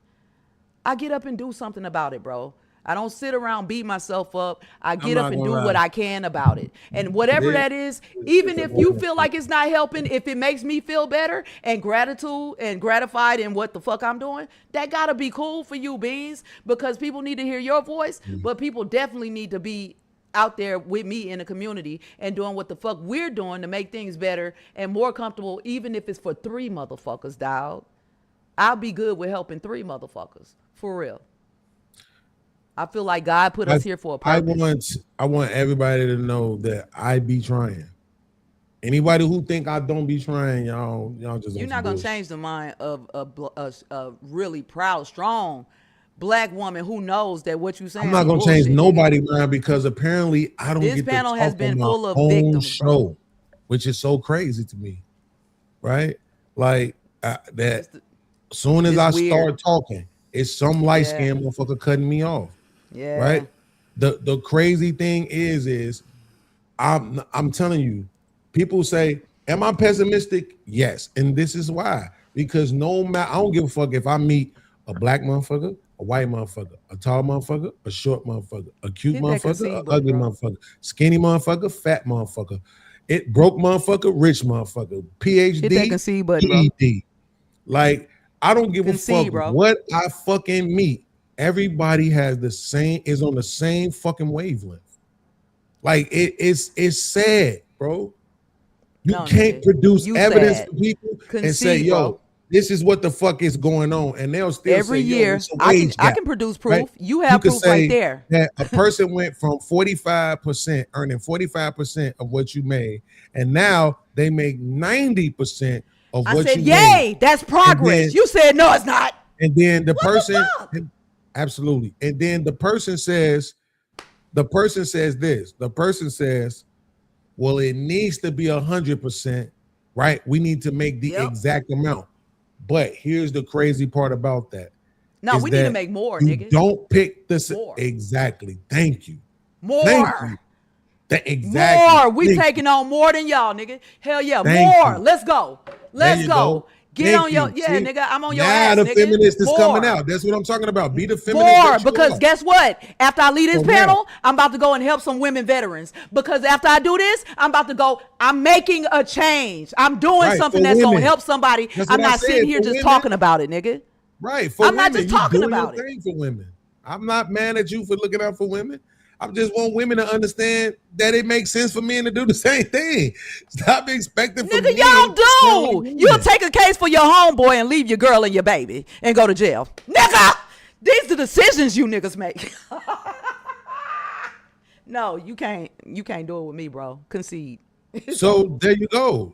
Bro. I don't sit around, beat myself up. I get up and do what I can about it. And whatever that is, even if you feel like it's not helping, if it makes me feel better and gratitude and gratified in what the fuck I'm doing, that gotta be cool for you, Beans, because people need to hear your voice, but people definitely need to be out there with me in the community and doing what the fuck we're doing to make things better and more comfortable, even if it's for 3 motherfuckers, dog. I'll be good with helping 3 motherfuckers, for real. I feel like God put us here for a purpose. I want everybody to know that I be trying. Anybody who think I don't be trying, y'all just. You're not gonna change the mind of a really proud, strong Black woman who knows that what you saying. I'm not gonna change nobody's mind because apparently I don't. This get panel to talk has been on my full of own victims, show, bro. which is so crazy to me, right? Like that. As soon as I start talking, it's some light skinned motherfucker cutting me off. Yeah. Right. The crazy thing is I'm telling you, people say, am I pessimistic? Yes. And this is why. Because no matter, I don't give a fuck if I meet a black motherfucker, a white motherfucker, a tall motherfucker, a short motherfucker, a cute motherfucker, a ugly motherfucker, skinny motherfucker, fat motherfucker, it broke motherfucker, rich motherfucker, PhD, GED. Like, I don't give a fuck what I fucking meet. Everybody has the same, is on the same fucking wavelength. Like it's sad, bro. You can't produce evidence for people and say, yo, this is what the fuck is going on. And they'll still every say, year I can produce proof. Right? You have proof right there. That a person went from 45% earning 45% of what you made, and now they make 90% of what you made. I said, yay, that's progress. You said no, it's not. And then the person, absolutely. And then the person says this. Well, it needs to be 100%, right? We need to make the exact amount. But here's the crazy part about that. No, we need to make more, nigga. Don't pick the exactly. Thank you. More. Thank you. Exactly. More. We taking on more than y'all, nigga. Hell yeah. More. Let's go. Let's go. Get on your nigga. I'm on your ass. Now the nigga. feminist is More. coming out. That's what I'm talking about. Be the feminist. More, because guess what? After I leave this panel, I'm about to go and help some women veterans. Because after I do this, I'm about to go. I'm making a change. I'm doing something that's gonna help somebody. I'm not sitting here just talking about it, nigga. Right. I'm not just talking about it. For women, I'm not mad at you for looking out for women. I just want women to understand that it makes sense for men to do the same thing. Stop expecting for nigga, y'all do. You'll take a case for your homeboy and leave your girl and your baby and go to jail. Nigga, these are decisions you niggas make. No, you can't do it with me, bro. Concede. So there you go.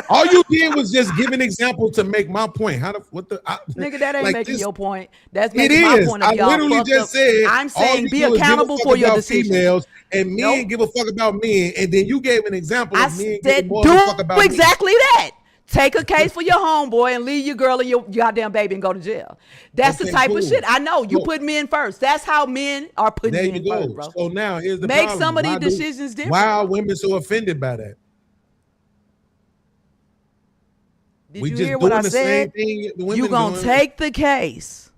All you did was just give an example to make my point. Nigga, that ain't like making this, your point. That's making my point of y'all. I literally just said I'm saying be accountable for your decisions. Females and men give a fuck about men, and then you gave an example of men giving more do a fuck about exactly that. Take a case for your homeboy and leave your girl and your goddamn baby and go to jail. That's the type of shit. I know you put men first. That's how men are putting men first, bro. So now here's the make problem. some of these decisions different. Why are women so offended by that? Did you hear what I said? You gonna take the case.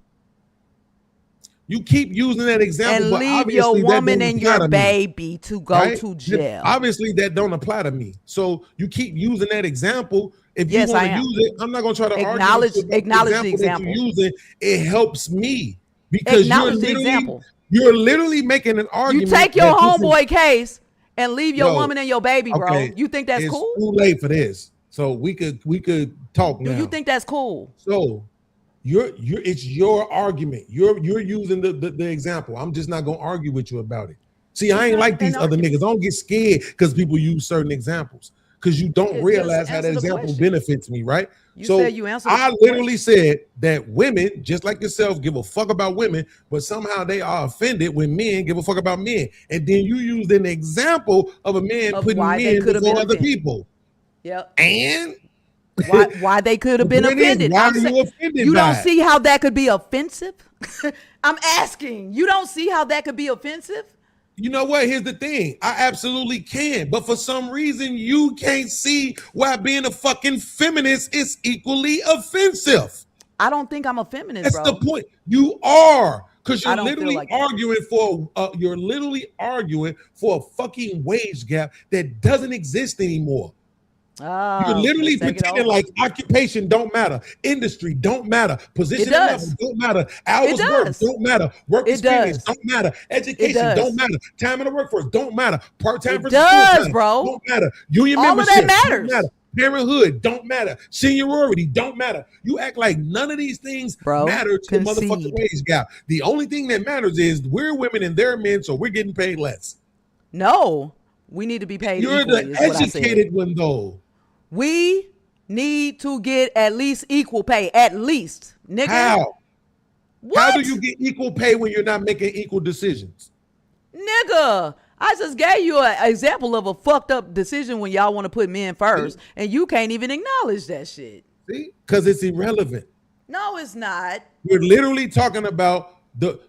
You keep using that example, and leave your woman and your baby to go to jail. Obviously, that don't apply to me. So you keep using that example. If you want to use it, I'm not going to try to acknowledge the example. That you're using. It helps me because you're literally making an argument. You take your homeboy case and leave your woman and your baby, bro. Okay, you think that's cool? It's too late for this. So we could talk now. Do you think that's cool? So it's your argument. You're using the example. I'm just not gonna argue with you about it. See, I ain't like these other niggas. I don't get scared because people use certain examples because you don't realize how that example benefits me, right? You So said you answered. I literally said that women, just like yourself, give a fuck about women, but somehow they are offended when men give a fuck about men. And then you used an example of a man Of putting why they men could have before been other offended. people. Yep. And Why they could have been The point is, offended. why I'm are you saying- offended you by don't it? see how that could be offensive? I'm asking. You don't see how that could be offensive? You know what? Here's the thing. I absolutely can. But for some reason, you can't see why being a fucking feminist is equally offensive. I don't think I'm a feminist, That's bro. the point. You are. Because I you're don't feel literally like that. arguing for a fucking wage gap that doesn't exist anymore. Oh, You're literally let's take it pretending over. like occupation don't matter, industry don't matter, position It does. don't matter, hours It worked does. don't matter, work It experience does. don't matter, education does. don't matter, time in the workforce don't matter, part-time It versus does, full-time bro. don't matter, union All of membership that don't matters. matter, parenthood don't matter, seniority don't matter. You act like none of these things matter to the motherfucking concede. wage gap. The only thing that matters is we're women and they're men, so we're getting paid less. No, we need to be paid You're equally, the is what I said. educated one though. We need to get at least equal pay. At least, nigga. How? What? How do you get equal pay when you're not making equal decisions? Nigga, I just gave you an example of a fucked up decision when y'all want to put men first, and you can't even acknowledge that shit. See? Because it's irrelevant. No, it's not. We're literally talking about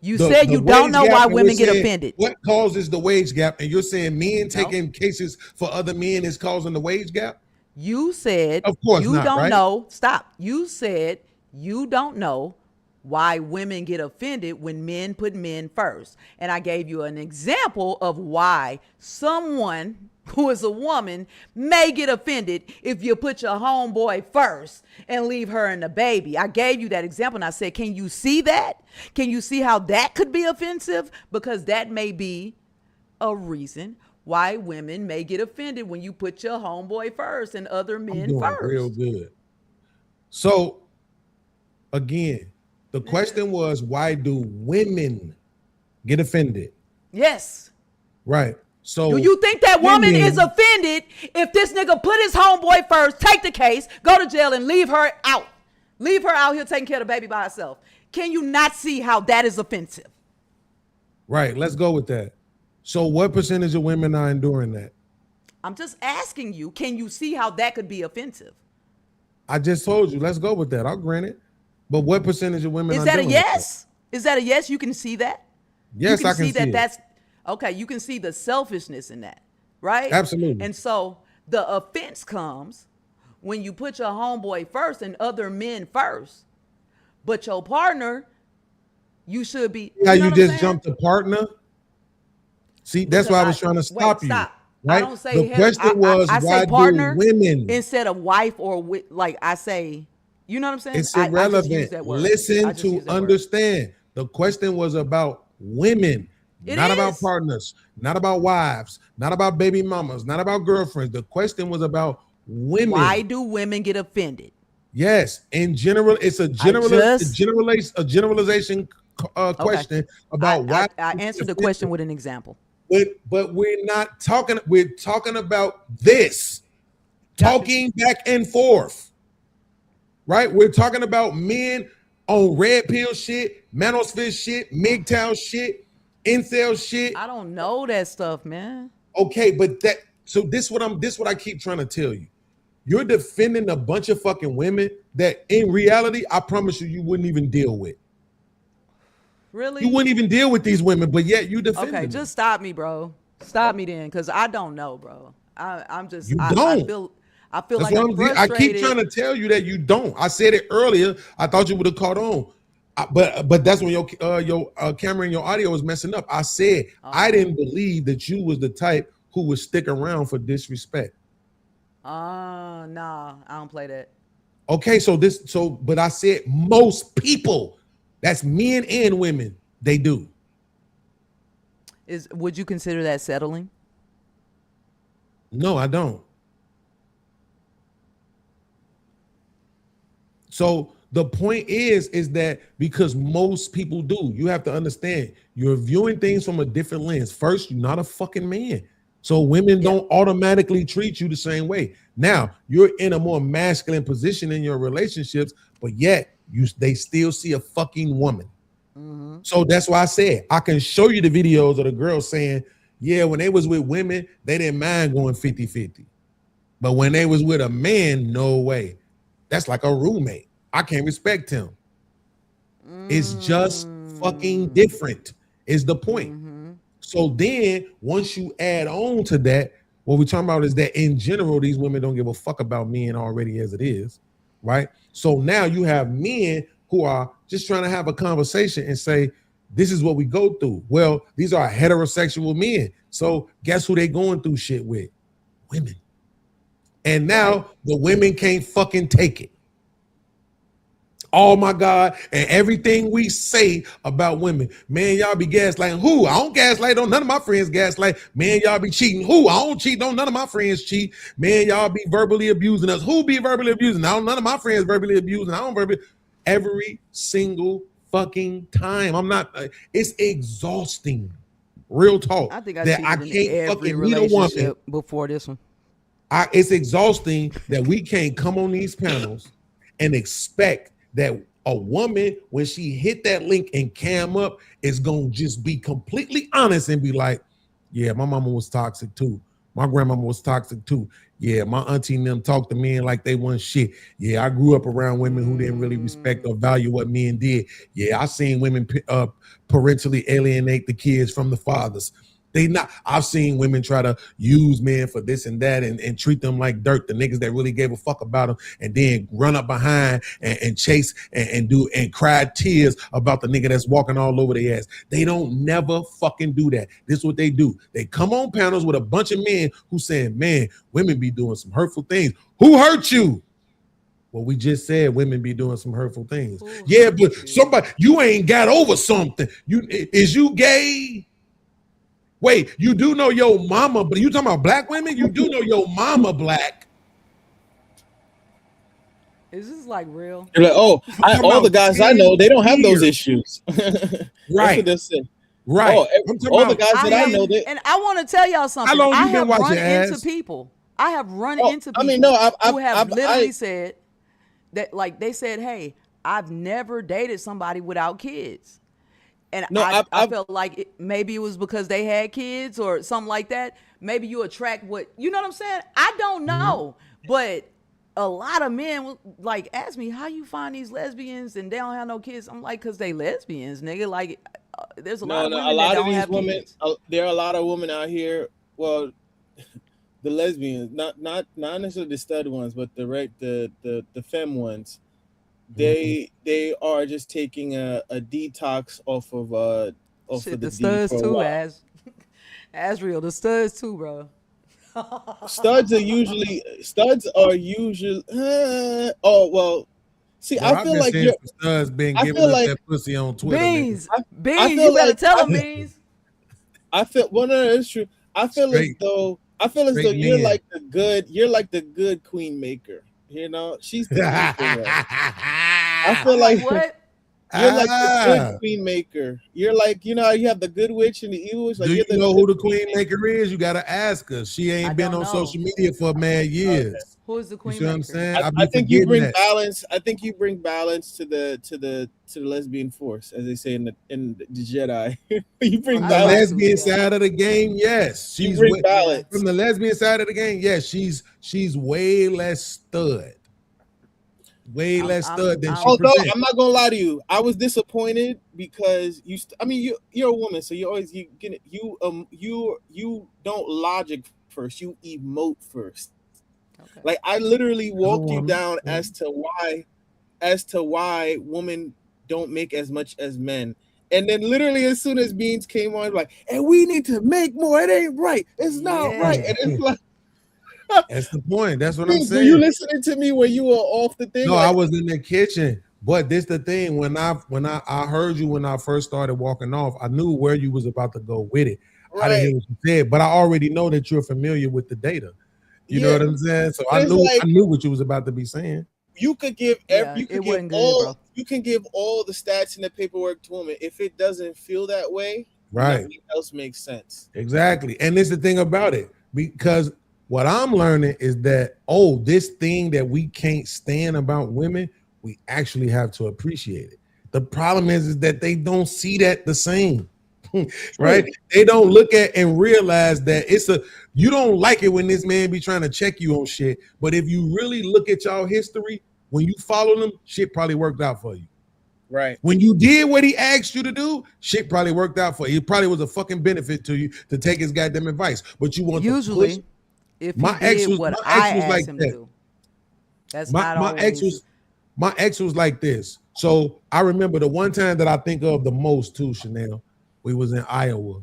You said you don't wage know gap, why and women we're get saying offended. What causes the wage gap? And you're saying men taking cases for other men is causing the wage gap? You said Of course you not, don't right? know. Stop. You said you don't know why women get offended when men put men first. And I gave you an example of why someone who is a woman may get offended if you put your homeboy first and leave her and the baby. I gave you that example and I said, can you see that? Can you see how that could be offensive? Because that may be a reason why women may get offended when you put your homeboy first and other I'm men doing first. real good. So again, the question was, why do women get offended? Yes. Right. So Do you think that woman women- is offended if this nigga put his homeboy first, take the case, go to jail, and leave her out? Leave her out here taking care of the baby by herself. Can you not see how that is offensive? Right. Let's go with that. So what percentage of women are enduring that? I'm just asking you, can you see how that could be offensive? I just told you. Let's go with that. I'll grant it. But what percentage of women Is are that a dealing with yes? Is that a yes? You can see that? Yes, you can I can see that see it. that's okay. You can see the selfishness in that, right? Absolutely. And so the offense comes when you put your homeboy first and other men first, but your partner, you should be. How know you what I'm just saying? jumped the partner? See, that's why I was trying to stop you. Stop. Right? I don't say the question was, I why say partner do women? instead of wife or like I say, you know what I'm saying? It's I just use irrelevant. that word. I Listen just to use that word. understand. The question was about women, It not about is. partners, not about wives, not about baby mamas, not about girlfriends. The question was about women. Why do women get offended? Yes, in general, it's a generalization question about why. I answered the question with an example. But we're not talking. We're talking about this, talking back and forth, right? We're talking about men on red pill shit, manosphere shit, MGTOW shit, incel shit. I don't know that stuff, man. Okay, but this what I keep trying to tell you. You're defending a bunch of fucking women that in reality, I promise you wouldn't even deal with. Really? You wouldn't even deal with these women, but yet you defend Okay, them. just stop me, bro. Stop me then, because I don't know, bro. I'm just. You I don't. feel That's like what I'm I keep frustrated. trying to tell you that you don't. I said it earlier. I thought you would have caught on. But that's when your camera and your audio was messing up. I said I didn't believe that you was the type who would stick around for disrespect. Nah, I don't play that. Okay, but I said most people, that's men and women, they do. Would you consider that settling? No, I don't. So the point is that because most people do, you have to understand you're viewing things from a different lens. First, you're not a fucking man. So women don't automatically treat you the same way. Now you're in a more masculine position in your relationships, but yet they still see a fucking woman. So that's why I said I can show you the videos of the girls saying, yeah, when they was with women, they didn't mind going 50-50. But when they was with a man, no way. That's like a roommate. I can't respect him. It's just fucking different, is the point. So then once you add on to that, what we're talking about is that in general, these women don't give a fuck about men already as it is, right? So now you have men who are just trying to have a conversation and say, this is what we go through. Well, these are heterosexual men. So guess who they going through shit with? Women. And now the women can't fucking take it. Oh my God. And everything we say about women, man, y'all be gaslighting. Who? I don't gaslight on none of my friends gaslight. Man, y'all be cheating. Who? I don't cheat on none of my friends cheat. Man, y'all be verbally abusing us. Who be verbally abusing? I don't, none of my friends verbally abusing. I don't verbally. Every single fucking time. I'm not, it's exhausting. Real talk. I think I that I cheated can't in every fucking meet a woman relationship before this one. It's exhausting that we can't come on these panels and expect that a woman, when she hit that link and cam up, is gonna just be completely honest and be like, yeah, my mama was toxic too. My grandmama was toxic too. Yeah, my auntie and them talked to men like they wasn't shit. Yeah, I grew up around women who didn't really respect or value what men did. Yeah, I seen women parentally alienate the kids from the fathers. I've seen women try to use men for this and that and treat them like dirt, the niggas that really gave a fuck about them, and then run up behind and chase and cry tears about the nigga that's walking all over their ass. They don't never fucking do that. This is what they do. They come on panels with a bunch of men who saying, man, women be doing some hurtful things. Who hurt you? Well, we just said women be doing some hurtful things. Yeah, but somebody, you ain't got over something. Is you gay? Wait, you do know your mama, but you talking about black women? You do know your mama black. Is this like real? You're like, oh, all the guys I know, they don't have those issues. Right. Right. Oh, all the guys that I know, and I want to tell y'all something. How long I you been have watching run ass? into people. I have run into people who have literally said that, like, they said, hey, I've never dated somebody without kids. And I felt like maybe it was because they had kids or something like that. Maybe you attract what, you know what I'm saying? I don't know. But a lot of men will, like, ask me, how you find these lesbians and they don't have no kids? I'm like, because they lesbians, nigga. Like, there's a lot of women that don't have kids. There are a lot of women out here, well, the lesbians, not necessarily the stud ones, but the femme ones. They are just taking a detox off of the studs too, as real. The studs too, bro. Studs are usually oh well. See, Well, I feel like studs been giving up that pussy on Twitter. Beans, you better tell them, Beans. I feel it's true. I feel as though you're like the good queen maker. You know, she's the queen. I feel like what? You're like the good queen maker. You're like, you know, you have the good witch and the evil witch. Like, do you know who the queen maker is? You gotta ask her. She ain't been on social media for mad years. Okay. Who's the queen? You see what I'm saying? I think you bring balance. I think you bring balance to the lesbian force, as they say in the Jedi. You bring balance. The lesbian side of the game, yes. She's bring balance from the lesbian side of the game. Yes, she's way less stud. Way less stud than she although presents. I'm not gonna lie to you, I was disappointed because you're a woman, so you always you don't logic first, you emote first. Okay. Like I literally walked you down as to why women don't make as much as men. And then literally as soon as Beans came on, like, and we need to make more. It ain't right. It's not right. And it's like that's the point. That's what I'm saying. Were you listening to me when you were off the thing? No, I was in the kitchen. But this the thing. When I heard you when I first started walking off, I knew where you was about to go with it. Right. I didn't hear what you said, but I already know that you're familiar with the data. You know what I'm saying? So I knew what you was about to be saying. You could give you can give all the stats in the paperwork to women. If it doesn't feel that way, Right. Nothing else makes sense. Exactly. And this is the thing about it, because what I'm learning is that, this thing that we can't stand about women, we actually have to appreciate it. The problem is that they don't see that the same. Right? They don't look at and realize that you don't like it when this man be trying to check you on shit. But if you really look at y'all history, when you follow them, shit probably worked out for you. Right. When you did what he asked you to do, shit probably worked out for you. It probably was a fucking benefit to you to take his goddamn advice. But you want usually to push. if he My ex did was what my I ex was asked like him to that. do. That's My not always. My ex was like this. So I remember the one time that I think of the most too, Chanel. We was in Iowa,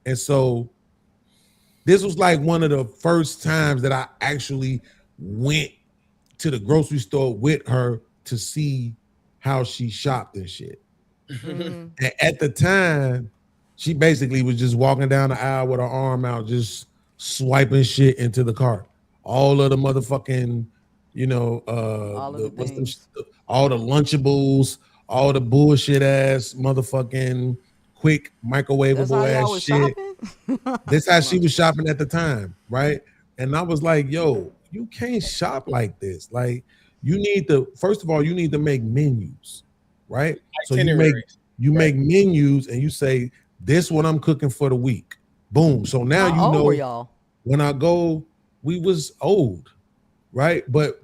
and so this was like one of the first times that I actually went to the grocery store with her to see how she shopped and shit. And at the time, she basically was just walking down the aisle with her arm out, just swiping shit into the cart. All of the motherfucking, all the Lunchables, all the bullshit ass motherfucking quick microwavable ass shit. This how she was shopping at the time, right? And I was like, yo, you can't shop like this. Like, you need to, first of all, you need to make menus, right? So you make menus and you say, this what I'm cooking for the week. Boom. So now How old were y'all? when I go, we was old, right? But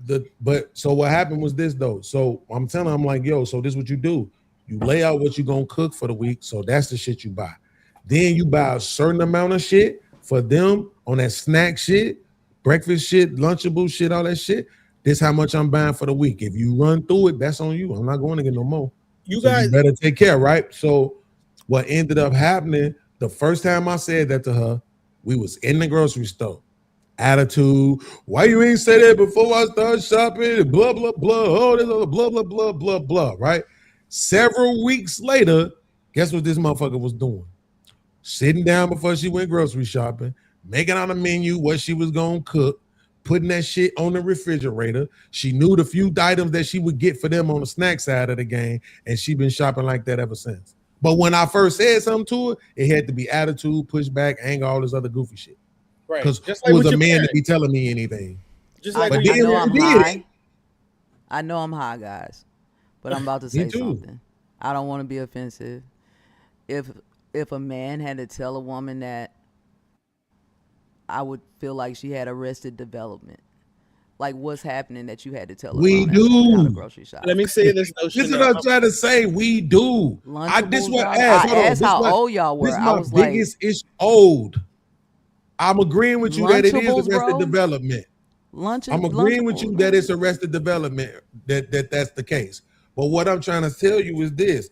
so what happened was this though. So I'm telling her, I'm like, yo, so this what you do. You lay out what you're gonna cook for the week. So that's the shit you buy. Then you buy a certain amount of shit for them on that snack shit, breakfast shit, Lunchable shit, all that shit. This how much I'm buying for the week. If you run through it, that's on you. I'm not going to get no more. You better take care, right? So what ended up happening, the first time I said that to her, we was in the grocery store. Attitude, why you ain't say that before I start shopping? Blah, blah, blah. Oh, this other blah, blah, blah, blah, blah, right? Several weeks later, guess what this motherfucker was doing? Sitting down before she went grocery shopping, making on a menu what she was gonna cook, putting that shit on the refrigerator. She knew the few items that she would get for them on the snack side of the game, and she been shopping like that ever since. But when I first said something to her, it had to be attitude, pushback, anger, all this other goofy shit. Right. Because Just who like was with a your man to parents. be telling me anything? Just like I when you know I'm did. high. I know I'm high, guys, but I'm about to Me say too. something. I don't want to be offensive. If a man had to tell a woman that, I would feel like she had arrested development. Like, what's happening that you had to tell her? We grown ass woman how to do. grocery shop? Let me say this. This is what I'm trying to say. We do. This Lunchables, what y'all? asked. I Hold on. asked This how my- old y'all were. This I my was like, biggest issue. Old. I'm agreeing with you that it is Lunchables, arrested bro? Development. I'm agreeing with you that it's arrested development. That's the case. But what I'm trying to tell you is this.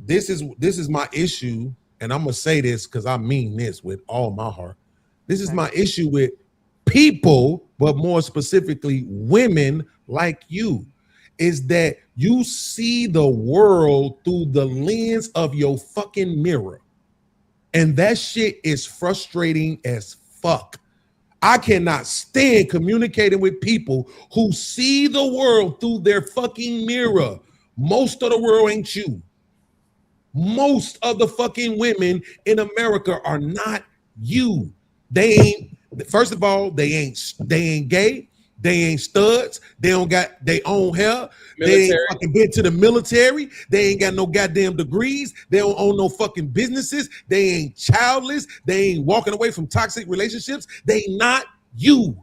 This is my issue, and I'm gonna say this because I mean this with all my heart. This is my issue with people, but more specifically women like you, is that you see the world through the lens of your fucking mirror. And that shit is frustrating as fuck. I cannot stand communicating with people who see the world through their fucking mirror. Most of the world ain't you. Most of the fucking women in America are not you. They ain't, first of all, they ain't gay. They ain't studs. They don't got their own hair. They ain't fucking been to the military. They ain't got no goddamn degrees. They don't own no fucking businesses. They ain't childless. They ain't walking away from toxic relationships. They not you.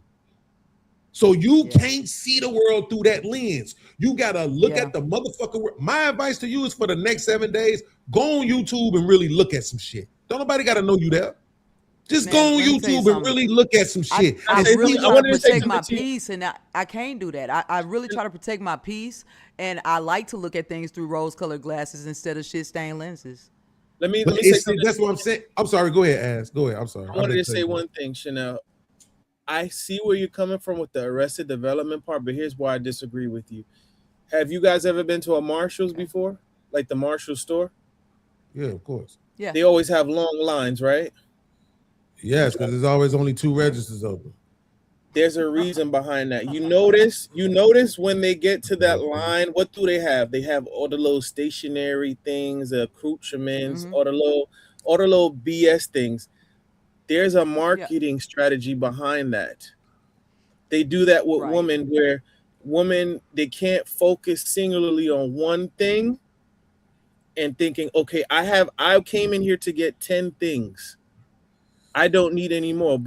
So you can't see the world through that lens. You gotta look at the motherfucker. My advice to you is for the next 7 days, go on YouTube and really look at some shit. Don't nobody gotta know you there. Just go on YouTube and really look at some shit. I And really see- try to protect my peace, and I can't do that. I really try to protect my peace, and I like to look at things through rose-colored glasses instead of shit-stained lenses. Let me But say it's- something. that's what I'm saying. I'm sorry. Go ahead, Ass. Go ahead. I'm sorry. I wanted to say one thing, Chanel. I see where you're coming from with the arrested development part, but here's why I disagree with you. Have you guys ever been to a Marshall's before? Like the Marshall store? Yeah, of course. Yeah. They always have long lines, right? Yes, because there's always only 2 registers open. There's a reason behind that. You notice when they get to that line, what do they have? They have all the little stationary things, accoutrements, all the little BS things. There's a marketing strategy behind that. They do that with women, where women, they can't focus singularly on one thing and thinking, okay, I came in here to get 10 things. I don't need any more.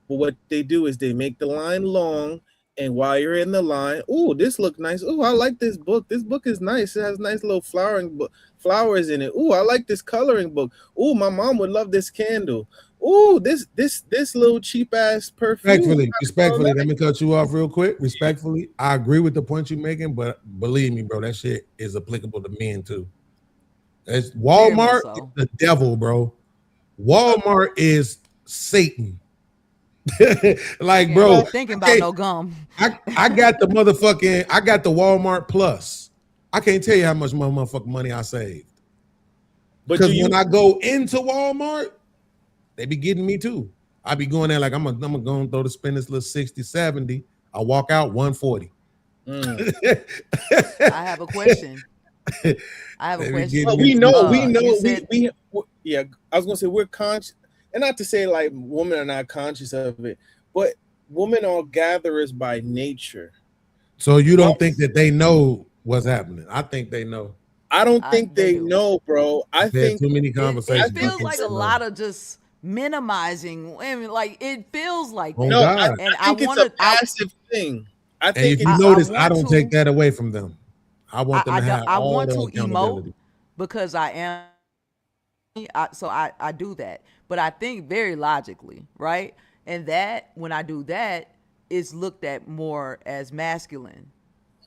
But what they do is they make the line long, and while you're in the line, oh, this look nice. Oh, I like this book. This book is nice. It has nice little flowers in it. Oh, I like this coloring book. Oh, my mom would love this candle. Oh, this little cheap ass perfume. Respectfully, let me cut you off real quick. Respectfully, I agree with the point you're making, but believe me, bro, that shit is applicable to men too. It's Walmart is the devil, bro. Walmart is Satan. Like, bro, thinking about no gum. I got the Walmart Plus. I can't tell you how much motherfucking money I saved. Because when I go into Walmart, they be getting me too. I be going there like I'm gonna go and throw the spin this little 60, 70. I walk out 140. I have a question. Well, we know. Yeah, I was gonna say we're conscious. And not to say like women are not conscious of it, but women are gatherers by nature. So you don't think that they know what's happening? I think they know. I don't think they know, bro. I think too many conversations. It feels like a lot of just minimizing women. Like it feels like Oh, that. God. And I think it's a passive thing. I And think if you notice, I don't take that away from them. I want them to have I all want the to accountability. emote because I am. So I do that, but I think very logically, right? And that when I do that, it's looked at more as masculine.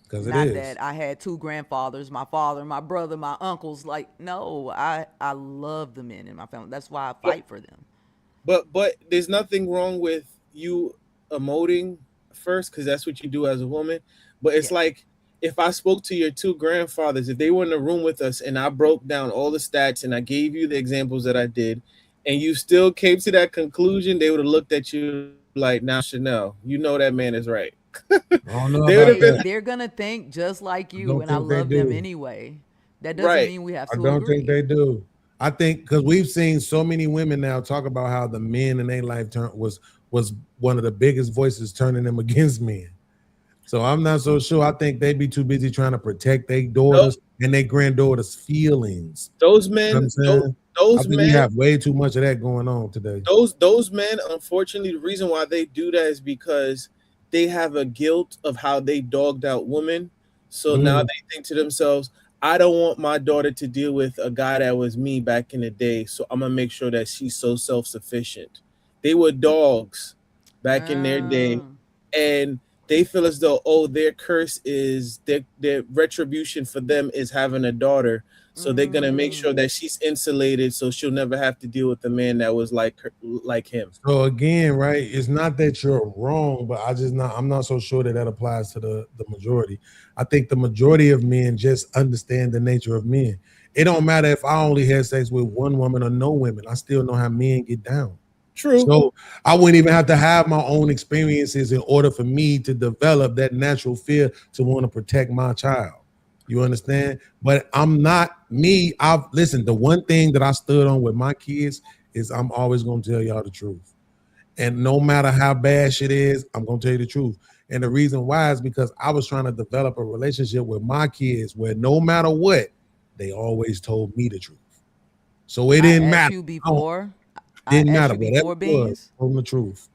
Because it Not is. that I had two grandfathers, my father, my brother, my uncles. Like, no, I love the men in my family. That's why I fight for them. But there's nothing wrong with you emoting first, because that's what you do as a woman. But it's like if I spoke to your two grandfathers, if they were in the room with us and I broke down all the stats and I gave you the examples that I did, and you still came to that conclusion, they would have looked at you like, now Chanel, you know that man is right. They're gonna think just like you, don't and I think they love them do. anyway. That doesn't mean we have I to don't agree. think they do. I think because we've seen so many women now talk about how the men in their life was one of the biggest voices turning them against men. So I'm not so sure. I think they'd be too busy trying to protect their daughters and their granddaughters' feelings. Those You know men, what I'm saying? those I think men we have way too much of that going on today. Those men, unfortunately, the reason why they do that is because they have a guilt of how they dogged out women. So now they think to themselves, I don't want my daughter to deal with a guy that was me back in the day. So I'm gonna make sure that she's so self-sufficient. They were dogs back in their day, and they feel as though, their curse is their retribution for them is having a daughter. So they're gonna make sure that she's insulated, so she'll never have to deal with a man that was like him. So again, right? It's not that you're wrong, but I'm not so sure that applies to the majority. I think the majority of men just understand the nature of men. It don't matter if I only had sex with one woman or no women. I still know how men get down. True. So I wouldn't even have to have my own experiences in order for me to develop that natural fear to want to protect my child. You understand? But I'm not me. Listen, the one thing that I stood on with my kids is I'm always going to tell y'all the truth. And no matter how bad shit is, I'm going to tell you the truth. And the reason why is because I was trying to develop a relationship with my kids where no matter what, they always told me the truth. So it didn't matter. You before. Didn't matter. Before Whatever it was, told them the truth.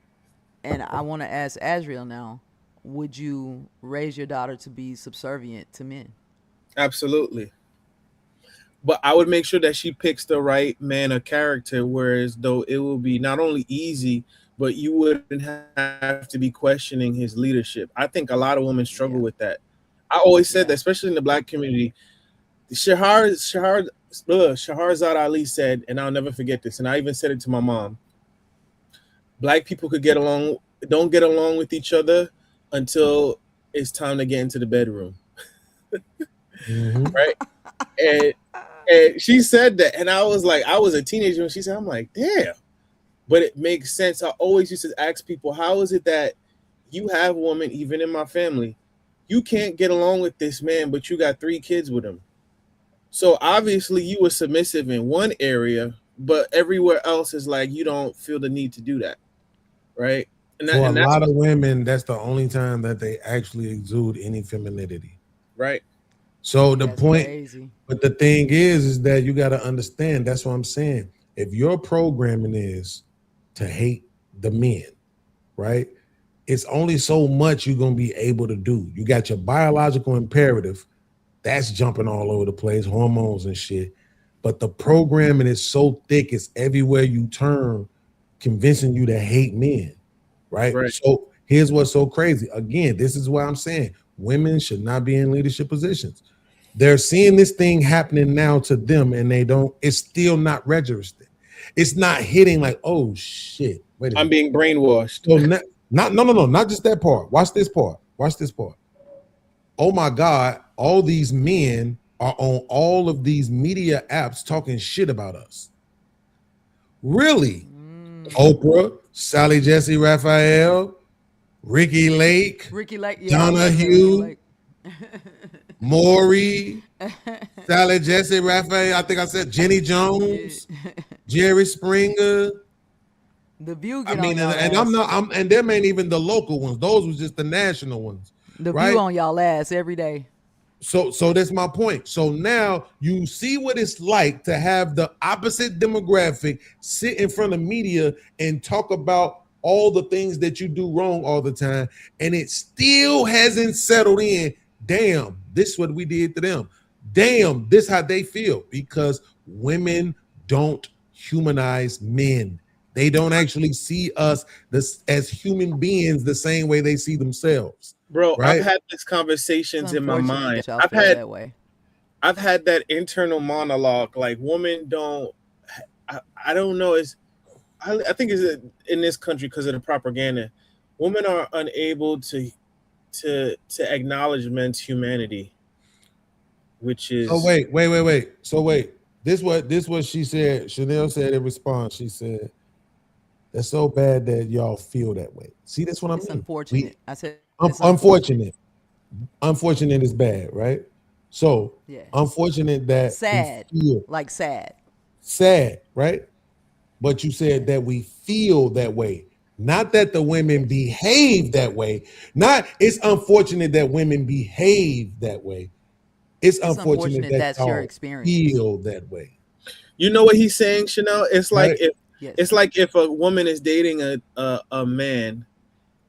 And I want to ask Azriel now, would you raise your daughter to be subservient to men? Absolutely. But I would make sure that she picks the right man or character, whereas though it will be not only easy, but you wouldn't have to be questioning his leadership. I think a lot of women struggle with that. I always said that, especially in the Black community. Shahrazad Ali said, and I'll never forget this, and I even said it to my mom, Black people don't get along with each other until it's time to get into the bedroom. Right? And she said that, and I was like, I was a teenager when she said, I'm like, damn. But it makes sense. I always used to ask people, how is it that you have women, even in my family, you can't get along with this man, but you got 3 kids with him. So obviously you were submissive in one area, but everywhere else is like you don't feel the need to do that, right? And For a that's lot of women, that's the only time that they actually exude any femininity. right. So the That's point, crazy. but the thing is that you got to understand. That's what I'm saying. If your programming is to hate the men, right? It's only so much you're gonna be able to do. You got your biological imperative, that's jumping all over the place, hormones and shit. But the programming is so thick, it's everywhere you turn, convincing you to hate men, right? Right. So here's what's so crazy. Again, this is why I'm saying women should not be in leadership positions. They're seeing this thing happening now to them, and it's still not registered. It's not hitting like, oh shit. Wait a I'm minute. being brainwashed. So not just that part. Watch this part. Oh my God, all these men are on all of these media apps talking shit about us. Really? Oprah, Sally Jesse Raphael, Ricky Lake, Donahue, Maury, Sally Jesse Raphael, I think I said Jenny Jones, Jerry Springer. The View. I mean, and them ain't even the local ones. Those was just the national ones. The right? View on y'all ass every day. So that's my point. So now you see what it's like to have the opposite demographic sit in front of media and talk about all the things that you do wrong all the time, and it still hasn't settled in. Damn, this is what we did to them. Damn, this how they feel, because women don't humanize men. They don't actually see us as human beings the same way they see themselves. Bro, right? I've had these conversations in my mind. That y'all feel that way. I've had that internal monologue. Like, women don't. I don't know. I think it's in this country because of the propaganda. Women are unable to acknowledge men's humanity, which is. Oh wait. So wait. This what she said. Chanel said in response. She said, "That's so bad that y'all feel that way." See, that's what I'm saying. Unfortunate. I said. Unfortunate. Unfortunate is bad, right? So yeah. Unfortunate that sad, we feel like sad, right? But you said that we feel that way, not that the women behave that way. Not it's unfortunate that women behave that way. It's unfortunate that that's your experience. Feel that way. You know what he's saying, Chanel? It's like right? It's like if a woman is dating a man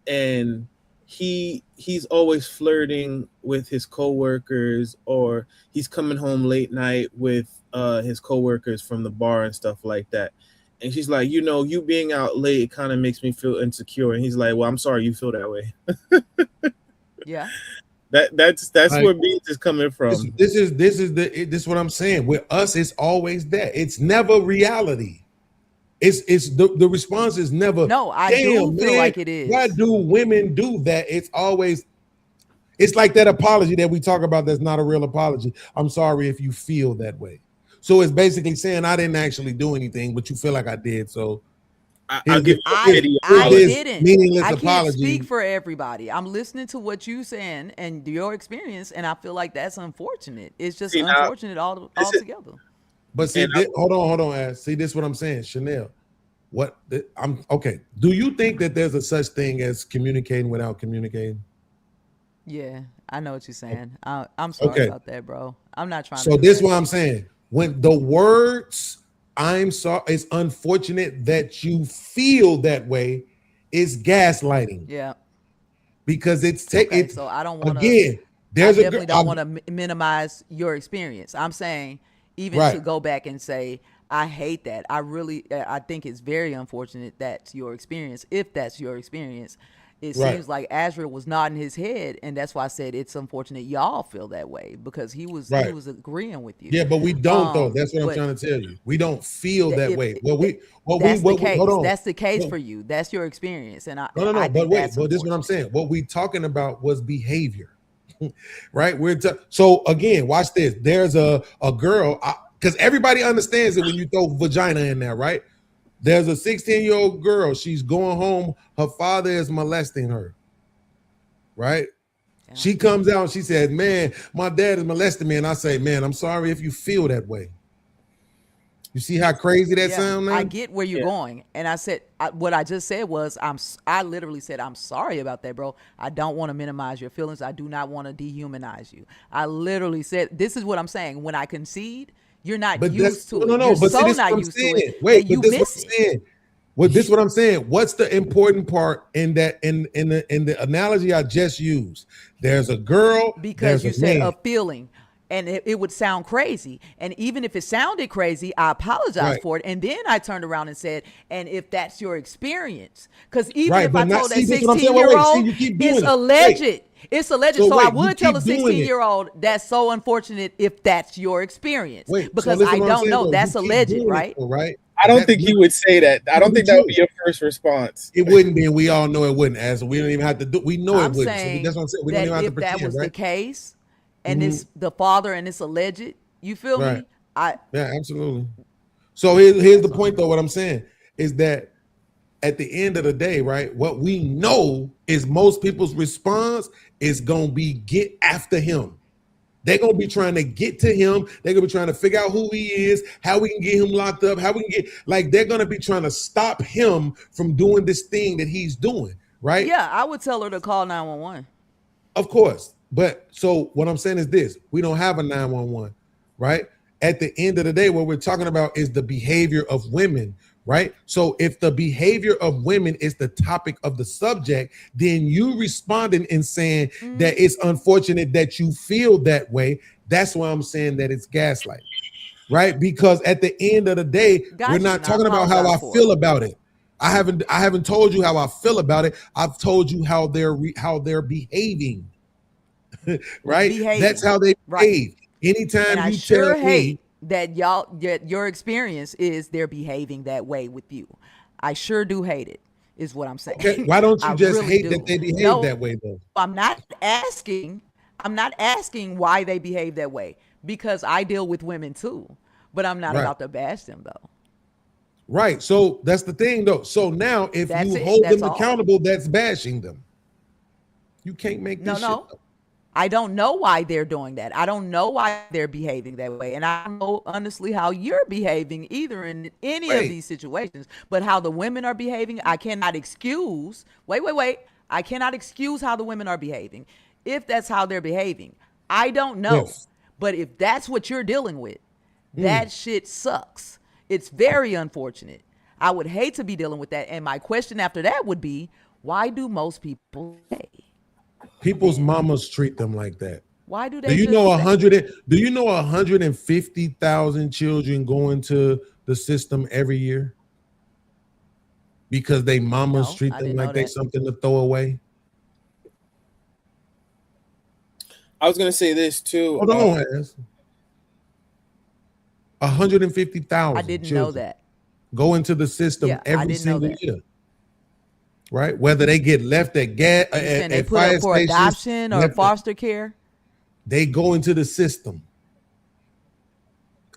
and he's always flirting with his coworkers, or he's coming home late night with his coworkers from the bar and stuff like that. And she's like, you being out late kind of makes me feel insecure. And he's like, well, I'm sorry you feel that way. Yeah. That's like, where Beans is coming from. This is what I'm saying. With us, it's always that. It's never reality. It's the response is never. No, I do feel like it is. Why do women do that? It's always. It's like that apology that we talk about. That's not a real apology. I'm sorry if you feel that way. So it's basically saying I didn't actually do anything, but you feel like I did. So I didn't. I can't apology. speak for everybody. I'm listening to what you saying and your experience, and I feel like that's unfortunate. It's just unfortunate altogether. But see, hold on, Ash. See, this is what I'm saying, Chanel. I'm okay. Do you think that there's a such thing as communicating without communicating? Yeah, I know what you're saying. I'm sorry about that, bro. I'm not trying. So this is what I'm saying. When the words "I'm sorry," it's unfortunate that you feel that way, is gaslighting. Yeah. Because it's so I don't want to. Again, I definitely don't want to minimize your experience. I'm saying. Even to go back and say, I hate that. I think it's very unfortunate that's your experience. If that's your experience, it seems like Azrael was nodding his head, and that's why I said it's unfortunate y'all feel that way, because he was agreeing with you. Yeah, but we don't though. That's what I'm trying to tell you. We don't feel that way. That's the case for you. That's your experience, and no. But wait, this is what I'm saying. What we talking about was behavior. Right, so again, watch this. There's a girl, because everybody understands it when you throw vagina in there, right? There's a 16-year-old girl. She's going home. Her father is molesting her. right? She comes out and she says, man, my dad is molesting me. And I say, man, I'm sorry if you feel that way. You see how crazy that sound now? I get where you're going. And I said, what I just said was, I literally said, I'm sorry about that, bro. I don't want to minimize your feelings. I do not want to dehumanize you. I literally said, this is what I'm saying. When I concede, you're not used to it. No, you're but so see, not used to it. Wait, you but this miss what I'm saying. Well, this is what I'm saying. What's the important part in that in the analogy I just used? There's a girl, because you there's a said man. a feeling, and it would sound crazy. And even if it sounded crazy, I apologize for it. And then I turned around and said, and if that's your experience, because even if I told that 16-year-old, it's alleged. It's alleged. So I would tell a 16-year-old that's so unfortunate if that's your experience. Because I don't know. That's alleged, right? Right. I don't think he would say that. I don't think that would be your first response. It wouldn't be, and we all know it wouldn't. As we don't even have to do. We know I'm it wouldn't. saying So that's what I'm saying. We don't even have to if pretend, that was right? the case, and it's the father and it's alleged, you feel me? Yeah, absolutely. So here's the point, though. What I'm saying is that at the end of the day, right? What we know is most people's response is gonna be get after him. They're gonna be trying to get to him. They're gonna be trying to figure out who he is, how we can get him locked up, how we can get they're gonna be trying to stop him from doing this thing that he's doing, right? Yeah, I would tell her to call 911. Of course. But so what I'm saying is this: we don't have a 911, right? At the end of the day, what we're talking about is the behavior of women, right? So if the behavior of women is the topic of the subject, then you responding and saying that it's unfortunate that you feel that way. That's why I'm saying that it's gaslighting, right? Because at the end of the day, we're not talking about how I feel about it. I haven't told you how I feel about it. I've told you how they're behaving, right? That's how they behave. Anytime And you I sure tell hate me that your experience is they're behaving that way with you. I sure do hate it, is what I'm saying. okay, why don't you I just really hate do. that they behave No, that way, though? I'm not asking why they behave that way, because I deal with women too, but I'm not Right. about to bash them though. Right. So that's the thing, though. So now, if That's you it. hold That's them all. accountable, that's bashing them. You can't make this shit up. I don't know why they're doing that. I don't know why they're behaving that way. And I don't know, honestly, how you're behaving either in any of these situations. But how the women are behaving, I cannot excuse. Wait. I cannot excuse how the women are behaving. If that's how they're behaving, I don't know. Yes. But if that's what you're dealing with, that shit sucks. It's very unfortunate. I would hate to be dealing with that. And my question after that would be, why do most people stay? People's mamas treat them like that. Why do they? Do you just know stay? 150,000 children go into the system every year because they mamas treat I them didn't like know they that. something to throw away? I was gonna say this too. Hold on, ass. 150,000. I didn't know that. Go into the system Yeah, I every didn't know single that. year. Right? Whether they get left at gas And they at put fire up for stations, adoption or left at- foster care. they go into the system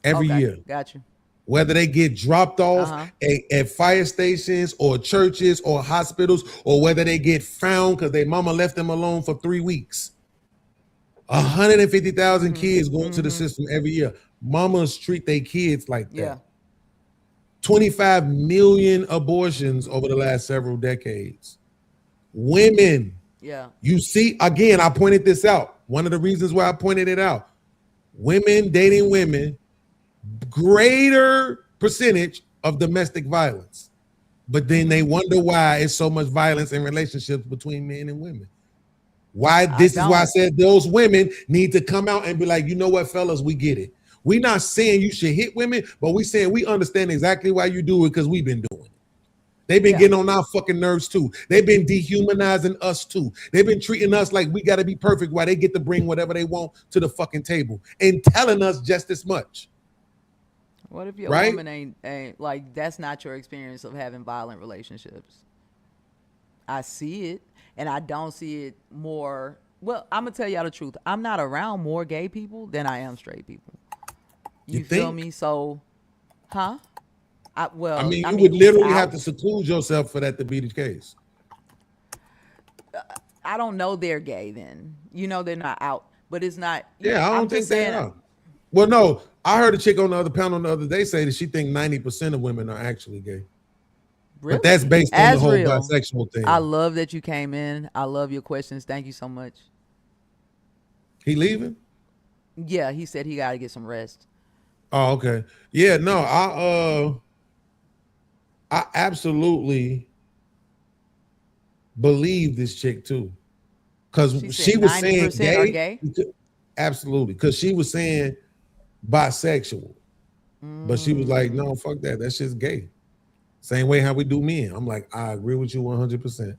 every year. Got you. Whether they get dropped off at fire stations or churches or hospitals, or whether they get found because their mama left them alone for 3 weeks. 150,000 kids go into the system every year. Mamas treat their kids like that. Yeah. 25 million abortions over the last several decades. Women. Yeah. You see, again, I pointed this out. One of the reasons why I pointed it out. Women dating women, greater percentage of domestic violence. But then they wonder why it's so much violence in relationships between men and women. Why? This is why I said those women need to come out and be like, you know what, fellas, we get it. We're not saying you should hit women, but we saying we understand exactly why you do it because we've been doing it. They've been getting on our fucking nerves too. They've been dehumanizing us too. They've been treating us like we got to be perfect while they get to bring whatever they want to the fucking table and telling us just as much. What if your Right? woman ain't like, that's not your experience of having violent relationships? I see it, and I don't see it more. Well, I'm gonna tell y'all the truth. I'm not around more gay people than I am straight people. You feel think? me? So, huh? I mean, you would it's literally out. have to seclude yourself for that to be the case. I don't know they're gay. Then they're not out, but it's not. Yeah, I don't I'm think just they saying. are. Well, no, I heard a chick on the other panel the other day say that she think 90% of women are actually gay. Really? But that's based on the whole Azriel, bisexual thing. I love that you came in. I love your questions. Thank you so much. He leaving? Yeah, he said he got to get some rest. Oh, okay. Yeah, no, I absolutely believe this chick too. Because she was saying gay. Absolutely. Because she was saying bisexual. But she was like, no, fuck that. That's just gay. Same way how we do men. I'm like, I agree with you 100%.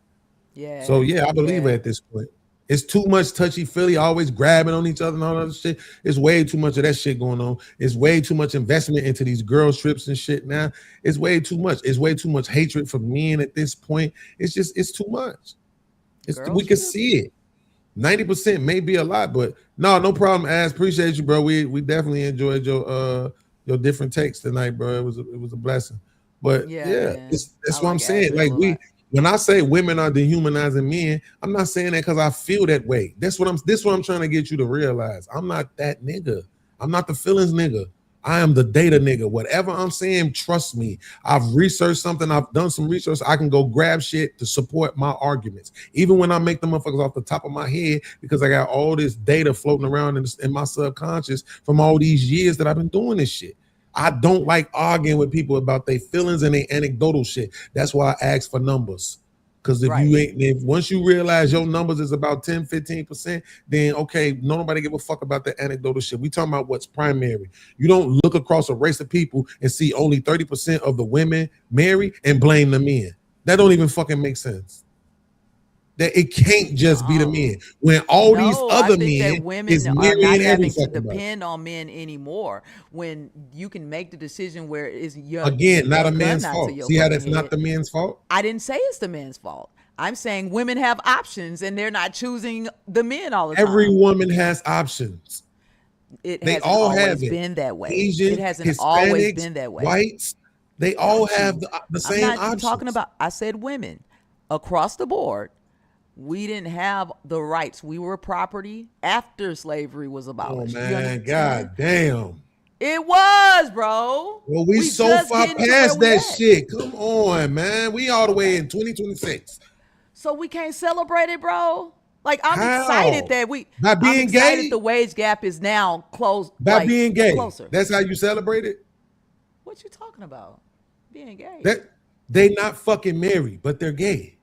Yeah. So yeah, I believe her at this point. It's too much touchy-feely, always grabbing on each other and all that other shit. It's way too much of that shit going on. It's way too much investment into these girl trips and shit now. It's way too much. It's way too much hatred for men at this point. It's too much. We can see it. 90% may be a lot, but no problem. As appreciate you, bro. We definitely enjoyed your different takes tonight, bro. It was a blessing. But that's what I'm saying. Like when I say women are dehumanizing men, I'm not saying that because I feel that way. This what I'm trying to get you to realize. I'm not that nigga. I'm not the feelings nigga. I am the data nigga. Whatever I'm saying, trust me. I've researched something. I've done some research. I can go grab shit to support my arguments. Even when I make the motherfuckers off the top of my head, because I got all this data floating around in my subconscious from all these years that I've been doing this shit. I don't like arguing with people about their feelings and their anecdotal shit. That's why I ask for numbers. Because once you realize your numbers is about 10, 15%, then okay, nobody give a fuck about the anecdotal shit. We talking about what's primary. You don't look across a race of people and see only 30% of the women marry and blame the men. That don't even fucking make sense. That it can't just be the men when all these other men is marrying not every having to fucking body. depend on men anymore. When you can make the decision where it's your Again, not a gun man's not to fault. your See how fucking that's not head. the men's fault? I didn't say it's the men's fault. I'm saying women have options and they're not choosing the men all the time. Every woman has options. They They all always have it. been that way. Asian, It hasn't always Hispanics, been that way. whites, they all have the same I'm not options. talking about. I said women across the board. We didn't have the rights. We were property after slavery was Oh abolished. You man, understand? god damn. It was, bro. Well, we so just far getting to past where we that at. shit. Come on, man. We all the way in 2026. So we can't celebrate it, bro. Like I'm How? excited that By being I'm excited gay? the wage gap is now close. By like, being gay. closer. That's how you celebrate it? What you talking about? Being gay. That they not fucking married, but they're gay.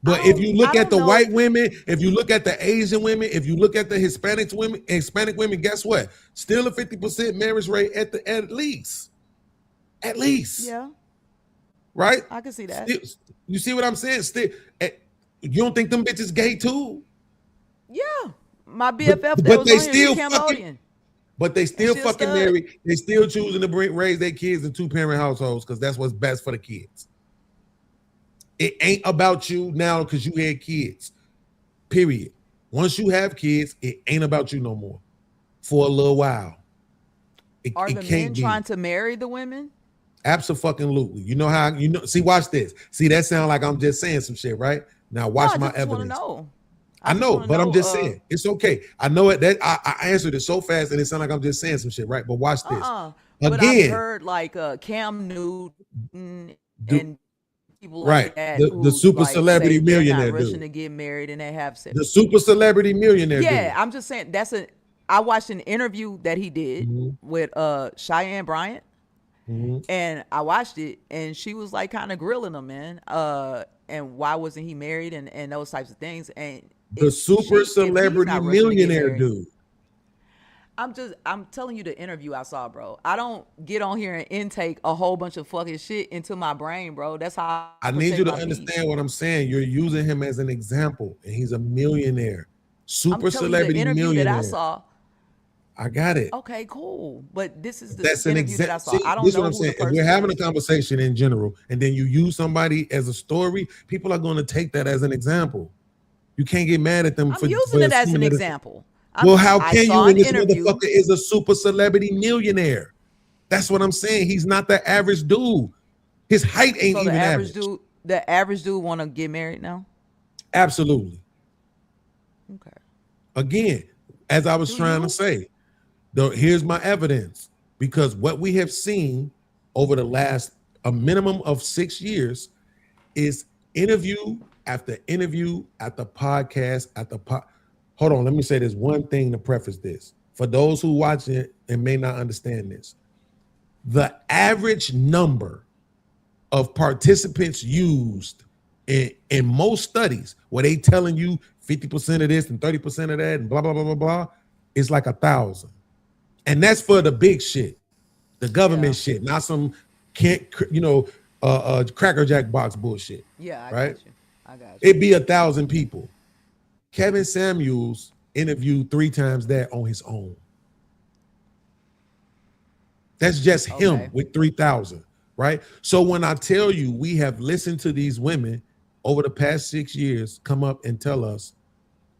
But if you look at the white women, if you look at the Asian women, if you look at the Hispanic women, guess what? Still a 50% marriage rate at least. At least. Yeah. Right? I can see that. You see what I'm saying? Still, you don't think them bitches gay too? Yeah. My BFF that but was they on here, still he's Cambodian. But they still she a fucking stud. married. They still choosing to raise their kids in 2-parent households because that's what's best for the kids. It ain't about you now because you had kids. Period. Once you have kids, it ain't about you no more. For a little while. Are it the can't men be. trying to marry the women? Absolutely. You know how see, watch this. See, that sound like I'm just saying some shit, right? Now watch my evidence. Know. I know, but I'm just saying it's okay. I know it that I answered it so fast and it sounded like I'm just saying some shit, right? But watch this. But I've heard like Cam Newton and people like that. The super celebrity millionaire rushing dude. to get married and they have sex. The super celebrity millionaire Yeah, dude. I'm just saying I watched an interview that he did with Cheyenne Bryant. And I watched it and she was like kind of grilling him, man. And why wasn't he married and those types of things. And the super celebrity millionaire dude. I'm telling you the interview I saw, bro. I don't get on here and intake a whole bunch of fucking shit into my brain, bro. That's how I need you to understand what I'm saying. You're using him as an example, and he's a millionaire, super celebrity the interview millionaire. that I saw. I got it. Okay, cool. But this is the That's an interview that I saw. example. I don't This is know what I'm who saying. the If person we're having a is. conversation in general, and then you use somebody as a story, people are going to take that as an example. You can't get mad at them I'm using it as an example. Well, how I can you saw when an this interview. motherfucker is a super celebrity millionaire? That's what I'm saying. He's not the average dude. His height ain't So even the average. the average dude want to get married now? Absolutely. Okay. Again, as I was trying to say, here's my evidence, because what we have seen over the last a minimum of 6 years is interview after interview at the podcast at the Hold on, let me say this one thing to preface this. For those who watch it and may not understand this, the average number of participants used in most studies where they telling you 50% of this and 30% of that and blah, blah, blah, blah, blah, is like 1,000. And that's for the big shit, the government shit, not some Cracker Jack box bullshit. Yeah, I got you. It'd be 1,000 people. Kevin Samuels interviewed 3 times that on his own. That's just him with 3,000, right? So when I tell you we have listened to these women over the past 6 years come up and tell us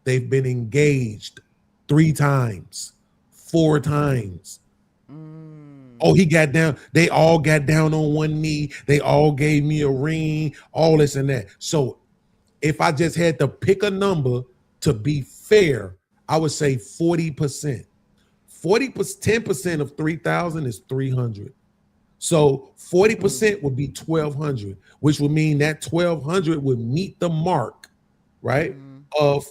they've been engaged 3 times, 4 times. Oh, he got down. They all got down on one knee. They all gave me a ring, all this and that. So if I just had to pick a number to be fair, I would say 40%. 10% of 3,000 is 300. So 40% would be 1,200, which would mean that 1,200 would meet the mark, right, of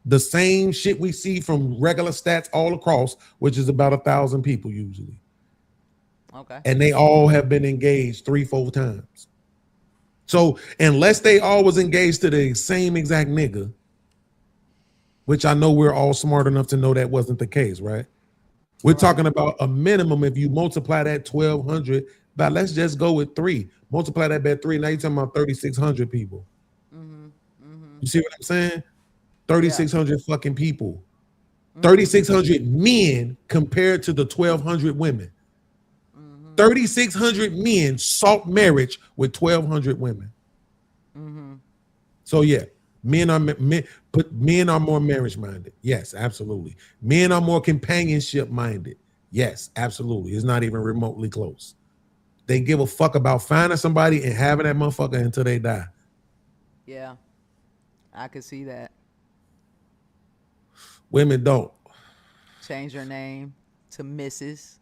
the same shit we see from regular stats all across, which is about 1,000 people usually. Okay. And they all have been engaged 3-4 times. So unless they all was engaged to the same exact nigga, which I know we're all smart enough to know that wasn't the case, right? We're talking about a minimum. If you multiply that 1,200, but let's just go with 3. Multiply that by 3. Now you're talking about 3,600 people. You see what I'm saying? 3,600 fucking people. 3,600 men compared to the 1,200 women. 3,600 men sought marriage with 1,200 women. So yeah, men are more marriage minded. Yes, absolutely. Men are more companionship minded. Yes, absolutely. It's not even remotely close. They give a fuck about finding somebody and having that motherfucker until they die. Yeah, I could see that. Women don't. Change your name to Mrs.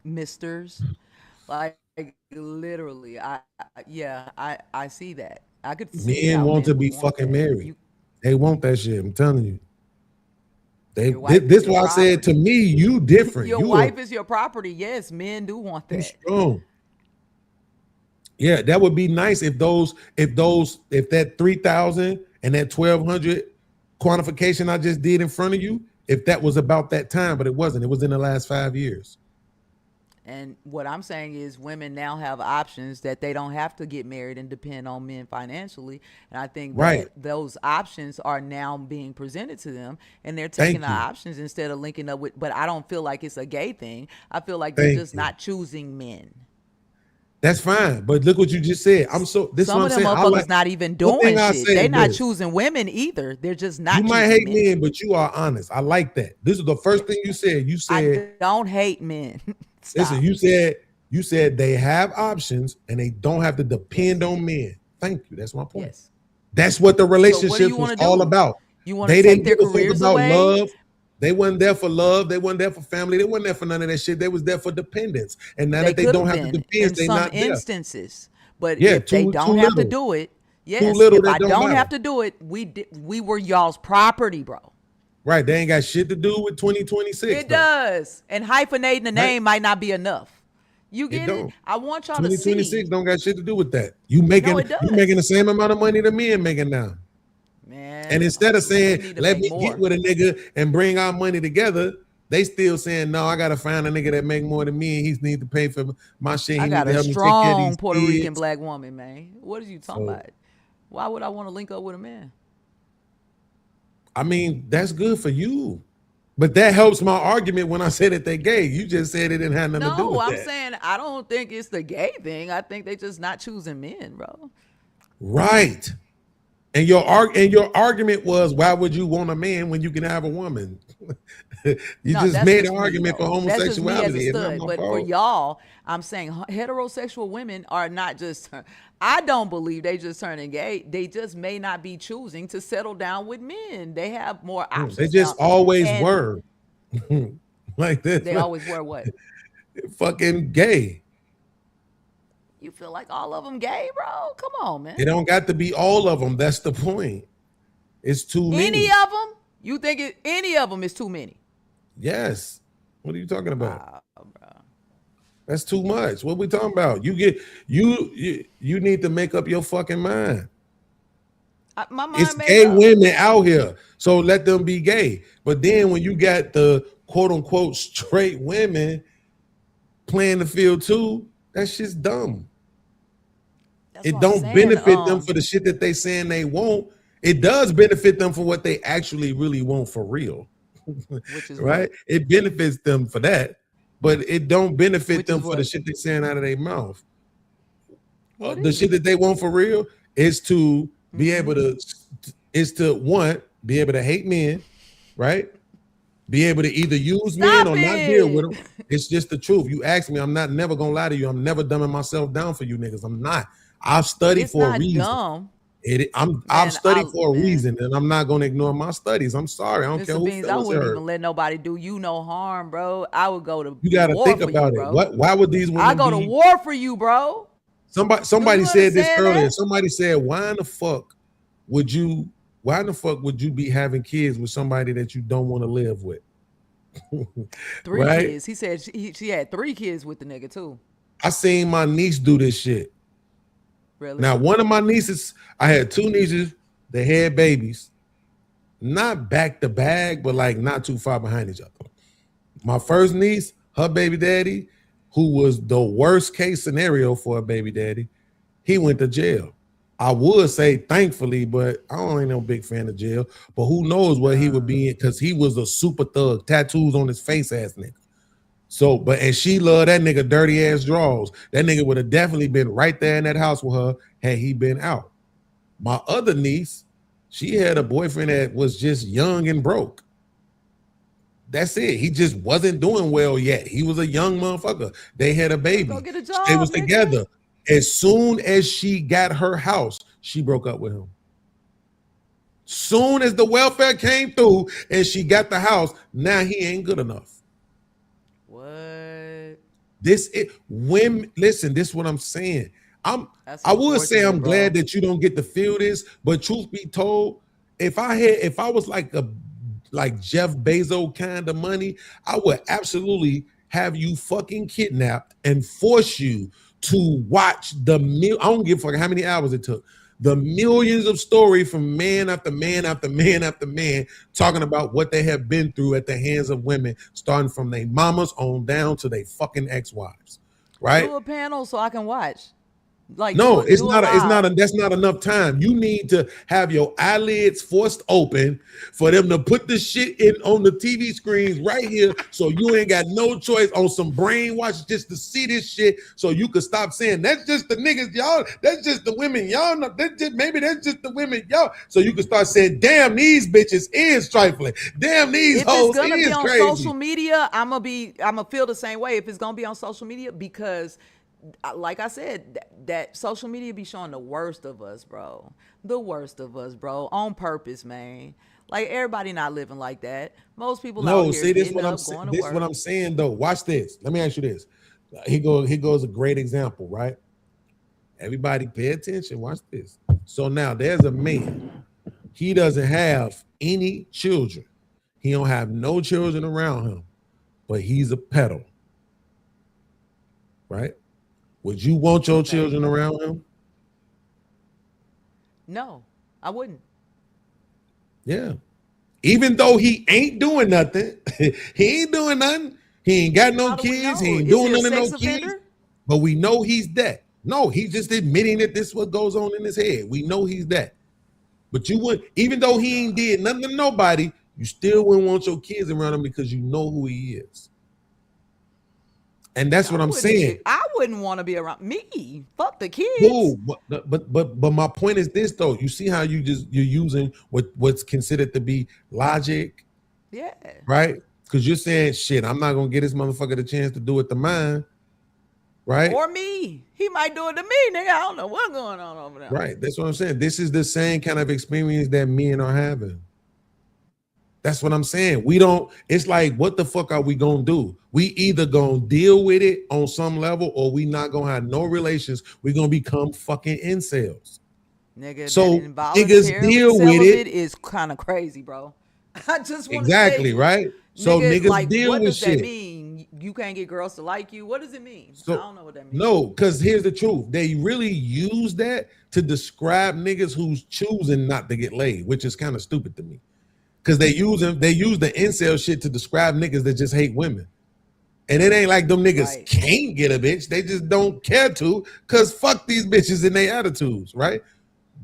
Misters. Like literally, I see that. I could see Men how want to men be would want fucking that. married. They want that shit. I'm telling you. wife This is why your I said to me, you different. Your you wife is your property. Yes, men do want that. strong. Yeah, that would be nice if that 3,000 and that 1,200 quantification I just did in front of you, if that was about that time, but it wasn't. It was in the last 5 years. And what I'm saying is women now have options that they don't have to get married and depend on men financially. And I think that those options are now being presented to them, and they're taking the options instead of linking up with, but I don't feel like it's a gay thing. I feel like they're just not choosing men. That's fine. But look what you just said. Some of them motherfuckers not even doing shit. They're not choosing women either. They're just not You might choosing hate men, but you are honest. I like that. This is the first thing you said. You said I don't hate men. listen, you said they have options and they don't have to depend on men. Thank you. That's my point. Yes. That's what the relationship was all about. You want to take their careers away? Love. They wasn't there for love. They wasn't there for family. They wasn't there for none of that shit. They was there for dependence. And now that they don't have to depend, they not there. In some instances. But if they don't have to do it, yes. If I don't have to do it, we were y'all's property, bro. Right. They ain't got shit to do with 2026. It does. And hyphenating the name might not be enough. You get it? I want y'all to see. 2026 don't got shit to do with that. You making the same amount of money the men making now. Man, and instead of saying, let me get with a nigga and bring our money together, they still saying, no, I gotta find a nigga that make more than me and he needs to pay for my shit. I got a strong Puerto Rican black woman, man. What are you talking about? Why would I want to link up with a man? I mean, that's good for you. But that helps my argument when I said that they gay. You just said it didn't have nothing to do with that. No, I'm saying I don't think it's the gay thing. I think they just not choosing men, bro. Right. And your argument was, why would you want a man when you can have a woman? You No, just that's made just an me, argument for though. That's just me as homosexuality. a It's not stud. my But for fault. y'all, I'm saying heterosexual women are not just. I don't believe they just turning gay. They just may not be choosing to settle down with men. They have more options. They just now. always And were like this. They always were what? Fucking gay. You feel like all of them gay, bro? Come on, man. It don't got to be all of them. That's the point. It's too many. Any of them? You think any of them is too many? Yes. What are you talking about? Wow, bro. That's too much. What we talking about? You need to make up your fucking mind. My mind It's made gay up. women out here, so let them be gay. But then when you got the quote unquote straight women playing the field too, that's just dumb. It what I'm don't saying, benefit them for the shit that they saying they won't. It does benefit them for what they actually really want for real. Which is right? what? It benefits them for that, but it don't benefit Which them is for what? the shit they saying out of their mouth. What The is shit it? that they want for real is to be able to be able to hate men, right? Be able to either use men or not deal with them. It's just the truth. You ask me, I'm not never gonna lie to you. I'm never dumbing myself down for you niggas. I'm not. I've studied It's for a not reason. dumb. I've studied for a reason, and I'm not gonna ignore my studies. I'm sorry. I don't care Mr. who Beans, I feels wouldn't hurt. even let nobody do you no harm, bro. I would go to You gotta war think for about you, it. bro. Why would these women I go to be? war for you, bro. Somebody you said this understand earlier. that? Somebody said, why in the fuck would you be having kids with somebody that you don't want to live with? 3 Right? kids. He said she had 3 kids with the nigga too. I seen my niece do this shit. Really? Now, one of my nieces, I had 2 nieces that had babies, not back to back, but like not too far behind each other. My first niece, her baby daddy, who was the worst case scenario for a baby daddy, he went to jail. I would say thankfully, but I ain't no big fan of jail. But who knows what he would be in, because he was a super thug, tattoos on his face ass nigga. So, and she loved that nigga dirty ass draws. That nigga would have definitely been right there in that house with her had he been out. My other niece, she had a boyfriend that was just young and broke. That's it. He just wasn't doing well yet. He was a young motherfucker. They had a baby. Go get a job. They was nigga. together. As soon as she got her house, she broke up with him. Soon as the welfare came through and she got the house, now he ain't good enough. What? Listen, this is what I'm saying. That's I would say I'm unfortunate, bro. glad that you don't get to feel this, but truth be told, if I was like Jeff Bezos kind of money, I would absolutely have you fucking kidnapped and force you to watch I don't give a fuck how many hours it took. The millions of stories from man after man after man after man talking about what they have been through at the hands of women, starting from their mamas on down to their fucking ex-wives, right? Do a panel so I can watch. Like No, do a live. that's not enough time. You need to have your eyelids forced open for them to put the shit in on the TV screens right here, so you ain't got no choice on some brainwash just to see this shit, so you could stop saying that's just the niggas, y'all. That's just the women, y'all. Know, maybe that's just the women, y'all. So you can start saying, damn, these bitches is trifling. Damn, these If hoes it's gonna is be on crazy. social media, I'm gonna feel the same way if it's gonna be on social media, because like I said, that social media be showing the worst of us, bro. The worst of us, bro, on purpose, man. Like, everybody not living like that. Most people out No, here see, this getting what I'm up, saying. going to This work. what I'm saying though. Watch this. Let me ask you this. Here goes a great example, right? Everybody pay attention. Watch this. So now there's a man. He doesn't have any children. He don't have no children around him, but he's a pedo. Right? Would you want your children around him? No, I wouldn't. Yeah. Even though he ain't doing nothing, he ain't doing nothing. He ain't got no kids. He ain't doing none of no kids. But we know he's that. No, he's just admitting that this is what goes on in his head. We know he's that. But you would, even though he ain't did nothing to nobody, you still wouldn't want your kids around him because you know who he is. And that's what I'm saying. I wouldn't want to be around me. Fuck the kids. Cool, but my point is this though. You see how you're using what's considered to be logic, Yeah. right? Because you're saying, shit, I'm not gonna get this motherfucker the chance to do it to mine, right? Or me. He might do it to me, nigga. I don't know what's going on over there. Right. That's what I'm saying. This is the same kind of experience that men are having. That's what I'm saying. We don't, it's like, what the fuck are we gonna do? We either gonna deal with it on some level or we not gonna have no relations. We're gonna become fucking incels. Nigga, so that niggas deal with it. Is kind of crazy, bro. I just want Exactly, say, right? So niggas like, deal what with does shit. that mean? You can't get girls to like you? What does it mean? So, I don't know what that means. No, because here's the truth. They really use that to describe niggas who's choosing not to get laid, which is kind of stupid to me. Because they use the incel shit to describe niggas that just hate women. And it ain't like them niggas can't get a bitch. They just don't care to, because fuck these bitches and their attitudes, right?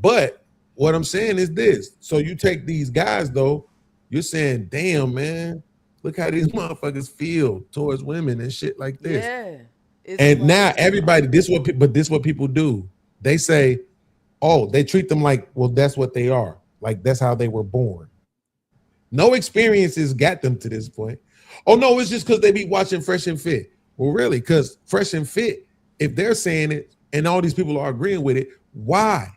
But what I'm saying is this. So you take these guys, though, you're saying, damn, man, look how these motherfuckers feel towards women and shit like this. Yeah. And now everybody, this what people do. They say, oh, they treat them like, well, that's what they are. Like, that's how they were born. No experiences got them to this point. Oh, no, it's just because they be watching Fresh and Fit. Well, really, because Fresh and Fit, if they're saying it and all these people are agreeing with it, why?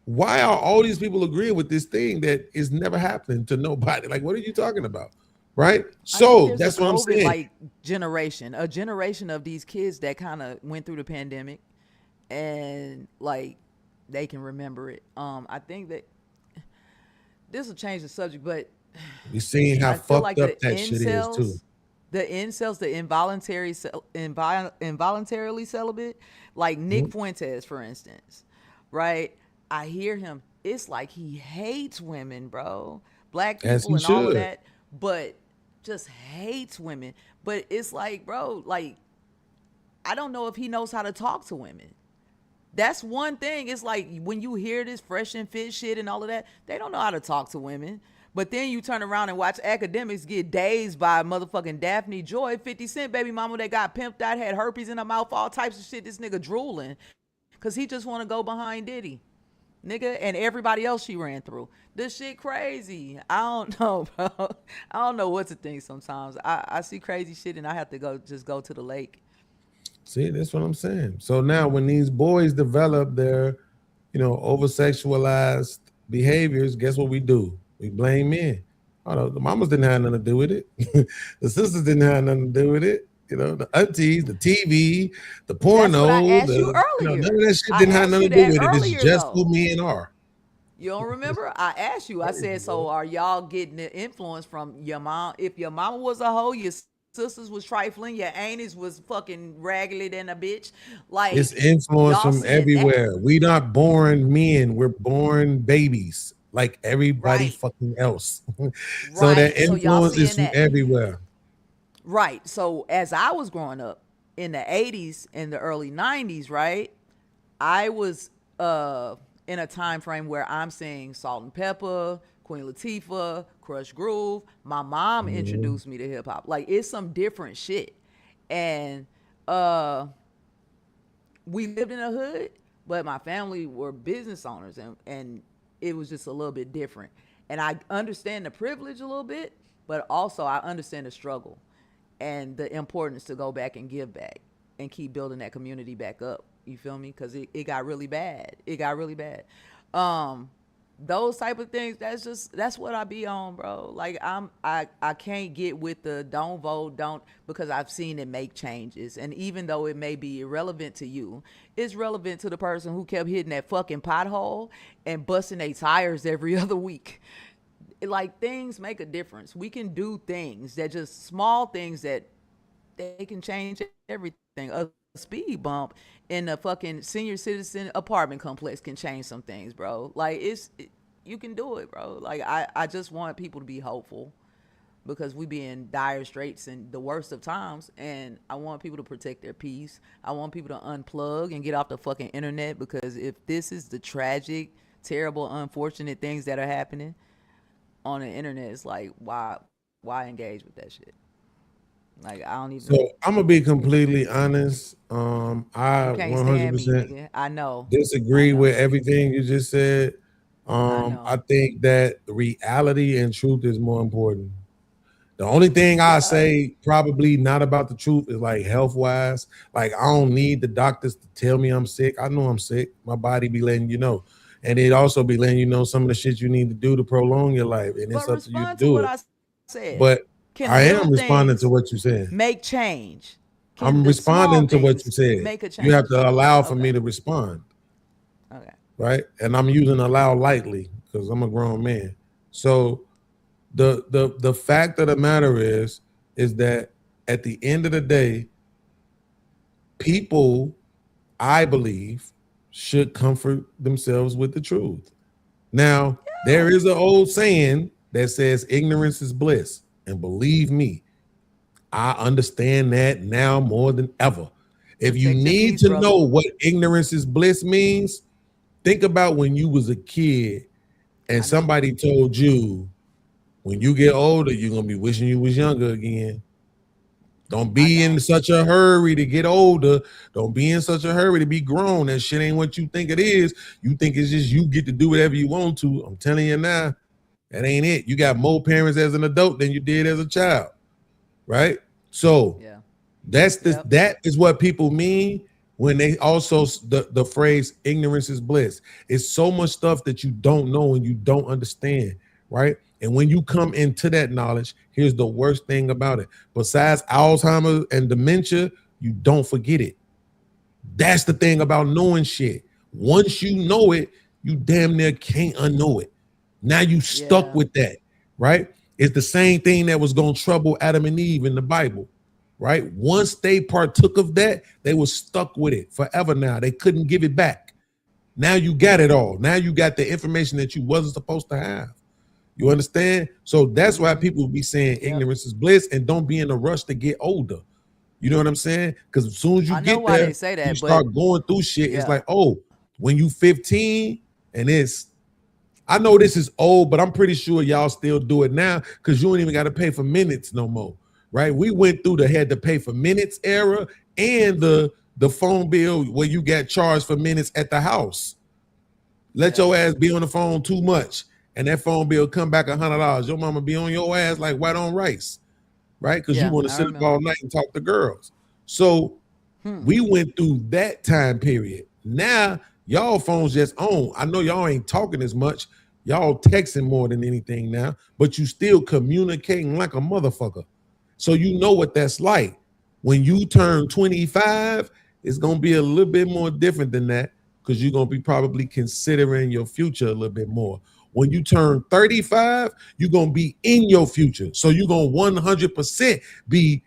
Why are all these people agreeing with this thing that is never happening to nobody? Like, what are you talking about? Right? So that's what I'm saying. Like a generation of these kids that kind of went through the pandemic and like they can remember it. I think that this will change the subject, but you seen how fucked like up that shit is too. The incels, the involuntarily celibate, like Nick Fuentes, for instance, right? I hear him. It's like he hates women, bro. Black people and all of that, but just hates women. But it's like, bro, like, I don't know if he knows how to talk to women. That's one thing. It's like when you hear this Fresh and Fit shit and all of that, they don't know how to talk to women. But then you turn around and watch academics get dazed by motherfucking Daphne Joy, 50 Cent baby mama that got pimped out, had herpes in her mouth, all types of shit. This nigga drooling because he just want to go behind Diddy. Nigga, and everybody else she ran through. This shit crazy. I don't know, bro. I don't know what to think sometimes. I see crazy shit and I have to go to the lake. See, that's what I'm saying. So now when these boys develop their, over-sexualized behaviors, guess what we do? We blame men. Oh, the mamas didn't have nothing to do with it. The sisters didn't have nothing to do with it. The aunties, the TV, the porno. That's what I asked you earlier. None of that shit didn't have nothing to do with it. It's just who men are. You don't remember? I asked you. I said, so are y'all getting the influence from your mom? If your mama was a hoe, your sisters was trifling, your aunties was fucking raggedy than a bitch. Like, it's influence from everywhere. We not born men. We're born babies like everybody fucking else. So that influence is from everywhere. Right. So as I was growing up in the 80s and the early 90s, right, I was in a time frame where I'm seeing Salt and Pepper, Queen Latifah, Crush Groove. My mom introduced me to hip hop. Like, it's some different shit. And we lived in a hood, but my family were business owners and it was just a little bit different. And I understand the privilege a little bit, but also I understand the struggle and the importance to go back and give back and keep building that community back up. You feel me? Because it got really bad. It got really bad. Those type of things, that's what I be on, bro. Like, I can't get with the don't vote, because I've seen it make changes. And even though it may be irrelevant to you, it's relevant to the person who kept hitting that fucking pothole and busting their tires every other week. Like, things make a difference. We can do things that just small things that they can change everything. A speed bump in a fucking senior citizen apartment complex can change some things, bro. Like, you can do it, bro. Like, I just want people to be hopeful because we be in dire straits and the worst of times, and I want people to protect their peace. I want people to unplug and get off the fucking internet, because if this is the tragic, terrible, unfortunate things that are happening on the internet, it's like, why engage with that shit? Like, I don't even. So I'm gonna be completely honest. I 100%. I know. Disagree with everything you just said. I think that reality and truth is more important. The only thing I say probably not about the truth is like health wise. Like I don't need the doctors to tell me I'm sick. I know I'm sick. My body be letting you know. And it also be letting you know some of the shit you need to do to prolong your life. And it's up to you to do it. I said. But Can I little am responding things to what you said. Make change. Can I'm the responding to small what you things said. make a You have change? to allow for me to respond. Okay. Right? And I'm using allow lightly because I'm a grown man. So the fact of the matter is that at the end of the day, people, I believe, should comfort themselves with the truth. Now, there is an old saying that says ignorance is bliss. And believe me, I understand that now more than ever. If you need to know what ignorance is bliss means, think about when you was a kid and somebody told you, when you get older, you're going to be wishing you was younger again. Don't be in such a hurry to get older. Don't be in such a hurry to be grown. That shit ain't what you think it is. You think it's just you get to do whatever you want to. I'm telling you now, that ain't it. You got more parents as an adult than you did as a child, right? So that is what people mean when they also the phrase ignorance is bliss. It's so much stuff that you don't know and you don't understand, right? And when you come into that knowledge, here's the worst thing about it. Besides Alzheimer's and dementia, you don't forget it. That's the thing about knowing shit. Once you know it, you damn near can't unknow it. Now you stuck with that, right? It's the same thing that was going to trouble Adam and Eve in the Bible, right? Once they partook of that, they were stuck with it forever now. They couldn't give it back. Now you got it all. Now you got the information that you wasn't supposed to have. You understand? So that's why people be saying ignorance is bliss and don't be in a rush to get older. You know what I'm saying? Because as soon as you get there, they say that, you start going through shit. It's like, oh, when you 15 and I know this is old, but I'm pretty sure y'all still do it now because you don't even got to pay for minutes no more, right? We went through the had to pay for minutes era and the phone bill where you got charged for minutes at the house. Let your ass be on the phone too much. And that phone bill come back $100. Your mama be on your ass like white on rice, right? Because you want to sit up all night and talk to girls. So we went through that time period. Now y'all phones just on. I know y'all ain't talking as much. Y'all texting more than anything now, but you still communicating like a motherfucker. So you know what that's like. When you turn 25, it's gonna be a little bit more different than that because you're gonna be probably considering your future a little bit more. When you turn 35, you're gonna be in your future. So you're gonna 100% be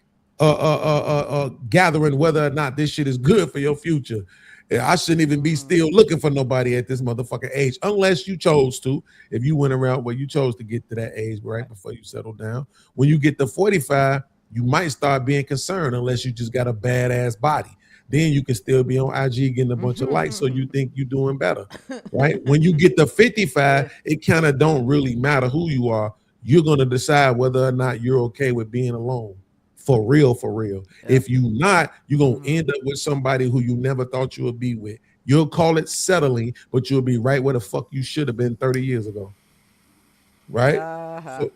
gathering whether or not this shit is good for your future. I shouldn't even be still looking for nobody at this motherfucking age, unless you chose to. If you went around where you chose to get to that age right before you settle down. When you get to 45, you might start being concerned unless you just got a badass body. Then you can still be on IG getting a bunch of likes, so you think you're doing better, right? When you get to 55, it kind of don't really matter who you are. You're going to decide whether or not you're okay with being alone. For real, for real. Yeah. If you not, you're going to end up with somebody who you never thought you would be with. You'll call it settling, but you'll be right where the fuck you should have been 30 years ago, right?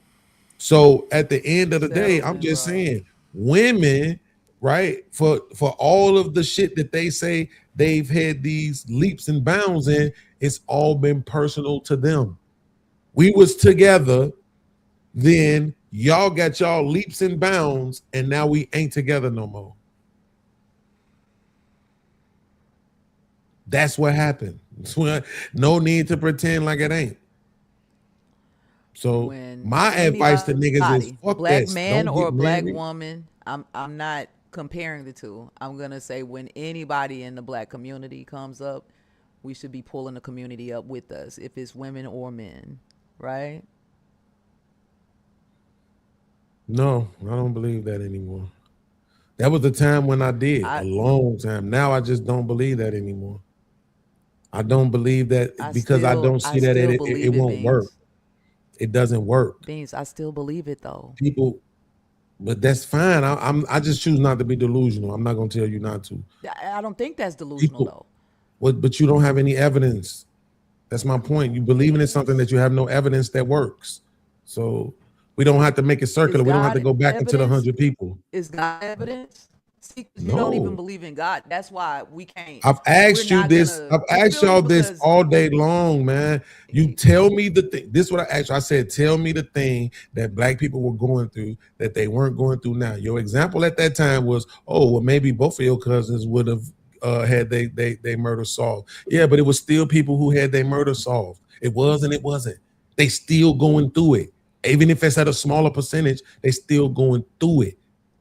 So at the end of the day, I'm just saying, women, right, for all of the shit that they say they've had these leaps and bounds in, it's all been personal to them. We was together, then y'all got y'all leaps and bounds, and now we ain't together no more. That's what happened. No need to pretend like it ain't. So my advice to niggas is fuck black that. man or a black woman. I'm not comparing the two. I'm gonna say when anybody in the black community comes up, we should be pulling the community up with us, if it's women or men, right? No, I don't believe that anymore. That was the time when I did, a long time. Now I just don't believe that anymore. I don't believe that because I don't see that it won't work. It doesn't work. Beans, I still believe it though. People, but that's fine. I just choose not to be delusional. I'm not gonna tell you not to. I don't think that's delusional though. But you don't have any evidence. That's my point. You believing in something that you have no evidence that works. So We don't have to make it circular. We don't have to go back into the evidence? 100 people. Is God evidence? See, 'cause you don't even believe in God. That's why we can't. I've asked we're you not this. gonna- I've you asked feel me? y'all this Because all day long, man. You tell me the thing. This is what I asked you. I said, tell me the thing that black people were going through that they weren't going through now. Your example at that time was, oh, well, maybe both of your cousins would have had they murder solved. Yeah, but it was still people who had their murder solved. It wasn't. They still going through it. Even if it's at a smaller percentage, they still going through it.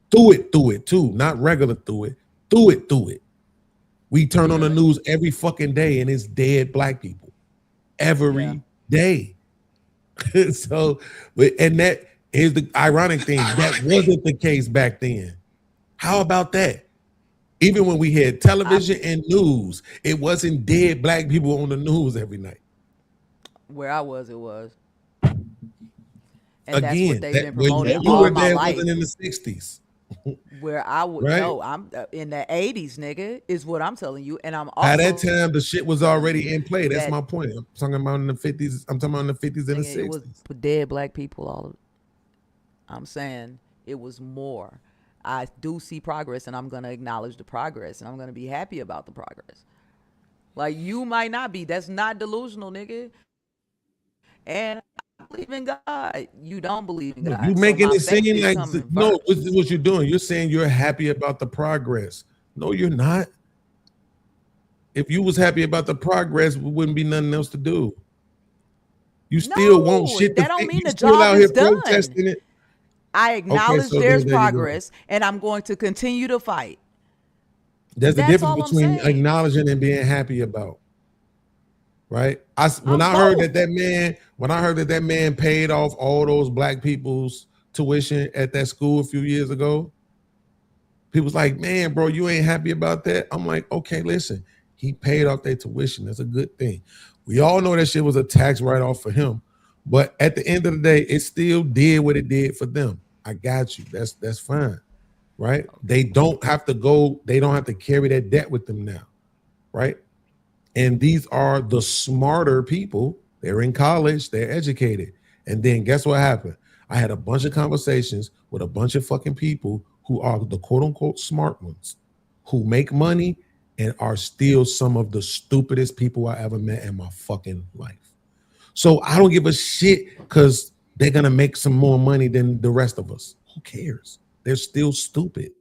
Through it too. Not regular through it. Through it. We turn on the news every fucking day and it's dead black people. Every day. So, and that is the ironic thing. That wasn't the case back then. How about that? Even when we had television and news, it wasn't dead black people on the news every night. where I was, it was. And Again, that's what they've been when promoting you all were my there life. wasn't in the 60s. Where I would Right. no, I'm in the 80s, nigga, is what I'm telling you. And I'm By that also time, the shit was already in play. That's that- my point. I'm talking about in the 50s. I'm talking about in the 50s and the nigga, it was 60s. dead black people all of I'm saying it was more. I do see progress and I'm gonna acknowledge the progress and I'm gonna be happy about the progress. Like you might not be. That's not delusional, nigga. And I believe in God. You don't believe in God. You So making my it faith seem is like coming no. first. This is what you're doing. You're saying you're happy about the progress. No, you're not. If you was happy about the progress, there wouldn't be nothing else to do. You still want shit to that don't fix. mean You the still job out is here done. protesting it. I acknowledge so then there's there you go. progress and I'm going to continue to fight. There's a That's all difference I'm between saying. acknowledging and being happy about. Right? When I'm I heard both. that man paid off all those black people's tuition at that school a few years ago, people's like, man, bro, you ain't happy about that? I'm like, okay, listen, he paid off their tuition. That's a good thing. We all know that shit was a tax write-off for him. But at the end of the day, it still did what it did for them. I got you. That's fine. Right? They don't have to carry that debt with them now. Right? And these are the smarter people. They're in college, they're educated. And then guess what happened? I had a bunch of conversations with a bunch of fucking people who are the quote unquote smart ones, who make money and are still some of the stupidest people I ever met in my fucking life. So I don't give a shit because they're gonna make some more money than the rest of us. Who cares? They're still stupid.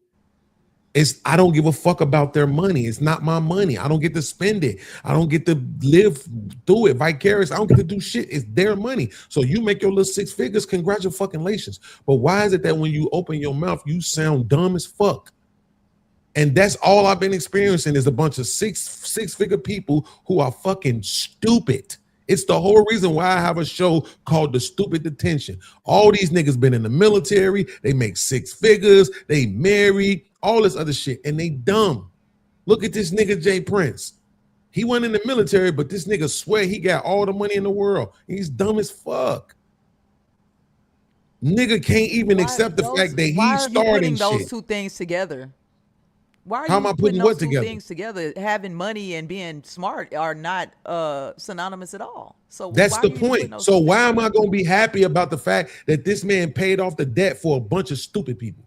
I don't give a fuck about their money. It's not my money. I don't get to spend it. I don't get to live through it vicarious. I don't get to do shit. It's their money. So you make your little 6 figures, congratulations. But why is it that when you open your mouth, you sound dumb as fuck? And that's all I've been experiencing is a bunch of six-figure people who are fucking stupid. It's the whole reason why I have a show called The Stupid Detention. All these niggas been in the military. They make 6 figures. They married, all this other shit. And they dumb. Look at this nigga, Jay Prince. He went in the military, but this nigga swear he got all the money in the world. He's dumb as fuck. Nigga can't even accept the fact that Why he's are you putting starting those shit. two things together? Why are How you am I putting those what two together? things together? Having money and being smart are not synonymous at all. So That's why the are you even putting point. those So two why things am I going to be happy about the fact that this man paid off the debt for a bunch of stupid people?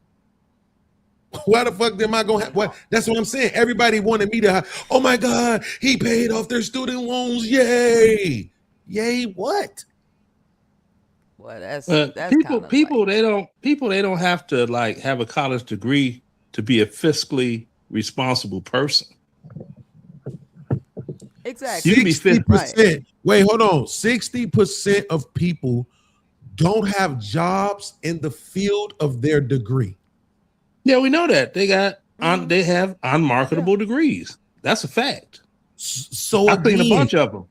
Why the fuck am I going to what? That's what I'm saying. Everybody wanted me to, oh my God, he paid off their student loans. Yay. Yay, what? Well, that's people they don't have to like have a college degree to be a fiscally responsible person. Exactly. You can be 60%. Wait, hold on. 60% of people don't have jobs in the field of their degree. Yeah, we know that. They have unmarketable degrees. That's a fact. So I've seen a bunch of them.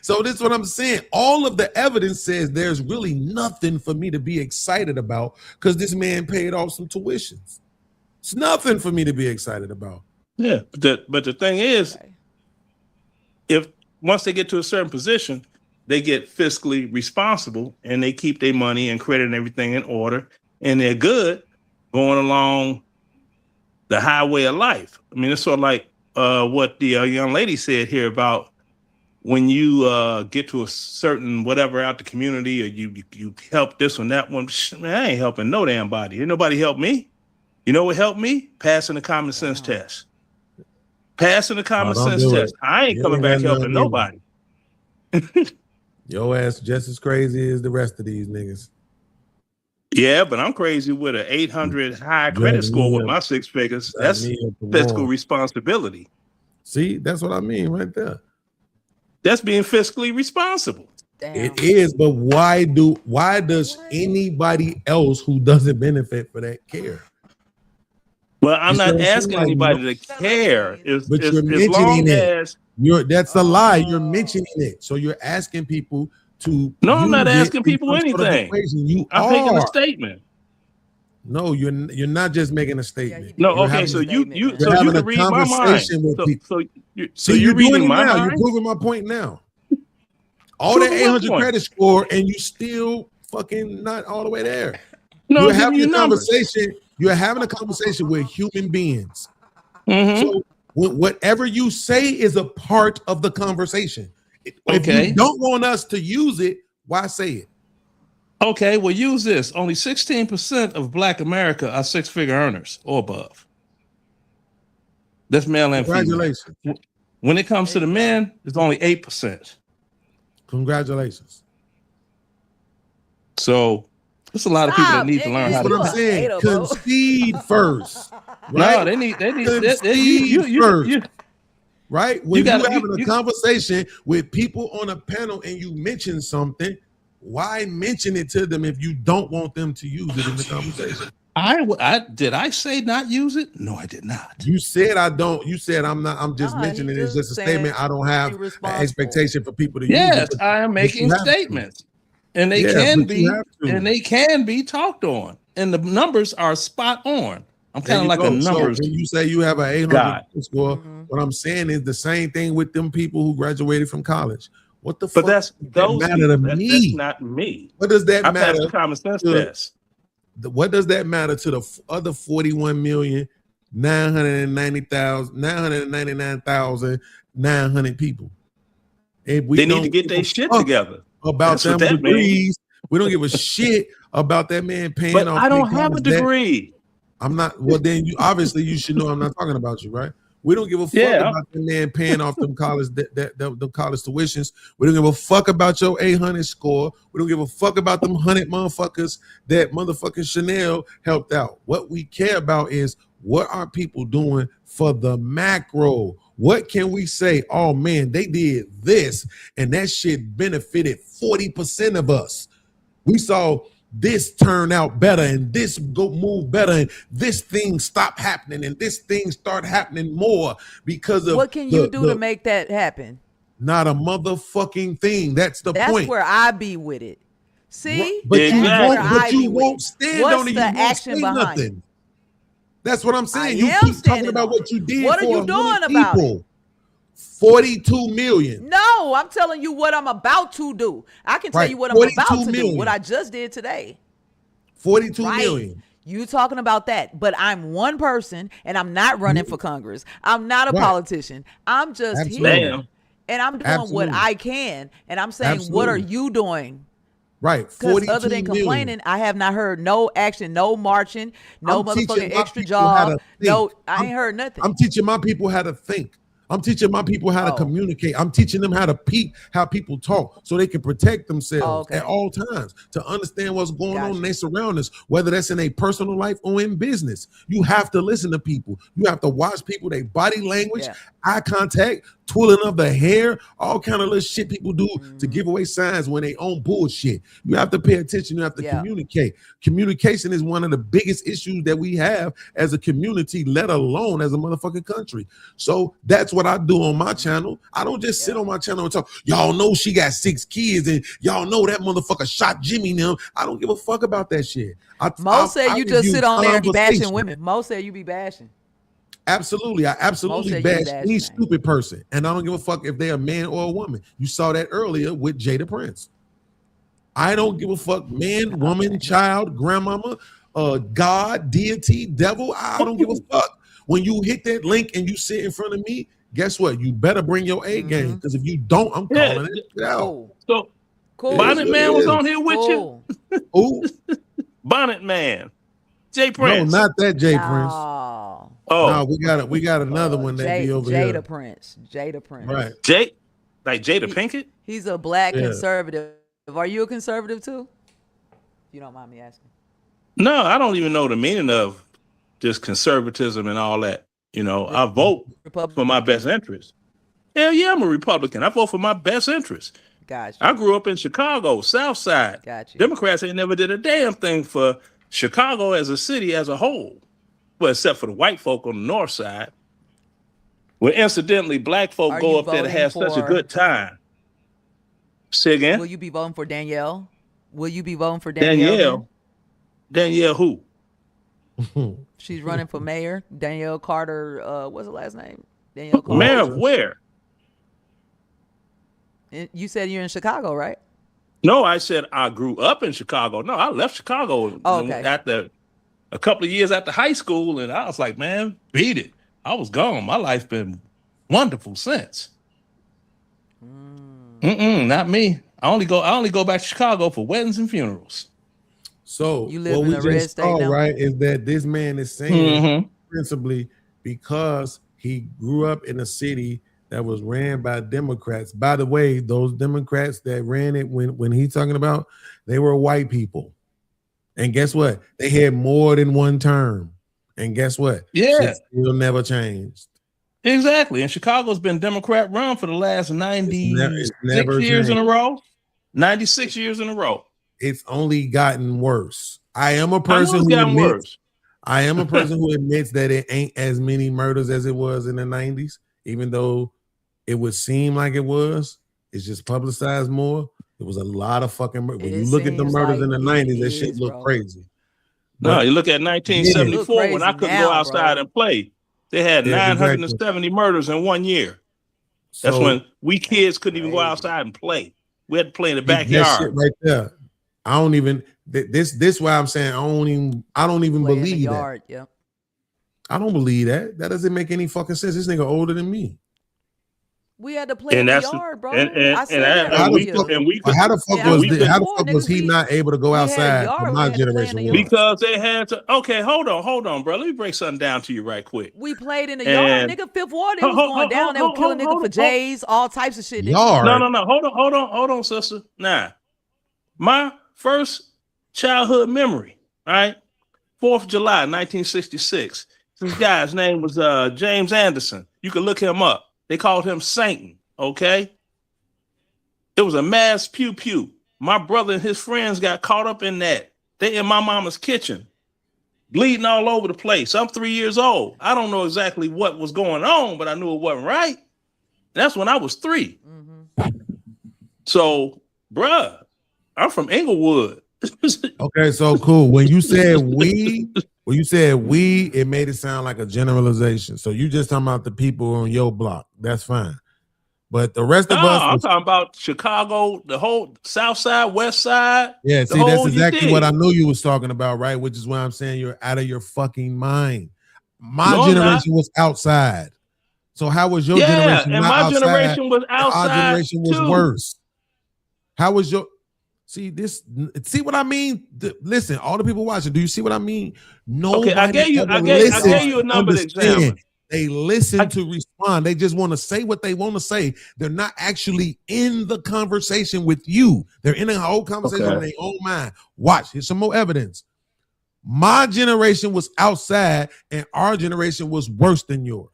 So this is what I'm saying. All of the evidence says there's really nothing for me to be excited about because this man paid off some tuitions. It's nothing for me to be excited about. Yeah, but the thing is, if once they get to a certain position, they get fiscally responsible and they keep their money and credit and everything in order, and they're good going along the highway of life. I mean, it's sort of like what the young lady said here about when you get to a certain whatever out the community, or you help this one, that one, man, I ain't helping no damn body. Ain't nobody help me. You know what helped me? Passing the common sense test. Passing the common sense test. I ain't coming back helping nobody. Your ass just as crazy as the rest of these niggas. Yeah, but I'm crazy with an 800 high credit score with my 6 figures. That's fiscal responsibility. See, that's what I mean right there. That's being fiscally responsible. It is, but why does anybody else who doesn't benefit for that care? Well, I'm not asking anybody to care. But you're mentioning it. That's a lie. You're mentioning it. So you're asking people to. No, I'm not asking people anything. I'm making a statement. No, you're not just making a statement. No, okay. So you can read my mind. So you're reading my now. mind. You're proving my point now. All that 800 credit score, and you still fucking not all the way there. No, you're having a conversation. You're having a conversation with human beings. So whatever you say is a part of the conversation. If you don't want us to use it, why say it? Okay, well, use this. Only 16% of Black America are 6-figure earners or above. That's male and female. Congratulations. When it comes to the men, it's only 8%. Congratulations. So there's a lot of people that need to learn how to. That's what I'm saying. Concede first. Right? No, they need concede first. Right? When You you're gotta- having a conversation with people on a panel and you mention something, why mention it to them if you don't want them to use it in the conversation? Did I say not use it? No, I did not. You said I don't. You said I'm not. I'm just mentioning it. It's just a statement. I don't have an expectation for people to use it. Yes, I am making statements, and they can be talked on, and the numbers are spot on. I'm kind of like a numbers. So when you say you have an 800 score, what I'm saying is the same thing with them people who graduated from college. What the fuck? But that's does that matter to me? That's not me. What does that I matter? passed the common sense test. What does that matter to the other 41,999,900 people? If we They need to get their shit together. About them degrees, we don't give a shit about that man paying But off. I don't have a degree. I'm not. Well, then you obviously you should know I'm not talking about you, right? We don't give a fuck about the man paying off them college the college tuitions. We don't give a fuck about your 800 score. We don't give a fuck about them 100 motherfuckers that motherfucking Chanel helped out. What we care about is what are people doing for the macro? What can we say? Oh man, they did this and that shit benefited 40% of us. We saw this turn out better and this go move better and this thing stop happening and this thing start happening more because of what can you do to make that happen? Not a motherfucking thing. That's the point. That's where I be with it. See, but that's you won't stand What's on it. the You won't action say behind nothing. That's what I'm saying. I You am keep talking about what you did. What are for you 100 doing about it? people. 42 million. No, I'm telling you what I'm about to do. I can tell you what I'm about to do. What I just did today. 42 million. You talking about that, but I'm one person and I'm not running for Congress. I'm not a politician. I'm just here. And I'm doing what I can. And I'm saying, what are you doing? Right. Because other than complaining, I have not heard no action, no marching, no motherfucking extra job. No, I ain't heard nothing. I'm teaching my people how to think. I'm teaching my people how to communicate. I'm teaching them how to peep how people talk so they can protect themselves at all times, to understand what's going on in their surroundings, whether that's in a personal life or in business. You have to listen to people. You have to watch people, their body language, eye contact, twirling of the hair, all kind of little shit people do to give away signs when they own bullshit. You have to pay attention. You have to communicate. Communication is one of the biggest issues that we have as a community, let alone as a motherfucking country. So that's what I do on my channel. I don't just sit on my channel and talk, y'all know she got 6 kids and y'all know that motherfucker shot Jimmy now. I don't give a fuck about that shit. Mo said you just sit on there and be bashing women. Mo said you be bashing. Absolutely. I absolutely bash any stupid person. And I don't give a fuck if they're a man or a woman. You saw that earlier with Jada Prince. I don't give a fuck, man, woman, child, grandmama, God, deity, devil. I don't give a fuck. When you hit that link and you sit in front of me guess what? You better bring your A game, because if you don't, I'm calling it out. So Cool. Bonnet Man was on here with Cool. you. Who? Bonnet Man, Jay Prince. No, not that Jay Prince. Oh, No, we got another one that be over Jada here. Prince. Jada Prince. Right. Jada Pinkett. He's a black Yeah. conservative. Are you a conservative too? If you don't mind me asking. No, I don't even know the meaning of just conservatism and all that. You know, I vote for my best interest. Hell yeah, I'm a Republican. I vote for my best interest. Gotcha. I grew up in Chicago, South Side. Gotcha. Democrats ain't never did a damn thing for Chicago as a city as a whole. Well, except for the white folk on the north side. Well, incidentally, black folk Are go you up there to voting have such a for- good time. Say again? Will you be voting for Danielle? Will you be voting for Danielle? Danielle. Danielle who? She's running for mayor. Danielle Carter. What's her last name? Danielle Carter. Mayor of where? You said you're in Chicago, right? No, I said I grew up in Chicago. No, I left Chicago Okay. after a couple of years after high school, and I was like, man, beat it. I was gone. My life been wonderful since. Not me. I only go back to Chicago for weddings and funerals. So You live what in we a red just state saw, now? right, is that this man is saying principally because he grew up in a city that was ran by Democrats. By the way, those Democrats that ran it when he's talking about, they were white people. And guess what? They had more than one term. And guess what? Yeah. Shit still never changed. Exactly. And Chicago's been Democrat run for the last 96 never years in a changed. row. 96 years in a row. It's only gotten worse. I am a I know person it's who gotten admits, worse. I am a person who admits that it ain't as many murders as it was in the 90s, even though it would seem like it was. It's just publicized more. It was a lot of fucking murder. When It you look at the seems murders in like the 90s, that it shit is, looked bro. crazy. No, But you look at 1974 when I couldn't now, go outside bro. and play. They had Yeah, 970 murders in 1 year. That's So- when we kids couldn't even go outside and play. We had to play in the that shit backyard. right there. I don't even this why I'm saying I don't even Play in the believe that. yard. Yeah. I don't believe that. That doesn't make any fucking sense. This nigga older than me. We had to play in the yard, bro. I said that How earlier. the fuck Yeah, was we how the before, fuck was nigga, he not able to go had outside yard, for we my had to play in generation? the was? yard. Because they had to. Okay, hold on, bro. Let me break something down to you right quick. We played in the And- yard, nigga. Fifth Ward, they was going down. They were killing niggas for J's, all types of shit. nigga. No. Hold on, sister. Nah, my first childhood memory, right? 4th of July, 1966. This guy's name was James Anderson. You can look him up. They called him Satan. Okay. It was a mass pew pew. My brother and his friends got caught up in that. They in my mama's kitchen, bleeding all over the place. I'm 3 years old. I don't know exactly what was going on, but I knew it wasn't right. That's when I was 3. So, bruh, I'm from Inglewood. Okay, so cool. When you said we, it made it sound like a generalization. So you just talking about the people on your block. That's fine. But the rest of No, us, I'm talking about Chicago, the whole South Side, West Side. yeah, the see, that's whole exactly you what did. I knew you was talking about, right? Which is why I'm saying you're out of your fucking mind. My No, I'm not. generation was outside. So how was your Yeah, generation? and not my outside, generation was and Our outside, generation was too. worse. How was your? See what I mean? Listen, all the people watching, do you see what I mean? Nobody Okay, I gave you a number to examine. They listen to respond. They just want to say what they want to say. They're not actually in the conversation with you. They're in a whole conversation Okay. in their own mind. Watch, here's some more evidence. My generation was outside, and our generation was worse than yours.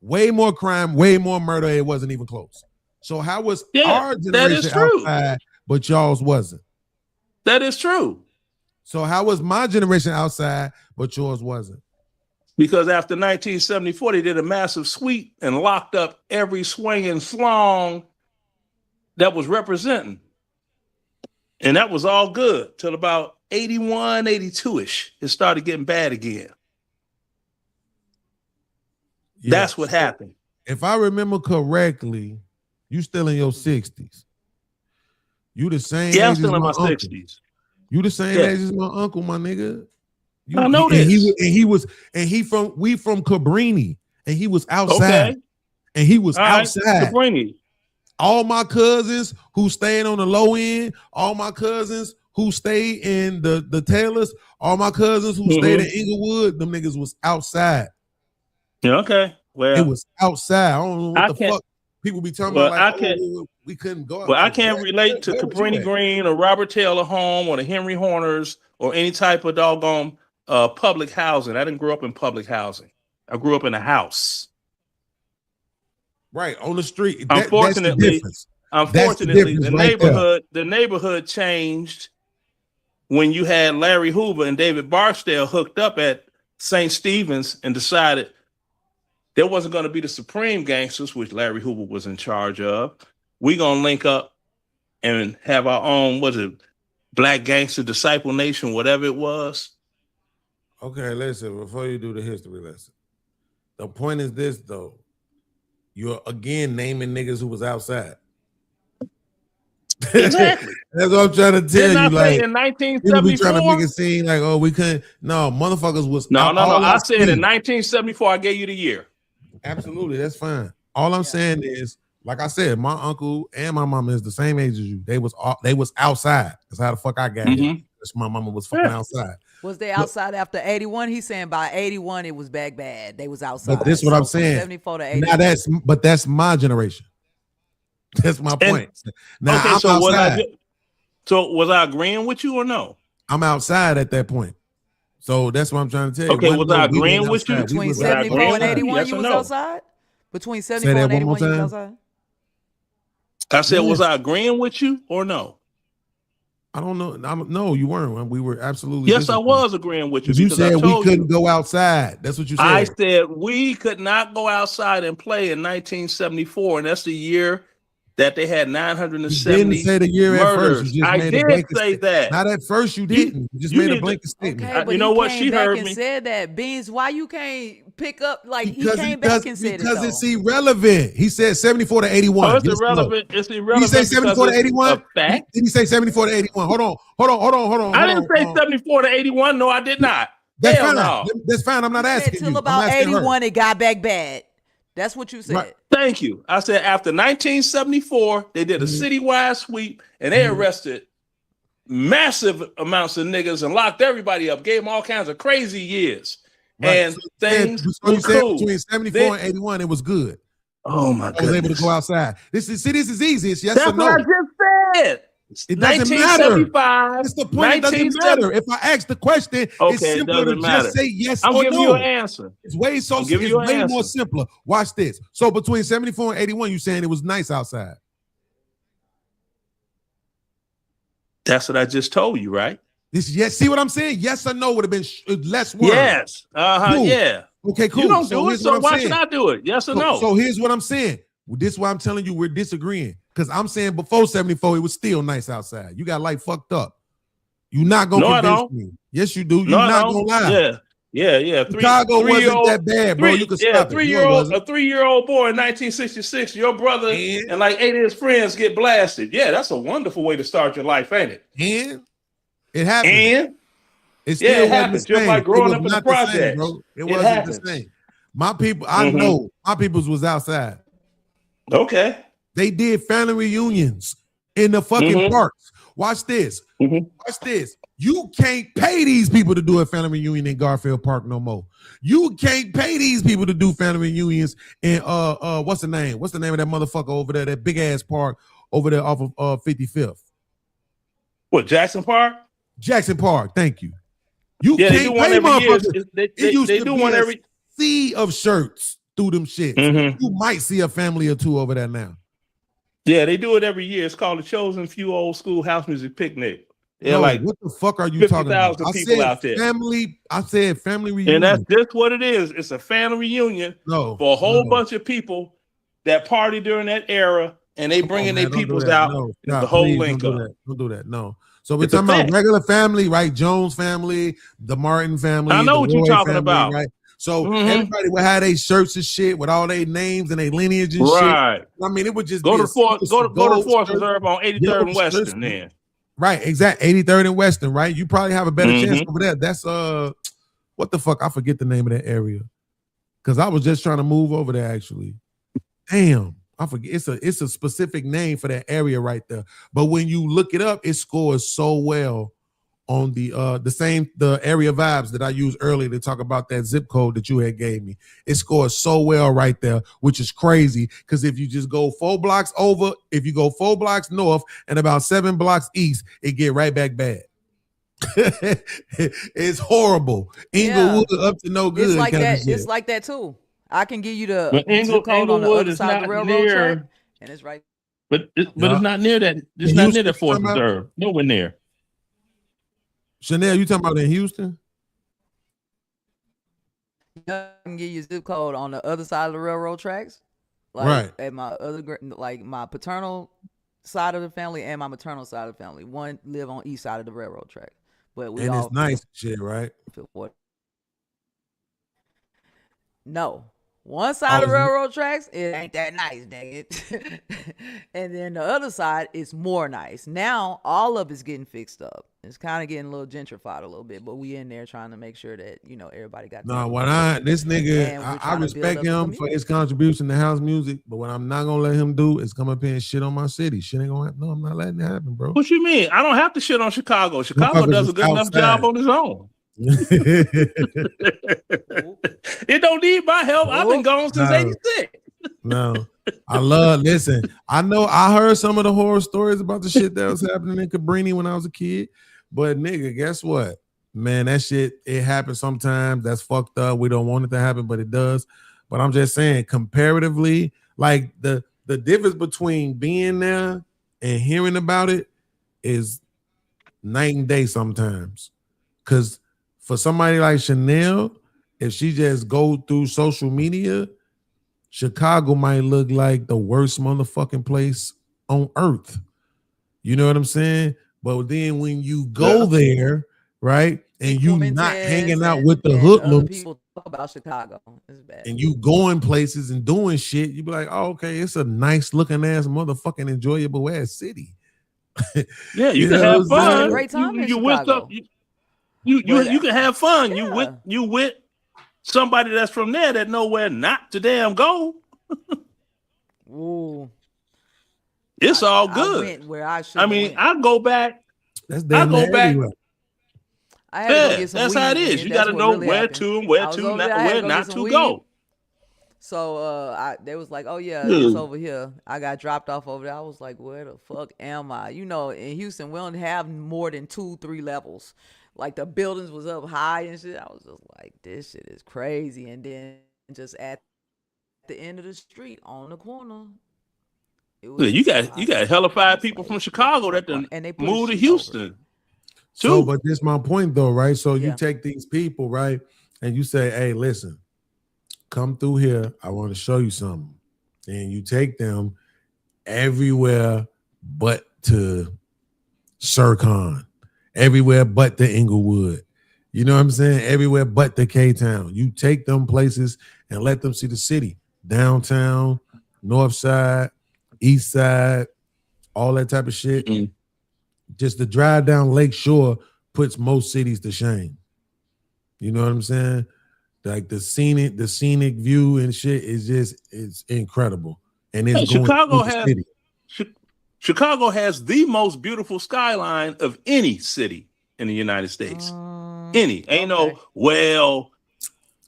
Way more crime, way more murder. It wasn't even close. So how was our that is generation true. outside, but y'all's wasn't? That is true. So how was my generation outside, but yours wasn't? Because after 1974, they did a massive sweep and locked up every swinging slong that was representing. And that was all good till about 81, 82-ish. It started getting bad again. That's what happened. If I remember correctly, you still in your 60s. You the same Yeah, I'm age still as in my uncle. 60s. You the same Yeah. age as my uncle, my nigga. I know and this. we from Cabrini, and he was outside. Okay. and he was All right, outside. Cabrini. All my cousins who stayed on the low end, all my cousins who stayed in the Taylors, all my cousins who stayed in Inglewood, them niggas was outside. Yeah, okay. Well, it was outside. I don't know what the fuck people be talking about. Like, we couldn't go out. Well, I can't relate to Cabrini Green or Robert Taylor Home or the Henry Horners or any type of doggone public housing. I didn't grow up in public housing. I grew up in a house. Right, on the street. Unfortunately, the neighborhood changed when you had Larry Hoover and David Barstow hooked up at St. Stephen's and decided there wasn't going to be the Supreme Gangsters, which Larry Hoover was in charge of. We're going to link up and have our own, Black Gangster Disciple Nation, whatever it was. Okay, listen, before you do the history lesson, the point is this, though. You're again naming niggas who was outside. Exactly. That's what I'm trying to tell you. Like, in 1974, people be trying to make it seem like, oh, we couldn't. No, motherfuckers was. No. I said in 1974, I gave you the year. Absolutely, that's fine. All I'm saying is, like I said, my uncle and my mama is the same age as you. They was outside. That's how the fuck I got here. That's my mama was fucking outside. Was they outside after 81? He's saying by 81 it was back bad. They was outside. But this is what I'm saying. 74 to 81. Now that's my generation. That's my point. Now okay, I'm so outside. was I agreeing with you or no? I'm outside at that point. So that's what I'm trying to tell you. Okay, was I agreeing with you? Between 74 and 81, you was outside? Between 74 and 81, you was outside? I said, was I agreeing with you or no? I don't know. No, you weren't. We were absolutely. Yes, I was agreeing with you. You because said I we couldn't go outside. That's what you said. I said we could not go outside and play in 1974, and that's the year that they had 970 You didn't say the year murders. at first. You just I made a did blanket say statement. that. Not at first. You didn't. You just made a blanket statement. Okay, but you know he what? came She back heard and me. said that. Beans, why you can't pick up like he came back and said it because though. it's irrelevant. He said 74 to 81. Oh, it's Yes or no? irrelevant. It's irrelevant. Did he say 74 to because it's 81? a fact. Did he say 74 to 81? Hold on. I didn't say 74 to 81. No, I did not. That's Hell fine. no. That's fine. I'm not asking Till you. about I'm asking her. 81, it got back bad. That's what you said. Right. Thank you. I said after 1974, they did a citywide sweep and they arrested massive amounts of niggas and locked everybody up, gave them all kinds of crazy years. Right. And things So were you said cool. between 74 and 81, it was good. Oh my I was able to goodness. go outside. This is easy. It's yes That's or no. what I just said. It doesn't matter. 1975. It's the point. It doesn't matter. If I ask the question, it's Okay, it simpler to doesn't matter. just say yes I'm or giving no. you an answer. It's way so. I'm It's giving you an way answer. more simpler. Watch this. So between 74 and 81, you saying it was nice outside. That's what I just told you, right? This yes. See what I'm saying? Yes or no would have been less words. Yes. Cool. Yeah. Okay, cool. You don't do it, here's so what I'm why saying. should I do it? Yes or no? So here's what I'm saying. This is why I'm telling you we're disagreeing. Because I'm saying before 74, it was still nice outside. You got like fucked up. You're not gonna No, I convince don't. me. Yes, you do. You're No, I not don't. gonna lie. Yeah. Chicago wasn't that bad, bro. You could stop it. You know it A 3-year-old boy in 1966. Your brother and like 8 of his friends get blasted. Yeah, that's a wonderful way to start your life, ain't it? And it happened. And it yeah, it wasn't happens. the Just same. like growing It up was in the not the same, projects. bro. It It wasn't happens. the same. My people, I know my peoples was outside. Okay. They did family reunions in the fucking parks. Watch this. Watch this. You can't pay these people to do a family reunion in Garfield Park no more. You can't pay these people to do family reunions in what's the name? What's the name of that motherfucker over there? That big ass park over there off of 55th. What, Jackson Park? Jackson Park. Thank you. You Yeah, they can't do one pay every year. motherfuckers. They It used they to do be one a every. sea of shirts through them shits. You might see a family or two over there now. Yeah, they do it every year. It's called the Chosen Few Old School House Music Picnic. They're No, like what the fuck are you talking about? 50,000 I people said out there. family. I said family reunion. And that's just what it is. It's a family reunion for a whole bunch of people that party during that era, and they bringing their peoples out. No, It's the whole link don't up. Don't do that. No. So we're It's a talking about fact. regular family, right? Jones family, the Martin family. I know the what you're Roy talking family, about. right? So everybody would have their shirts and shit with all their names and their lineage and Right. shit. I mean, it would just Go be to a Forest, simple go to gold Forest shirt, Reserve on 83rd yellow and Western. shirt. Then Right, exact 83rd and Western, right? You probably have a better chance Mhm. over there. That's what the fuck? I forget the name of that area. Cause I was just trying to move over there actually. damn, I forget. It's a specific name for that area right there. But when you look it up, it scores so well on the area vibes that I used earlier to talk about that zip code that you had gave me. It scores so well right there, which is crazy. Because if you just go 4 blocks over, if you go 4 blocks north and about 7 blocks east, it get right back bad. It's horrible. Inglewood up to no good. It's like kind of that. shit. It's like that too. I can give you the But zip code on the Inglewood other is side of not the railroad track, near. and it's right. But it's not near that. It's In not near Houston, the Fourth you talking about? Reserve. Nowhere near. Chanel, you talking about in Houston? I can give you a zip code on the other side of the railroad tracks. Like Right. at my like my paternal side of the family and my maternal side of the family. One live on east side of the railroad track. But we And all it's nice shit, right? No. One side of Oh, the railroad tracks, it ain't that nice, dang it. And then the other side is more nice. Now all of it's getting fixed up. It's kind of getting a little gentrified a little bit, but we in there trying to make sure that, you know, everybody got No, their- this nigga, And we're I trying to build respect up the him for his contribution to house music, but what I'm not gonna let him do is come up here and shit on my city. Shit ain't gonna happen. No, I'm not letting it happen, bro. What you mean? I don't have to shit on Chicago. Chicago Motherfuckers does a is good enough outside. job on his own. It don't need my help. I've been gone since No. '86. No, listen, I heard some of the horror stories about the shit that was happening in Cabrini when I was a kid, but nigga, guess what? Man, that shit, it happens sometimes. That's fucked up. We don't want it to happen, but it does. But I'm just saying, comparatively, like the difference between being there and hearing about it is night and day sometimes. Because for somebody like Chanel, if she just go through social media, Chicago might look like the worst motherfucking place on earth. You know what I'm saying? But then when you go there, right, and you not hanging out with the other hoodlums, people talk about Chicago. It's bad. and you going places and doing shit, you be like, oh, okay, it's a nice looking ass motherfucking enjoyable ass city. Yeah, you know can have what I'm saying? fun. Great time in You with Chicago. you can have fun. You with somebody that's from there that know where not to damn go. Ooh. It's all I good. went where I should. I mean, I go back. That's I damn go near back. everywhere. I had to go Yeah, get some that's how it weed, is. man. You That's got to what know really where happened. to and where I was to over not there, I had where to go not get some to weed. go. So they was like, oh yeah, Hmm. it's over here. I got dropped off over there. I was like, where the fuck am I? You know, in Houston, we don't have more than 2-3 levels. Like the buildings was up high and shit. I was just like, this shit is crazy. And then just at the end of the street on the corner, it was Yeah, you just got hella 5 people from Chicago that done and they put moved to sheets over it. Houston. So, Too. but this my point though, right? So Yeah. you take these people, right, and you say, hey, listen, come through here. I want to show you something. And you take them everywhere but to Sircon, everywhere but to Inglewood. You know what I'm saying? Everywhere but the K-Town. You take them places and let them see the city. Downtown, north side, east side, all that type of shit. Just the drive down Lake Shore puts most cities to shame. You know what I'm saying? Like the scenic view and shit is just, it's incredible. And it's Hey, going Chicago through the has city. Chicago has the most beautiful skyline of any city in the United States. Any. Ain't no, well,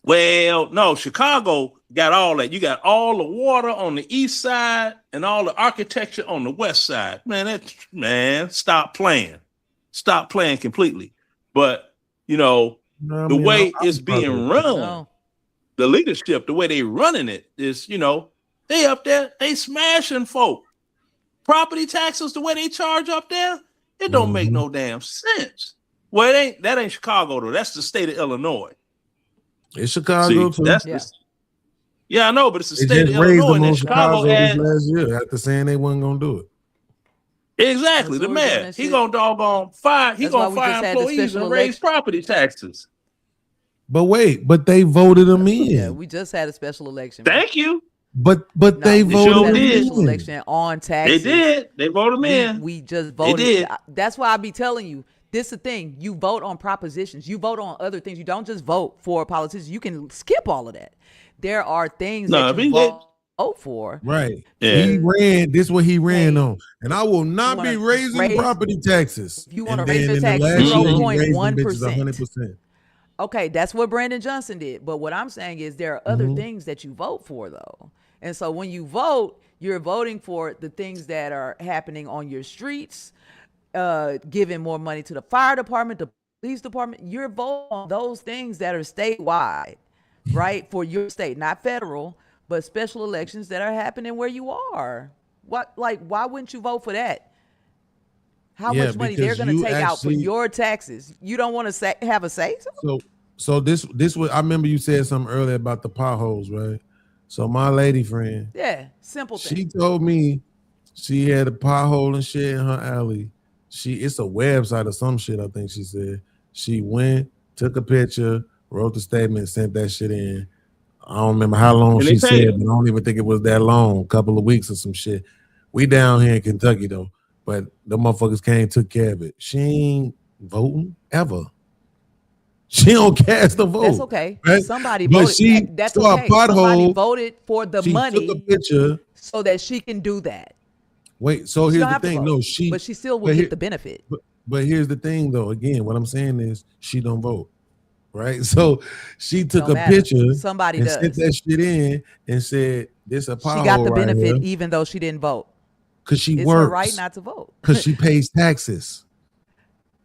no, Chicago got all that. You got all the water on the east side and all the architecture on the west side. Man, stop playing. Stop playing completely. But, you know, the way it's being run, the leadership, the way they running it is, you know, they up there, they smashing folk. Property taxes, the way they charge up there, it don't make no damn sense. Well, that ain't Chicago though. That's the state of Illinois. It's Chicago See, too. Yeah, I know, but it's the They state of just raised Illinois, them and then on Chicago Chicago this adds last year after saying they wasn't gonna do it. exactly the mayor. He gonna doggone fire. He That's why gonna we just fire had the employees special and raise election. property taxes. But wait, but they voted them in. Yeah, we just had a special election. Thank you. But they we voted just had them a special in. election on taxes. They did. They voted them in. We just They voted. did. That's why I be telling you. This is the thing. You vote on propositions. You vote on other things. You don't just vote for politicians. You can skip all of that. There are things No, that I you mean, vote vote for. Right. Yeah. He ran. This what he ran on, and I will not wanna be raising raise- property taxes. If you want to And raise then your in the tax last year, he raised them 0.1%. 100%. Okay, that's what Brandon Johnson did. But what I'm saying is there are other Mhm. things that you vote for, though. And so when you vote, you're voting for the things that are happening on your streets, giving more money to the fire department, the police department. You're voting on those things that are statewide, right? For your state, not federal, but special elections that are happening where you are. Why wouldn't you vote for that? How Yeah, much money they're because going to you take out for actually- your taxes? You don't want to have a say? So this was. I remember you said something earlier about the potholes, right? So my lady friend, Yeah, simple thing. she told me she had a pothole and shit in her alley. It's a website or some shit, I think she said. She went, took a picture, wrote the statement, sent that shit in. I don't remember how long And she they pay said, you. but I don't even think it was that long, a couple of weeks or some shit. We down here in Kentucky though, but the motherfuckers came and took care of it. She ain't voting ever. She don't cast a vote. That's okay. right? Somebody But voted. she That's saw okay. a pothole. Somebody voted for the She money took a picture. so that she can do that. Wait, so She here's don't the have to thing. vote, No, she. but she still will but get here- the benefit. But here's the thing, though. Again, what I'm saying is she don't vote, right? So she took Don't a matter. picture, Somebody and does. sent that shit in, and said, "This a pothole She got the right benefit here," even though she didn't vote. because she It's works. her right not to vote. Because she pays taxes.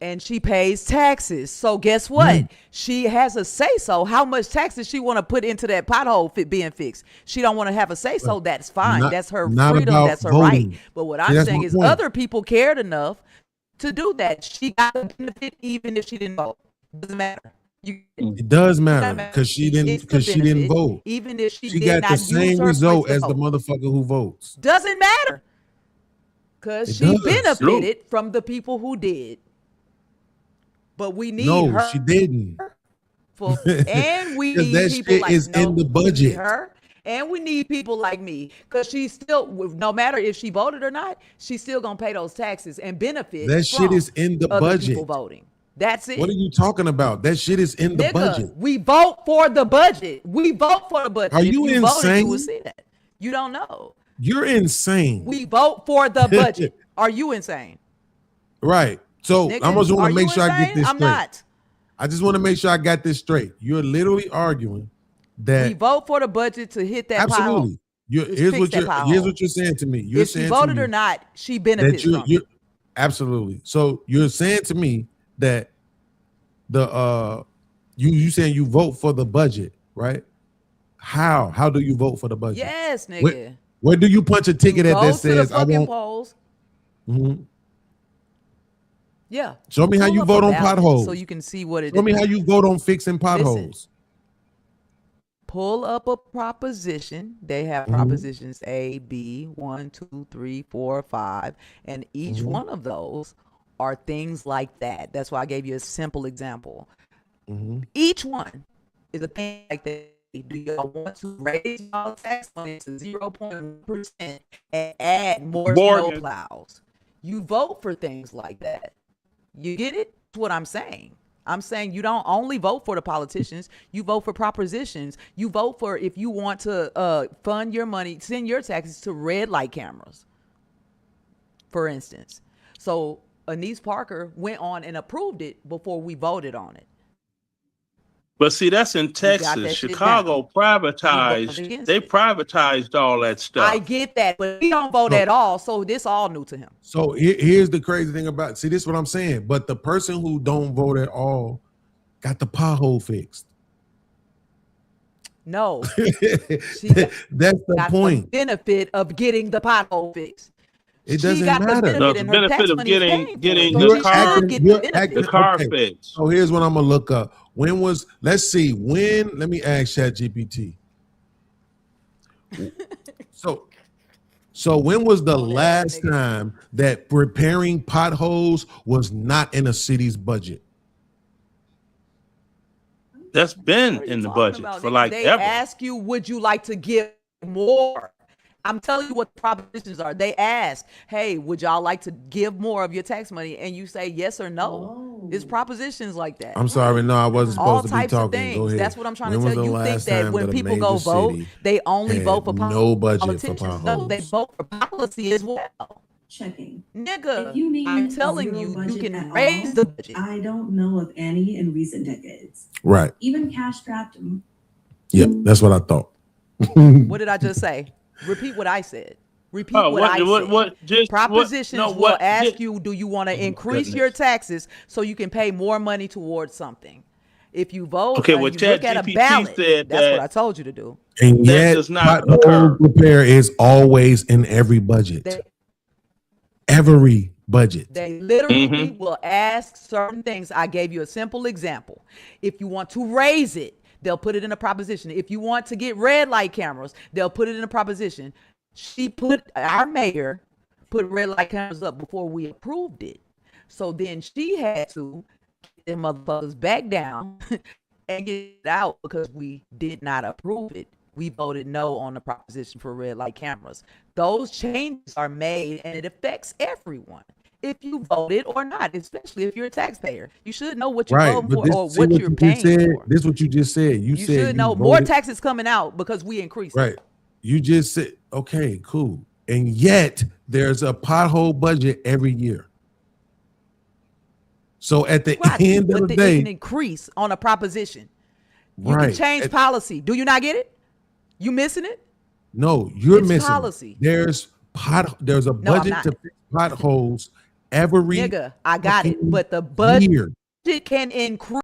And she pays taxes. So guess what? Mm. She has a say so. How much taxes she want to put into that pothole being fixed? She don't want to have a say so. That's fine. Not- that's her not freedom. about That's her voting. right. But what See, I'm that's saying my is point. other people cared enough to do that. She got the benefit even if she didn't vote. Doesn't matter. It does matter because she didn't. It's the Because she didn't benefit, vote. even if she She did got not the use same her result place as to the vote. motherfucker who votes. Doesn't matter. Because It she does. benefited from the people who did. But we need No, her she didn't. for, and we 'Cause need that people shit like is in the we need budget. her, and we need people like me because she's still, no matter if she voted or not, she's still gonna pay those taxes and benefit. That shit from is in the other budget. people voting. That's it. What are you talking about? That shit is in the Nigga, budget. we vote for the budget. We vote for the budget. Are If you voted, insane? you would see that. You don't know. You're insane. We vote for the budget. Are you insane? Right. So Nigga, I just want are to make you sure I get insane? this I'm straight. not. I just want to make sure I got this straight. You're literally arguing We that vote for the budget to hit that absolutely. pothole. Here's fix what that you're pothole. here's what you're saying to me. You're If she saying to voted me or not, she that benefits from it. you're absolutely. So you're saying to me that the you saying you vote for the budget, right? How do you vote for the budget? Yes, nigga. Where do you punch a ticket at Go that to says the I fucking want? polls. Mhm. Yeah. Show me how Pull you up vote a on ballot potholes. so you can see what it Show me is. how you vote on fixing potholes. Pull up a proposition. They have Mhm. propositions A, B, 1, 2, 3, 4, 5, and each Mhm. one of those are things like that. That's why I gave you a simple example. Mhm. Each one is a thing like that. Do y'all want to raise y'all tax money to 0.1% and add more Morgan. snow plows? You vote for things like that. You get it? That's what I'm saying. I'm saying you don't only vote for the politicians. You vote for propositions. You vote for if you want to fund your money, send your taxes to red light cameras, for instance. So Anise Parker went on and approved it before we voted on it. But see, that's in got Texas. that shit Chicago privatized. against They privatized all that stuff. I get that, but he don't vote No. at all. So this all new to him. So here's the crazy thing about see this is what I'm saying. But the person who don't vote at all got the pothole fixed. No, That's the got point. the benefit of getting the pothole fixed. It She doesn't got the matter. benefit No, the and her tax benefit of money is getting- paying for getting it. the So she car- should get you're the acting- benefit. The car okay. fixed. So here's what I'm gonna look up. When was let's see when let me ask ChatGPT. So when was the last time that repairing potholes was not in a city's budget? That's been in the budget About for nigga, like they ever. ask you, would you like to give more? I'm telling you what the propositions are. They ask, hey, would y'all like to give more of your tax money? And you say yes or no. It's propositions like that. I'm sorry, no, I wasn't All supposed to be types of talking. Go things. ahead. That's what I'm trying When to was tell the you. You think last that time when that a people go major vote, city they only had vote for no budget for politicians. No, potholes? they vote for policy as well. Checking. Nigga, If you mean I'm a telling zero you, you budget can at raise all, the budget. I don't know of any in recent decades. Right. Even cash-strapped. Yep, that's what I thought. What did I just say? Repeat what I said. Repeat what I said. Propositions will ask you, do you want to increase your taxes so you can pay more money towards something? If you vote, Okay, well, you look at a ChatGPT ballot. said That's what that- I told you to do. And That yet, does not pothole occur. repair is always in every budget. Every budget. They literally will ask certain things. I gave you a simple example. If you want to raise it, they'll put it in a proposition. If you want to get red light cameras, they'll put it in a proposition. Our mayor put red light cameras up before we approved it. So then she had to get them motherfuckers back down and get it out because we did not approve it. We voted no on the proposition for red light cameras. Those changes are made and it affects everyone. If you voted or not, especially if you're a taxpayer, you should know what you're Right, voting but for this, or see what what you're you paying just said. for. This is what you just said. You You said should you know more voted- taxes coming out because we increased Right. it. You just said, okay, cool. And yet there's a pothole budget every year. So at the Right, end but of the it day, can increase on a proposition. You right. can change At- policy. Do you not get it? You missing it? No, you're It's missing. policy. There's a No, I'm budget not. to fix potholes every Nigga, I got it. fucking But the budget year. can increase.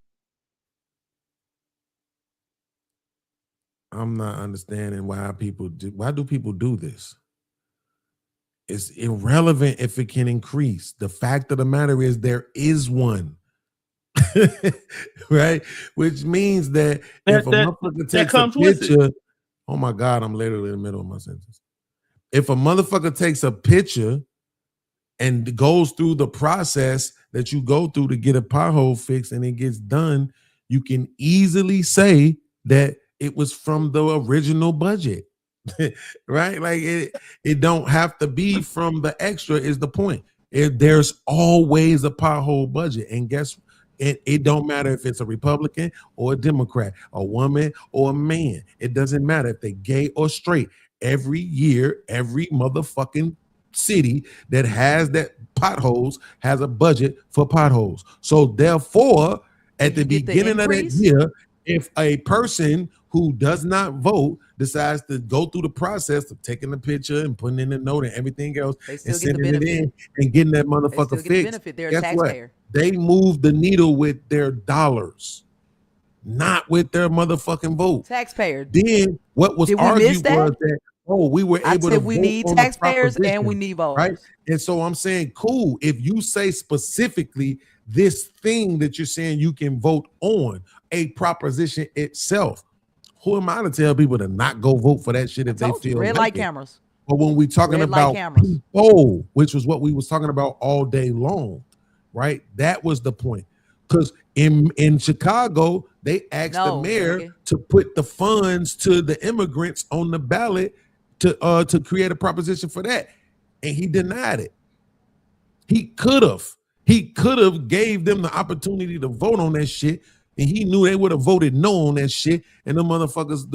I'm not understanding why do people do this? It's irrelevant if it can increase. The fact of the matter is there is one. Right? Which means that if a motherfucker takes a comes with it. picture, oh my God, I'm literally in the middle of my sentence. If a motherfucker takes a picture and goes through the process that you go through to get a pothole fixed and it gets done, you can easily say that it was from the original budget. Right? Like it don't have to be from the extra is the point. There's always a pothole budget. And guess it don't matter if it's a Republican or a Democrat, a woman or a man. It doesn't matter if they're gay or straight. Every year, every motherfucking city that has that potholes has a budget for potholes. So therefore, at the beginning of that year, if a person who does not vote decides to go through the process of taking the picture and putting in the note and everything else They and still get the sending it benefit. in and getting that They motherfucker still get the fixed, benefit. They're a guess what? taxpayer. They move the needle with their dollars, not with their motherfucking vote. Taxpayer. Then what was Did we miss argued that? was that, oh, we were I able said to we vote need on the taxpayers and proposition, we need voters. right? And so I'm saying, cool, if you say specifically this thing that you're saying you can vote on, a proposition itself, who am I to tell people to not go vote for that shit if they Told you, feel red like light it? cameras. But when we talking Red light about cameras. people, which was what we was talking about all day long, right? That was the point. Because in Chicago, they asked No, the mayor nigga. to put the funds to the immigrants on the ballot to create a proposition for that, and he denied it. He could have gave them the opportunity to vote on that shit, and he knew they would have voted no on that shit. And them motherfuckers,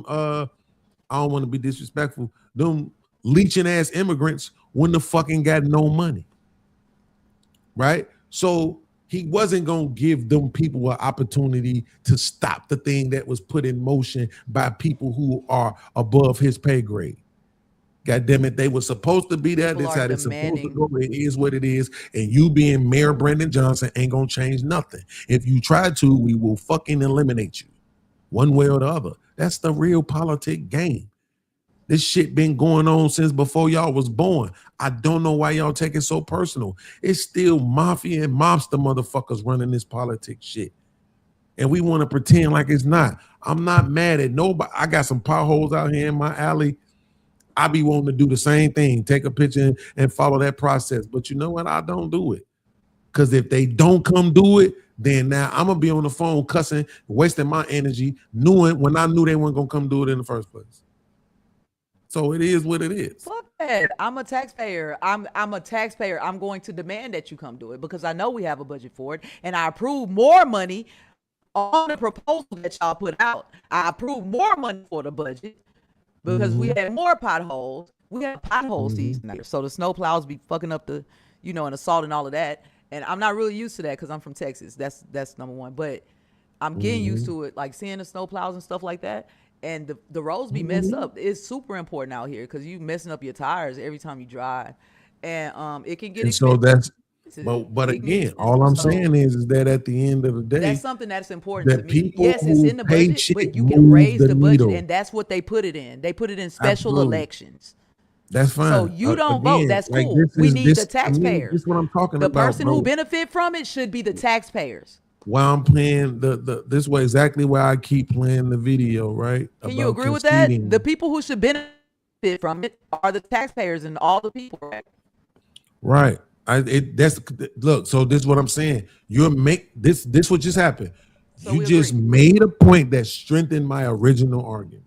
I don't want to be disrespectful, them leeching ass immigrants wouldn't have fucking got no money. Right? So he wasn't gonna give them people an opportunity to stop the thing that was put in motion by people who are above his pay grade. God damn it, they were supposed to be there. People This are how it's supposed to demanding. go. It is what it is. And you being Mayor Brandon Johnson ain't gonna change nothing. If you try to, we will fucking eliminate you one way or the other. That's the real politic game. This shit been going on since before y'all was born. I don't know why y'all take it so personal. It's still mafia and mobster motherfuckers running this politics shit. And we want to pretend like it's not. I'm not mad at nobody. I got some potholes out here in my alley. I be wanting to do the same thing, take a picture and follow that process. But you know what? I don't do it. Because if they don't come do it, then now I'm going to be on the phone cussing, wasting my energy, knowing when I knew they weren't going to come do it in the first place. So it is what it is. Fuck that. I'm a taxpayer. I'm a taxpayer. I'm going to demand that you come do it because I know we have a budget for it, and I approve more money on the proposal that y'all put out. I approve more money for the budget because we had more potholes. We have pothole season here, so the snow plows be fucking up the, and assault and all of that. And I'm not really used to that because I'm from Texas. That's number one. But I'm getting used to it, like seeing the snow plows and stuff like that. And the roads be messed up. It's super important out here because you messing up your tires every time you drive, and it can get So expensive. but again, all I'm saying is that at the end of the day, That's something that's important that to me. people Yes, it's who in the pay budget, shit but you can move raise the the budget, needle. and that's what they put it in. They put it in special Absolutely. elections. That's fine. So you don't vote. Again, That's like, cool. this We is- need this- the taxpayers. This is what I'm talking The about. person bro. who benefit from it should be the taxpayers. While I'm playing this way, exactly why I keep playing the video, right? Can you about agree with that? conceding. The people who should benefit from it are the taxpayers and all the people. Right? Right. Look. So this is what I'm saying. You make this. This what just happened. So you we just agree. made a point that strengthened my original argument.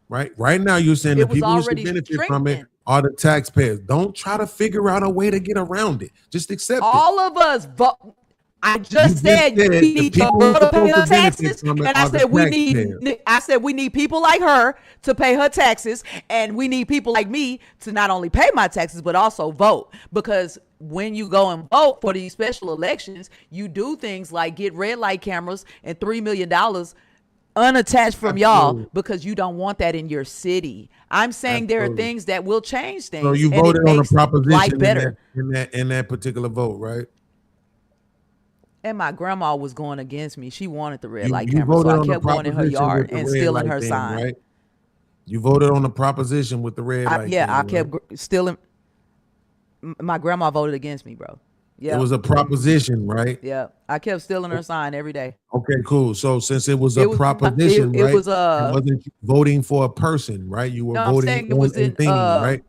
Right. Right now, you're saying It the was people who should already benefit from it strengthened. are the taxpayers. Don't try to figure out a way to get around it. Just accept it. All of us vote. I You just said said we the need to people who vote to pay supposed her to benefit taxes, from it and I are the said we taxpayers. need. I said we need people like her to pay her taxes, and we need people like me to not only pay my taxes but also vote. Because when you go and vote for these special elections, you do things like get red light cameras and $3 million unattached from y'all Absolutely. because you don't want that in your city. I'm saying there are Absolutely. things that will change things. So you and it voted on a makes life proposition better. in that particular vote, right? And my grandma was going against me. She wanted the red You, light you camera, so voted I on the kept going in her proposition yard with the and red stealing light her thing, sign. right? You voted on the proposition with the red light. Yeah, thing, I right? kept stealing. My grandma voted against me, bro. Yeah, It was a proposition, right? yeah. I kept stealing her sign every day. Okay, cool. So since it was a It was- proposition, it right? was, it wasn't you voting for a person, right? You were No, I'm voting saying it on was a in, thing, right?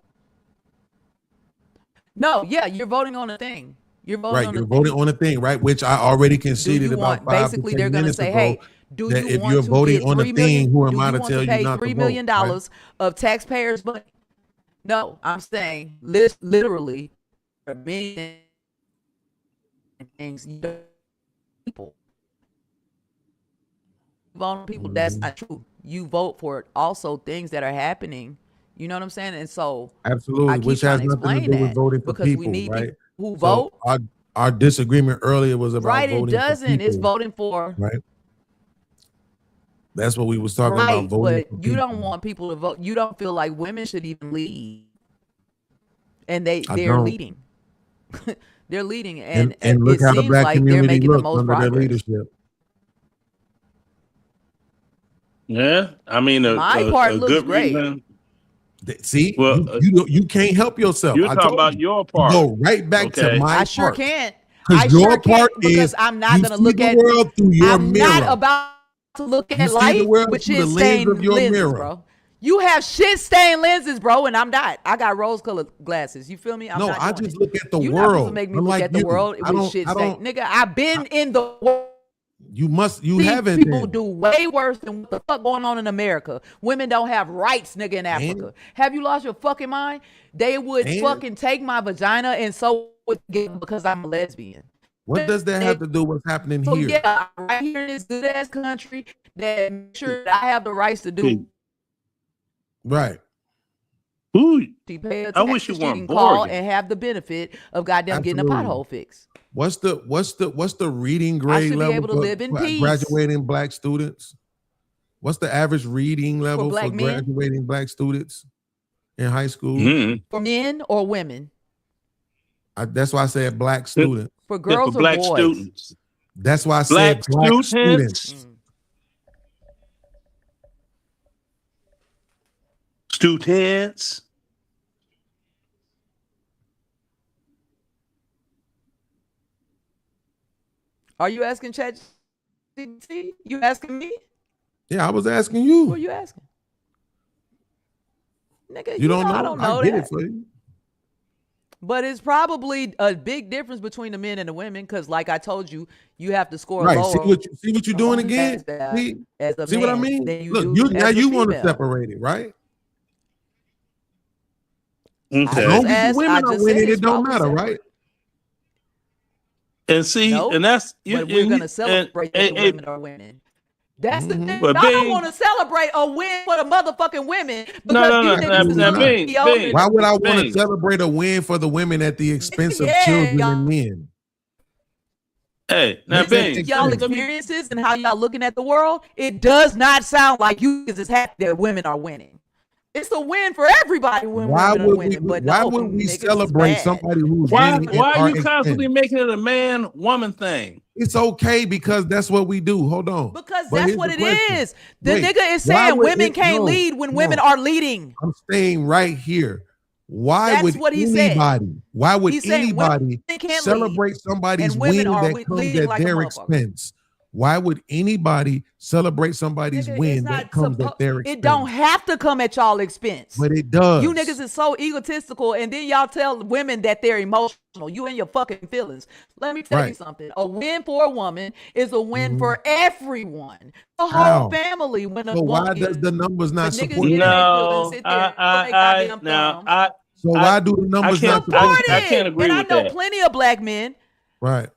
No, yeah, you're voting on a thing. You're voting Right, on you're a voting thing. on a thing, right? Which I already Do conceded you about want? 5 to Basically, 10 they're gonna minutes say, ago. "Hey, do that you if want you're to voting get on a $3 million? thing, who am Do I you to want tell to you pay not to $3 vote? million Right? of taxpayers' money?" No, I'm saying literally, for many things, people vote on people. That's not true. You vote for also things that are happening. You know what I'm saying? And so Absolutely, I keep which has trying to nothing to explain do with that voting for because we people, need right? people who So vote. our disagreement earlier was about Right? It voting for doesn't. It's people, voting for right? That's what we was talking about, right, voting but for you people. don't want people to vote. You don't feel like women should even lead, and I they're don't. leading. They're leading, And and look it how the seems black like they're community making the looks most under their progress. leadership. Yeah, I mean, My a part looks good great. reason. See, Well, you can't help yourself. you're I talking told about you. your You part, go right back to okay? my I sure part. can't. Because I your sure can't part because is I'm not you gonna see look the at. world through your I'm mirror. not about to look You at see the life world with through the shit lens stained of your lenses, mirror. bro. You have shit stained lenses, bro, and I'm not. I got rose-colored glasses. You feel me? I'm No, not I doing just it. look at the You're not supposed to world. make me look Unlike at the you. world I with don't. shit I stained. don't. Nigga, I've been in the world. You See haven't. people Then. do way worse than what the fuck going on in America. Women don't have rights, nigga, in Africa. Have you lost your fucking mind? They would And fucking take my vagina and sew it together because I'm a lesbian. what does that have to do with what's happening So here? yeah, I'm right here in this good ass country that make sure that I have the rights to do. Right. Ooh, She pay her I wish taxes, you she weren't can call Borg. and have the benefit of goddamn getting a Absolutely. pothole fixed. What's the reading I grade should be level able to for live in peace. graduating black students? What's the average reading level for black men? graduating black students in high school? Mhm. For men or women? That's why I said black students. For Yeah, girls for or black boys? students. That's why I Black said black students. students. Students. Are you asking ChatGPT? You asking me? Yeah, I was asking Who you. are you asking? Nigga, You don't know? I don't know I get that. it for you. But it's probably a big difference between the men and the women because, like I told you, you have to score Right. lower See what you're doing again? as a See what I man mean? than you Look, do you as now a you want to female. separate it, right? Okay. As long as the women are winning, it don't matter, right? And see, and that's but we're gonna celebrate that the women are winning. That's the thing. But I don't want to celebrate a win for the motherfucking women. No. Why would I want to celebrate a win for the women at the expense of children and men? Hey, now, Beans, y'all experiences and how y'all looking at the world, it does not sound like you is happy that women are winning. It's a win for everybody when women are winning. Why would we celebrate somebody who's winning? Why are you constantly making it a man-woman thing? It's okay because that's what we do. Hold on. Because that's what it is. The nigga is saying women can't lead when women are leading. I'm staying right here. Why would anybody celebrate somebody's win that comes at their expense? Why would anybody celebrate somebody's win that comes at their expense? It don't have to come at y'all expense. But it does. You niggas is so egotistical, and then y'all tell women that they're emotional. You and your fucking feelings. Let me tell you something. A win for a woman is a win for everyone. The whole family. So why does the numbers not support that? So why do the numbers not support it? I can't agree with that. And I know plenty of black men. Right.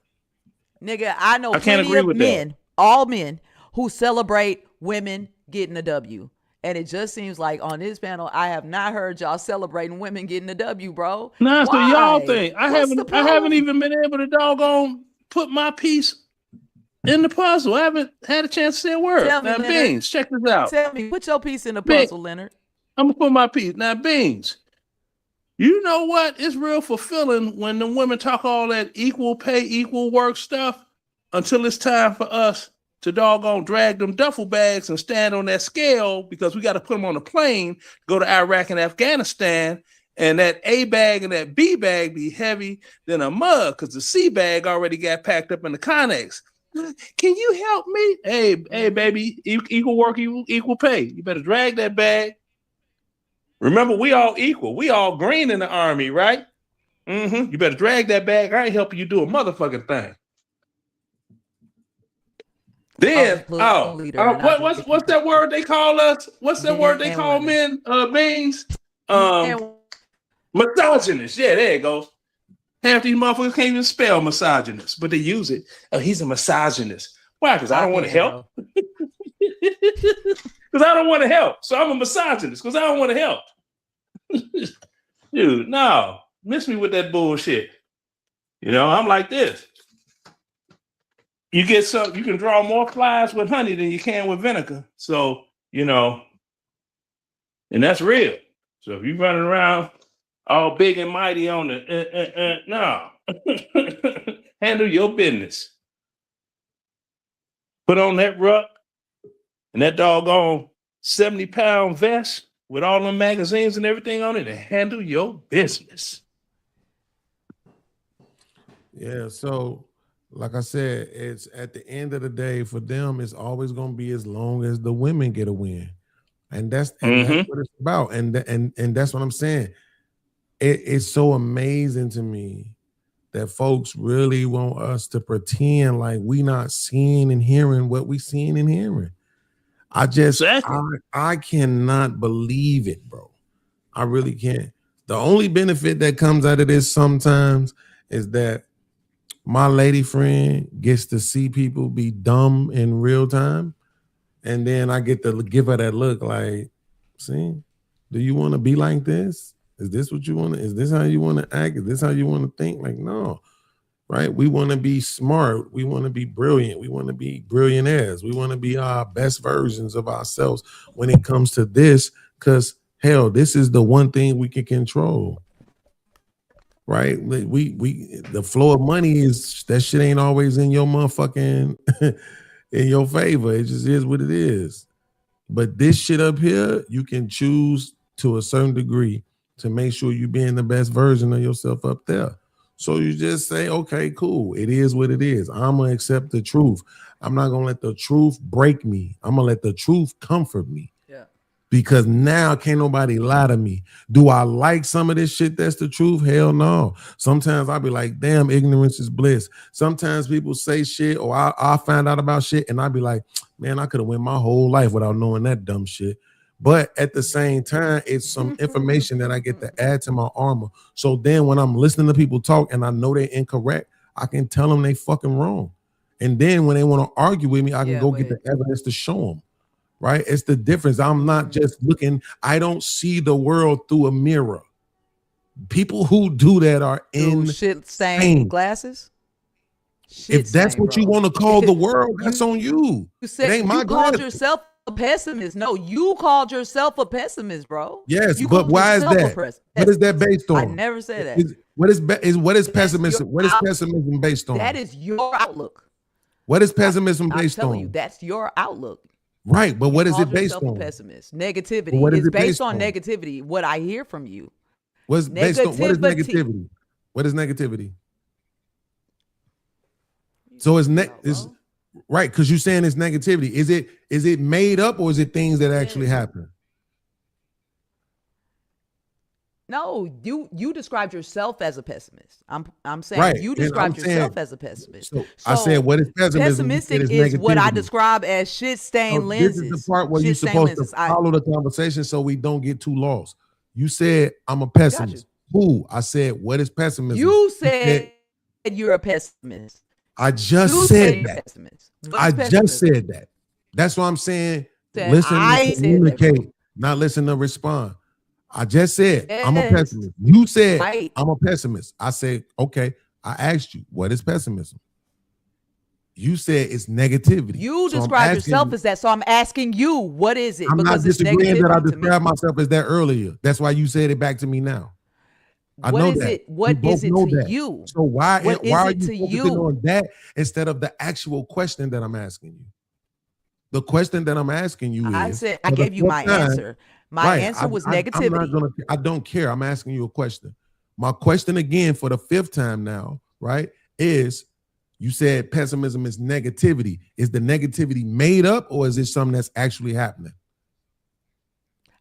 Nigga, I know plenty of men, all men, who celebrate women getting a W. And it just seems like on this panel, I have not heard y'all celebrating women getting a W, bro. Nah, so y'all think I haven't even been able to doggone put my piece in the puzzle. I haven't had a chance to say a word. Now, Beans, check this out. Tell me, put your piece in the puzzle, Leonard. I'm gonna put my piece. Now, Beans, you know what? It's real fulfilling when the women talk all that equal pay, equal work stuff until it's time for us to doggone drag them duffel bags and stand on that scale because we got to put them on a plane, go to Iraq and Afghanistan, and that A bag and that B bag be heavy than a mug because the C bag already got packed up in the Connex. Can you help me? Hey, baby, equal work, equal pay. You better drag that bag. Remember, we all equal. We all green in the army, right? You better drag that bag. I ain't helping you do a motherfucking thing. Then, what's that word they call us? What's that word they call men? Beans? Misogynist. Yeah, there it goes. Half these motherfuckers can't even spell misogynist, but they use it. Oh, he's a misogynist. Why? Because I don't want to help. Because I don't want to help. So I'm a misogynist because I don't want to help. Dude, no. Miss me with that bullshit. You know, I'm like this. You can draw more flies with honey than you can with vinegar. So, you know, and that's real. So if you're running around all big and mighty on the no. Handle your business. Put on that ruck and that doggone 70-pound vest with all them magazines and everything on it and handle your business. Yeah, so like I said, it's at the end of the day for them, it's always going to be as long as the women get a win. And that's what it's about. And that's what I'm saying. It's so amazing to me that folks really want us to pretend like we not seeing and hearing what we seeing and hearing. I cannot believe it, bro. I really can't. The only benefit that comes out of this sometimes is that my lady friend gets to see people be dumb in real time. And then I get to give her that look like, see, do you want to be like this? Is this what you want to, is this how you want to act? Is this how you want to think? Like, no, right? We want to be smart. We want to be brilliant. We want to be billionaires. We want to be our best versions of ourselves when it comes to this, because hell, this is the one thing we can control. Right? The flow of money is, that shit ain't always in your motherfucking in your favor. It just is what it is. But this shit up here, you can choose to a certain degree to make sure you being the best version of yourself up there. So you just say, okay, cool. It is what it is. I'm going to accept the truth. I'm not going to let the truth break me. I'm going to let the truth comfort me. Yeah. Because now can't nobody lie to me. Do I like some of this shit that's the truth? Hell no. Sometimes I'll be like, damn, ignorance is bliss. Sometimes people say shit or I find out about shit and I'll be like, man, I could have went my whole life without knowing that dumb shit. But at the same time, it's some information that I get to add to my armor. So then when I'm listening to people talk and I know they're incorrect, I can tell them they fucking wrong. And then when they want to argue with me, I can go get the evidence to show them. Right? It's the difference. I'm not just looking. I don't see the world through a mirror. People who do that are in shit stained glasses. If that's what you want to call the world, that's on you. You said it ain't my you called glasses. yourself a pessimist. No, you called yourself a pessimist, bro. Yes, You but called why is yourself a that? pessimist. What is that based on? I never said that. What is pessimism? What is pessimism based on? That is your outlook. What is pessimism I'm based telling on? you, that's your outlook. Right, but what is it Called based yourself on? a pessimist. Negativity. But what is It's it based based on on? negativity. What I hear from you. What's based on? What is Negativity. negativity? What is negativity? So it's right, because you're saying it's negativity. Is it made up or is it things that actually happen? No, you described yourself as a pessimist. I'm saying Right, you and described I'm yourself saying- as a pessimist. So I said, what is pessimism? You said Pessimistic it's is what I negativity. describe as shit stained So lenses. this is the part where you're Shit-stained supposed lenses. to follow the conversation so we don't get too lost. You said I'm a pessimist. Who? I said, what is pessimism? You said you're a pessimist. I just You said you're a that. pessimist. What I is just pessimism? said that. That's what I'm saying. Said Listen I to said that. communicate, not listen to respond. I just said I'm a Yes. pessimist. You said Right. I'm a pessimist. I said, okay. I asked you, what is pessimism? You said it's negativity. You So I'm describe asking yourself you- as that. So I'm asking you, what is it? I'm not Because it's disagreeing that I negativity to me. described myself as that earlier. That's why you said it back to me now. I What know is that. it? What We is both it know to that. you? So why What is are it you to focusing you? on that instead of the actual question that I'm asking you? The question that I'm asking you is I said I for the gave you my fifth time- answer. My Right, answer was I'm not negativity. I don't care. I'm asking you a question. My question again for the fifth time now, right, is you said pessimism is negativity. Is the negativity made up or is it something that's actually happening?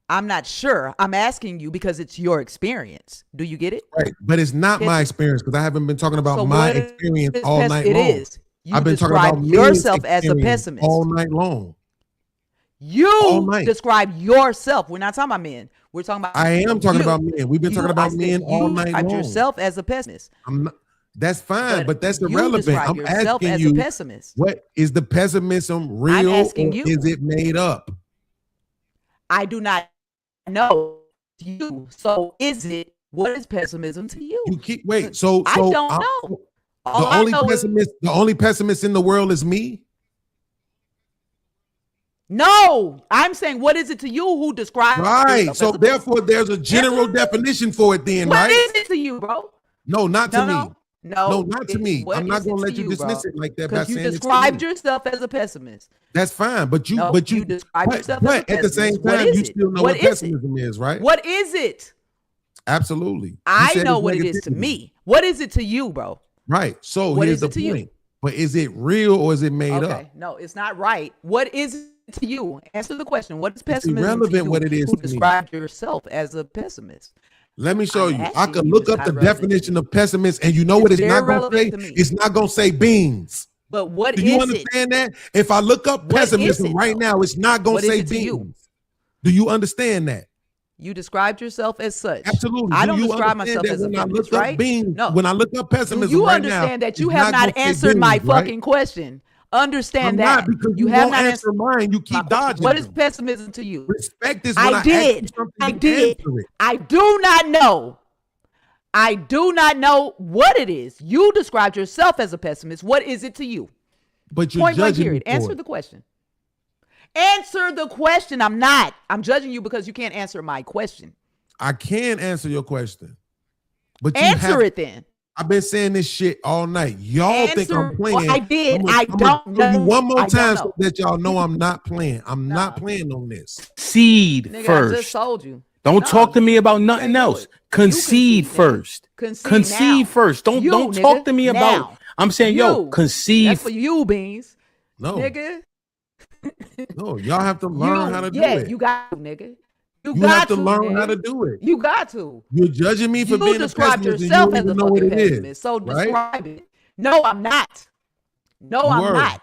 I'm not sure. I'm asking you because it's your experience. Do you get it? Right, but it's not my Yes. experience because I haven't been talking about So my what experience is all night it long. is. You I've been talking describe about yourself as a experience pessimist. all night long. You night. describe yourself. We're not talking about men. We're talking about I am talking you. about men. We've been You- talking about I said men all you night describe long. yourself as a pessimist. I'm not, that's fine, but that's you irrelevant. describe I'm yourself asking as a you, pessimist. what is the pessimism real asking or you. is it made up? I do not know you. So is it? What is pessimism to you? You keep wait. So I don't know. All I know is- the only pessimist in the world is me. No, I'm saying, what is it to you who describes Right. yourself So as a therefore, there's a general definition for it. Then, What right? is it to you, bro? No, not to me. No, No, not to me. what I'm not is it gonna let to you dismiss bro? it like that by Because you saying it's to described me. yourself as a pessimist. That's fine, but you, No, but you describe but, yourself as but a at the same pessimist. What time, is you it? still know What what is it? pessimism is, right? What is it? Absolutely. You I said know it's what it is to negativity. me. What is it to you, bro? Right. So What here's is the it to you? point. But is it real or is it made up? Okay, no, it's not right. What is it to you? Answer the question. What is pessimism to irrelevant you? what it is Who to me. described yourself as a pessimist? Let me show I'm you. I asking could you, look it's up not the relevant. definition of pessimist, and you know what It's it's not very going to say? relevant to me. It's not going to say beans. But what Do you is it? understand that? If I look up What is pessimism it, right though? now, it's not going What to is say it to you? beans. Do you understand that? You described yourself as such. Absolutely. I Do don't you describe understand myself that as a when I feminist, look up right? beans, No. when I look up Do pessimism you right now, understand that you it's have not gonna say answered my beans, right? fucking question? Understand I'm that. not, because you you have won't not answer mine. You keep dodging. What is them. pessimism to you? Respect is when I I ask you did. something, I you did. answer it. I do not know. I do not know what it is. You described yourself as a pessimist. What is it to you? But you're Point blank judging me period. for Answer it. the question. Answer the question. I'm not. I'm judging you because you can't answer my question. I can answer your question, but you Answer have, it then. I've been saying this shit all night. Y'all think Answer I'm playing. what I did. I I'ma don't show you know. one more I don't time know. so that y'all know I'm not playing. I'm not playing on this. Concede Nigga, I first. just told you. Don't No, talk to me about nothing can't do else. it. Concede first. Concede now. First. Don't You, don't nigga, talk to me about. now. I'm saying, yo, You. concede. That's for you, Beans. No, Nigga. no, y'all have to learn how to do yeah, it. you got to, nigga. You got have to learn how nigga. to do it. You got to. You're judging me for You being a described pessimist and you yourself don't as a even know what fucking it is. pessimist. So right? describe it. No, I'm not. No, You I'm are. not.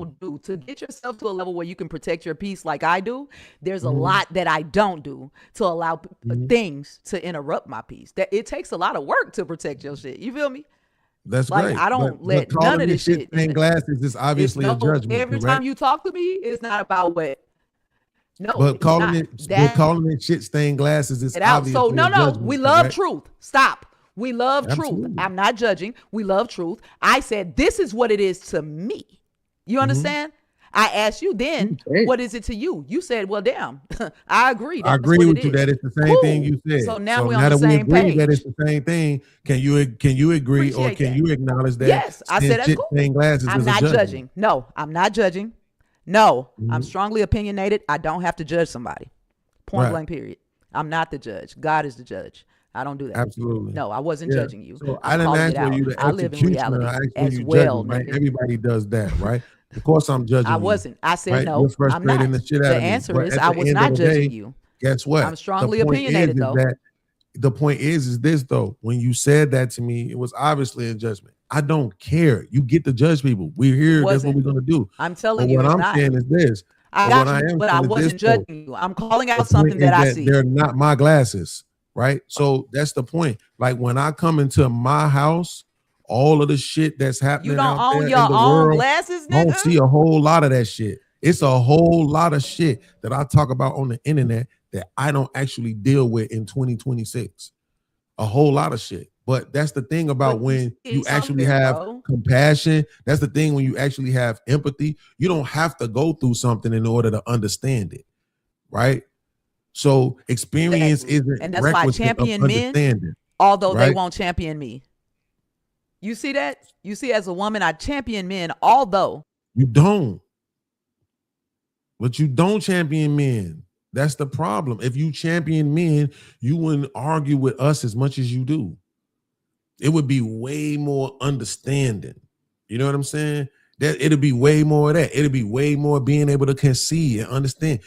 people do to get yourself to a level where you can protect your peace like I do. There's a Mhm. lot that I don't do to allow things to interrupt my peace. That it takes a lot of work to protect your shit. You feel me? That's Like, great. I don't But let calling none of it this shit. stained glasses is obviously a It's judgment. every correct? time you talk to me, it's not about what. No, But it's calling not. it, That but calling it shit stained glasses is it out. obviously So no, a no, judgment, we love correct? truth. Stop. We love Absolutely. truth. I'm not judging. We love truth. I said, this is what it is to me. You understand? I asked you then, what is it to you? You said, well, damn, I agree. I agree with you that it's the same thing you said. So now we're on the that same we agree page. that it's the same thing, can you agree Appreciate or can that. you acknowledge that? Yes, I said that's cool. Glasses I'm is a not judgment? judging. No, I'm not judging. No, I'm strongly opinionated. I don't have to judge somebody. Point Right. blank, period. I'm not the judge. God is the judge. I don't do that. Absolutely. No, I wasn't Yeah. judging you. So I'm I didn't calling ask it for out. you to I live in executioner. I reality asked for as you well, judging, right? nigga. Everybody does that, right? Of course I'm judging I you, wasn't. I said right? no. You're I'm frustrating not. the shit The out of me. answer But is at I the was end not of the judging day, you. guess what? I'm strongly The point opinionated, though. the point is this though. When you said that to me, it was obviously a judgment. I don't care. You get to judge people. We're here. That's what we're gonna do. I'm telling But you, what it's I'm not. saying is this. I But got what I you, am but I saying is wasn't this, though. judging you. I'm calling out The something point that is I see. they're not my glasses, right? So that's the point. Like when I come into my house, all of the shit that's happening You don't out own there your in the own world, glasses, I don't nigga? see a whole lot of that shit. It's a whole lot of shit that I talk about on the internet that I don't actually deal with in 2026. A whole lot of shit. But that's the thing about when you actually have compassion. That's the thing when you actually have empathy. You don't have to go through something in order to understand it, right? So experience isn't And that's why I requisite of champion men, understanding, although they right? won't champion me. You see that? You see, as a woman, I champion men, although You don't. But you don't champion men. That's the problem. If you champion men, you wouldn't argue with us as much as you do. It would be way more understanding. You know what I'm saying? That it'll be way more of that. It'll be way more being able to concede and understand.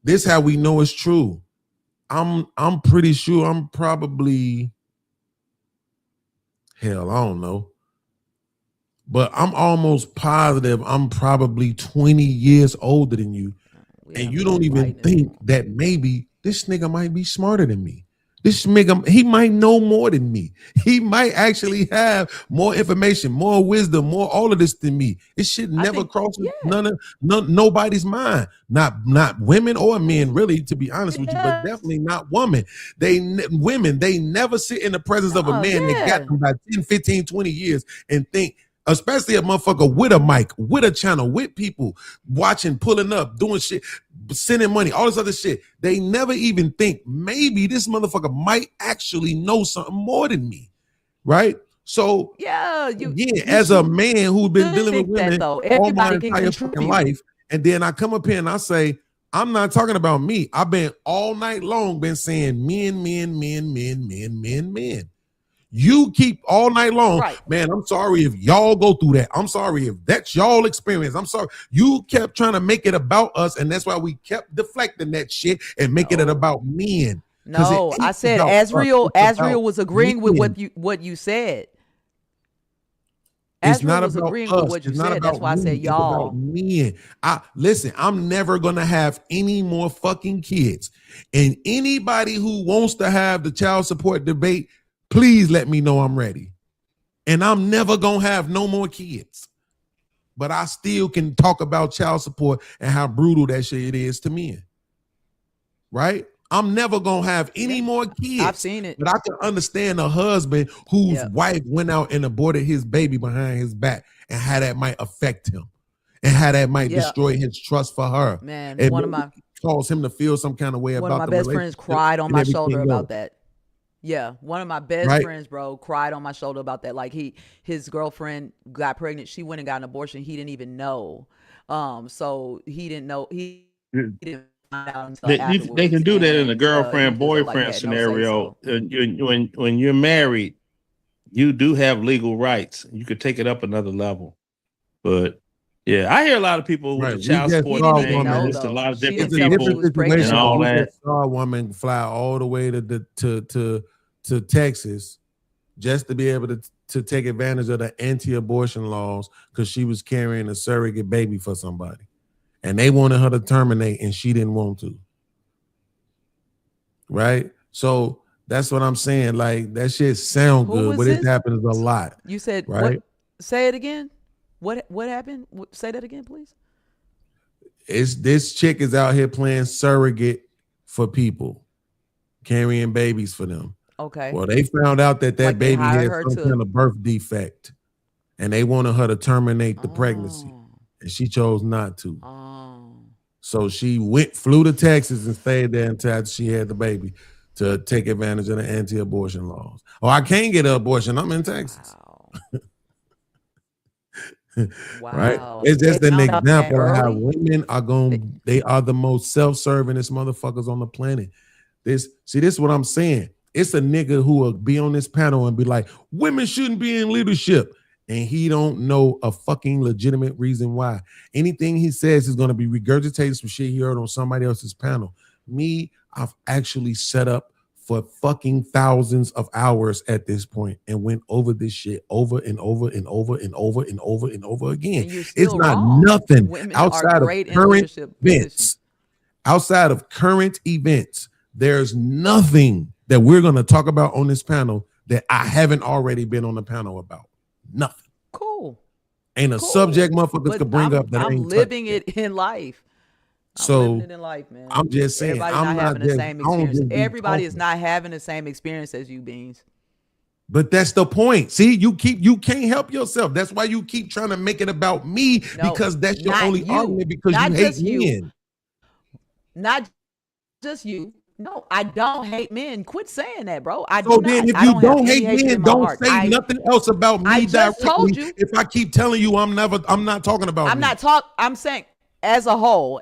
This how we know it's true. I'm pretty sure I'm probably, hell, I don't know. But I'm almost positive I'm probably 20 years older than you. And you don't even think that maybe this nigga might be smarter than me. This nigga, he might know more than me. He might actually have more information, more wisdom, more all of this than me. It should never cross nobody's mind. Not women or men, really, to be honest with you, but definitely not women. Women, they never sit in the presence of a man that got them by 10, 15, 20 years and think, especially a motherfucker with a mic, with a channel, with people watching, pulling up, doing shit, sending money, all this other shit. They never even think maybe this motherfucker might actually know something more than me, right? So as a man who's been dealing with women all my entire fucking life, and then I come up here and I say, I'm not talking about me. I've been all night long been saying men. You keep all night long, man. I'm sorry if y'all go through that. I'm sorry if that's y'all experience. I'm sorry. You kept trying to make it about us, and that's why we kept deflecting that shit and making it about men. no, I said Azriel was agreeing with what you said. It's Azriel not was about agreeing us. with what you It's not said. That's about why I me. said It's y'all. about men. Listen, I'm never gonna have any more fucking kids. And anybody who wants to have the child support debate, please let me know I'm ready. And I'm never gonna have no more kids. But I still can talk about child support and how brutal that shit is to men. Right? I'm never gonna have any more kids. I've seen it. But I can understand a husband whose wife went out and aborted his baby behind his back and how that might affect him and how that might destroy his trust for her. Man, and one of my cause him to feel some kind of way one about of the my best friends relationship cried on and my everything shoulder else. about that. Yeah, one of my best Right. friends, bro, cried on my shoulder about that. Like his girlfriend got pregnant. She went and got an abortion. He didn't even know. So he didn't know. He didn't find out until They afterwards. can do that in a And, girlfriend he just, like, boyfriend had no scenario. say-so. When you're married, you do have legal rights. You could take it up another level. But yeah, I hear a lot of people with the child support thing. There's a lot of different people and all We that. just saw a woman fly all the way to Texas just to be able to take advantage of the anti-abortion laws because she was carrying a surrogate baby for somebody. And they wanted her to terminate and she didn't want to. Right? So that's what I'm saying. Like that shit sound Who good, was but it this? happens a lot. You said right? what? Say it again. What happened? Say that again, please. It's this chick is out here playing surrogate for people, carrying babies for them. Okay. Well, they found out that Like they baby hired had her some to- kind of birth defect, and they wanted her to terminate the pregnancy, and she chose not to. So she flew to Texas and stayed there until she had the baby to take advantage of the anti-abortion laws. Oh, I can't get an abortion. I'm in Texas. Right? It's just an example of how women are they are the most self-servingest motherfuckers on the planet. This is what I'm saying. It's a nigga who will be on this panel and be like, women shouldn't be in leadership. And he don't know a fucking legitimate reason why. Anything he says is going to be regurgitated some shit he heard on somebody else's panel. Me, I've actually set up for fucking thousands of hours at this point and went over this shit over and over and over and over and over and over again. It's not nothing Women are outside of great in current leadership events. Outside of current events, there's nothing that we're going to talk about on this panel that I haven't already been on the panel about. Nothing. Cool. Ain't a subject motherfuckers could bring up that I'm ain't living it in life. So living it in life, man. I'm just saying, Everybody's I'm not not having the just- same I don't experience. just be Everybody is talking. not having the same experience as you, Beans. But that's the point. See, you can't help yourself. That's why you keep trying to make it about me, No, because that's your not only you. argument, because Not you hate just you. men. Not just you. No, I don't hate men. Quit saying that, bro. I So do then, not. if I you have don't any hate hatred men, in my don't heart. say nothing else about me I just directly. told you. If I keep telling you I'm not talking about I'm me. not I'm saying as a whole,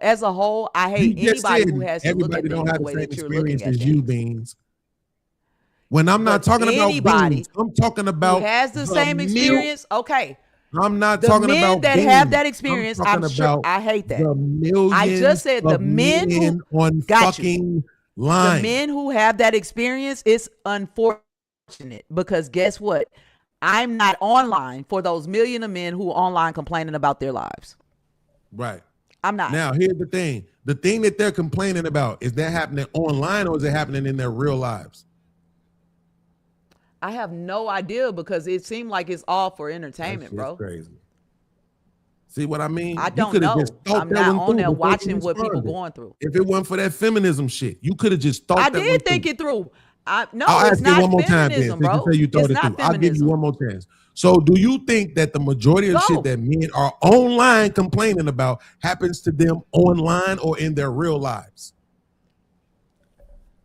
I hate You just anybody said who has to look everybody at don't things have the the way same that you're looking experience at as things. you, Beans. When I'm not talking about anybody Beans, I'm talking about Who has the same mil- experience? Okay. I'm not The talking men about that Beans. have that experience, I'm talking sure about I hate that. the millions I just said the of men men on got you. fucking line. The men who have that experience, it's unfortunate because guess what? I'm not online for those million of men who are online complaining about their lives. Right. I'm not. Now, here's the thing. The thing that they're complaining about, is that happening online or is it happening in their real lives? I have no idea because it seemed like it's all for entertainment, bro. Crazy. See what I mean? I You don't coulda know. just thought I'm that not one on through there before you watching what people responded. going through. If it wasn't for that feminism shit, you could have just thought I that one did think through. it through. No, I'll it's ask you not one more time, Ben. feminism, Since you bro. say you thought It's it not through. I'll give you feminism. one more chance. So, do you think that the majority of Go. shit that men are online complaining about happens to them online or in their real lives?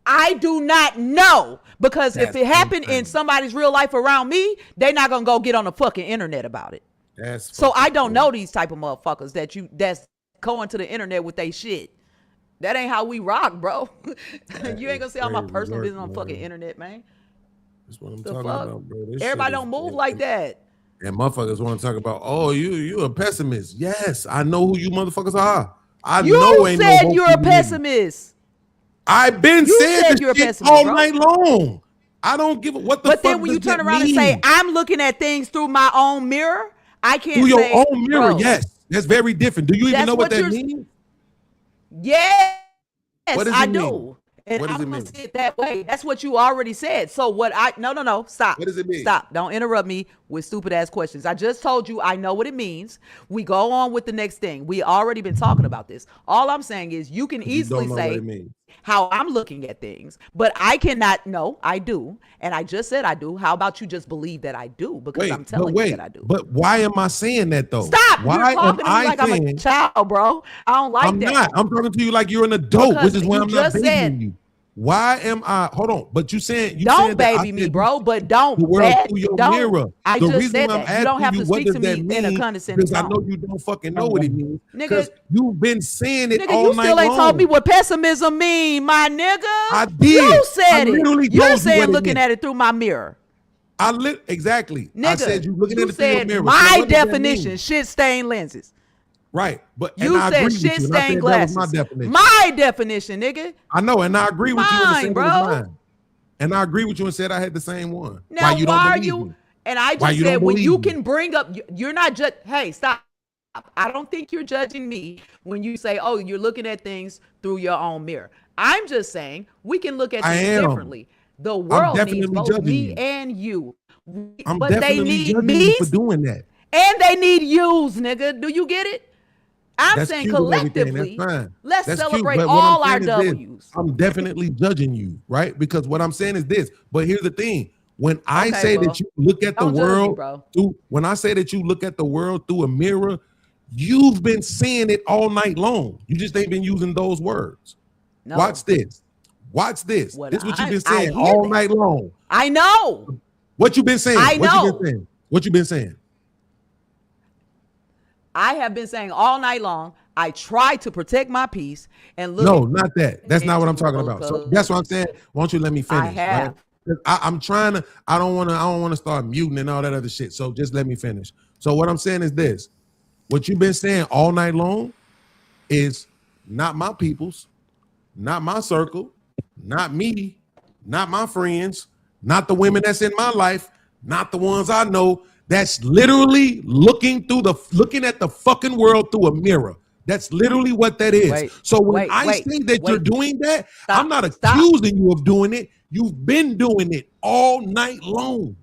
I do not know because if That's it happened in somebody's real life around me, they're not gonna go get on the fucking internet about it. That's So I don't know these type of motherfuckers that's going to the internet with they shit. That ain't how we rock, bro. You ain't gonna see all my crazy personal work, business on man. fucking internet, man. That's what I'm The talking fuck? about, bro. This Everybody shit don't is- move like that. And motherfuckers want to talk about, oh, you a pessimist. Yes, I know who you motherfuckers are. I know You ain't said no hope you're for a you. pessimist. I've been You saying said this you're a shit pessimist, all bro. night long. I don't give a what the But fuck then when you does turn that around and mean? say, I'm looking at things through my own mirror, I can't Through your say, own mirror, bro, yes. That's very different. Do you even That's know what what that you're- means? Yes, What does I it do. mean? And What does I'm it gonna mean? say it that way. That's what you already said. So what no, stop. What does it mean? Stop. Don't interrupt me with stupid ass questions. I just told you I know what it means. We go on with the next thing. We already been talking about this. All I'm saying is you can You easily don't know what say it means. how I'm looking at things, but I cannot. No, I do, and I just said I do. How about you just believe that I do because I'm telling you that I do. But why am I saying that though? Stop! Why You're talking to me like I'm a saying? child, bro. I don't like I'm that. not. I'm talking to you like you're an adult, Because which is why you I'm not just babying said- you. Why am I? Hold on. But you saying you Don't saying that I baby me, said bro, but don't the world bad- through your don't. mirror. I The just reason said why I'm that. You don't asking have to you, what speak does to that me in a mean? condescending Because I know tone. you don't fucking know what it means. Nigga, Because you've been saying it Nigga, all you night still ain't long. told me what pessimism mean, my nigga. I did. You said I literally it. You told you saying what it looking meant. at it through my mirror. Exactly. Nigga, I said you looking at it through your said mirror. So my what does that definition, mean? shit stain lenses. Right. But You and I said agree with shit you. And I stain said glasses. that was my definition. My definition, nigga. I know, and I agree with you and Mine, said it bro. was mine. And I agree with you and said I had the same one. Now, why you don't why are believe you? me? And I Why just you said don't when you believe me? can bring up, you're not just. Hey, stop. I don't think you're judging me when you say, "Oh, you're looking at things through your own mirror." I'm just saying we can look at I things am. differently. The world needs definitely both judging me you. and you, I'm but they definitely need judging me you for doing that. and they need yous, nigga. Do you get it? I'm That's saying cute and everything. collectively, That's fine. let's That's cute, celebrate but what I'm all our saying is this. W's. I'm definitely judging you, right? Because what I'm saying is this. But here's the thing: when I Okay, say well, that you look at the don't judge me, world bro. through, when I say that you look at the world through a mirror, you've been saying it all night long. You just ain't been using those words. No. Watch this. Watch this. What This is what you've I- been I saying hear all that. night long. I know. What you been saying? I What know. you been saying? What you been saying? I have been saying all night long, I try to protect my peace and look. No, not that. That's not what I'm talking about. So because that's what I'm saying. Why don't you let me finish? I have. Right? I'm trying to. I don't want to start muting and all that other shit. So just let me finish. So what I'm saying is this: what you've been saying all night long is not my people's, not my circle, not me, not my friends, not the women that's in my life, not the ones I know. That's literally looking at the fucking world through a mirror. That's literally what that is. Wait, so when wait, I wait, say that wait. you're doing that, Stop, I'm not stop. accusing you of doing it. You've been doing it all night long.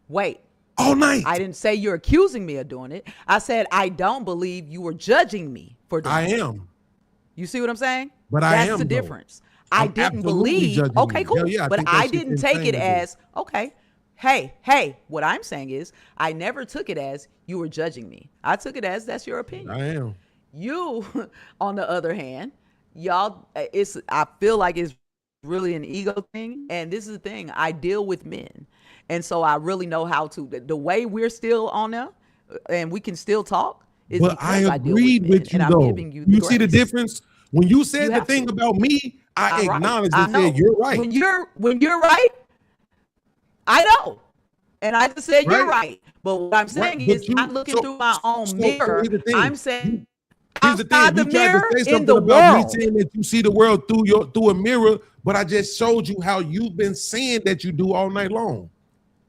Wait. All night. I didn't say you're accusing me of doing it. I said I don't believe you were judging me for doing it. I am. You see what I'm saying? But I That's am, the though. difference. I I'm didn't absolutely believe. judging Okay, you. cool. Hell yeah, I but think I that's didn't insane take it to do. as okay. Hey, what I'm saying is I never took it as you were judging me. I took it as that's your opinion. I am. You, on the other hand, y'all, I feel like it's really an ego thing. And this is the thing, I deal with men. And so I really know how to, the way we're still on there and we can still talk is But because I I deal agreed with men, with you and I'm though. giving you You the see the grace. difference? When you said You the have thing to. about me, I I'm right. acknowledged I and know. said, you're right. When you're right, I know. And I just said you're Right. right. But what I'm saying but is you- I'm looking so- through my own so mirror. here's the thing. I'm saying Here's the outside thing. the You tried to mirror say in something the about world. me saying that you see the world through a mirror, but I just showed you how you've been saying that you do all night long.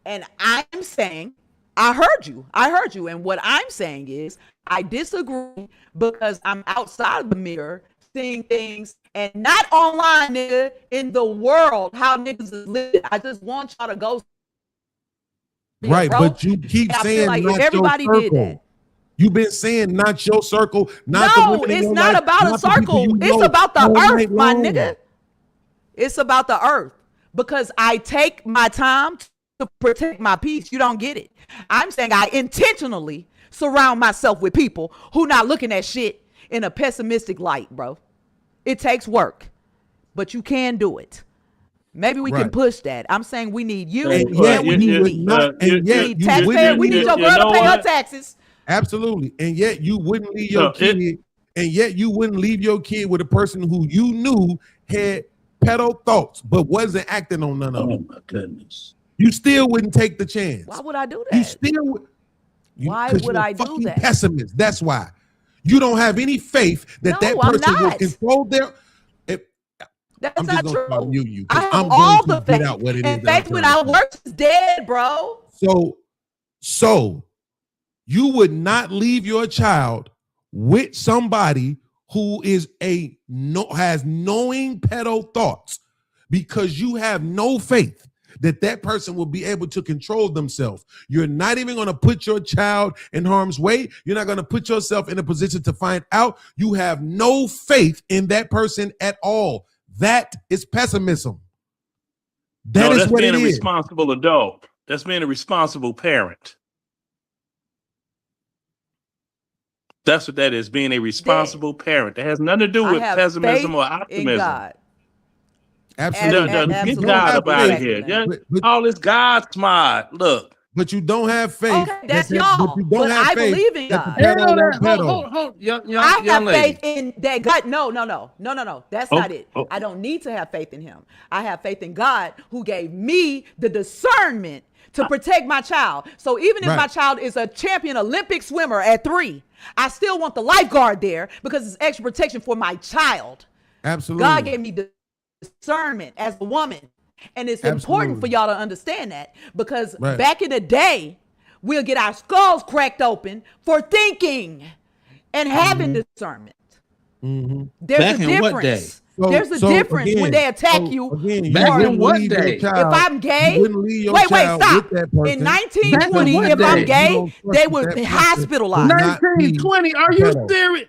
And I'm saying, I heard you. And what I'm saying is, I disagree because I'm outside of the mirror seeing things and not online, nigga, in the world, how niggas is living. I just want y'all to go. Right, bro. but you keep And I feel saying like if not everybody your did circle. that. You've been saying not your circle, not the No, women in it's your not life, about a not the people circle. you It's know about the all earth, night my long. nigga. It's about the earth because I take my time to protect my peace. You don't get it. I'm saying I intentionally surround myself with people who not looking at shit in a pessimistic light, bro. It takes work, but you can do it. Maybe we can Right. push that. I'm saying we need you And and yet we you need would me. not, and We yet need you taxpayers. wouldn't We need leave- your girl to pay her taxes. Absolutely. And yet you wouldn't leave your kid, with a person who you knew had pedo thoughts, but wasn't acting on none of them. Oh my goodness. You still wouldn't take the chance. Why would I do You that? still would. Why 'Cause would you're a I do fucking that? pessimist. That's why. You don't have any faith that that No, I'm person will not. control their. That's I'm just not gonna true. start muting you I because have I'm all going the to get faith. out what it is. And that I'm faith without trying to works is dead, bro. say. So you would not leave your child with somebody who is has knowing pedo thoughts because you have no faith that person will be able to control themselves. You're not even going to put your child in harm's way. You're not going to put yourself in a position to find out. You have no faith in that person at all. That is pessimism. That is That's what being it a is. responsible adult. That's being a responsible parent. That's what that is, being a responsible parent. That has nothing to do I with have pessimism faith or in optimism. God. Absolutely. Get absolutely. God up out of Correct, here. man. Yeah, all this God smart. Look. But you don't have faith. Okay, that's but y'all. you don't But have I faith believe in that God. the pedo won't pedo. Hold, young I have lady. faith in that God. No. That's not it. oh. I don't need to have faith in him. I have faith in God who gave me the discernment to protect my child. So even if Right. my child is a champion Olympic swimmer at 3, I still want the lifeguard there because it's extra protection for my child. Absolutely. God gave me discernment as a woman. And it's important for y'all to understand that because Right. back in the day, we'll get our skulls cracked open for thinking and having discernment. There's Back a in what difference. day? There's a difference when they attack you. Back in what leave your day? child- If I'm gay, you wouldn't leave your wait, child stop. with that person. In 1920, Back in if what I'm day? You gay, don't trust they that would be person hospitalized. will not be 1920. Are you pedo. serious?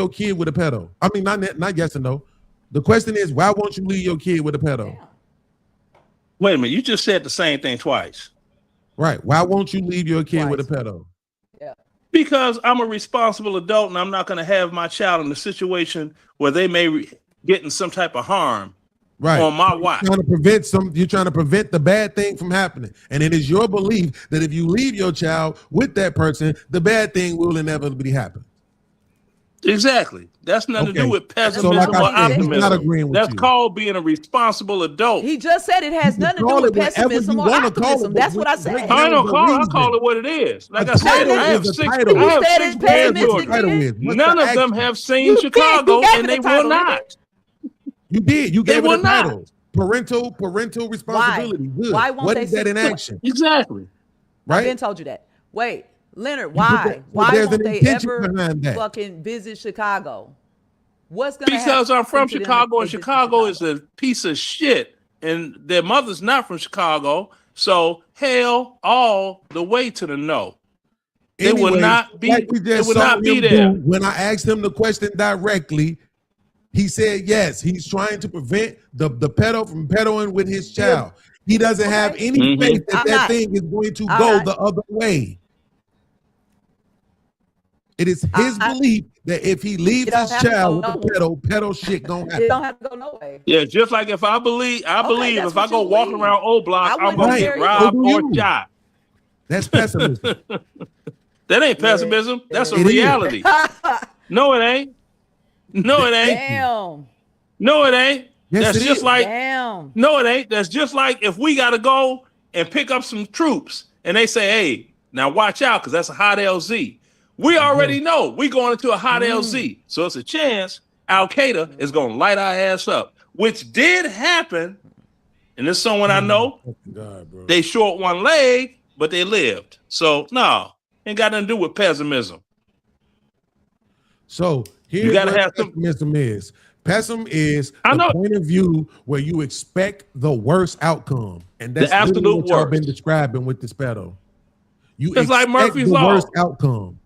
your kid with a pedo? I mean, not yes or no. The question is, why won't you leave your kid with a pedo? Wait a minute, you just said the same thing twice. Right. Why won't you leave your kid with a pedo? Yeah. Because I'm a responsible adult and I'm not going to have my child in a situation where they may get in some type of harm Right. on my watch. You're trying to prevent the bad thing from happening. And it is your belief that if you leave your child with that person, the bad thing will inevitably happen. Exactly. That's nothing to do with pessimism So like or I said, he's not optimism. agreeing with That's you. called being a responsible adult. He just said it has nothing to do with pessimism or optimism. That's what I said. I don't call. I call it what it is. Like I said, I have six Who said it's grandchildren. None of them have seen Chicago, and they will not. You did. You gave They it a will not. title. Parental responsibility. Good. Why won't what they is that in sit- action? Exactly. I've Right? been told you that. Wait, Leonard, why? But Why there's won't an they intention ever behind that. fucking visit Chicago? What's gonna Because happen I'm from to them Chicago, if and they visit Chicago is a piece of shit, and their mother's not from Chicago. So hell, all the way to the no. They will Anyway, not be. like we They just will saw not be him there. do when I asked him the question directly, he said yes. He's trying to prevent the pedo from pedoing with his child. He doesn't have any Mhm. faith that I'm that not. thing is going to I'm go not. the other way. It is his belief that if he leaves It don't his have to child go with the pedo shit gonna It happen. don't have to go no way. Yeah, just like if I believe that's if I what go you walking believe. around O Block, I I'm wouldn't gonna be get there robbed either. or So do you. shot. That's pessimism. That ain't pessimism. That's a It is. reality. No, it ain't. No, it ain't. Damn. No, it ain't. Yes, That's it just is. like Damn. no, it ain't. That's just like if we gotta go and pick up some troops, and they say, "Hey, now watch out, because that's a hot LZ." We already know we going into a hot LZ, so it's a chance Al Qaeda is gonna light our ass up, which did happen. And there's someone I know. God, bro. They short one leg, but they lived. So no, ain't got nothing to do with pessimism. So here's You gotta what have some- pessimism is. Pessimism is I the know. point of view where you expect the worst outcome, and that's The absolute literally what y'all worst. been describing with this pedo. You It's like expect Murphy's the Law. worst outcome.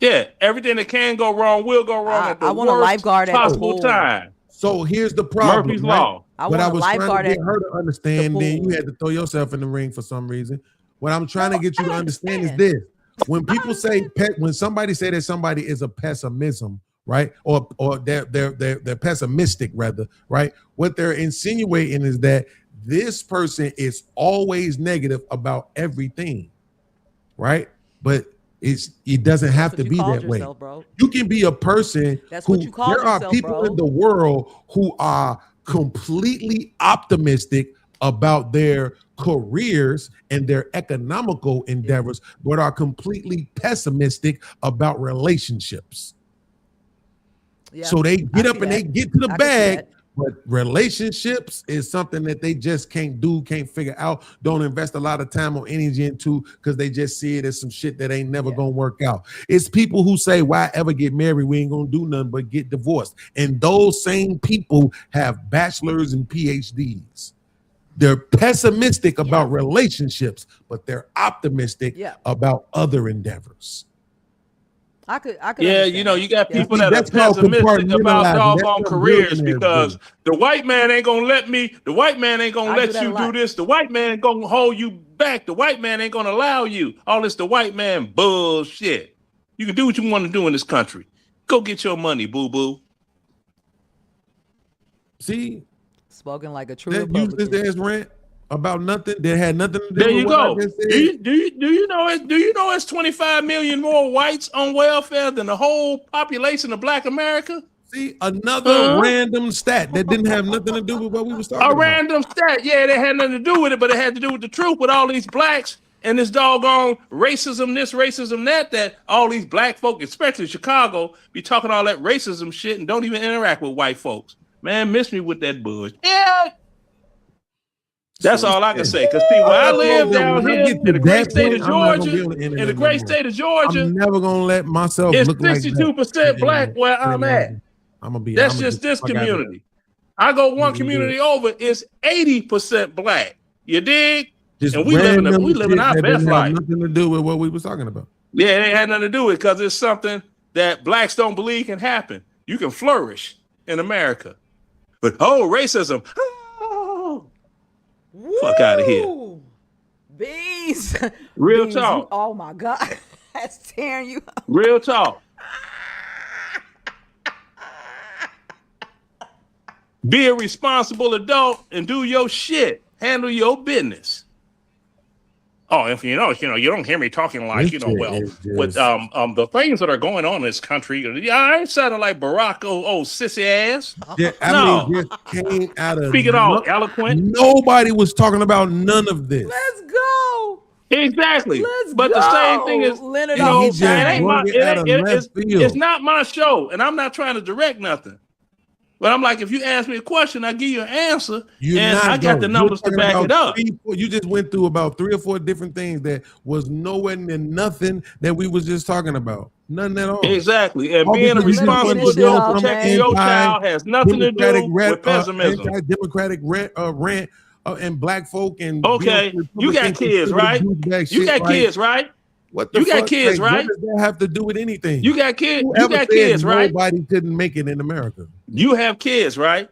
Yeah, everything that can go wrong will go wrong at the I want a worst lifeguard at the possible pool. time. So here's the problem. Murphy's right? Law. I What want I a was trying lifeguard to get at her to understand, the then you pool. had to throw yourself in the ring for some reason. What I'm trying to get you to I understand is understand. this: when people say when somebody say that somebody is a pessimism, right, or they're pessimistic rather, right? What they're insinuating is that this person is always negative about everything, right? But it doesn't have to That's what be you called that way. yourself, bro. You can be a person That's who what you called there are yourself, people bro. in the world who are completely optimistic about their careers and their economical endeavors, but are completely pessimistic about relationships. Yeah, So they I get see up and that. they get to the I can see bag, that. but relationships is something that they just can't do, can't figure out, don't invest a lot of time or energy into because they just see it as some shit that ain't never gonna work out. It's people who say, why ever get married? We ain't gonna do nothing but get divorced. And those same people have bachelors and PhDs. They're pessimistic about relationships, but they're optimistic Yeah. about other endeavors. I could Yeah, understand you know, that. you got Yeah. people See, that are that's called pessimistic about compartmentalizing. That's doggone what careers billionaires because do. the white man ain't gonna let me, the white man ain't gonna I do let that a you do lot. this, the white man ain't gonna hold you back, the white man ain't gonna allow you. All this the white man bullshit. You can do what you want to do in this country. Go get your money, boo-boo. See, Spoken like a true that useless Republican. ass rant about nothing that had nothing to do There with you what go. I just said. Do you know it's 25 million more whites on welfare than the whole population of Black America? See, another random stat that didn't have nothing to do with what we was talking A about. random stat. Yeah, it had nothing to do with it, but it had to do with the truth with all these blacks and this doggone racism, this racism, that all these black folk, especially Chicago, be talking all that racism shit and don't even interact with white folks. Man, miss me with that bullshit. Yeah. That's all I can say. Because see, where I live down here in the great state of Georgia, I'm never gonna let myself it's look like 62% black where I'm at. That's just this community. I go one community over, it's 80% black. You dig? And we living our best life. Nothing to do with what we was talking about. Yeah, it ain't had nothing to do with it because it's something that blacks don't believe can happen. You can flourish in America. But racism. Fuck out of here. Woo! Bees. Real Bees, talk. Oh my God. That's tearing you up. Real talk. Be a responsible adult and do your shit. Handle your business. Oh, if you don't hear me talking like, with the things that are going on in this country. Yeah, I ain't sounding like Barack, sissy ass. Yeah, I mean, just came out of speaking all eloquent. Nobody was talking about none of this. Let's go. Exactly. Let's but go. the same thing is, Leonard, it's not my show, and I'm not trying to direct nothing. But I'm like, if you ask me a question, I give you an answer, I got the numbers to back it up. You just went through about 3 or 4 different things that was nowhere near nothing that we was just talking about. Nothing at all. Exactly. And being a responsible adult, protecting your child has nothing to do with pessimism. Democratic rant and black folk and okay, you got kids, right? You got kids, right? What the you fuck? got kids, Like, right? What does that have to do with anything? You got kids. Whoever You got said kids, right? Nobody couldn't make it in America. You have kids, right?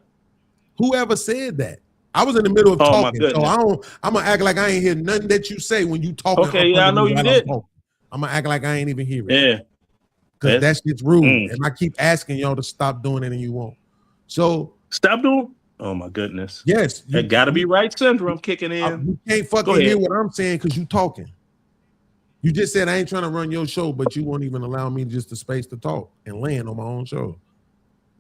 Whoever said that? I was in the middle of Oh, my talking, goodness. so I'm gonna act like I ain't hear nothing that you say when you talking. Okay, yeah, I know you did. I'm gonna act like I ain't even hear it. Yeah, because that shit's rude, Mm. and I keep asking y'all to stop doing it, and you won't. So stop doing. Oh my goodness. Yes, it got to be right syndrome kicking in. You can't Go fucking ahead. hear what I'm saying because you talking. You just said I ain't trying to run your show, but you won't even allow me just the space to talk and land on my own show,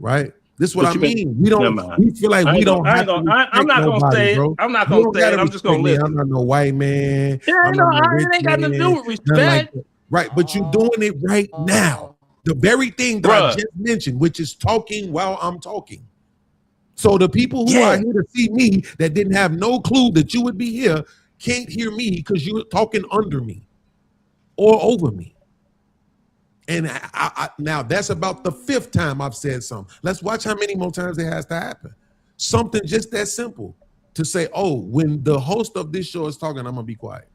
right? This is what But I you been- mean. We don't. Never mind. We feel like I we ain't don't. gonna- I have ain't to gonna- I'm not respect gonna nobody, say it. bro. I'm not You gonna don't say it. gotta I'm just gonna respect me. listen. I'm not no white man. Yeah, I'm no, not no it rich ain't got nothing to do man, with nothing like respect. that. Right, but you're doing it right now. The very thing that I Bruh. just mentioned, which is talking while I'm talking. So the people who are here to see me that didn't have no clue that you would be here can't hear me because you're talking under me or over me. And I now that's about the 5th time I've said something. Let's watch how many more times it has to happen. Something just that simple to say, oh, when the host of this show is talking, I'm gonna be quiet.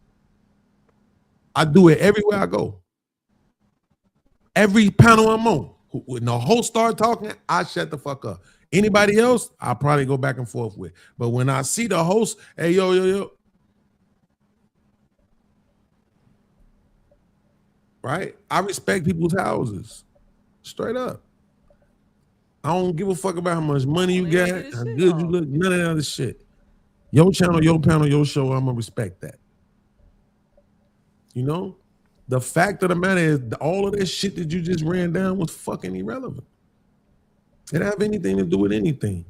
I do it everywhere I go. Every panel I'm on, when the host start talking, I shut the fuck up. Anybody else, I'll probably go back and forth with. But when I see the host, hey, yo, right? I respect people's houses. Straight up. I don't give a fuck about how much money you got, how good you look, none of that other shit. Your channel, your panel, your show, I'm gonna respect that. You know? The fact of the matter is all of that shit that you just ran down was fucking irrelevant. It didn't have anything to do with anything.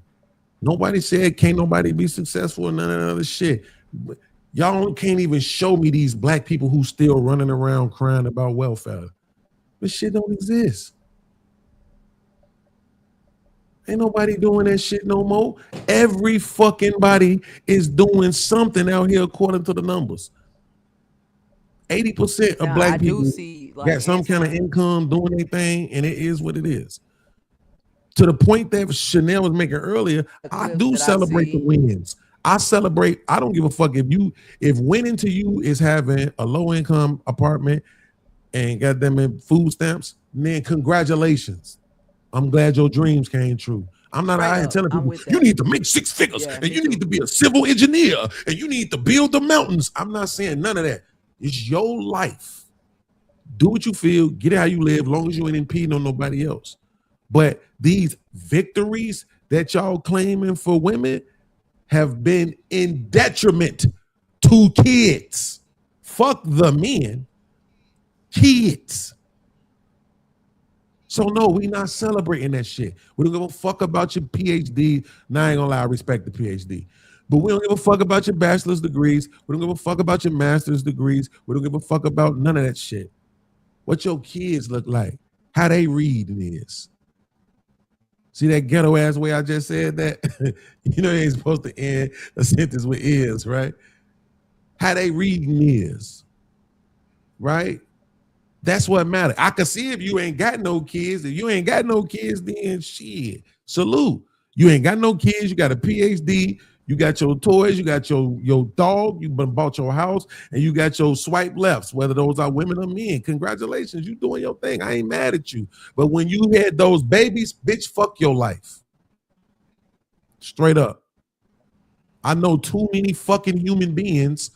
Nobody said can't nobody be successful and none of that other shit. But y'all can't even show me these black people who still running around crying about welfare. This shit don't exist. Ain't nobody doing that shit no more. Every fucking body is doing something out here according to the numbers. 80% of black people got some kind of income doing their thing, and it is what it is. To the point that Chanel was making earlier, I do celebrate the wins. I celebrate. I don't give a fuck if winning to you is having a low income apartment and got them in food stamps. Then congratulations. I'm glad your dreams came true. I'm not out here telling people you need to make 6 figures and you need to be a civil engineer and you need to build the mountains. I'm not saying none of that. It's your life. Do what you feel. Get it how you live, as long as you ain't impeding on nobody else. But these victories that y'all claiming for women have been in detriment to kids. Fuck the men. Kids. So no, we not celebrating that shit. We don't give a fuck about your PhD. Now I ain't gonna lie, I respect the PhD. But we don't give a fuck about your bachelor's degrees. We don't give a fuck about your master's degrees. We don't give a fuck about none of that shit. What your kids look like, how they reading is. See that ghetto ass way I just said that? You know, they ain't supposed to end a sentence with is, right? How they reading is, right? That's what matters. I can see if you ain't got no kids. If you ain't got no kids, then shit, salute. You ain't got no kids. You got a PhD. You got your toys. You got your dog. You bought your house, and you got your swipe lefts, whether those are women or men. Congratulations, you doing your thing. I ain't mad at you. But when you had those babies, bitch, fuck your life. Straight up. I know too many fucking human beings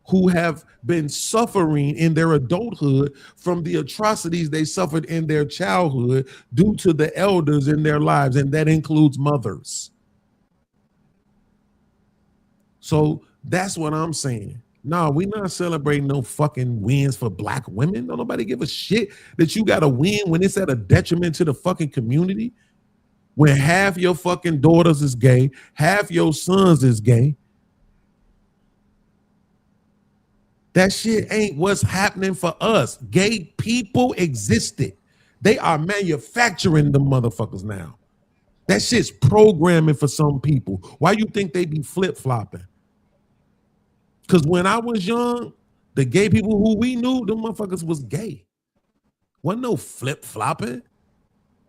who have been suffering in their adulthood from the atrocities they suffered in their childhood due to the elders in their lives, and that includes mothers. So that's what I'm saying. No, we're not celebrating no fucking wins for black women. Don't nobody give a shit that you got to win when it's at a detriment to the fucking community. When half your fucking daughters is gay, half your sons is gay. That shit ain't what's happening for us. Gay people existed. They are manufacturing the motherfuckers now. That shit's programming for some people. Why you think they be flip-flopping? Because when I was young, the gay people who we knew, them motherfuckers was gay. Wasn't no flip-flopping.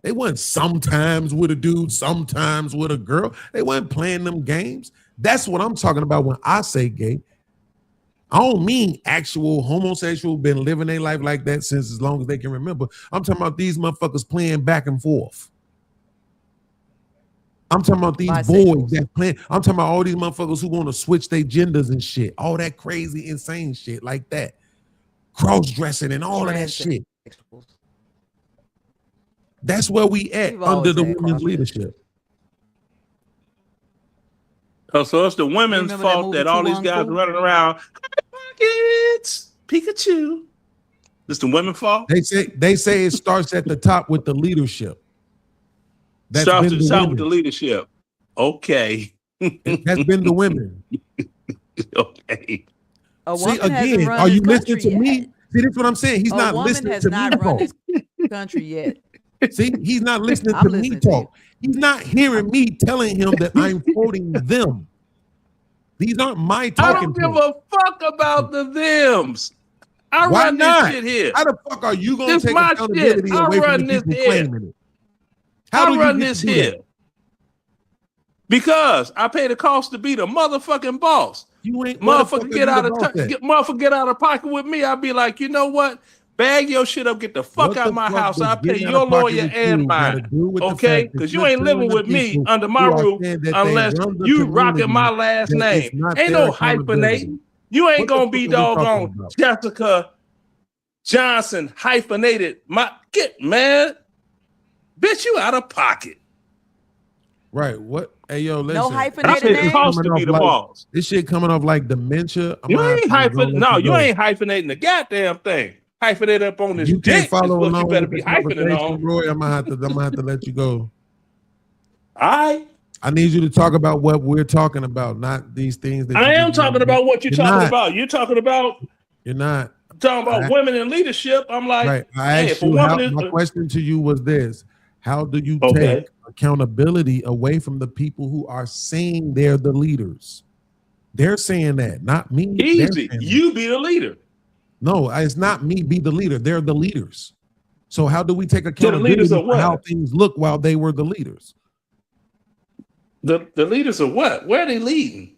They wasn't sometimes with a dude, sometimes with a girl. They wasn't playing them games. That's what I'm talking about when I say gay. I don't mean actual homosexual, been living their life like that since as long as they can remember. I'm talking about these motherfuckers playing back and forth. I'm talking about these boys that playing. I'm talking about all these motherfuckers who want to switch their genders and shit. All that crazy, insane shit like that. Cross-dressing and all of that shit. That's where we at under the women's leadership. Oh, so it's the women's fault that all these guys running around. Pockets, Pikachu. It's the women's fault. They say it starts at the top with the leadership. Starts at the top with the leadership. Okay. That's been the women. Okay. See, again, are you listening to me? See, that's what I'm saying. He's not listening to me. A woman has not run this country yet. See, he's not listening to me talk. He's not hearing me telling him that I'm quoting them. These aren't my talking I don't give a fuck about the thems. I run this shit here. How the fuck are you going to take accountability away from the people claiming it? How do you run this here? Because I pay the cost to be the motherfucking boss. You ain't motherfucker get out of pocket with me. I'll be like, you know what? Bag your shit up, get the fuck out of my house. I'll pay your lawyer and mine. Okay? Because you ain't living with me under my roof unless you rocking my last name. Ain't no hyphenating. You ain't gonna be doggone Jessica Johnson hyphenated. Man. Bitch, you out of pocket. Right. What? Hey, yo, listen. No hyphenated name. Cost to be the boss. This shit coming off like dementia. You ain't hyphenating the goddamn thing. Hyphenate up on this. You can't dick follow is what along you better with be the hyphenating conversation, on. Roy. I'm gonna have to let you go. I need you to talk about what we're talking about, not these things. I am talking about what you're talking about. You're talking about. You're not talking about women in leadership. I'm like, right. I asked you. My question to you was this: how do you take accountability away from the people who are saying they're the leaders? They're saying that, not me. Easy. You be the leader. No, it's not me be the leader. They're the leaders. So how do we take accountability for how things look while they were the leaders? The leaders of what? Where are they leading?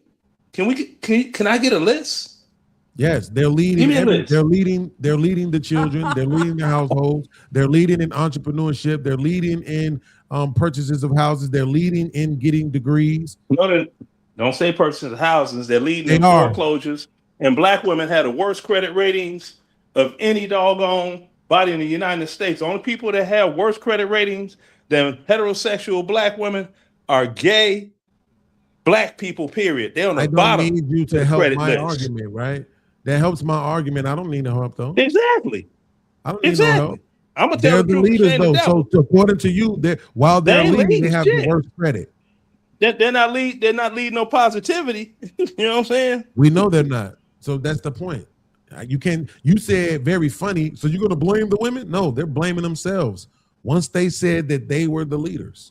Can I get a list? Yes, they're leading. They're leading the children. They're leading the households. They're leading in entrepreneurship. They're leading in purchases of houses. They're leading in getting degrees. No, don't say purchases of houses. They're leading in foreclosures. And black women had the worst credit ratings of any doggone body in the United States. The only people that have worse credit ratings than heterosexual black women are gay black people, period. They're on the bottom. I don't need you to help my argument, right? That helps my argument. I don't need no help, though. Exactly. I don't need no help. I'm going to tell the leaders, though. So according to you, while they're leading, they have the worst credit. They're not leading no positivity. You know what I'm saying? We know they're not. So that's the point. You said very funny. So you're going to blame the women? No, they're blaming themselves. Once they said that they were the leaders,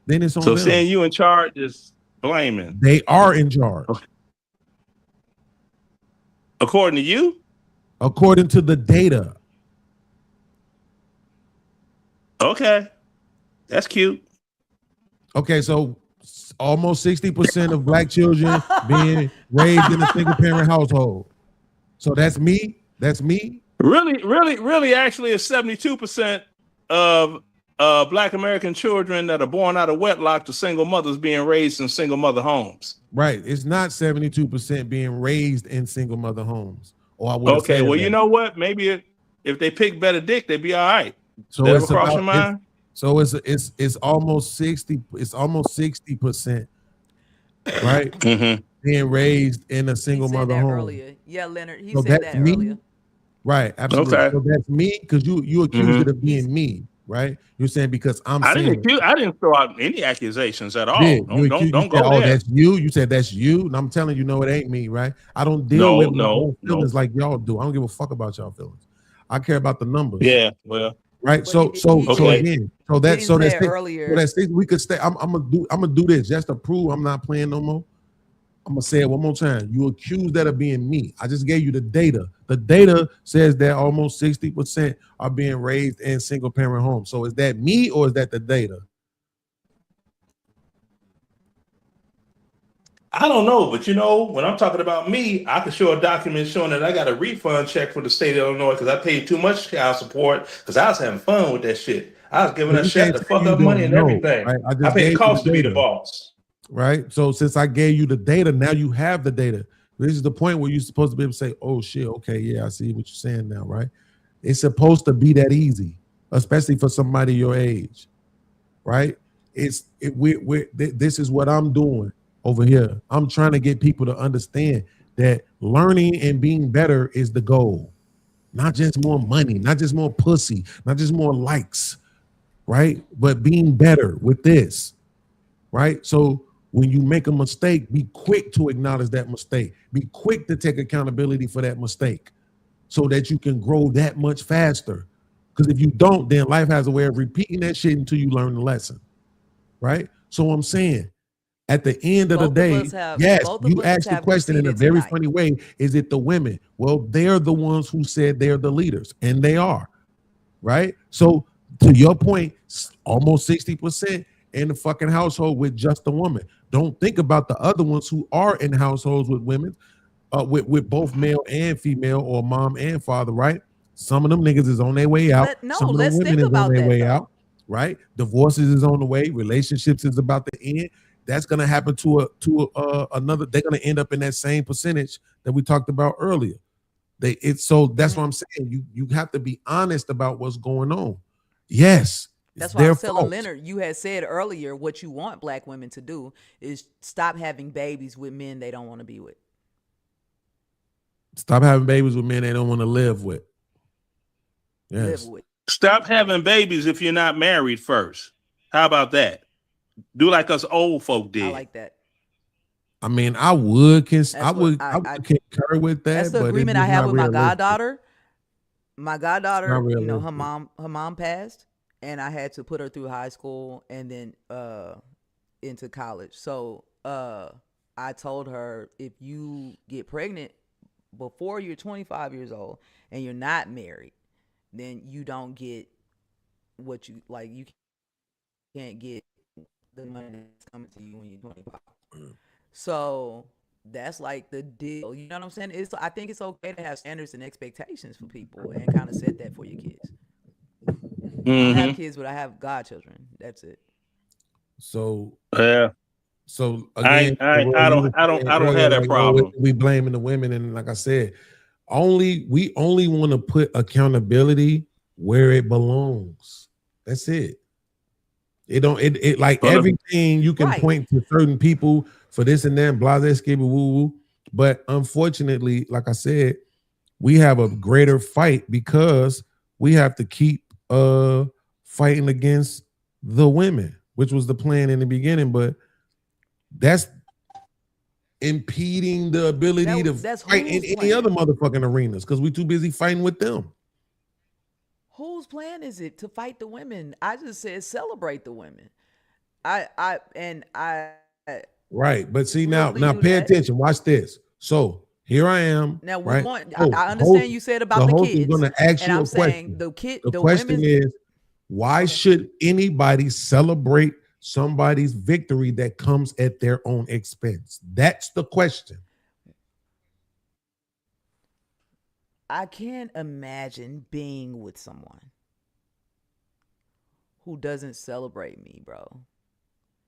then it's on them. So saying you in charge is blaming. They are in charge. According to you? According to the data. Okay. That's cute. Okay, so almost 60% of black children being raised in a single parent household. So that's me. That's me. Really, actually, it's 72% of black American children that are born out of wedlock to single mothers being raised in single mother homes. Right. It's not 72% being raised in single mother homes. Okay, well, you know what? Maybe if they pick better dick, they'd be all right. So it's cross your mind? So it's almost 60. It's almost 60%, right? being raised in a single He said mother that home. earlier. Yeah, Leonard. He So said that's that me. earlier. Right, absolutely. Okay. So that's me because you accused it of being me, right? You're saying because I'm I saying didn't throw out any accusations at all. did. You Don't said, go oh, there. that's you. You said that's you. And I'm telling you, no, it ain't me, right? I don't deal with my own feelings like y'all do. I don't give a fuck about y'all feelings. I care about the numbers. Yeah, well, right. So again, we could stay. I'm gonna do this just to prove I'm not playing no more. I'm gonna say it one more time. You accuse that of being me. I just gave you the data. The data says that almost 60% are being raised in single parent homes. So is that me or is that the data? I don't know, but when I'm talking about me, I can show a document showing that I got a refund check for the state of Illinois because I paid too much child support because I was having fun with that shit. I was giving But a you shit can't to say fuck you up money and don't know, everything. right? I I just paid gave you cost the to be the data. boss. Right. So since I gave you the data, now you have the data. This is the point where you're supposed to be able to say, oh shit, okay, yeah, I see what you're saying now, right? It's supposed to be that easy, especially for somebody your age, right? This is what I'm doing over here. I'm trying to get people to understand that learning and being better is the goal. Not just more money, not just more pussy, not just more likes, right? But being better with this, right? So when you make a mistake, be quick to acknowledge that mistake. Be quick to take accountability for that mistake so that you can grow that much faster. Because if you don't, then life has a way of repeating that shit until you learn the lesson, right? So I'm saying, at the end of the day, yes, you asked the question in a very funny way. Is it the women? Well, they're the ones who said they're the leaders, and they are, right? So to your point, almost 60% in the fucking household with just a woman. Don't think about the other ones who are in households with women, with both male and female or mom and father, right? Some of them niggas is on their way out. Some of them women is on their way out, right? Divorces is on the way. Relationships is about to end. That's gonna happen to another. They're gonna end up in that same percentage that we talked about earlier. So that's what I'm saying. You have to be honest about what's going on. Yes. That's why I was telling Leonard, you had said earlier what you want black women to do is stop having babies with men they don't want to be with. Stop having babies with men they don't want to live with. Yes. Stop having babies if you're not married first. How about that? Do like us old folk did. I like that. I mean, I would concur with that. That's the but agreement I have with my realistic. goddaughter. My goddaughter, Not her mom passed, and I had to put her through high school and then into college. So I told her, if you get pregnant before you're 25 years old and you're not married, then you don't get what you like. You can't get the money that's coming to you when you're 25. So that's like the deal. You know what I'm saying? I think it's okay to have standards and expectations for people and kind of set that for your kids. I have kids, but I have godchildren. That's it. So yeah. So again, I don't have that problem. We blaming the women, and like I said, we only want to put accountability where it belongs. That's it. It don't like everything you can point to certain people for this and that, blah, skibby, woo woo. But unfortunately, like I said, we have a greater fight because we have to keep fighting against the women, which was the plan in the beginning, but that's impeding the ability to fight in any other motherfucking arenas because we too busy fighting with them. Whose plan is it to fight the women? I just said celebrate the women. Right, but see now pay attention. Watch this. So here I am. Now right? I understand you said about the kids. Is going to ask you a question. The question is, why should anybody celebrate somebody's victory that comes at their own expense? That's the question. I can't imagine being with someone who doesn't celebrate me, bro.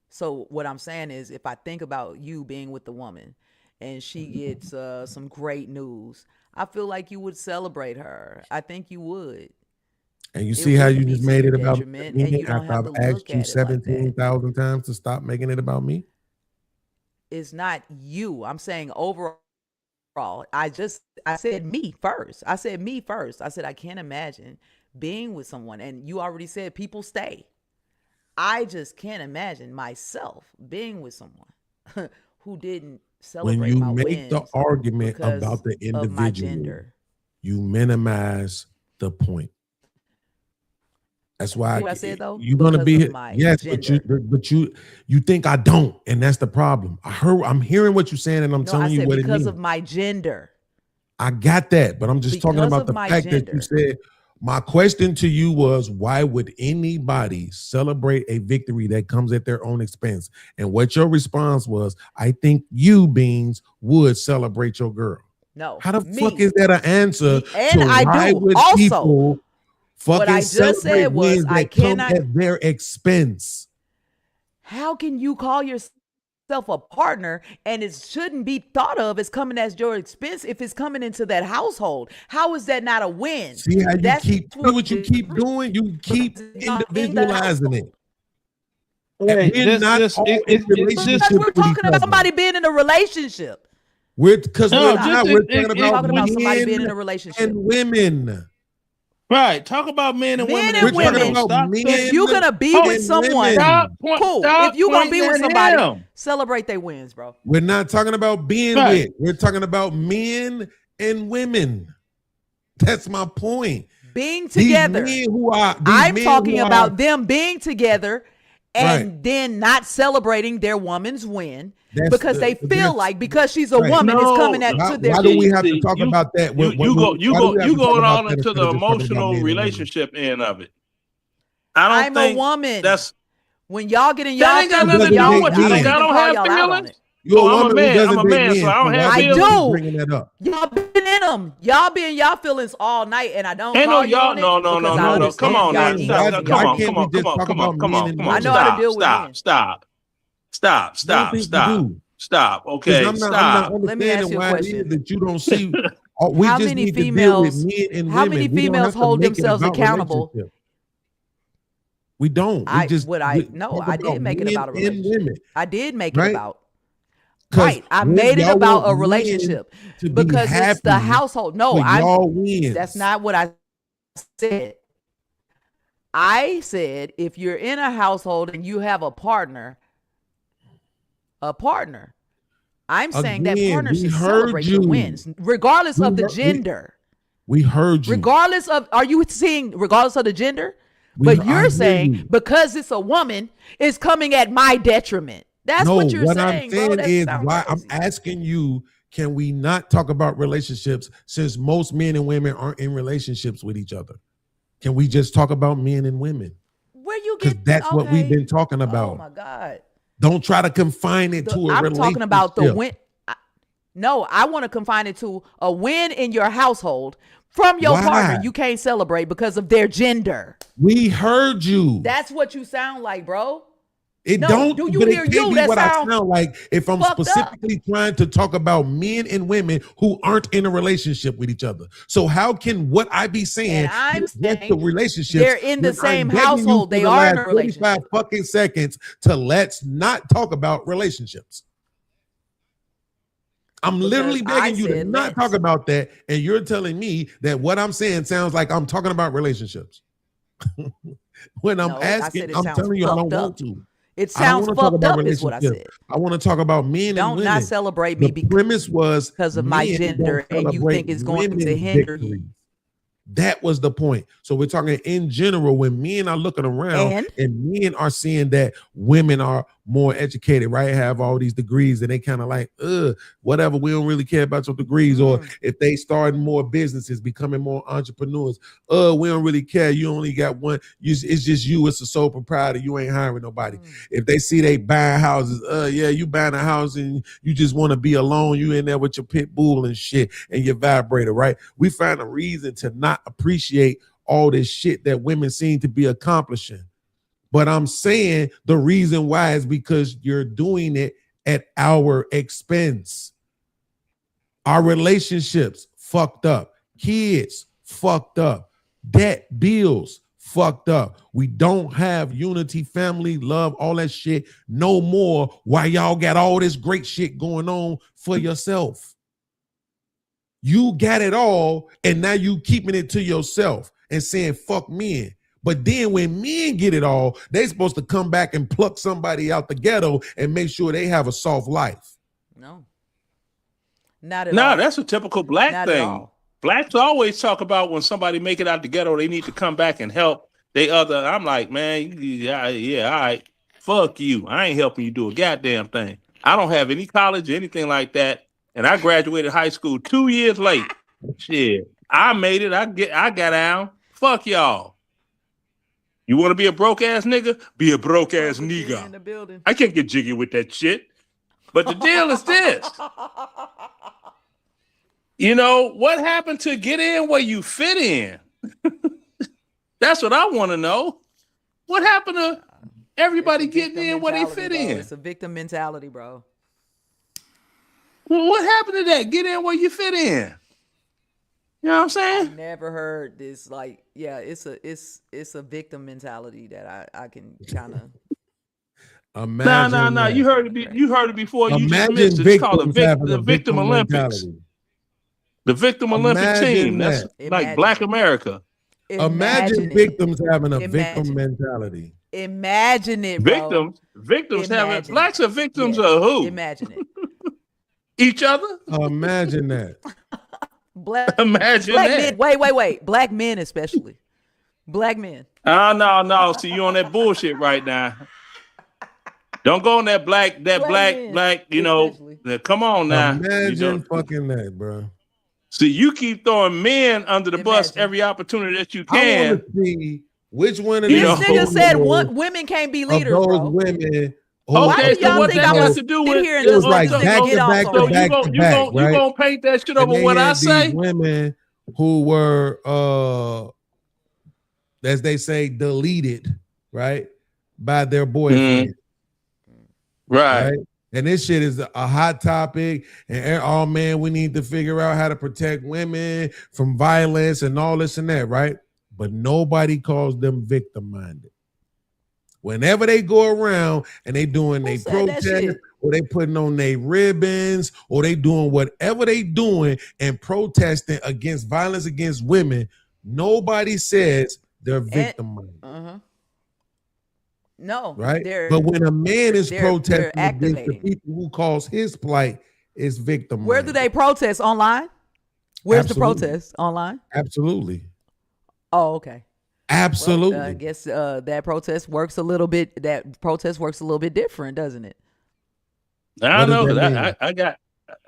So what I'm saying is, if I think about you being with the woman and she gets some great news, I feel like you would celebrate her. I think you would. And you see how you just made it about me after I've asked you 17,000 times to stop making it about me? is not you. I'm saying overall. I said me first. I said me first. I said I can't imagine being with someone, and you already said people stay. I just can't imagine myself being with someone who didn't celebrate When you my make wins the argument because about the of my individual, gender. you minimize the point. That's why See what I said, though? you're gonna Because be of my yes, gender. but you think I don't, and that's the problem. I'm hearing what you're saying, and I'm No, I telling you said what it because means. of my gender. I got that, but I'm just talking Because about of the my fact that gender. you said. My question to you was, why would anybody celebrate a victory that comes at their own expense? And what your response was, I think you, Beans, would celebrate your girl. No. How the me. fuck is that an answer And to I why do would also. people What I fucking just celebrate said was wins I that come cannot. at their expense? How can you call yourself a partner and it shouldn't be thought of as coming as your expense if it's coming into that household? How is that not a win? See how you That's see what you keep doing? You keep individualizing it. Hey, We're not all in Because relationship we're with each talking about other. somebody being in a relationship. Because No, we're just not. it- We're it- talking it- about Talking about somebody being in a men relationship. and women. Right. Talk about men and women. Men and in We're talking general. about Stop men If you're gonna be and with someone, women. cool. Stop If you're gonna be pointing with at somebody, him. celebrate their wins, bro. We're not talking about being Right. with. We're talking about men and women. That's my point. Being These together. men who are, these I'm men talking who about are, them being together and Right. then not celebrating their woman's win That's because the- they feel that's- like because she's a right. woman, it's coming at Why, to their why do we have to See, talk you- about that? You going going all into the emotional relationship end of it. I don't I'm think a woman. that's when y'all get in that y'all ain't got feelings, nothing to y'all, do with I you. don't Think even I don't call have y'all out on feelings? it. You're Oh, a I'm a woman man. who doesn't I'm a date man, men. so I don't why have do you feelings. keep do. bringing that up? Y'all been in them. Y'all be in y'all feelings all night, and I don't Ain't no call you y'all. on it No. because I Come understand on y'all now. egos Stop. can Come get on. weird. can't we just talk about men and I women? know how to deal with men. Stop. I don't think you do. Stop. 'Cause Okay. I'm not Let me ask understanding you a why it question. is that you don't see. We How just many need to deal with females? men and How women. many We don't females have to hold make it themselves about accountable? relationship. We don't. We I just what I we no, talk I about did make it men about a and relationship. women, I did make it right? about 'Cause right. I when made it y'all about want a men relationship to be because it's the happy household. No, for y'all wins. that's not what I said. I said if you're in a household and you have a partner, I'm saying that Again, partner we should heard celebrate your you. wins, regardless We of the heard- we- gender. We heard you. Regardless of, are you seeing regardless of the gender? I But you're hear saying you. because it's a woman, it's coming at my detriment. That's No, what you're what saying, I'm bro. saying That is sounds why I'm crazy. asking you, can we not talk about relationships since most men and women aren't in relationships with each other? Can we just talk about men and women? Where you Because get that's what we've been talking Oh about. my God. Don't try to confine it to a I'm relationship. talking about the win. No, I want to confine it to a win in your household from your Why? partner. You can't celebrate because of their gender. We heard you. That's what you sound like, bro. It No, don't, do you but hear it can't you? be That what I sound sound like if I'm fucked up. specifically trying to talk about men and women who aren't in a relationship with each other. So how can what I be saying And I'm get the saying relationships? they're in the when I'm same begging you household. for They the are in last a relationship. 45 fucking seconds to let's not talk about relationships. I'm literally Because I begging you to said not talk about that, and you're telling me that what I'm saying sounds like I'm talking about relationships. When I'm No, I asking, said it I'm sounds telling you I don't fucked up. want to. It I don't sounds wanna talk fucked about up is what I relationships. said. I want to talk about men and Don't women. not celebrate The me premise was because of my men gender don't and you celebrate think it's going to women's hinder you. victories. That was the point. So we're talking in general when men are looking around and men are seeing that women are more educated, right? Have all these degrees and they kind of like, whatever, we don't really care about your degrees. Or if they start more businesses, becoming more entrepreneurs, we don't really care. You only got one. It's just you. It's a sole proprietor. You ain't hiring nobody. If they see they buying houses, yeah, you buying a house and you just want to be alone. You in there with your pit bull and shit and your vibrator, right? We find a reason to not appreciate all this shit that women seem to be accomplishing. But I'm saying the reason why is because you're doing it at our expense. Our relationships fucked up. Kids fucked up. Debt, bills fucked up. We don't have unity, family, love, all that shit no more. Why y'all got all this great shit going on for yourself? You got it all, and now you keeping it to yourself and saying fuck men. But then when men get it all, they supposed to come back and pluck somebody out the ghetto and make sure they have a soft life. No. Not at all. No, that's a typical black Not at thing. all. Blacks always talk about when somebody make it out the ghetto, they need to come back and help. I'm like, man, yeah, all right. Fuck you. I ain't helping you do a goddamn thing. I don't have any college or anything like that. And I graduated high school 2 years late. Shit. I made it. I got out. Fuck y'all. You want to be a broke ass nigga? Be a broke ass nigga. I can't get jiggy with that shit. But the deal is this. You know, what happened to get in where you fit in? That's what I want to know. What happened to everybody getting in where they fit in? It's a victim mentality, bro. Well, what happened to that? Get in where you fit in. You know what I'm saying? I never heard this. Like, yeah, it's a victim mentality that I can kind of. No. You heard it before. You just Imagine missed it. It's called victims the Victim Olympics. mentality. The Victim Olympic Imagine team. That's that. like Black America. Imagine it. victims having a Imagine. victim mentality. Imagine it, bro. Victims having Imagine blacks are victims of who? Imagine it. Each other? Imagine that. Imagine black that. men, wait. Black men especially. Black men. Oh no. See, you on that bullshit right now. Don't go on that black, you know. Come on now. Imagine fucking that, bro. See, you keep throwing men under the bus every opportunity that you I can. want to see which one of This these nigga said photos women can't be of leaders, those bro. women. who- Okay, so what that got to sit do with here and It was just like let back them to get off back on to it? back to back, you right? gonna paint that shit And over they what I had these say? women who were, as they say, deleted, right, by their boyfriend. Right. And this shit is a hot topic. And oh man, we need to figure out how to protect women from violence and all this and that, right? But nobody calls them victim minded. Whenever they go around and they doing their said that protest, shit? or they putting on their ribbons, or they doing whatever they doing and protesting against violence against women, nobody says they're victim minded. No, Right, they're- but when a man is they're protesting against the activating. people who cause his plight, is victim. Where do they protest? Online? Where's Absolutely. the protest? Online? Absolutely, Oh, okay. absolutely. Well, I guess that protest works a little bit. That protest works a little bit different, doesn't it? I What don't does know. that mean?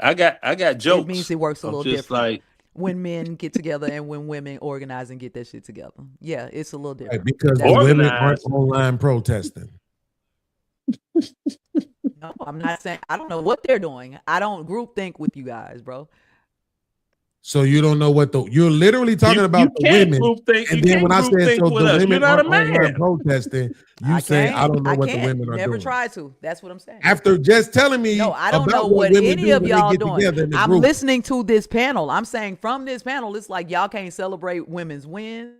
I got jokes. It means it works a I'm little just different. like, When men get together and when women organize and get that shit together. Yeah, it's a little different. Right, because the That's- women aren't online protesting. No, I'm not saying. I don't know what they're doing. I don't group think with you guys, bro. So you don't know what you're literally talking You- about you the can't women. group think- And you then can't when I group said think so with the us. You're women not a aren't online man. protesting, you say I don't know what the women are Never doing. tried to. That's what I'm saying. After just telling me No, I don't about know what women any do of when they y'all get doing. together in the I'm group. listening to this panel. I'm saying from this panel, it's like y'all can't celebrate women's wins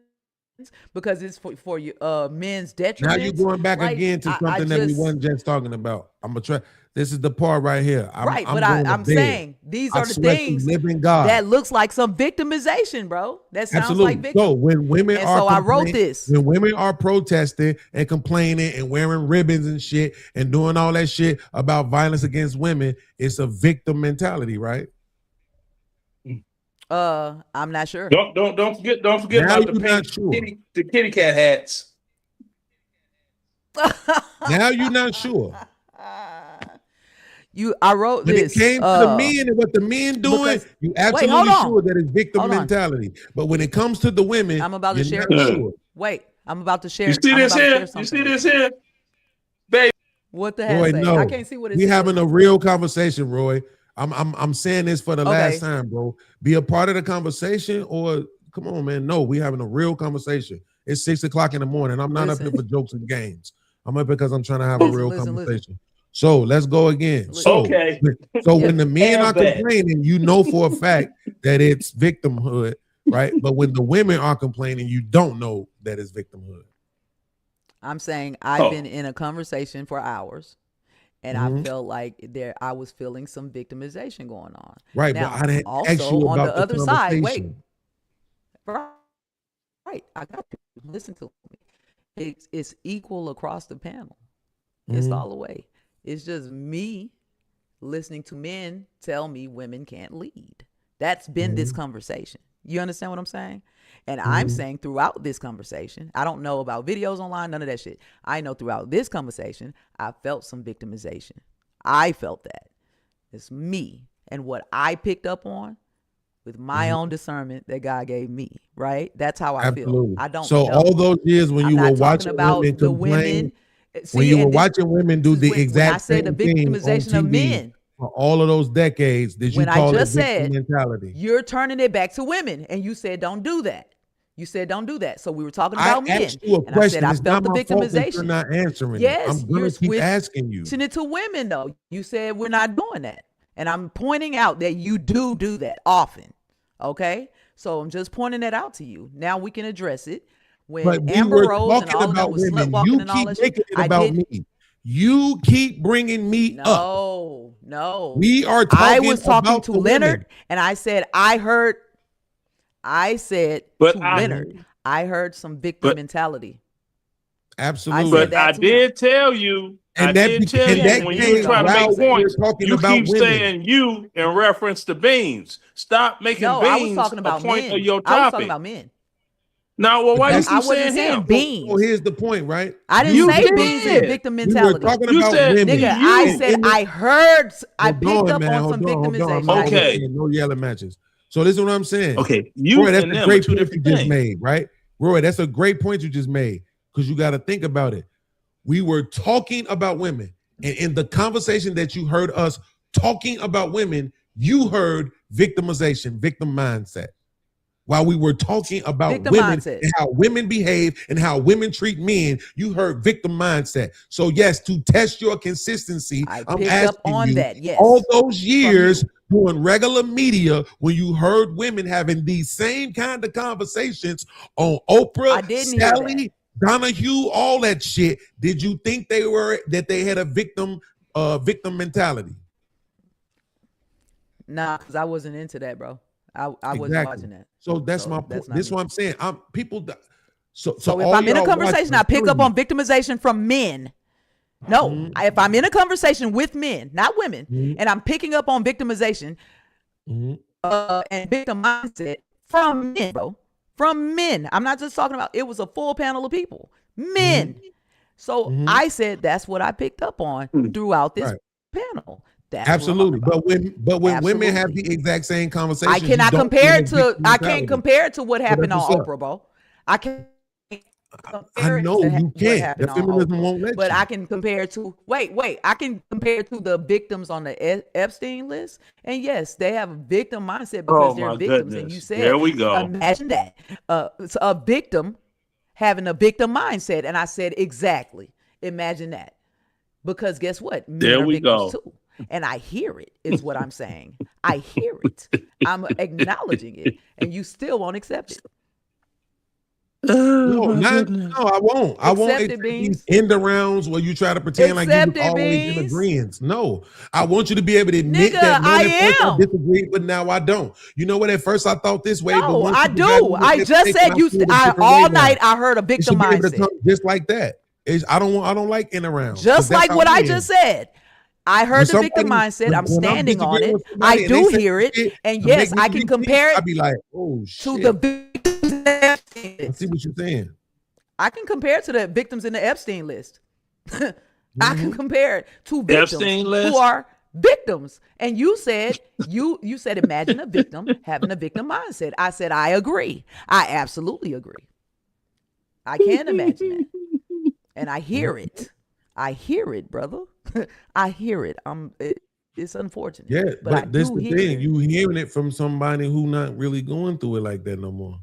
because it's for you men's detriment. Now you're going back again to something that we weren't just talking about. I'm gonna try. This is the part right here. I'm Right, I'm but going to I'm bed. saying these I are the swear to things living God. that looks like some victimization, bro. That sounds Absolutely. like victim. So when women And are so I wrote complaining- this. when women are protesting and complaining and wearing ribbons and shit and doing all that shit about violence against women, it's a victim mentality, right? I'm not sure. don't forget Now about you're the not pink sure. the kitty cat hats. Now you're not sure. I wrote When this. it came to the men and what the men doing, because- you Wait, absolutely hold on. sure that it's victim Hold on. mentality. But when it comes to the women, I'm about to you're share. not sure. Wait, I'm about to share. You see I'm this about to here? share You something see with this you. here? Baby. What the hell? Roy, say? no. I can't see what it We says. having a real conversation, Roy. I'm saying this for the Okay. last time, bro. Be a part of the conversation, or come on, man. No, we having a real conversation. It's 6:00 in the morning. I'm not up here for jokes and games. I'm up because I'm trying to have a real conversation. So let's go again. So, so when the men are complaining, you know for a fact that it's victimhood, right? But when the women are complaining, you don't know that it's victimhood. I'm saying I've been in a conversation for hours, and I felt like I was feeling some victimization going on. Right, now, but I didn't also ask you on about the other side. Wait, conversation. right, I got you. Listen to me. It's equal across the panel. It's all the way. It's just me listening to men tell me women can't lead. That's been this conversation. You understand what I'm saying? And I'm saying throughout this conversation, I don't know about videos online, none of that shit. I know throughout this conversation, I felt some victimization. I felt that. It's me and what I picked up on with my own discernment that God gave me, right? That's how I feel. I don't So know. all those years when you were watching about women the complain, women. when you were watching women do the when I exact say same the thing on victimization of TV men, for all of those decades, did you when I call it just victim said mentality? you're turning it back to women, and you said don't do that. You said don't do that. So we were talking I about men, asked you a and I question. said I It's felt not the my fault that you're victimization. not answering it. Yes, I'm gonna you're keep asking you. switching it to women though. You said we're not doing that, and I'm pointing out that you do that often. Okay, so I'm just pointing that out to you. Now we can address it. When But we Amber were Rose and talking all of them about was slut women. walking You and all keep that making shit, it I about didn't. me. You keep bringing me up. No. We are I talking was talking about to the Leonard, women. and I said But to Leonard, I heard some victim mentality. Absolutely. said But that I to did tell you, And I that did be- tell and you that when came you try to while make we were points, talking you about keep women. saying you in reference to beans. Stop making No, I was beans talking a about point men. of your I was talking topic. about men. Now, well, why you I keep wasn't saying saying him? beans. So here's the point, right? I didn't You say beans is did. victim We were mentality. talking You about said women. Nigga, you. I said I heard, I Hold picked on, up man. on Hold some on. I'm victimization. not Okay. overseeing no yelling matches. So listen to what I'm saying. Okay, you Roy, that's and a them are great two point you different just things. made, right? Roy, that's a great point you just made because you got to think about it. We were talking about women, and in the conversation that you heard us talking about women, you heard victimization, victim mindset. While we were talking about Victim women mindset. and how women behave and how women treat men, you heard victim mindset. So yes, to test your consistency, I'm picked asking up on you, that, yes, all those years you. doing regular media, when you heard women having these same kind of conversations on Oprah, I didn't hear Sally, Donahue, all that shit, did you think that they had a victim mentality? Nah, because I wasn't into that, bro. I wasn't Exactly. watching that. So that's So my point. that's not This is me. what I'm saying. So if all I'm in a y'all conversation, watching, I pick up tell on victimization from men. No, if I'm in a conversation with men, not women, and I'm picking up on victimization and victim mindset from men, bro. From men. I'm not just talking about, it was a full panel of people. Men. So I said that's what I picked up on throughout this panel. That's absolutely. what I'm about. But when Absolutely. women have the exact same conversation, I cannot compare it to compare it to what happened on Oprah, bro. I can't compare I know it to you what can't. happened The on feminism Oprah, won't let but you. I can compare it to I can compare it to the victims on the Epstein list. And yes, they have a victim mindset because Oh they're my victims. And goodness. you said, There we go. imagine that. It's a victim having a victim mindset. And I said, exactly. Imagine that. Because guess what? Men There are we victims go. too. And I hear it, is what I'm saying. I hear it. I'm acknowledging it. And you still won't accept it. No, I won't. I won't Accept it, accept these Beans. end arounds where you try to pretend like you Accept was it, always in Beans. agreement. No, I want you to be able to admit Nigga, that no, I at first am. I disagreed, but now I don't. You know what? At first I thought this way, but No, once I you got do. me I this just thing, said I you. feel a I different all way now. night I heard a It victim should be able to mindset. come just like that. I don't like in around. Just like what I just said. I heard the victim mindset. I'm standing on it. I do hear it. And yes, I can compare I'd it be like, oh to shit. the victims. I see what you're saying. I can compare it to the victims in the Epstein list. I can compare it to victims Epstein list? who are victims. And you said, you said, imagine a victim having a victim mindset. I said, I agree. I absolutely agree. I can imagine that. And I hear it. I hear it, brother. I hear it. It's unfortunate. Yeah, but I this do the hear thing. it. You hearing it from somebody who not really going through it like that no more.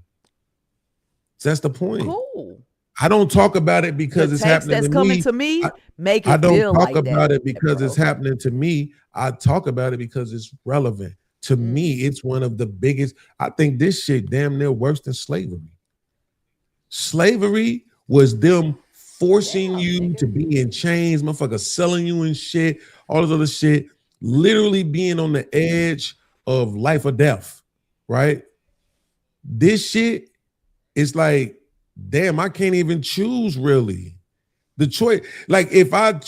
So that's the point. Cool. I don't talk about it because The it's takes happening that's to coming me. to me, make it I don't feel talk like about that, it because it's bro. happening to me. I talk about it because it's relevant. To me, it's one of the biggest. I think this shit damn near worse than slavery. Slavery was them forcing you to be in chains, motherfuckers selling you and shit, all this other shit, literally being on the edge of life or death, right? This shit is like, damn, I can't even choose really. The choice, like if I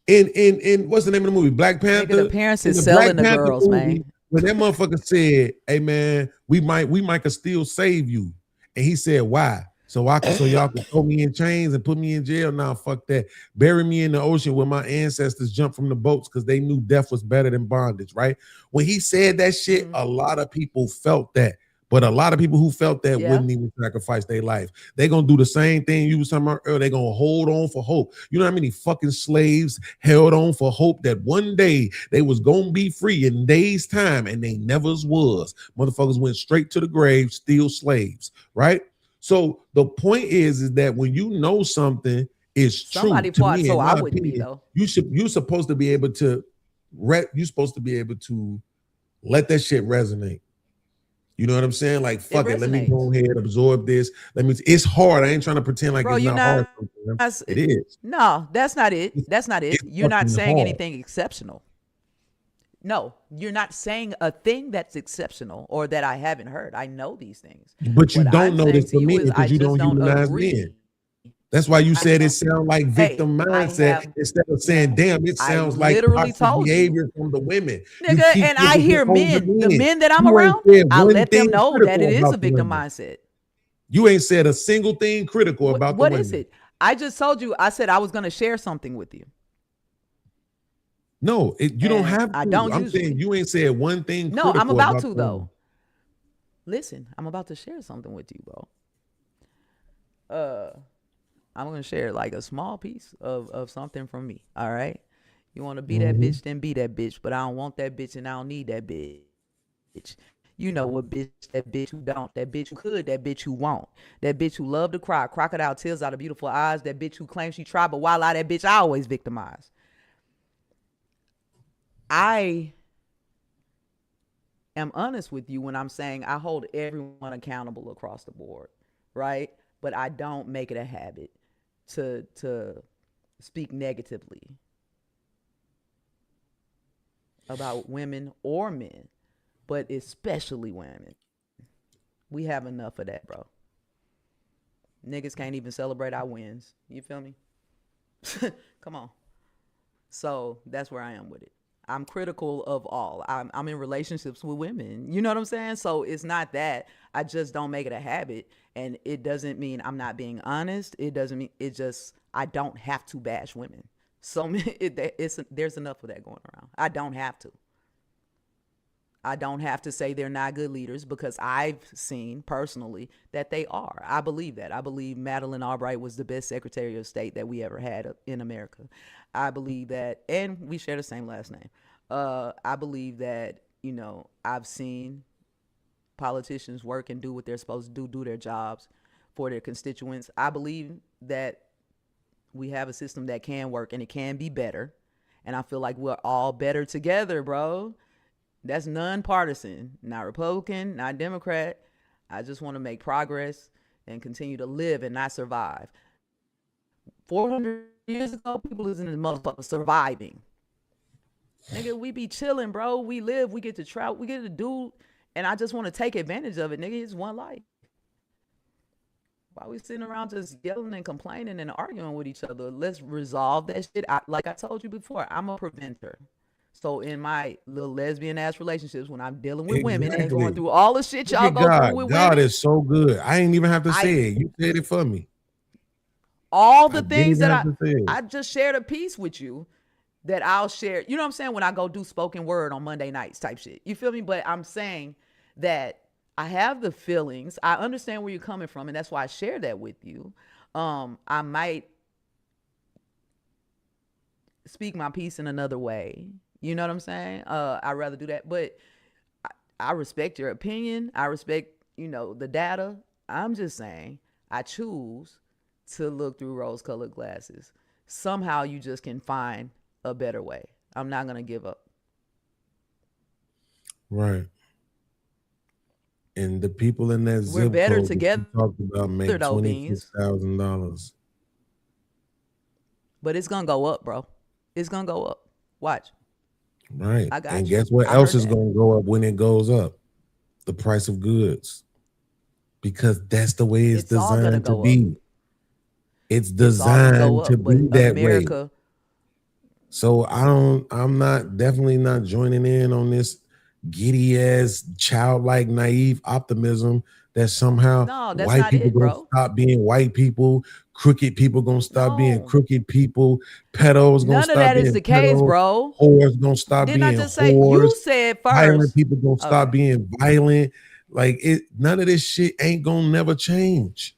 in what's the name of the movie? Black Panther. The parents is selling the girls, man. When that motherfucker said, "Hey man, we might could still save you," and he said, "Why? So y'all can throw me in chains and put me in jail? Nah, fuck that. Bury me in the ocean where my ancestors jumped from the boats because they knew death was better than bondage." Right? When he said that shit, a lot of people felt that. But a lot of people who felt that wouldn't even sacrifice their life. They're going to do the same thing you was talking about earlier. They're going to hold on for hope. You know how many fucking slaves held on for hope that one day they was going to be free in days' time, and they never was. Motherfuckers went straight to the grave, still slaves, right? So the point is that when you know something is true, Somebody to fought, me, so in my I wouldn't be, opinion, though. you're supposed to be able to let that shit resonate. You know what I'm saying? Like, fuck it. Let me go ahead, absorb this. It's hard. I ain't trying to pretend like it's not hard. It is. No, that's not it. That's not it. You're not fucking saying hard. anything exceptional. No, you're not saying a thing that's exceptional or that I haven't heard. I know these things. But you What don't I'm know saying this to for you me is I because you just don't humanize agree. men. That's why you said it sounds like victim I mindset have- instead of saying, damn, it I sounds like literally toxic told you. behavior from the women. You Nigga, keep and I focusing hear on the men that I'm You ain't around, said I one let them thing know that it critical is about a the victim women. mindset. You ain't said a single thing critical about the What women. is it? I just told you, I said I was going to share something with you. No, you don't have to. I don't I'm usually. saying you ain't said one thing No, critical I'm about about to, the though. women. Listen, I'm about to share something with you, bro. I'm going to share like a small piece of something from me, all right? You want to be that bitch, then be that bitch, but I don't want that bitch and I don't need that bitch. You know what bitch, that bitch who don't, that bitch who could, that bitch who won't, that bitch who love to cry, crocodile tears out of beautiful eyes, that bitch who claims she tried, but while that bitch I always victimize. I am honest with you when I'm saying I hold everyone accountable across the board, right? But I don't make it a habit to speak negatively about women or men, but especially women. We have enough of that, bro. Niggas can't even celebrate our wins. You feel me? Come on. So that's where I am with it. I'm critical of all. I'm in relationships with women. You know what I'm saying? So it's not that. I just don't make it a habit. And it doesn't mean I'm not being honest. It doesn't mean, it just, I don't have to bash women. So there's enough of that going around. I don't have to. I don't have to say they're not good leaders because I've seen personally that they are. I believe that. I believe Madeleine Albright was the best Secretary of State that we ever had in America. I believe that, and we share the same last name. I believe that, you know, I've seen politicians work and do what they're supposed to do their jobs for their constituents. I believe that we have a system that can work and it can be better. And I feel like we're all better together, bro. That's nonpartisan, not Republican, not Democrat. I just want to make progress and continue to live and not survive. 400 years ago, people was in this motherfucker surviving. Nigga, we be chilling, bro. We live, we get to travel, we get to do, and I just want to take advantage of it, nigga. It's one life. Why we sitting around just yelling and complaining and arguing with each other? Let's resolve that shit. Like I told you before, I'm a preventer. So in my little lesbian ass relationships, when I'm dealing with women and going through all the shit y'all go through with God women, is so good. I ain't even have to say it. You said it for me. all the things didn't that have to say it. I just shared a piece with you that I'll share. You know what I'm saying? When I go do spoken word on Monday nights type shit. You feel me? But I'm saying that I have the feelings. I understand where you're coming from, and that's why I share that with you. I might speak my piece in another way. You know what I'm saying? I'd rather do that. But I respect your opinion. I respect, you know, the data. I'm just saying I choose to look through rose-colored glasses. Somehow you just can find a better way. I'm not going to give up. Right. And the people in that We're zip better code that together, you talked about make though, Beans. $26,000. But it's gonna go up, bro. It's gonna go up. Watch. Right. I got And you. guess what I else heard is that. going to go up when it goes up? The price of goods. Because that's the way it's It's all gonna designed to go up. be. It's It's all gonna go designed to up, but be that way. America, So I'm definitely not joining in on this giddy ass childlike naive optimism that somehow no, that's white not people it, gonna bro. stop being white people, crooked people gonna stop being No. crooked people, pedos gonna None of stop that is being the case, pedos, bro. whores gonna stop Didn't I being just say you whores, said violent first? people gonna stop Okay. being violent. Like it, none of this shit ain't gonna never change.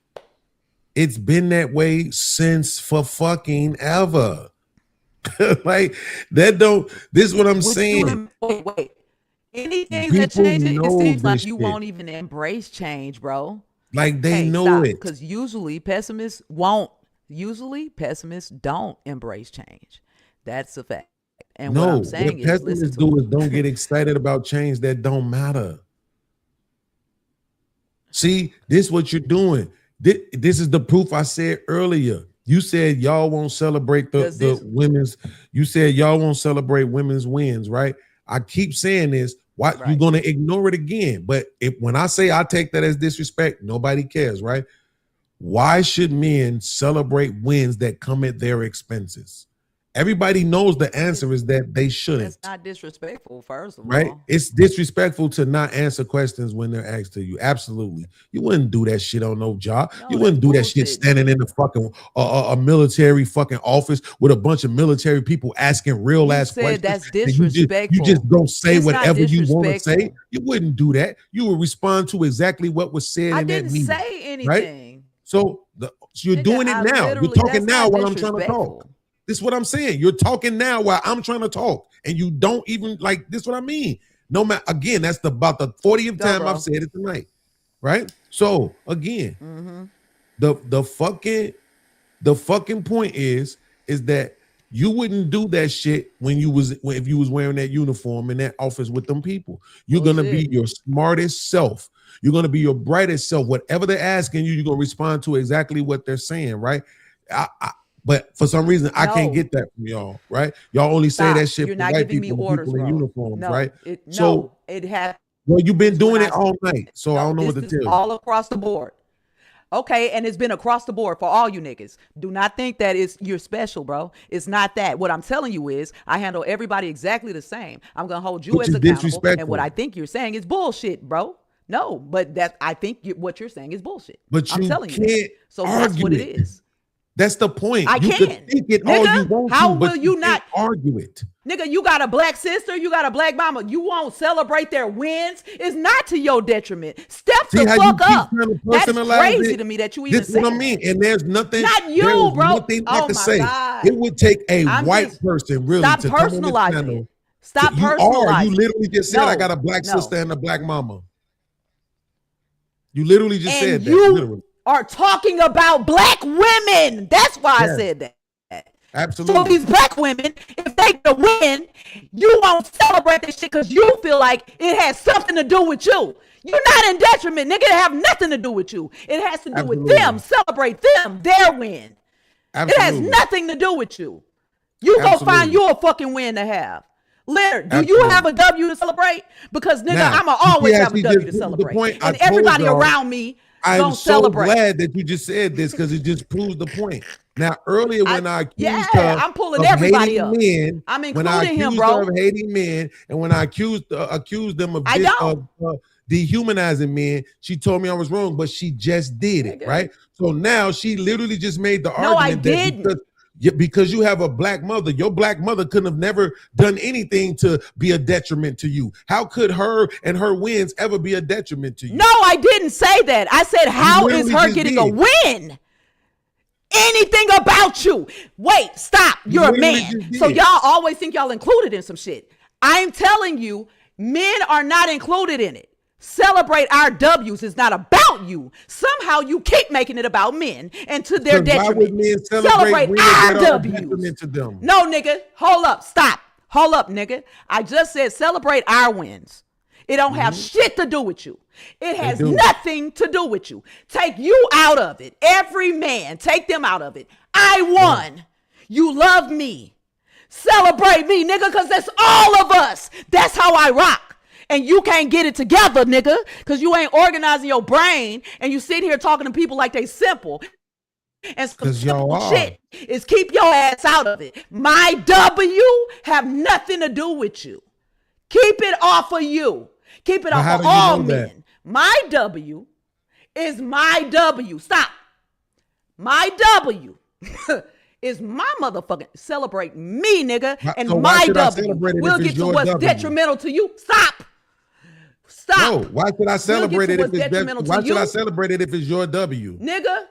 It's been that way since for fucking ever. Like that don't. This is what I'm saying. Wait. Anything that People changes, it know seems like this you shit. won't even embrace change, bro. Like they Hey, know stop, it. because usually pessimists won't. Usually pessimists don't embrace change. That's a fact. And what No, I'm saying what is, listen pessimists to do is don't get excited about change that don't matter. See, this is what you're doing. This is the proof I said earlier. You said y'all won't celebrate the women's. You said y'all won't celebrate women's wins, right? I keep saying this. Why you're gonna ignore it again? But when I say I take that as disrespect, nobody cares, right? Why should men celebrate wins that come at their expenses? Everybody knows the answer is that they shouldn't. It's not disrespectful, first of Right? all. It's disrespectful to not answer questions when they're asked to you. Absolutely. You wouldn't do that shit on no job. You wouldn't do that shit standing in the fucking a military fucking office with a bunch of military people asking real ass said questions. that's and you disrespectful. just don't say It's not whatever you want to say. disrespectful. You wouldn't do that. You would respond to exactly what was said I in that didn't meeting. say anything. Right? So you're Nigga, doing it I now. You're literally- talking that's now not while I'm trying to disrespectful. talk. This is what I'm saying. You're talking now while I'm trying to talk, and you don't even like this. Is what I mean? No matter again, that's about the 40th time bro. I've said it tonight, right? So again, Mm-hmm. the fucking point is that you wouldn't do that shit if you was wearing that uniform in that office with them people. You're gonna be your smartest self. You're gonna be your brightest self. Whatever they're asking you, you're gonna respond to exactly what they're saying, right? But for some reason, I can't No. get that from y'all, right? Y'all only say Stop. that shit You're for not white giving me people, and orders, people in bro. uniforms, No, right? no, it has. Well, you've been doing when it all night, so I don't know This what to is tell you. all across the board. Okay, and it's been across the board for all you niggas. Do not think that you're special, bro. It's not that. What I'm telling you is I handle everybody exactly the same. I'm gonna hold you Which as is accountable. And disrespectful. what I think you're saying is bullshit, bro. No, but I think what you're saying is bullshit. But I'm you telling you. can't that. So that's what argue it it. is. That's the point. I You can. could think it all you Nigga, want how to, but will you can't not argue it. Nigga, you got a black sister, you got a black mama. You won't celebrate their wins. It's not to your detriment. Step See the how you fuck keep up. trying to That's personalize crazy it? to me that you even This is what saying I mean. And there's nothing. Not you, there is bro. Nothing I Oh can my say. God. It would take a I'm white just- person really Stop to come on this personalizing channel. it. Stop You personalizing. literally just said I got a black sister and a black mama. You literally just said And that. you Literally. are talking about black women. That's why Yes. I said that. Absolutely. So these black women, if they can win, you won't celebrate this shit because you feel like it has something to do with you. You're not in detriment, nigga. It have nothing to do with you. It has to do with them. Celebrate them, their win. It has Absolutely. nothing to do with you. You go Absolutely. find you a fucking win to have. Leonard, do you Absolutely. have a W to celebrate? Because nigga, Now, I'ma you always see how have a she W just to proved the celebrate. point? I And told everybody y'all, around me I'm gonna so celebrate. glad that you just said this because it just proves the point. Now, earlier when I accused her I'm pulling of everybody hating up. men, I'm when I including him, accused bro. her of hating men, and when I accused them of, I don't. dehumanizing men, she told me I was wrong, but she just did it, right? So now she literally just made the No, I argument didn't. that because you have a black mother, your black mother couldn't have never done anything to be a detriment to you. How could her and her wins ever be a detriment to you? No, I didn't say that. I said, how is literally her just getting a did. win? Anything about you. Wait, stop. You're a literally man. just So did. y'all always think y'all included in some shit. I'm telling you, men are not included in it. Celebrate our W's is not about you. Somehow you keep making it about men and to their 'Cause why would detriment. men celebrate wins our that are a W's. detriment to them? No, nigga. Hold up. Stop. Hold up, nigga. I just said celebrate our wins. It don't have shit to do with you. It has nothing to do with you. Take you out of it. Every man, take them out of it. I won. You love me. Celebrate me, nigga, because that's all of us. That's how I rock. And you can't get it together, nigga, because you ain't organizing your brain and you sit here talking to people like they simple. And some simple shit is keep your ass out of it. My W have nothing to do with you. Keep it off of you. Keep it off of all men. My W is my W. Stop. My W is my motherfucking celebrate me, nigga, and so my should I W. celebrate it We'll if get it's to your what's W? detrimental to you. Stop. No, why should I celebrate it if it's detrimental to why should you? I celebrate it if it's your W? Nigga,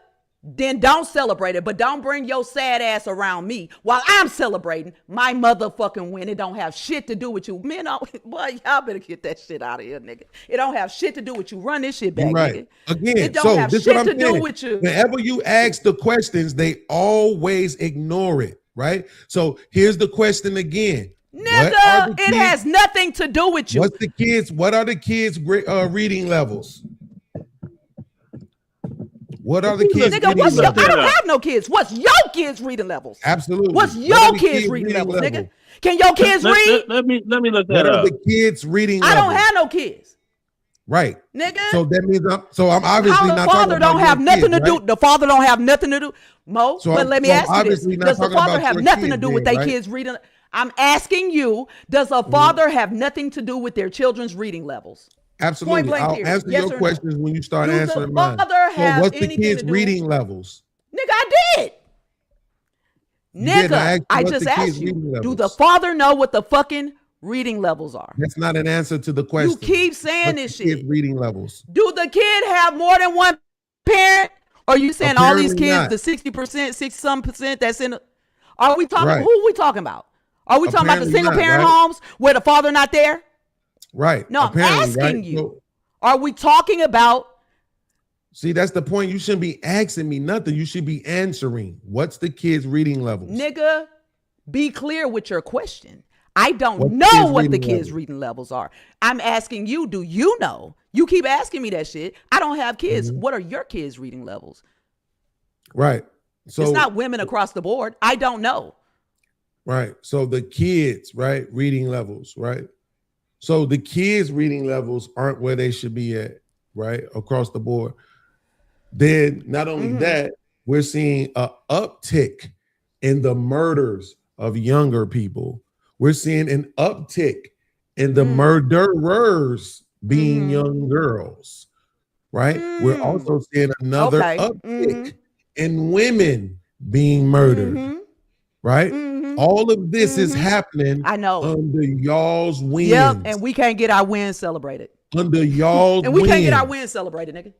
then don't celebrate it, but don't bring your sad ass around me while I'm celebrating my motherfucking win. It don't have shit to do with you. Men, boy, y'all better get that shit out of here, nigga. It don't have shit to do with you. Run this shit back, Right. nigga. Again, It don't so have this shit what to I'm do saying. with you. Whenever you ask the questions, they always ignore it, right? So here's the question again. Nigga, it has nothing to do with you. What are the kids' reading levels? What are the kids' Nigga, reading what's your, levels? I don't have no kids. What's your kids' reading levels? Absolutely. What's What your are the kids' reading levels, nigga? level? Can your kids read? Let me look What that are up. the kids' reading I levels? don't have no kids. Right. Nigga. So that means I'm obviously How the not father talking about don't have your nothing kids, to do. right? The father don't have nothing to do. Mo, So but I'm- let me so I'm ask you this: obviously not does the talking father about have your nothing to kids do with then, their right? kids reading? I'm asking you: does a father have nothing to do with their children's reading levels? Absolutely. Point blank I'll period. answer Yes your or no? questions when you start Do the answering mine. father So have what's the anything kids' to do- reading levels? Nigga, I did. You did. I asked Nigga, you I what's just the kids' asked you: reading do levels. the father know what the fucking reading levels are? That's not an answer to the question. You keep saying What's this the kids' shit. reading levels? Do the kid have more than one parent? Or are you saying all these Apparently kids, not. the 60%, 60-some% that's in? Are we talking? Right. Who are we talking about? Are we talking about the Apparently single not, parent right? homes where the father not there? Right. No, I'm Apparently, asking right? you. So- Are we talking about? see, that's the point. You shouldn't be asking me nothing. You should be answering. What's the kids' reading levels? Nigga, be clear with your question. I don't What's the know kids' what the reading kids' levels? reading levels are. I'm asking you, do you know? You keep asking me that shit. I don't have kids. Mm-hmm. What are your kids' reading levels? Right. So It's not women across the board. I don't know. right. So the kids, right, reading levels, right? So the kids' reading levels aren't where they should be at, right? Across the board. Then not only that, we're seeing a uptick in the murders of younger people. We're seeing an uptick in the murderers being young girls, right? We're also seeing another Okay. uptick in women being murdered, right? All of this is happening I know. under y'all's wins. Yep, and we can't get our win celebrated. Under y'all's And we can't get our wins. win celebrated, nigga.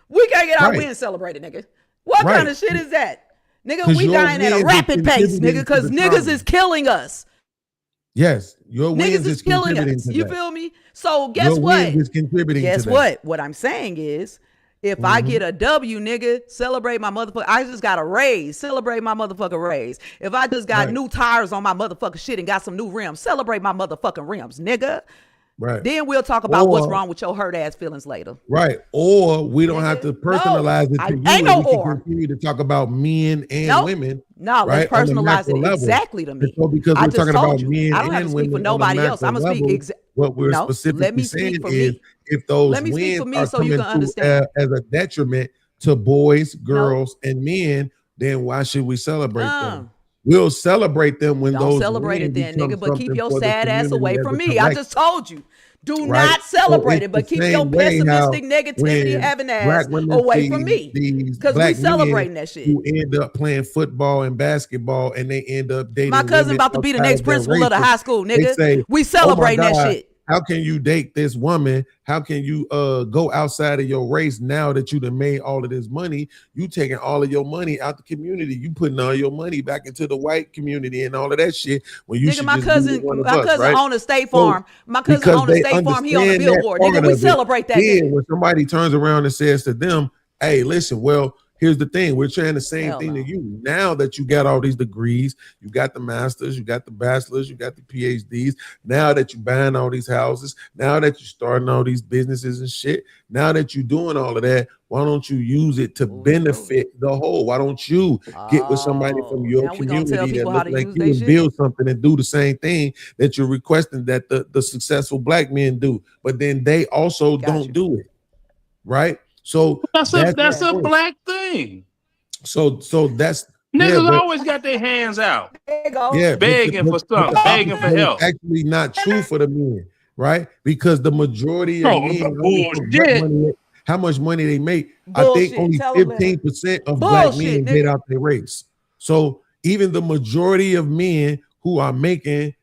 We can't get our Right. win celebrated, nigga. What Right. kind of shit is that? Nigga, 'Cause we your dying at a wins is rapid pace, contributing nigga, to because the niggas problem. is killing us. Yes, your Niggas wins is killing contributing us. to You that. feel me? So guess Your what? wins is contributing Guess to that. what? What I'm saying is, if I Mm-hmm. get a W, nigga, celebrate my motherfucker. I just got a raise. Celebrate my motherfucking raise. If I just got Right. new tires on my motherfucking shit and got some new rims, celebrate my motherfucking rims, nigga. Right. Then we'll talk about what's Or- wrong with your hurt ass feelings later. Right. Or we don't have to personalize it to you. ain't no and we can or. continue to talk about men and Nope. women. No, right, let's on the personalize macro it level. exactly to me. So because I we're just talking told about you. men I don't have and to speak for women on the nobody else. I'm macro gonna speak level, what we're no, specifically let me saying speak for is me. if those Let me speak wins for me are so you coming can understand. as a detriment to boys, girls, and men, then why should we celebrate them? We'll celebrate them when Don't those celebrate it wins then, become nigga. But keep something your for the sad ass away community from as a me. I collective. just told you. Do Right. not So celebrate it's it, but the keep your same way how pessimistic negativity when having ass black women away see from me. these Because we black celebrating men that shit. who end up playing football and basketball and they end up dating My cousin women about to be the outside next of their principal of the races, high school, they nigga. say, We "Oh my celebrating that God, shit. how can you date this woman? How can you go outside of your race now that you done made all of this money? You taking all of your money out the community. You putting all your money back into the white community and all of that shit when you Nigga, should my just be cousin, with one of my us, cousin right? own a State So, Farm. My cousin because own a they State Farm. He on the understand that billboard. part Nigga, we of it. celebrate that Then nigga. when somebody turns around and says to them, hey, listen, well, here's the thing: we're saying the same Hell thing no. to you. Now that you got all these degrees, you got the masters, you got the bachelors, you got the PhDs. Now that you're buying all these houses, now that you're starting all these businesses and shit, now that you're doing all of that, why don't you use it to benefit the whole? Why don't you get with somebody from your now we gonna tell community that people how look to like use you they and shit? build something and do the same thing that you're requesting that the successful black men do, but then they also don't do it, right? So That's a black thing. So that's Niggas but- always got their hands out. yeah, begging for something, the begging for opposite is help. actually not true for the men, right? Because the majority of Oh, men, bullshit. how much money they make, Bullshit. I think only Tell 'em that. 15% of black Bullshit, men get nigga. out their race. So even the majority of men who are making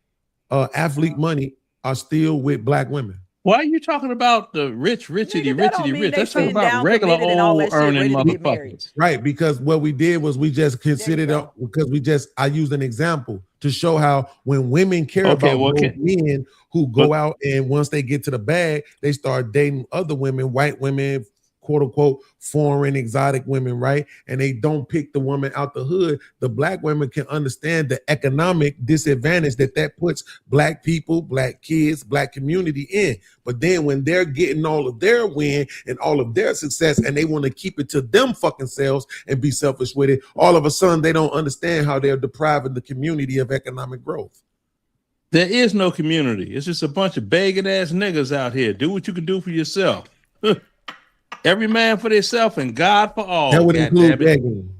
athlete money are still with black women. Why are you talking about the rich, richity, that don't richity, mean rich? they Let's talk sitting about down, regular committed and all that old shit, earning ready to get married. motherfuckers. Right, because what we did was we just considered because I used an example to show how when women care Okay, about well, those men who go out and once they get to the bag, they start dating other women, white women, quote unquote, foreign exotic women, right? And they don't pick the woman out the hood. The black women can understand the economic disadvantage that puts black people, black kids, black community in. But then when they're getting all of their win and all of their success and they want to keep it to them fucking selves and be selfish with it, all of a sudden they don't understand how they're depriving the community of economic growth. There is no community. It's just a bunch of begging ass niggas out here. Do what you can do for yourself. Every man for themselves and God for all. That would include goddammit. begging.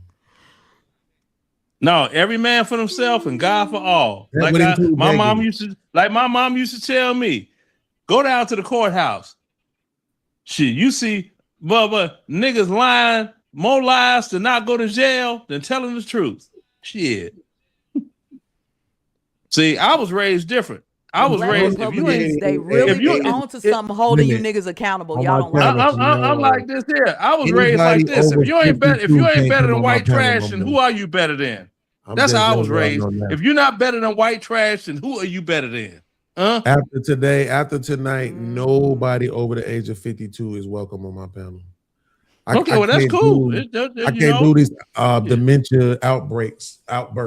No, every man for himself and God for all. That would include my mom begging. used to tell me, go down to the courthouse. Shit, you see, Bubba, niggas lying, more lies to not go to jail than telling the truth. Shit. See, I was raised different. I was Black raised. Republicans, they really get onto something holding you niggas accountable. Y'all don't like that. I'm like this here. I was raised like this. If you ain't better than white trash, then who are you better than? That's how I was raised. If you're not better than white trash, then who are you better than? Huh? After tonight, nobody over the age of 52 is welcome on my panel. Okay, well, that's can't cool. I can't do these dementia outbursts.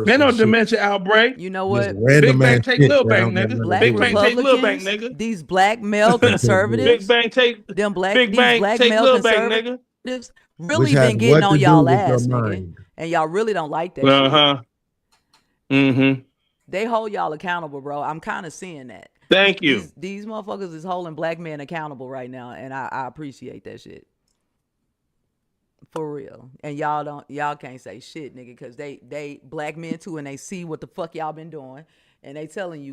There no dementia outbreak. You know what? Big Bang take Lil Bang, nigga. Black Big Bang take Lil Bang, Republicans, nigga. these black male conservatives, Big Bang take them black, Big these Bang black take male Lil Bang, conservatives nigga. really Which has been getting what on to do y'all with your ass, nigga. mind. And y'all really don't like that Uh-huh. Mm-hmm. They hold y'all accountable, bro. I'm kind of seeing that. Thank you. These motherfuckers is holding black men accountable right now, and I appreciate that shit. For real. And y'all can't say shit, nigga, because they black men too, and they see what the fuck y'all been doing, and they telling you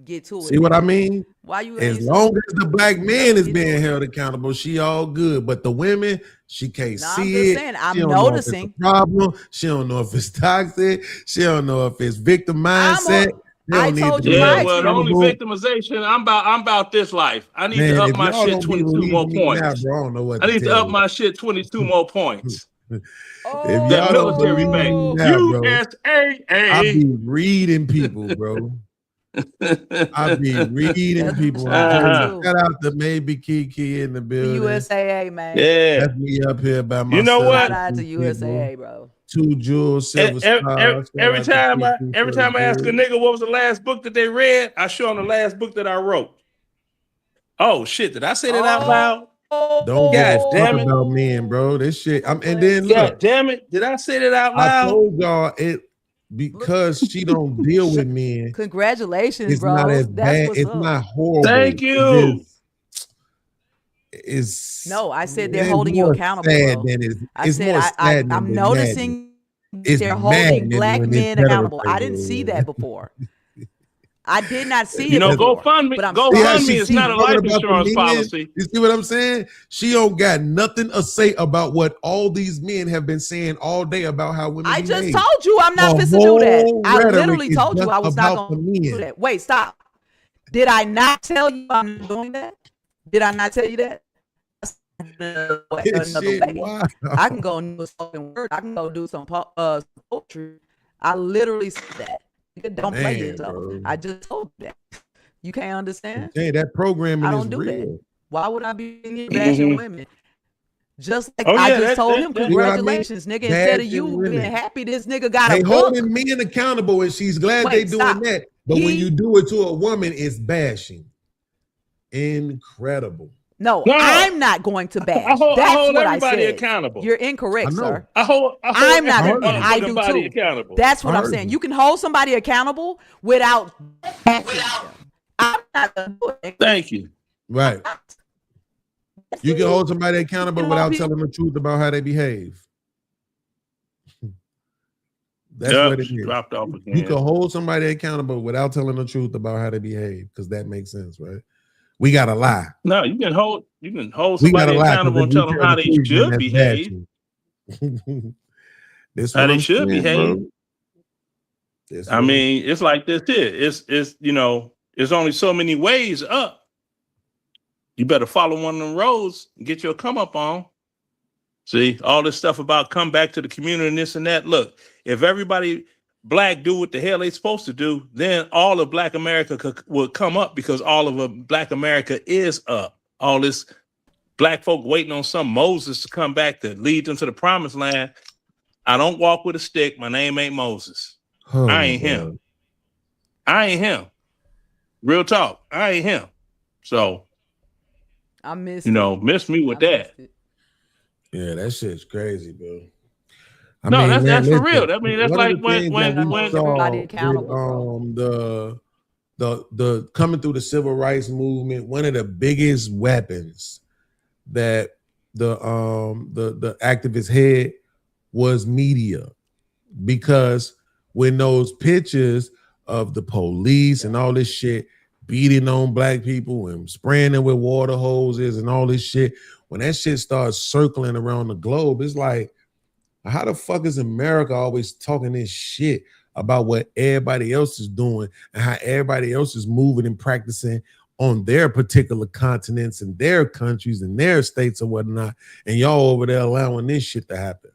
get to it. See what I mean? Why you as ain't long as the black man is being held accountable, she all good. But the women, she can't No, I'm see just it. saying, I'm She don't know if noticing. it's a problem. She don't know if it's toxic. She don't know if it's victim mindset. I told you Yeah, well, the only victimization, I'm about this life. I need to up my shit 22 more points. Bro, I don't know what I need to up you. my shit 22 more points. If That y'all don't military believe bank. me now, bro, I USAA. be reading people, bro. I be reading people. Uh-huh. Shout out to maybe Kiki in the building. USAA, man. Yeah. That's me up here by myself. You know what? Shout out to USAA, bro. 2 jewels, silver stars. Every time I ask a nigga what was the last book that they read, I show them the last book that I wrote. Oh shit! Did I say that out loud? Don't God damn talk it! about men, bro. This shit. And then God look, damn it! Did I say that out I loud? told y'all it because she don't deal with men. Congratulations, It's bro. not as That's bad. what's It's up. not horrible. Thank you. It's No, I said they're it's holding you more accountable, sad bro. than it's I it's said more I'm saddening than noticing It's they're holding maddening black when it's men accountable. I didn't see heterosexual. that before. I did not see You it know, before. GoFundMe. But I'm See how GoFundMe she is keep not a talking life about the insurance men? policy. You see what I'm saying? She don't got nothing to say about what all these men have been saying all day about how women. I be just made. told you I'm not The supposed to do that. whole I rhetoric literally is told you just I was not about the going to do men. that. Wait, stop. Did I not tell you I'm not doing that? Did I not tell you that? Another Shit, way. wow. I can go and do a spoken word. I can go do some poetry. I literally said that. You don't play Man, yourself. bro. I just told you that. You can't understand? Hey, that programming I is don't do real. that. Why would I be bashing women? Just like Oh, I yeah, just told him, that- congratulations, nigga. Instead of you Bashing being women. happy, this nigga got They a book. holding men accountable, and she's glad Wait, they doing stop. that. But when you do it to a woman, it's bashing. Incredible. No, No. I'm not going to bash. I hold That's what everybody I said. accountable. You're incorrect, I know. sir. I hold I'm not. every I do motherfucking too. accountable. That's what I I'm heard saying. you. You can hold somebody accountable without bashing them. I'm not gonna do it. Thank you. Right. You can hold somebody accountable You know, without people- telling the truth about how they behave. That's Yep, what it she is. dropped off You again. can hold somebody accountable without telling the truth about how they behave, because that makes sense, right? We gotta lie. No, you can hold We somebody gotta lie, 'cause accountable if and we tell them tell how the they truth, then should that's behave. bashing. That's How what they I'm should saying, behave. bro. That's I what I'm- mean, it's like this here. It's there's only so many ways up. You better follow one of them roads and get your come up on. See, all this stuff about come back to the community and this and that. Look, if everybody black do what the hell they supposed to do, then all of Black America would come up, because all of Black America is up. All this black folk waiting on some Moses to come back to lead them to the promised land. I don't walk with a stick. My name ain't Moses. Oh, I ain't him. I ain't him. Real talk. I ain't him. So, I miss miss me with that. Yeah, that shit's crazy, bro. No, that's man, for listen, real. I mean, that's one of like the when things that we saw everybody with, accountable, the coming through the civil rights movement, one of the biggest weapons that the activists had was media, because when those pictures of the police and all this shit beating on black people and spraying them with water hoses and all this shit, when that shit starts circling around the globe, it's like, how the fuck is America always talking this shit about what everybody else is doing and how everybody else is moving and practicing on their particular continents and their countries and their states or whatnot, and y'all over there allowing this shit to happen,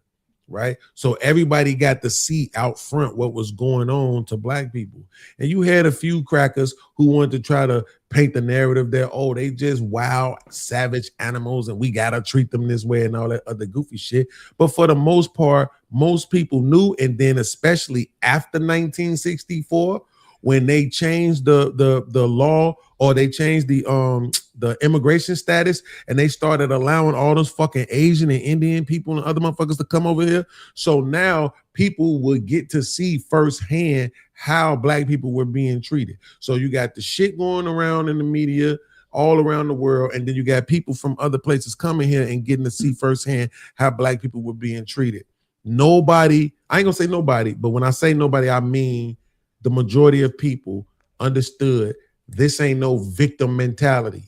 right? So everybody got to see out front what was going on to black people. And you had a few crackers who wanted to try to paint the narrative that, oh, they just wild, savage animals and we got to treat them this way and all that other goofy shit. But for the most part, most people knew. And then especially after 1964, when they changed the law, or they changed the immigration status, and they started allowing all those fucking Asian and Indian people and other motherfuckers to come over here. So now people would get to see firsthand how black people were being treated. So you got the shit going around in the media all around the world, and then you got people from other places coming here and getting to see firsthand how black people were being treated. Nobody, I ain't gonna say nobody, but when I say nobody, I mean the majority of people understood this ain't no victim mentality.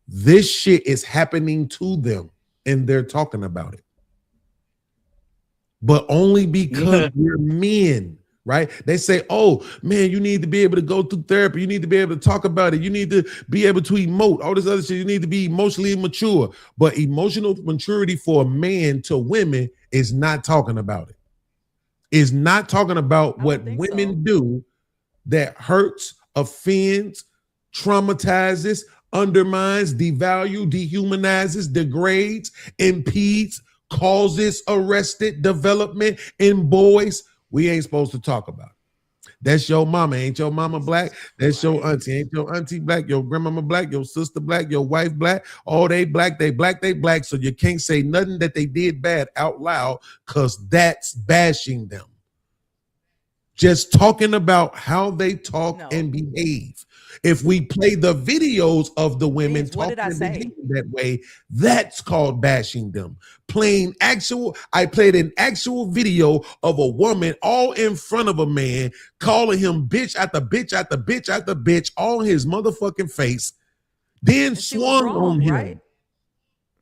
This shit is happening to them and they're talking about it. But only because we're men, right? They say, oh man, you need to be able to go through therapy. You need to be able to talk about it. You need to be able to emote, all this other shit. You need to be emotionally mature. But emotional maturity for a man to women is not talking about it. Is not talking about what women do that hurts, offends, traumatizes, undermines, devalues, dehumanizes, degrades, impedes, causes arrested development in boys. We ain't supposed to talk about it. That's your mama. Ain't your mama black? That's your auntie. Ain't your auntie black? Your grandmama black? Your sister black? Your wife black? Oh, they black, they black, they black. So you can't say nothing that they did bad out loud, because that's bashing them. Just talking about how they talk and behave. If we play the videos of the women talking and behaving that way, that's called bashing them. I played an actual video of a woman all in front of a man, calling him bitch after bitch after bitch after bitch on his motherfucking face, then swung on him.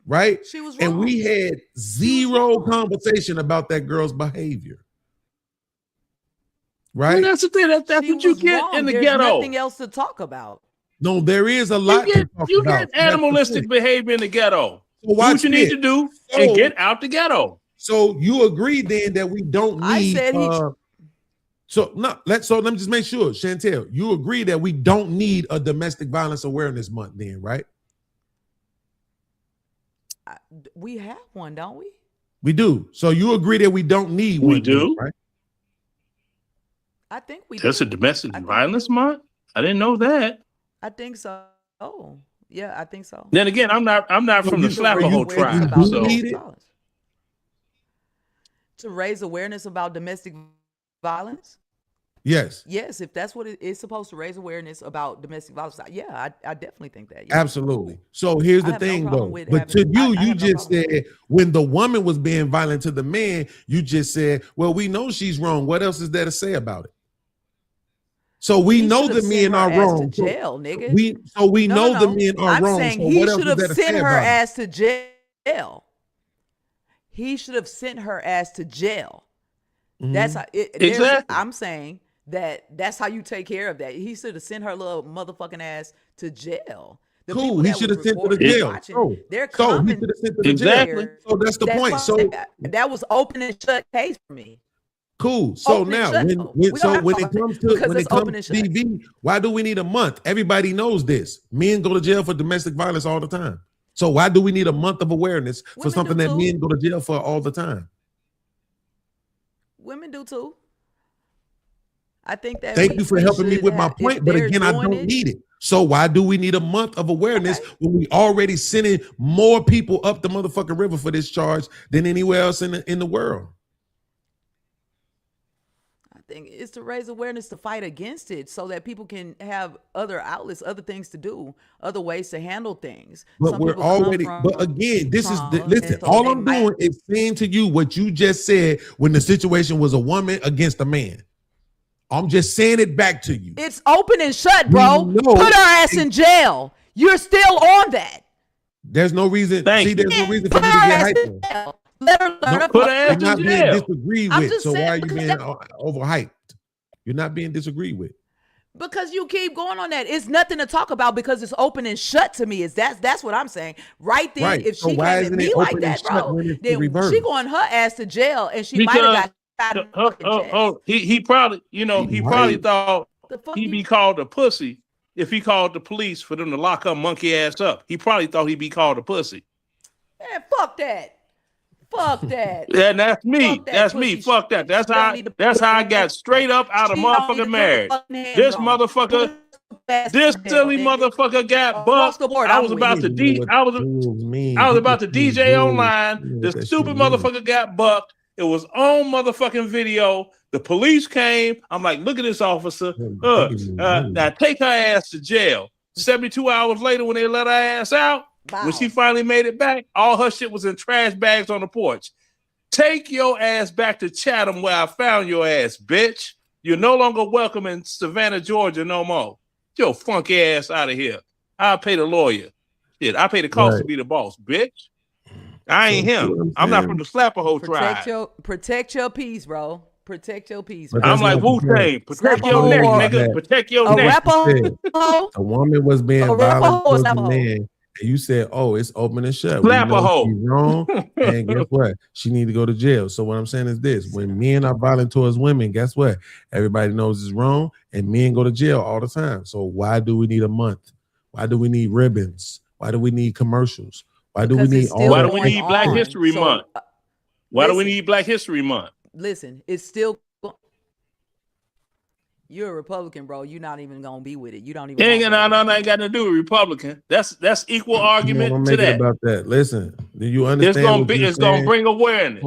Right? She was and we had zero conversation about that girl's behavior. Right? Well, that's the thing. That's what you get wrong. in the There's ghetto. nothing else to talk about. No, there is a lot to talk You about. get animalistic behavior in the ghetto. So Do watch what you need this. to do So- and get out the ghetto. So you agree then that we don't need I said he- let me just make sure, Chantel, you agree that we don't need a domestic violence awareness month then, right? We have one, don't we? We do. So you agree that we don't need one? We do, right? I think we That's do. a domestic violence month. I didn't know that. I think so. Oh, yeah, I think so. Then again, I'm not from the Slapaho tribe, so to raise awareness about domestic violence. Yes. Yes, if that's what it is supposed to raise awareness about domestic violence. Yeah, I definitely think that. Yeah. Absolutely. So here's I the have no thing, problem though. with But to having- you, I you have no just problem said when the woman was being violent to the man, you just said, "Well, we know she's wrong. What else is there to say about it?" So we He know should've the sent men her are ass to wrong. jail, nigga. We know the men are I'm wrong. saying So he what else should is have there to sent say her about it? ass to jail. He should have sent her ass to jail. That's how Exactly. I'm saying that's how you take care of that. He should have sent her little motherfucking ass to jail. The Cool. people He that should was have sent to the recording and jail. watching, they're So he coming. should have sent to the Exactly. jail. So that's the point. So that was open and shut case for me. cool. So Open and now, shut, when though. We don't have it to comes to because when it's it comes open to and shut. DV, why do we need a month? Everybody knows this. Men go to jail for domestic violence all the time. So why do we need a month of awareness for Women something do that too. men go to jail for all the time? Women do too. I think that. Thank you for helping me with my point, but again, I don't need it. So why do we need a month of awareness when we already sending more people up the motherfucking river for this charge than anywhere else in the world? I think it's to raise awareness to fight against it so that people can have other outlets, other things to do, other ways to handle things. But Some we're people come already, from but again, this is the, trauma, listen, and so all they I'm might- doing is saying to you what you just said when the situation was a woman against a man. I'm just saying it back to you. It's open and shut, bro. We know- Put her ass in jail. You're still on that. There's no reason. See, there's no reason for me to Put her get ass hyped. in jail. Let her learn No, a put her ass you're in not being jail. disagreed I'm with. just So why saying are you because being that- overhyped? You're not being disagreed with. Because you keep going on that. It's nothing to talk about because it's open and shut to me. That's what I'm saying. Right then, Right. if So she why came at isn't me it like open and that, shut bro, when it's the then reverse? she going her ass to jail and she might have got shot in the fucking chest. he probably, he probably thought he'd be called a pussy if he called the police for them to lock her monkey ass up. He probably thought he'd be called a pussy. Man, fuck that. Fuck that. Yeah, and that's me. Fuck that That's me. pussy Fuck that. That's She don't how. need to That's put how I her got hand- straight up out of She don't need to motherfucking put her marriage. fucking hand This on. motherfucker, Ass this in jail, silly nigga. motherfucker got Across bucked. the board, I I'm was with about you. to D. I was about to DJ online. The stupid motherfucker got bucked. It was on motherfucking video. The police came. I'm like, look at this officer. Now take her ass to jail. 72 hours later, when they let her ass out, when she finally made it back, all her shit was in trash bags on the porch. Take your ass back to Chatham where I found your ass, bitch. You're no longer welcome in Savannah, Georgia no more. Get your funky ass out of here. I'll pay the lawyer. Shit, I pay the cost to be the boss, bitch. I ain't him. I'm not from the Slapaho tribe. Protect your peace, bro. Protect your peace. But Bro. I'm like Wu-Tang. Protect your neck, nigga. Protect your a neck. rapper. A woman was being A violent rapper or towards a slap a hoe? man, and you said, "Oh, it's open and shut." Slap We a know hoe. she's wrong, and guess what? She need to go to jail. So what I'm saying is this: when men are violent towards women, guess what? Everybody knows it's wrong, and men go to jail all the time. So why do we need a month? Why do we need ribbons? Why do we need commercials? Why do we need all? Why that do we need Black on. History So, Month? Why do we listen. need Black History Month? Listen, it's still. You're a Republican, bro. You're not even gonna be with it. You don't even. Ain't want got ain't got to do with Republican. That's equal argument Don't to make it that. about that. Listen, do you understand? It's gonna what be. you're It's gonna saying? bring awareness.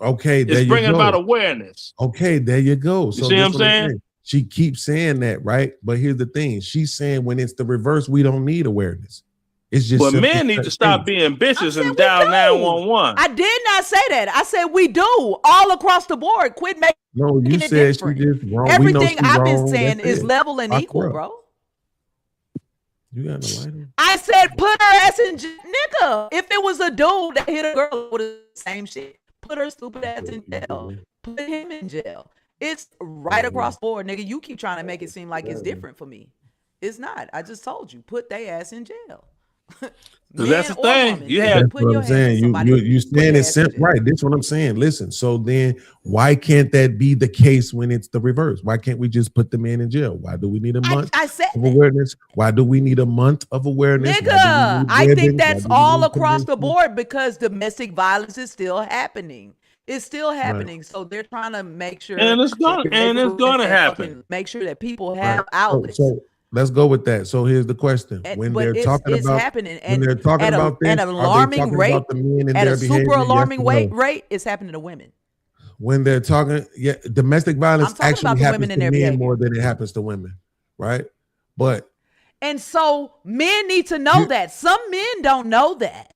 Okay, there It's you bringing go. about awareness. Okay, there you go. You So see this what I'm what saying? She keeps saying that, right? But here's the thing: she's saying when it's the reverse, we don't need awareness. It's just. But simple men need to stop things. being bitches and dial 911. I did not say that. I said we do all across the board. Quit making. No, you it said different. she just wrong. Everything we know I've she's been wrong. saying That's is it. level and Lock equal, her up. bro. You got a lighter? I said put her ass in jail, nigga. If it was a dude that hit a girl with the same shit, put her stupid ass in jail. Put him in jail. It's right across the board, nigga. You keep trying to make it seem like it's different for me. It's not. I just told you, put their ass in jail. That's the thing. You have That's what I'm saying. You saying it's right. That's what I'm saying. Listen. So then, why can't that be the case when it's the reverse? Why can't we just put the man in jail? Why do we need a month of awareness? Why do we need a month of awareness? Nigga, I think that's all across the board because domestic violence is still happening. It's still happening. So they're trying to make sure, and it's gonna happen. Make sure that people have outlets. So let's go with that. So here's the question: when they're talking about happening, when they're talking about this, at an alarming rate, at a super alarming rate, it's happening to women. When they're talking, domestic violence actually happens to men more than it happens to women, right? But and so men need to know that. Some men don't know that.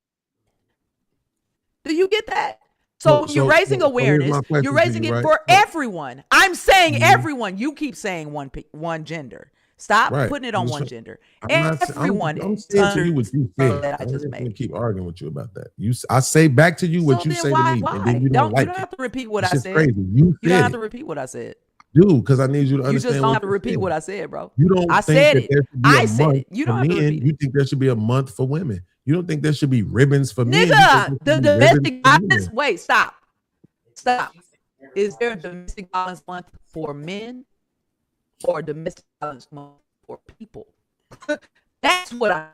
Do you get that? So you're raising awareness. You're raising it for everyone. I'm saying everyone. You keep saying one gender. Stop putting it on one gender. Everyone. I'm saying to you what you said. I'm just going to keep arguing with you about that. I say back to you what you say to me, and then you don't like it. You don't have to repeat what I said. Crazy. You don't have to repeat what I said. Dude, because I need you to understand. You just don't have to repeat what I said, bro. You don't. I said it. I said it. You don't have to men. repeat it. You think there should be a month for women. You don't think there should be ribbons for men. Nigga, the domestic violence. Wait, stop. Is there a domestic violence month for men or domestic violence month for people? That's what I'm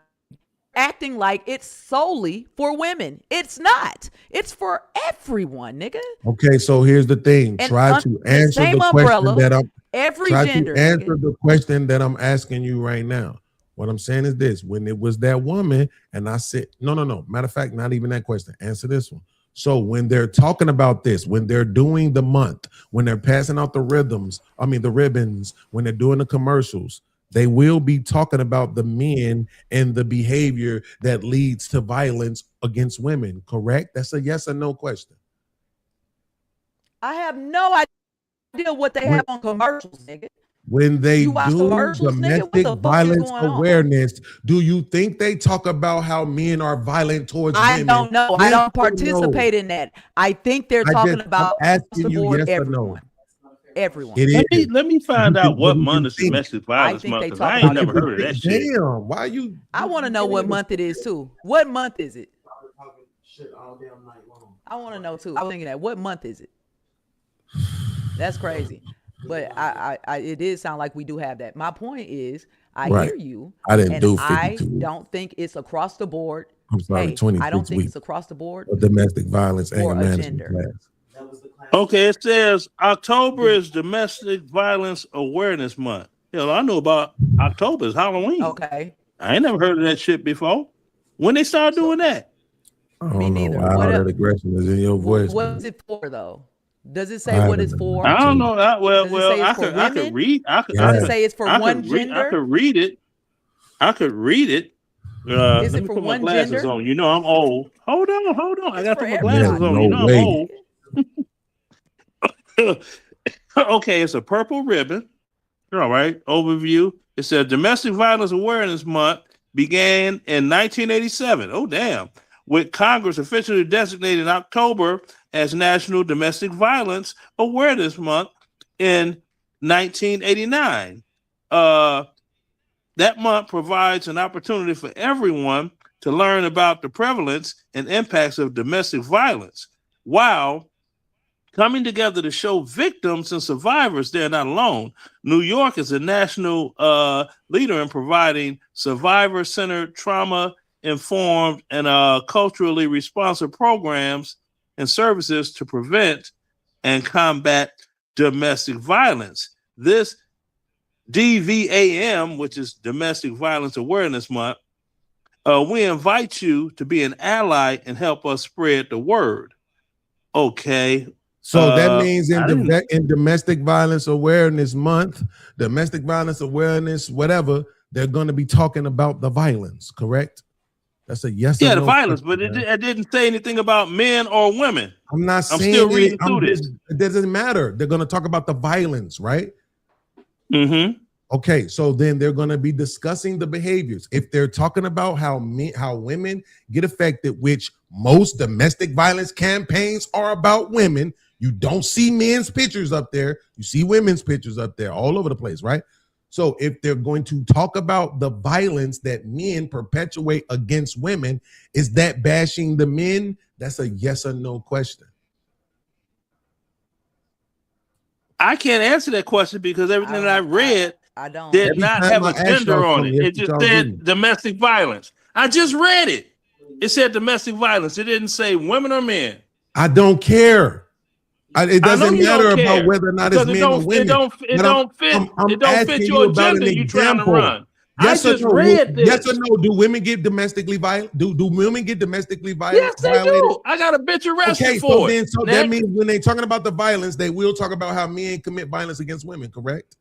acting like it's solely for women. It's not. It's for everyone, nigga. Okay, so here's the thing. Try to answer the question that I'm every gender. Answer the question that I'm asking you right now. What I'm saying is this: when it was that woman, and I said, no. Matter of fact, not even that question. Answer this one. So when they're talking about this, when they're doing the month, when they're passing out the ribbons, when they're doing the commercials, they will be talking about the men and the behavior that leads to violence against women. Correct? That's a yes or no question. I have no idea what they have on commercials, nigga. When they do domestic violence awareness, do you think they talk about how men are violent towards women? I don't know. I don't participate in that. I think they're talking about asking you yes everyone. Or no. Everyone. Let me find out what month is domestic violence month, because I ain't never heard of that shit. Damn, why you? I want to know what month it is too. What month is it? I want to know too. I'm thinking that. What month is it? That's crazy. But it did sound like we do have that. My point is, I hear you. I didn't do 52. I don't think it's across the board. I'm sorry, 26 I don't think weeks it's across the board. of domestic violence or anger a management gender. class. Okay, it says October is Domestic Violence Awareness Month. Hell, I know about October is Halloween. Okay. I ain't never heard of that shit before. When they start doing that? I don't know why all that aggression is in your voice. What is it for though? Does it say what it's for? I don't know. I could read. Does it say it's for one gender? I could read it. Is let it me for put one my glasses gender? on. You know I'm old. Hold on. I got to put my glasses on. No You know way. I'm old. Okay, it's a purple ribbon. All right. Overview. It says Domestic Violence Awareness Month began in 1987. Oh, damn. With Congress officially designating October as National Domestic Violence Awareness Month in 1989. That month provides an opportunity for everyone to learn about the prevalence and impacts of domestic violence while coming together to show victims and survivors they're not alone. New York is a national leader in providing survivor-centered, trauma-informed, and culturally responsive programs and services to prevent and combat domestic violence. This DVAM, which is Domestic Violence Awareness Month, we invite you to be an ally and help us spread the word. Okay. So that means in Domestic Violence Awareness Month, Domestic Violence Awareness, whatever, they're going to be talking about the violence, correct? That's a yes or no. Yeah, the violence, but it didn't say anything about men or women. I'm not saying still reading through this. It doesn't matter. They're going to talk about the violence, right? Mm-hmm. Okay, so then they're going to be discussing the behaviors. If they're talking about how women get affected, which most domestic violence campaigns are about women, you don't see men's pictures up there. You see women's pictures up there all over the place, right? So if they're going to talk about the violence that men perpetuate against women, is that bashing the men? That's a yes or no question. I can't answer that question because everything that I read I don't. did Every not time have I a ask gender y'all on something, it. yes, It just y'all said didn't. domestic violence. I just read it. It said domestic violence. It didn't say women or men. I don't care. It I know doesn't you matter don't about care whether or not it's because men or women. it But don't fit. I'm It don't fit asking your you about an agenda you trying to example. run. Yes I or just no? read this. Yes or no? Do women get domestically violent? Do women get domestically Yes, they violated? do. I got a bitch arrested Okay, for so it. that Next. means when they're talking about the violence, they will talk about how men commit violence against women, correct?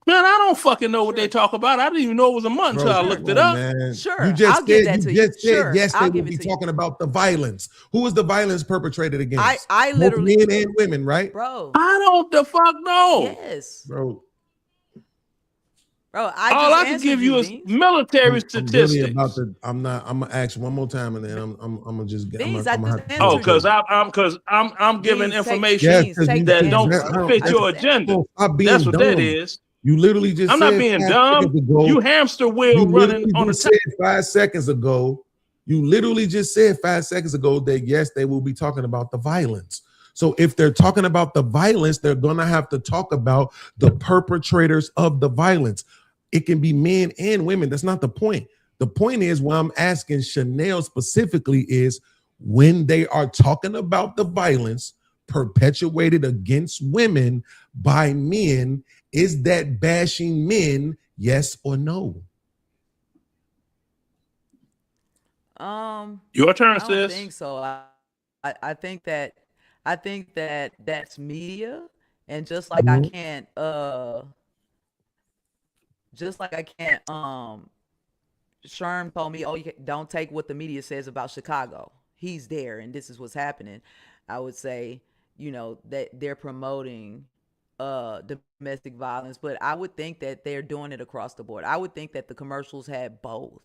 Man, I don't fucking know what they talk about. I didn't even know it was a month until I looked it up. Man. Sure, You just I'll give said, that you to just you. said Sure, yes, they I'll will give be it to you. talking about the violence. Who is the violence perpetrated against? I Both literally, men and women, right? bro. I don't the fuck know. Yes, Bro. bro. All just I can answered give you is Beans. military I'm really statistics. about to. I'm gonna ask one more time, and then I'm gonna just. Beans, I'm I gonna just have to Oh, answered you. because I'm giving Beans, take, information Yes, Beans, because take you the that don't answer, bro. fit I your just agenda. Stop being That's what dumb. that is. You literally just I'm said not being 5 dumb. seconds ago. You hamster You wheel running literally on the just top. said 5 seconds ago. You literally just said 5 seconds ago that yes, they will be talking about the violence. So if they're talking about the violence, they're gonna have to talk about the perpetrators of the violence. It can be men and women. That's not the point. The point is, what I'm asking Chanel specifically is when they are talking about the violence perpetuated against women by men, is that bashing men? Yes or no? Your turn, I don't sis. think so. I think that that's media, and just like I can't Sherm told me, oh, don't take what the media says about Chicago. He's there and this is what's happening. I would say, that they're promoting domestic violence, but I would think that they're doing it across the board. I would think that the commercials had both.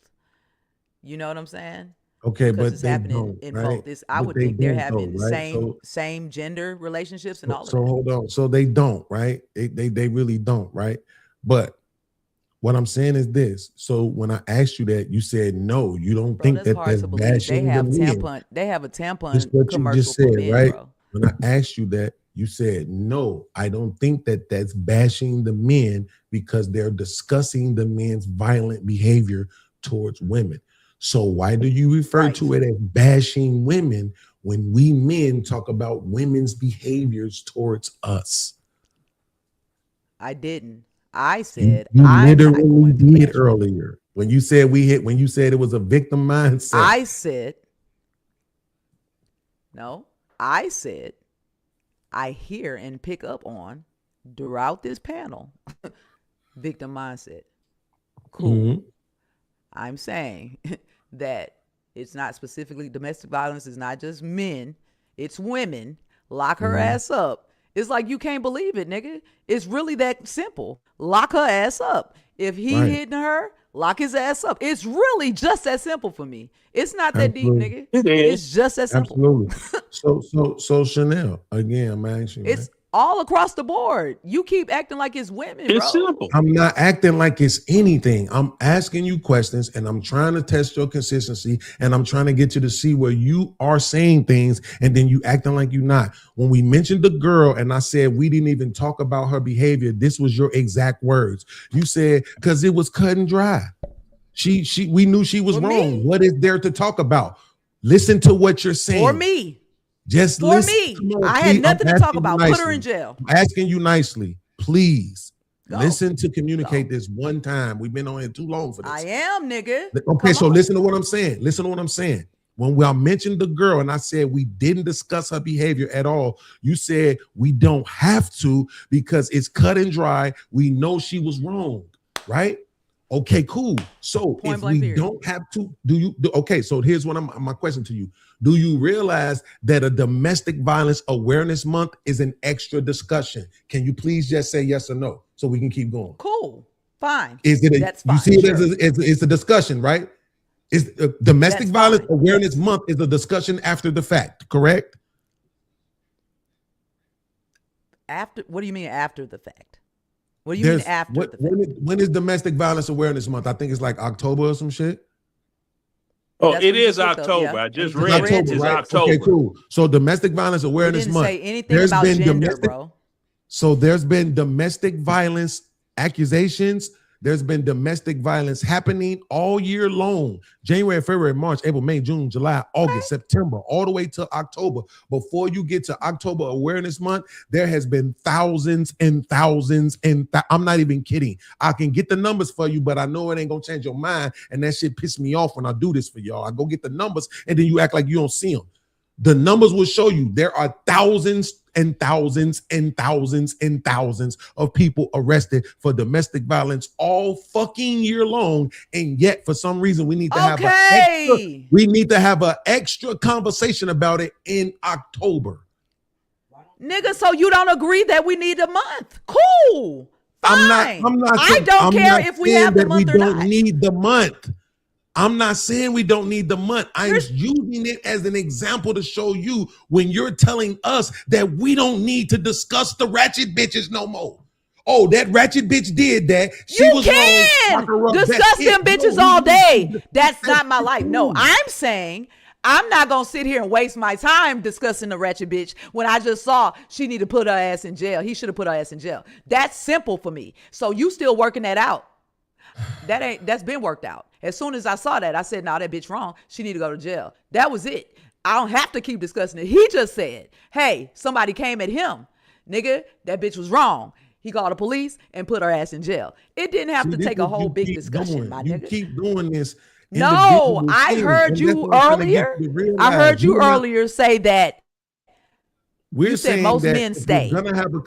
You know what I'm saying? Okay, Because but it's they happening don't, in right? both. I But would they think they're don't having though, right? same gender relationships and all of So that. hold on. So they don't, right? They really don't, right? But what I'm saying is this. So when I asked you that, you said no. You don't Bro, think that's that hard that's to believe. They bashing the have men. They have a That's tampon what you commercial just for said, men, right? bro. When I asked you that, you said no. I don't think that that's bashing the men because they're discussing the men's violent behavior towards women. So why do you refer to it as bashing women when we men talk about women's behaviors towards us? I didn't. I You, said you I'm not literally going to did bash earlier when you said when you said it was a victim mindset. I said I hear and pick up on throughout this panel victim mindset. Cool. Mhm. I'm saying that it's not specifically domestic violence. It's not just men. It's women. Lock her ass up. It's like you can't believe it, nigga. It's really that simple. Lock her ass up. If he Right. hitting her, lock his ass up. It's really just that simple for me. It's not that deep, Absolutely. nigga. It's just that simple. Absolutely. So Chanel, again, I'm asking you, It's all across the board. You keep acting like it's women, It's bro. simple. I'm not acting like it's anything. I'm asking you questions and I'm trying to test your consistency and I'm trying to get you to see where you are saying things and then you acting like you're not. When we mentioned the girl and I said we didn't even talk about her behavior, this was your exact words. You said because it was cut and dry. We knew she was wrong. What is there to talk about? Listen to what you're saying. For me. Just For listen. me. Come on, I please. had nothing I'm to talk asking about. you Put her in nicely. jail. I'm asking you nicely, please. Go. Listen to communicate this one time. We've been on here too long for this. I am, nigga. Okay, so listen to what I'm saying. Listen to what I'm saying. When I mentioned the girl and I said we didn't discuss her behavior at all, you said we don't have to because it's cut and dry. We know she was wrong, right? Okay, cool. So Point if blank we period. don't have to, okay, so here's what my question to you. Do you realize that a domestic violence awareness month is an extra discussion? Can you please just say yes or no so we can keep going? Cool. Fine. Is it That's fine. you see it Sure. as it's a discussion, right? Is domestic That's violence fine. awareness month is a discussion after the fact, correct? After, what do you mean after the fact? What do you mean after the fact? When is Domestic Violence Awareness Month? I think it's like October or some shit. Oh, That's it what you is looked up, October. yeah. I just It's read it. October, It's right? October. Okay, cool. So Domestic Violence It Awareness didn't Month. say anything about gender, bro. So there's been domestic violence accusations. There's been domestic violence happening all year long. January, February, March, April, May, June, July, August, September, all the way to October. Before you get to October Awareness Month, there has been thousands and thousands I'm not even kidding. I can get the numbers for you, but I know it ain't gonna change your mind. And that shit pisses me off when I do this for y'all. I go get the numbers and then you act like you don't see them. The numbers will show you there are thousands and thousands and thousands and thousands of people arrested for domestic violence all fucking year long, and yet for some reason we need to have an extra conversation about it in October. Nigga, so you don't agree that we need a month? Cool. Fine. I don't care if we have the month or not. We don't need the month. I'm not saying we don't need the month. I'm using it as an example to show you when you're telling us that we don't need to discuss the ratchet bitches no more. Oh, that ratchet bitch did that. She was wrong. Discuss them bitches all day. That's not my life. No, I'm saying I'm not going to sit here and waste my time discussing the ratchet bitch when I just saw she need to put her ass in jail. He should have put her ass in jail. That's simple for me. So you still working that out. That's been worked out. As soon as I saw that, I said, "Nah, that bitch wrong. She need to go to jail." That was it. I don't have to keep discussing it. He just said, "Hey, somebody came at him, nigga. That bitch was wrong." He called the police and put her ass in jail. It didn't have to take a whole big discussion, my nigga. You keep doing this. No, I heard you earlier. I heard you earlier say that. You said most men stay.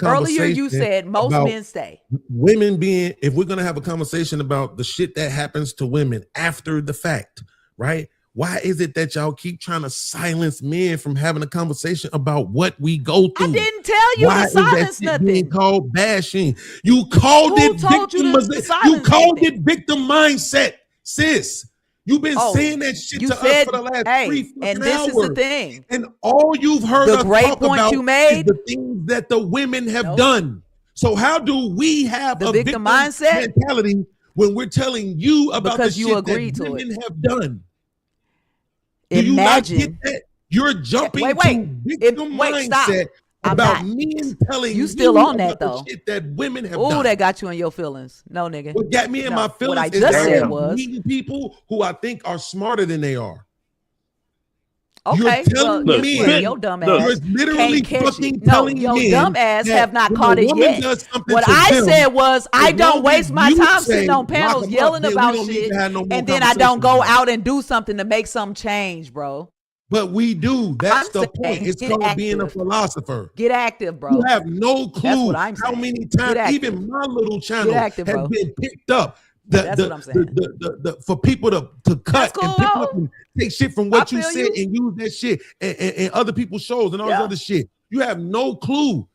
Earlier you said most men stay. Women being, if we're gonna have a conversation about the shit that happens to women after the fact, right? Why is it that y'all keep trying to silence men from having a conversation about what we go through? I didn't tell you to silence nothing. Being called bashing. You called it victim. You called it victim mindset, sis. You've been saying that shit to us for the last 3 fucking and this hours. is the thing. And all you've heard The us great talk point about you made. is the things that the women have done. So how do we have The a victim mindset mentality when we're telling you about because the you shit agreed that to women it. have done? Do you not get that? You're jumping to victim mindset about men telling you still on that about though. the shit that women have Oh, done. that got you in your feelings. No, nigga. What got me in my feelings What I is just that said I'm was meeting people who I think are smarter than they are. okay. You're telling Well, men, your dumb you're ass literally can't catch fucking it. No, telling your men dumb ass that have not when caught a it woman yet. does something What to I them, said was I as don't long waste as my you time say, sitting on "Lock panels 'em up," yelling then we about don't need shit, to have no more and then I don't conversation go about it. out and do something to make something change, bro. But we do. That's I'm the point. saying It's get called being a active. philosopher. Get active, bro. You have no clue That's what I'm how saying. many Get times active. even my little channel active, has bro. been picked up. That's what I'm saying. For people to cut cool, and pick though. up and take shit from what I you feel said and use that shit and other people's shows and all this other shit. You have no clue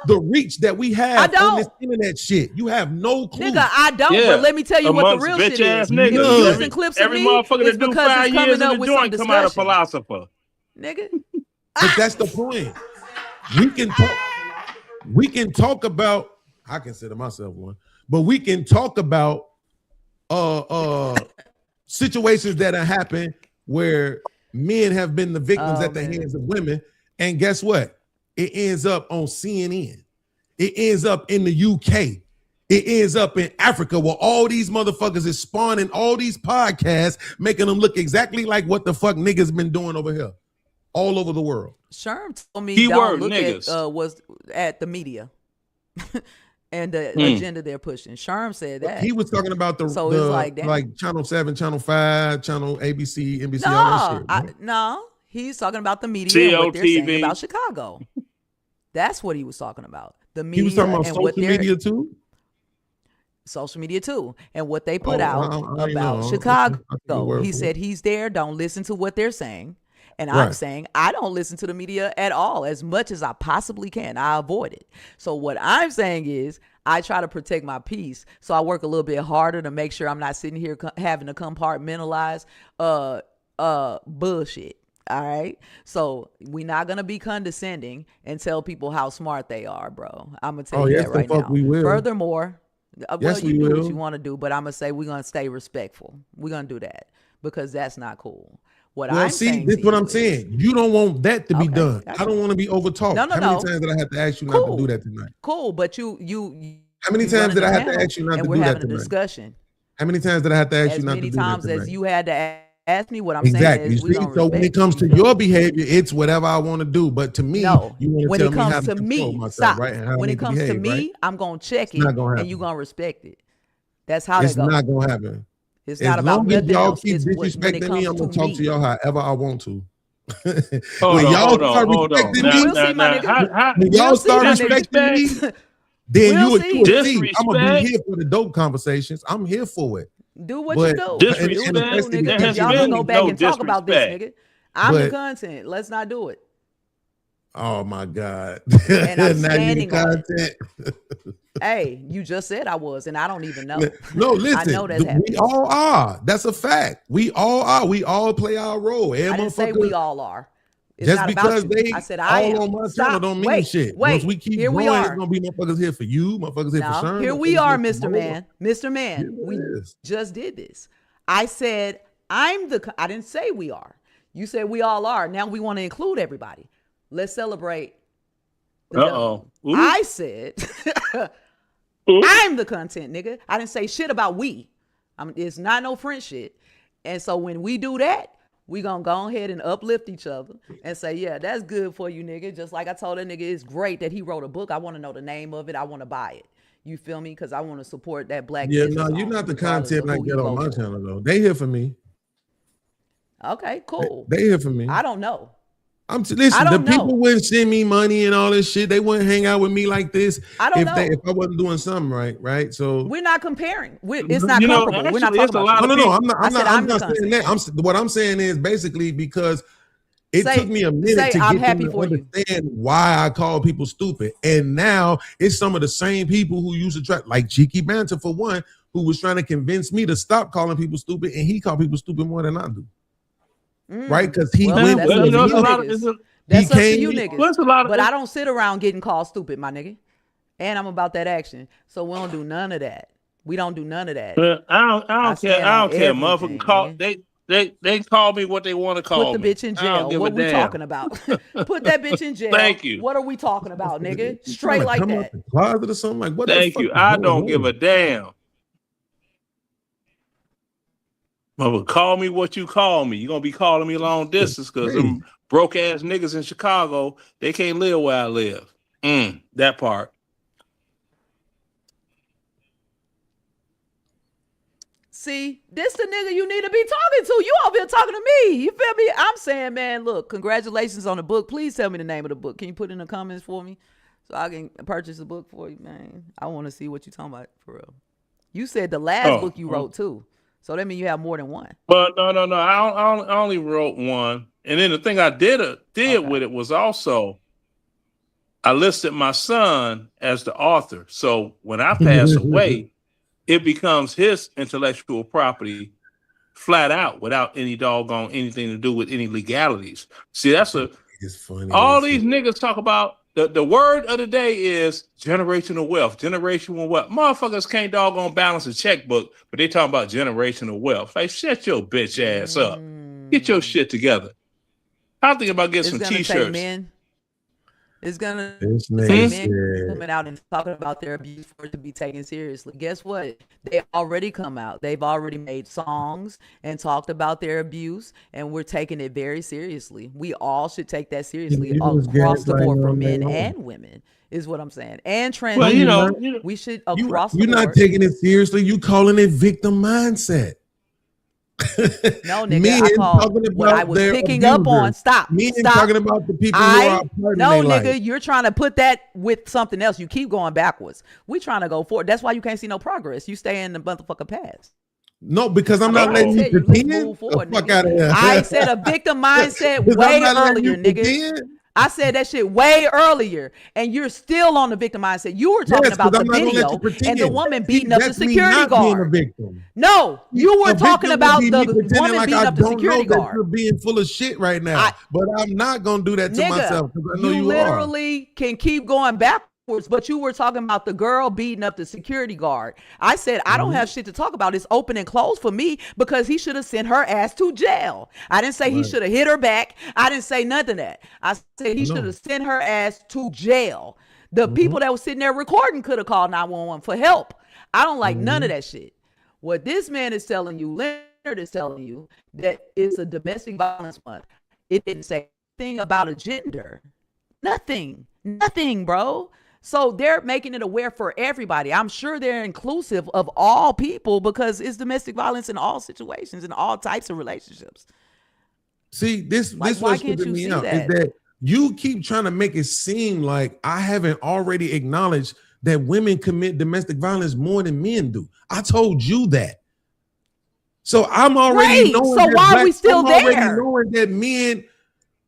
the reach that we have on this internet shit. You have no clue. Nigga, I don't. But let me tell you what the Amongst real bitch shit ass is. If niggas, you're using clips of every me, motherfucker it's that do because 5 it's years coming in up the with some joint come out a discussion. philosopher. Nigga. But that's the point. We can talk about, I consider myself one, but we can talk about situations that have happened where men have been the victims at the hands of women. And guess what? It ends up on CNN. It ends up in the UK. It ends up in Africa where all these motherfuckers is spawning all these podcasts, making them look exactly like what the fuck niggas been doing over here, all over the world. Sherm told me Keyword, don't look niggas. at the media and the agenda they're pushing. Sherm said that. He was talking about the So it's like, damn. like Channel 7, Channel 5, Channel ABC, NBC, all that shit. Right? No, he's talking about the media and what they're saying COTV. about Chicago. That's what he was talking about. The media He was talking about and social what they're media too. social media too, and what they put Oh, out I ain't about know. Chicago. I take your word He for said he's there. Don't listen to what they're saying. And I'm Right. saying I don't listen to the media at all, as much as I possibly can. I avoid it. So what I'm saying is I try to protect my peace. So I work a little bit harder to make sure I'm not sitting here having to compartmentalize bullshit. All right. So we're not gonna be condescending and tell people how smart they are, bro. I'm gonna tell you yes, that the right fuck now. we will. Furthermore, Yes, you we do will. what you want to do, but I'm gonna say we're gonna stay respectful. We're gonna do that because that's not cool. What Well, I'm see, saying this to is what you I'm saying. You don't want that to be Okay, done. gotcha. I don't want to be overtalked. No, no, How many no. times did I have to ask you not to do that tonight? Cool, but you How many you times running did the I have to panel, ask you not and to we're do that having a tonight? discussion. How many times did I have to ask As you not to many do that times as tonight? you had to ask me, what I'm Exactly. saying is You we see, gonna so when it respect comes you. to your behavior, it's whatever I want to do. But to me, No, you want when to it tell me how comes to to control me, myself, stop. right? And how I When need it to comes to behave, right? me, I'm gonna check It's not it, gonna and happen. you gonna respect it. That's how It's that goes. not gonna happen. It's As not about long as nothing y'all else. keep It's when it disrespecting me, comes I'm to gonna talk to me. y'all however I want to. Hold When on, y'all hold on, start hold on. respecting Now, me, We'll now, see, my now, nigga. when We'll y'all see, start my nigga. respecting me, then We'll you see. will see. I'm gonna be disrespect, here for the dope conversations. I'm here for it. Do what But you do. Do what you do, disrespect. especially There nigga. has Y'all can been go back no and talk about this, disrespect. nigga. I'm the but content. Let's not do it. oh my God. And I'm Now you the standing on it. content. Hey, you just said I was, and I don't even know. No, I listen, know that's we happening. all are. That's a fact. We all are. We all play our role. I Every didn't say we motherfucker, all are. It's just not because about you. they I said I all am. on my channel Stop. don't mean Wait. shit. Once Wait. we keep Here we growing, it's are. gonna be motherfuckers here for you, motherfuckers here for Now, Sherm, here we motherfuckers are, here for Mr. Moa. Man. Mr. Man, we Yes. just did this. I said I didn't say we are. You said we all are. Now we want to include everybody. Let's celebrate the Uh-oh. dub. I said I'm the content, nigga. I didn't say shit about we. It's not no French shit. And so when we do that, we gonna go ahead and uplift each other and say, yeah, that's good for you, nigga. Just like I told that nigga, it's great that he wrote a book. I want to know the name of it. I want to buy it. You feel me? Because I want to support that black Yeah, business no, you're owner, not the regardless content of I who he get on vote my for. channel though. They here for me. Okay, cool. They here for me. I don't know. Listen, I the don't know. people wouldn't send me money and all this shit. They wouldn't hang out with me like this I don't if know. I wasn't doing something right. So We're not comparing. It's not You know, comparable. We're not actually, it's talking a about lot you. of no, people. I'm I'm not the saying that. What I'm saying is basically because it Say- took me a minute say, to I'm get them happy to for you. understand why I call people stupid. And now it's some of the same people who used to try, like Cheeky Banter for one, who was trying to convince me to stop calling people stupid, and he called people stupid more than I do. Right? Because he Well, went that's with up to Well, you it's a lot of- niggas. he That's up to came- you Well, niggas. it's a lot of- But I don't sit around getting called stupid, my nigga. And I'm about that action. So we don't do none of that. We don't do none of that. Well, I don't care. stand I on don't care. everything, Motherfucker call they call me what they want to call Put the me. bitch in I don't jail. give What a we damn. talking about? Put that bitch in jail. Thank you. What are we talking about, nigga? You Straight tryna like come that. out the closet or something like what? Thank the fuck you. is I going don't give on? a damn. Mother, call me what you call me. You're gonna be calling me long distance because them broke ass niggas in Chicago, they can't live where I live. That part. See, this the nigga you need to be talking to. You over here talking to me. You feel me? I'm saying, man, look, congratulations on the book. Please tell me the name of the book. Can you put in the comments for me so I can purchase the book for you, man? I want to see what you're talking about for real. You said the last book you wrote too. So that means you have more than one. But no. I only wrote one. And then the thing I did with it was also I listed my son as the author. So when I pass away, it becomes his intellectual property flat out without any doggone anything to do with any legalities. See, that's it's funny. All these niggas talk about the word of the day is generational wealth. Generational wealth. Motherfuckers can't doggone balance a checkbook, but they talking about generational wealth. Like, shut your bitch ass up. Get your shit together. I'm thinking about getting some t-shirts. Men. It's gonna This say nigga men said- coming out and talking about their abuse for it to be taken seriously. Guess what? They already come out. They've already made songs and talked about their abuse, and we're taking it very seriously. We all should take that seriously You was across the board gaslighting for all men day long. and women. Is what I'm saying. And trans. Well, you know, we should across the You're board. not taking it seriously. You calling it victim mindset. No, nigga, Men I called talking what I about was their picking up on. abusers. Stop. Men Stop. talking about the people who are a part of No, their nigga, life. you're trying to put that with something else. You keep going backwards. We trying to go forward. That's why you can't see no progress. You stay in the motherfucking past. No, because I'm not I letting you tell you, let's pretend. move forward, The fuck nigga. out of here. I said a victim mindset Because way I'm not letting earlier, you nigga. pretend. I said that shit way earlier, and you're still on the victim mindset. You were talking Yes, 'cause about the I'm not gonna let video you pretend. and the woman beating up the That's me security not being a guard. victim. No, you were A talking victim about would be the me pretending woman like beating I up the don't security know that guard. you're being full of shit right now. But I'm not gonna do that to Nigga, myself because I know you you are. literally can keep going backwards. but you were talking about the girl beating up the security guard. I said, I don't have shit to talk about. It's open and closed for me because he should have sent her ass to jail. I didn't say he should have hit her back. I didn't say nothing of that. I said he should have sent her ass to jail. The people that was sitting there recording could have called 911 for help. I don't like none of that shit. What this man is telling you, Leonard is telling you, that it's a domestic violence month. It didn't say anything about a gender. Nothing, bro. So they're making it aware for everybody. I'm sure they're inclusive of all people because it's domestic violence in all situations, in all types of relationships. See, this Why what's can't tripping you me see out that? is that you keep trying to make it seem like I haven't already acknowledged that women commit domestic violence more than men do. I told you that. So I'm already Great. knowing So that why are we still I'm already there? knowing that men.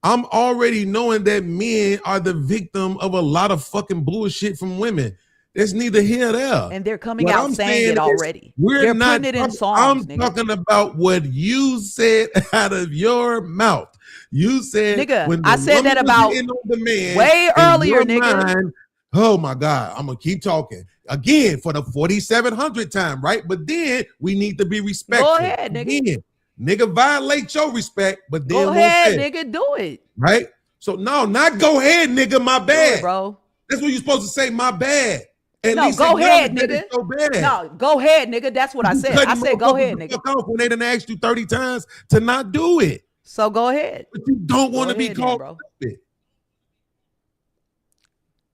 I'm already knowing that men are the victim of a lot of fucking bullshit from women. There's neither here nor there. And they're coming What out I'm saying it is already. We're They're not. putting it in I'm songs, nigga. talking about what you said out of your mouth. You said, Nigga, when the I said that woman was about hitting on the man way in earlier, your nigga. mind, oh my God, I'm gonna keep talking again for the 4,700th time, right? But then we need to be respectful. Go ahead, nigga. Again, nigga, violate your respect, but then Go won't ahead, say it, nigga, do it. right? So no, not go ahead, nigga. My Do bad, it, bro. That's what you're supposed to say. My bad. At No, least go ahead, acknowledge that nigga. it's so bad. No, go ahead, nigga. That's what I You said. cutting I said, go motherfuckers ahead, the nigga. fuck off when they done asked you 30 times to not do it. So go ahead. But you don't Go want to be ahead then, called bro. stupid.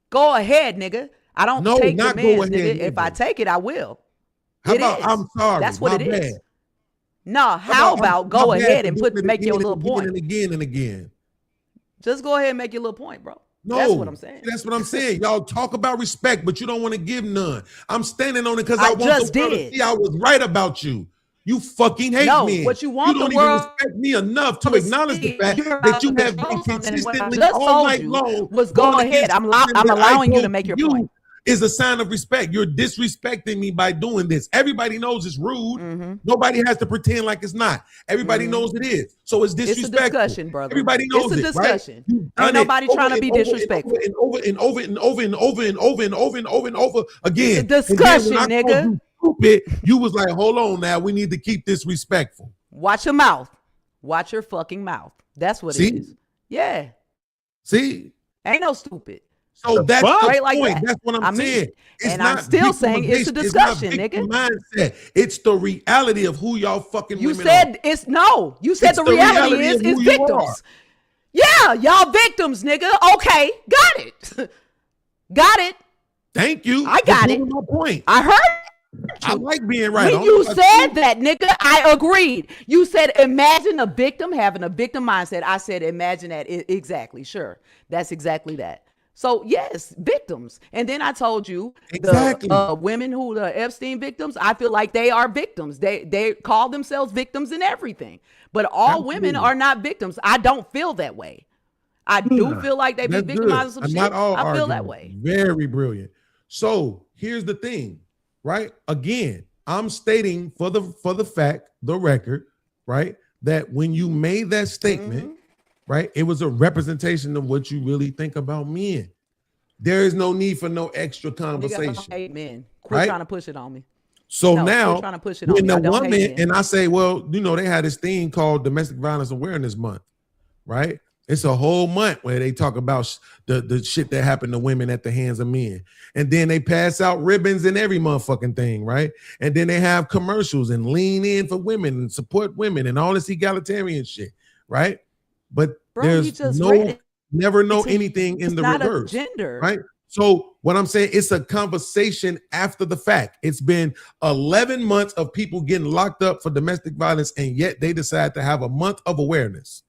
Go ahead, nigga. I don't No, take not go demands, ahead, nigga. If I nigga. take it, I will. How It about is. I'm sorry? That's what my it is. bad. No, how about go my bad ahead for and doing it make your again little and again point? and again and again. Just go ahead and make your little point, bro. No, That's what I'm saying. That's what I'm saying. Y'all talk about respect, but you don't want to give none. I'm standing on it because I I want just the world did. to see I was right about you. You fucking hate No, me. what you want don't the even world respect me enough to to acknowledge the see fact you're that you about to have been show something, and what I consistently just all told night you long. was go going ahead. against I'm something that I allowing you to told make your point. Is a sign of respect. You're disrespecting me by doing this. Everybody knows it's rude. Mm-hmm. Nobody has to pretend like it's not. Everybody knows it is. So it's It's a disrespectful. discussion, brother. Everybody knows It's a it, discussion. right? You've Ain't done it nobody over trying to and be over disrespectful. and over and over and over and over and over and over and over and over again. It's a discussion, and then when I called you stupid, you was like, hold on now, we need to keep this respectful. Watch your mouth. Watch your fucking mouth. That's what See? it is. Yeah. See? Ain't no stupid. So that's the Straight like point. that. That's what I'm I mean saying. it. It's And I'm not still saying it's a victimization. It's not discussion, victim nigga. mindset. It's the reality of who y'all fucking You women said are. it's no. You said It's the the reality reality is of it's who you victims. are. Yeah, y'all victims, nigga. Okay, got it. Got it. Thank you. I for got it. proving my point. I heard. I like being right. When you said that, nigga, I agreed. You said, imagine a victim having a victim mindset. I said, imagine that. Exactly. Sure. That's exactly that. So, yes, victims. And then I told you Exactly. the women who the Epstein victims, I feel like they are victims. They call themselves victims in everything. But all women are not victims. I don't feel that way. I do feel like they be That's victimized of good. some And shit. not all I feel that arguments. way. Very brilliant. So here's the thing, right? Again, I'm stating for the fact, the record, right, that when you made that statement, right, it was a representation of what you really think about men. There is no need for no extra Nigga, I don't conversation. hate men. Quit Right? trying to push it on me. So No, quit now, trying to push it on when me. I the don't hate woman, men. and I say, well, you know, they had this thing called Domestic Violence Awareness Month, right? It's a whole month where they talk about the shit that happened to women at the hands of men. And then they pass out ribbons and every motherfucking thing, right? And then they have commercials and lean in for women and support women and all this egalitarian shit, right? But Bro, you there's just read no, it. never know It's a- anything in it's the not a reverse, gender. right? So what I'm saying, it's a conversation after the fact. It's been 11 months of people getting locked up for domestic violence, and yet they decide to have a month of awareness,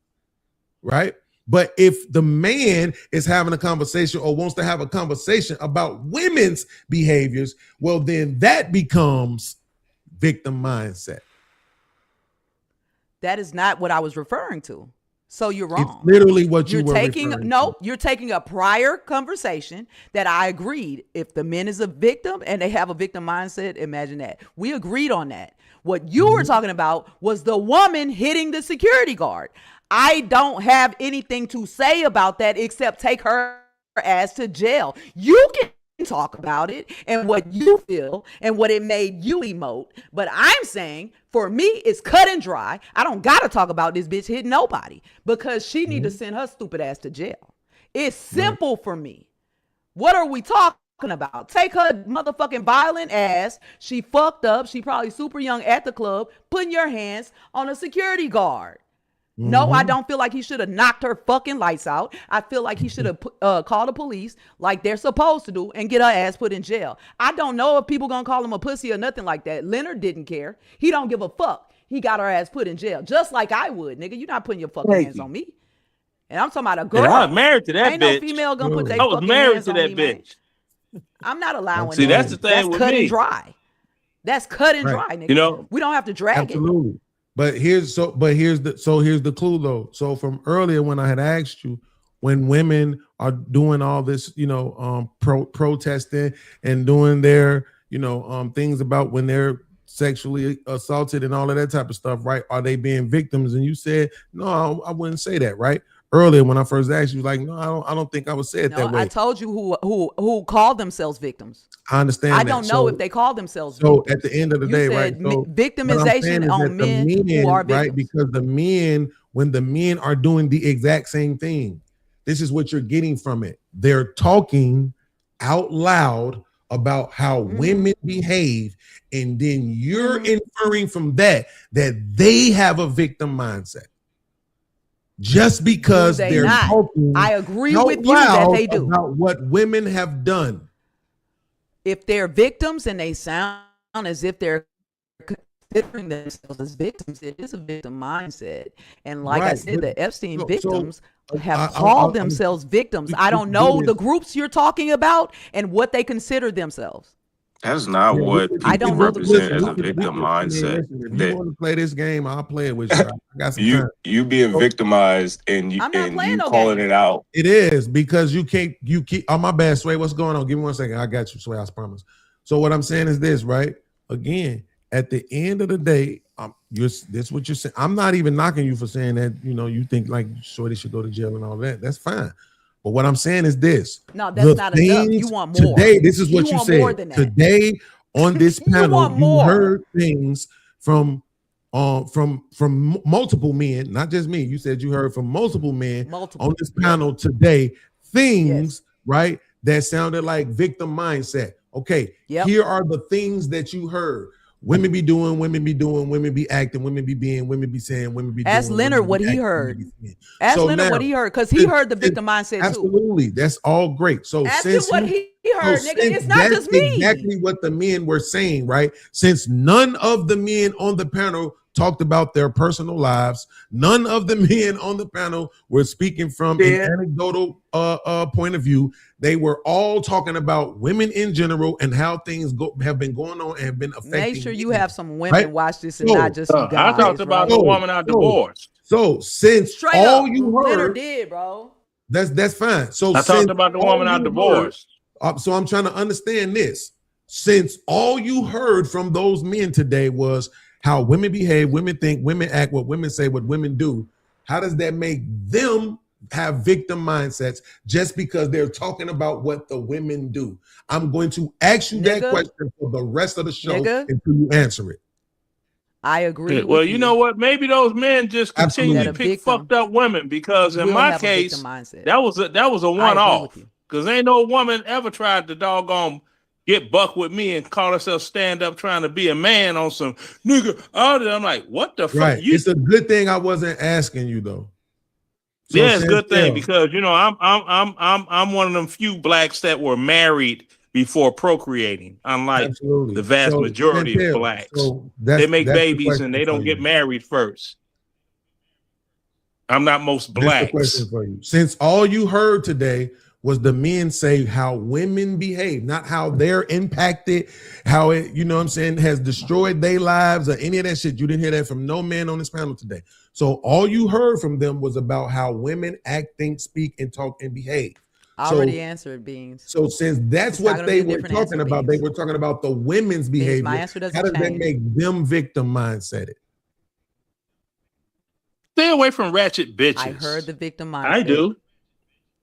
right? But if the man is having a conversation or wants to have a conversation about women's behaviors, well, then that becomes victim mindset. That is not what I was referring to. So you're wrong. It's literally what you You're were taking referring no, you're taking a prior conversation that I agreed. If the man is a victim and they have a victim mindset, imagine that. We agreed on that. What you were talking about was the woman hitting the security guard. I don't have anything to say about that except take her ass to jail. You talk about it and what you feel and what it made you emote. But I'm saying for me, it's cut and dry. I don't got to talk about this bitch hitting nobody because she need to send her stupid ass to jail. It's simple for me. What are we talking about? Take her motherfucking violent ass. She fucked up. She probably super young at the club, putting your hands on a security guard. No, I don't feel like he should have knocked her fucking lights out. I feel like he should have called the police like they're supposed to do and get her ass put in jail. I don't know if people gonna call him a pussy or nothing like that. Leonard didn't care. He don't give a fuck. He got her ass put in jail just like I would, nigga. You're not putting your fucking hands on me. And I'm talking about a girl. And I was married to that Ain't bitch. no female gonna put their I was fucking married hands to on that me, man. bitch. I'm not allowing See, that. that's the thing That's with cut me. and dry. That's cut and dry, nigga. You know, we don't have to drag it. Absolutely. But here's the clue though. So from earlier when I had asked you, when women are doing all this, protesting and doing their, things about when they're sexually assaulted and all of that type of stuff, right? Are they being victims? And you said, no, I wouldn't say that, right? Earlier when I first asked you, like, no, I don't think I would say it that way. I told you who called themselves victims. I understand. I don't know if they call themselves victims. So at the end of the day, right? So victimization on men who are victims. Right? Because when the men are doing the exact same thing, this is what you're getting from it. They're talking out loud about how women behave, and then you're inferring from that they have a victim mindset. Just because they're talking, I agree with you that they do about what women have done. If they're victims and they sound as if they're considering themselves as victims, it is a victim mindset. And like I said, the Epstein victims have called themselves victims. I don't know the groups you're talking about and what they consider themselves. That's not what I people don't know the represent as a group. victim mindset. If you want to play this game, I'll play it with you. I got some time. You being victimized and you calling it out. It is because you keep. Oh, my bad, Sway. What's going on? Give me 1 second. I got you, Sway. I promise. So what I'm saying is this, right? Again, at the end of the day, this what you're saying. I'm not even knocking you for saying that. You think like Shorty should go to jail and all that. That's fine. But what I'm saying is this. No, that's not enough. You want more. Today, this is what you want said. more than that. Today on this panel, you heard things from multiple men, not just me. You said you heard from multiple men on this panel today, things, right, that sounded like victim mindset. Okay, here are the things that you heard. Women be doing, women be acting, women be being, women be saying, women be doing. Ask Leonard what he heard. Ask Leonard what he heard, because he heard the victim mindset too. Absolutely, that's all great. So ask him what he heard, nigga. It's not just me. Exactly what the men were saying, right? Since none of the men on the panel talked about their personal lives, none of the men on the panel were speaking from an anecdotal point of view. They were all talking about women in general and how things have been going on and have been affecting. Make sure you have some women watch this and not just you guys. I talked about the woman I divorced. So since straight all up, you heard, Leonard did, bro. That's fine. So I talked about the woman I divorced. So I'm trying to understand this. Since all you heard from those men today was how women behave, women think, women act, what women say, what women do, how does that make them have victim mindsets just because they're talking about what the women do? I'm going to ask you that question for the rest of the show until you answer it. I agree. Well, you know what? Maybe those men just continue to pick fucked up women, because in my case, that was a one-off. Because ain't no woman ever tried to doggone get buck with me and call herself stand up trying to be a man on some nigga. I'm like, what the fuck? Right. It's a good thing I wasn't asking you though. So yeah, it's a good thing because I'm one of them few blacks that were married before procreating, unlike the vast majority of blacks. They make babies and they don't get married first. I'm not most blacks. Question for you. Since all you heard today was the men say how women behave, not how they're impacted, how it, has destroyed their lives or any of that shit. You didn't hear that from no man on this panel today. So all you heard from them was about how women act, think, speak, and talk and behave. I already answered, Beans. So since that's what they were talking about, they were talking about the women's behavior. My answer doesn't how does change. that make them victim mindset? Stay away from ratchet bitches. I heard the victim mindset. I do.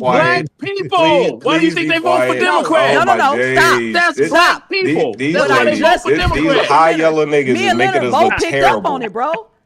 quiet. black people. Please- Why do you please think be they vote for quiet. Democrats? Oh, No, no, my no. Stop. days. That's This- black people. These But I ladies, just- these high yellow niggas Me is and making Leonard us both look picked up terrible. on it, bro.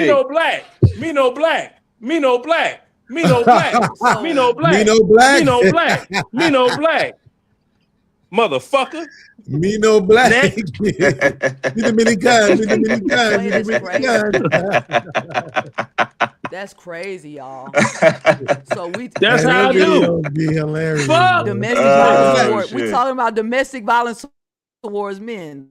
Me no black. Me no black. Me no black. Me no black. Me no black. Me no black. Me no black. Me no black. Motherfucker. Me no black. Me Dominican. Me Dominican. Me Dominican. That's crazy, y'all. So we That's how I do. Be hilarious. Fuck. domestic violence toward, shit. we talking about domestic violence towards men.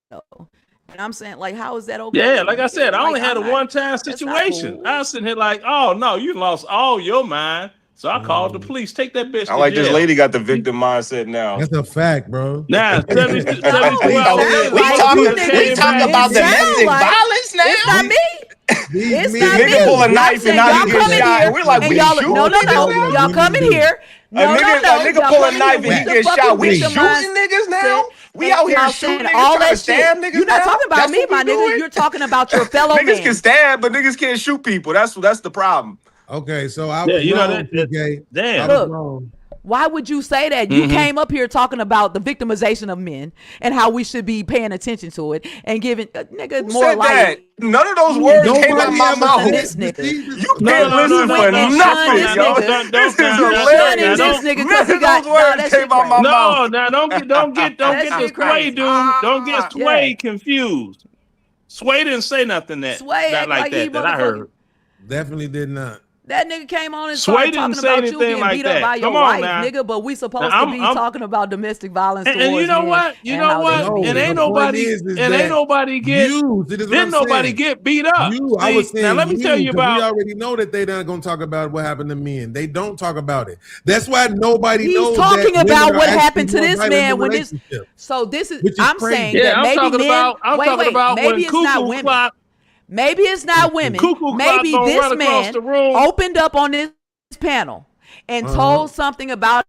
though. And I'm saying, like, how is that okay? Yeah, like I said, I only had a I'm not- one-time that's not situation. cool. I was sitting here like, oh no, you lost all your mind. So I called the police. Take that bitch. I to like this jail. lady got the victim mindset now. That's a fact, bro. Nah, 72 We hours. We talk about domestic violence now. It's not me. It's not nigga me. pull a I'm knife saying and now y'all he get come in shot. here We're like, and we y'all, shooting no, niggas? y'all come in here. A nigga Y'all pull a come in knife here and he with get the shot. fucking We victim shooting niggas now? We and out here y'all shooting saying niggas, all trying to that stab shit. niggas You're not now? talking about That's me, what we my nigga. doing? You're talking about your fellow Niggas man. can stab, but niggas can't shoot people. That's the problem. Okay, so I Yeah, was you know wrong, that- PK. damn. I was Look, wrong. Why would you say that? You Mhm. came up here talking about the victimization of men and how we should be paying attention to it and giving nigga Who more said light. that? None of those words came out of my mouth. This nigga. You No, can't no, listen no, for no, no. nothing, this yo. nigga. This is Now, hilarious. this nigga None because he of got those words that came shit out my crazy. mouth. No, now don't get That the shit Sway crazy. dude. Don't get Sway Yeah. confused. Sway didn't say nothing Sway act like he that I heard. Definitely did not. That nigga came on and Sway started didn't talking say about you anything getting like beat up that. by your Come on wife, now. nigga. But we supposed Now, to be I'm- talking about domestic violence And towards you know men what? You and know how what? they No, And the ain't point nobody is and that ain't nobody get you. See, this is what didn't I'm nobody saying. get beat up. You, I was saying now let me tell you 'cause about. We already know that they're not going to talk about what happened to men. They don't talk about it. That's why nobody He's knows. talking that about women are what actually happened to more this violent in man when this. relationships. So this is. Which is I'm crazy. saying Yeah, that I'm maybe talking men. about. I'm wait, talking about maybe when it's not Cuckoo women. Clock. Maybe it's not women. Cuckoo Clock Maybe gonna this run across man the room. opened up on this panel and Uh-huh. told something about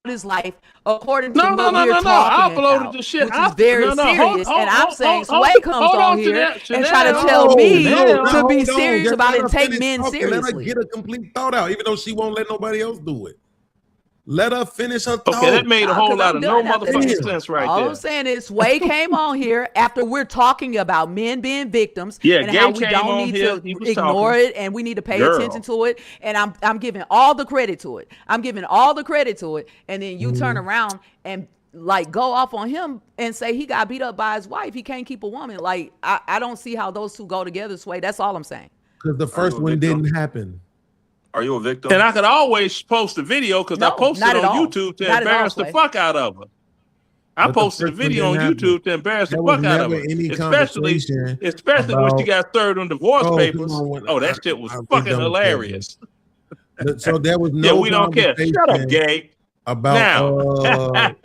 his life according to No, what no, we're no, no, no. I talking uploaded about, the shit. which is very serious. And I'm saying Sway comes hold on here and try to tell me to be serious about it and take men Let her seriously. get a complete thought out, even though she won't let nobody else do it. Let her finish her thought. Okay, that made a whole lot of no motherfucking that. sense right All there. I'm saying is Sway came on here after we're talking about men being victims Yeah, and Gay how we came don't on need here, to he was ignore talking. it and we need to pay Girl. attention to it. And I'm giving all the credit to it. I'm giving all the credit to it. And then you turn around and like go off on him and say he got beat up by his wife. He can't keep a woman. Like I don't see how those two go together, Sway. That's all I'm saying. Because the first one didn't happen. Are you a victim? And I could always post a video because I No, posted not it at on all. YouTube to Not at all, embarrass the Sway. fuck out of her. I But the posted a first one video on didn't happen. YouTube to embarrass the There was fuck out of never her. any Especially conversation when she got served on divorce Oh, papers. come on, Oh, that shit was we're fucking done with that, hilarious. So there was Yeah, no we don't care. Shut up, conversation gay. about Now,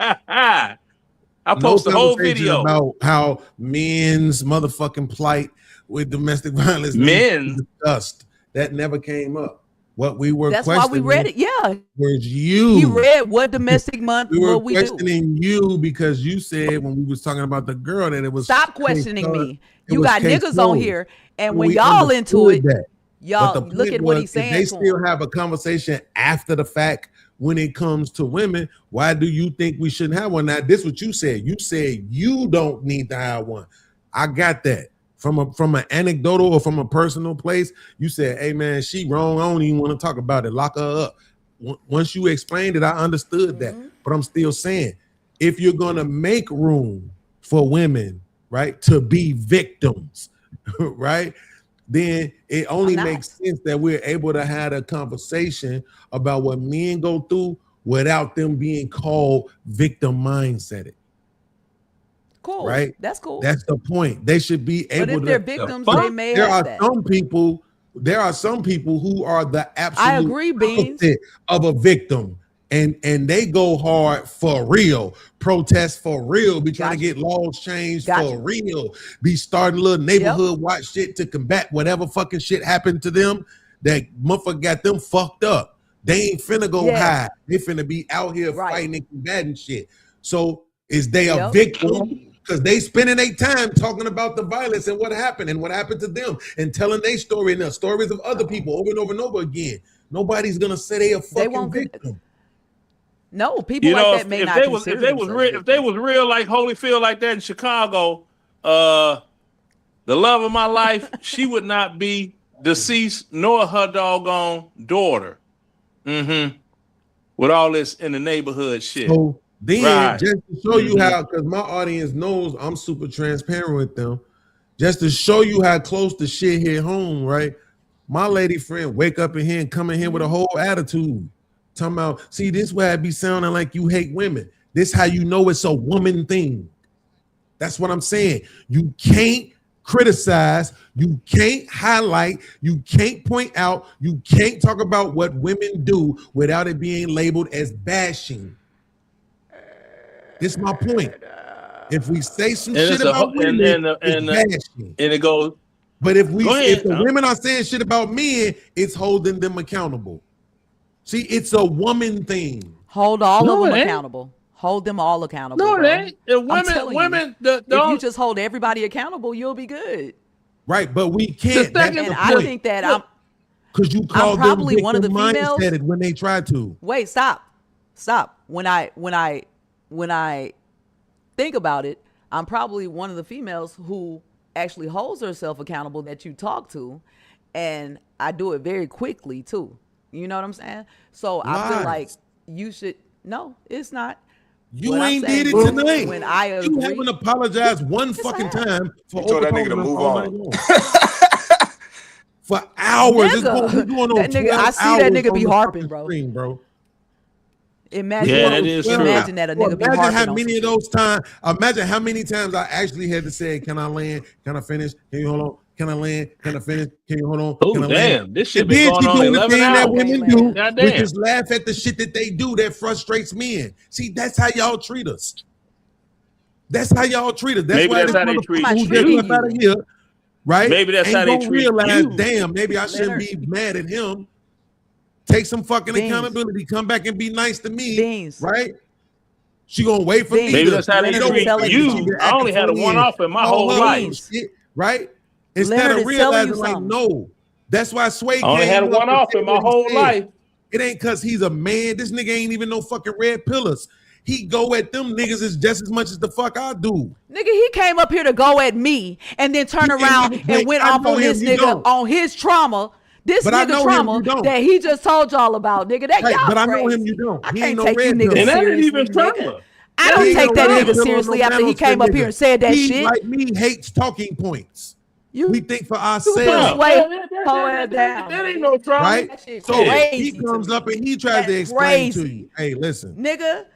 I no posted a whole conversation video. about how men's motherfucking plight with domestic violence Men? needs to be discussed. That never came up. What we were That's why we read it. Yeah. was you. He read what domestic month we were what we do. questioning you because you said when we was talking about the girl that it was Stop questioning me. it You was got case niggas on closed. here, and Well, when we y'all into it, understood that. y'all But the look point at what was, he's saying. If they to still him. have a conversation after the fact when it comes to women, why do you think we shouldn't have one? Now, this is what you said. You said you don't need to have one. I got that. From an anecdotal or from a personal place, you said, hey man, she wrong. I don't even want to talk about it. Lock her up. Once you explained it, I understood that. But I'm still saying, if you're gonna make room for women, right, to be victims, right, then it only makes sense that we're able to have a conversation about what men go through without them being called victim mindset. Cool. Right? That's cool. That's the point. They should be able But if to. they're victims, they may there have are that. some people. There are some people who are the absolute I agree, Beans. opposite of a victim, and they go hard for real, protest for real, be trying to get laws changed for real, be starting little neighborhood watch shit to combat whatever fucking shit happened to them that motherfucker got them fucked up. They ain't finna go hide. They finna be out here fighting and combating shit. So is they a victim? Because they spending their time talking about the violence and what happened to them and telling their story and the stories of other people over and over and over again. Nobody's gonna say they a fucking victim. No, people You like know, that may if not they was consider if they was themselves real, if they was real like Holyfield like that in Chicago, the love of my life, she would not be deceased nor her doggone daughter. With all this in the neighborhood shit. So then, Right. just to show you how, because my audience knows I'm super transparent with them, just to show you how close the shit hit home, right? My lady friend wake up in here and come in here with a whole attitude. Talking about, see, this way I be sounding like you hate women. This how you know it's a woman thing. That's what I'm saying. You can't criticize, you can't highlight, you can't point out, you can't talk about what women do without it being labeled as bashing. This is my point. If we say some shit about women, it's bashing. And it goes. But if the women are saying shit about men, it's holding them accountable. See, it's a woman thing. Hold all of them accountable. Hold them all accountable. No, bro. it ain't. If if you just hold everybody accountable, you'll be good. Right, but we can't. And I think that I'm because you called them probably one of the females mindset when they try to. Wait, stop. When I think about it, I'm probably one of the females who actually holds herself accountable that you talk to, and I do it very quickly too. You know what I'm saying? So I feel like you should. No, it's not. You ain't did it tonight. When I agree, you haven't apologized one fucking time for told that nigga to move on. For hours. It's Nigga, going on that nigga, I see that nigga be harping, bro. Screen, bro. Imagine that a nigga be harping. Imagine how many of those times. Imagine how many times I actually had to say, "Can I land? Can I finish? Can you hold on? Can I land? Can I finish? Can you hold on? Oh, can I damn. land?" This shit And been then going she on doing the 11 thing that hours. women do, Goddamn. which is laugh at the shit that they do that frustrates men. See, that's how y'all treat us. That's how y'all treat us. That's Maybe why that's how they treat who you. just left out of here, right? Maybe that's ain't how they gonna treat realize, you. damn, maybe I shouldn't be mad at him. Take some fucking accountability. Come back and be nice to me, right? She gonna wait for me. Maybe that's how they treat you. I only had a one-off in my whole life. Shit, right? Instead of realizing, like, no, that's why Sway I only had a one-off in my whole life. It ain't because he's a man. This nigga ain't even no fucking red pillars. He go at them niggas as just as much as the fuck I do. Nigga, he came up here to go at me and then turn around and went off on this nigga on his trauma. This nigga trauma that he just told y'all about, nigga. That y'all but I crazy. know him, you don't. I He can't ain't no take you red niggas pill. And that ain't seriously, even nigga. trauma. I don't He take ain't that no red nigga pill seriously no after he manosphere came up nigga. here and said that He, shit. like me, hates talking points. We think for That ourselves, ain't no trauma. right? That shit So crazy he to comes me. up and he tries to That's explain to crazy. you, hey, listen. Nigga,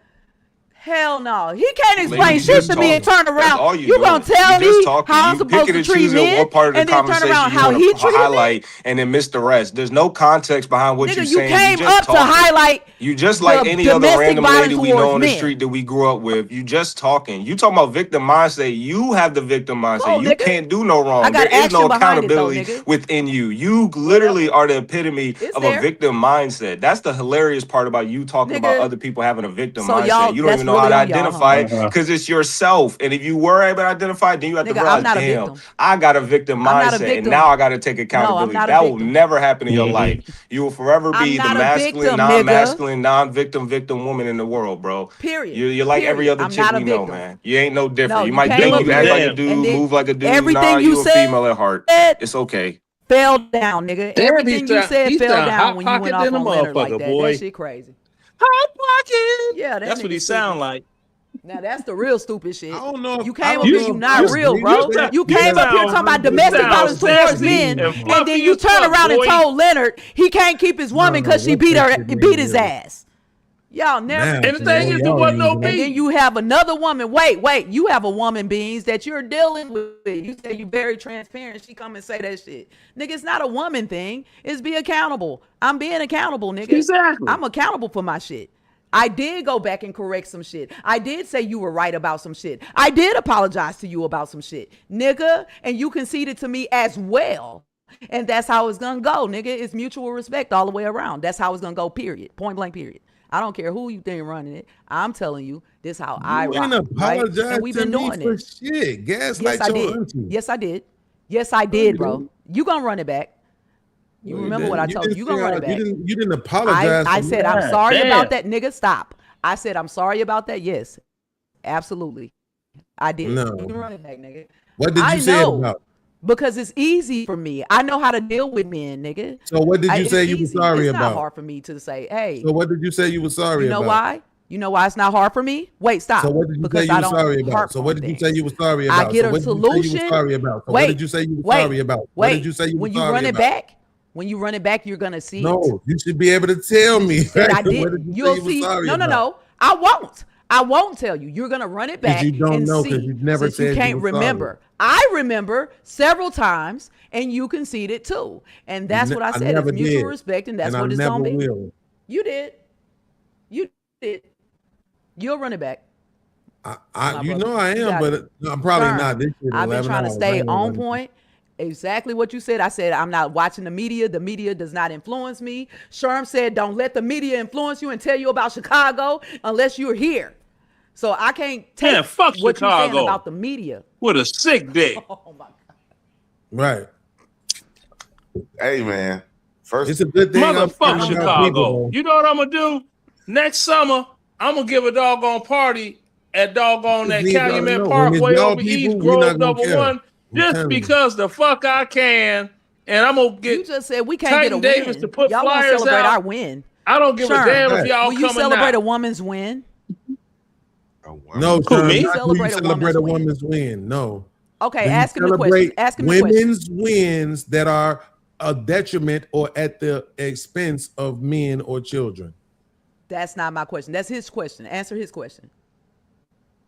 hell no. He can't Lady, explain you shit just to me and talking. turn That's around. all you You gonna doing. tell You just me talking. how I'm You supposed picking to and treat choosing men what part of the and then turn conversation around you how want he to treated me? highlight and then miss the rest. There's no context behind what Nigga, you're you saying. came just up to talking. highlight You just like the any other domestic random violence lady we know towards on the men. street that we grew up with. You just talking. You talking about victim mindset. You have the victim mindset. Cool, You nigga. can't do no I wrong. got There is no action behind it, though, accountability nigga. within you. You literally are the epitome It's of there. a victim mindset. That's the hilarious part about you talking about Nigga. other people having a victim So mindset. y'all, You don't that's even know how really to on y'all, identify huh? it because it's yourself. And if you were able to identify it, then you have to Nigga, I'm realize, not a damn, victim. I got a victim I'm not a mindset, and victim. now I got to take No, I'm accountability. not a That will victim. never happen in your life. You will forever I'm be the not a masculine, victim, nigga. non-masculine, non-victim, victim woman in the world, bro. Period. You're like every Period. other I'm chick not a we know, victim. man. You ain't no different. No, You you might came think up you here act like a and dude, then move like a dude. everything Nah, you you a female at heart. said It's okay. fell down, nigga. Damn, Everything you said he fell sound down hot when you went pocket off than a on Leonard like motherfucker, that. boy. That shit crazy. Hot pocket. Yeah, That's what he nigga sound stupid. like. Now that's the real stupid shit. I don't know. You I came don't up here, know you if not I real, agree bro. with that. You came up here talking about domestic violence towards men, and then you turn around and told Leonard he can't keep his woman because she beat his ass. Y'all never. And the thing is, there wasn't no beat. And then you have another woman. Wait. You have a woman, Beans, that you're dealing with. You say you're very transparent. She come and say that shit. Nigga, it's not a woman thing. It's be accountable. I'm being accountable, nigga. Exactly. I'm accountable for my shit. I did go back and correct some shit. I did say you were right about some shit. I did apologize to you about some shit, nigga. And you conceded to me as well. And that's how it's gonna go, nigga. It's mutual respect all the way around. That's how it's gonna go, period. Point blank, period. I don't care who you think running it. I'm telling you, this how I rock. You ain't right? apologize And we've to been me doing for it. shit. Gaslight Yes, I your did. auntie. Yes, I did. Yes, I did, bro. You gonna run it back. You remember what I told you. You gonna run it back. You didn't apologize. I to said, me. I'm sorry about that, nigga. Stop. I said, I'm sorry about that. Yes, absolutely. I did. No. You can run it back, nigga. What did you I say know, about? because it's easy for me. I know how to deal with men, nigga. So what did you It's say you were easy. sorry it's about? Not hard for me to say, hey. So what did you say you were sorry You know about? why? You know why it's not hard for me? Wait, stop. So what did you because say you I were don't sorry about? harp So on what did you things. say you were sorry about? I get So a what did you say you solution. were sorry about? So Wait, what did you say you were wait, sorry about? What Wait, did you say you were when you sorry run it about? back, When you run it back, you're gonna see it. No, you should be able to tell me. Said I What did. did you say You'll you was see. sorry No. about? I won't. I won't tell you. You're gonna run it back. You don't and know see, because you've never since said you can't were sorry. remember. I remember several times, and you conceded too. And that's what I said. never It's mutual did. respect, and that's And what I it's never gonna be. will. You did. You did. You'll run it back. You know I You am, got but it. I'm probably Sherm, not. This shit I've been 11 trying to hours. I stay ain't on gonna- point. Exactly what you said. I said I'm not watching the media. The media does not influence me. Sherm said, "Don't let the media influence you and tell you about Chicago unless you're here." So I can't take Man, fuck what you're saying Chicago. about the media. With a sick dick. Right. Hey man, first It's a good thing. I'm Motherfuck talking about Chicago. people, You know what I'm gonna do? Next summer, I'm gonna give a doggone party at doggone that Just need y'all to Calumet know, when Parkway it's y'all over people, East we Grove not gonna number care. 1, I'm just telling you. because the fuck I can, and I'm gonna get You just said we can't Titan get a Davis win. to put Y'all gonna flyers celebrate out. our win. I don't give Sherm, a damn if y'all will you coming celebrate out. a woman's win? No, Who, Sherm, me? not do Celebrate you a celebrate a woman's woman's win. No. Okay, Do you ask him the question. celebrate Ask him the question. women's wins that are a detriment or at the expense of men or children? That's not my question. That's his question. Answer his question.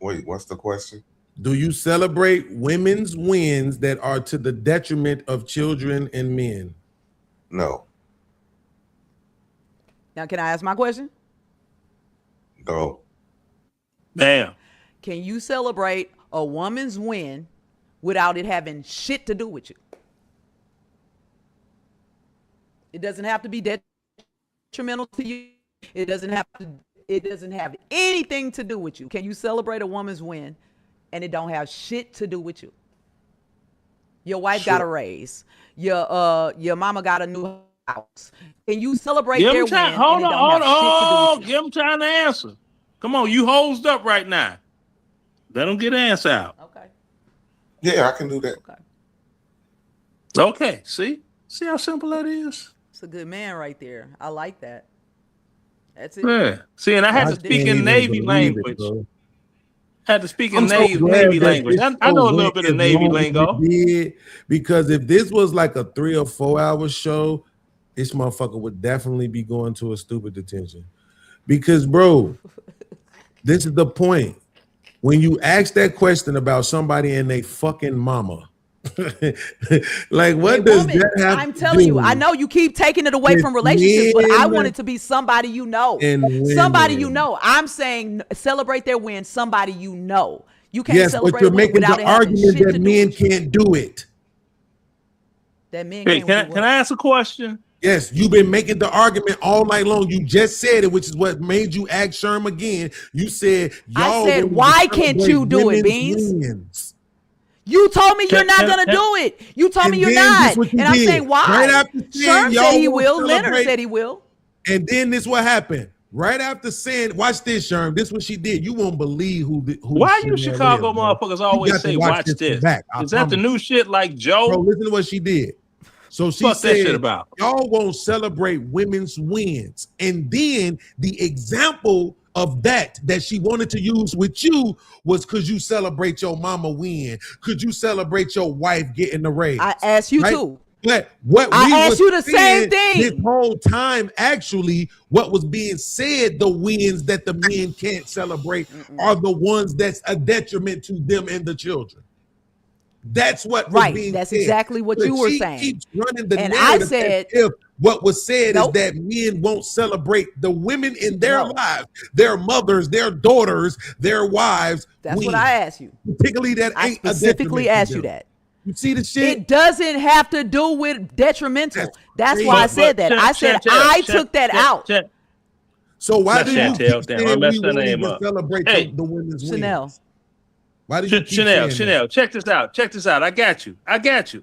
Wait, what's the question? Do you celebrate women's wins that are to the detriment of children and men? No. Now, can I ask my question? Go. Damn. Can you celebrate a woman's win without it having shit to do with you? It doesn't have to be detrimental to you. It doesn't have anything to do with you. Can you celebrate a woman's win and it don't have shit to do with you? Your wife got a raise. Your mama got a new house. Can you celebrate Give their him time. win Hold and it on, don't hold have shit to do on. with you? Give him time to answer. Come on, you hosed up right now. Let him get an answer out. Okay. Yeah, I can do that. Okay. See how simple that is. It's a good man right there. I like that. That's it. Yeah. See, and I had to speak in Navy language. Had to speak in Navy language. I know a little bit of Navy lingo. Because if this was like a 3 or 4 hour show, this motherfucker would definitely be going to a stupid detention. Because, bro, this is the point. When you ask that question about somebody and they fucking mama, like what does that have I'm to telling do you, I know you keep taking it away with from relationships, but I men want it to be somebody you know. and Somebody women? you know. I'm saying celebrate their win, somebody you know. You can't Yes, but celebrate you're a win making without the it having argument shit that to do men with you. can't do it. That men Hey, can't can I ask a question? Yes, you've been making the argument all night long. You just said it, which is what made you ask Sherm again. You said, I y'all said, want to why can't celebrate you do it, women's Beans? wins. You told me you're not Can- gonna can- do it. You told me And you're then not. this what you And I'm did. saying why? Right after saying Sherm y'all said he won't will. Leonard celebrate- said he will. And then this what happened. Right after saying, watch this, Sherm. This what she did. You won't believe who Why you Chanel Chicago is, bro. motherfuckers You always got to say, watch from this? back. I Is that the promise. new shit like Joe? Bro, listen to what she did. So she Fuck that said, shit about? y'all won't celebrate women's wins. And then the example of that she wanted to use with you was because you celebrate your mama win. Could you celebrate your wife getting the raise? I asked you Right? too. But what I we asked was you the same saying thing. This whole time, actually, what was being said, the wins that the men can't celebrate are the ones that's a detriment to them and the children. That's what was Right. being That's said. exactly what But you were she saying. keeps running the And I narrative said- as if what was said Nope. is that men won't celebrate the women in their No. lives, their mothers, their daughters, their wives. That's wins. what I asked you. Particularly that I ain't a specifically detriment to asked you them. that. You see the shit? It doesn't have to do with detrimental. That's why I But- said that. I said I took that out. So why Not do you Chantel, keep damn, I saying we messed her won't name even up. celebrate Hey. the women's Chanel. wins? Why do you keep Chanel, saying that? check this out. Check this out. I got you. I got you.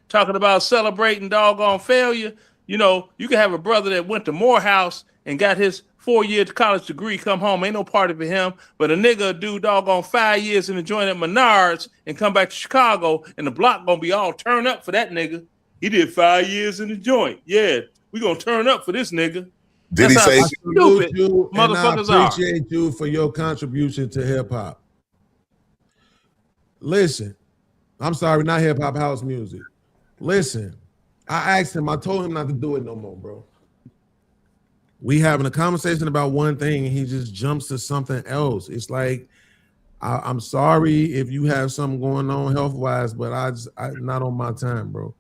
Talking about celebrating doggone failure. You know, you can have a brother that went to Morehouse and got his 4-year college degree, come home, ain't no party for him. But a nigga do doggone 5 years in the joint at Menards and come back to Chicago, and the block gonna be all turned up for that nigga. He did 5 years in the joint. Yeah, we gonna turn up for this nigga. Did he That's say how stupid You, and I motherfuckers are? appreciate you for your contribution to hip hop. Listen, I'm sorry, not hip hop, house music. Listen, I asked him, I told him not to do it no more, bro. We having a conversation about one thing and he just jumps to something else. It's like, I'm sorry if you have something going on health-wise, but I not on my time, bro.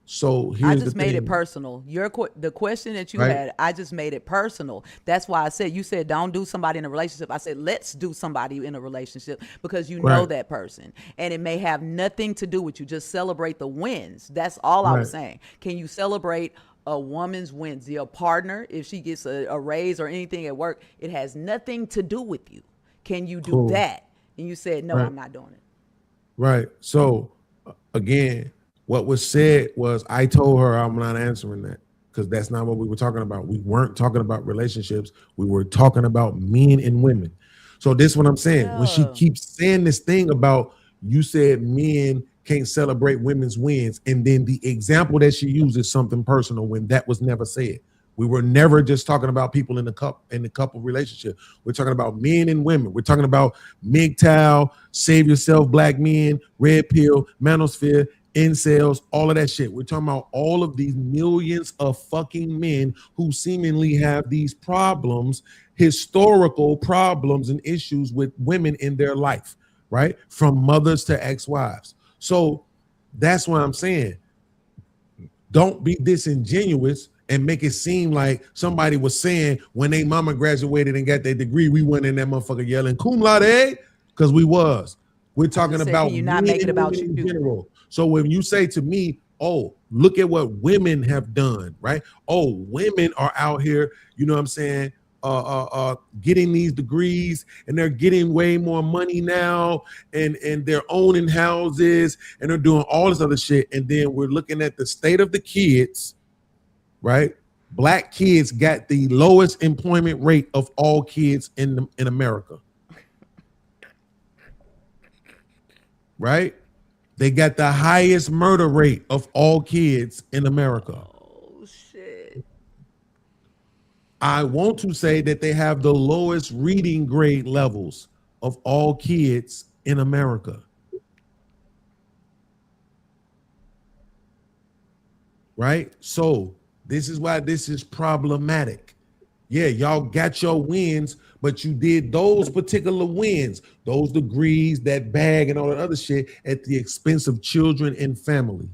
So here's I the just made thing. it personal. The question that you Right. had, I just made it personal. That's why I said, you said don't do somebody in a relationship. I said let's do somebody in a relationship because you know Right. that person, and it may have nothing to do with you. Just celebrate the wins. That's all I was Right. saying. Can you celebrate a woman's wins? Your partner, if she gets a raise or anything at work, it has nothing to do with you. Can you do Cool. that? And you said no, Right. I'm not doing it. Right. So again, what was said was I told her I'm not answering that because that's not what we were talking about. We weren't talking about relationships. We were talking about men and women. So this is what I'm saying. When she keeps saying this thing about you said men can't celebrate women's wins, and then the example that she uses something personal when that was never said. We were never just talking about people in the couple relationship. We're talking about men and women. We're talking about MGTOW, Save Yourself, Black Men, Red Pill, Manosphere, incels, all of that shit. We're talking about all of these millions of fucking men who seemingly have these problems, historical problems and issues with women in their life, right? From mothers to ex-wives. So that's what I'm saying. Don't be disingenuous and make it seem like somebody was saying when they mama graduated and got their degree, we went in that motherfucker yelling cum laude, because we was. We're talking said, about can you not men make it and about women you? in general. So when you say to me, oh, look at what women have done, right? Oh, women are out here, you know what I'm saying, getting these degrees and they're getting way more money now and they're owning houses and they're doing all this other shit. And then we're looking at the state of the kids, right? Black kids got the lowest employment rate of all kids in America. Right? They got the highest murder rate of all kids in America. Oh shit. I want to say that they have the lowest reading grade levels of all kids in America. Right? So this is why this is problematic. Yeah, y'all got your wins, but you did those particular wins, those degrees, that bag, and all that other shit at the expense of children and family.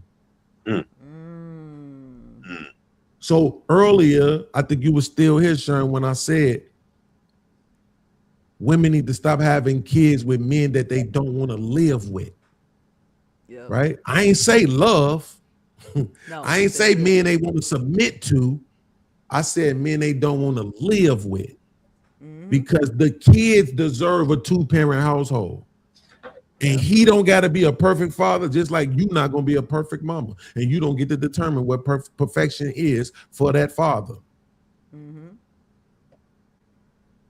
So earlier, I think you were still here, Sharon, when I said women need to stop having kids with men that they don't want to live with. Yep. Right? I ain't say love. No, I ain't say men they want to submit to. I said men they don't want to live with. Because the kids deserve a 2-parent household. And he don't got to be a perfect father, just like you not going to be a perfect mama. And you don't get to determine what perfection is for that father.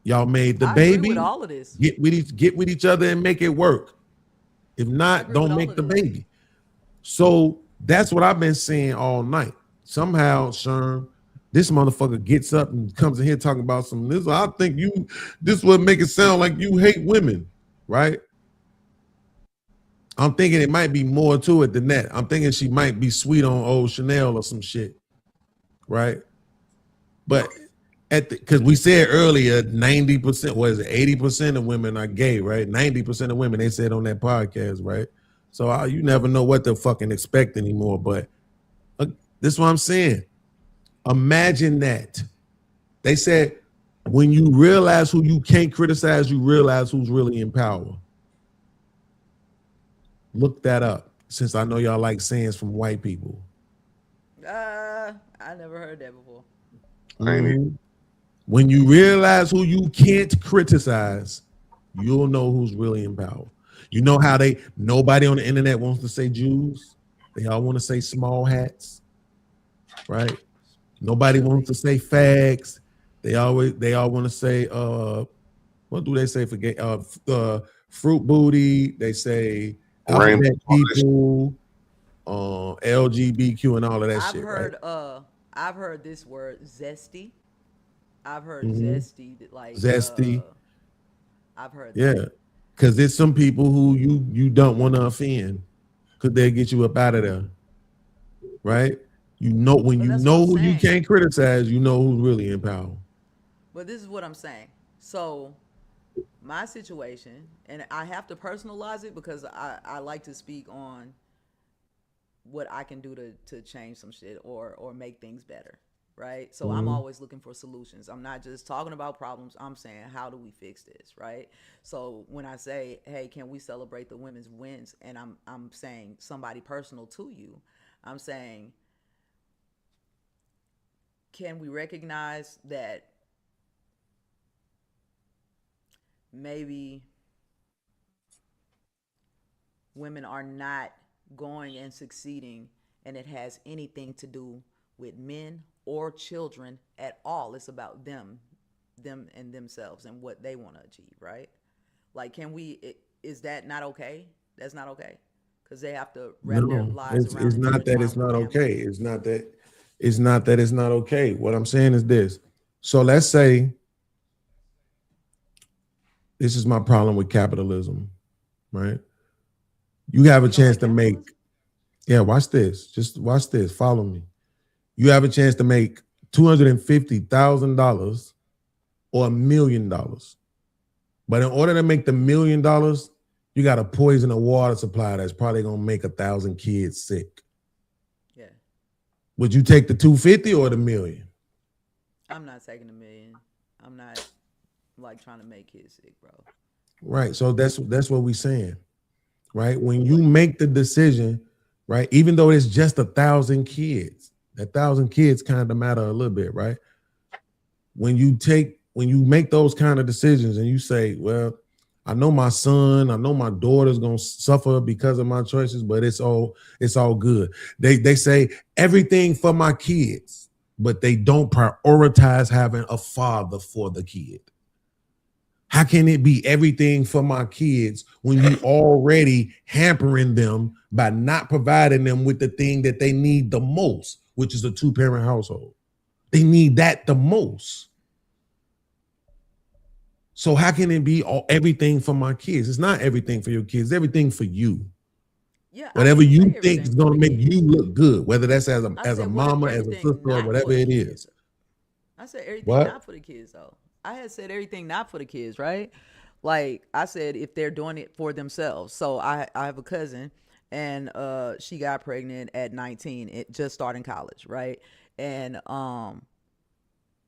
Y'all made the I agree baby. with all of this. Get with each other and make it work. If not, don't make the baby. So that's what I've been saying all night. Somehow, Sherm, this motherfucker gets up and comes in here talking about some this. I think this would make it sound like you hate women, right? I'm thinking it might be more to it than that. I'm thinking she might be sweet on old Chanel or some shit, right? But because we said earlier, 90%, what is it, 80% of women are gay, right? 90% of women, they said on that podcast, right? So you never know what to fucking expect anymore. But this is what I'm saying. Imagine that. They said when you realize who you can't criticize, you realize who's really in power. Look that up, since I know y'all like sayings from white people. I never heard that before. When you realize who you can't criticize, you'll know who's really in power. You know how nobody on the internet wants to say Jews. They all want to say small hats, right? Nobody wants to say fags. They all want to say what do they say for gay? Fruit booty. They say alphabet people, LGBTQ, and all of that shit. I've heard this word zesty. I've heard zesty, like zesty. I've heard that. Because there's some people who you don't want to offend, because they'll get you up out of there. right? You know, when But you that's know what I'm who you saying. can't criticize, you know who's really in power. But this is what I'm saying. So my situation, and I have to personalize it because I like to speak on what I can do to change some shit or make things better, right? So I'm always looking for solutions. I'm not just talking about problems. I'm saying, how do we fix this, right? So when I say, hey, can we celebrate the women's wins, and I'm saying somebody personal to you, I'm saying, can we recognize that maybe women are not going and succeeding, and it has anything to do with men or children at all? It's about them and themselves and what they want to achieve, right? Like, is that not okay? That's not okay, because they have to wrap their No, lives around it's not that it's not okay. It's not that it's not okay. What I'm saying is this. So let's say this is my problem with capitalism, right? You have a chance to make, watch this. Just watch this. Follow me. You have a chance to make $250,000 or $1 million. But in order to make the $1 million, you got to poison a water supply that's probably gonna make 1,000 kids sick. Yeah. Would you take the 250 or the $1 million? I'm not taking $1 million. I'm not like trying to make kids sick, bro. Right. So that's what we're saying. Right. When you make the decision, right, even though it's just 1,000 kids, 1,000 kids kind of matter a little bit, right? When you make those kind of decisions and you say, well, I know my son, I know my daughter's gonna suffer because of my choices, but it's all good. They say everything for my kids, but they don't prioritize having a father for the kid. How can it be everything for my kids when you already hampering them by not providing them with the thing that they need the most, which is a 2-parent household? They need that the most. So how can it be everything for my kids? It's not everything for your kids. It's everything for you. Yeah. Whatever you think is going to make you look good, whether that's as a mama, as a sister, or whatever it is. I said everything not for the kids, though. I had said everything not for the kids, right? Like I said, if they're doing it for themselves. So I have a cousin, and she got pregnant at 19, just starting college, right? And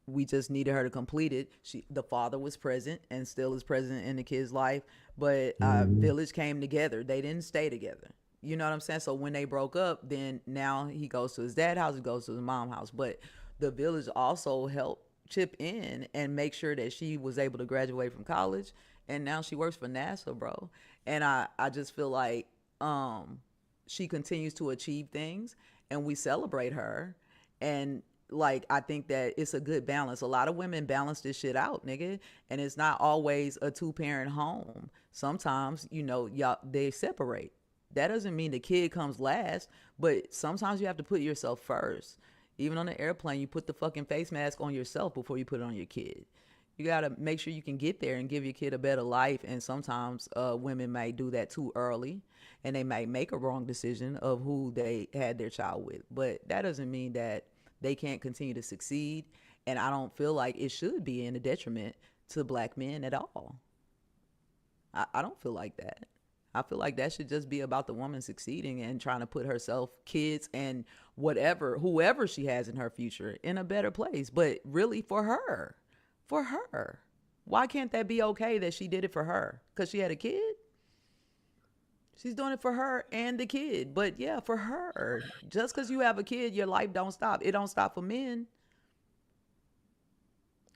we just needed her to complete it. The father was present and still is present in the kid's life, but village came together. They didn't stay together. You know what I'm saying? So when they broke up, then now he goes to his dad's house, he goes to his mom's house. But the village also helped chip in and make sure that she was able to graduate from college, and now she works for NASA, bro. And I just feel like she continues to achieve things, and we celebrate her. And like, I think that it's a good balance. A lot of women balance this shit out, nigga, and it's not always a 2-parent home. Sometimes, y'all, they separate. That doesn't mean the kid comes last, but sometimes you have to put yourself first. Even on the airplane, you put the fucking face mask on yourself before you put it on your kid. You got to make sure you can get there and give your kid a better life. And sometimes women might do that too early, and they might make a wrong decision of who they had their child with. But that doesn't mean that they can't continue to succeed. And I don't feel like it should be in a detriment to Black men at all. I don't feel like that. I feel like that should just be about the woman succeeding and trying to put herself, kids, and whoever she has in her future in a better place. But really for her. Why can't that be okay that she did it for her? Because she had a kid? She's doing it for her and the kid. But yeah, for her. Just because you have a kid, your life don't stop. It don't stop for men.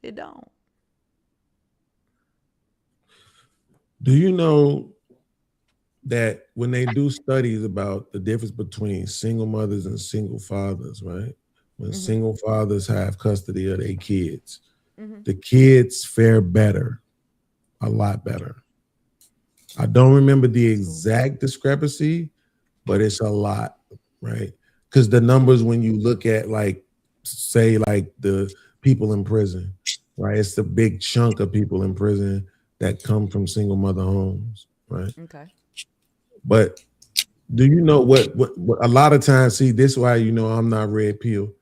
It don't. Do you know that when they do studies about the difference between single mothers and single fathers, right? When single fathers have custody of their kids, the kids fare better, a lot better. I don't remember the exact discrepancy, but it's a lot, right? Because the numbers, when you look at say the people in prison, right? It's the big chunk of people in prison that come from single mother homes, right? Okay. But Do you know what a lot of times, see, this is why you know I'm not red pill.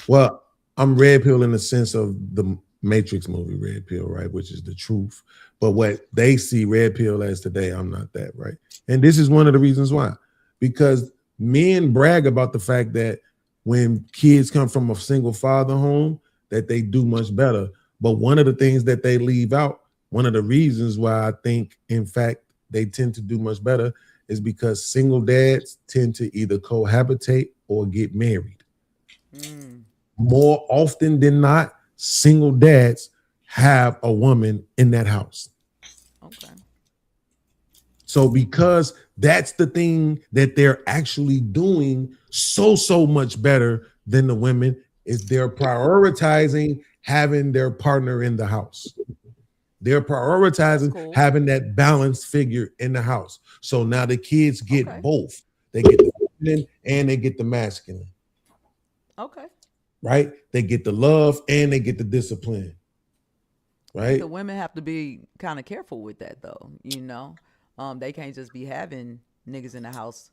Well, I'm red pill in the sense of the Matrix movie Red Pill, right? Which is the truth. But what they see red pill as today, I'm not that, right? And this is one of the reasons why. Because men brag about the fact that when kids come from a single father home, that they do much better. But one of the things that they leave out, one of the reasons why I think, in fact, they tend to do much better is because single dads tend to either cohabitate or get married. More often than not, single dads have a woman in that house. Okay. So because that's the thing that they're actually doing so much better than the women, is they're prioritizing having their partner in the house. They're prioritizing having that balanced figure in the house. So now the kids get both. They get the feminine and they get the masculine. Okay. Right? They get the love and they get the discipline. Right? The women have to be kind of careful with that, though. You know, they can't just be having niggas in the house,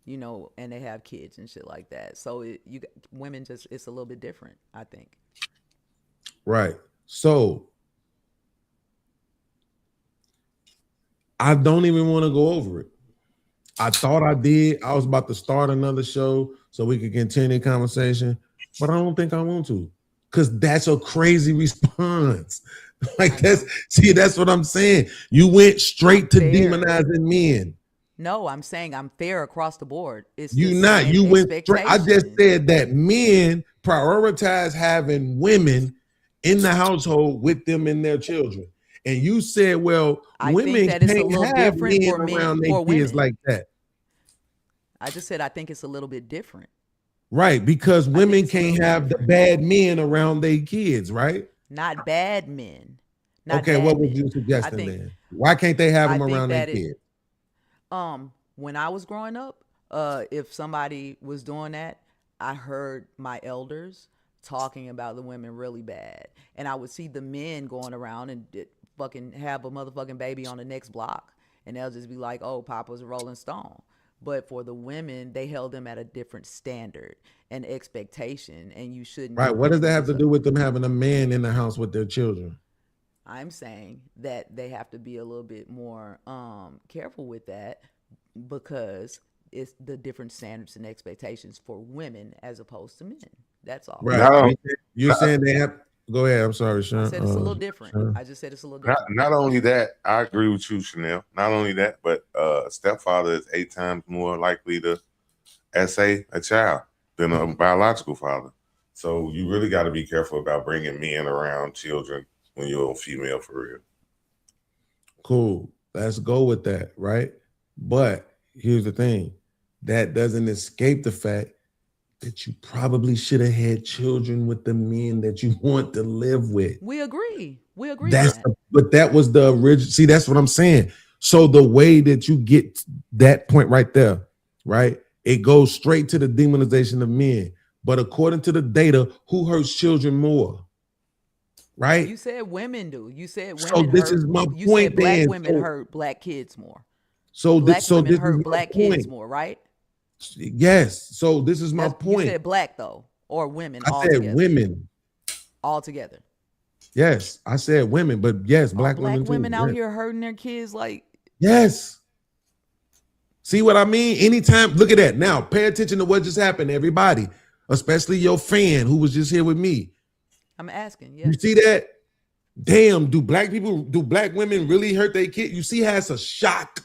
you know, and they have kids and shit like that. So women just, it's a little bit different, I think. Right. So I don't even want to go over it. I thought I did. I was about to start another show so we could continue the conversation, but I don't think I want to, because that's a crazy response. Like that's what I'm saying. You went straight to demonizing men. No, I'm saying I'm fair across the board. It's you not. You went straight. I just said that men prioritize having women in the household with them and their children. And you said, well, women can't have men around their kids like that. I just said I think it's a little bit different. Right, because women can't have the bad men around their kids, right? Not bad men. Okay, what was you suggesting then? Why can't they have them around their kids? When I was growing up, if somebody was doing that, I heard my elders talking about the women really bad. And I would see the men going around and fucking have a motherfucking baby on the next block. And they'll just be like, oh, Papa's a Rolling Stone. But for the women, they held them at a different standard and expectation. And you shouldn't. Right. What does that have to do with them having a man in the house with their children? I'm saying that they have to be a little bit more careful with that, because it's the different standards and expectations for women as opposed to men. That's all. Right. You're saying they have. Go ahead. I'm sorry, Sean. I said it's a little different. Sean. I just said it's a little different. Not only that, I agree with you, Chanel. Not only that, but a stepfather is 8 times more likely to essay a child than a biological father. So you really got to be careful about bringing men around children when you're a female for real. Cool. Let's go with that, right? But here's the thing. That doesn't escape the fact that you probably should have had children with the men that you want to live with. We agree. But that was the original. See, that's what I'm saying. So the way that you get that point right there, right? It goes straight to the demonization of men. But according to the data, who hurts children more? Right? You said women do. You said women. So this is my you point. Said black then. women hurt black kids more. So black this, so women this hurt is black point. kids more, right? Yes. So this is my point. You said black though, or women. I said women. All together. Yes, I said women, but yes, black women out too. here hurting their kids like. Yes. See what I mean? Anytime, look at that. Now, pay attention to what just happened, everybody, especially your fan who was just here with me. I'm asking. Yeah. You see that? Damn, do black women really hurt their kid? You see how it's a shock,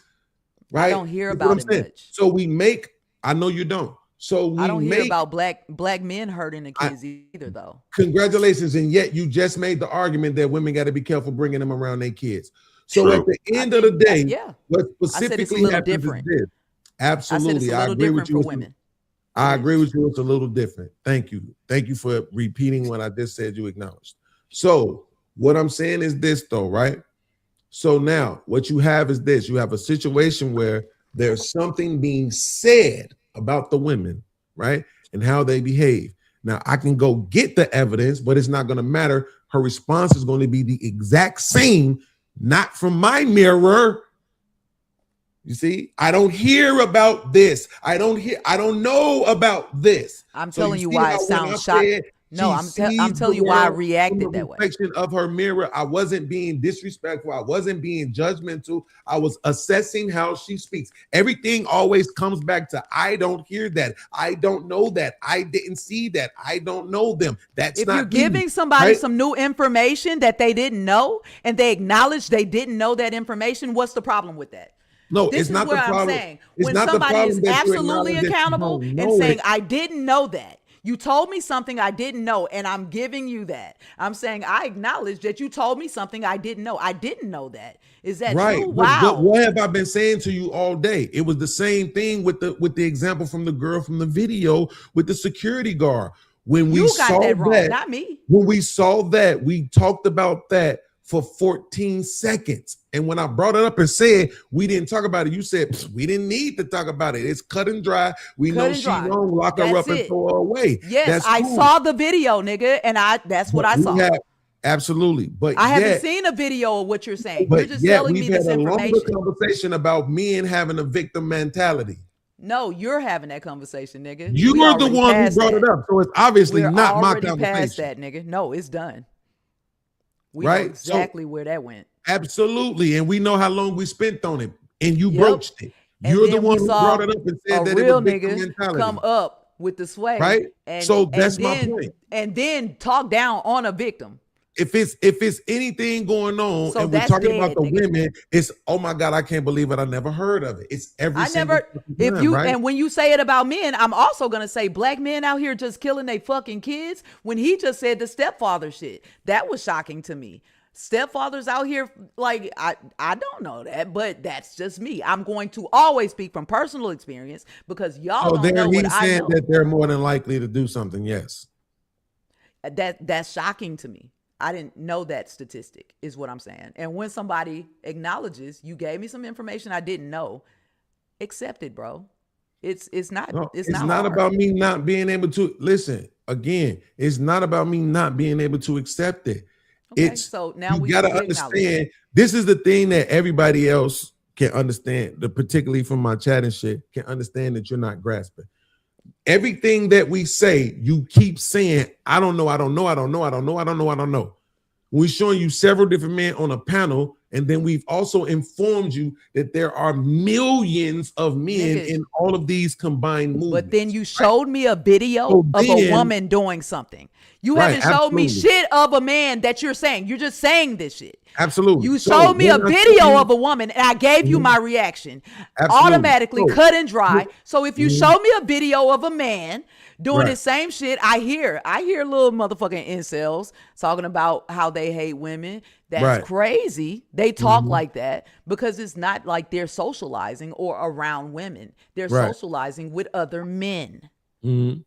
right? I don't hear about it much. So we make. I know you don't. So we I don't hear about black men hurting the kids either, though. Congratulations, and yet you just made the argument that women got to be careful bringing them around their kids. So at the end of the day, what specifically happens is this. Absolutely, I agree with you. I agree with you. It's a little different. Thank you. Thank you for repeating what I just said. You acknowledged. So what I'm saying is this, though, right? So now what you have is this. You have a situation where there's something being said about the women, right? And how they behave. Now, I can go get the evidence, but it's not going to matter. Her response is going to be the exact same, not from my mirror, You see, I don't hear about this. I don't know about this. I'm So telling you see why how it when I sounds shocking. said No, she I'm sees telling the you why I world reacted from the that way. reflection of her mirror. I wasn't being disrespectful. I wasn't being judgmental. I was assessing how she speaks. Everything always comes back to I don't hear that. I don't know that. I didn't see that. I don't know them. That's If not you're me, giving somebody right? some new information that they didn't know and they acknowledge they didn't know that information, what's the problem with that? No, This it's is not the where I'm problem. saying It's when not the somebody problem is that you absolutely acknowledge that you accountable don't and know saying, it. I didn't know that. You told me something I didn't know, and I'm giving you that. I'm saying I acknowledge that you told me something I didn't know. I didn't know that. Is that Right. true? But Wow. what have I been saying to you all day? It was the same thing with the example from the girl from the video with the security guard. When we You saw got that wrong, that, not me. when we saw that, we talked about that for 14 seconds. And when I brought it up and said we didn't talk about it, you said we didn't need to talk about it. It's cut and dry. We Cut know and she dry. wrong. Lock her That's up and it. throw her away. Yes, That's I cool. saw the video, nigga, and that's what I We saw. have- absolutely. But I haven't yet, seen a video of what you're saying. but You're just yet telling me we've had this a longer information. conversation about men having a victim mentality. No, you're having that conversation, nigga. You We were the already one who past brought that. it up, so it's obviously We're not my already conversation. past that, nigga. No, it's done. We know Right? So- exactly where that went. Absolutely, and we know how long we spent on it, and you Yep. broached it. And You're the then one we who saw brought it up and said a that it real was victim nigga mentality. come up with the sway, Right? And So that's my then, point. And then talk down on a victim. If it's anything going on, So and we're that's talking about dead, the nigga. women, it's oh my god, I can't believe it. I never heard of it. It's every I single never. fucking If time, you right? and when you say it about men, I'm also gonna say black men out here just killing their fucking kids. When he just said the stepfather shit, that was shocking to me. Stepfathers out here, like I don't know that, but that's just me. I'm going to always speak from personal experience because y'all So don't there know what he's I saying know. that they're more than likely to do something. Yes. That's shocking to me. I didn't know that statistic is what I'm saying. And when somebody acknowledges you gave me some information I didn't know, accept it, bro. It's not No, it's it's not not hard. about me not being able to listen. Again, it's not about me not being able to accept it. Okay, It's so now you we gotta acknowledge understand. This is the thing that everybody else can understand. Particularly from my chat and shit, can understand that you're not grasping. Everything that we say, you keep saying, I don't know, I don't know, I don't know, I don't know, I don't know, I don't know. We're showing you several different men on a panel, and then we've also informed you that there are millions of men Nigga. in all of these combined movements. But then you showed me a video So of a then- woman doing something. You Right, haven't showed me absolutely. shit of a man that you're saying. You're just saying this shit. Absolutely. You So showed me a when I video tell you- of a woman and I gave you my reaction. Absolutely. Automatically So- cut and dry. So if you Mhm. show me a video of a man doing Right. the same shit, I hear little motherfucking incels talking about how they hate women. That's Right. crazy. They talk Mhm. like that because it's not like they're socializing or around women. They're Right. socializing with other men. Mhm.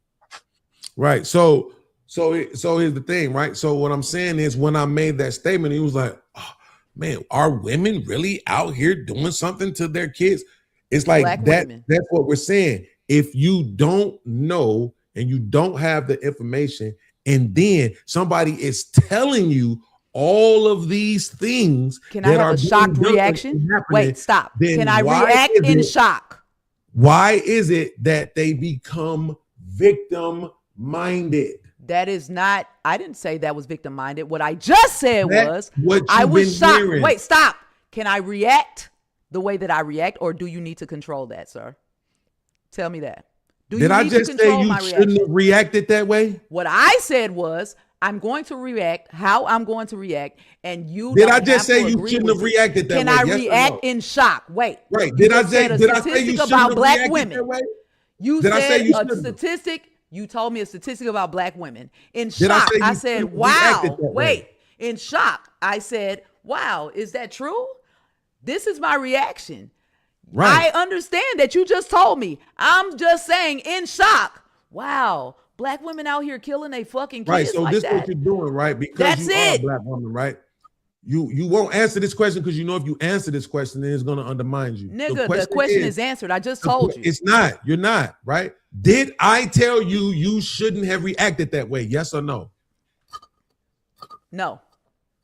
Right. So here's the thing, right? So what I'm saying is when I made that statement, he was like, oh, man, are women really out here doing something to their kids? It's like Black that. women. That's what we're saying. If you don't know and you don't have the information, and then somebody is telling you all of these things Can I that have are a being shocked done and reaction? happening, Wait, stop. then Can I why react is in it- shock? Why is it that they become victim minded? That is not, I didn't say that was victim minded. What I just said That's was, what I you've was been shocked. hearing. Wait, stop. Can I react the way that I react, or do you need to control that, sir? Tell me that. Do Did I need to just say control you my shouldn't reaction? have reacted that way? What I said was, I'm going to react how I'm going to react, and you Did don't I just have say to you agree shouldn't with have it. reacted that Can way? I Yes or react no? in shock? Wait. Right. You Did I just say said a did I say statistic you shouldn't about have black reacted women. that way? You Did I say said you a shouldn't have? statistic. You told me a statistic about black women. In Did I shock, say you I said, shouldn't have wow. reacted that way? Wait. In shock, I said, wow, is that true? This is my reaction. Right. I understand that you just told me. I'm just saying in shock. Wow. Black women out here killing they fucking kids Right. So like this that. what you're doing, right? Because That's you are a it. black woman, right? You won't answer this question because you know if you answer this question, then it's gonna undermine you. Nigga, the question is answered. I just told you. It's not. You're not, right? Did I tell you shouldn't have reacted that way? Yes or no? No.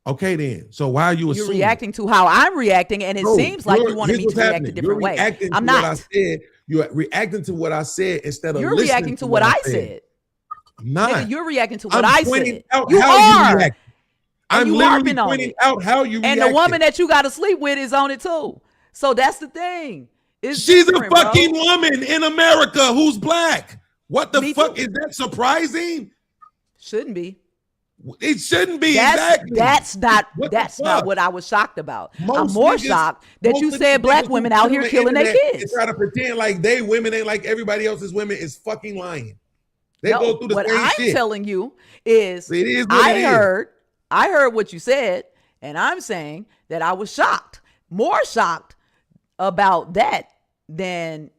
Okay, then. So why are you You're assuming? reacting to how I'm reacting, and it No, seems like you wanted here's me what's to react a happening. different You're way. reacting I'm to what I not. said. You're reacting to what I said instead of You're listening reacting to what I said. I'm not. Nigga, you're reacting to what I'm I pointing said. out You how are. you react. I'm you literally harping on pointing it. out how you And reacted. the woman that you got to sleep with is on it too. So that's the thing. It's She's a different, fucking bro. woman in America who's black. What the fuck is that surprising? Shouldn't be. It shouldn't be. That's Exactly. that's not what I was shocked about. I'm Most more niggas- shocked that most you of these said black niggas women who out sit here on the killing their internet kids. and try to pretend like they women ain't like everybody else's women is fucking lying. They No, go through the what same I'm shit. telling you is, It is what it is. I heard what you said, and I'm saying that I was shocked, more shocked about that than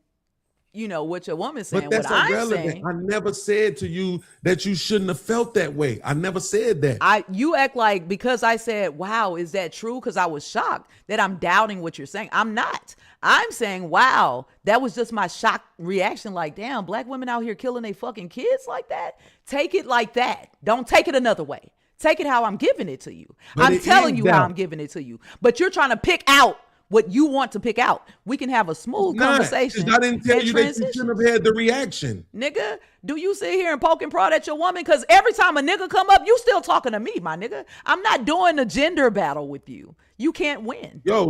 what your woman's saying. But that's what I'm irrelevant. saying, I never said to you that you shouldn't have felt that way. I never said that. you act like because I said, "Wow, is that true?" Because I was shocked that I'm doubting what you're saying. I'm not. I'm saying, "Wow, that was just my shock reaction." Like, damn, black women out here killing their fucking kids like that. Take it like that. Don't take it another way. Take it how I'm giving it to you. But I'm it telling is you how doubt. I'm giving it to you. But you're trying to pick out what you want to pick out. We can have a smooth conversation. I didn't tell and you that you transition. shouldn't have had the reaction. Nigga, do you sit here and poke and prod at your woman? Because every time a nigga come up, you still talking to me, my nigga. I'm not doing a gender battle with you. You can't win. Yo,